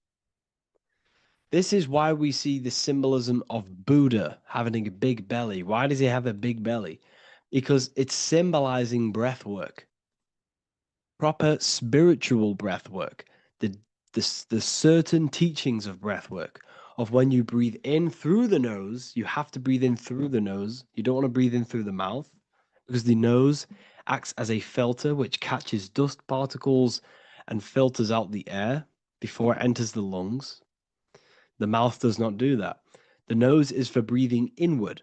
This is why we see the symbolism of Buddha having a big belly. Why does he have a big belly? Because it's symbolizing breath work, proper spiritual breath work, the certain teachings of breath work, of when you breathe in through the nose, you have to breathe in through the nose. You don't want to breathe in through the mouth because the nose acts as a filter which catches dust particles and filters out the air before it enters the lungs. The mouth does not do that. The nose is for breathing inward.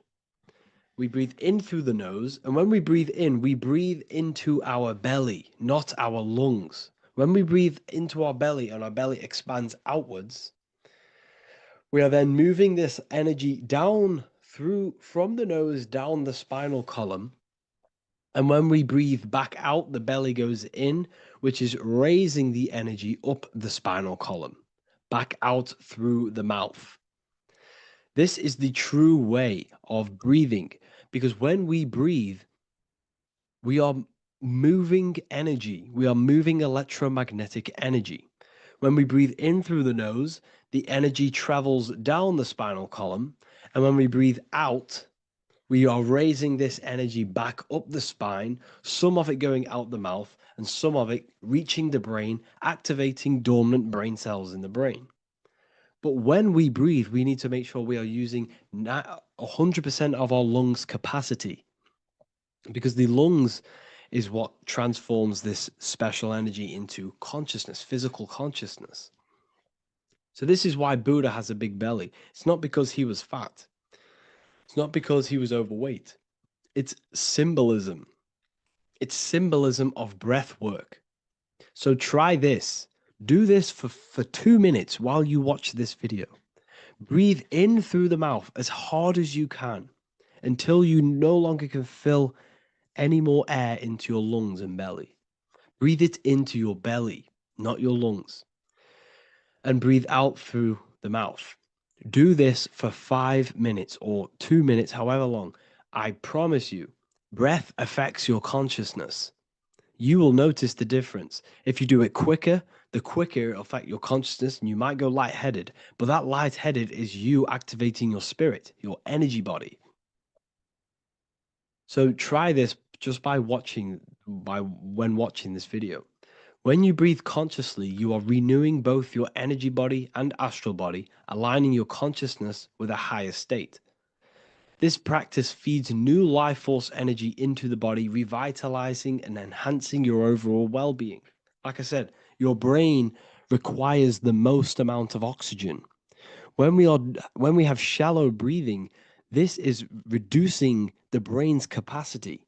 We breathe in through the nose, and when we breathe in, we breathe into our belly, not our lungs. When we breathe into our belly and our belly expands outwards, we are then moving this energy down from the nose down the spinal column. And when we breathe back out, the belly goes in, which is raising the energy up the spinal column, back out through the mouth. This is the true way of breathing because when we breathe, we are moving energy. We are moving electromagnetic energy. When we breathe in through the nose, the energy travels down the spinal column. And when we breathe out, we are raising this energy back up the spine, some of it going out the mouth and some of it reaching the brain, activating dormant brain cells in the brain. But when we breathe, we need to make sure we are using 100% of our lungs capacity because the lungs is what transforms this special energy into consciousness, physical consciousness. So this is why Buddha has a big belly. It's not because he was fat. It's not because he was overweight. It's symbolism. It's symbolism of breath work. So try this. Do this for 2 minutes while you watch this video. Breathe in through the mouth as hard as you can until you no longer can fill any more air into your lungs and belly. Breathe it into your belly, not your lungs. And breathe out through the mouth. Do this for 5 minutes or 2 minutes, however long. I promise you, breath affects your consciousness. You will notice the difference. If you do it quicker, the quicker it'll affect your consciousness and you might go lightheaded. But that lightheaded is you activating your spirit, your energy body. So try this just when watching this video. When you breathe consciously, you are renewing both your energy body and astral body, aligning your consciousness with a higher state. This practice feeds new life force energy into the body, revitalizing and enhancing your overall well-being. Like I said, your brain requires the most amount of oxygen. When we have shallow breathing, this is reducing the brain's capacity.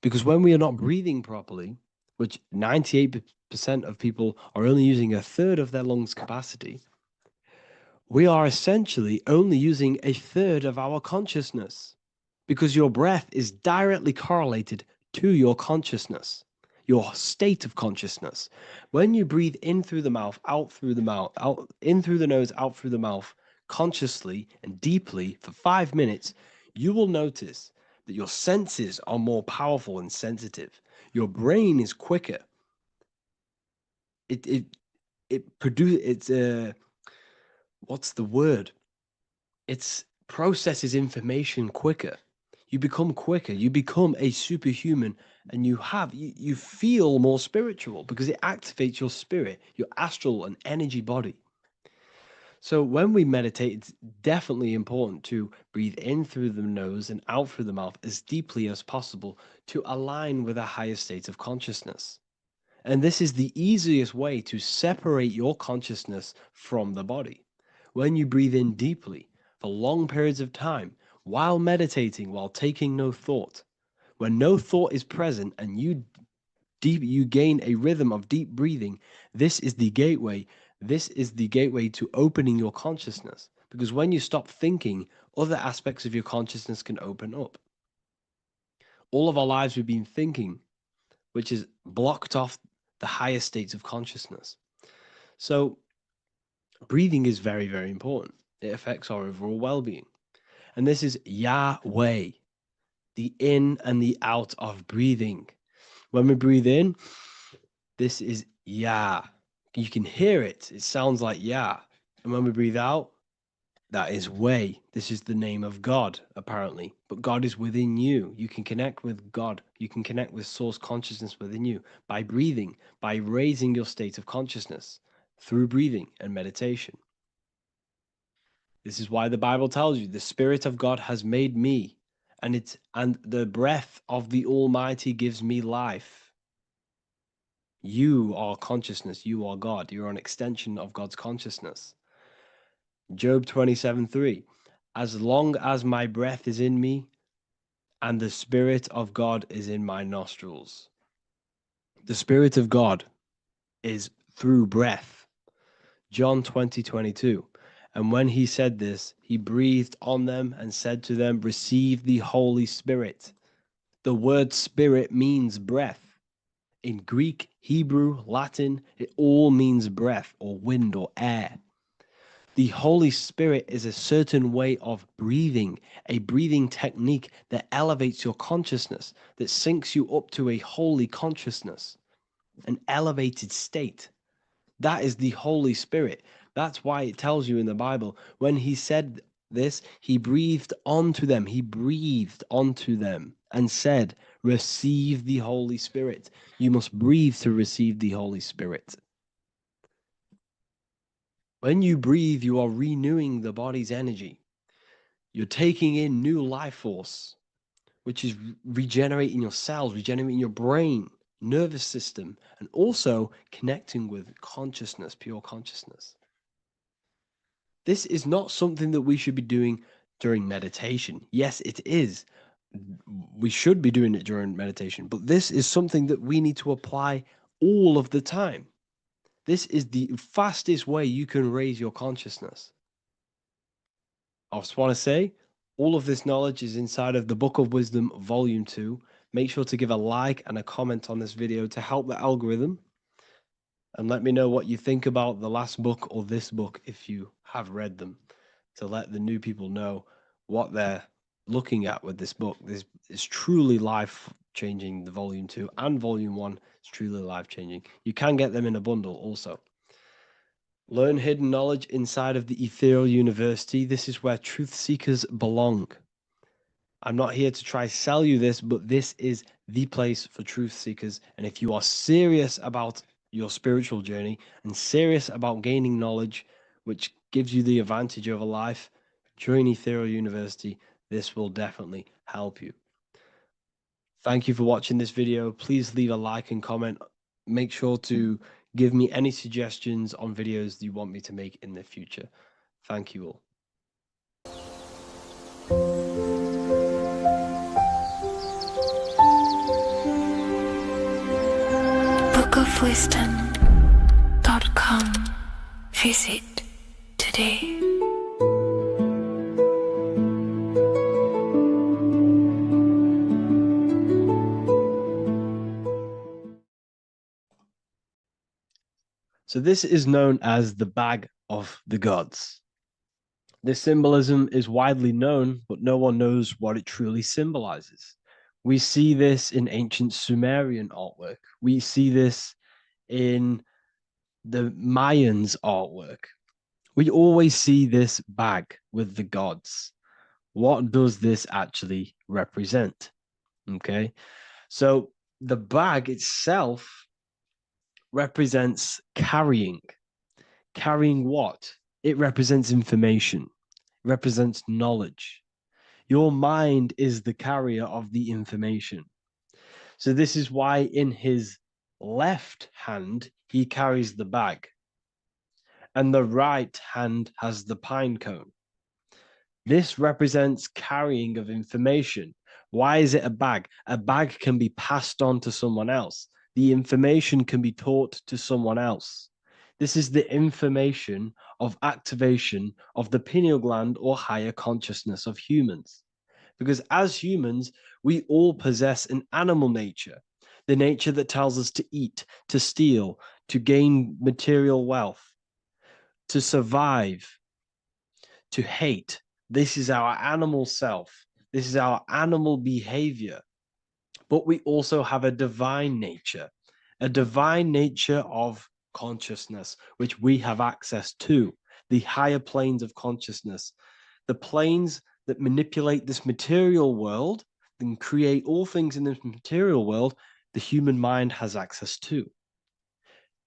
Because when we are not breathing properly, which 98% of people are only using a third of their lungs capacity, we are essentially only using a third of our consciousness, because your breath is directly correlated to your consciousness, your state of consciousness. When you breathe in through the mouth, out through the mouth, out in through the nose, out through the mouth, consciously and deeply for 5 minutes, you will notice that your senses are more powerful and sensitive. Your brain is quicker. What's the word? It processes information quicker. You become quicker. You become a superhuman, and you feel more spiritual because it activates your spirit, your astral and energy body. So when we meditate, it's definitely important to breathe in through the nose and out through the mouth as deeply as possible to align with a higher state of consciousness. And this is the easiest way to separate your consciousness from the body. When you breathe in deeply for long periods of time, while meditating, while taking no thought, when no thought is present and you gain a rhythm of deep breathing, this is the gateway. This is the gateway to opening your consciousness. Because when you stop thinking, other aspects of your consciousness can open up. All of our lives we've been thinking, which is blocked off the higher states of consciousness. So breathing is very, very important. It affects our overall well-being. And this is Yahweh, the in and the out of breathing. When we breathe in, this is Yah. You can hear it. It sounds like Yah. And when we breathe out, that is Way. This is the name of God, apparently. But God is within you. You can connect with God. You can connect with source consciousness within you by breathing, by raising your state of consciousness through breathing and meditation. This is why the Bible tells you the Spirit of God has made me, and the breath of the Almighty gives me life. You are consciousness. You are God. You're an extension of God's consciousness. Job 27:3. As long as my breath is in me and the Spirit of God is in my nostrils. The Spirit of God is through breath. John 20:22. And when he said this, he breathed on them and said to them, receive the Holy Spirit. The word spirit means breath. In Greek, Hebrew, Latin, it all means breath or wind or air. The Holy Spirit is a certain way of breathing, a breathing technique that elevates your consciousness, that syncs you up to a holy consciousness, an elevated state. That is the Holy Spirit. That's why it tells you in the Bible, when he said this, he breathed onto them. He breathed onto them and said, receive the Holy Spirit. You must breathe to receive the Holy Spirit. When you breathe, you are renewing the body's energy. You're taking in new life force, which is regenerating your cells, regenerating your brain, nervous system, and also connecting with consciousness, pure consciousness. This is not something that we should be doing during meditation. Yes, it is. We should be doing it during meditation, but this is something that we need to apply all of the time. This is the fastest way you can raise your consciousness. I just want to say, all of this knowledge is inside of the Book of Wisdom, Volume 2. Make sure to give a like and a comment on this video to help the algorithm. And let me know what you think about the last book or this book if you have read them, to let the new people know what they're looking at with this book. This is truly life-changing, the Volume 2 and Volume 1 is truly life-changing. You can get them in a bundle also. Learn hidden knowledge inside of the Ethereal University. This is where truth seekers belong. I'm not here to try sell you this, but this is the place for truth seekers. And if you are serious about your spiritual journey and serious about gaining knowledge, which gives you the advantage over life, join Ethereal University. This will definitely help you. Thank you for watching this video. Please leave a like and comment. Make sure to give me any suggestions on videos that you want me to make in the future. Thank you all. bookofwisdom.com. Visit today. So this is known as the bag of the gods. This symbolism is widely known, but no one knows what it truly symbolizes. We see this in ancient Sumerian artwork. We see this in the Mayans' artwork. We always see this bag with the gods. What does this actually represent? Okay, so the bag itself represents carrying. Carrying what? It represents information, it represents knowledge. Your mind is the carrier of the information. So this is why in his left hand, he carries the bag, and the right hand has the pine cone. This represents carrying of information. Why is it a bag? A bag can be passed on to someone else. The information can be taught to someone else. This is the information of activation of the pineal gland or higher consciousness of humans. Because as humans, we all possess an animal nature, the nature that tells us to eat, to steal, to gain material wealth, to survive, to hate. This is our animal self. This is our animal behavior. But we also have a divine nature of consciousness, which we have access to, the higher planes of consciousness, the planes that manipulate this material world and create all things in this material world. The human mind has access to.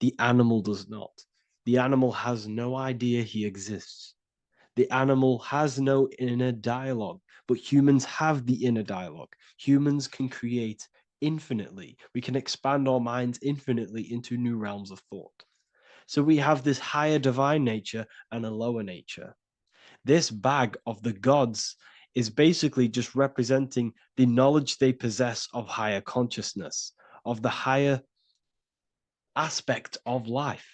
The animal does not. The animal has no idea he exists. The animal has no inner dialogue, but humans have the inner dialogue. Humans can create infinitely. We can expand our minds infinitely into new realms of thought. So we have this higher divine nature and a lower nature. This bag of the gods is basically just representing the knowledge they possess of higher consciousness, of the higher aspect of life.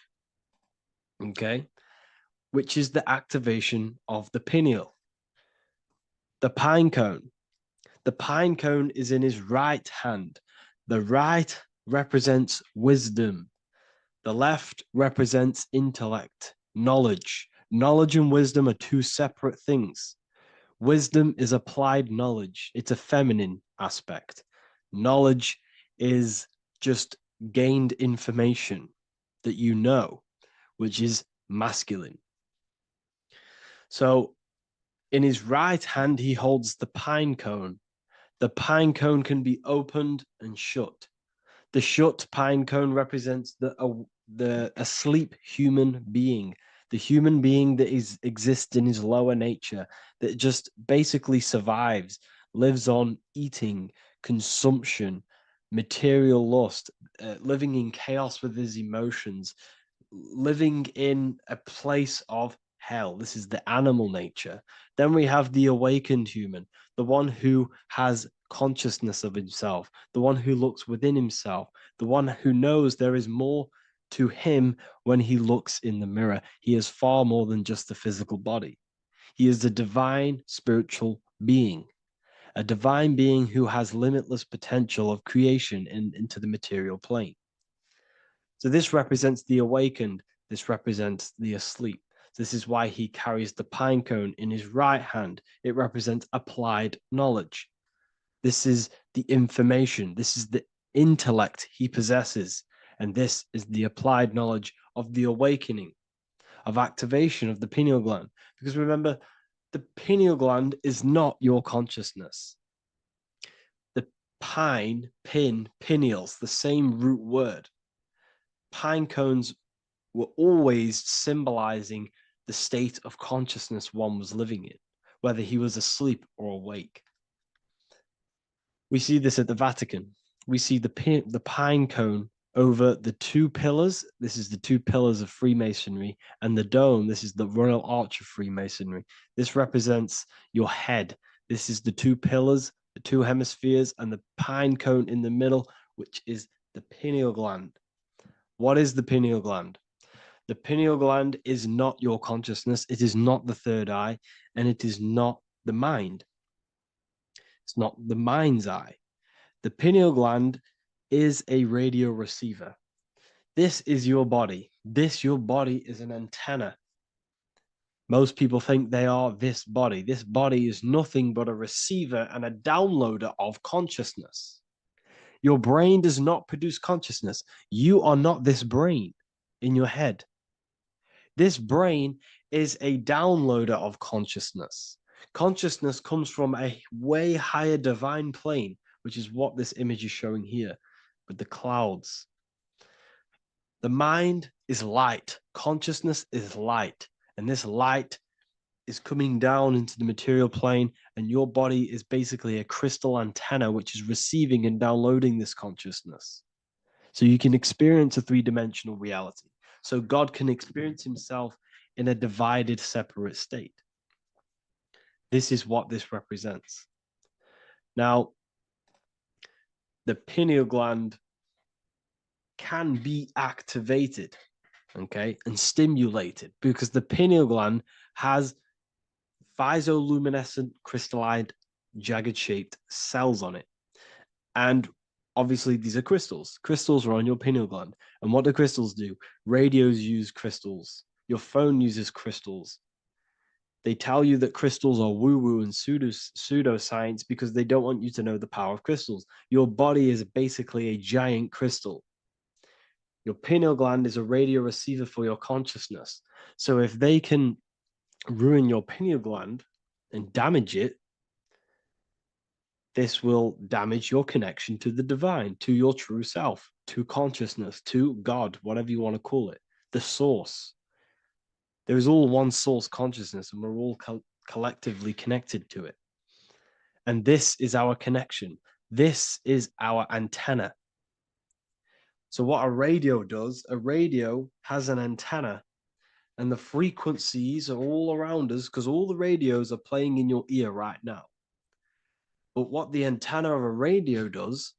Okay? Which is the activation of the pineal. The pine cone. The pine cone is in his right hand. The right represents wisdom. The left represents intellect, knowledge. Knowledge and wisdom are two separate things. Wisdom is applied knowledge. It's a feminine aspect. Knowledge is just gained information that you know, which is masculine. So in his right hand, he holds the pine cone. The pine cone can be opened and shut. The shut pine cone represents the asleep human being, the human being that exists in his lower nature, that just basically survives, lives on eating, consumption, material lust, living in chaos with his emotions, living in a place of hell. This is the animal nature. Then we have the awakened human, the one who has consciousness of himself, the one who looks within himself, the one who knows there is more to him when he looks in the mirror. He is far more than just the physical body. He is a divine spiritual being, a divine being who has limitless potential of creation into the material plane. So this represents the awakened. This represents the asleep. This is why he carries the pine cone in his right hand. It represents applied knowledge. This is the information. This is the intellect he possesses. And this is the applied knowledge of the awakening, of activation of the pineal gland. Because remember, the pineal gland is not your consciousness. The pine, pin, pineals, the same root word. Pine cones were always symbolizing the state of consciousness one was living in, whether he was asleep or awake. We see this at the Vatican. We see the pine cone over the two pillars. This is the two pillars of Freemasonry, and the dome. This is the Royal Arch of Freemasonry. This represents your head. This is the two pillars, the two hemispheres, and the pine cone in the middle, which is the pineal gland. What is the pineal gland? The pineal gland is not your consciousness. It is not the third eye, and it is not the mind. It's not the mind's eye. The pineal gland is a radio receiver. This is your body. Your body is an antenna. Most people think they are this body. This body is nothing but a receiver and a downloader of consciousness. Your brain does not produce consciousness. You are not this brain in your head. This brain is a downloader of consciousness. Consciousness comes from a way higher divine plane, which is what this image is showing here with the clouds. The mind is light. Consciousness is light. And this light is coming down into the material plane, and your body is basically a crystal antenna which is receiving and downloading this consciousness. So you can experience a three-dimensional reality. So God can experience himself in a divided, separate state. This is what this represents. Now, the pineal gland can be activated, okay, and stimulated, because the pineal gland has physioluminescent crystalline jagged shaped cells on it. And obviously these are crystals. Crystals are on your pineal gland. And what do crystals do? Radios use crystals. Your phone uses crystals. They tell you that crystals are woo-woo and pseudoscience because they don't want you to know the power of crystals. Your body is basically a giant crystal. Your pineal gland is a radio receiver for your consciousness. So if they can ruin your pineal gland and damage it, this will damage your connection to the divine, to your true self, to consciousness, to God, whatever you want to call it, the source. There is all one source consciousness, and we're all collectively connected to it. And this is our connection. This is our antenna. So what a radio does, a radio has an antenna, and the frequencies are all around us because all the radios are playing in your ear right now. But what the antenna of a radio does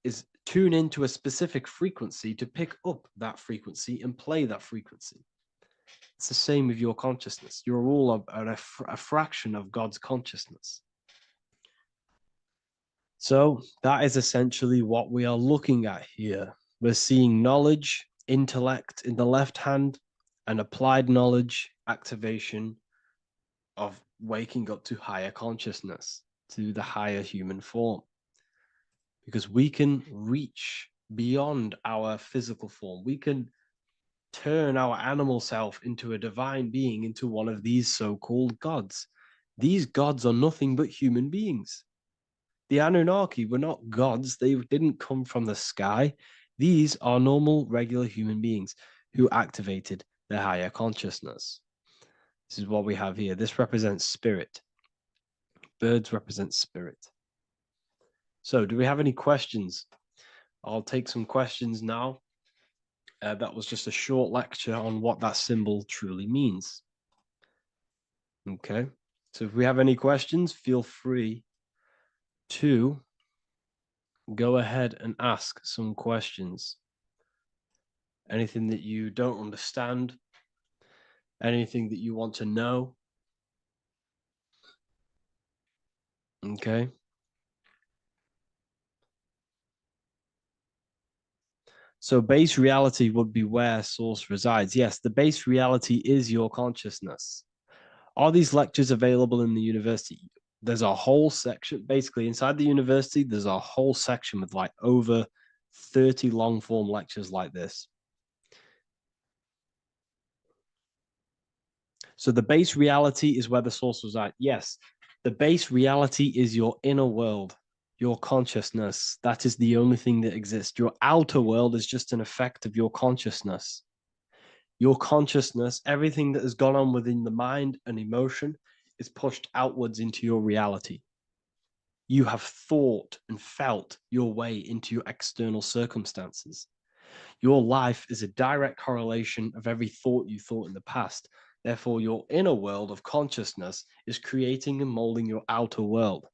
is tune into a specific frequency to pick up that frequency and play that frequency. It's the same with your consciousness. You're all a fraction of God's consciousness. So that is essentially what we are looking at here. We're seeing knowledge, intellect in the left hand, and applied knowledge, activation of waking up to higher consciousness, to the higher human form. Because we can reach beyond our physical form. We can turn our animal self into a divine being, into one of these so-called gods. These gods are nothing but human beings. The Anunnaki were not gods. They didn't come from the sky. These are normal, regular human beings who activated their higher consciousness. This is what we have here. This represents spirit. Birds represent spirit. So do we have any questions? I'll take some questions now. That was just a short lecture on what that symbol truly means. Okay, so if we have any questions, feel free to go ahead and ask some questions. Anything that you don't understand, anything that you want to know. Okay. So base reality would be where source resides. Yes, the base reality is your consciousness. Are these lectures available in the university? There's a whole section, basically inside the university, there's a whole section with like over 30 long form lectures like this. So the base reality is where the source resides. Yes, the base reality is your inner world, your consciousness. That is the only thing that exists. Your outer world is just an effect of your consciousness. Your consciousness, everything that has gone on within the mind and emotion is pushed outwards into your reality. You have thought and felt your way into your external circumstances. Your life is a direct correlation of every thought you thought in the past. Therefore, your inner world of consciousness is creating and molding your outer world.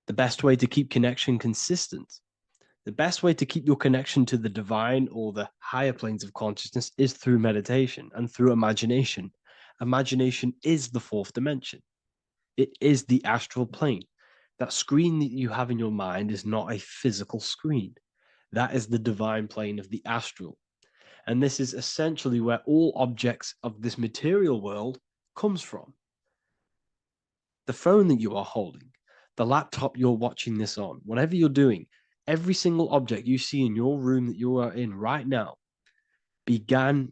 The best way to keep connection consistent, the best way to keep your connection to the divine or the higher planes of consciousness is through meditation and through imagination. Imagination is the fourth dimension. It is the astral plane. That screen that you have in your mind is not a physical screen. That is the divine plane of the astral. And this is essentially where all objects of this material world comes from. The phone that you are holding, the laptop you're watching this on, whatever you're doing, every single object you see in your room that you are in right now began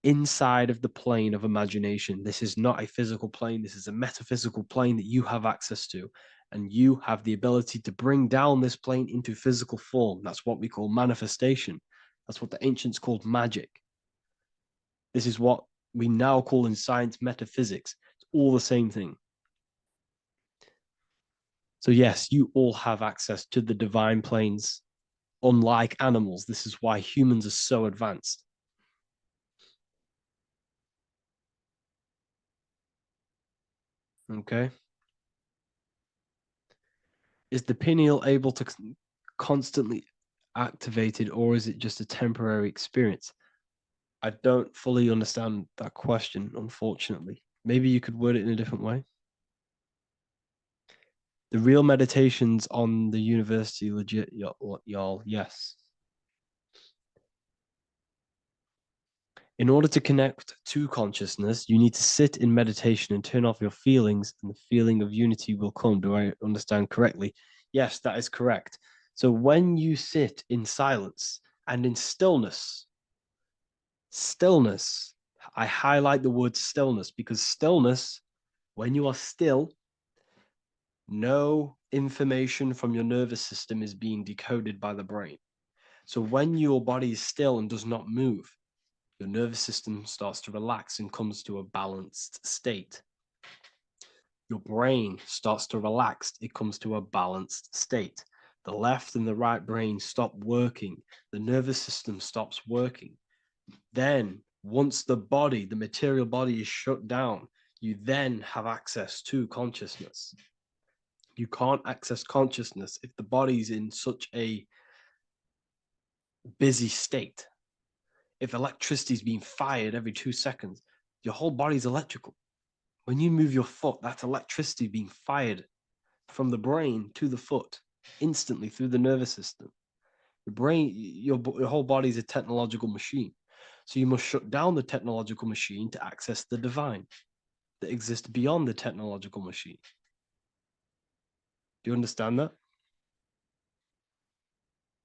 inside of the plane of imagination. This is not a physical plane. This is a metaphysical plane that you have access to. And you have the ability to bring down this plane into physical form. That's what we call manifestation. That's what the ancients called magic. This is what we now call in science metaphysics. It's all the same thing. So yes, you all have access to the divine planes. Unlike animals, this is why humans are so advanced. Okay. Is the pineal able to constantly activated, or is it just a temporary experience? I don't fully understand that question, unfortunately. Maybe you could word it in a different way. The real meditations on the university, legit, y'all, yes. In order to connect to consciousness, you need to sit in meditation and turn off your feelings, and the feeling of unity will come. Do I understand correctly? Yes, that is correct. So when you sit in silence and in stillness, I highlight the word stillness because stillness, when you are still, no information from your nervous system is being decoded by the brain. So when your body is still and does not move, your nervous system starts to relax and comes to a balanced state. Your brain starts to relax, it comes to a balanced state. The left and the right brain stop working, the nervous system stops working. Then, once the body, the material body is shut down, you then have access to consciousness. You can't access consciousness if the body's in such a busy state. If electricity is being fired every 2 seconds, your whole body's electrical. When you move your foot, that's electricity being fired from the brain to the foot instantly through the nervous system. The brain, your whole body is a technological machine. So you must shut down the technological machine to access the divine that exists beyond the technological machine. Do you understand that?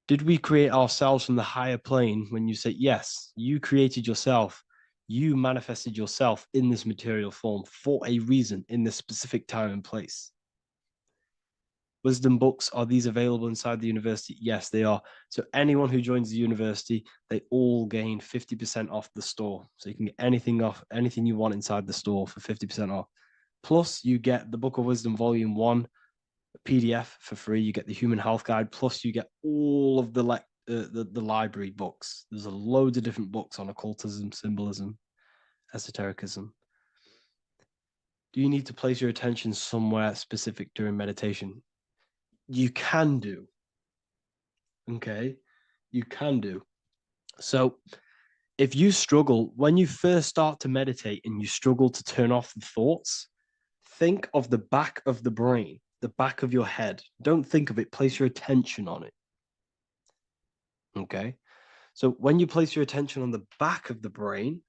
Did we create ourselves from the higher plane? When you say yes, you created yourself, you manifested yourself in this material form for a reason in this specific time and place. Wisdom books, are these available inside the university? Yes, they are. So anyone who joins the university, they all gain 50% off the store. So you can get anything you want inside the store for 50% off. Plus, you get the Book of Wisdom Volume 1 PDF for free. You get the Human Health Guide. Plus, you get all of the library books. There's a loads of different books on occultism, symbolism, esotericism. Do you need to place your attention somewhere specific during meditation? You can do. Okay, you can do. So if you struggle, when you first start to meditate and you struggle to turn off the thoughts, think of the back of the brain, the back of your head. Don't think of it, place your attention on it. Okay, so when you place your attention on the back of the brain,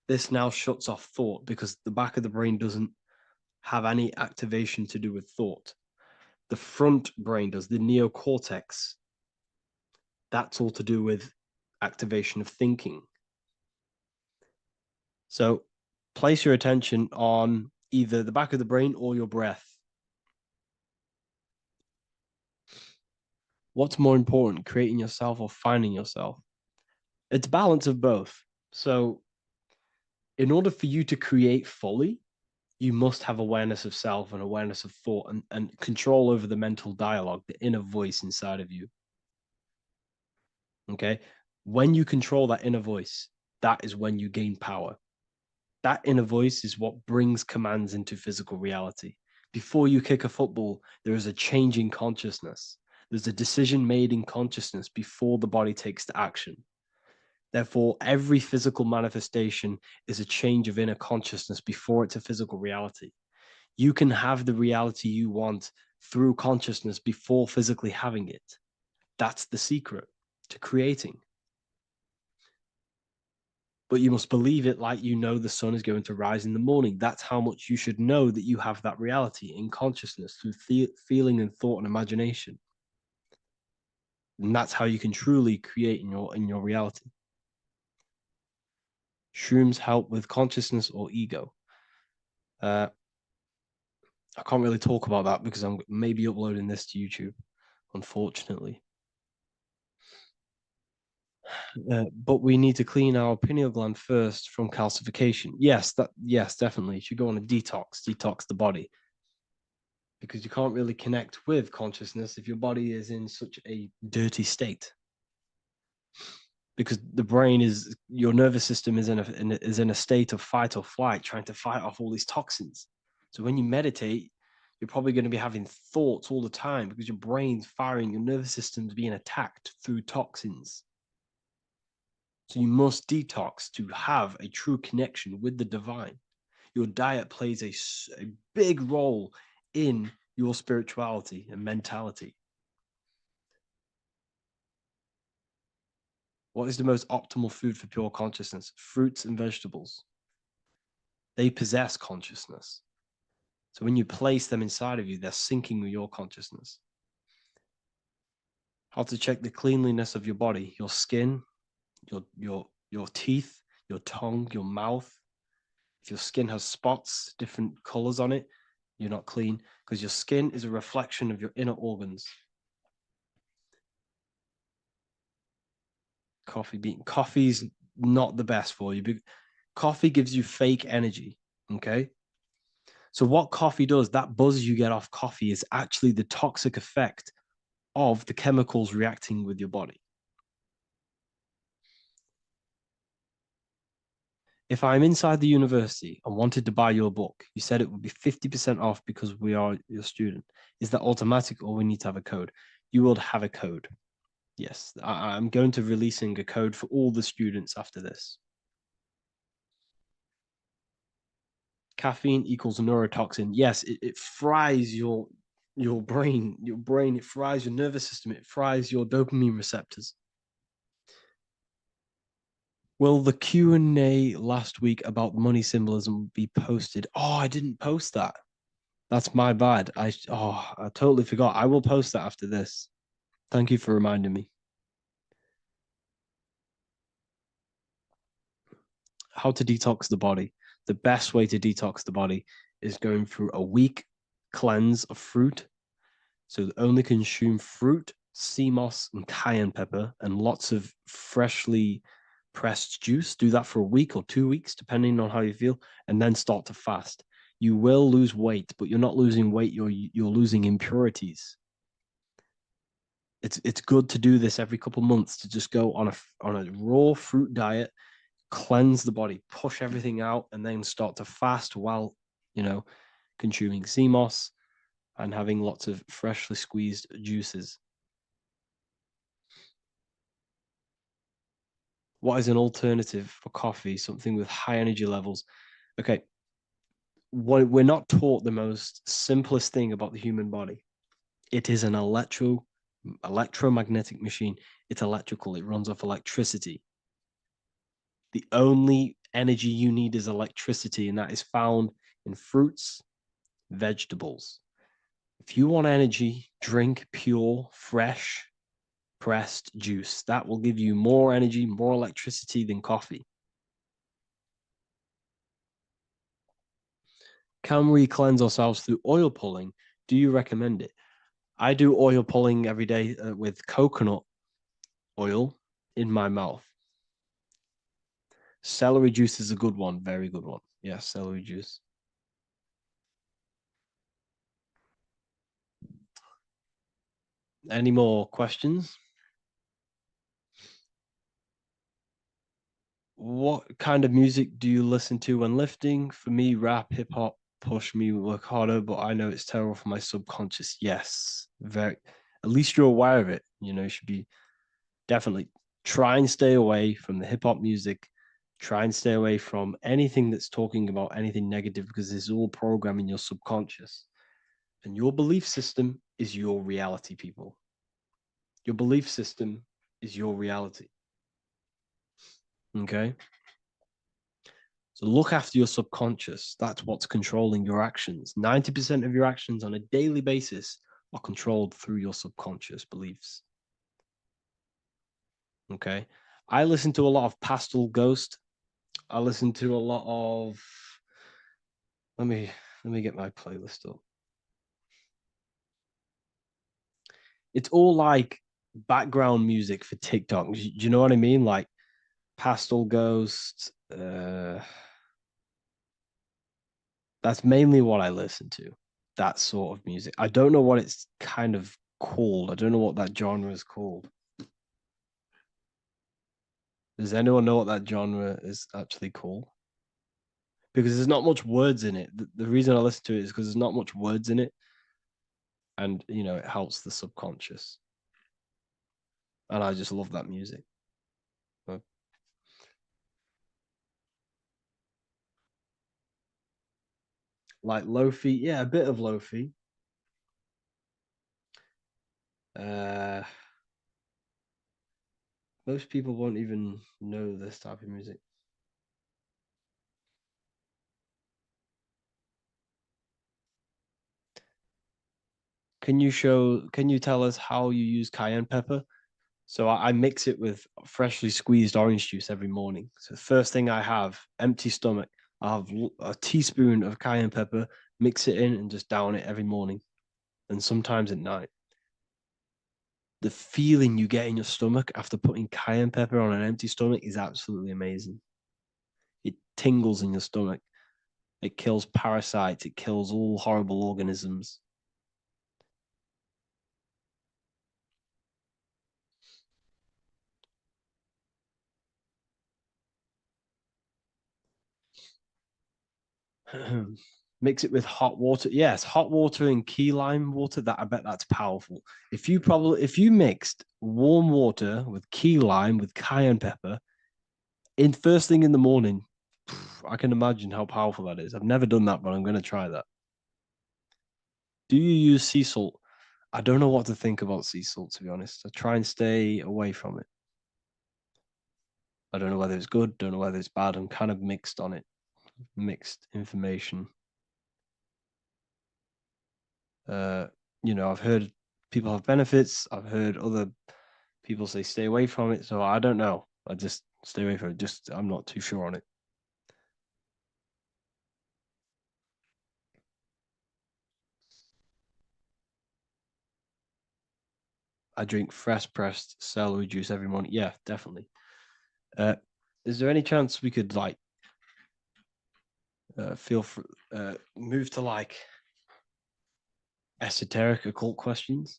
this now shuts off thought because the back of the brain doesn't have any activation to do with thought. The front brain does, the neocortex. That's all to do with activation of thinking. So place your attention on either the back of the brain or your breath. What's more important, creating yourself or finding yourself? It's balance of both. So in order for you to create fully, you must have awareness of self and awareness of thought and control over the mental dialogue, the inner voice inside of you. Okay. When you control that inner voice, that is when you gain power. That inner voice is what brings commands into physical reality. Before you kick a football, there is a change in consciousness. There's a decision made in consciousness before the body takes the action. Therefore, every physical manifestation is a change of inner consciousness before it's a physical reality. You can have the reality you want through consciousness before physically having it. That's the secret to creating. But you must believe it like you know the sun is going to rise in the morning. That's how much you should know that you have that reality in consciousness through feeling and thought and imagination. And that's how you can truly create in your reality. Shrooms help with consciousness or ego. I can't really talk about that because I'm maybe uploading this to YouTube, unfortunately. But we need to clean our pineal gland first from calcification. Yes, definitely. You should go on a detox the body. Because you can't really connect with consciousness if your body is in such a dirty state. Because the brain is, your nervous system is in a state of fight or flight, trying to fight off all these toxins. So when you meditate, you're probably going to be having thoughts all the time because your brain's firing, your nervous system's being attacked through toxins. So you must detox to have a true connection with the divine. Your diet plays a big role in your spirituality and mentality. What is the most optimal food for pure consciousness? Fruits and vegetables. They possess consciousness. So when you place them inside of you, they're syncing with your consciousness. How to check the cleanliness of your body, your skin, your teeth, your tongue, your mouth. If your skin has spots, different colors on it, you're not clean because your skin is a reflection of your inner organs. Coffee's not the best for you. Coffee gives you fake energy. Okay. So what coffee does, that buzz you get off coffee is actually the toxic effect of the chemicals reacting with your body. If I'm inside the university and wanted to buy your book, you said it would be 50% off because we are your student. Is that automatic or we need to have a code? You will have a code. Yes, I'm going to releasing a code for all the students after this. Caffeine equals neurotoxin. Yes, it fries your brain, it fries your nervous system, it fries your dopamine receptors. Will the Q&A last week about money symbolism be posted? Oh, I didn't post that. That's my bad. I totally forgot. I will post that after this. Thank you for reminding me. How to detox the body. The best way to detox the body is going through a week cleanse of fruit. So only consume fruit, sea moss, and cayenne pepper, and lots of freshly pressed juice. Do that for a week or 2 weeks, depending on how you feel, and then start to fast. You will lose weight, but you're not losing weight, you're losing impurities. It's good to do this every couple months, to just go on a raw fruit diet, cleanse the body, push everything out, and then start to fast while, consuming sea moss and having lots of freshly squeezed juices. What is an alternative for coffee? Something with high energy levels. Okay. We're not taught the most simplest thing about the human body. It is an electromagnetic machine. It's electrical. It runs off electricity. The only energy you need is electricity, and that is found in fruits, vegetables. If you want energy, drink pure, fresh, pressed juice. That will give you more energy, more electricity than coffee. Can we cleanse ourselves through oil pulling? Do you recommend it? I do oil pulling every day with coconut oil in my mouth. Celery juice is a good one, very good one. Yeah, celery juice. Any more questions? What kind of music do you listen to when lifting? For me, rap, hip hop push me work harder, but I know it's terrible for my subconscious. Yes, very. At least you're aware of it. You should be definitely try and stay away from the hip hop music. Try and stay away from anything that's talking about anything negative because it's all programming your subconscious. And your belief system is your reality, people. Your belief system is your reality. Okay. So look after your subconscious. That's what's controlling your actions. 90% of your actions on a daily basis are controlled through your subconscious beliefs. Okay. I listen to a lot of Pastel Ghost. I listen to a lot of let me get my playlist up. It's all like background music for TikTok. Do you know what I mean? Like Pastel Ghost. That's mainly what I listen to. That sort of music. I don't know what it's kind of called. I don't know what that genre is called. Does anyone know what that genre is actually called? Because there's not much words in it. The reason I listen to it is because there's not much words in it. And, it helps the subconscious. And I just love that music. Like Lofi, yeah, a bit of Lofi. Most people won't even know this type of music. Can you tell us how you use cayenne pepper? So I mix it with freshly squeezed orange juice every morning. So the first thing I have, empty stomach, I have a teaspoon of cayenne pepper, mix it in and just down it every morning. And sometimes at night. The feeling you get in your stomach after putting cayenne pepper on an empty stomach is absolutely amazing. It tingles in your stomach. It kills parasites. It kills all horrible organisms. Mix it with hot water. Yes, hot water and key lime water. That I bet that's powerful. If you mixed warm water with key lime with cayenne pepper in first thing in the morning, I can imagine how powerful that is. I've never done that, but I'm going to try that. Do you use sea salt? I don't know what to think about sea salt, to be honest. I try and stay away from it. I don't know whether it's good, don't know whether it's bad. I'm kind of mixed on it, mixed information. I've heard people have benefits. I've heard other people say stay away from it. So I don't know. I just stay away from it. Just I'm not too sure on it. I drink fresh pressed celery juice every morning. Yeah, definitely. Is there any chance we could feel for move to like esoteric occult questions?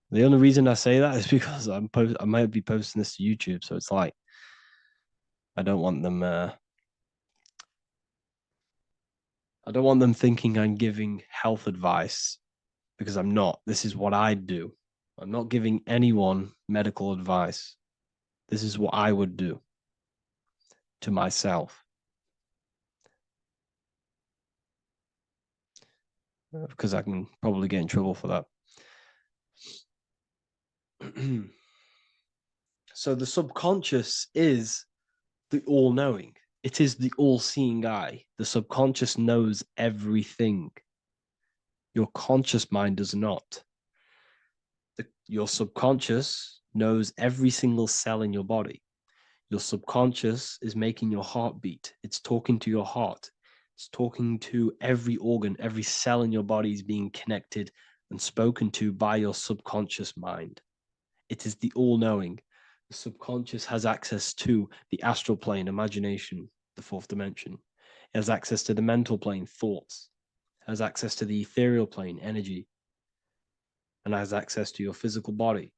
The only reason I say that is because I might be posting this to YouTube, so it's like I don't want them. I don't want them thinking I'm giving health advice because I'm not. This is what I do. I'm not giving anyone medical advice. This is what I would do to myself. Because I can probably get in trouble for that. So the subconscious is the all-knowing. It is the all-seeing eye. The subconscious knows everything. Your conscious mind does not. Your subconscious knows every single cell in your body. Your subconscious is making your heart beat. It's talking to your heart. It's talking to every organ, every cell in your body is being connected and spoken to by your subconscious mind. It is the all-knowing. The subconscious has access to the astral plane, imagination, the fourth dimension. It has access to the mental plane, thoughts. It has access to the ethereal plane, energy. and has access to your physical body.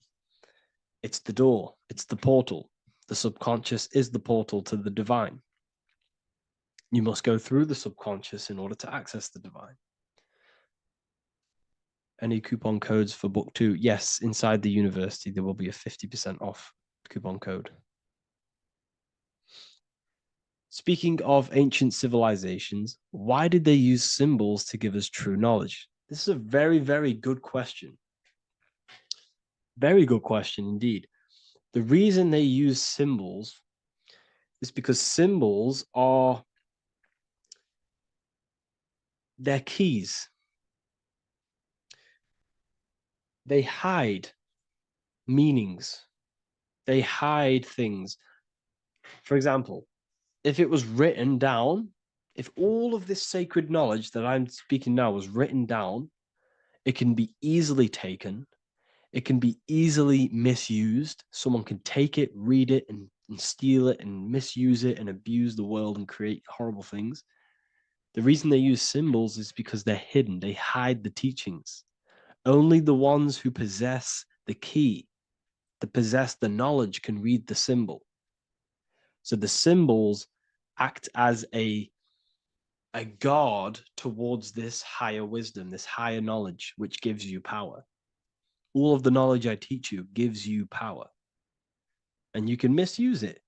It's the door, it's the portal. The subconscious is the portal to the divine. You must go through the subconscious in order to access the divine. Any coupon codes for book 2? Yes, inside the university, there will be a 50% off coupon code. Speaking of ancient civilizations, why did they use symbols to give us true knowledge? This is a very, very good question. Very good question indeed. The reason they use symbols is because symbols are their keys. They hide meanings. They hide things. For example, if it was written down, if all of this sacred knowledge that I'm speaking now was written down, it can be easily taken. It can be easily misused. Someone can take it, read it, and steal it and misuse it and abuse the world and create horrible things. The reason they use symbols is because they're hidden. They hide the teachings. Only the ones who possess the key, that possess the knowledge, can read the symbol. So the symbols act as a guard towards this higher wisdom, this higher knowledge, which gives you power. All of the knowledge I teach you gives you power. And you can misuse it.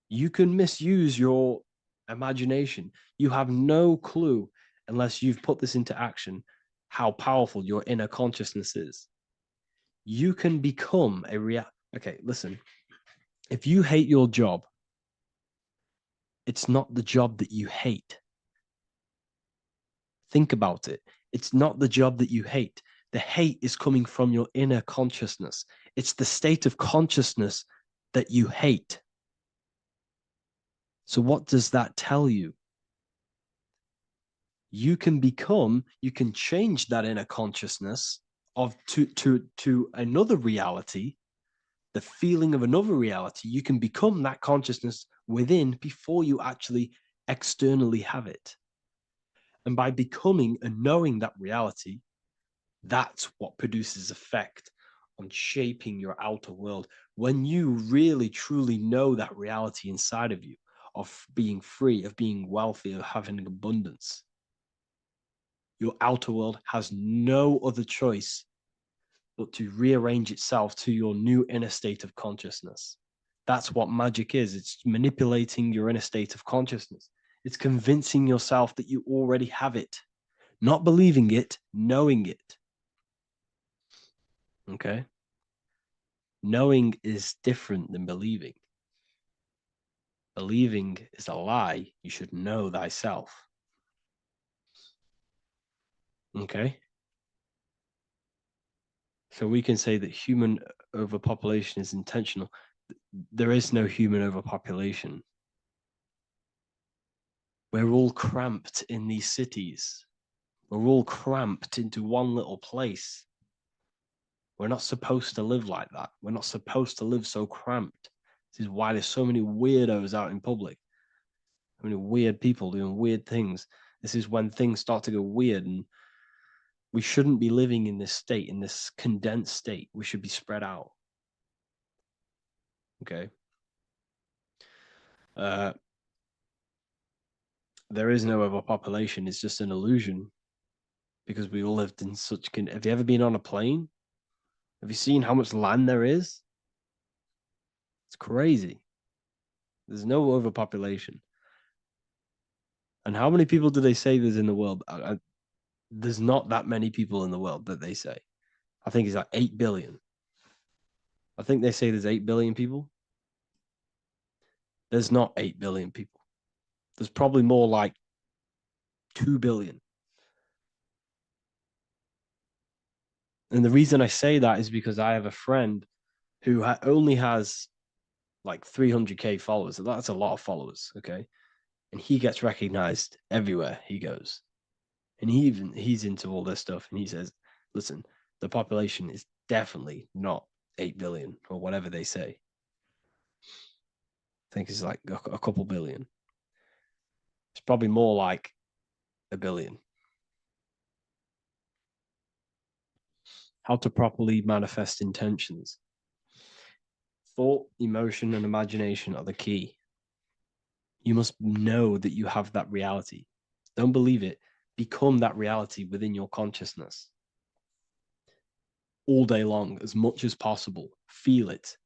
You can misuse your imagination. You have no clue, unless you've put this into action, how powerful your inner consciousness is. You can become a Okay, listen. If you hate your job, it's not the job that you hate. Think about it. It's not the job that you hate. The hate is coming from your inner consciousness. It's the state of consciousness that you hate. So what does that tell you? You can change that inner consciousness to another reality, the feeling of another reality. You can become that consciousness within before you actually externally have it. And by becoming and knowing that reality, that's what produces effect on shaping your outer world. When you really, truly know that reality inside of you, of being free, of being wealthy, of having abundance, your outer world has no other choice but to rearrange itself to your new inner state of consciousness. That's what magic is. It's manipulating your inner state of consciousness. It's convincing yourself that you already have it, not believing it, knowing it. Okay? Knowing is different than believing. Believing is a lie. You should know thyself. Okay? So we can say that human overpopulation is intentional. There is no human overpopulation. We're all cramped in these cities. We're all cramped into one little place. We're not supposed to live like that. We're not supposed to live so cramped. This is why there's so many weirdos out in public. So many weird people doing weird things. This is when things start to go weird, and we shouldn't be living in this state, in this condensed state. We should be spread out. Okay. There is no overpopulation. It's just an illusion because we all lived in such. Have you ever been on a plane? Have you seen how much land there is? It's crazy. There's no overpopulation. And how many people do they say there's in the world? There's not that many people in the world that they say. I think it's like 8 billion. I think they say there's 8 billion people. There's not 8 billion people. There's probably more like 2 billion. And the reason I say that is because I have a friend who only has like 300K followers. So that's a lot of followers, okay? And he gets recognized everywhere he goes. And he's into all this stuff. And he says, listen, the population is definitely not 8 billion or whatever they say. I think it's like a couple billion. It's probably more like a billion. how to properly manifest intentions. Thought, emotion, and imagination are the key. You must know that you have that reality. Don't believe it. Become that reality within your consciousness. All day long, as much as possible. Feel it.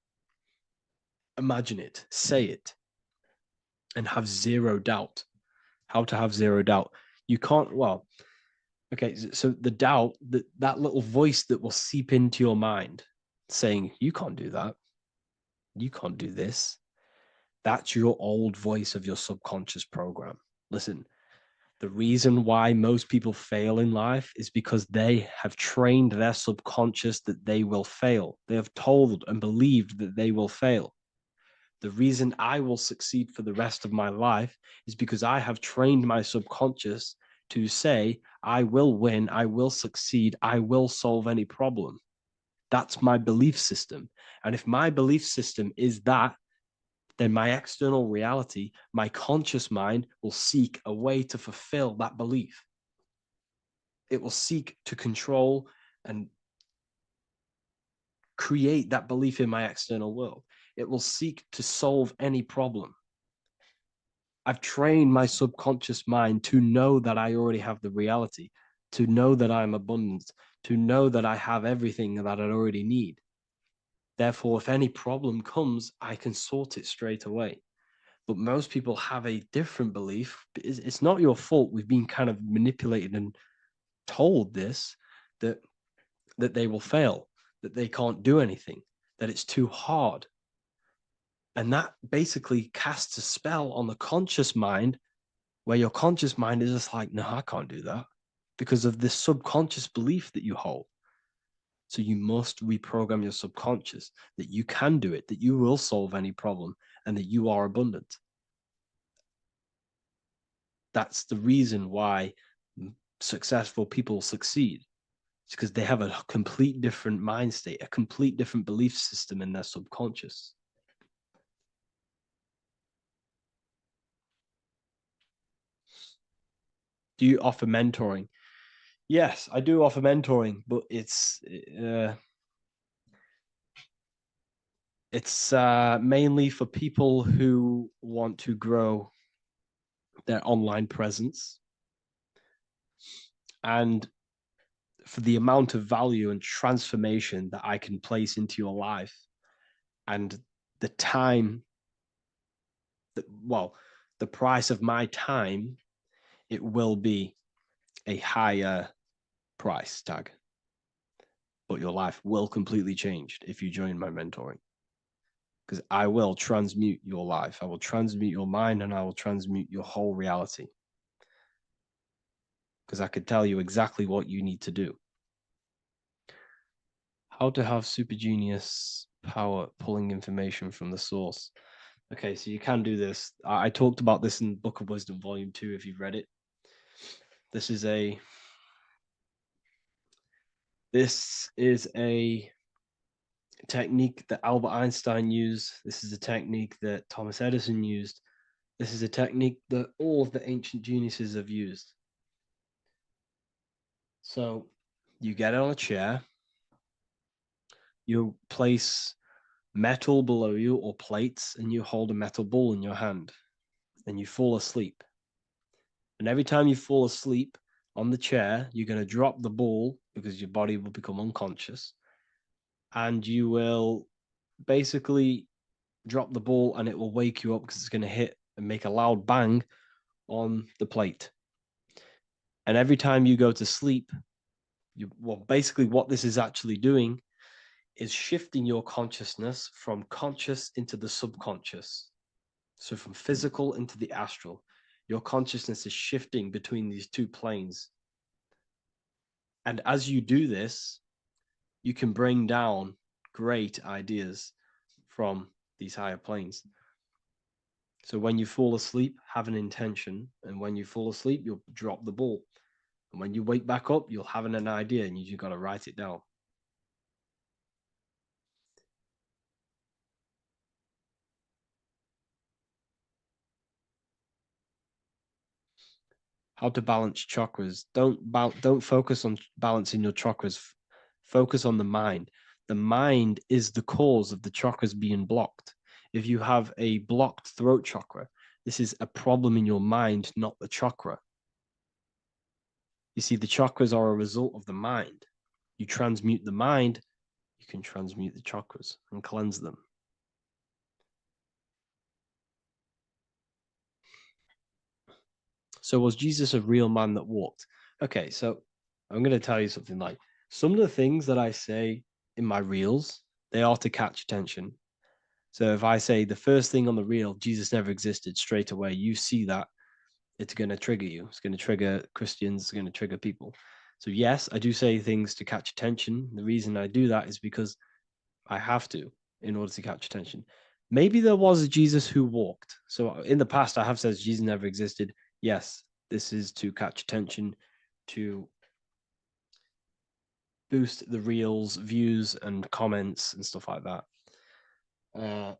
Imagine it. Say it. And have zero doubt. How to have zero doubt. You can't, well, okay, so the doubt, that little voice that will seep into your mind saying, you can't do that. You can't do this. That's your old voice of your subconscious program. Listen, the reason why most people fail in life is because they have trained their subconscious that they will fail. They have told and believed that they will fail. The reason I will succeed for the rest of my life is because I have trained my subconscious to say, I will win, I will succeed, I will solve any problem. That's my belief system. And if my belief system is that, then my external reality, my conscious mind will seek a way to fulfill that belief. It will seek to control and create that belief in my external world. It will seek to solve any problem. I've trained my subconscious mind to know that I already have the reality, to know that I'm abundant, to know that I have everything that I already need. Therefore, if any problem comes, I can sort it straight away. But most people have a different belief. It's not your fault. We've been kind of manipulated and told this, that they will fail, that they can't do anything, that it's too hard. And that basically casts a spell on the conscious mind, where your conscious mind is just like, no, I can't do that, because of this subconscious belief that you hold. So you must reprogram your subconscious that you can do it, that you will solve any problem, and that you are abundant. That's the reason why successful people succeed. It's because they have a complete different mind state, a complete different belief system in their subconscious. Do you offer mentoring? Yes, I do offer mentoring, but it's mainly for people who want to grow their online presence, and for the amount of value and transformation that I can place into your life, and the time that, well, the price of my time, it will be a higher price tag, but your life will completely change if you join my mentoring, because I will transmute your life. I will transmute your mind, and I will transmute your whole reality, because I could tell you exactly what you need to do. How to have super genius power pulling information from the source. Okay, so you can do this. I talked about this in Book of Wisdom, Volume 2, if you've read it. This is a technique that Albert Einstein used. This is a technique that Thomas Edison used. This is a technique that all of the ancient geniuses have used. So you get on a chair, you place metal below you or plates, and you hold a metal ball in your hand, and you fall asleep. And every time you fall asleep on the chair, you're going to drop the ball because your body will become unconscious, and you will basically drop the ball, and it will wake you up because it's going to hit and make a loud bang on the plate. And every time you go to sleep, basically what this is actually doing is shifting your consciousness from conscious into the subconscious. So from physical into the astral, your consciousness is shifting between these two planes. And as you do this, you can bring down great ideas from these higher planes. So when you fall asleep, have an intention. And when you fall asleep, you'll drop the ball. And when you wake back up, you'll have an idea, and you just got to write it down. How to balance chakras. Don't focus on balancing your chakras Focus on the mind. The mind is the cause of the chakras being blocked. If you have a blocked throat chakra, this is a problem in your mind, not the chakra. You see, the chakras are a result of the mind. You transmute the mind, you can transmute the chakras and cleanse them. So was Jesus a real man that walked? Okay, so I'm going to tell you something. Like, some of the things that I say in my reels, they are to catch attention. So if I say the first thing on the reel, Jesus never existed, straight away, you see that, it's going to trigger you. It's going to trigger Christians, it's going to trigger people. So yes, I do say things to catch attention. The reason I do that is because I have to in order to catch attention. Maybe there was a Jesus who walked. So in the past, I have said Jesus never existed. Yes, this is to catch attention, to boost the reels, views, and comments and stuff like that.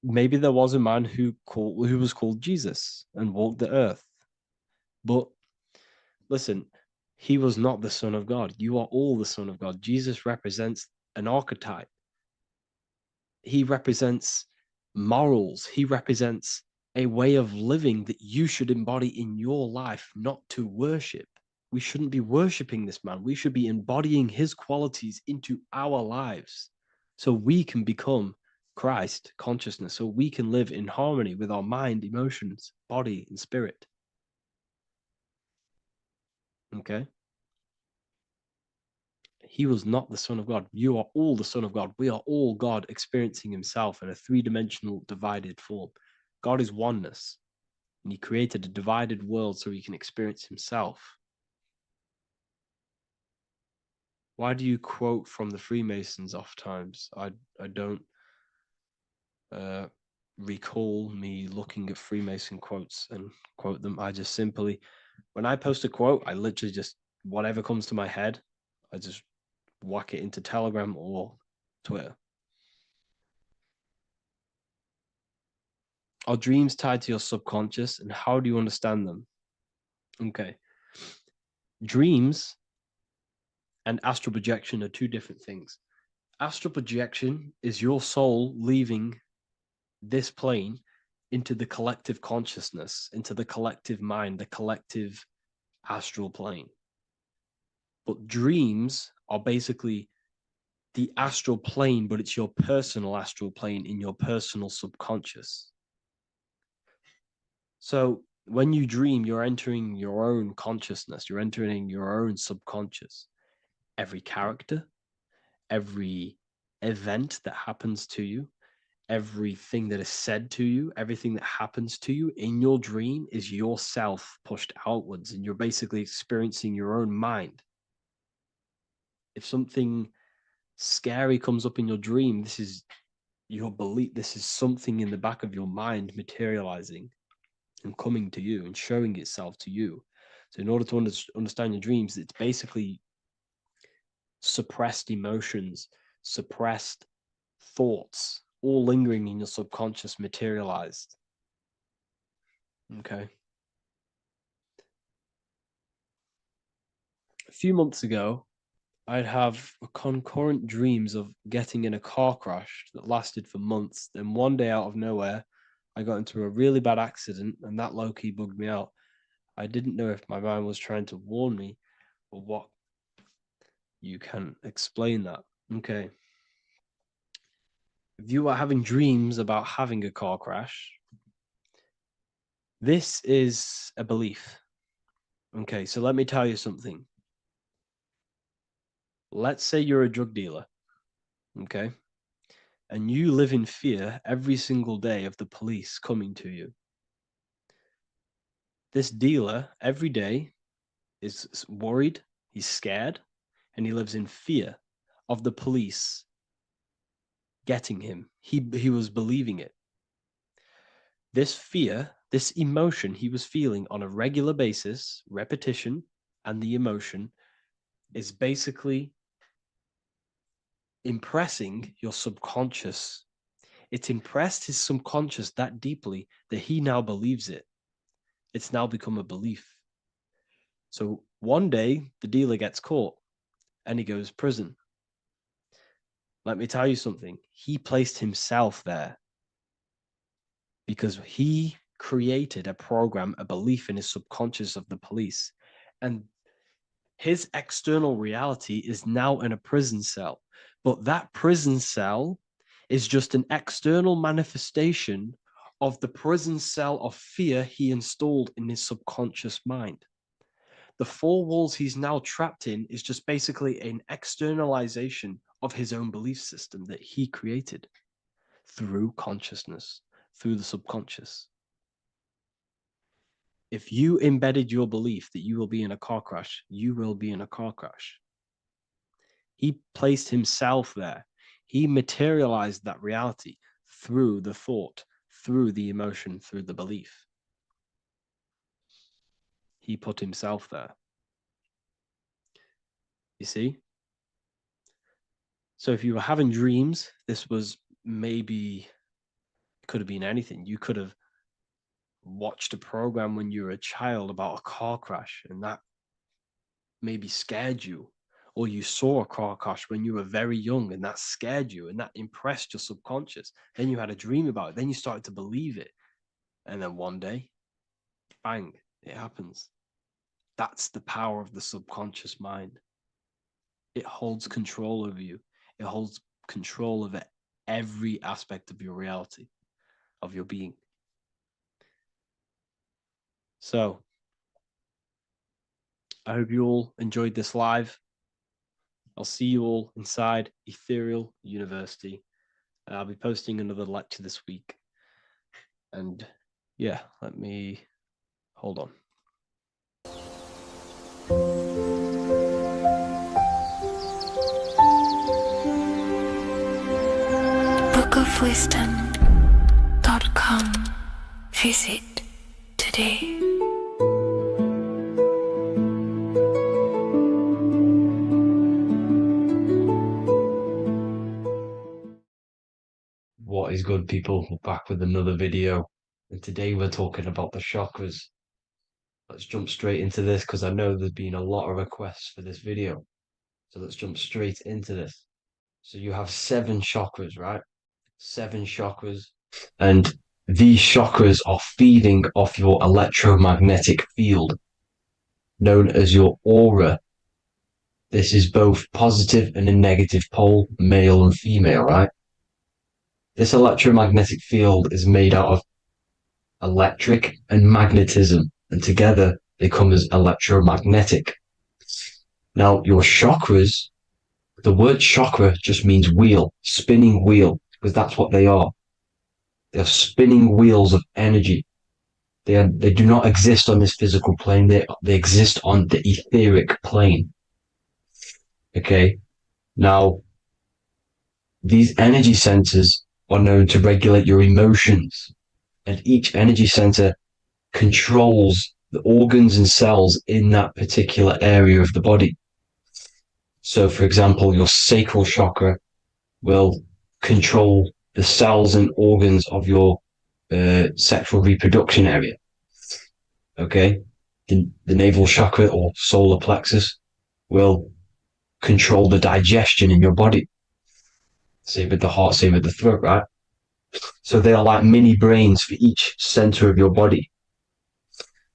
Maybe there was a man who was called Jesus and walked the earth. But listen, he was not the Son of God. You are all the Son of God. Jesus represents an archetype. He represents morals. He represents a way of living that you should embody in your life, not to worship. We shouldn't be worshiping this man. We should be embodying his qualities into our lives so we can become Christ consciousness, so we can live in harmony with our mind, emotions, body, and spirit. Okay? He was not the Son of God. You are all the Son of God. We are all God experiencing himself in a three-dimensional divided form. God is oneness, and he created a divided world so he can experience himself. Why do you quote from the Freemasons oft times? I don't recall me looking at Freemason quotes and quote them. I just simply, when I post a quote, I literally just, whatever comes to my head, I just whack it into Telegram or Twitter. Are dreams tied to your subconscious, and how do you understand them? Okay. Dreams and astral projection are two different things. Astral projection is your soul leaving this plane into the collective consciousness, into the collective mind, the collective astral plane. But dreams are basically the astral plane, but it's your personal astral plane in your personal subconscious. So when you dream, you're entering your own consciousness, you're entering your own subconscious. Every character, every event that happens to you, everything that is said to you, everything that happens to you in your dream is yourself pushed outwards, and you're basically experiencing your own mind. If something scary comes up in your dream, this is your belief, this is something in the back of your mind materializing and coming to you and showing itself to you. So in order to understand your dreams, it's basically suppressed emotions, suppressed thoughts, all lingering in your subconscious materialized. Okay. A few months ago, I'd have concurrent dreams of getting in a car crash that lasted for months. Then one day out of nowhere, I got into a really bad accident, and that low-key bugged me out. I didn't know if my mind was trying to warn me or what. You can explain that. Okay. If you are having dreams about having a car crash, this is a belief. Okay, so let me tell you something. Let's say you're a drug dealer, okay? And you live in fear every single day of the police coming to you. This dealer every day is worried, he's scared, and he lives in fear of the police getting him. He was believing it. This fear, this emotion he was feeling on a regular basis, repetition, and the emotion is basically impressing your subconscious. It's impressed his subconscious that deeply that he now believes it. It's now become a belief. So one day the dealer gets caught And he goes, prison. Let me tell you something. He placed himself there because he created a program, a belief in his subconscious of the police. And his external reality is now in a prison cell. But that prison cell is just an external manifestation of the prison cell of fear he installed in his subconscious mind. The four walls he's now trapped in is just basically an externalization of his own belief system that he created through consciousness, through the subconscious. If you embedded your belief that you will be in a car crash, you will be in a car crash. He placed himself there. He materialized that reality through the thought, through the emotion, through the belief. He put himself there. You see? So if you were having dreams, this was maybe, it could have been anything. You could have watched a program when you were a child about a car crash, and that maybe scared you. Or you saw a car crash when you were very young, and that scared you, and that impressed your subconscious. Then you had a dream about it. Then you started to believe it. And then one day, bang, it happens. That's the power of the subconscious mind. It holds control over you. It holds control over every aspect of your reality, of your being. So, I hope you all enjoyed this live. I'll see you all inside Ethereal University. I'll be posting another lecture this week. And yeah, let me hold on. bookofwisdom.com. Visit today. What is good, people? We're back with another video, and today we're talking about the chakras. Let's jump straight into this because I know there's been a lot of requests for this video. So let's jump straight into this. So you have 7 chakras, right? 7 chakras, and these chakras are feeding off your electromagnetic field, known as your aura. This is both positive and a negative pole, male and female, right? This electromagnetic field is made out of electric and magnetism, and together they come as electromagnetic. Now, your chakras, the word chakra just means wheel, spinning wheel, because that's what they are. They're spinning wheels of energy. They do not exist on this physical plane. They exist on the etheric plane. Okay. Now, these energy centers are known to regulate your emotions, and each energy center controls the organs and cells in that particular area of the body. So, for example, your sacral chakra will control the cells and organs of your sexual reproduction area. Okay, the navel chakra or solar plexus will control the digestion in your body. Same with the heart, same with the throat, right? So they are like mini brains for each center of your body.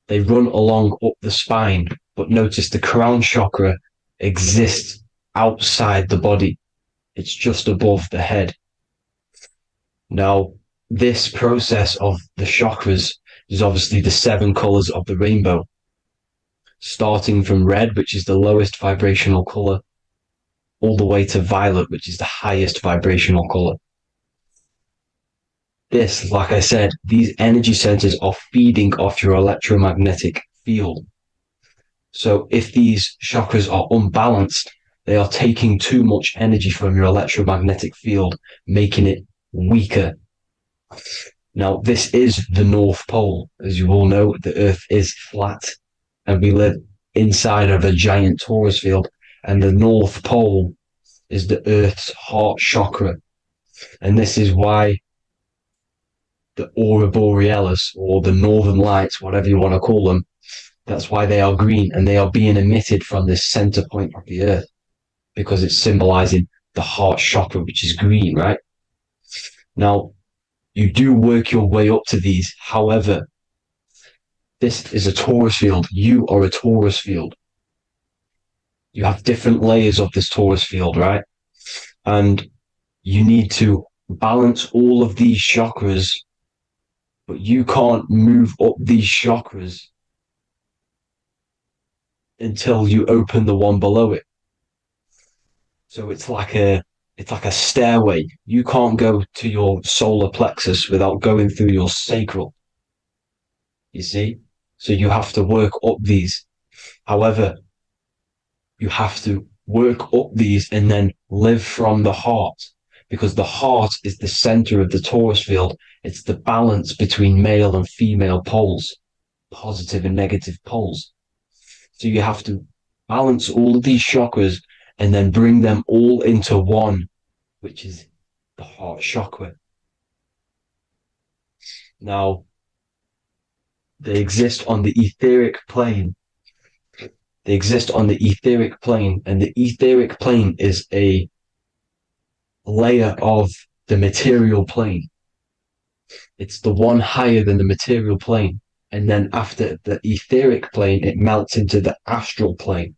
They run along up the spine, but notice the crown chakra exists outside the body. It's just above the head. Now, this process of the chakras is obviously the 7 colors of the rainbow, starting from red, which is the lowest vibrational color, all the way to violet, which is the highest vibrational color. This, like I said, these energy centers are feeding off your electromagnetic field. So if these chakras are unbalanced, they are taking too much energy from your electromagnetic field, making it weaker. Now, this is the North Pole. As you all know, the Earth is flat, and we live inside of a giant torus field, and the North Pole is the Earth's heart chakra. And this is why the aurora borealis, or the northern lights, whatever you want to call them, that's why they are green, and they are being emitted from this center point of the Earth. because it's symbolizing the heart chakra, which is green, right? Now, you do work your way up to these. However, this is a torus field. You are a torus field. You have different layers of this torus field, right? And you need to balance all of these chakras, but you can't move up these chakras until you open the one below it. So it's like a stairway. You can't go to your solar plexus without going through your sacral. You see? So you have to work up these. However, you have to work up these and then live from the heart, because the heart is the center of the torus field. It's the balance between male and female poles, positive and negative poles. So you have to balance all of these chakras and then bring them all into one, which is the heart chakra. Now, they exist on the etheric plane. They exist on the etheric plane, and the etheric plane is a layer of the material plane. It's the one higher than the material plane. And then after the etheric plane, it melts into the astral plane.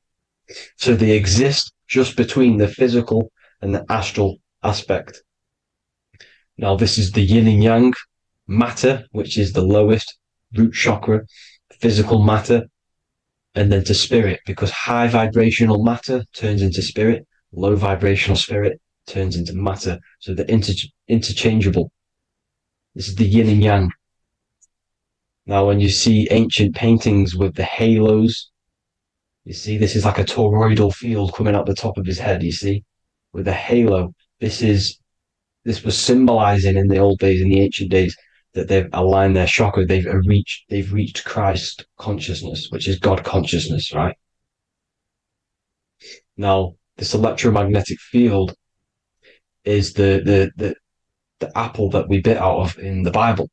So they exist just between the physical and the astral aspect. Now, this is the yin and yang matter, which is the lowest root chakra, physical matter, and then to spirit, because high vibrational matter turns into spirit, low vibrational spirit turns into matter. So they're interchangeable. This is the yin and yang. Now, when you see ancient paintings with the halos, you see this is like a toroidal field coming out the top of his head, you see, with a halo. This was symbolizing in the old days, in the ancient days, that they've aligned their chakra, they've reached Christ consciousness, which is God consciousness, right? Now, this electromagnetic field is the apple that we bit out of in the Bible,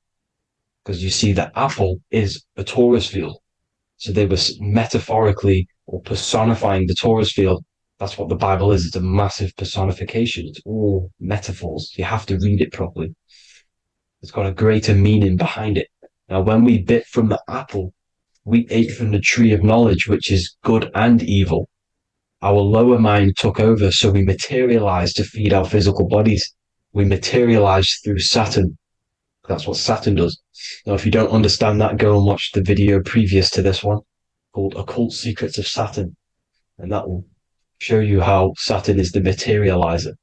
because you see that apple is a torus field. So they were metaphorically or personifying the torus field. That's what the Bible is. It's a massive personification. It's all metaphors. You have to read it properly. It's got a greater meaning behind it. Now, when we bit from the apple, we ate from the tree of knowledge, which is good and evil. Our lower mind took over, so we materialized to feed our physical bodies. We materialized through Saturn. That's what Saturn does. Now, if you don't understand that, go and watch the video previous to this one called Occult Secrets of Saturn. And that will show you how Saturn is the materializer.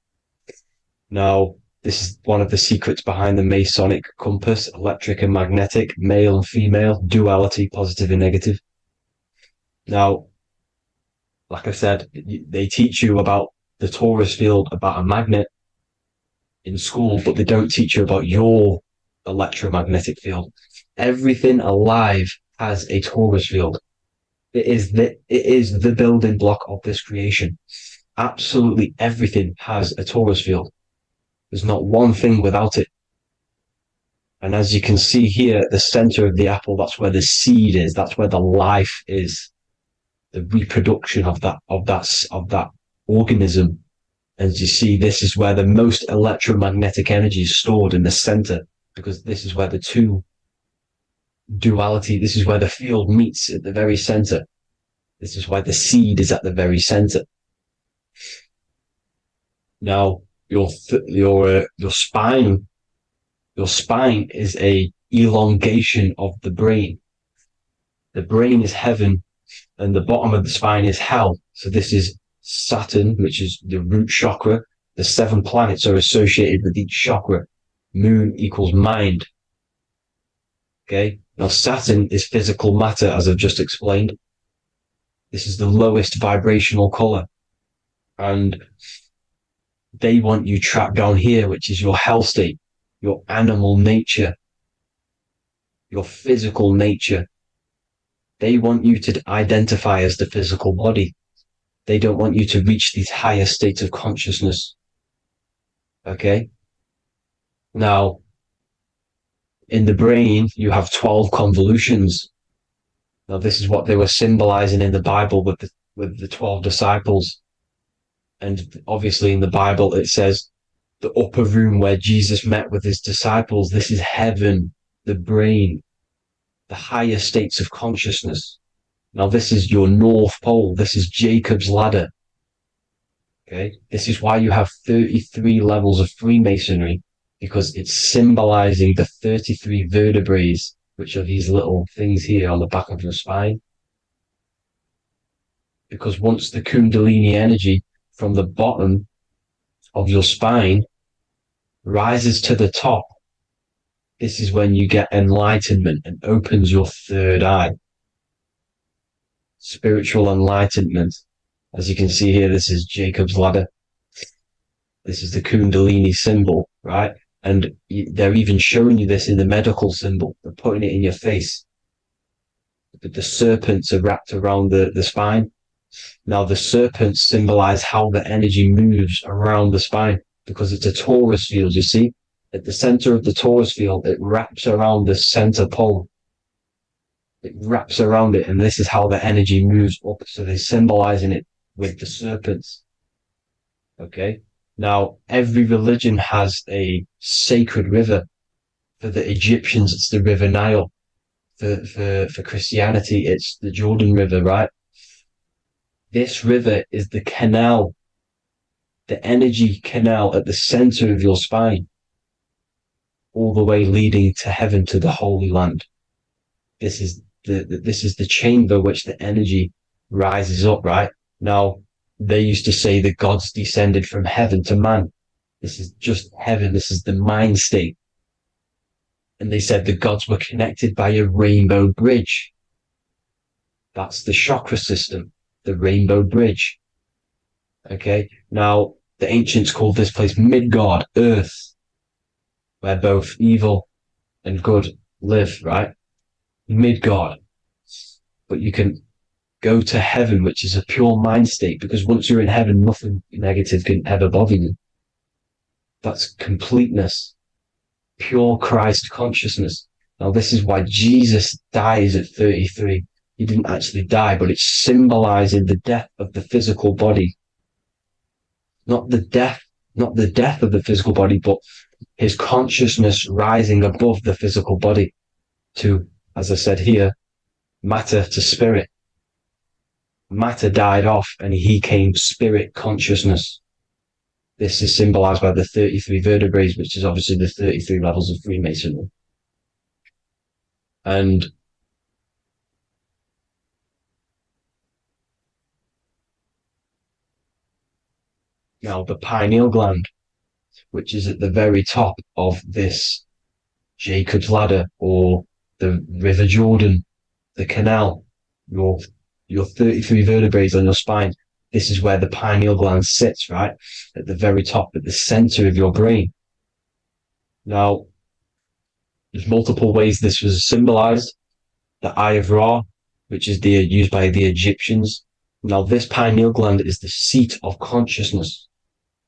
Now, this is one of the secrets behind the Masonic compass, electric and magnetic, male and female, duality, positive and negative. Now, like I said, they teach you about the torus field, about a magnet in school, but they don't teach you about your electromagnetic field. Everything alive has a torus field. It is the building block of this creation. Absolutely everything has a torus field. There's not one thing without it. And as you can see here at the center of the apple, that's where the seed is. That's where the life is. The reproduction of that organism. As you see, this is where the most electromagnetic energy is stored, in the center, because this is where the two duality, this is where the field meets at the very center. This is why the seed is at the very center. Now, your spine is a elongation of the brain. The brain is heaven, and the bottom of the spine is hell. So this is Saturn, which is the root chakra. The 7 planets are associated with each chakra. Moon equals mind. Okay. Now, Saturn is physical matter, as I've just explained. This is the lowest vibrational color. And they want you trapped down here, which is your hell state, your animal nature, your physical nature. They want you to identify as the physical body. They don't want you to reach these higher states of consciousness. Okay? Now, in the brain, you have 12 convolutions. Now, this is what they were symbolizing in the Bible with the 12 disciples. And obviously in the Bible, it says the upper room where Jesus met with his disciples, this is heaven, the brain, the higher states of consciousness. Now, this is your North Pole. This is Jacob's ladder. Okay. This is why you have 33 levels of Freemasonry, because it's symbolizing the 33 vertebrae, which are these little things here on the back of your spine. Because once the Kundalini energy from the bottom of your spine rises to the top, this is when you get enlightenment and opens your third eye. Spiritual enlightenment. As you can see here, this is Jacob's ladder. This is the Kundalini symbol, right? And they're even showing you this in the medical symbol. They're putting it in your face. But the serpents are wrapped around the spine. Now, the serpents symbolize how the energy moves around the spine, because it's a torus field, you see? At the center of the torus field, it wraps around the center pole. It wraps around it, and this is how the energy moves up. So they're symbolizing it with the serpents. Okay? Now, every religion has a sacred river. For the Egyptians, it's the River Nile. For Christianity, it's the Jordan River, right? This river is the canal, the energy canal at the center of your spine, all the way leading to heaven, to the Holy Land. This is the chamber which the energy rises up, right? Now, they used to say the gods descended from heaven to man. This is just heaven. This is the mind state. And they said the gods were connected by a rainbow bridge. That's the chakra system, the rainbow bridge. Okay. Now, the ancients called this place Midgard, Earth, where both evil and good live, right? Midgard. But you can go to heaven, which is a pure mind state, because once you're in heaven, nothing negative can ever bother you. That's completeness, pure Christ consciousness. Now, this is why Jesus dies at 33. He didn't actually die, but it's symbolizing the death of the physical body. Not the death of the physical body, but his consciousness rising above the physical body to, as I said here, matter to spirit. Matter died off and he came spirit consciousness. This is symbolized by the 33 vertebrae, which is obviously the 33 levels of Freemasonry. And now the pineal gland, which is at the very top of this Jacob's ladder, or the River Jordan, the canal, your 33 vertebrae on your spine. This is where the pineal gland sits, right? At the very top, at the center of your brain. Now, there's multiple ways this was symbolized. The Eye of Ra, which is used by the Egyptians. Now, this pineal gland is the seat of consciousness.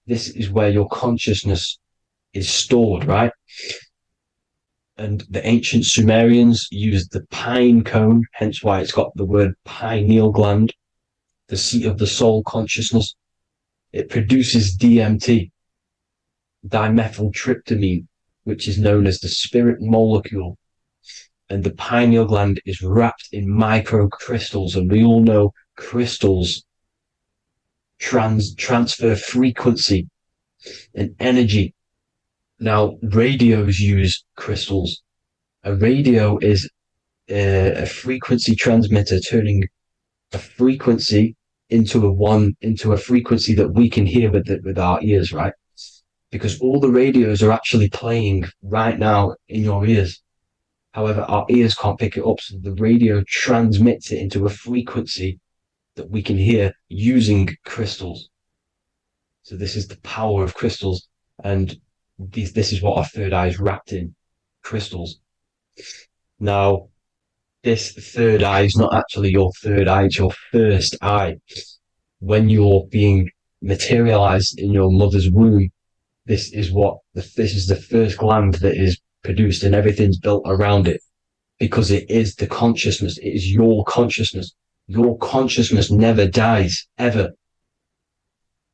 This is where your consciousness is stored, right? And the ancient Sumerians used the pine cone, hence why it's got the word pineal gland, the seat of the soul consciousness. It produces DMT, dimethyltryptamine, which is known as the spirit molecule. And the pineal gland is wrapped in microcrystals, and we all know crystals transfer frequency and energy. Now, radios use crystals. A radio is a frequency transmitter, turning a frequency into a frequency that we can hear with our ears, right? Because all the radios are actually playing right now in your ears. However, our ears can't pick it up, so the radio transmits it into a frequency that we can hear using crystals. So this is the power of crystals, and this is what our third eye is wrapped in, crystals. Now, this third eye is not actually your third eye, it's your first eye. When you're being materialized in your mother's womb, this is the first gland that is produced, and everything's built around it, because it is the consciousness. It is your consciousness. Your consciousness never dies, ever.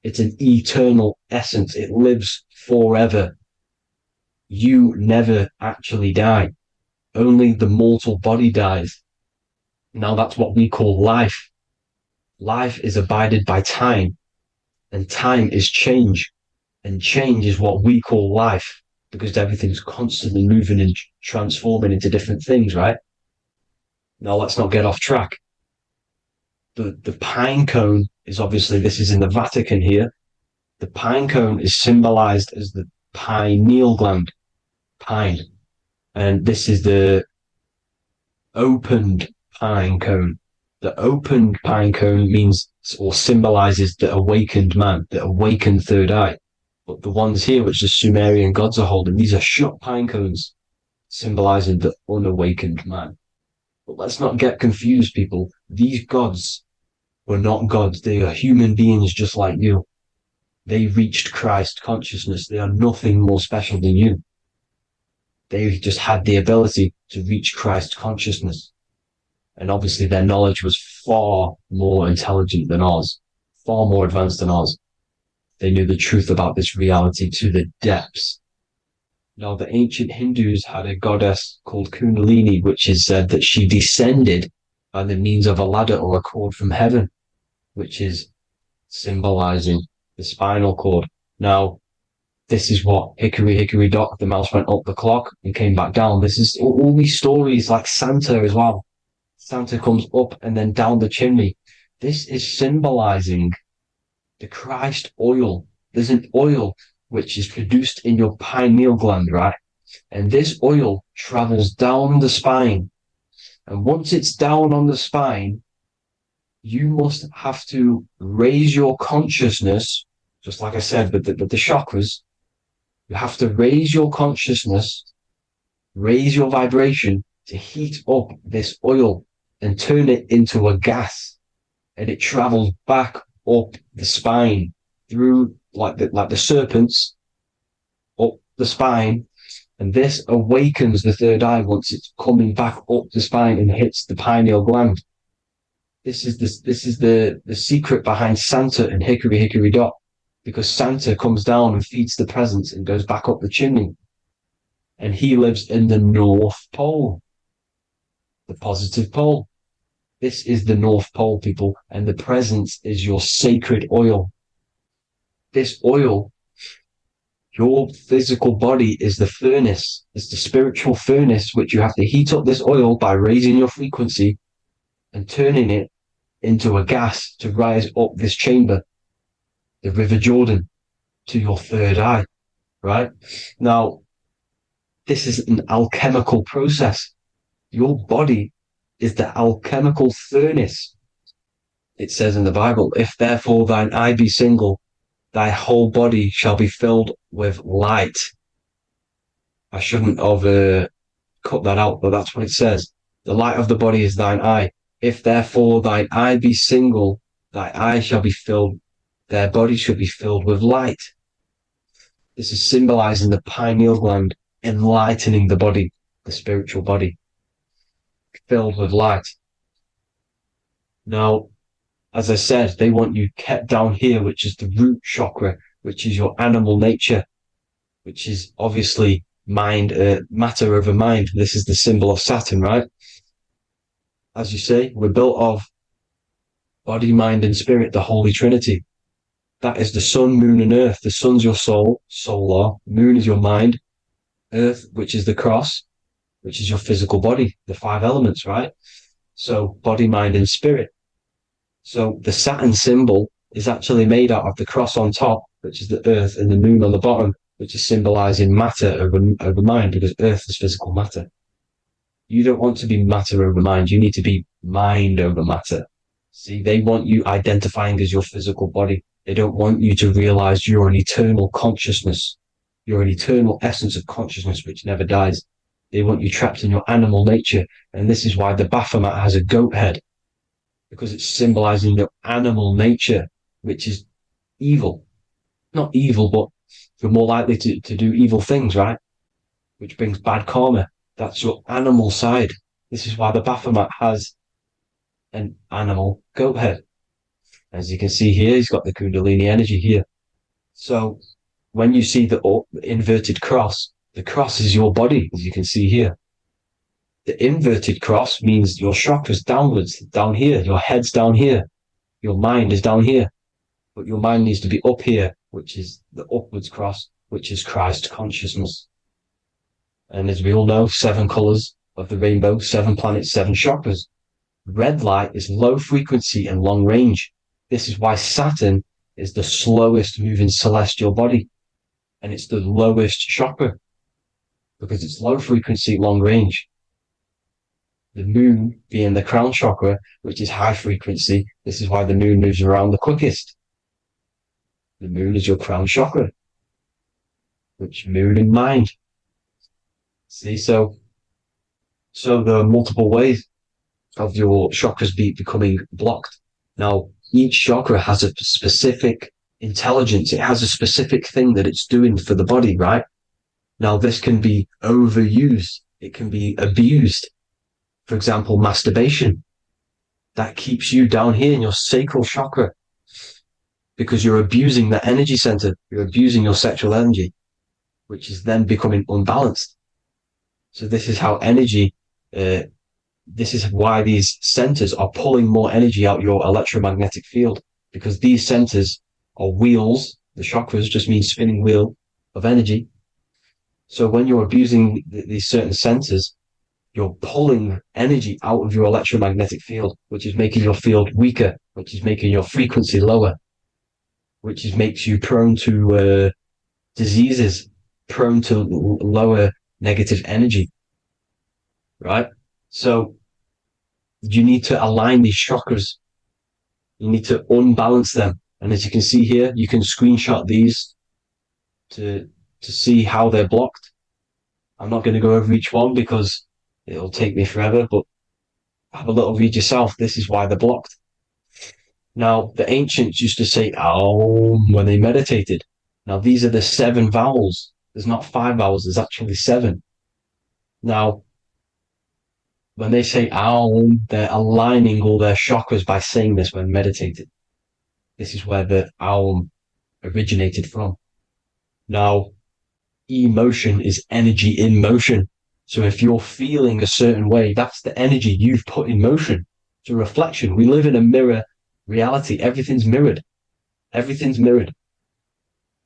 It's an eternal essence. It lives forever. You never actually die. Only the mortal body dies. Now that's what we call life. Life is abided by time, and time is change. And change is what we call life, because everything's constantly moving and transforming into different things, right? Now let's not get off track. The pine cone is obviously, this is in the Vatican here. The pine cone is symbolized as the pineal gland, pine. And this is the opened pine cone. The opened pine cone means or symbolizes the awakened man, the awakened third eye. But the ones here, which the Sumerian gods are holding, these are shut pine cones, symbolizing the unawakened man. But let's not get confused, people. These gods were not gods. They are human beings just like you. They reached Christ consciousness. They are nothing more special than you. They just had the ability to reach Christ consciousness. And obviously their knowledge was far more intelligent than ours, far more advanced than ours. They knew the truth about this reality to the depths. Now, the ancient Hindus had a goddess called Kundalini, which is said that she descended by the means of a ladder or a cord from heaven, which is symbolizing the spinal cord. Now, this is what Hickory Hickory Dock, the mouse went up the clock and came back down. This is all these stories, like Santa as well. Santa comes up and then down the chimney. This is symbolizing the Christ oil. There's an oil which is produced in your pineal gland, right? And this oil travels down the spine. And once it's down on the spine, you must have to raise your consciousness, just like I said, with the chakras. You have to raise your consciousness, raise your vibration to heat up this oil and turn it into a gas. And it travels back up the spine through like the serpents up the spine, and this awakens the third eye once it's coming back up the spine and hits the pineal gland. This is the secret behind Santa and Hickory Hickory Dock, because Santa comes down and feeds the presents and goes back up the chimney, and he lives in the North Pole, the positive pole. This is the North Pole, people, and the presence is your sacred oil. This oil, your physical body is the furnace. It's the spiritual furnace, which you have to heat up this oil by raising your frequency and turning it into a gas to rise up this chamber, the River Jordan, to your third eye, right? Now, this is an alchemical process. Your body is the alchemical furnace. It says in the Bible, if therefore thine eye be single, thy whole body shall be filled with light. I shouldn't have cut that out, but that's what it says. The light of the body is thine eye. If therefore thine eye be single, thy eye shall be filled, their body shall be filled with light. This is symbolizing the pineal gland, enlightening the body, the spiritual body, filled with light. Now, as I said, they want you kept down here, which is the root chakra, which is your animal nature, which is obviously mind, matter over mind. This is the symbol of Saturn, right? As you say, we're built of body, mind, and spirit, the Holy Trinity. That is the sun, moon, and earth. The sun's your soul, solar. Moon is your mind. Earth, which is the cross, which is your physical body, the 5 elements, right? So body, mind, and spirit. So the Saturn symbol is actually made out of the cross on top, which is the earth, and the moon on the bottom, which is symbolizing matter over mind, because earth is physical matter. You don't want to be matter over mind. You need to be mind over matter. See, they want you identifying as your physical body. They don't want you to realize you're an eternal consciousness. You're an eternal essence of consciousness which never dies. They want you trapped in your animal nature. And this is why the Baphomet has a goat head, because it's symbolizing your animal nature, which is evil. Not evil, but you're more likely to do evil things, right? Which brings bad karma. That's your animal side. This is why the Baphomet has an animal goat head. As you can see here, he's got the Kundalini energy here. So when you see the inverted cross, the cross is your body, as you can see here. The inverted cross means your chakra's downwards, down here, your head's down here, your mind is down here, but your mind needs to be up here, which is the upwards cross, which is Christ consciousness. And as we all know, 7 colors of the rainbow, 7 planets, 7 chakras. Red light is low frequency and long range. This is why Saturn is the slowest moving celestial body, and it's the lowest chakra, because it's low frequency, long range. The moon being the crown chakra, which is high frequency, this is why the moon moves around the quickest. The moon is your crown chakra, which moon in mind. See, so there are multiple ways of your chakras becoming blocked. Now, each chakra has a specific intelligence. It has a specific thing that it's doing for the body, right? Now, this can be overused. It can be abused. For example, masturbation. That keeps you down here in your sacral chakra because you're abusing that energy center. You're abusing your sexual energy, which is then becoming unbalanced. So this is how energy, this is why these centers are pulling more energy out your electromagnetic field, because these centers are wheels. The chakras just mean spinning wheel of energy. So when you're abusing these certain centers, you're pulling energy out of your electromagnetic field, which is making your field weaker, which is making your frequency lower, which makes you prone to diseases, prone to lower negative energy, right? So you need to align these chakras. You need to unbalance them. And as you can see here, you can screenshot these to see how they're blocked. I'm not going to go over each one because it'll take me forever, but have a little read yourself. This is why they're blocked. Now, the ancients used to say Aum when they meditated. Now, these are the 7 vowels. There's not 5 vowels, there's actually 7. Now, when they say Aum, they're aligning all their chakras by saying this when meditated. This is where the Aum originated from. Now, emotion is energy in motion. So if you're feeling a certain way, that's the energy you've put in motion. It's a reflection. We live in a mirror reality. Everything's mirrored. Everything's mirrored.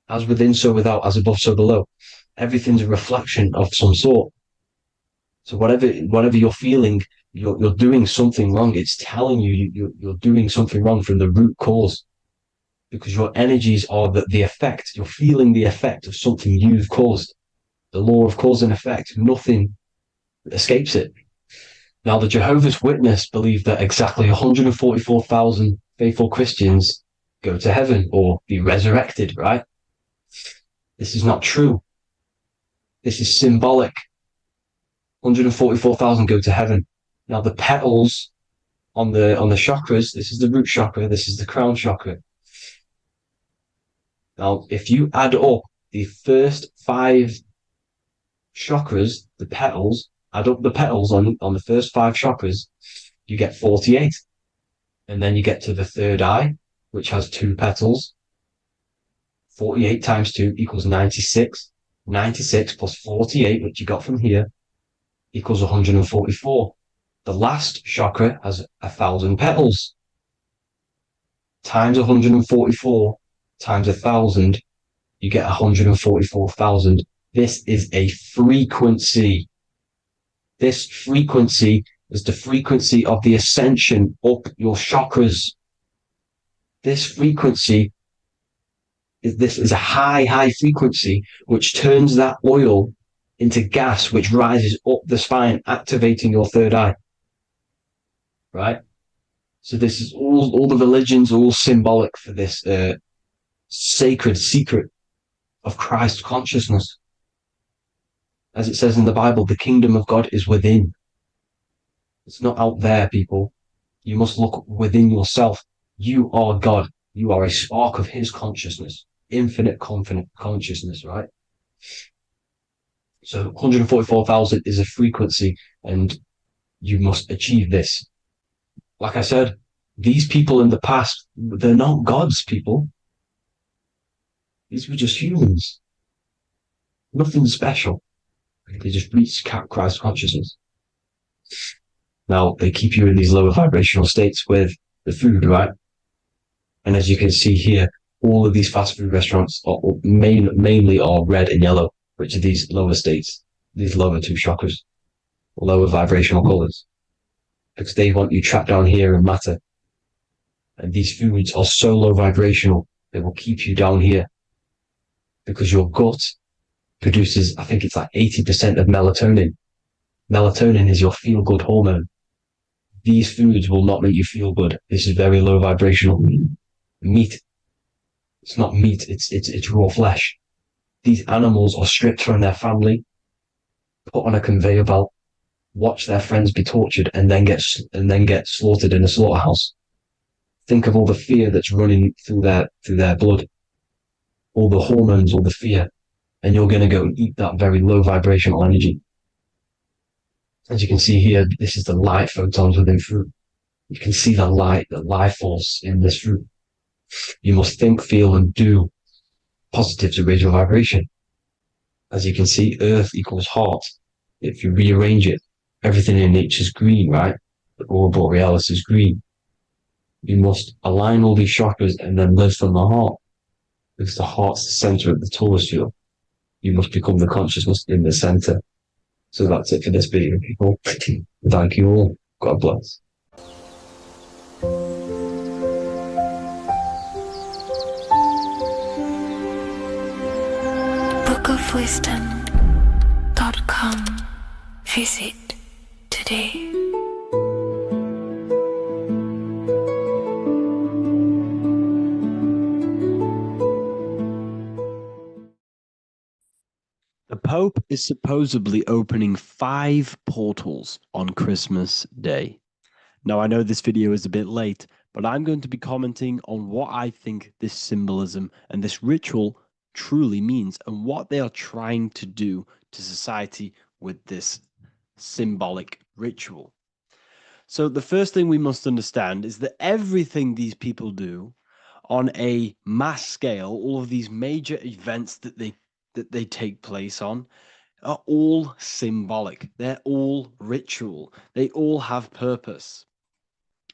As within, so without, as above, so below. Everything's a reflection of some sort. So whatever you're feeling, you're doing something wrong. It's telling you you're doing something wrong from the root cause. Because your energies are the effect. You're feeling the effect of something you've caused. The law of cause and effect. Nothing escapes it. Now, the Jehovah's Witness believe that exactly 144,000 faithful Christians go to heaven or be resurrected, right? This is not true. This is symbolic. 144,000 go to heaven. Now, the petals on the chakras, this is the root chakra, this is the crown chakra. Now, if you add up the first 5 chakras, the petals, add up the petals on the first 5 chakras, you get 48. And then you get to the third eye, which has 2 petals. 48 times 2 equals 96. 96 plus 48, which you got from here, equals 144. The last chakra has 1,000 petals. Times 144 times 1,000, you get 144,000. This is a frequency. This frequency is the frequency of the ascension up your chakras. This frequency is a high frequency which turns that oil into gas, which rises up the spine, activating your third eye. Right? So this is all the religions are all symbolic for this sacred secret of Christ consciousness. As it says in the Bible, the kingdom of God is within. It's not out there, people. You must look within yourself. You are God. You are a spark of his consciousness, infinite consciousness, right? So 144,000 is a frequency, and you must achieve this. Like I said, These people in the past, they're not gods, people. These were just humans. Nothing special. They just reach Christ consciousness. Now, they keep you in these lower vibrational states with the food, right? And as you can see here, all of these fast food restaurants are mainly are red and yellow, which are these lower states, these lower two chakras, lower vibrational colors, because they want you trapped down here in matter. And these foods are so low vibrational, they will keep you down here because your gut produces, I think it's like 80% of melatonin. Melatonin is your feel good hormone. These foods will not make you feel good. This is very low vibrational. Meat. It's not meat, it's raw flesh. These animals are stripped from their family, put on a conveyor belt, watch their friends be tortured, and then get slaughtered in a slaughterhouse. Think of all the fear that's running through their blood, all the hormones, all the fear, and you're going to go and eat that very low vibrational energy. As you can see here, this is the light photons within fruit. You can see the light, the life force in this fruit. You must think, feel, and do positive to raise your vibration. As you can see, earth equals heart. If you rearrange it, everything in nature is green, right? The aurora borealis is green. You must align all these chakras and then live from the heart, because the heart's the center of the Taurus field. You must become the consciousness in the center. So that's it for this video, people. Thank you all. God bless. bookofwisdom.com. Visit today. The Pope is supposedly opening 5 portals on Christmas Day. Now, I know this video is a bit late, but I'm going to be commenting on what I think this symbolism and this ritual truly means and what they are trying to do to society with this symbolic ritual. So the first thing we must understand is that everything these people do on a mass scale, all of these major events that they take place on, are all symbolic. They're all ritual. They all have purpose.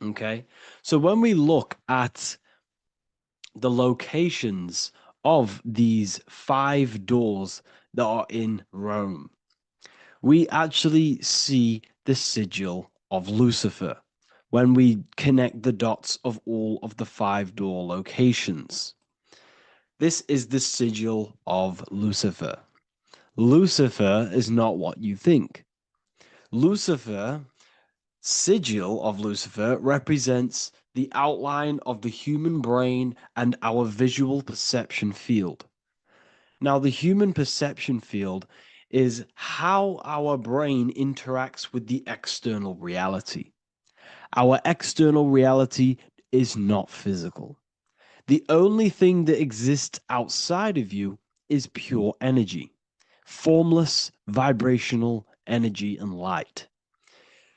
Okay? So when we look at the locations of these 5 doors that are in Rome, we actually see the sigil of Lucifer when we connect the dots of all of the 5 door locations. This is the sigil of Lucifer. Lucifer is not what you think. Lucifer, sigil of Lucifer, represents the outline of the human brain and our visual perception field. Now, the human perception field is how our brain interacts with the external reality. Our external reality is not physical. The only thing that exists outside of you is pure energy, formless, vibrational energy and light.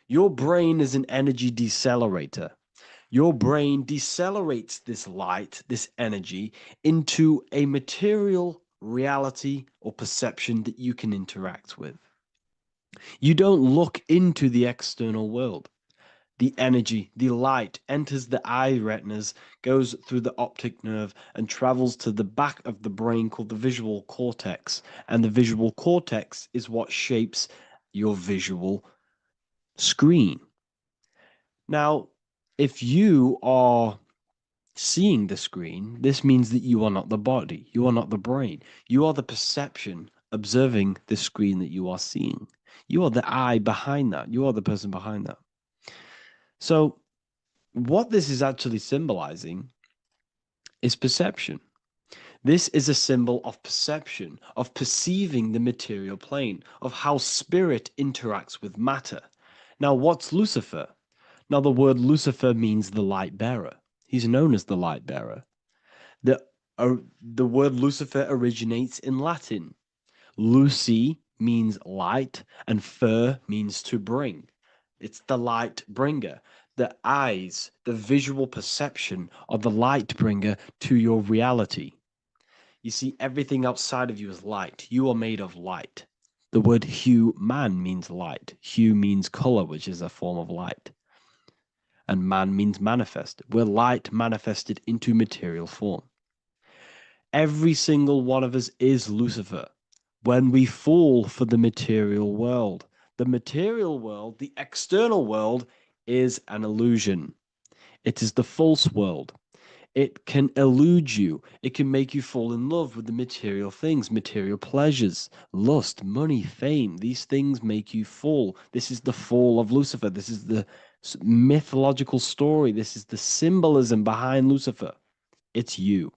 Your brain is an energy decelerator. Your brain decelerates this light, this energy, into a material reality or perception that you can interact with. You don't look into the external world. The energy, the light, enters the eye retinas, goes through the optic nerve, and travels to the back of the brain called the visual cortex. And the visual cortex is what shapes your visual screen. Now, if you are seeing the screen, this means that you are not the body, you are not the brain, you are the perception observing the screen that you are seeing. You are the eye behind that, you are the person behind that. So, what this is actually symbolizing is perception. This is a symbol of perception, of perceiving the material plane, of how spirit interacts with matter. Now, what's Lucifer? Now, the word Lucifer means the light bearer. He's known as the light bearer. The word Lucifer originates in Latin. Luci means light, and fer means to bring. It's the light bringer. the eyes, the visual perception of the light bringer to your reality. You see, everything outside of you is light. You are made of light. The word hue man means light. Hue means color, which is a form of light. And man means manifest. We're light manifested into material form. Every single one of us is Lucifer. When we fall for the material world, the external world, is an illusion. It is the false world. It can elude you. It can make you fall in love with the material things, material pleasures, lust, money, fame. These things make you fall. This is the fall of Lucifer. This is the mythological story. This is the symbolism behind Lucifer. It's you.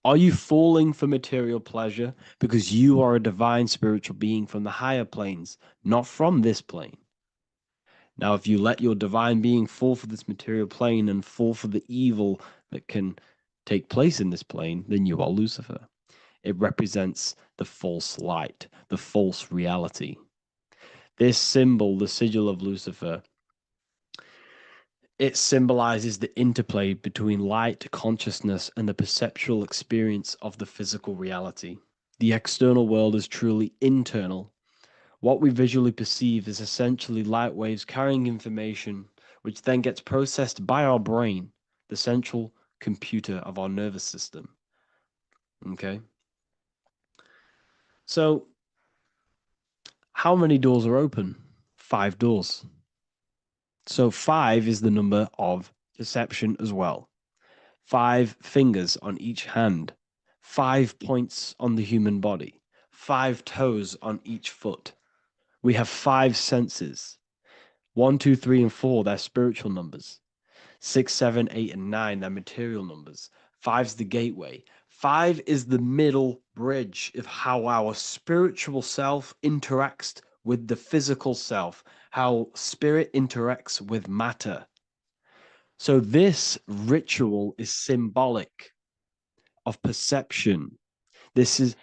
Are you falling for material pleasure because you are a divine spiritual being from the higher planes, not from this plane? Now, if you let your divine being fall for this material plane and fall for the evil that can take place in this plane, then you are Lucifer. It represents the false light, the false reality. This symbol, the sigil of Lucifer, it symbolizes the interplay between light, consciousness, and the perceptual experience of the physical reality. The external world is truly internal. What we visually perceive is essentially light waves carrying information, which then gets processed by our brain, the central computer of our nervous system. Okay? So, how many doors are open? 5 doors. So, 5 is the number of perception as well. 5 fingers on each hand, 5 points on the human body, 5 toes on each foot. We have 5 senses. 1, 2, 3, and 4, they're spiritual numbers. 6, 7, 8, and 9, they're material numbers. 5's the gateway. 5 is the middle bridge of how our spiritual self interacts with the physical self, how spirit interacts with matter. So this ritual is symbolic of perception. This is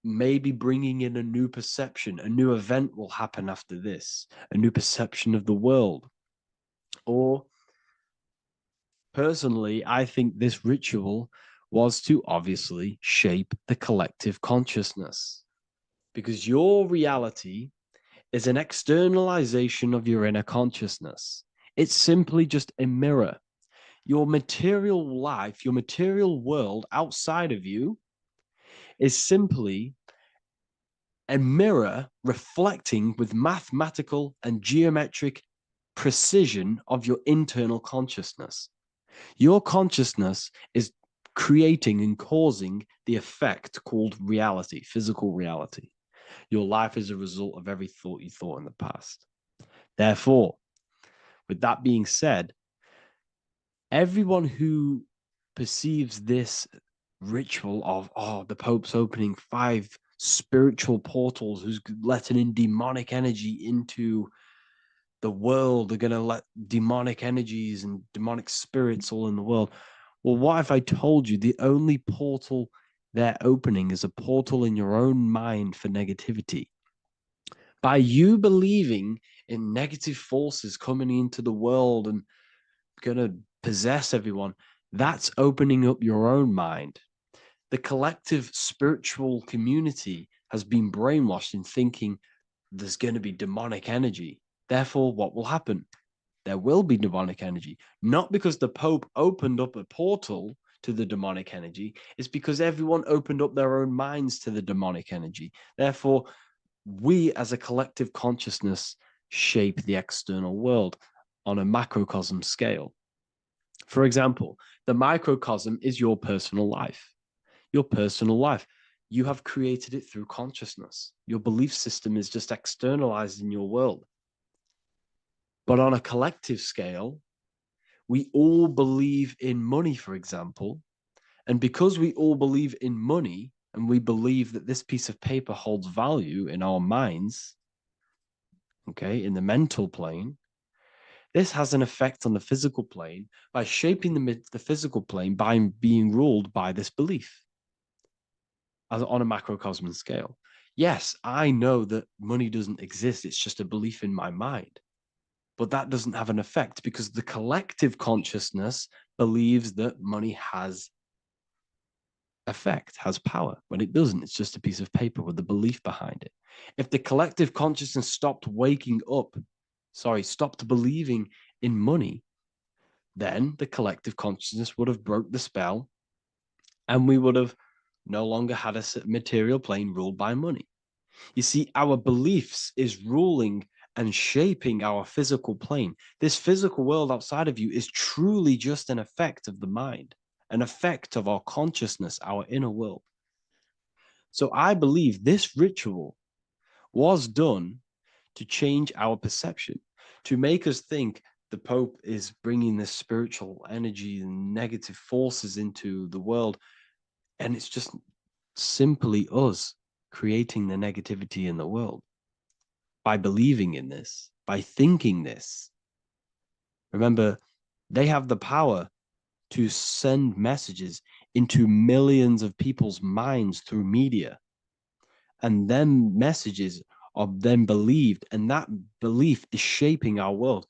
maybe bringing in a new perception. A new event will happen after this, a new perception of the world. Or personally, I think this ritual was to obviously shape the collective consciousness, because your reality is an externalization of your inner consciousness. It's simply just a mirror. Your material life, your material world outside of you is simply a mirror reflecting with mathematical and geometric precision of your internal consciousness. Your consciousness is creating and causing the effect called reality, physical reality. Your life is a result of every thought you thought in the past. Therefore, with that being said, everyone who perceives this ritual of, oh, the Pope's opening 5 spiritual portals, who's letting in demonic energy into the world, they're going to let demonic energies and demonic spirits all in the world. Well, what if I told you the only portal they're opening is a portal in your own mind for negativity? By you believing in negative forces coming into the world and going to possess everyone, that's opening up your own mind. The collective spiritual community has been brainwashed in thinking there's going to be demonic energy. Therefore, what will happen? There will be demonic energy. Not because the Pope opened up a portal to the demonic energy, it's because everyone opened up their own minds to the demonic energy. Therefore, we as a collective consciousness shape the external world on a macrocosm scale. For example, the microcosm is your personal life. Your personal life. You have created it through consciousness. Your belief system is just externalized in your world. But on a collective scale, we all believe in money, for example. And because we all believe in money and we believe that this piece of paper holds value in our minds, okay, in the mental plane, this has an effect on the physical plane by shaping the physical plane by being ruled by this belief as on a macrocosm scale. Yes, I know that money doesn't exist. It's just a belief in my mind. But that doesn't have an effect because the collective consciousness believes that money has effect, has power. When it doesn't, it's just a piece of paper with a belief behind it. If the collective consciousness stopped stopped believing in money, then the collective consciousness would have broke the spell and we would have no longer had a material plane ruled by money. You see, our beliefs is ruling and shaping our physical plane. This physical world outside of you is truly just an effect of the mind, an effect of our consciousness, our inner world. So I believe this ritual was done to change our perception, to make us think the Pope is bringing this spiritual energy and negative forces into the world. And it's just simply us creating the negativity in the world by believing in this, by thinking this. Remember, they have the power to send messages into millions of people's minds through media. And then messages are then believed, and that belief is shaping our world.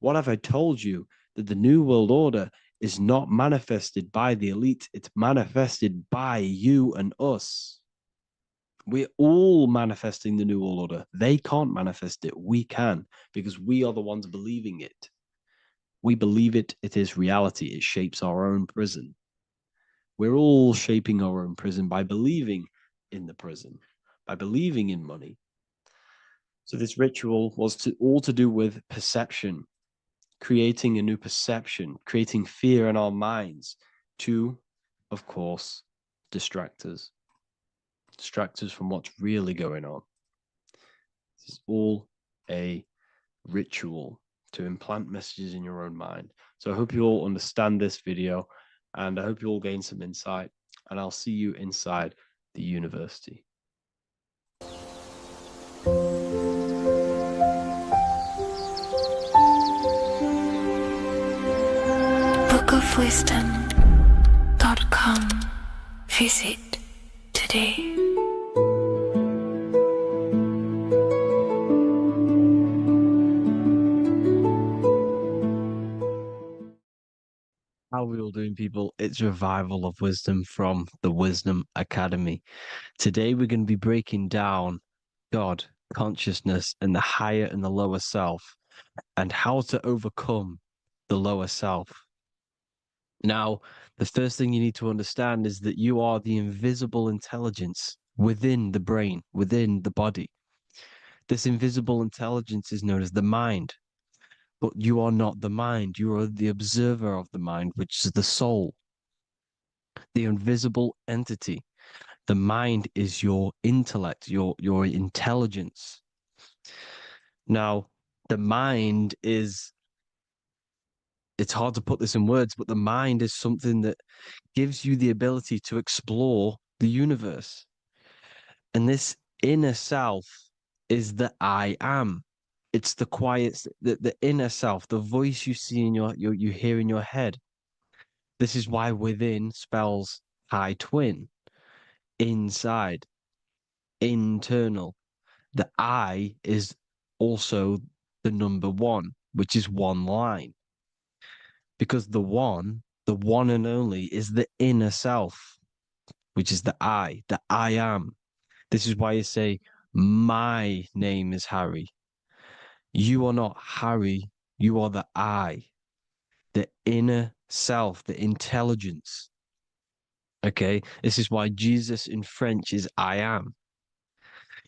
What have I told you? That the New World Order is not manifested by the elite, it's manifested by you and us. We're all manifesting the New World Order. They can't manifest it. We can, because we are the ones believing it. We believe it. It is reality. It shapes our own prison. We're all shaping our own prison by believing in the prison, by believing in money. So this ritual was all to do with perception, creating a new perception, creating fear in our minds to, of course, distract us from what's really going on. This is all a ritual to implant messages in your own mind. So I hope you all understand this video, and I hope you all gain some insight, and I'll see you inside the university. bookofwisdom.com. Visit today. How are we all doing, people? It's Revival of Wisdom from the Wisdom Academy. Today we're going to be breaking down God, consciousness, and the higher and the lower self, and how to overcome the lower self. Now, the first thing you need to understand is that you are the invisible intelligence within the brain, within the body. This invisible intelligence is known as the mind. But you are not the mind. You are the observer of the mind, which is the soul, the invisible entity. The mind is your intellect, your intelligence. Now, the mind is, it's hard to put this in words, but the mind is something that gives you the ability to explore the universe. And this inner self is the I am. It's the quiet, the inner self, the voice you see in you hear in your head. This is why within spells high twin, inside, internal. The I is also the number one, which is one line. Because the one and only, is the inner self, which is the I am. This is why you say, my name is Harry. You are not Harry, you are the I, the inner self, the intelligence. Okay, this is why Jesus in French is I am.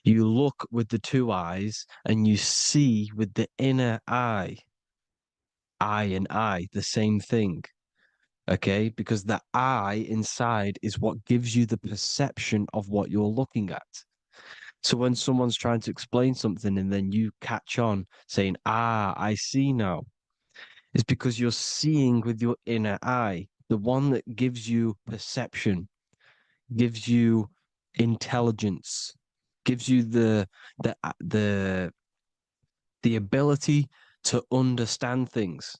You look with the two eyes and you see with the inner eye. I and I, the same thing. Okay, because the I inside is what gives you the perception of what you're looking at. So when someone's trying to explain something and then you catch on saying, I see now, it's because you're seeing with your inner eye, the one that gives you perception, gives you intelligence, gives you the ability to understand things.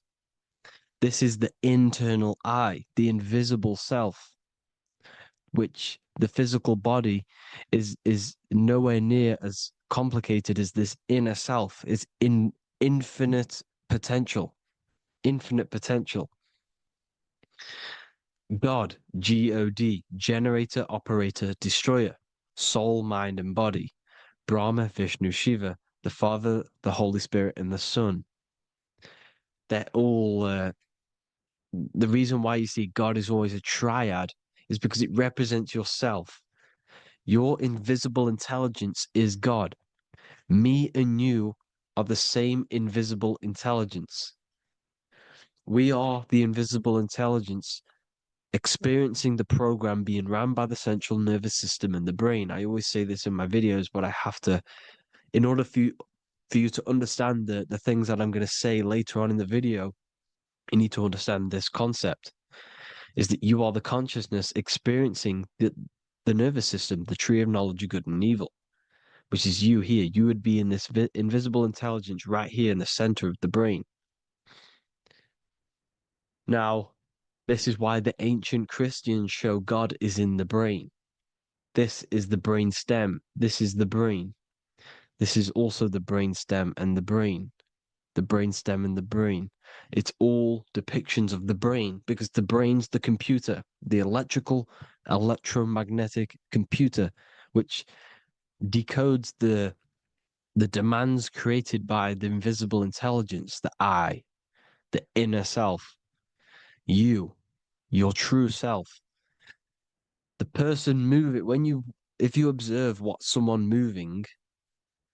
This is the internal I, the invisible self, which the physical body is nowhere near as complicated as this inner self. It's infinite potential, infinite potential. God, God, generator, operator, destroyer, soul, mind, and body. Brahma, Vishnu, Shiva, the Father, the Holy Spirit, and the Son. They're all. The reason why you see God is always a triad is because it represents yourself. Your invisible intelligence is God. Me and you are the same invisible intelligence. We are the invisible intelligence experiencing the program being run by the central nervous system and the brain. I always say this in my videos, but I have to, in order for you to understand the things that I'm going to say later on in the video, you need to understand this concept, is that you are the consciousness experiencing the nervous system, the tree of knowledge of good and evil, which is you here. You would be in this invisible intelligence right here in the center of the brain. Now, this is why the ancient Christians show God is in the brain. This is the brain stem. This is the brain. This is also the brain stem and the brain. The brain stem and the brain. It's all depictions of the brain because the brain's the computer, the electromagnetic computer, which decodes the demands created by the invisible intelligence, the I, the inner self, you, your true self. The person move it if you observe what someone moving,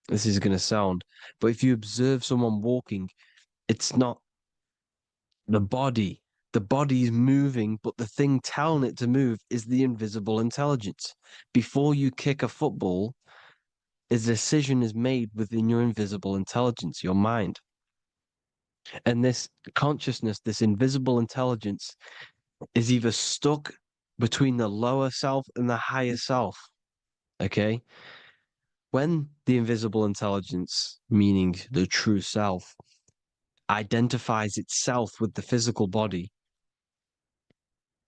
this is going to sound, but if you observe someone walking, it's not the body. The body is moving, but the thing telling it to move is the invisible intelligence. Before you kick a football, a decision is made within your invisible intelligence, your mind. And this consciousness, this invisible intelligence, is either stuck between the lower self and the higher self. Okay? When the invisible intelligence, meaning the true self, identifies itself with the physical body,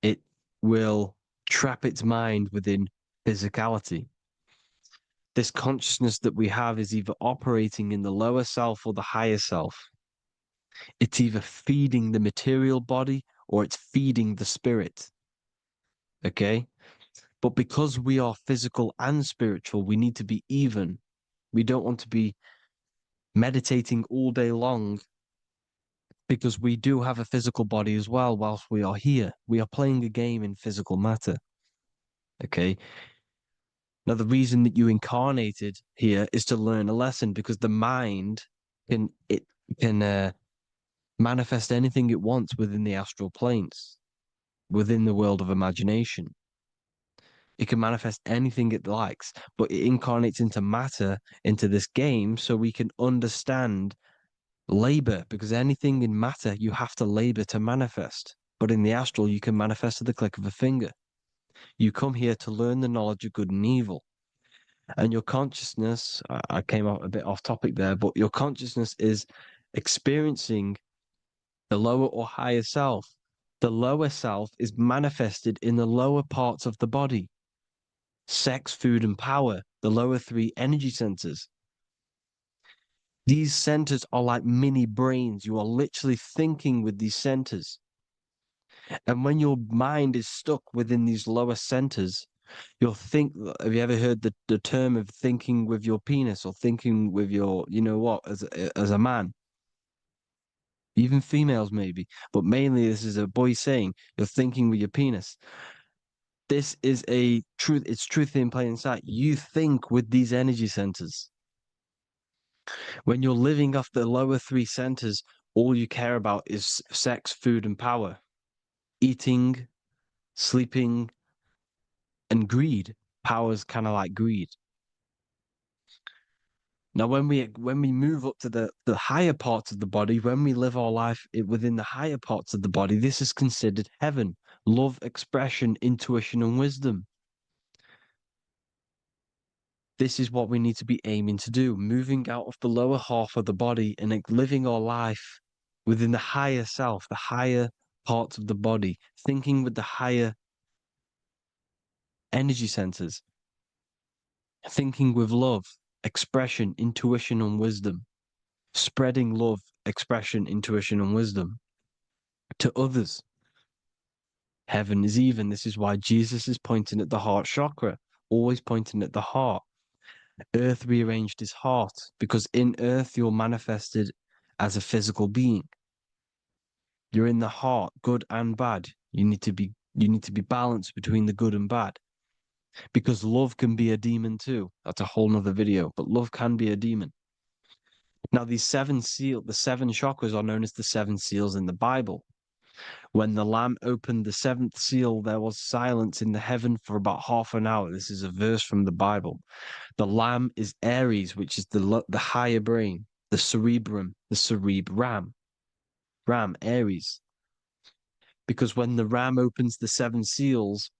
it will trap its mind within physicality. This consciousness that we have is either operating in the lower self or the higher self. It's either feeding the material body or it's feeding the spirit. Okay? But because we are physical and spiritual, we need to be even. We don't want to be meditating all day long because we do have a physical body as well whilst we are here. We are playing a game in physical matter. Okay? Now, the reason that you incarnated here is to learn a lesson because the mind can manifest anything it wants within the astral planes, within the world of imagination. It can manifest anything it likes, but it incarnates into matter, into this game, so we can understand labor, because anything in matter, you have to labor to manifest. But in the astral, you can manifest at the click of a finger. You come here to learn the knowledge of good and evil. And your consciousness, I came out a bit off topic there, but your consciousness is experiencing the lower or higher self. The lower self is manifested in the lower parts of the body. Sex, food, and power, the lower three energy centers. These centers are like mini brains. You are literally thinking with these centers. And when your mind is stuck within these lower centers, you'll think, have you ever heard the term of thinking with your penis or thinking with your, you know what, as a man? Even females maybe, but mainly this is a boy saying, you're thinking with your penis. This is a truth, it's truth in plain sight. You think with these energy centers. When you're living off the lower three centers, all you care about is sex, food, and power. Eating, sleeping, and greed. Power's kind of like greed. Now, when we move up to the higher parts of the body, when we live our life within the higher parts of the body, this is considered heaven, love, expression, intuition, and wisdom. This is what we need to be aiming to do, moving out of the lower half of the body and living our life within the higher self, the higher parts of the body, thinking with the higher energy centers, thinking with love, expression, intuition, and wisdom. spreading love, expression, intuition, and wisdom to others. Heaven is even. This is why Jesus is pointing at the heart chakra, always pointing at the heart. Earth rearranged his heart because in earth you're manifested as a physical being. You're in the heart, good and bad. You need to be balanced between the good and bad. Because love can be a demon too. That's a whole nother video, but love can be a demon. Now, the seven chakras are known as the seven seals in the Bible. When the Lamb opened the seventh seal, there was silence in the heaven for about half an hour. This is a verse from the Bible. The Lamb is Aries, which is the higher brain, the cerebrum, the cerebram. Ram, Aries. Because when the Ram opens the seven seals,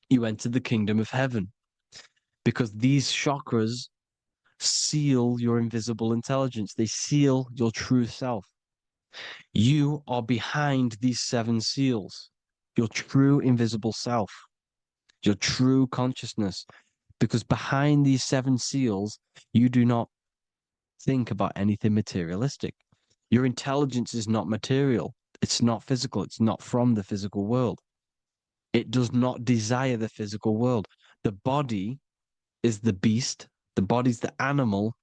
you enter the kingdom of heaven. Because these chakras seal your invisible intelligence. They seal your true self. You are behind these seven seals, your true invisible self, your true consciousness. Because behind these seven seals, you do not think about anything materialistic. Your intelligence is not material. It's not physical. It's not from the physical world. It does not desire the physical world. The body is the beast. The body's the animal,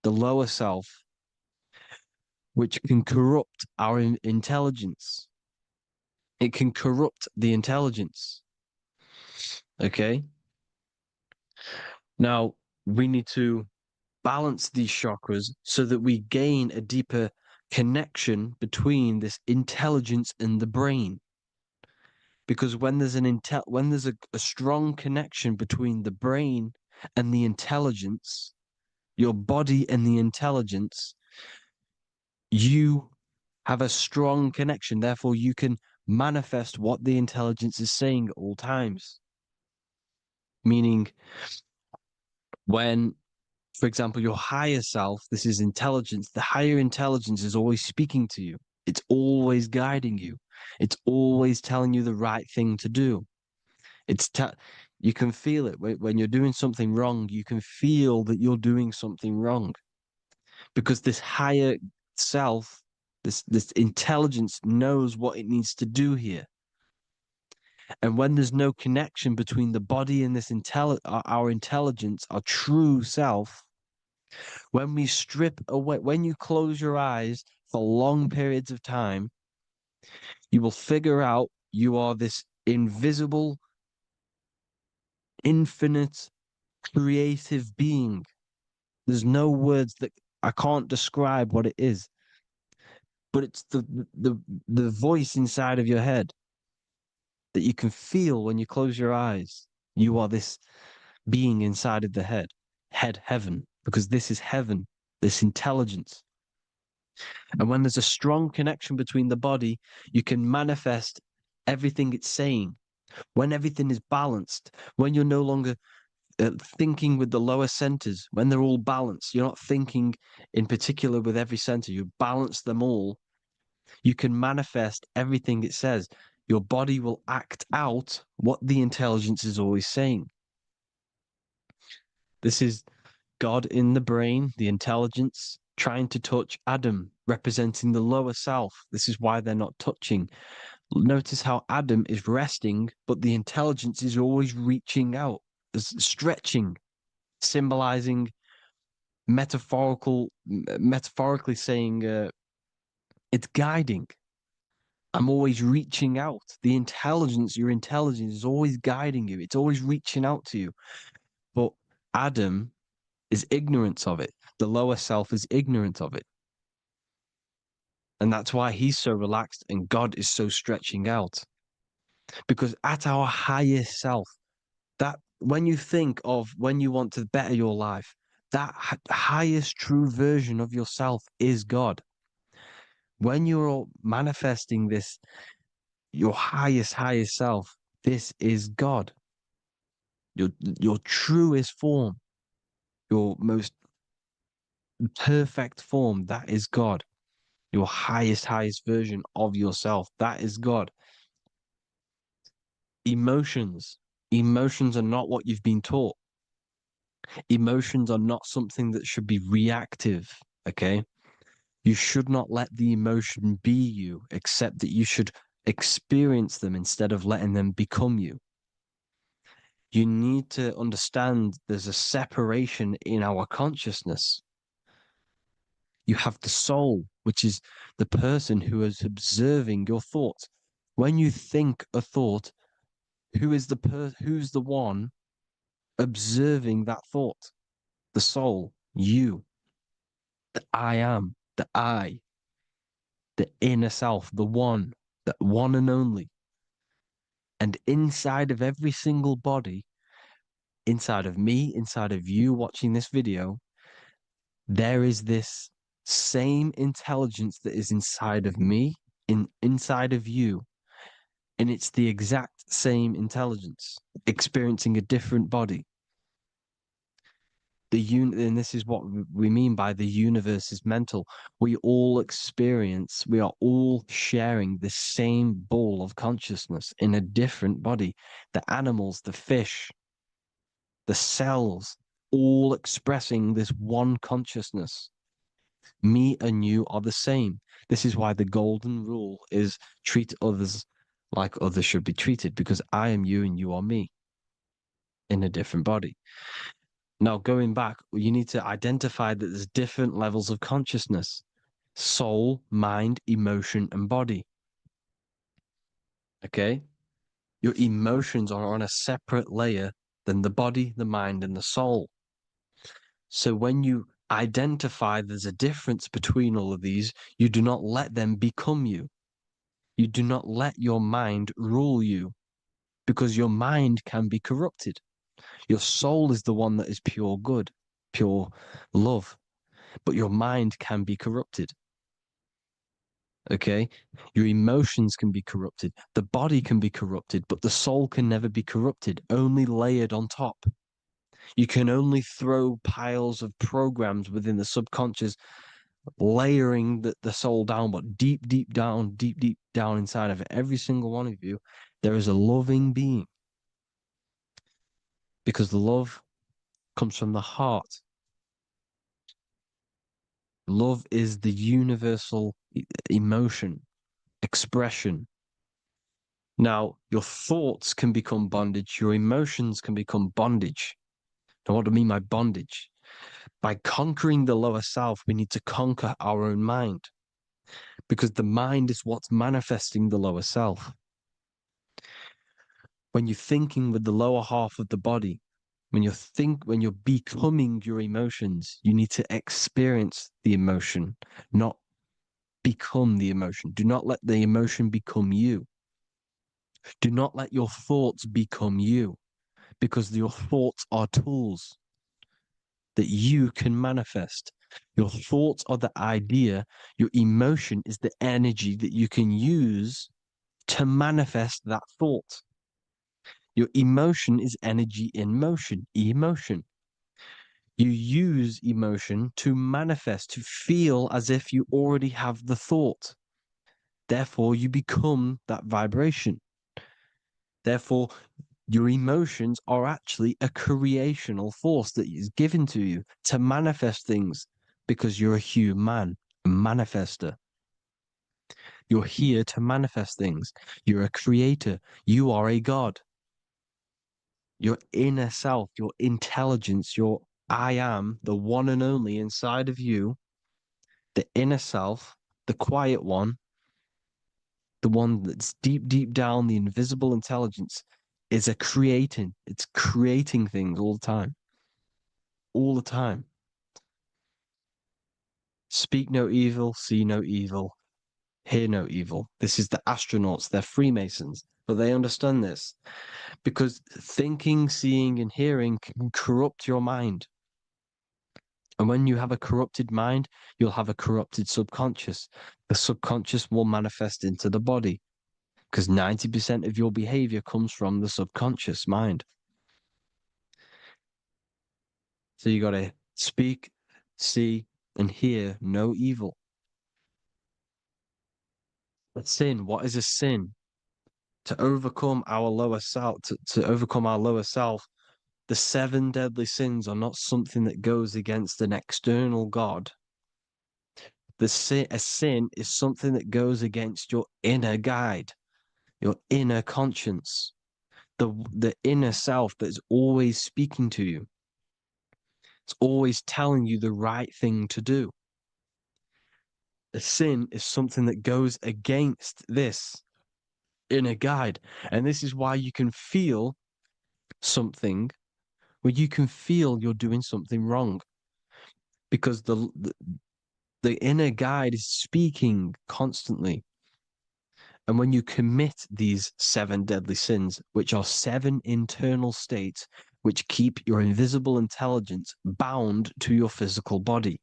the lower self, which can corrupt our intelligence. It can corrupt the intelligence. Okay? Now, we need to balance these chakras so that we gain a deeper connection between this intelligence and the brain. Because when there's a strong connection between the brain and the intelligence, your body and the intelligence, you have a strong connection. Therefore, you can manifest what the intelligence is saying at all times. Meaning, when, for example, your higher self, this is intelligence, the higher intelligence is always speaking to you. It's always guiding you. It's always telling you the right thing to do. You can feel it when you're doing something wrong. You can feel that you're doing something wrong because this higher self, this intelligence knows what it needs to do here. And when there's no connection between the body and this our intelligence, our true self, when we strip away, when you close your eyes for long periods of time, you will figure out you are this invisible, infinite, creative being. There's no words that I can't describe what it is, but it's the voice inside of your head that you can feel when you close your eyes. You are this being inside of the heaven, because this is heaven, this intelligence. And when there's a strong connection between the body, you can manifest everything it's saying. When everything is balanced, when you're no longer thinking with the lower centers, when they're all balanced, you're not thinking in particular with every center, you balance them all, you can manifest everything it says. Your body will act out what the intelligence is always saying. This is God in the brain, the intelligence, trying to touch Adam, representing the lower self. This is why they're not touching. Notice how Adam is resting, but the intelligence is always reaching out, stretching, symbolizing metaphorically saying it's guiding. I'm always reaching out. Your intelligence is always guiding you. It's always reaching out to you. But Adam is ignorant of it. The lower self is ignorant of it. And that's why he's so relaxed and God is so stretching out. Because at our highest self, that when you think of when you want to better your life, that highest true version of yourself is God. When you're manifesting this, your highest self, this is God. Your truest form, your most perfect form, that is God. Your highest version of yourself, that is God. Emotions are not what you've been taught. Emotions are not something that should be reactive, okay? You should not let the emotion be you, except that you should experience them instead of letting them become you. You need to understand there's a separation in our consciousness. You have the soul, which is the person who is observing your thoughts. When you think a thought, who's the one observing that thought? The soul, you, the I am, the I, the inner self, the one and only. And inside of every single body, inside of me, inside of you watching this video, there is this same intelligence that is inside of me, inside of you. And it's the exact same intelligence, experiencing a different body. And this is what we mean by the universe is mental. We all are all sharing the same ball of consciousness in a different body. The animals, the fish, the cells, all expressing this one consciousness. Me and you are the same. This is why the golden rule is treat others like others should be treated, because I am you and you are me in a different body. Now, going back, you need to identify that there's different levels of consciousness: soul, mind, emotion, and body. Okay? Your emotions are on a separate layer than the body, the mind, and the soul. So when you identify there's a difference between all of these, you do not let them become you. You do not let your mind rule you, because your mind can be corrupted. Your soul is the one that is pure good, pure love, but your mind can be corrupted. Okay? Your emotions can be corrupted. The body can be corrupted, but the soul can never be corrupted, only layered on top. You can only throw piles of programs within the subconscious, layering the soul down, but deep, deep down inside of every single one of you, there is a loving being. Because love comes from the heart. Love is the universal emotion, expression. Now, your thoughts can become bondage, your emotions can become bondage. Now, what do I mean by bondage? By conquering the lower self, we need to conquer our own mind, because the mind is what's manifesting the lower self. When you're thinking with the lower half of the body, when you're becoming your emotions, you need to experience the emotion, not become the emotion. Do not let the emotion become you. Do not let your thoughts become you, because your thoughts are tools that you can manifest. Your thoughts are the idea. Your emotion is the energy that you can use to manifest that thought. Your emotion is energy in motion, emotion. You use emotion to manifest, to feel as if you already have the thought. Therefore, you become that vibration. Therefore, your emotions are actually a creational force that is given to you to manifest things, because you're a human, a manifester. You're here to manifest things. You're a creator. You are a god. Your inner self, your intelligence, your I am, the one and only inside of you, the inner self, the quiet one, the one that's deep, deep down, the invisible intelligence, is it's creating things all the time. All the time. Speak no evil, see no evil, hear no evil. This is the astronauts, they're Freemasons, but they understand this, because thinking, seeing, and hearing can corrupt your mind. And when you have a corrupted mind, you'll have a corrupted subconscious. The subconscious will manifest into the body, because 90% of your behavior comes from the subconscious mind. So you got to speak, see, and hear no evil. But sin, what is a sin? To overcome our lower self, to overcome our lower self, the 7 deadly sins are not something that goes against an external God. A sin is something that goes against your inner guide, your inner conscience, the inner self that's always speaking to you. It's always telling you the right thing to do. A sin is something that goes against this inner guide. And this is why you can feel something where you can feel you're doing something wrong. Because the inner guide is speaking constantly. And when you commit these 7 deadly sins, which are 7 internal states which keep your invisible intelligence bound to your physical body.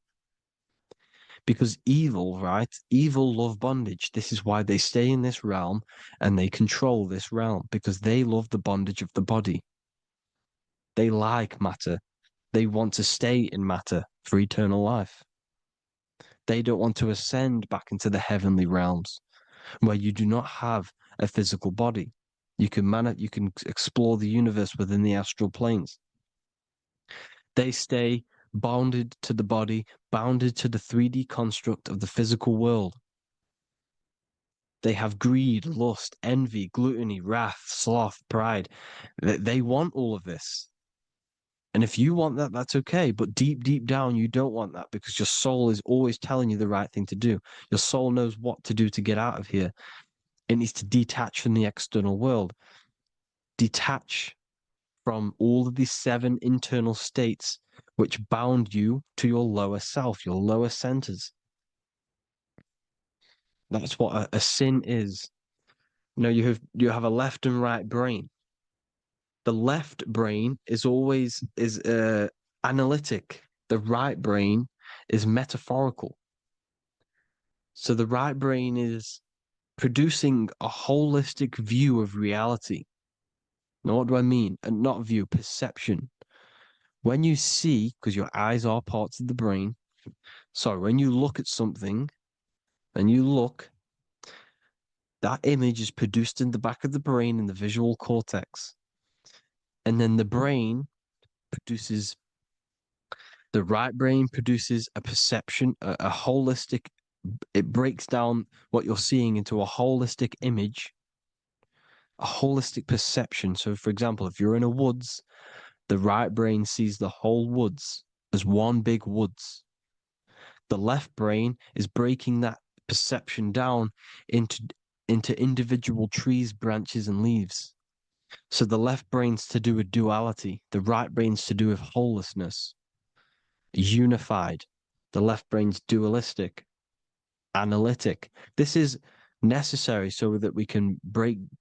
Because evil, right? Evil love bondage. This is why they stay in this realm and they control this realm, because they love the bondage of the body. They like matter. They want to stay in matter for eternal life. They don't want to ascend back into the heavenly realms where you do not have a physical body. You can explore the universe within the astral planes. They stay bounded to the body, bounded to the 3D construct of the physical world. They have greed, lust, envy, gluttony, wrath, sloth, pride. They want all of this. And if you want that, that's okay. But deep, deep down, you don't want that because your soul is always telling you the right thing to do. Your soul knows what to do to get out of here. It needs to detach from the external world. Detach from all of these 7 internal states which bound you to your lower self, your lower centers. That's what a sin is. You have a left and right brain. The left brain is always analytic. The right brain is metaphorical. So the right brain is producing a holistic view of reality. Now, what do I mean? And not view, perception. When you see, because your eyes are parts of the brain, sorry, when you look at something and you look, that image is produced in the back of the brain in the visual cortex. And then the right brain produces a perception, a holistic, it breaks down what you're seeing into a holistic image, a holistic perception. So, for example, if you're in a woods, the right brain sees the whole woods as one big woods. The left brain is breaking that perception down into individual trees, branches, and leaves. So the left brain's to do with duality, the right brain's to do with wholeness, unified. The left brain's dualistic, analytic. This is necessary so that we can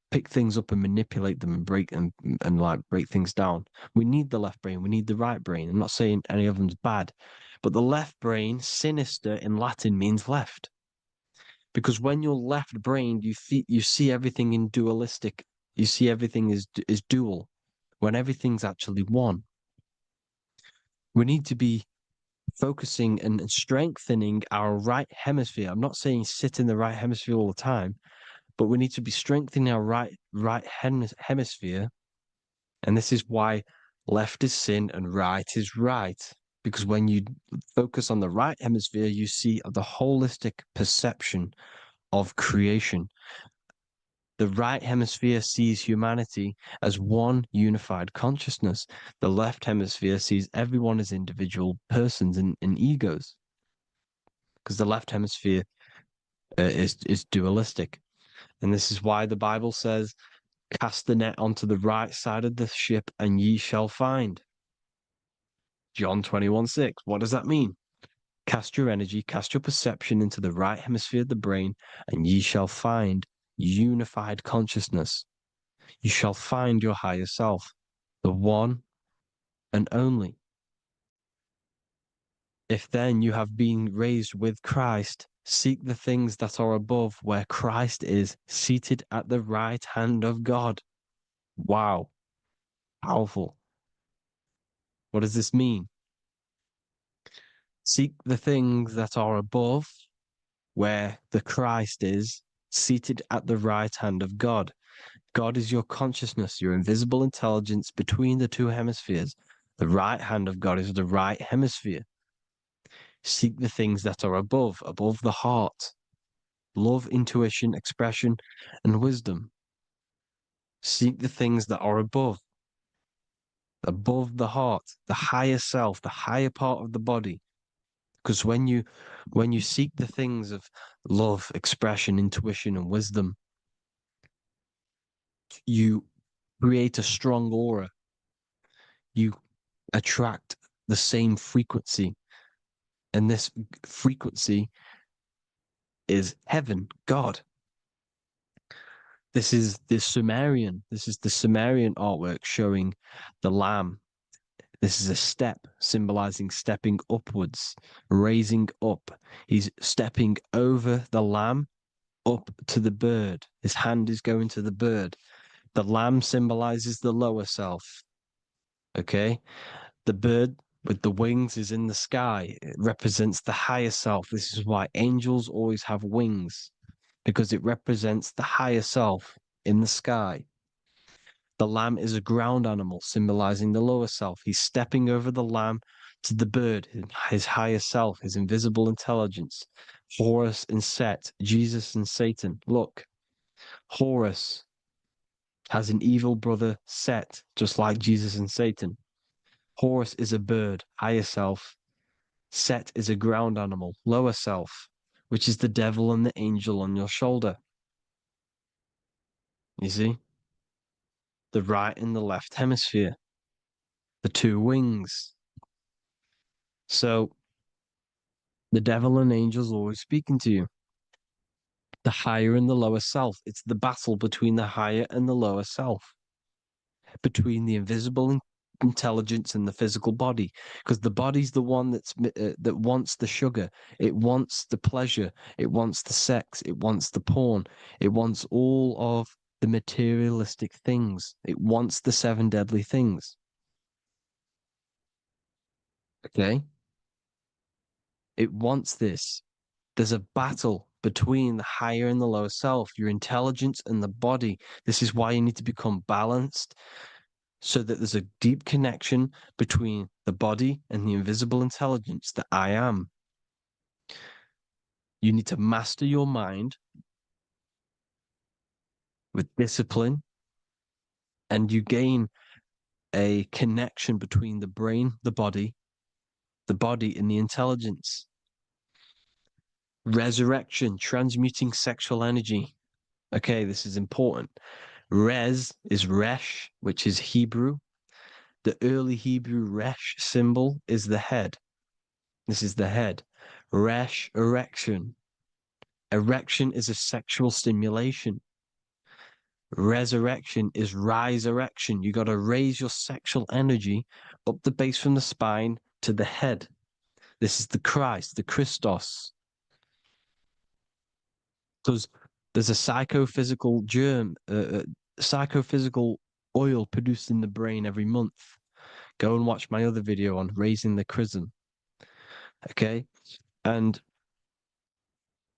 pick things up and manipulate them and break things down. We need the left brain, we need the right brain. I'm not saying any of them's bad, but the left brain, sinister in Latin, means left. Because when you're left-brained, you see everything in dualistic. You see everything is dual, when everything's actually one. We need to be focusing and strengthening our right hemisphere. I'm not saying sit in the right hemisphere all the time, but we need to be strengthening our right hemisphere. And this is why left is sin and right is right. Because when you focus on the right hemisphere, you see the holistic perception of creation. The right hemisphere sees humanity as one unified consciousness. The left hemisphere sees everyone as individual persons and egos. Because the left hemisphere is dualistic. And this is why the Bible says, cast the net onto the right side of the ship and ye shall find. John 21:6. What does that mean? Cast your energy, cast your perception into the right hemisphere of the brain, and ye shall find unified consciousness. You shall find your higher self, the one and only. If then you have been raised with Christ, seek the things that are above, where Christ is seated at the right hand of God. Wow. Powerful. What does this mean? Seek the things that are above, where the Christ is seated at the right hand of God. God is your consciousness, your invisible intelligence between the 2 hemispheres. The right hand of God is the right hemisphere. Seek the things that are above the heart. Love, intuition, expression, and wisdom. Seek the things that are above the heart, the higher self, the higher part of the body. Because when you seek the things of love, expression, intuition, and wisdom, you create a strong aura. You attract the same frequency. And this frequency is heaven, God. This is the Sumerian artwork showing the lamb. This is a step symbolizing stepping upwards, raising up. He's stepping over the lamb up to the bird. His hand is going to the bird. The lamb symbolizes the lower self. Okay? The bird with the wings is in the sky. It represents the higher self. This is why angels always have wings, because it represents the higher self in the sky. The lamb is a ground animal, symbolizing the lower self. He's stepping over the lamb to the bird, his higher self, his invisible intelligence. Horus and Set, Jesus and Satan. Look, Horus has an evil brother, Set, just like Jesus and Satan. Horus is a bird, higher self. Set is a ground animal, lower self, which is the devil and the angel on your shoulder. You see? The right and the left hemisphere, the two wings. So the devil and angels always speaking to you. The higher and the lower self. It's the battle between the higher and the lower self, between the invisible intelligence and the physical body, because the body's the one that wants the sugar, it wants the pleasure, it wants the sex, it wants the porn, it wants all of the materialistic things, it wants the 7 deadly things. Okay, it wants this. There's a battle between the higher and the lower self, your intelligence and the body. This is why you need to become balanced, so that there's a deep connection between the body and the invisible intelligence that I am. You need to master your mind with discipline, and you gain a connection between the brain, the body and the intelligence. Resurrection, transmuting sexual energy. Okay, this is important. Res is Resh, which is Hebrew. The early Hebrew Resh symbol is the head. This is the head. Resh, erection. Erection is a sexual stimulation. Resurrection is rise erection. You got to raise your sexual energy up the base from the spine to the head. This is the Christ, the Christos. Because there's a psychophysical psychophysical oil produced in the brain every month. Go and watch my other video on raising the chrism. Okay? And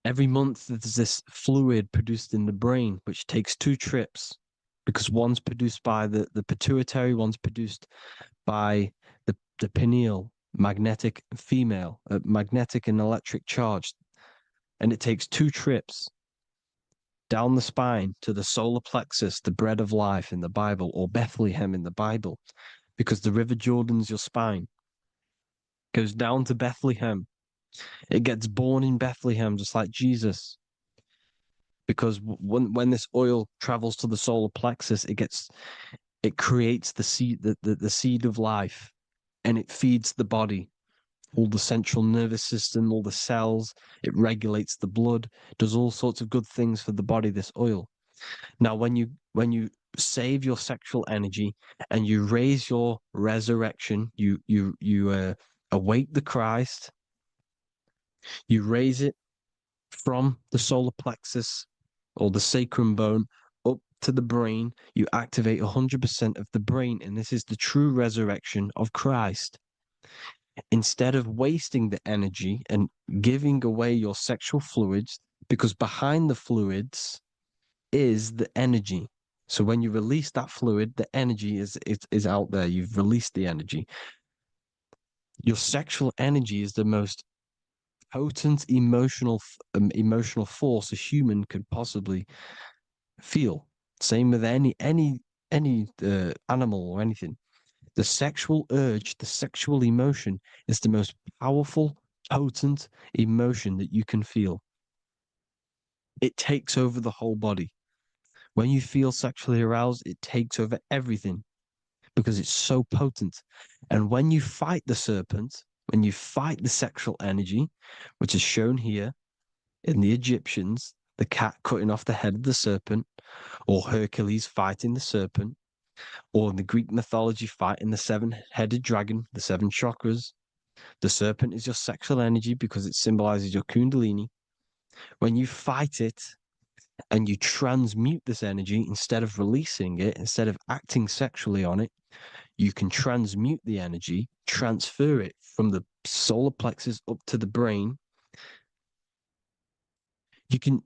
every month there's this fluid produced in the brain, which takes 2 trips, because one's produced by the pituitary, one's produced by the pineal, magnetic female, magnetic and electric charge. And it takes 2 trips down the spine to the solar plexus, the bread of life in the Bible, or Bethlehem in the Bible, because the River Jordan's your spine. Goes down to Bethlehem. It gets born in Bethlehem, just like Jesus. Because when this oil travels to the solar plexus, it creates the seed, the seed of life, and it feeds the body, all the central nervous system, all the cells. It regulates the blood, does all sorts of good things for the body, this oil. Now, when you save your sexual energy and you raise your resurrection, you awake the Christ, you raise it from the solar plexus or the sacrum bone up to the brain, you activate 100% of the brain, and this is the true resurrection of Christ. Instead of wasting the energy and giving away your sexual fluids, because behind the fluids is the energy. So when you release that fluid, the energy is out there. You've released the energy. Your sexual energy is the most potent emotional force a human could possibly feel. Same with any animal or anything. The sexual urge, the sexual emotion is the most powerful, potent emotion that you can feel. It takes over the whole body. When you feel sexually aroused, it takes over everything because it's so potent. And when you fight the serpent, when you fight the sexual energy, which is shown here in the Egyptians, the cat cutting off the head of the serpent, or Hercules fighting the serpent, or in the Greek mythology fighting the seven-headed dragon, the seven chakras. The serpent is your sexual energy because it symbolizes your kundalini. When you fight it and you transmute this energy instead of releasing it, instead of acting sexually on it, you can transmute the energy, transfer it from the solar plexus up to the brain. You can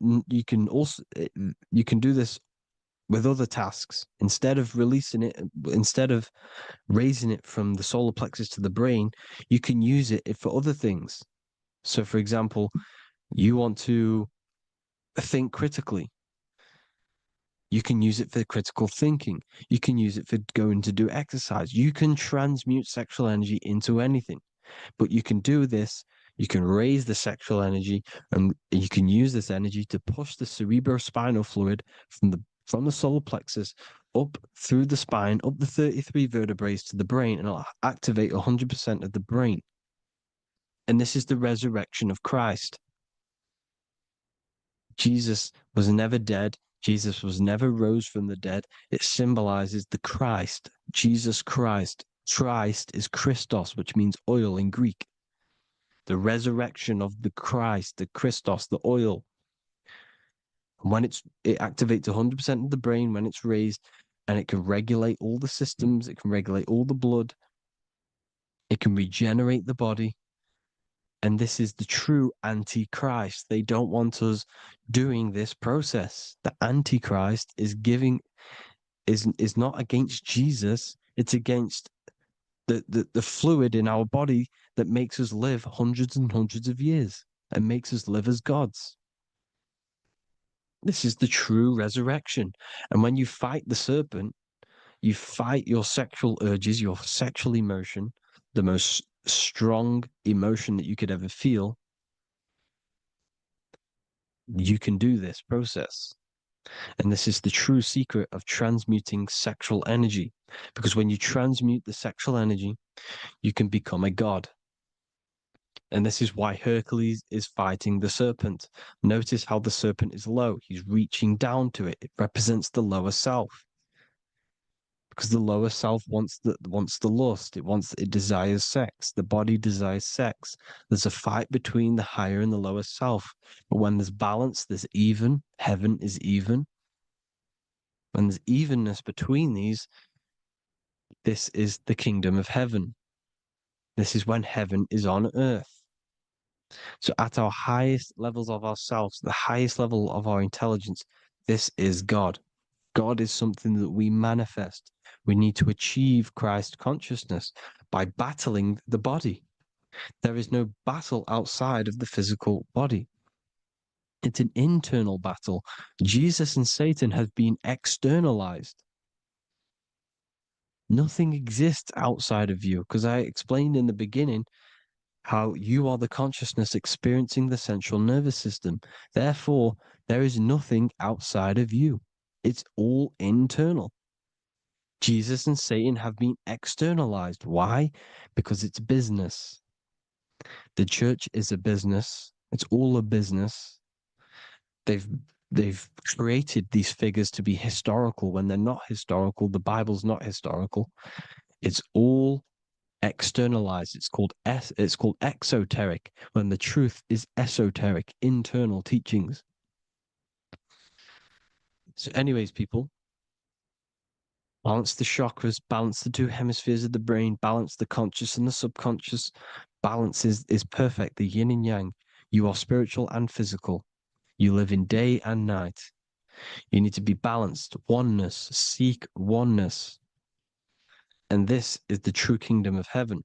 do this with other tasks. Instead of releasing it, instead of raising it from the solar plexus to the brain, you can use it for other things. So, for example, you want to think critically. You can use it for critical thinking. You can use it for going to do exercise. You can transmute sexual energy into anything, but you can do this. You can raise the sexual energy, and you can use this energy to push the cerebrospinal fluid from the solar plexus up through the spine, up the 33 vertebrae to the brain, and it'll activate 100% of the brain. And this is the resurrection of Christ. Jesus was never dead. Jesus was never rose from the dead. It symbolizes the Christ, Jesus Christ. Christ is Christos, which means oil in Greek. The resurrection of the Christ, the Christos, the oil. When it activates 100% of the brain when it's raised, and it can regulate all the systems, it can regulate all the blood, it can regenerate the body. And this is the true Antichrist. They don't want us doing this process. The Antichrist is not against Jesus, it's against the fluid in our body that makes us live hundreds and hundreds of years and makes us live as gods. This is the true resurrection. And when you fight the serpent, you fight your sexual urges, your sexual emotion, the most strong emotion that you could ever feel. You can do this process. And this is the true secret of transmuting sexual energy. Because when you transmute the sexual energy, you can become a god. And this is why Hercules is fighting the serpent. Notice how the serpent is low. He's reaching down to it. It represents the lower self. Because the lower self wants the lust. It desires sex. The body desires sex. There's a fight between the higher and the lower self. But when there's balance, there's even. Heaven is even. When there's evenness between these, this is the kingdom of heaven. This is when heaven is on earth. So at our highest levels of ourselves, the highest level of our intelligence, this is God. God is something that we manifest. We need to achieve Christ consciousness by battling the body. There is no battle outside of the physical body. It's an internal battle. Jesus and Satan have been externalized. Nothing exists outside of you, because I explained in the beginning how you are the consciousness experiencing the central nervous system. Therefore, there is nothing outside of you. It's all internal. Jesus and Satan have been externalized. Why? Because it's business. The church is a business. It's all a business. They've created these figures to be historical when they're not historical. The Bible's not historical. It's all externalized. It's called exoteric, when the truth is esoteric, internal teachings. So, anyways, people, balance the chakras, balance the two hemispheres of the brain, balance the conscious and the subconscious. Balance is perfect, the yin and yang. You are spiritual and physical. You live in day and night. You need to be balanced. Oneness. Seek oneness. And this is the true kingdom of heaven.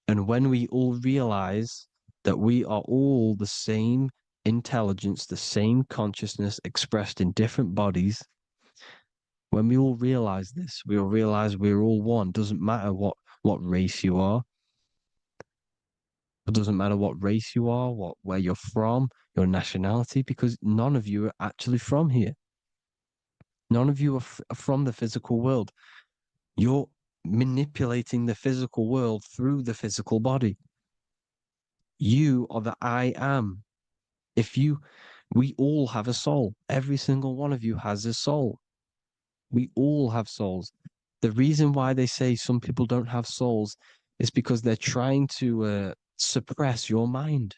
And when we all realize that we are all the same intelligence, the same consciousness expressed in different bodies. When we all realize this, we all realize we're all one. Doesn't matter what race you are. It doesn't matter what race you are, where you're from, your nationality, because none of you are actually from here. None of you are from the physical world. You're manipulating the physical world through the physical body. You are the I am. We all have a soul. Every single one of you has a soul. We all have souls. The reason why they say some people don't have souls is because they're trying to suppress your mind.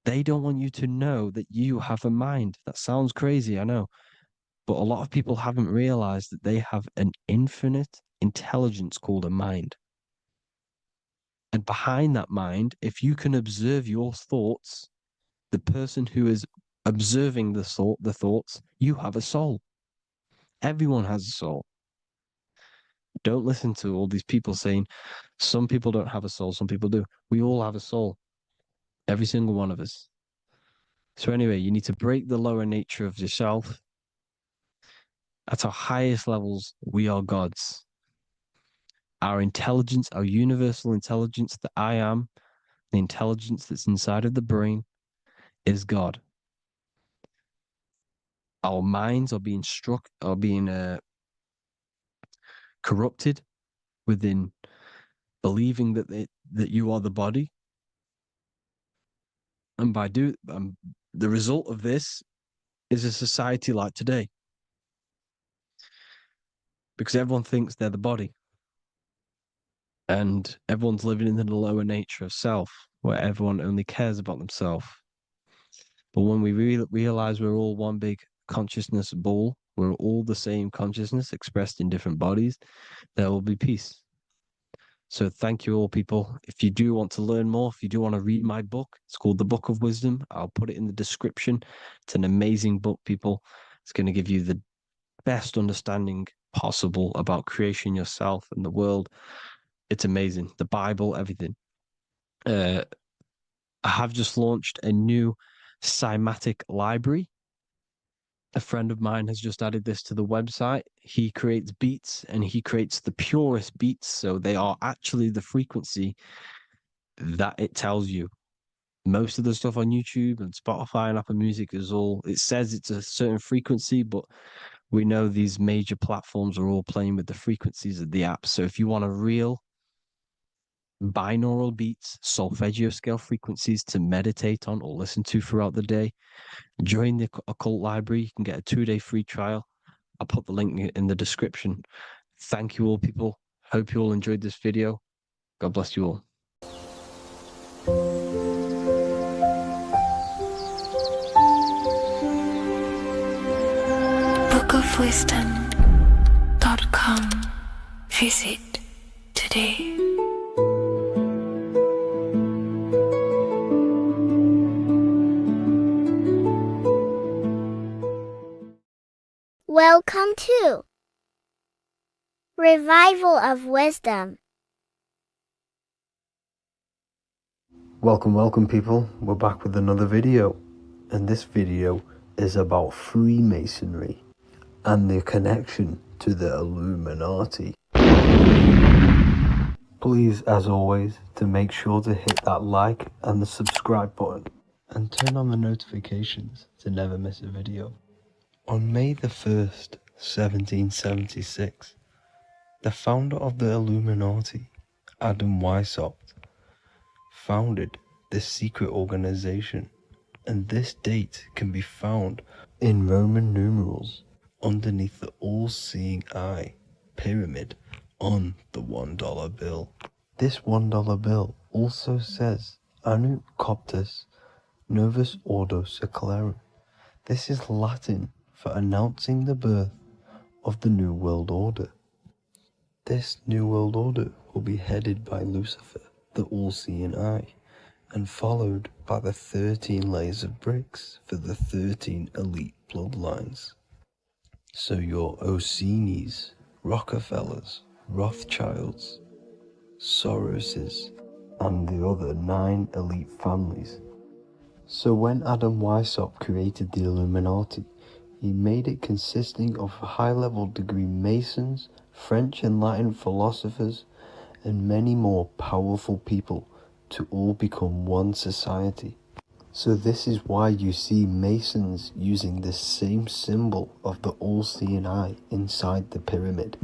They don't want you to know that you have a mind. That sounds crazy, I know. But a lot of people haven't realized that they have an infinite intelligence called a mind. And behind that mind, if you can observe your thoughts, the person who is observing the thoughts, you have a soul. Everyone has a soul. Don't listen to all these people saying some people don't have a soul, some people do. We all have a soul. Every single one of us. So anyway, you need to break the lower nature of yourself. At our highest levels, we are gods. Our intelligence, our universal intelligence, the I am, the intelligence that's inside of the brain, is God. Our minds are being corrupted within believing that you are the body, and the result of this is a society like today, because everyone thinks they're the body, and everyone's living in the lower nature of self, where everyone only cares about themselves. But when we realize we're all one big consciousness ball, we're all the same consciousness expressed in different bodies, there will be peace. So thank you all, people. If you do want to learn more, if you do want to read my book, it's called The Book of Wisdom. I'll put it in the description. It's an amazing book, people. It's going to give you the best understanding possible about creation, yourself, and the world. It's amazing. The Bible, everything. I have just launched a new cymatic library. A friend of mine has just added this to the website. He creates beats, and he creates the purest beats. So they are actually the frequency that it tells you. Most of the stuff on YouTube and Spotify and Apple Music it says it's a certain frequency, but we know these major platforms are all playing with the frequencies of the app. So if you want a real binaural beats, solfeggio scale frequencies to meditate on or listen to throughout the day, join the Occult Library. You can get a 2-day free trial. I'll put the link in the description. Thank you all, people. Hope you all enjoyed this video. God bless you all. bookofwisdom.com. Visit today. Welcome to Revival of Wisdom. Welcome people, we're back with another video, and this video is about Freemasonry and the connection to the Illuminati. Please, as always, to make sure to hit that like and the subscribe button and turn on the notifications to never miss a video. On May the 1st, 1776, the founder of the Illuminati, Adam Weishaupt, founded this secret organization, and this date can be found in Roman numerals underneath the all-seeing eye pyramid on the $1 bill. This $1 bill also says Anu Coptus Novus Ordo Secularum. This is Latin for announcing the birth of the New World Order. This New World Order will be headed by Lucifer, the all-seeing eye, and followed by the 13 layers of bricks for the 13 elite bloodlines. So your Orsini's, Rockefellers, Rothschilds, Soroses, and the other 9 elite families. So when Adam Weishaupt created the Illuminati, he made it consisting of high-level degree Masons, French and Latin philosophers, and many more powerful people to all become one society. So this is why you see Masons using the same symbol of the all-seeing eye inside the pyramid.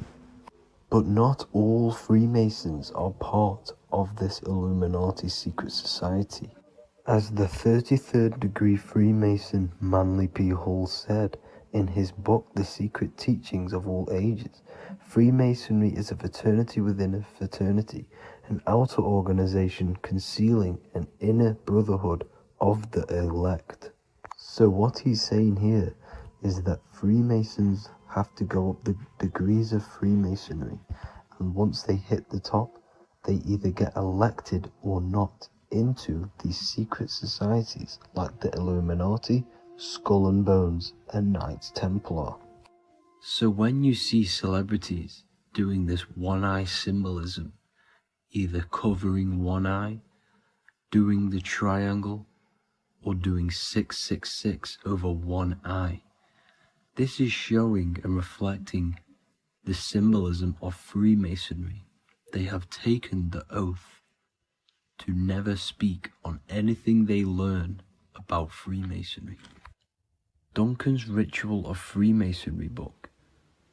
But not all Freemasons are part of this Illuminati secret society. As the 33rd degree Freemason Manly P. Hall said in his book The Secret Teachings of All Ages, Freemasonry is a fraternity within a fraternity, an outer organization concealing an inner brotherhood of the elect. So what he's saying here is that Freemasons have to go up the degrees of Freemasonry, and once they hit the top, they either get elected or not into these secret societies like the Illuminati, Skull and Bones, and Knights Templar. So when you see celebrities doing this one-eye symbolism, either covering one eye, doing the triangle, or doing 666 over one eye, this is showing and reflecting the symbolism of Freemasonry. They have taken the oath to never speak on anything they learn about Freemasonry. Duncan's Ritual of Freemasonry book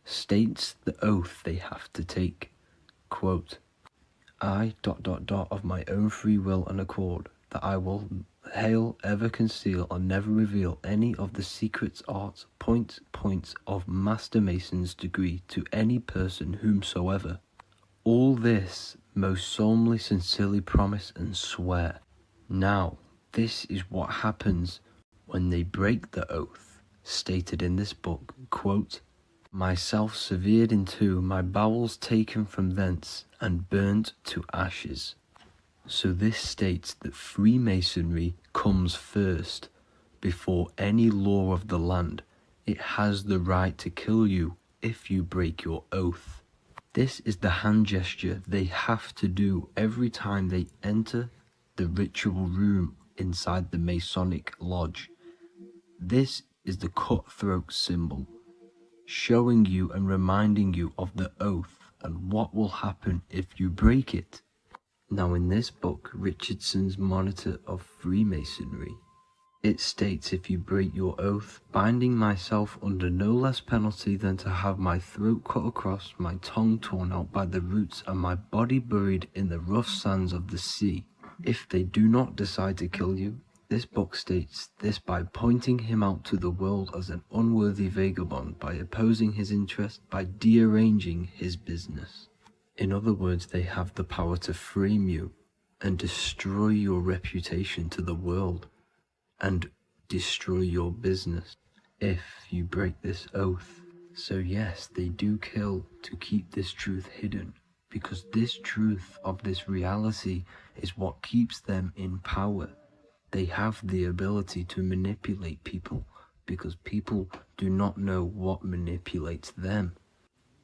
states the oath they have to take. Quote, I ... of my own free will and accord, that I will hail, ever conceal, or never reveal any of the secrets, arts, points of Master Mason's degree to any person whomsoever. All this most solemnly, sincerely promise and swear. Now, this is what happens when they break the oath, stated in this book, quote, myself severed in two, my bowels taken from thence, and burnt to ashes. So this states that Freemasonry comes first, before any law of the land. It has the right to kill you if you break your oath. This is the hand gesture they have to do every time they enter the ritual room inside the Masonic lodge. This is the cutthroat symbol, showing you and reminding you of the oath and what will happen if you break it. Now in this book, Richardson's Monitor of Freemasonry, it states, if you break your oath, binding myself under no less penalty than to have my throat cut across, my tongue torn out by the roots, and my body buried in the rough sands of the sea. If they do not decide to kill you, this book states this by pointing him out to the world as an unworthy vagabond, by opposing his interest, by dearranging his business. In other words, they have the power to frame you and destroy your reputation to the world, and destroy your business if you break this oath. So yes, they do kill to keep this truth hidden, because this truth of this reality is what keeps them in power. They have the ability to manipulate people, because people do not know what manipulates them.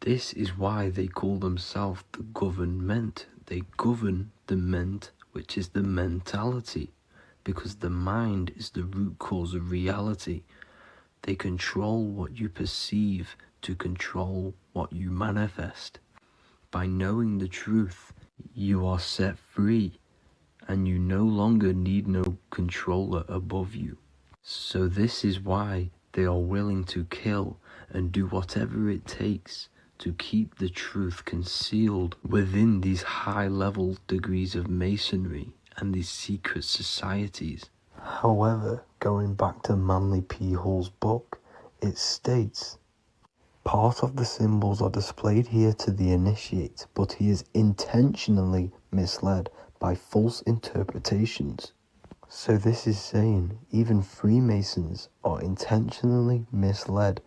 This is why they call themselves the government. They govern the ment, which is the mentality, because the mind is the root cause of reality. They control what you perceive to control what you manifest. By knowing the truth, you are set free, and you no longer need no controller above you. So this is why they are willing to kill and do whatever it takes to keep the truth concealed within these high-level degrees of masonry and these secret societies. However, going back to Manly P. Hall's book, it states, part of the symbols are displayed here to the initiate, but he is intentionally misled by false interpretations. So this is saying even Freemasons are intentionally misled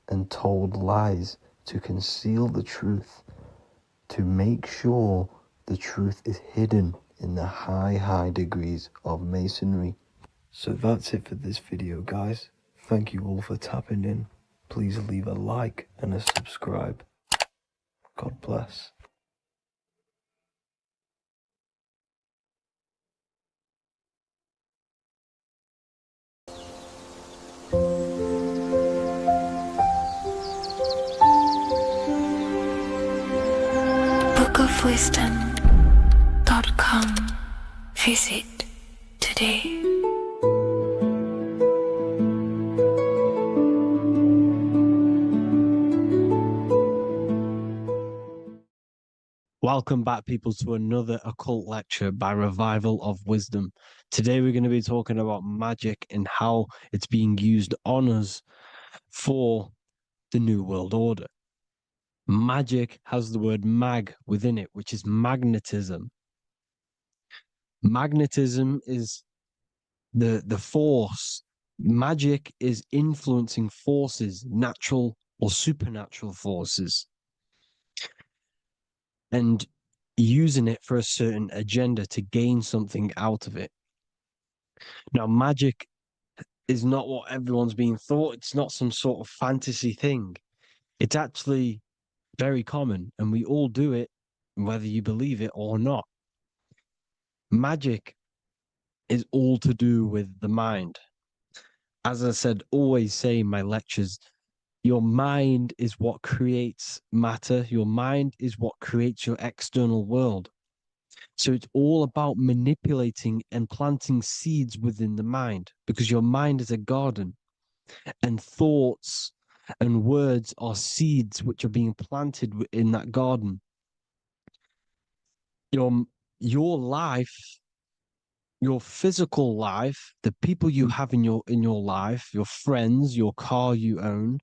and told lies to conceal the truth, to make sure the truth is hidden in the high degrees of masonry. So that's it for this video, guys. Thank you all for tapping in. Please leave a like and a subscribe. God bless. visit today. Welcome back, people, to another occult lecture by Revival of Wisdom. Today, we're going to be talking about magic and how it's being used on us for the New World Order. Magic has the word mag within it, which is magnetism. Magnetism is the force. Magic is influencing forces, natural or supernatural forces, and using it for a certain agenda to gain something out of it. Now, magic is not what everyone's being thought. It's not some sort of fantasy thing. It's actually very common, and we all do it, whether you believe it or not. Magic is all to do with the mind. As I said, always say in my lectures, your mind is what creates matter. Your mind is what creates your external world. So it's all about manipulating and planting seeds within the mind, because your mind is a garden, and thoughts and words are seeds which are being planted in that garden. Your life, your physical life, the people you have in your life, your friends, your car you own,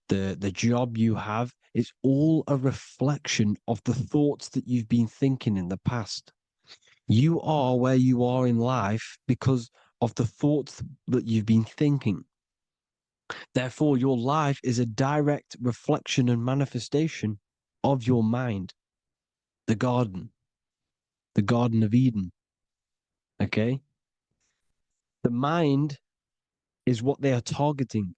the job you have, is all a reflection of the thoughts that you've been thinking in the past. You are where you are in life because of the thoughts that you've been thinking. Therefore, your life is a direct reflection and manifestation of your mind, the Garden of Eden. Okay? The mind is what they are targeting.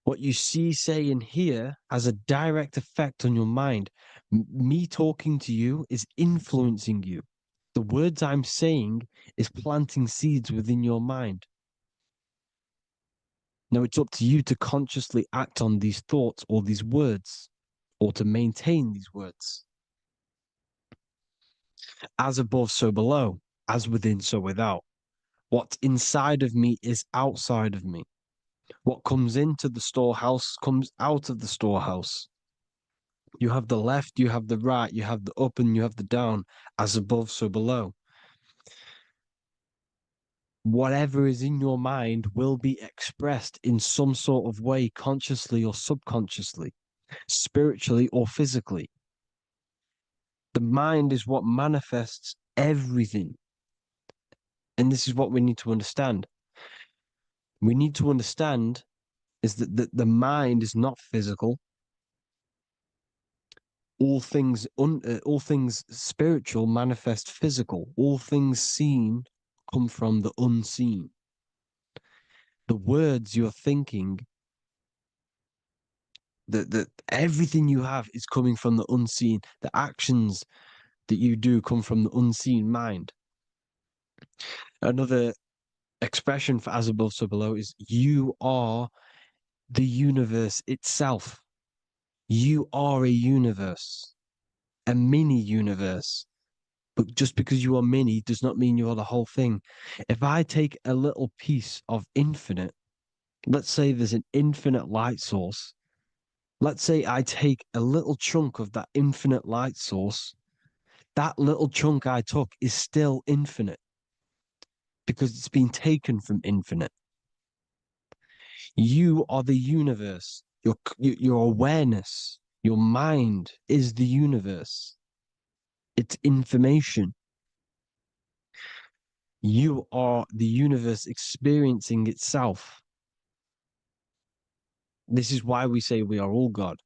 What you see, say, and hear has a direct effect on your mind. Me talking to you is influencing you. The words I'm saying is planting seeds within your mind. Now it's up to you to consciously act on these thoughts or these words, or to maintain these words. As above, so below. As within, so without. What's inside of me is outside of me. What comes into the storehouse comes out of the storehouse. You have the left, you have the right, you have the up, and you have the down. As above, so below. Whatever is in your mind will be expressed in some sort of way, consciously or subconsciously, spiritually or physically. The mind is what manifests everything. And this is what we need to understand. We need to understand is that the mind is not physical. All things spiritual manifest physical. All things seen come from the unseen. The words you're thinking, that everything you have is coming from the unseen. The actions that you do come from the unseen mind. Another expression for as above, so below is you are the universe itself. You are a universe, a mini universe. But just because you are mini does not mean you are the whole thing. If I take a little piece of infinite, let's say there's an infinite light source. Let's say I take a little chunk of that infinite light source. That little chunk I took is still infinite because it's been taken from infinite. You are the universe. Your awareness, your mind is the universe. It's information. You are the universe experiencing itself. This is why we say we are all God.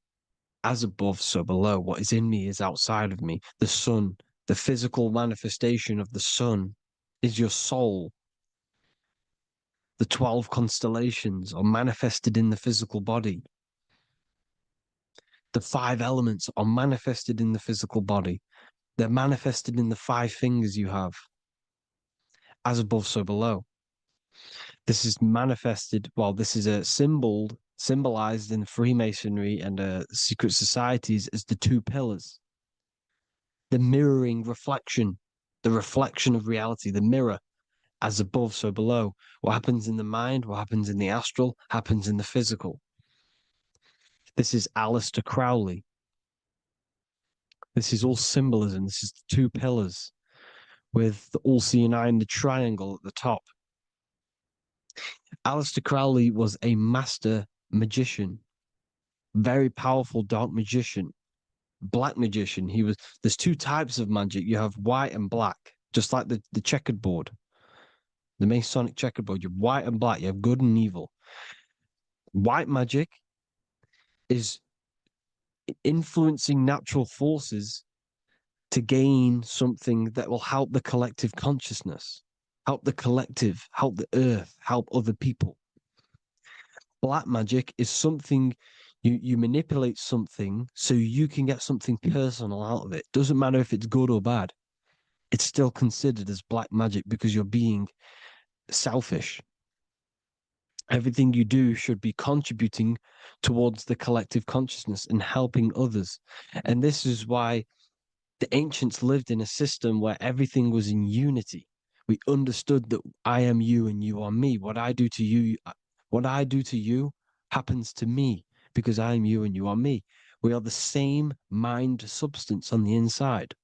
As above, so below. What is in me is outside of me. The sun, the physical manifestation of the sun, is your soul. The 12 constellations are manifested in the physical body. The 5 elements are manifested in the physical body. They're manifested in the 5 fingers you have. As above, so below. This is manifested, well, this is a symbolized in Freemasonry and secret societies as the 2 pillars. The mirroring reflection, the reflection of reality, the mirror, as above, so below. What happens in the mind, what happens in the astral, happens in the physical. This is Aleister Crowley. This is all symbolism. This is the two pillars with the all-seeing eye and the triangle at the top. Aleister Crowley was a master magician, very powerful dark magician, black magician. There's two types of magic. You have white and black, just like the checkered board, the Masonic checkerboard. You have white and black, you have good and evil. White magic is influencing natural forces to gain something that will help the collective consciousness, help the collective, help the earth, help other people. Black magic is something you manipulate something so you can get something personal out of it. Doesn't matter if it's good or bad. It's still considered as black magic because you're being selfish. Everything you do should be contributing towards the collective consciousness and helping others. And this is why the ancients lived in a system where everything was in unity. We understood that I am you and you are me. What I do to you happens to me because I am you and you are me. We are the same mind substance on the inside.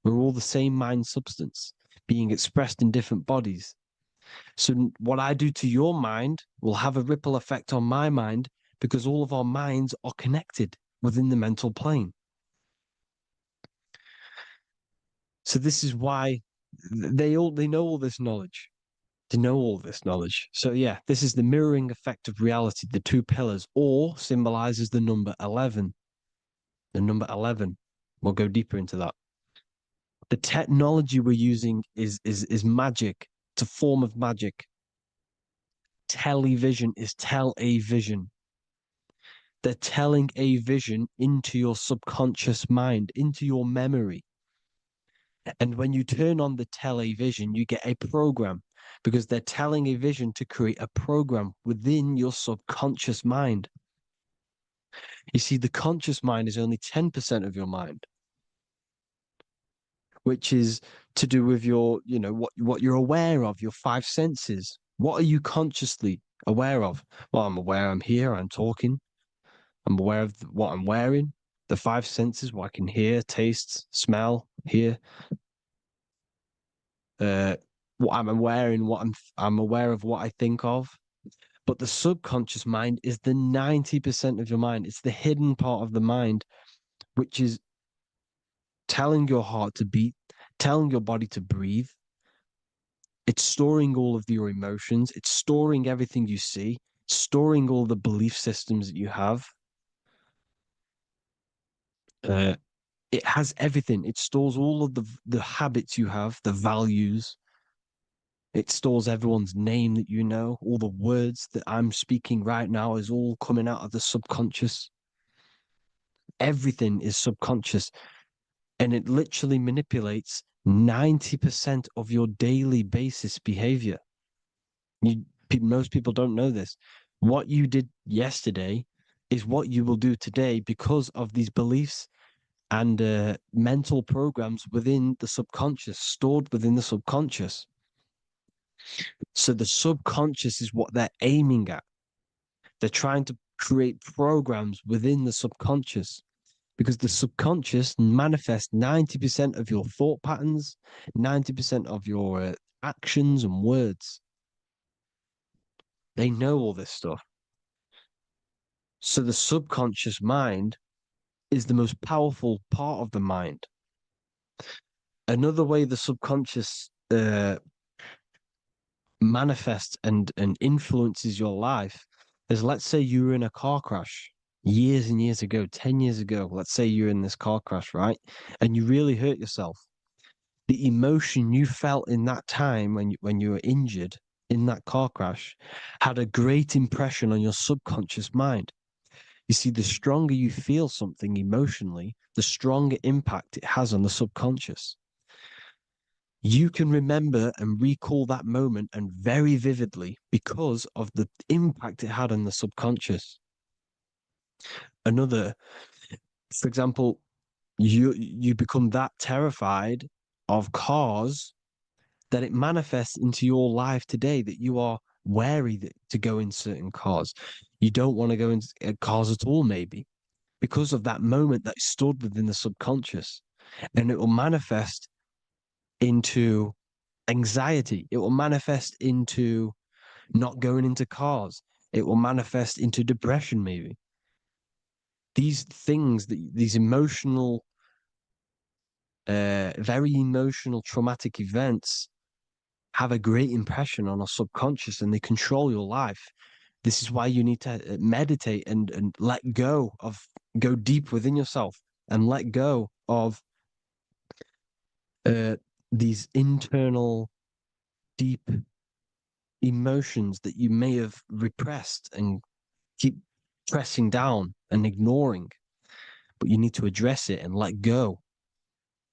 We're all the same mind substance being expressed in different bodies. So what I do to your mind will have a ripple effect on my mind because all of our minds are connected within the mental plane. So this is why they know all this knowledge. They know all this knowledge. So yeah, this is the mirroring effect of reality, the two pillars, or symbolizes the number 11. The number 11. We'll go deeper into that. The technology we're using is magic. It's a form of magic. Television is tell a vision. They're telling a vision into your subconscious mind, into your memory. And when you turn on the television, you get a program because they're telling a vision to create a program within your subconscious mind. You see, the conscious mind is only 10% of your mind, which is to do with your, what you're aware of, your five senses. What are you consciously aware of? Well, I'm aware I'm here, I'm talking. I'm aware of what I'm wearing, the five senses, what I can hear, taste, smell, hear. What I'm wearing, I'm aware of what I think of. But the subconscious mind is the 90% of your mind. It's the hidden part of the mind, which is telling your heart to beat, telling your body to breathe. It's storing all of your emotions. It's storing everything you see, storing all the belief systems that you have. It has everything. It stores all of the habits you have, the values. It stores everyone's name that you know. All the words that I'm speaking right now is all coming out of the subconscious. Everything is subconscious. And it literally manipulates 90% of your daily basis behavior. Most people don't know this. What you did yesterday is what you will do today because of these beliefs and mental programs within the subconscious, stored within the subconscious. So the subconscious is what they're aiming at. They're trying to create programs within the subconscious because the subconscious manifests 90% of your thought patterns, 90% of your actions and words. They know all this stuff. So the subconscious mind is the most powerful part of the mind. Another way the subconscious manifests and influences your life is, let's say you were in a car crash years and years ago, 10 years ago. Let's say you're in this car crash, right? And you really hurt yourself. The emotion you felt in that time when you were injured in that car crash had a great impression on your subconscious mind. You see, the stronger you feel something emotionally, the stronger impact it has on the subconscious. You can remember and recall that moment and very vividly because of the impact it had on the subconscious. For example, you become that terrified of cars that it manifests into your life today, that you are wary to go in certain cars. You don't want to go in cars at all, maybe, because of that moment that stored within the subconscious. And it will manifest into anxiety. It will manifest into not going into cars. It will manifest into depression, maybe. These things, these emotional, very emotional, traumatic events have a great impression on our subconscious and they control your life. This is why you need to meditate and let go of, go deep within yourself and let go of these internal, deep emotions that you may have repressed and keep pressing down and ignoring. But you need to address it and let go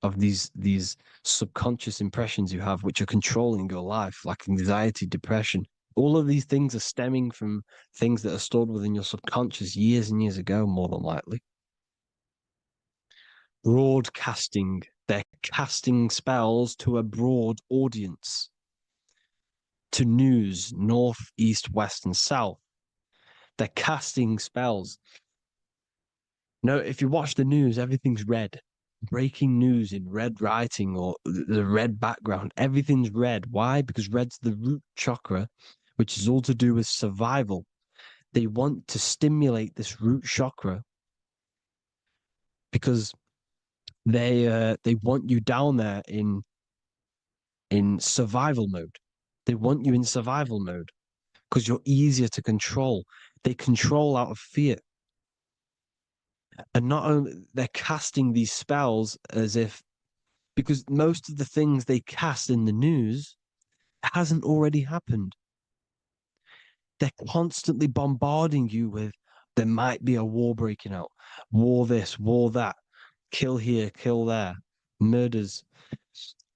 of these subconscious impressions you have, which are controlling your life, like anxiety, depression. All of these things are stemming from things that are stored within your subconscious years and years ago, more than likely. Broadcasting. They're casting spells to a broad audience, to news, north, east, west, and south. They're casting spells. No, if you watch the news, everything's red. Breaking news in red writing or the red background, everything's red. Why? Because red's the root chakra, which is all to do with survival. They want to stimulate this root chakra because they want you down there in survival mode. They want you in survival mode because you're easier to control. They control out of fear. And not only they're casting these spells as if, because most of the things they cast in the news hasn't already happened. They're constantly bombarding you with there might be a war breaking out, war this, war that, kill here, kill there, murders.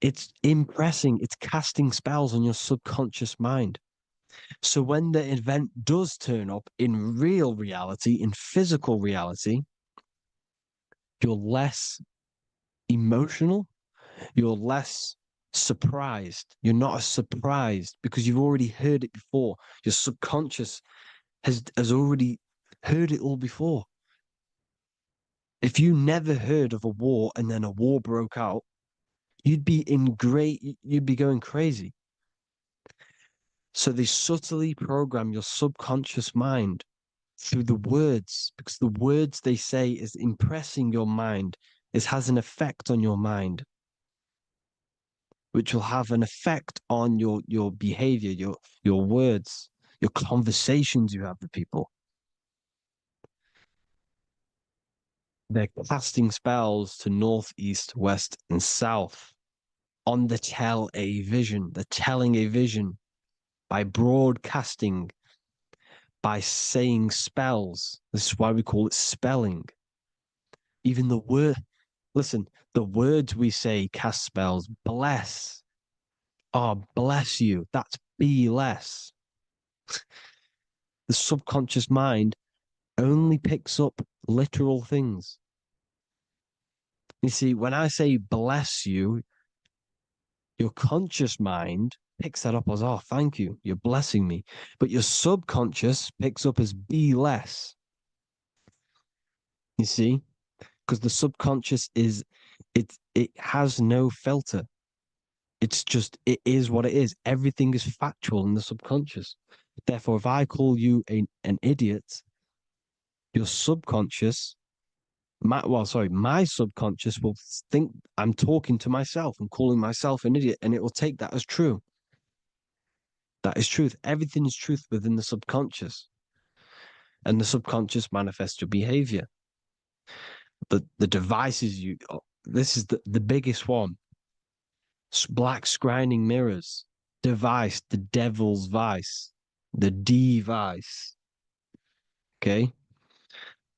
It's impressing, it's casting spells on your subconscious mind. So when the event does turn up in real reality, in physical reality, you're less emotional, you're less surprised. You're not as surprised because you've already heard it before. Your subconscious has already heard it all before. If you never heard of a war and then a war broke out, you'd be going crazy. So they subtly program your subconscious mind through the words, because the words they say is impressing your mind. It has an effect on your mind, which will have an effect on your behavior, your words, your conversations you have with people. They're casting spells to north, east, west, and south on the tell a vision. They're telling a vision by broadcasting, by saying spells. This is why we call it spelling. Even the word, listen, the words we say cast spells. Bless. Oh, bless you. That's be less. The subconscious mind only picks up literal things. You see, when I say bless you, your conscious mind picks that up as, oh, thank you, you're blessing me. But your subconscious picks up as be less. You see? Because the subconscious it has no filter. It's just, it is what it is. Everything is factual in the subconscious. Therefore, if I call you an idiot, your subconscious, my subconscious will think I'm talking to myself and calling myself an idiot, and it will take that as true. That is truth. Everything is truth within the subconscious. And the subconscious manifests your behavior. The devices this is the biggest one. Black scrying mirrors, device, the devil's vice, the device. Okay?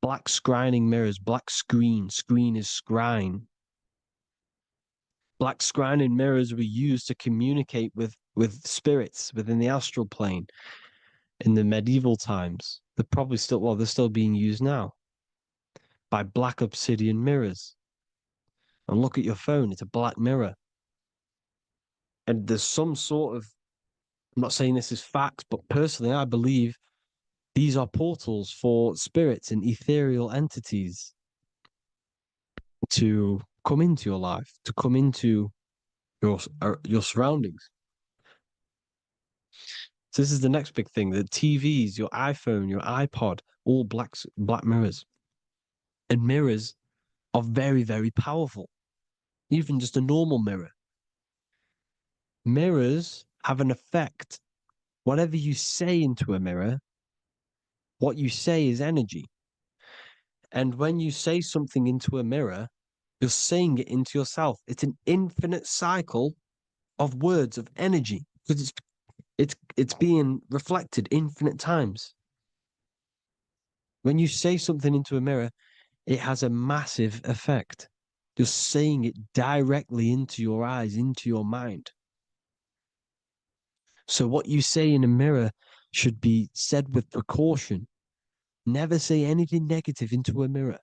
Black scrying mirrors, black screen is scrying. Black scrying mirrors were used to communicate with spirits within the astral plane in the medieval times. They're still being used now by black obsidian mirrors. And look at your phone, it's a black mirror. And there's some sort of, I'm not saying this is fact, but personally, I believe these are portals for spirits and ethereal entities to come into your life, to come into your surroundings. So this is the next big thing: the TVs, your iPhone, your iPod, all black mirrors, and mirrors are very, very powerful. Even just a normal mirror. Mirrors have an effect. Whatever you say into a mirror, what you say is energy. And when you say something into a mirror, you're saying it into yourself. It's an infinite cycle of words of energy because it's being reflected infinite times. When you say something into a mirror, it has a massive effect. You're saying it directly into your eyes, into your mind. So what you say in a mirror should be said with precaution. Never say anything negative into a mirror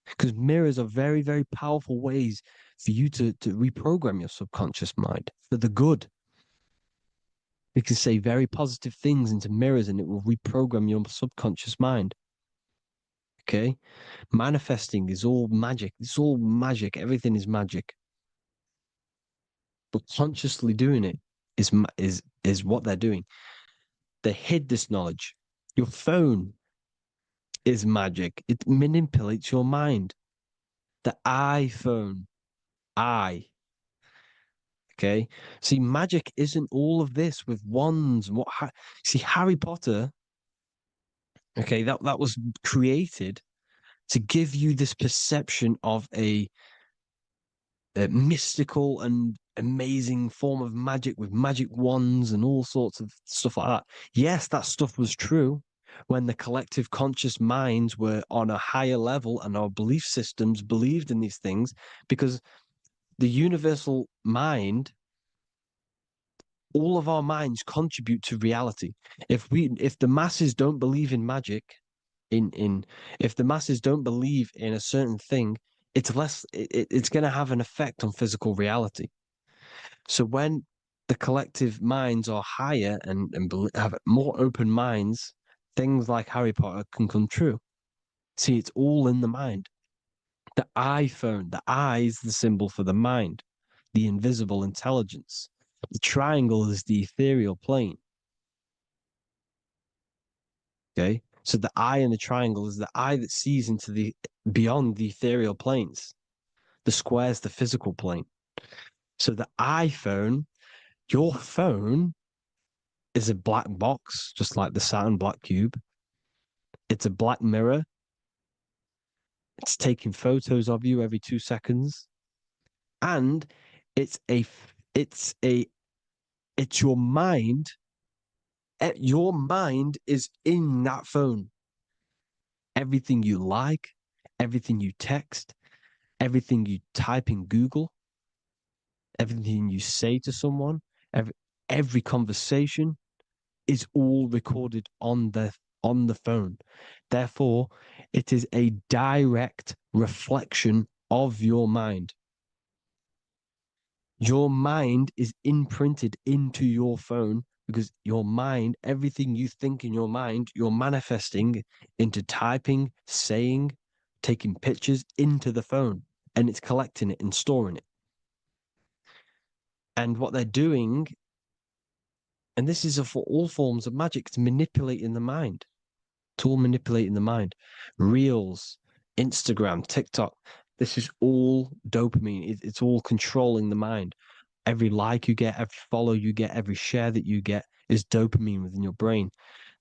because mirrors are very, very powerful ways for you to reprogram your subconscious mind for the good. You can say very positive things into mirrors and it will reprogram your subconscious mind. Okay? Manifesting is all magic. It's all magic. Everything is magic. But consciously doing it is what they're doing. They hid this knowledge. Your phone is magic. It manipulates your mind. The iPhone, okay. See, magic isn't all of this with wands and what. See, Harry Potter, okay, that was created to give you this perception of a mystical and amazing form of magic with magic wands and all sorts of stuff like that. Yes, that stuff was true when the collective conscious minds were on a higher level and our belief systems believed in these things because the universal mind, all of our minds contribute to reality. If the masses don't believe in magic, in if the masses don't believe in a certain thing, it's going to have an effect on physical reality. So when the collective minds are higher and have more open minds, things like Harry Potter can come true. See, it's all in the mind. The iPhone, the I is the symbol for the mind, the invisible intelligence. The triangle is the ethereal plane. Okay. So the eye in the triangle is the eye that sees into the beyond the ethereal planes. The square is the physical plane. So the iPhone, your phone is a black box, just like the Saturn black cube. It's a black mirror. It's taking photos of you every 2 seconds. And it's a it's a it's your mind. Your mind is in that phone. Everything you like, everything you text, everything you type in Google, everything you say to someone, every conversation is all recorded on the phone. Therefore, it is a direct reflection of your mind. Your mind is imprinted into your phone because your mind, everything you think in your mind, you're manifesting into typing, saying, taking pictures into the phone, and it's collecting it and storing it. And what they're doing, and this is for all forms of magic, it's manipulating the mind. It's all manipulating the mind. Reels, Instagram, TikTok, this is all dopamine. It's all controlling the mind. Every like you get, every follow you get, every share that you get is dopamine within your brain.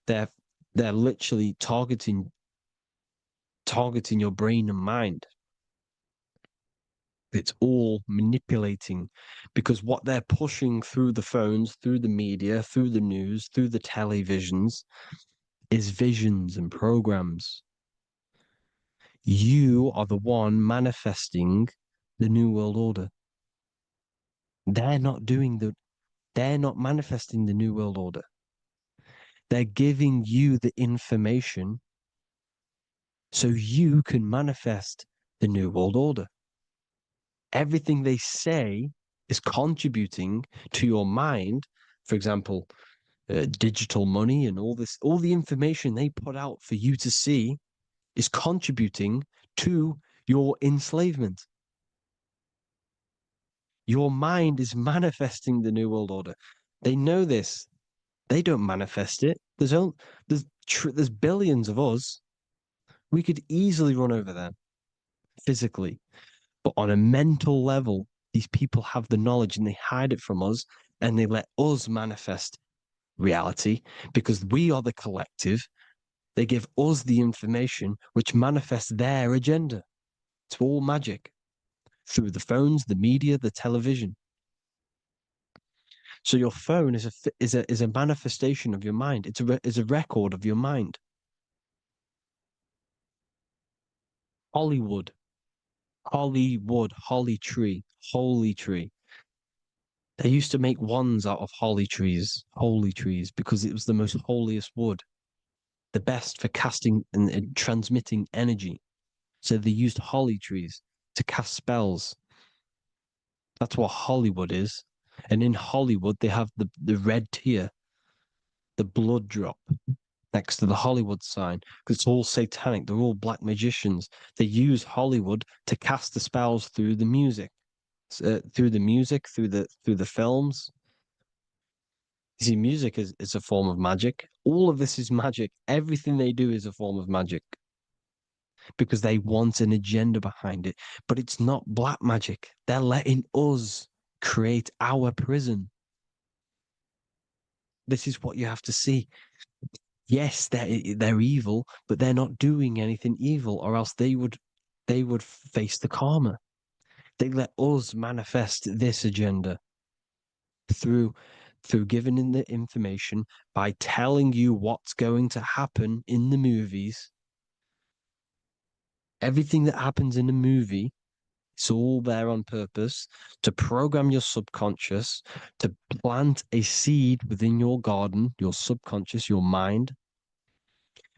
They're literally targeting your brain and mind. It's all manipulating because what they're pushing through the phones, through the media, through the news, through the televisions is visions and programs. You are the one manifesting the new world order. They're not manifesting the new world order. They're giving you the information so you can manifest the new world order. Everything they say is contributing to your mind. For example, digital money and all the information they put out for you to see is contributing to your enslavement. Your mind is manifesting the New World Order. They know this. They don't manifest it. There's billions of us. We could easily run over them physically, but on a mental level, these people have the knowledge and they hide it from us, and they let us manifest reality because we are the collective. They give us the information which manifests their agenda. It's all magic through the phones, the media, the television. So your phone is a manifestation of your mind. It's a record of your mind. Hollywood, holly tree, holy tree. They used to make wands out of holy trees, because it was the most holiest wood, the best for casting and transmitting energy. So they used holly trees to cast spells. That's what Hollywood is. And in Hollywood, they have the red tear, the blood drop next to the Hollywood sign, because it's all satanic. They're all black magicians. They use Hollywood to cast the spells through the music, through the films. You see, music is a form of magic. All of this is magic. Everything they do is a form of magic because they want an agenda behind it. But it's not black magic. They're letting us create our prison. This is what you have to see. Yes, they're evil, but they're not doing anything evil, or else they would face the karma. They let us manifest this agenda through giving in the information, by telling you what's going to happen in the movies. Everything that happens in a movie, it's all there on purpose to program your subconscious, to plant a seed within your garden, your subconscious, your mind.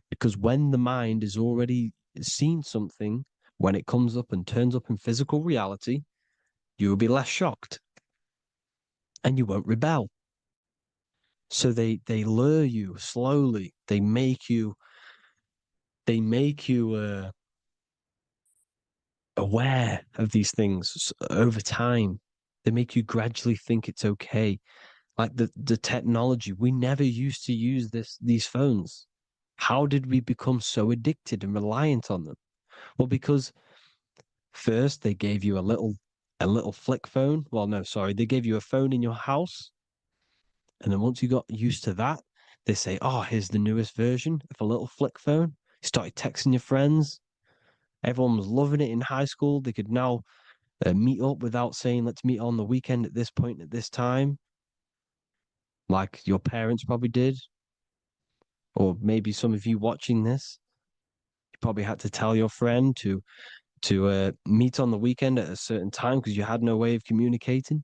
Because when the mind is already seen something, when it comes up and turns up in physical reality, you will be less shocked and you won't rebel. So they lure you slowly. They make you aware of these things over time. They make you gradually think it's okay. Like the technology, we never used to use these phones. How did we become so addicted and reliant on them? Well, because first they gave you a little flick phone. Well, no, sorry, they gave you a phone in your house, and then once you got used to that, they say, "Oh, here's the newest version of a little flick phone." You started texting your friends. Everyone was loving it in high school. They could now meet up without saying, "Let's meet on the weekend at this point at this time," like your parents probably did, or maybe some of you watching this, you probably had to tell your friend to meet on the weekend at a certain time because you had no way of communicating.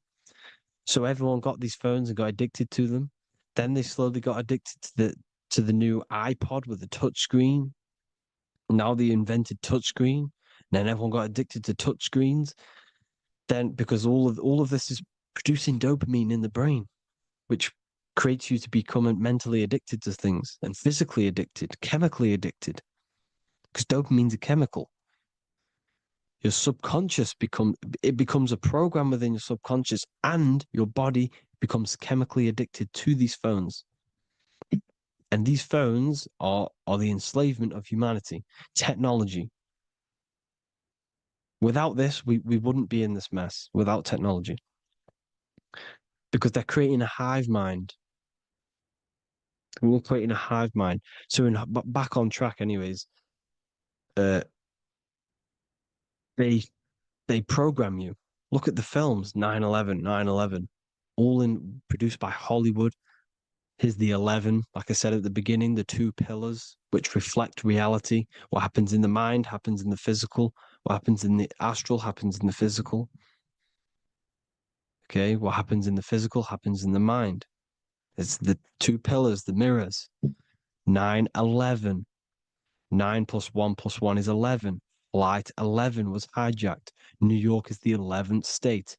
So everyone got these phones and got addicted to them. Then they slowly got addicted to the new iPod with the touch screen. Now they invented touch screen. Then everyone got addicted to touch screens. Then because all of this is producing dopamine in the brain, which creates you to become mentally addicted to things and physically addicted, chemically addicted. Because dopamine's a chemical. Your subconscious becomes a program within your subconscious, and your body becomes chemically addicted to these phones. And these phones are the enslavement of humanity, technology. Without this, we wouldn't be in this mess without technology. Because they're creating a hive mind. We're creating a hive mind. So back on track anyways, uh, they program you. Look at the films, 9/11, 9/11, all produced by Hollywood. Here's the 11, like I said at the beginning, the two pillars which reflect reality. What happens in the mind happens in the physical. What happens in the astral happens in the physical. Okay, what happens in the physical happens in the mind. It's the two pillars, the mirrors. 9/11. 9 plus 1 is 11. Flight 11 was hijacked. New York is the 11th state.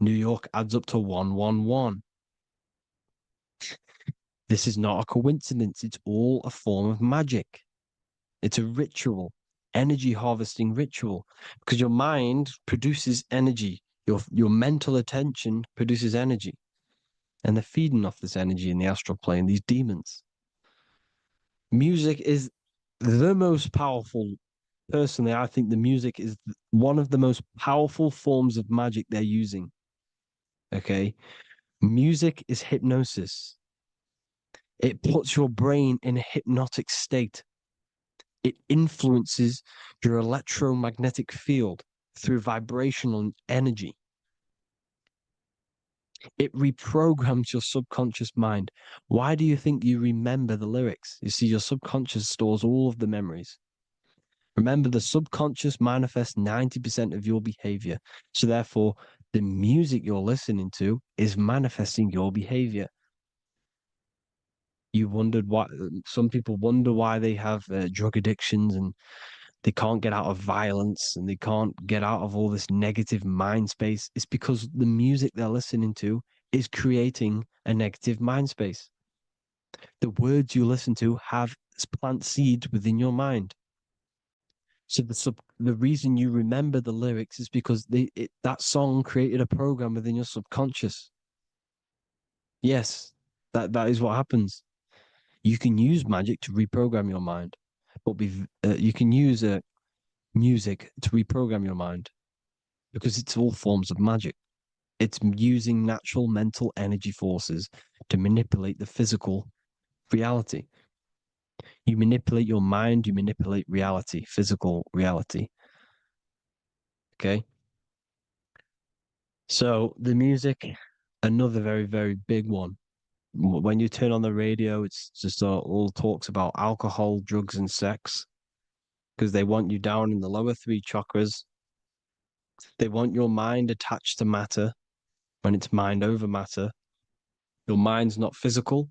New York adds up to 111. This is not a coincidence. It's all a form of magic. It's a ritual, energy harvesting ritual, because your mind produces energy. Your mental attention produces energy, and they're feeding off this energy in the astral plane, these demons. Music is the most powerful. Personally, I think the music is one of the most powerful forms of magic they're using. Okay. Music is hypnosis. It puts your brain in a hypnotic state. It influences your electromagnetic field through vibrational energy. It reprograms your subconscious mind. Why do you think you remember the lyrics? You see, your subconscious stores all of the memories. Remember, the subconscious manifests 90% of your behavior. So, therefore, the music you're listening to is manifesting your behavior. You wondered why some people wonder why they have drug addictions and they can't get out of violence and they can't get out of all this negative mind space. It's because the music they're listening to is creating a negative mind space. The words you listen to have plant seeds within your mind. So the reason you remember the lyrics is because that song created a program within your subconscious. Yes, that is what happens. You can use magic to reprogram your mind, but you can use music to reprogram your mind because it's all forms of magic. It's using natural mental energy forces to manipulate the physical reality. You manipulate your mind, you manipulate reality, physical reality. Okay. So the music, another very, very big one. When you turn on the radio, it's just all talks about alcohol, drugs, and sex because they want you down in the lower three chakras. They want your mind attached to matter when it's mind over matter. Your mind's not physical.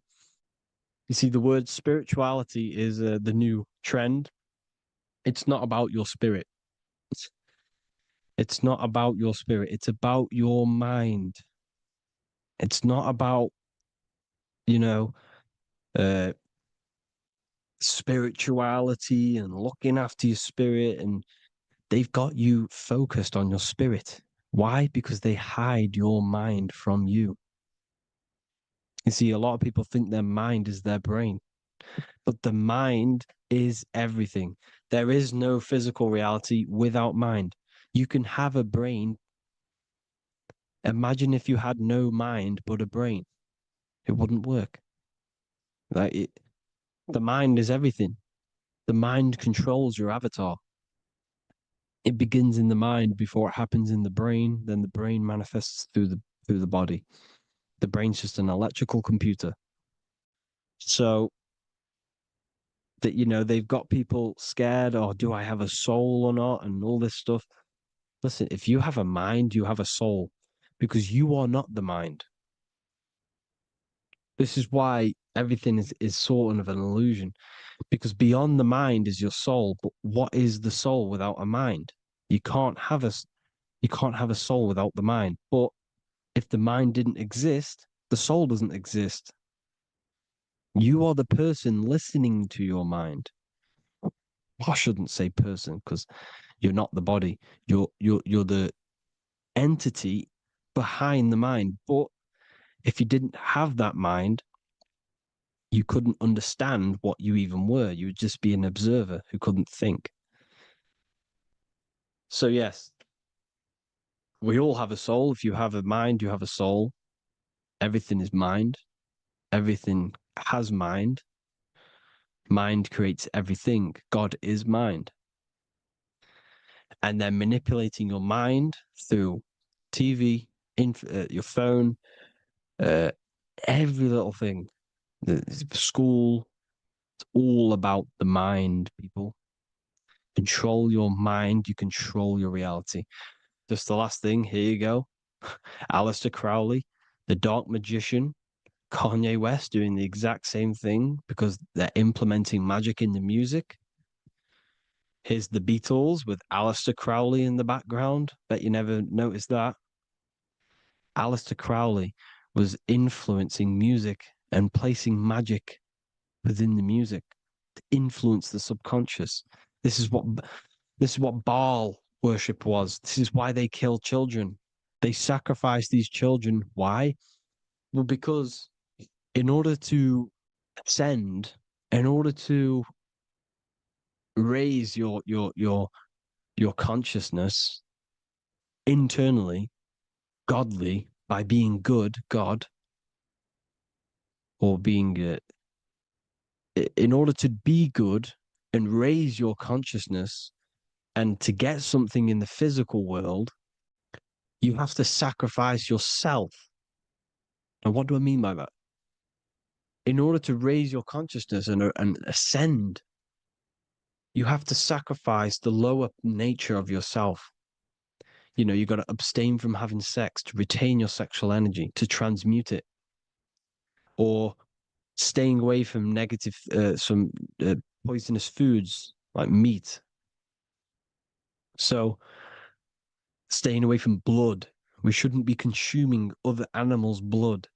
You see, the word spirituality is the new trend. It's not about your spirit. It's not about your spirit. It's about your mind. It's not about, you know, uh, spirituality and looking after your spirit. And they've got you focused on your spirit. Why? Because they hide your mind from you. You see, a lot of people think their mind is their brain, but the mind is everything. There is no physical reality without mind. You can have a brain. Imagine if you had no mind but a brain. It wouldn't work. The mind is everything. The mind controls your avatar. It begins in the mind before it happens in the brain. Then the brain manifests through the body. The brain's just an electrical computer. So that they've got people scared. Or do I have a soul or not? And all this stuff. Listen, if you have a mind, you have a soul, because you are not the mind. This is why everything is sort of an illusion, because beyond the mind is your soul. But what is the soul without a mind? You can't have a soul without the mind. But if the mind didn't exist, the soul doesn't exist. You are the person listening to your mind. I shouldn't say person because you're not the body. You're the entity behind the mind. But if you didn't have that mind, you couldn't understand what you even were. You would just be an observer who couldn't think. So yes, we all have a soul. If you have a mind, you have a soul. Everything is mind. Everything has mind. Mind creates everything. God is mind. And then manipulating your mind through TV, your phone, uh, every little thing. The school, it's all about the mind, people. Control your mind, you control your reality. Just the last thing, here you go. Aleister Crowley, the dark magician, Kanye West doing the exact same thing because they're implementing magic in the music. Here's the Beatles with Aleister Crowley in the background. Bet you never noticed that. Aleister Crowley was influencing music and placing magic within the music to influence the subconscious. This is what Baal worship was. This is why they killed children. They sacrificed these children. Why? Well, because in order to ascend, in order to raise your consciousness internally, godly, by being good, God, or being in order to be good and raise your consciousness and to get something in the physical world, you have to sacrifice yourself. And what do I mean by that? In order to raise your consciousness and ascend, you have to sacrifice the lower nature of yourself. You know, you got to abstain from having sex to retain your sexual energy, to transmute it, or staying away from negative, some poisonous foods like meat. So, staying away from blood. We shouldn't be consuming other animals' blood.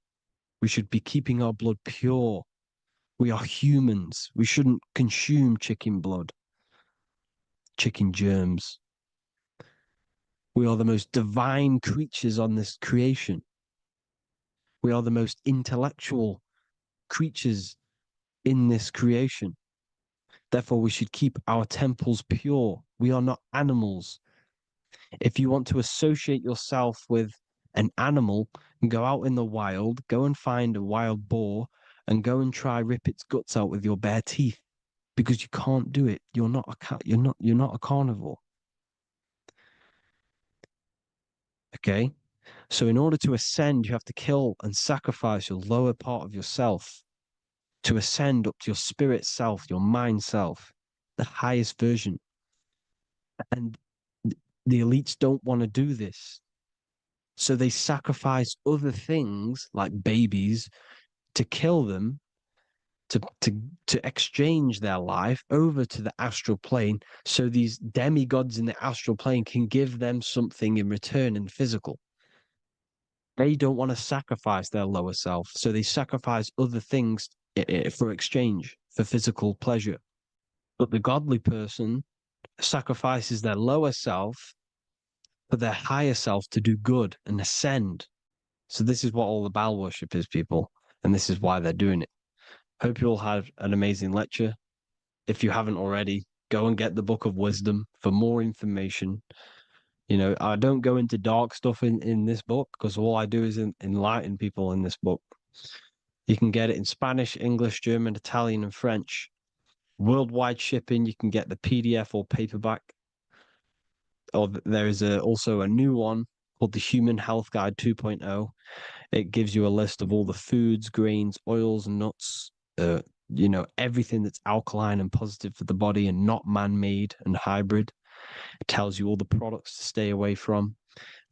We should be keeping our blood pure. We are humans. We shouldn't consume chicken blood, chicken germs. We are the most divine creatures on this creation. We are the most intellectual creatures in this creation. Therefore, we should keep our temples pure. We are not animals. If you want to associate yourself with an animal, go out in the wild, go and find a wild boar and go and try rip its guts out with your bare teeth, because you can't do it. You're not a cat. You're not a carnivore. Okay? So in order to ascend, you have to kill and sacrifice your lower part of yourself to ascend up to your spirit self, your mind self, the highest version. And the elites don't want to do this. So they sacrifice other things like babies to kill them, to exchange their life over to the astral plane, so these demigods in the astral plane can give them something in return in physical. They don't want to sacrifice their lower self, so they sacrifice other things for exchange, for physical pleasure. But the godly person sacrifices their lower self for their higher self to do good and ascend. So this is what all the Baal worship is, people, and this is why they're doing it. Hope you all had an amazing lecture. If you haven't already, go and get the Book of Wisdom for more information. You know, I don't go into dark stuff in this book, because all I do is enlighten people in this book. You can get it in Spanish, English, German, Italian, and French. Worldwide shipping. You can get the PDF or paperback. Or there is also a new one called the Human Health Guide 2.0. It gives you a list of all the foods, grains, oils, and nuts, you know, everything that's alkaline and positive for the body and not man-made and hybrid. It tells you all the products to stay away from,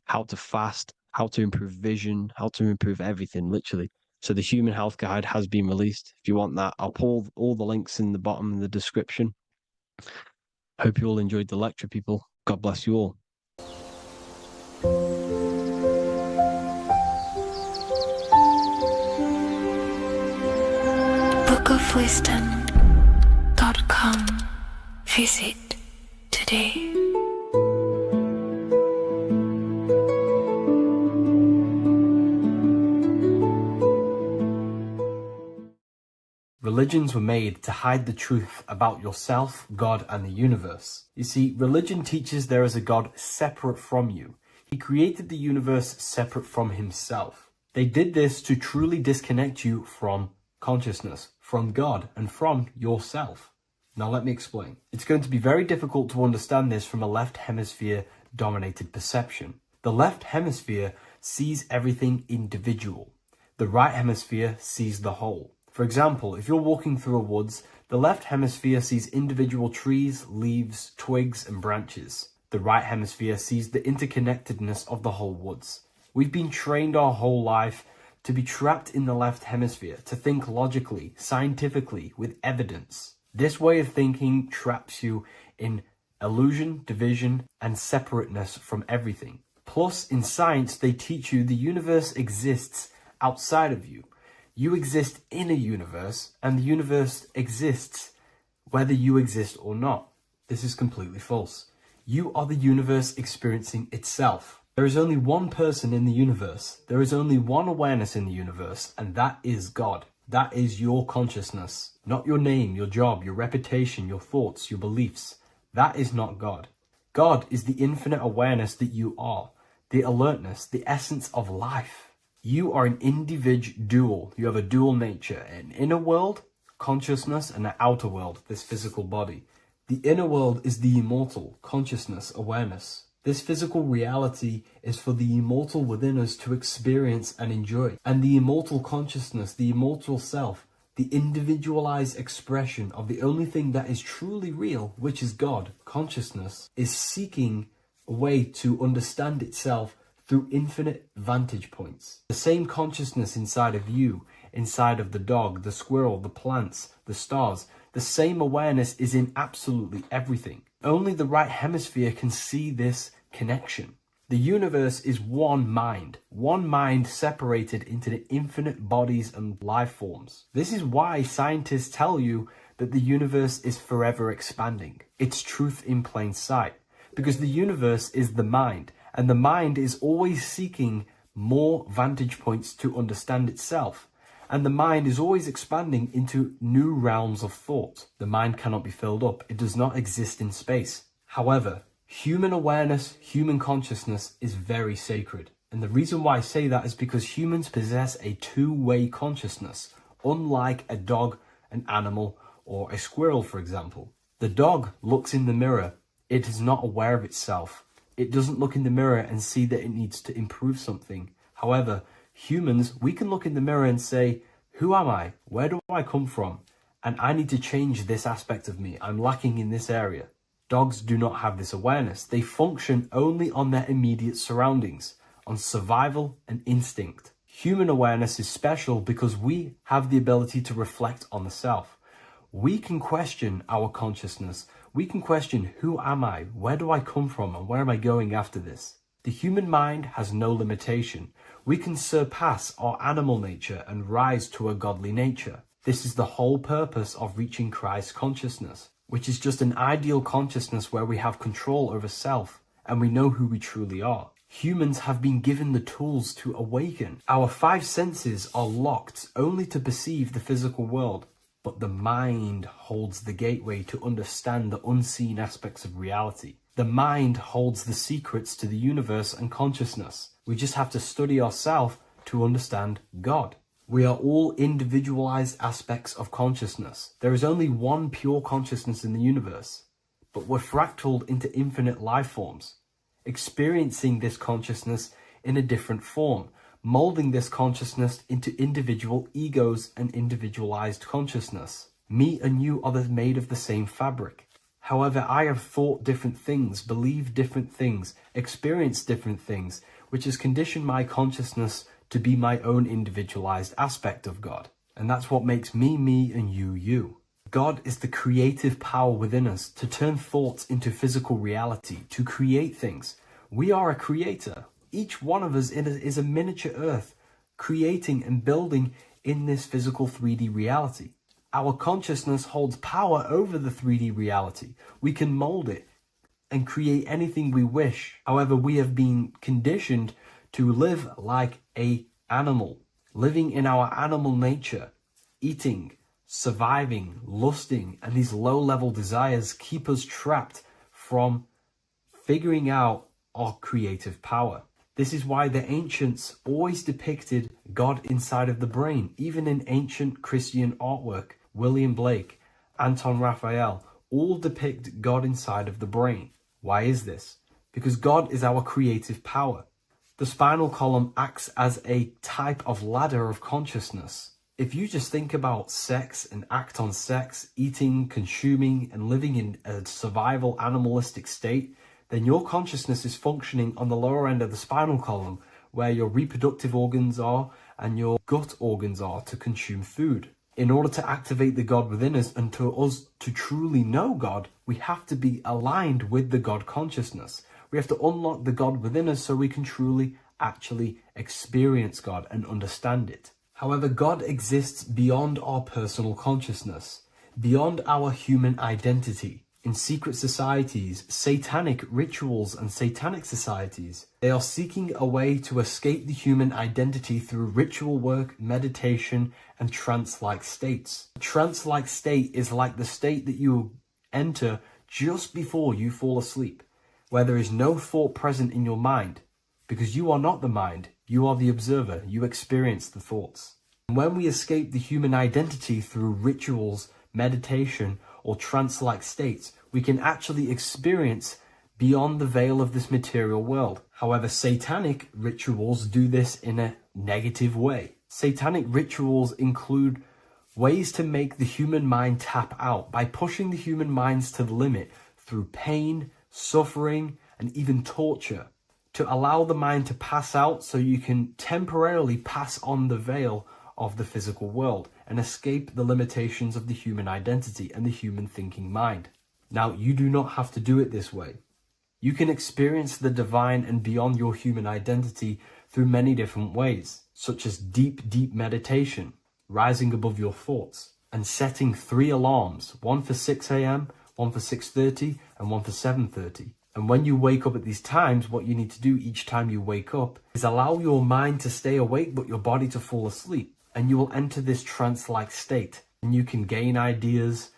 how to fast, how to improve vision, how to improve everything, literally. So the Human Health Guide has been released. If you want that, I'll put all the links in the bottom in the description. Hope you all enjoyed the lecture, people. God bless you all. bookofwisdom.com. Visit today. Religions were made to hide the truth about yourself, God, and the universe. You see, religion teaches there is a God separate from you. He created the universe separate from himself. They did this to truly disconnect you from consciousness, from God, and from yourself. Now let me explain. It's going to be very difficult to understand this from a left hemisphere dominated perception. The left hemisphere sees everything individual. The right hemisphere sees the whole. For example, if you're walking through a woods, the left hemisphere sees individual trees, leaves, twigs, and branches. The right hemisphere sees the interconnectedness of the whole woods. We've been trained our whole life to be trapped in the left hemisphere, to think logically, scientifically, with evidence. This way of thinking traps you in illusion, division, and separateness from everything. Plus, in science, they teach you the universe exists outside of you. You exist in a universe, and the universe exists whether you exist or not. This is completely false. You are the universe experiencing itself. There is only one person in the universe. There is only one awareness in the universe, and that is God. That is your consciousness. Not your name, your job, your reputation, your thoughts, your beliefs. That is not God. God is the infinite awareness that you are, the alertness, the essence of life. You are an individual. You have a dual nature, an inner world, consciousness, and an outer world, this physical body. The inner world is the immortal, consciousness, awareness. This physical reality is for the immortal within us to experience and enjoy. And the immortal consciousness, the immortal self, the individualized expression of the only thing that is truly real, which is God, consciousness, is seeking a way to understand itself through infinite vantage points. The same consciousness inside of you, inside of the dog, the squirrel, the plants, the stars, the same awareness is in absolutely everything. Only the right hemisphere can see this connection. The universe is one mind separated into the infinite bodies and life forms. This is why scientists tell you that the universe is forever expanding. It's truth in plain sight. Because the universe is the mind, and the mind is always seeking more vantage points to understand itself. And the mind is always expanding into new realms of thought. The mind cannot be filled up. It does not exist in space. However, human awareness, human consciousness is very sacred. And the reason why I say that is because humans possess a two-way consciousness, unlike a dog, an animal, or a squirrel, for example. The dog looks in the mirror. It is not aware of itself. It doesn't look in the mirror and see that it needs to improve something. However, humans, we can look in the mirror and say, who am I? Where do I come from? And I need to change this aspect of me. I'm lacking in this area. Dogs do not have this awareness. They function only on their immediate surroundings, on survival and instinct. Human awareness is special because we have the ability to reflect on the self. We can question our consciousness. We can question, who am I? Where do I come from? And where am I going after this? The human mind has no limitation. We can surpass our animal nature and rise to a godly nature. This is the whole purpose of reaching Christ consciousness, which is just an ideal consciousness where we have control over self and we know who we truly are. Humans have been given the tools to awaken. Our five senses are locked only to perceive the physical world, but the mind holds the gateway to understand the unseen aspects of reality. The mind holds the secrets to the universe and consciousness. We just have to study ourselves to understand God. We are all individualized aspects of consciousness. There is only one pure consciousness in the universe, but we're fractaled into infinite life forms, experiencing this consciousness in a different form, molding this consciousness into individual egos and individualized consciousness. Me and you are made of the same fabric. However, I have thought different things, believed different things, experienced different things, which has conditioned my consciousness to be my own individualized aspect of God. And that's what makes me, me, and you, you. God is the creative power within us to turn thoughts into physical reality, to create things. We are a creator. Each one of us is a miniature earth, creating and building in this physical 3D reality. Our consciousness holds power over the 3D reality. We can mold it and create anything we wish. However, we have been conditioned to live like an animal, living in our animal nature, eating, surviving, lusting, and these low-level desires keep us trapped from figuring out our creative power. This is why the ancients always depicted God inside of the brain. Even in ancient Christian artwork, William Blake, Anton Raphael, all depict God inside of the brain. Why is this? Because God is our creative power. The spinal column acts as a type of ladder of consciousness. If you just think about sex and act on sex, eating, consuming, and living in a survival animalistic state, then your consciousness is functioning on the lower end of the spinal column, where your reproductive organs are and your gut organs are to consume food. In order to activate the God within us and to us to truly know God, we have to be aligned with the God consciousness. We have to unlock the God within us so we can truly actually experience God and understand it. However, God exists beyond our personal consciousness, beyond our human identity. In secret societies, satanic rituals and satanic societies, they are seeking a way to escape the human identity through ritual work, meditation, and trance-like states. A trance-like state is like the state that you enter just before you fall asleep, where there is no thought present in your mind, because you are not the mind, you are the observer, you experience the thoughts. And when we escape the human identity through rituals, meditation, or trance-like states, we can actually experience beyond the veil of this material world. However, satanic rituals do this in a negative way. Satanic rituals include ways to make the human mind tap out by pushing the human minds to the limit through pain, suffering, and even torture, to allow the mind to pass out so you can temporarily pass on the veil of the physical world and escape the limitations of the human identity and the human thinking mind. Now, you do not have to do it this way. You can experience the divine and beyond your human identity through many different ways, such as deep, deep meditation, rising above your thoughts, and setting 3 alarms, one for 6 a.m., one for 6:30, and one for 7:30. And when you wake up at these times, what you need to do each time you wake up is allow your mind to stay awake but your body to fall asleep. And you will enter this trance-like state, and you can gain ideas,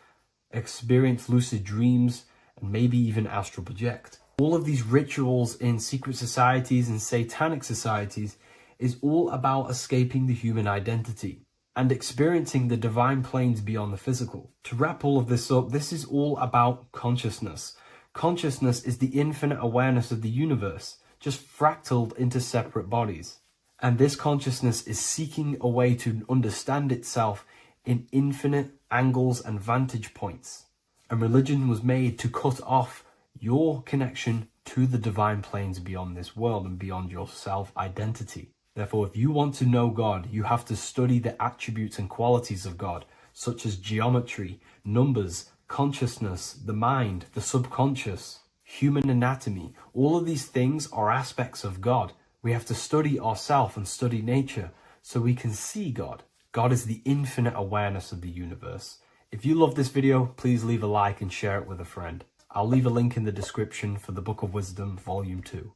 experience lucid dreams, and maybe even astral project. All of these rituals in secret societies and satanic societies is all about escaping the human identity and experiencing the divine planes beyond the physical. To wrap all of this up, this is all about consciousness. Consciousness is the infinite awareness of the universe, just fractaled into separate bodies. And this consciousness is seeking a way to understand itself in infinite angles and vantage points. And religion was made to cut off your connection to the divine planes beyond this world and beyond your self-identity. Therefore, if you want to know God, you have to study the attributes and qualities of God, such as geometry, numbers, consciousness, the mind, the subconscious, human anatomy. All of these things are aspects of God. We have to study ourselves and study nature so we can see God. God is the infinite awareness of the universe. If you love this video, please leave a like and share it with a friend. I'll leave a link in the description for the Book of Wisdom, Volume 2.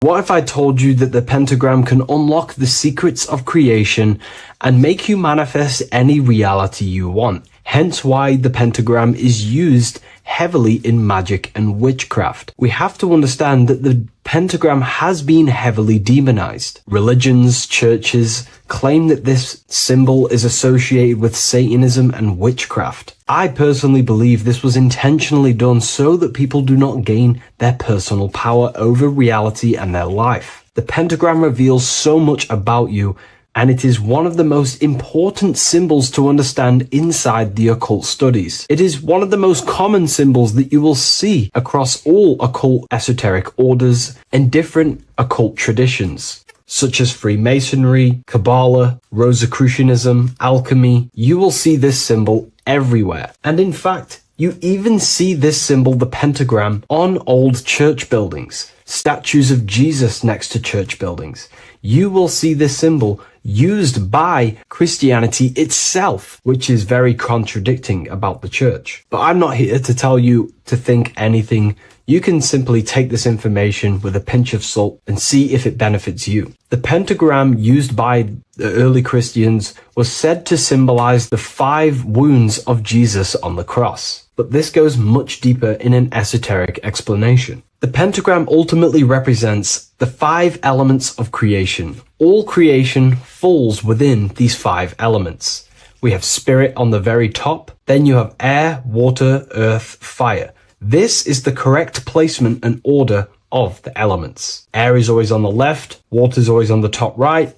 What if I told you that the pentagram can unlock the secrets of creation and make you manifest any reality you want? Hence why the pentagram is used heavily in magic and witchcraft. We have to understand that the pentagram has been heavily demonized. Religions, churches claim that this symbol is associated with Satanism and witchcraft. I personally believe this was intentionally done so that people do not gain their personal power over reality and their life. The pentagram reveals so much about you, and it is one of the most important symbols to understand inside the occult studies. It is one of the most common symbols that you will see across all occult esoteric orders and different occult traditions, such as Freemasonry, Kabbalah, Rosicrucianism, alchemy. You will see this symbol everywhere. And in fact, you even see this symbol, the pentagram, on old church buildings, statues of Jesus next to church buildings. You will see this symbol used by Christianity itself, which is very contradicting about the church. But I'm not here to tell you to think anything. You can simply take this information with a pinch of salt and see if it benefits you. The pentagram used by the early Christians was said to symbolize the 5 wounds of Jesus on the cross. But this goes much deeper in an esoteric explanation. The pentagram ultimately represents the 5 elements of creation. All creation falls within these 5 elements. We have spirit on the very top, then you have air, water, earth, fire. This is the correct placement and order of the elements. Air is always on the left, water is always on the top right,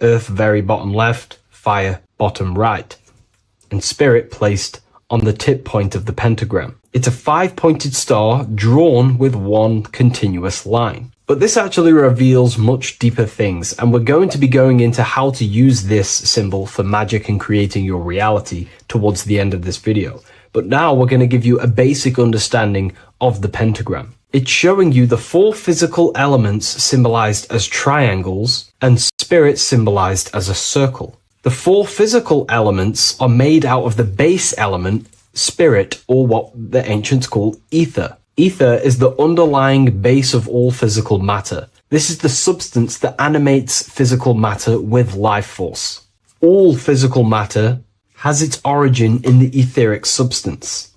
earth very bottom left, fire bottom right, and spirit placed on the tip point of the pentagram. It's a 5-pointed star drawn with one continuous line. But this actually reveals much deeper things, and we're going to be going into how to use this symbol for magic and creating your reality towards the end of this video. But now we're going to give you a basic understanding of the pentagram. It's showing you the 4 physical elements symbolized as triangles and spirit symbolized as a circle. The 4 physical elements are made out of the base element, spirit, or what the ancients call ether. Ether is the underlying base of all physical matter. This is the substance that animates physical matter with life force. All physical matter has its origin in the etheric substance,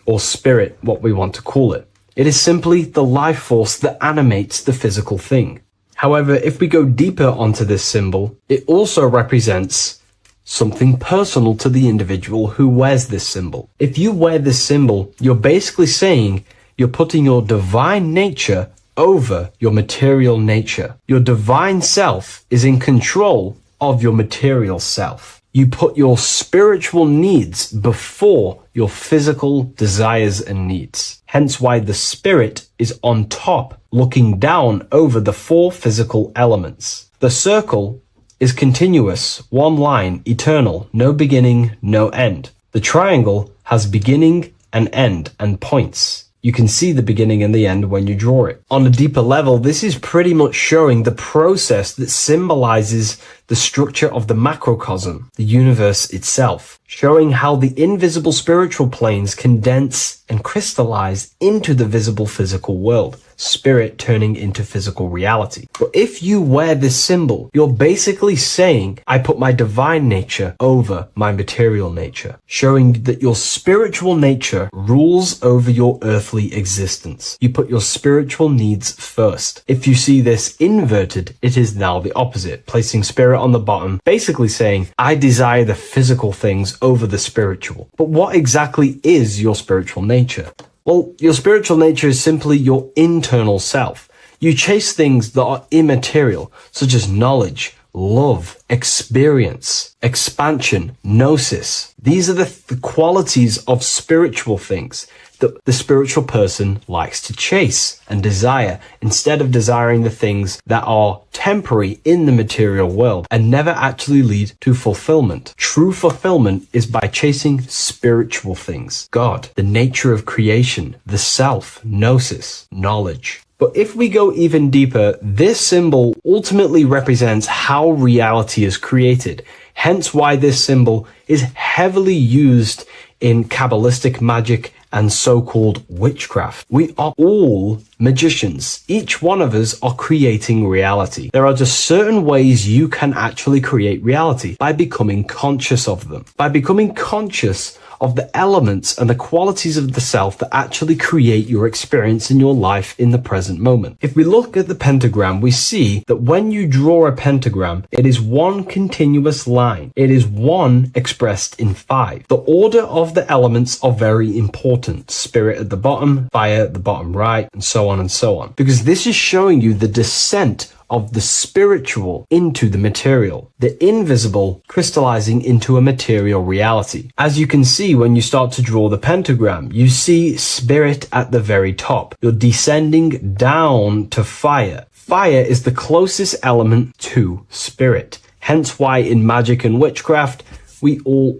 or spirit, what we want to call it. It is simply the life force that animates the physical thing. However, if we go deeper onto this symbol, it also represents something personal to the individual who wears this symbol. If you wear this symbol, you're basically saying you're putting your divine nature over your material nature. Your divine self is in control of your material self. You put your spiritual needs before your physical desires and needs. Hence why the spirit is on top, looking down over the 4 physical elements. The circle is continuous, one line, eternal, no beginning, no end. The triangle has beginning and end and points. You can see the beginning and the end when you draw it. On a deeper level, this is pretty much showing the process that symbolizes the structure of the macrocosm, the universe itself, showing how the invisible spiritual planes condense and crystallize into the visible physical world, spirit turning into physical reality. But if you wear this symbol, you're basically saying, I put my divine nature over my material nature, showing that your spiritual nature rules over your earthly existence. You put your spiritual needs first. If you see this inverted, it is now the opposite, placing spirit on the bottom, basically saying, I desire the physical things over the spiritual. But what exactly is your spiritual nature? Well, your spiritual nature is simply your internal self. You chase things that are immaterial, such as knowledge, love, experience, expansion, gnosis. These are the qualities of spiritual things that the spiritual person likes to chase and desire, instead of desiring the things that are temporary in the material world and never actually lead to fulfillment. True fulfillment is by chasing spiritual things. God, the nature of creation, the self, gnosis, knowledge. But if we go even deeper, this symbol ultimately represents how reality is created. Hence why this symbol is heavily used in Kabbalistic magic and so-called witchcraft. We are all magicians. Each one of us are creating reality. There are just certain ways you can actually create reality by becoming conscious of them. By becoming conscious of the elements and the qualities of the self that actually create your experience in your life in the present moment. If we look at the pentagram, we see that when you draw a pentagram, it is one continuous line. It is one expressed in 5. The order of the elements are very important. Spirit at the bottom, fire at the bottom right, and so on and so on. Because this is showing you the descent of the spiritual into the material, the invisible crystallizing into a material reality. As you can see when you start to draw the pentagram, you see spirit at the very top. You're descending down to fire. Fire is the closest element to spirit. Hence why in magic and witchcraft,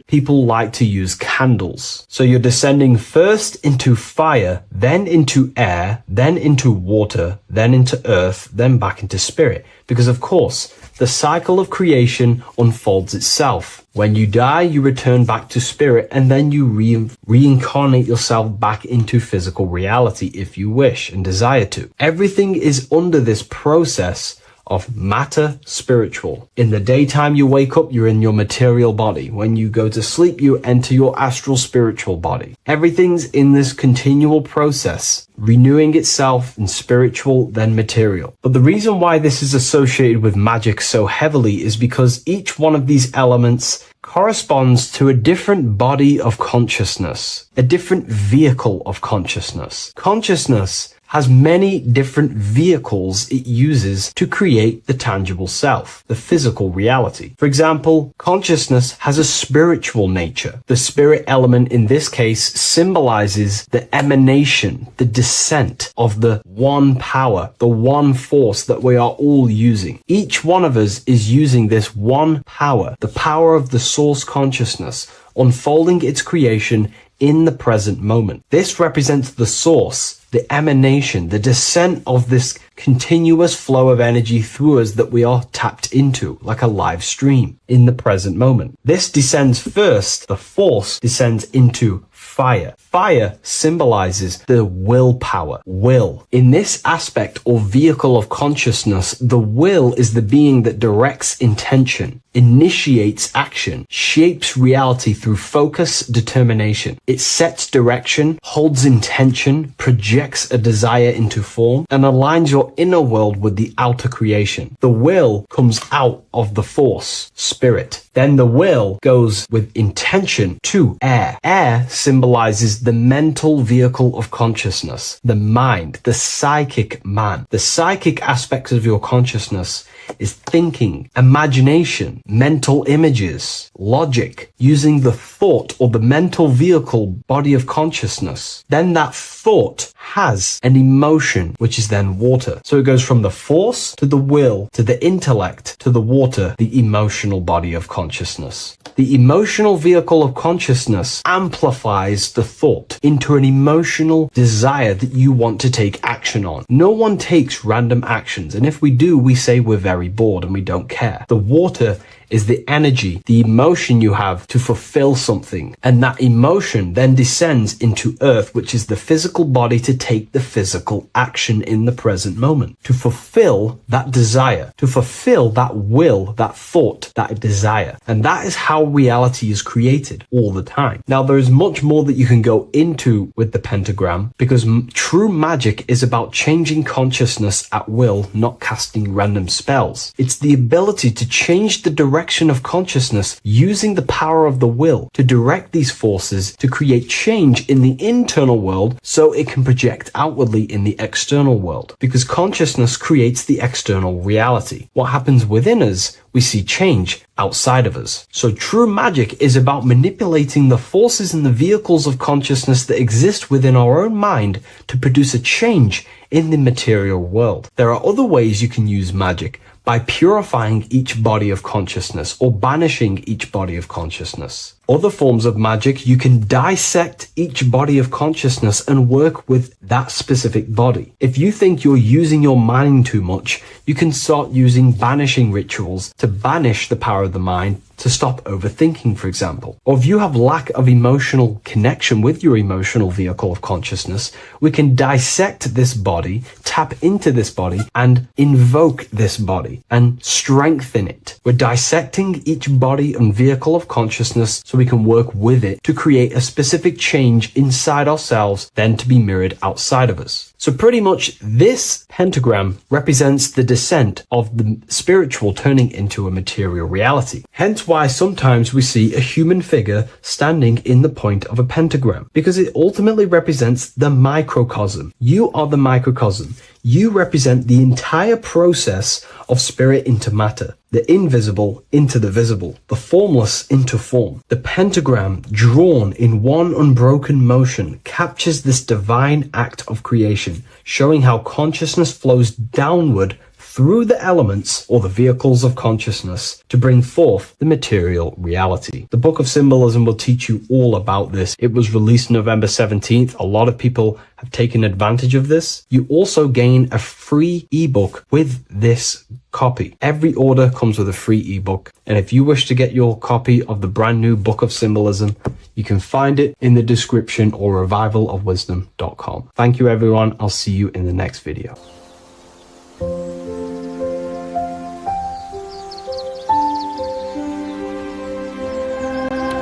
people like to use candles. So you're descending first into fire, then into air, then into water, then into earth, then back into spirit. Because of course, the cycle of creation unfolds itself. When you die, you return back to spirit, and then you reincarnate yourself back into physical reality if you wish and desire to. Everything is under this process of matter spiritual. In the daytime you wake up, you're in your material body. When you go to sleep, you enter your astral spiritual body. Everything's in this continual process, renewing itself in spiritual, then material. But the reason why this is associated with magic so heavily is because each one of these elements corresponds to a different body of consciousness, a different vehicle of consciousness. Consciousness has many different vehicles it uses to create the tangible self, the physical reality. For example, consciousness has a spiritual nature. The spirit element in this case symbolizes the emanation, the descent of the one power, the one force that we are all using. Each one of us is using this one power, the power of the source consciousness, unfolding its creation in the present moment. This represents the source, the emanation, the descent of this continuous flow of energy through us that we are tapped into, like a live stream in the present moment. This descends first, the force descends into fire. Fire symbolizes the willpower, will. In this aspect or vehicle of consciousness, the will is the being that directs intention, initiates action, shapes reality through focus, determination. It sets direction, holds intention, projects a desire into form, and aligns your inner world with the outer creation. The will comes out of the force, spirit. Then the will goes with intention to air. Air symbolizes the mental vehicle of consciousness, the mind, the psychic man. The psychic aspects of your consciousness is thinking, imagination, mental images, logic, using the thought or the mental vehicle body of consciousness. Then that thought has an emotion, which is then water. So it goes from the force to the will to the intellect to the water, the emotional body of consciousness. The emotional vehicle of consciousness amplifies the thought into an emotional desire that you want to take action on. No one takes random actions, and if we do, we say we're very bored and we don't care. The water is the energy, the emotion you have to fulfill something. And that emotion then descends into earth, which is the physical body to take the physical action in the present moment, to fulfill that desire, to fulfill that will, that thought, that desire. And that is how reality is created all the time. Now, there is much more that you can go into with the pentagram, because true magic is about changing consciousness at will, not casting random spells. It's the ability to change the direction of consciousness using the power of the will to direct these forces to create change in the internal world so it can project outwardly in the external world. Because consciousness creates the external reality. What happens within us, we see change outside of us. So true magic is about manipulating the forces and the vehicles of consciousness that exist within our own mind to produce a change in the material world. There are other ways you can use magic, by purifying each body of consciousness or banishing each body of consciousness. Other forms of magic, you can dissect each body of consciousness and work with that specific body. If you think you're using your mind too much, you can start using banishing rituals to banish the power of the mind, to stop overthinking, for example. Or if you have lack of emotional connection with your emotional vehicle of consciousness, we can dissect this body, tap into this body, and invoke this body and strengthen it. We're dissecting each body and vehicle of consciousness so we can work with it to create a specific change inside ourselves, then to be mirrored outside of us. So pretty much this pentagram represents the descent of the spiritual turning into a material reality. Hence why sometimes we see a human figure standing in the point of a pentagram, because it ultimately represents the microcosm. You are the microcosm. You represent the entire process of spirit into matter, the invisible into the visible, the formless into form. The pentagram, drawn in one unbroken motion, captures this divine act of creation, showing how consciousness flows downward through the elements or the vehicles of consciousness to bring forth the material reality. The Book of Symbolism will teach you all about this. It was released November 17th. A lot of people have taken advantage of this. You also gain a free ebook with this copy. Every order comes with a free ebook. And if you wish to get your copy of the brand new Book of Symbolism, you can find it in the description or revivalofwisdom.com. Thank you, everyone. I'll see you in the next video.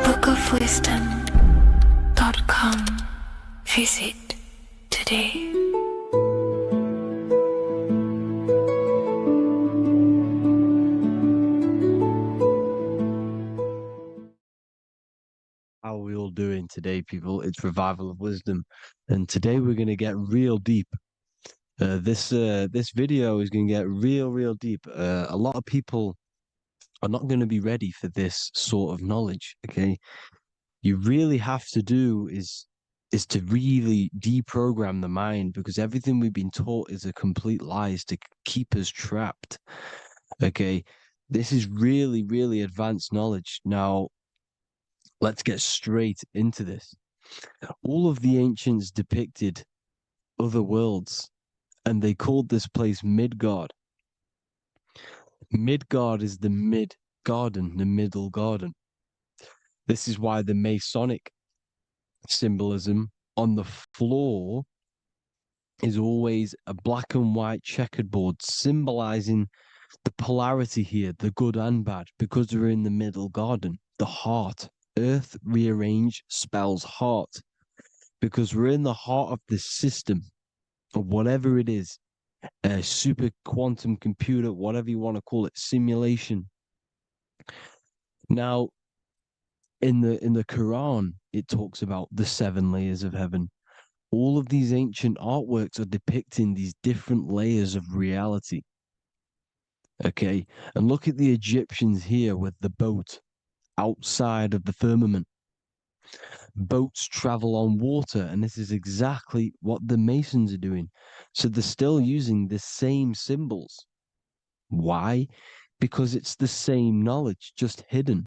bookofwisdom.com. Visit today. How are we all doing today, people? It's Revival of Wisdom, and today we're going to get real deep. This video is going to get real deep. A lot of people are not going to be ready for this sort of knowledge. Okay, you really have to do is to really deprogram the mind, because everything we've been taught is a complete lies to keep us trapped. Okay, this is really advanced knowledge. Now, let's get straight into this. All of the ancients depicted other worlds, and they called this place Midgard. Midgard is the mid garden, the middle garden. This is why the Masonic symbolism on the floor is always a black and white checkered board, symbolizing the polarity here, the good and bad, because we're in the middle garden, the heart. Earth rearranged spells heart, because we're in the heart of this system, or whatever it is, a super quantum computer, whatever you want to call it, simulation. Now, in the Quran, it talks about the 7 layers of heaven. All of these ancient artworks are depicting these different layers of reality. Okay, and look at the Egyptians here with the boat outside of the firmament. Boats travel on water, and this is exactly what the Masons are doing. So they're still using the same symbols. Why? Because it's the same knowledge, just hidden.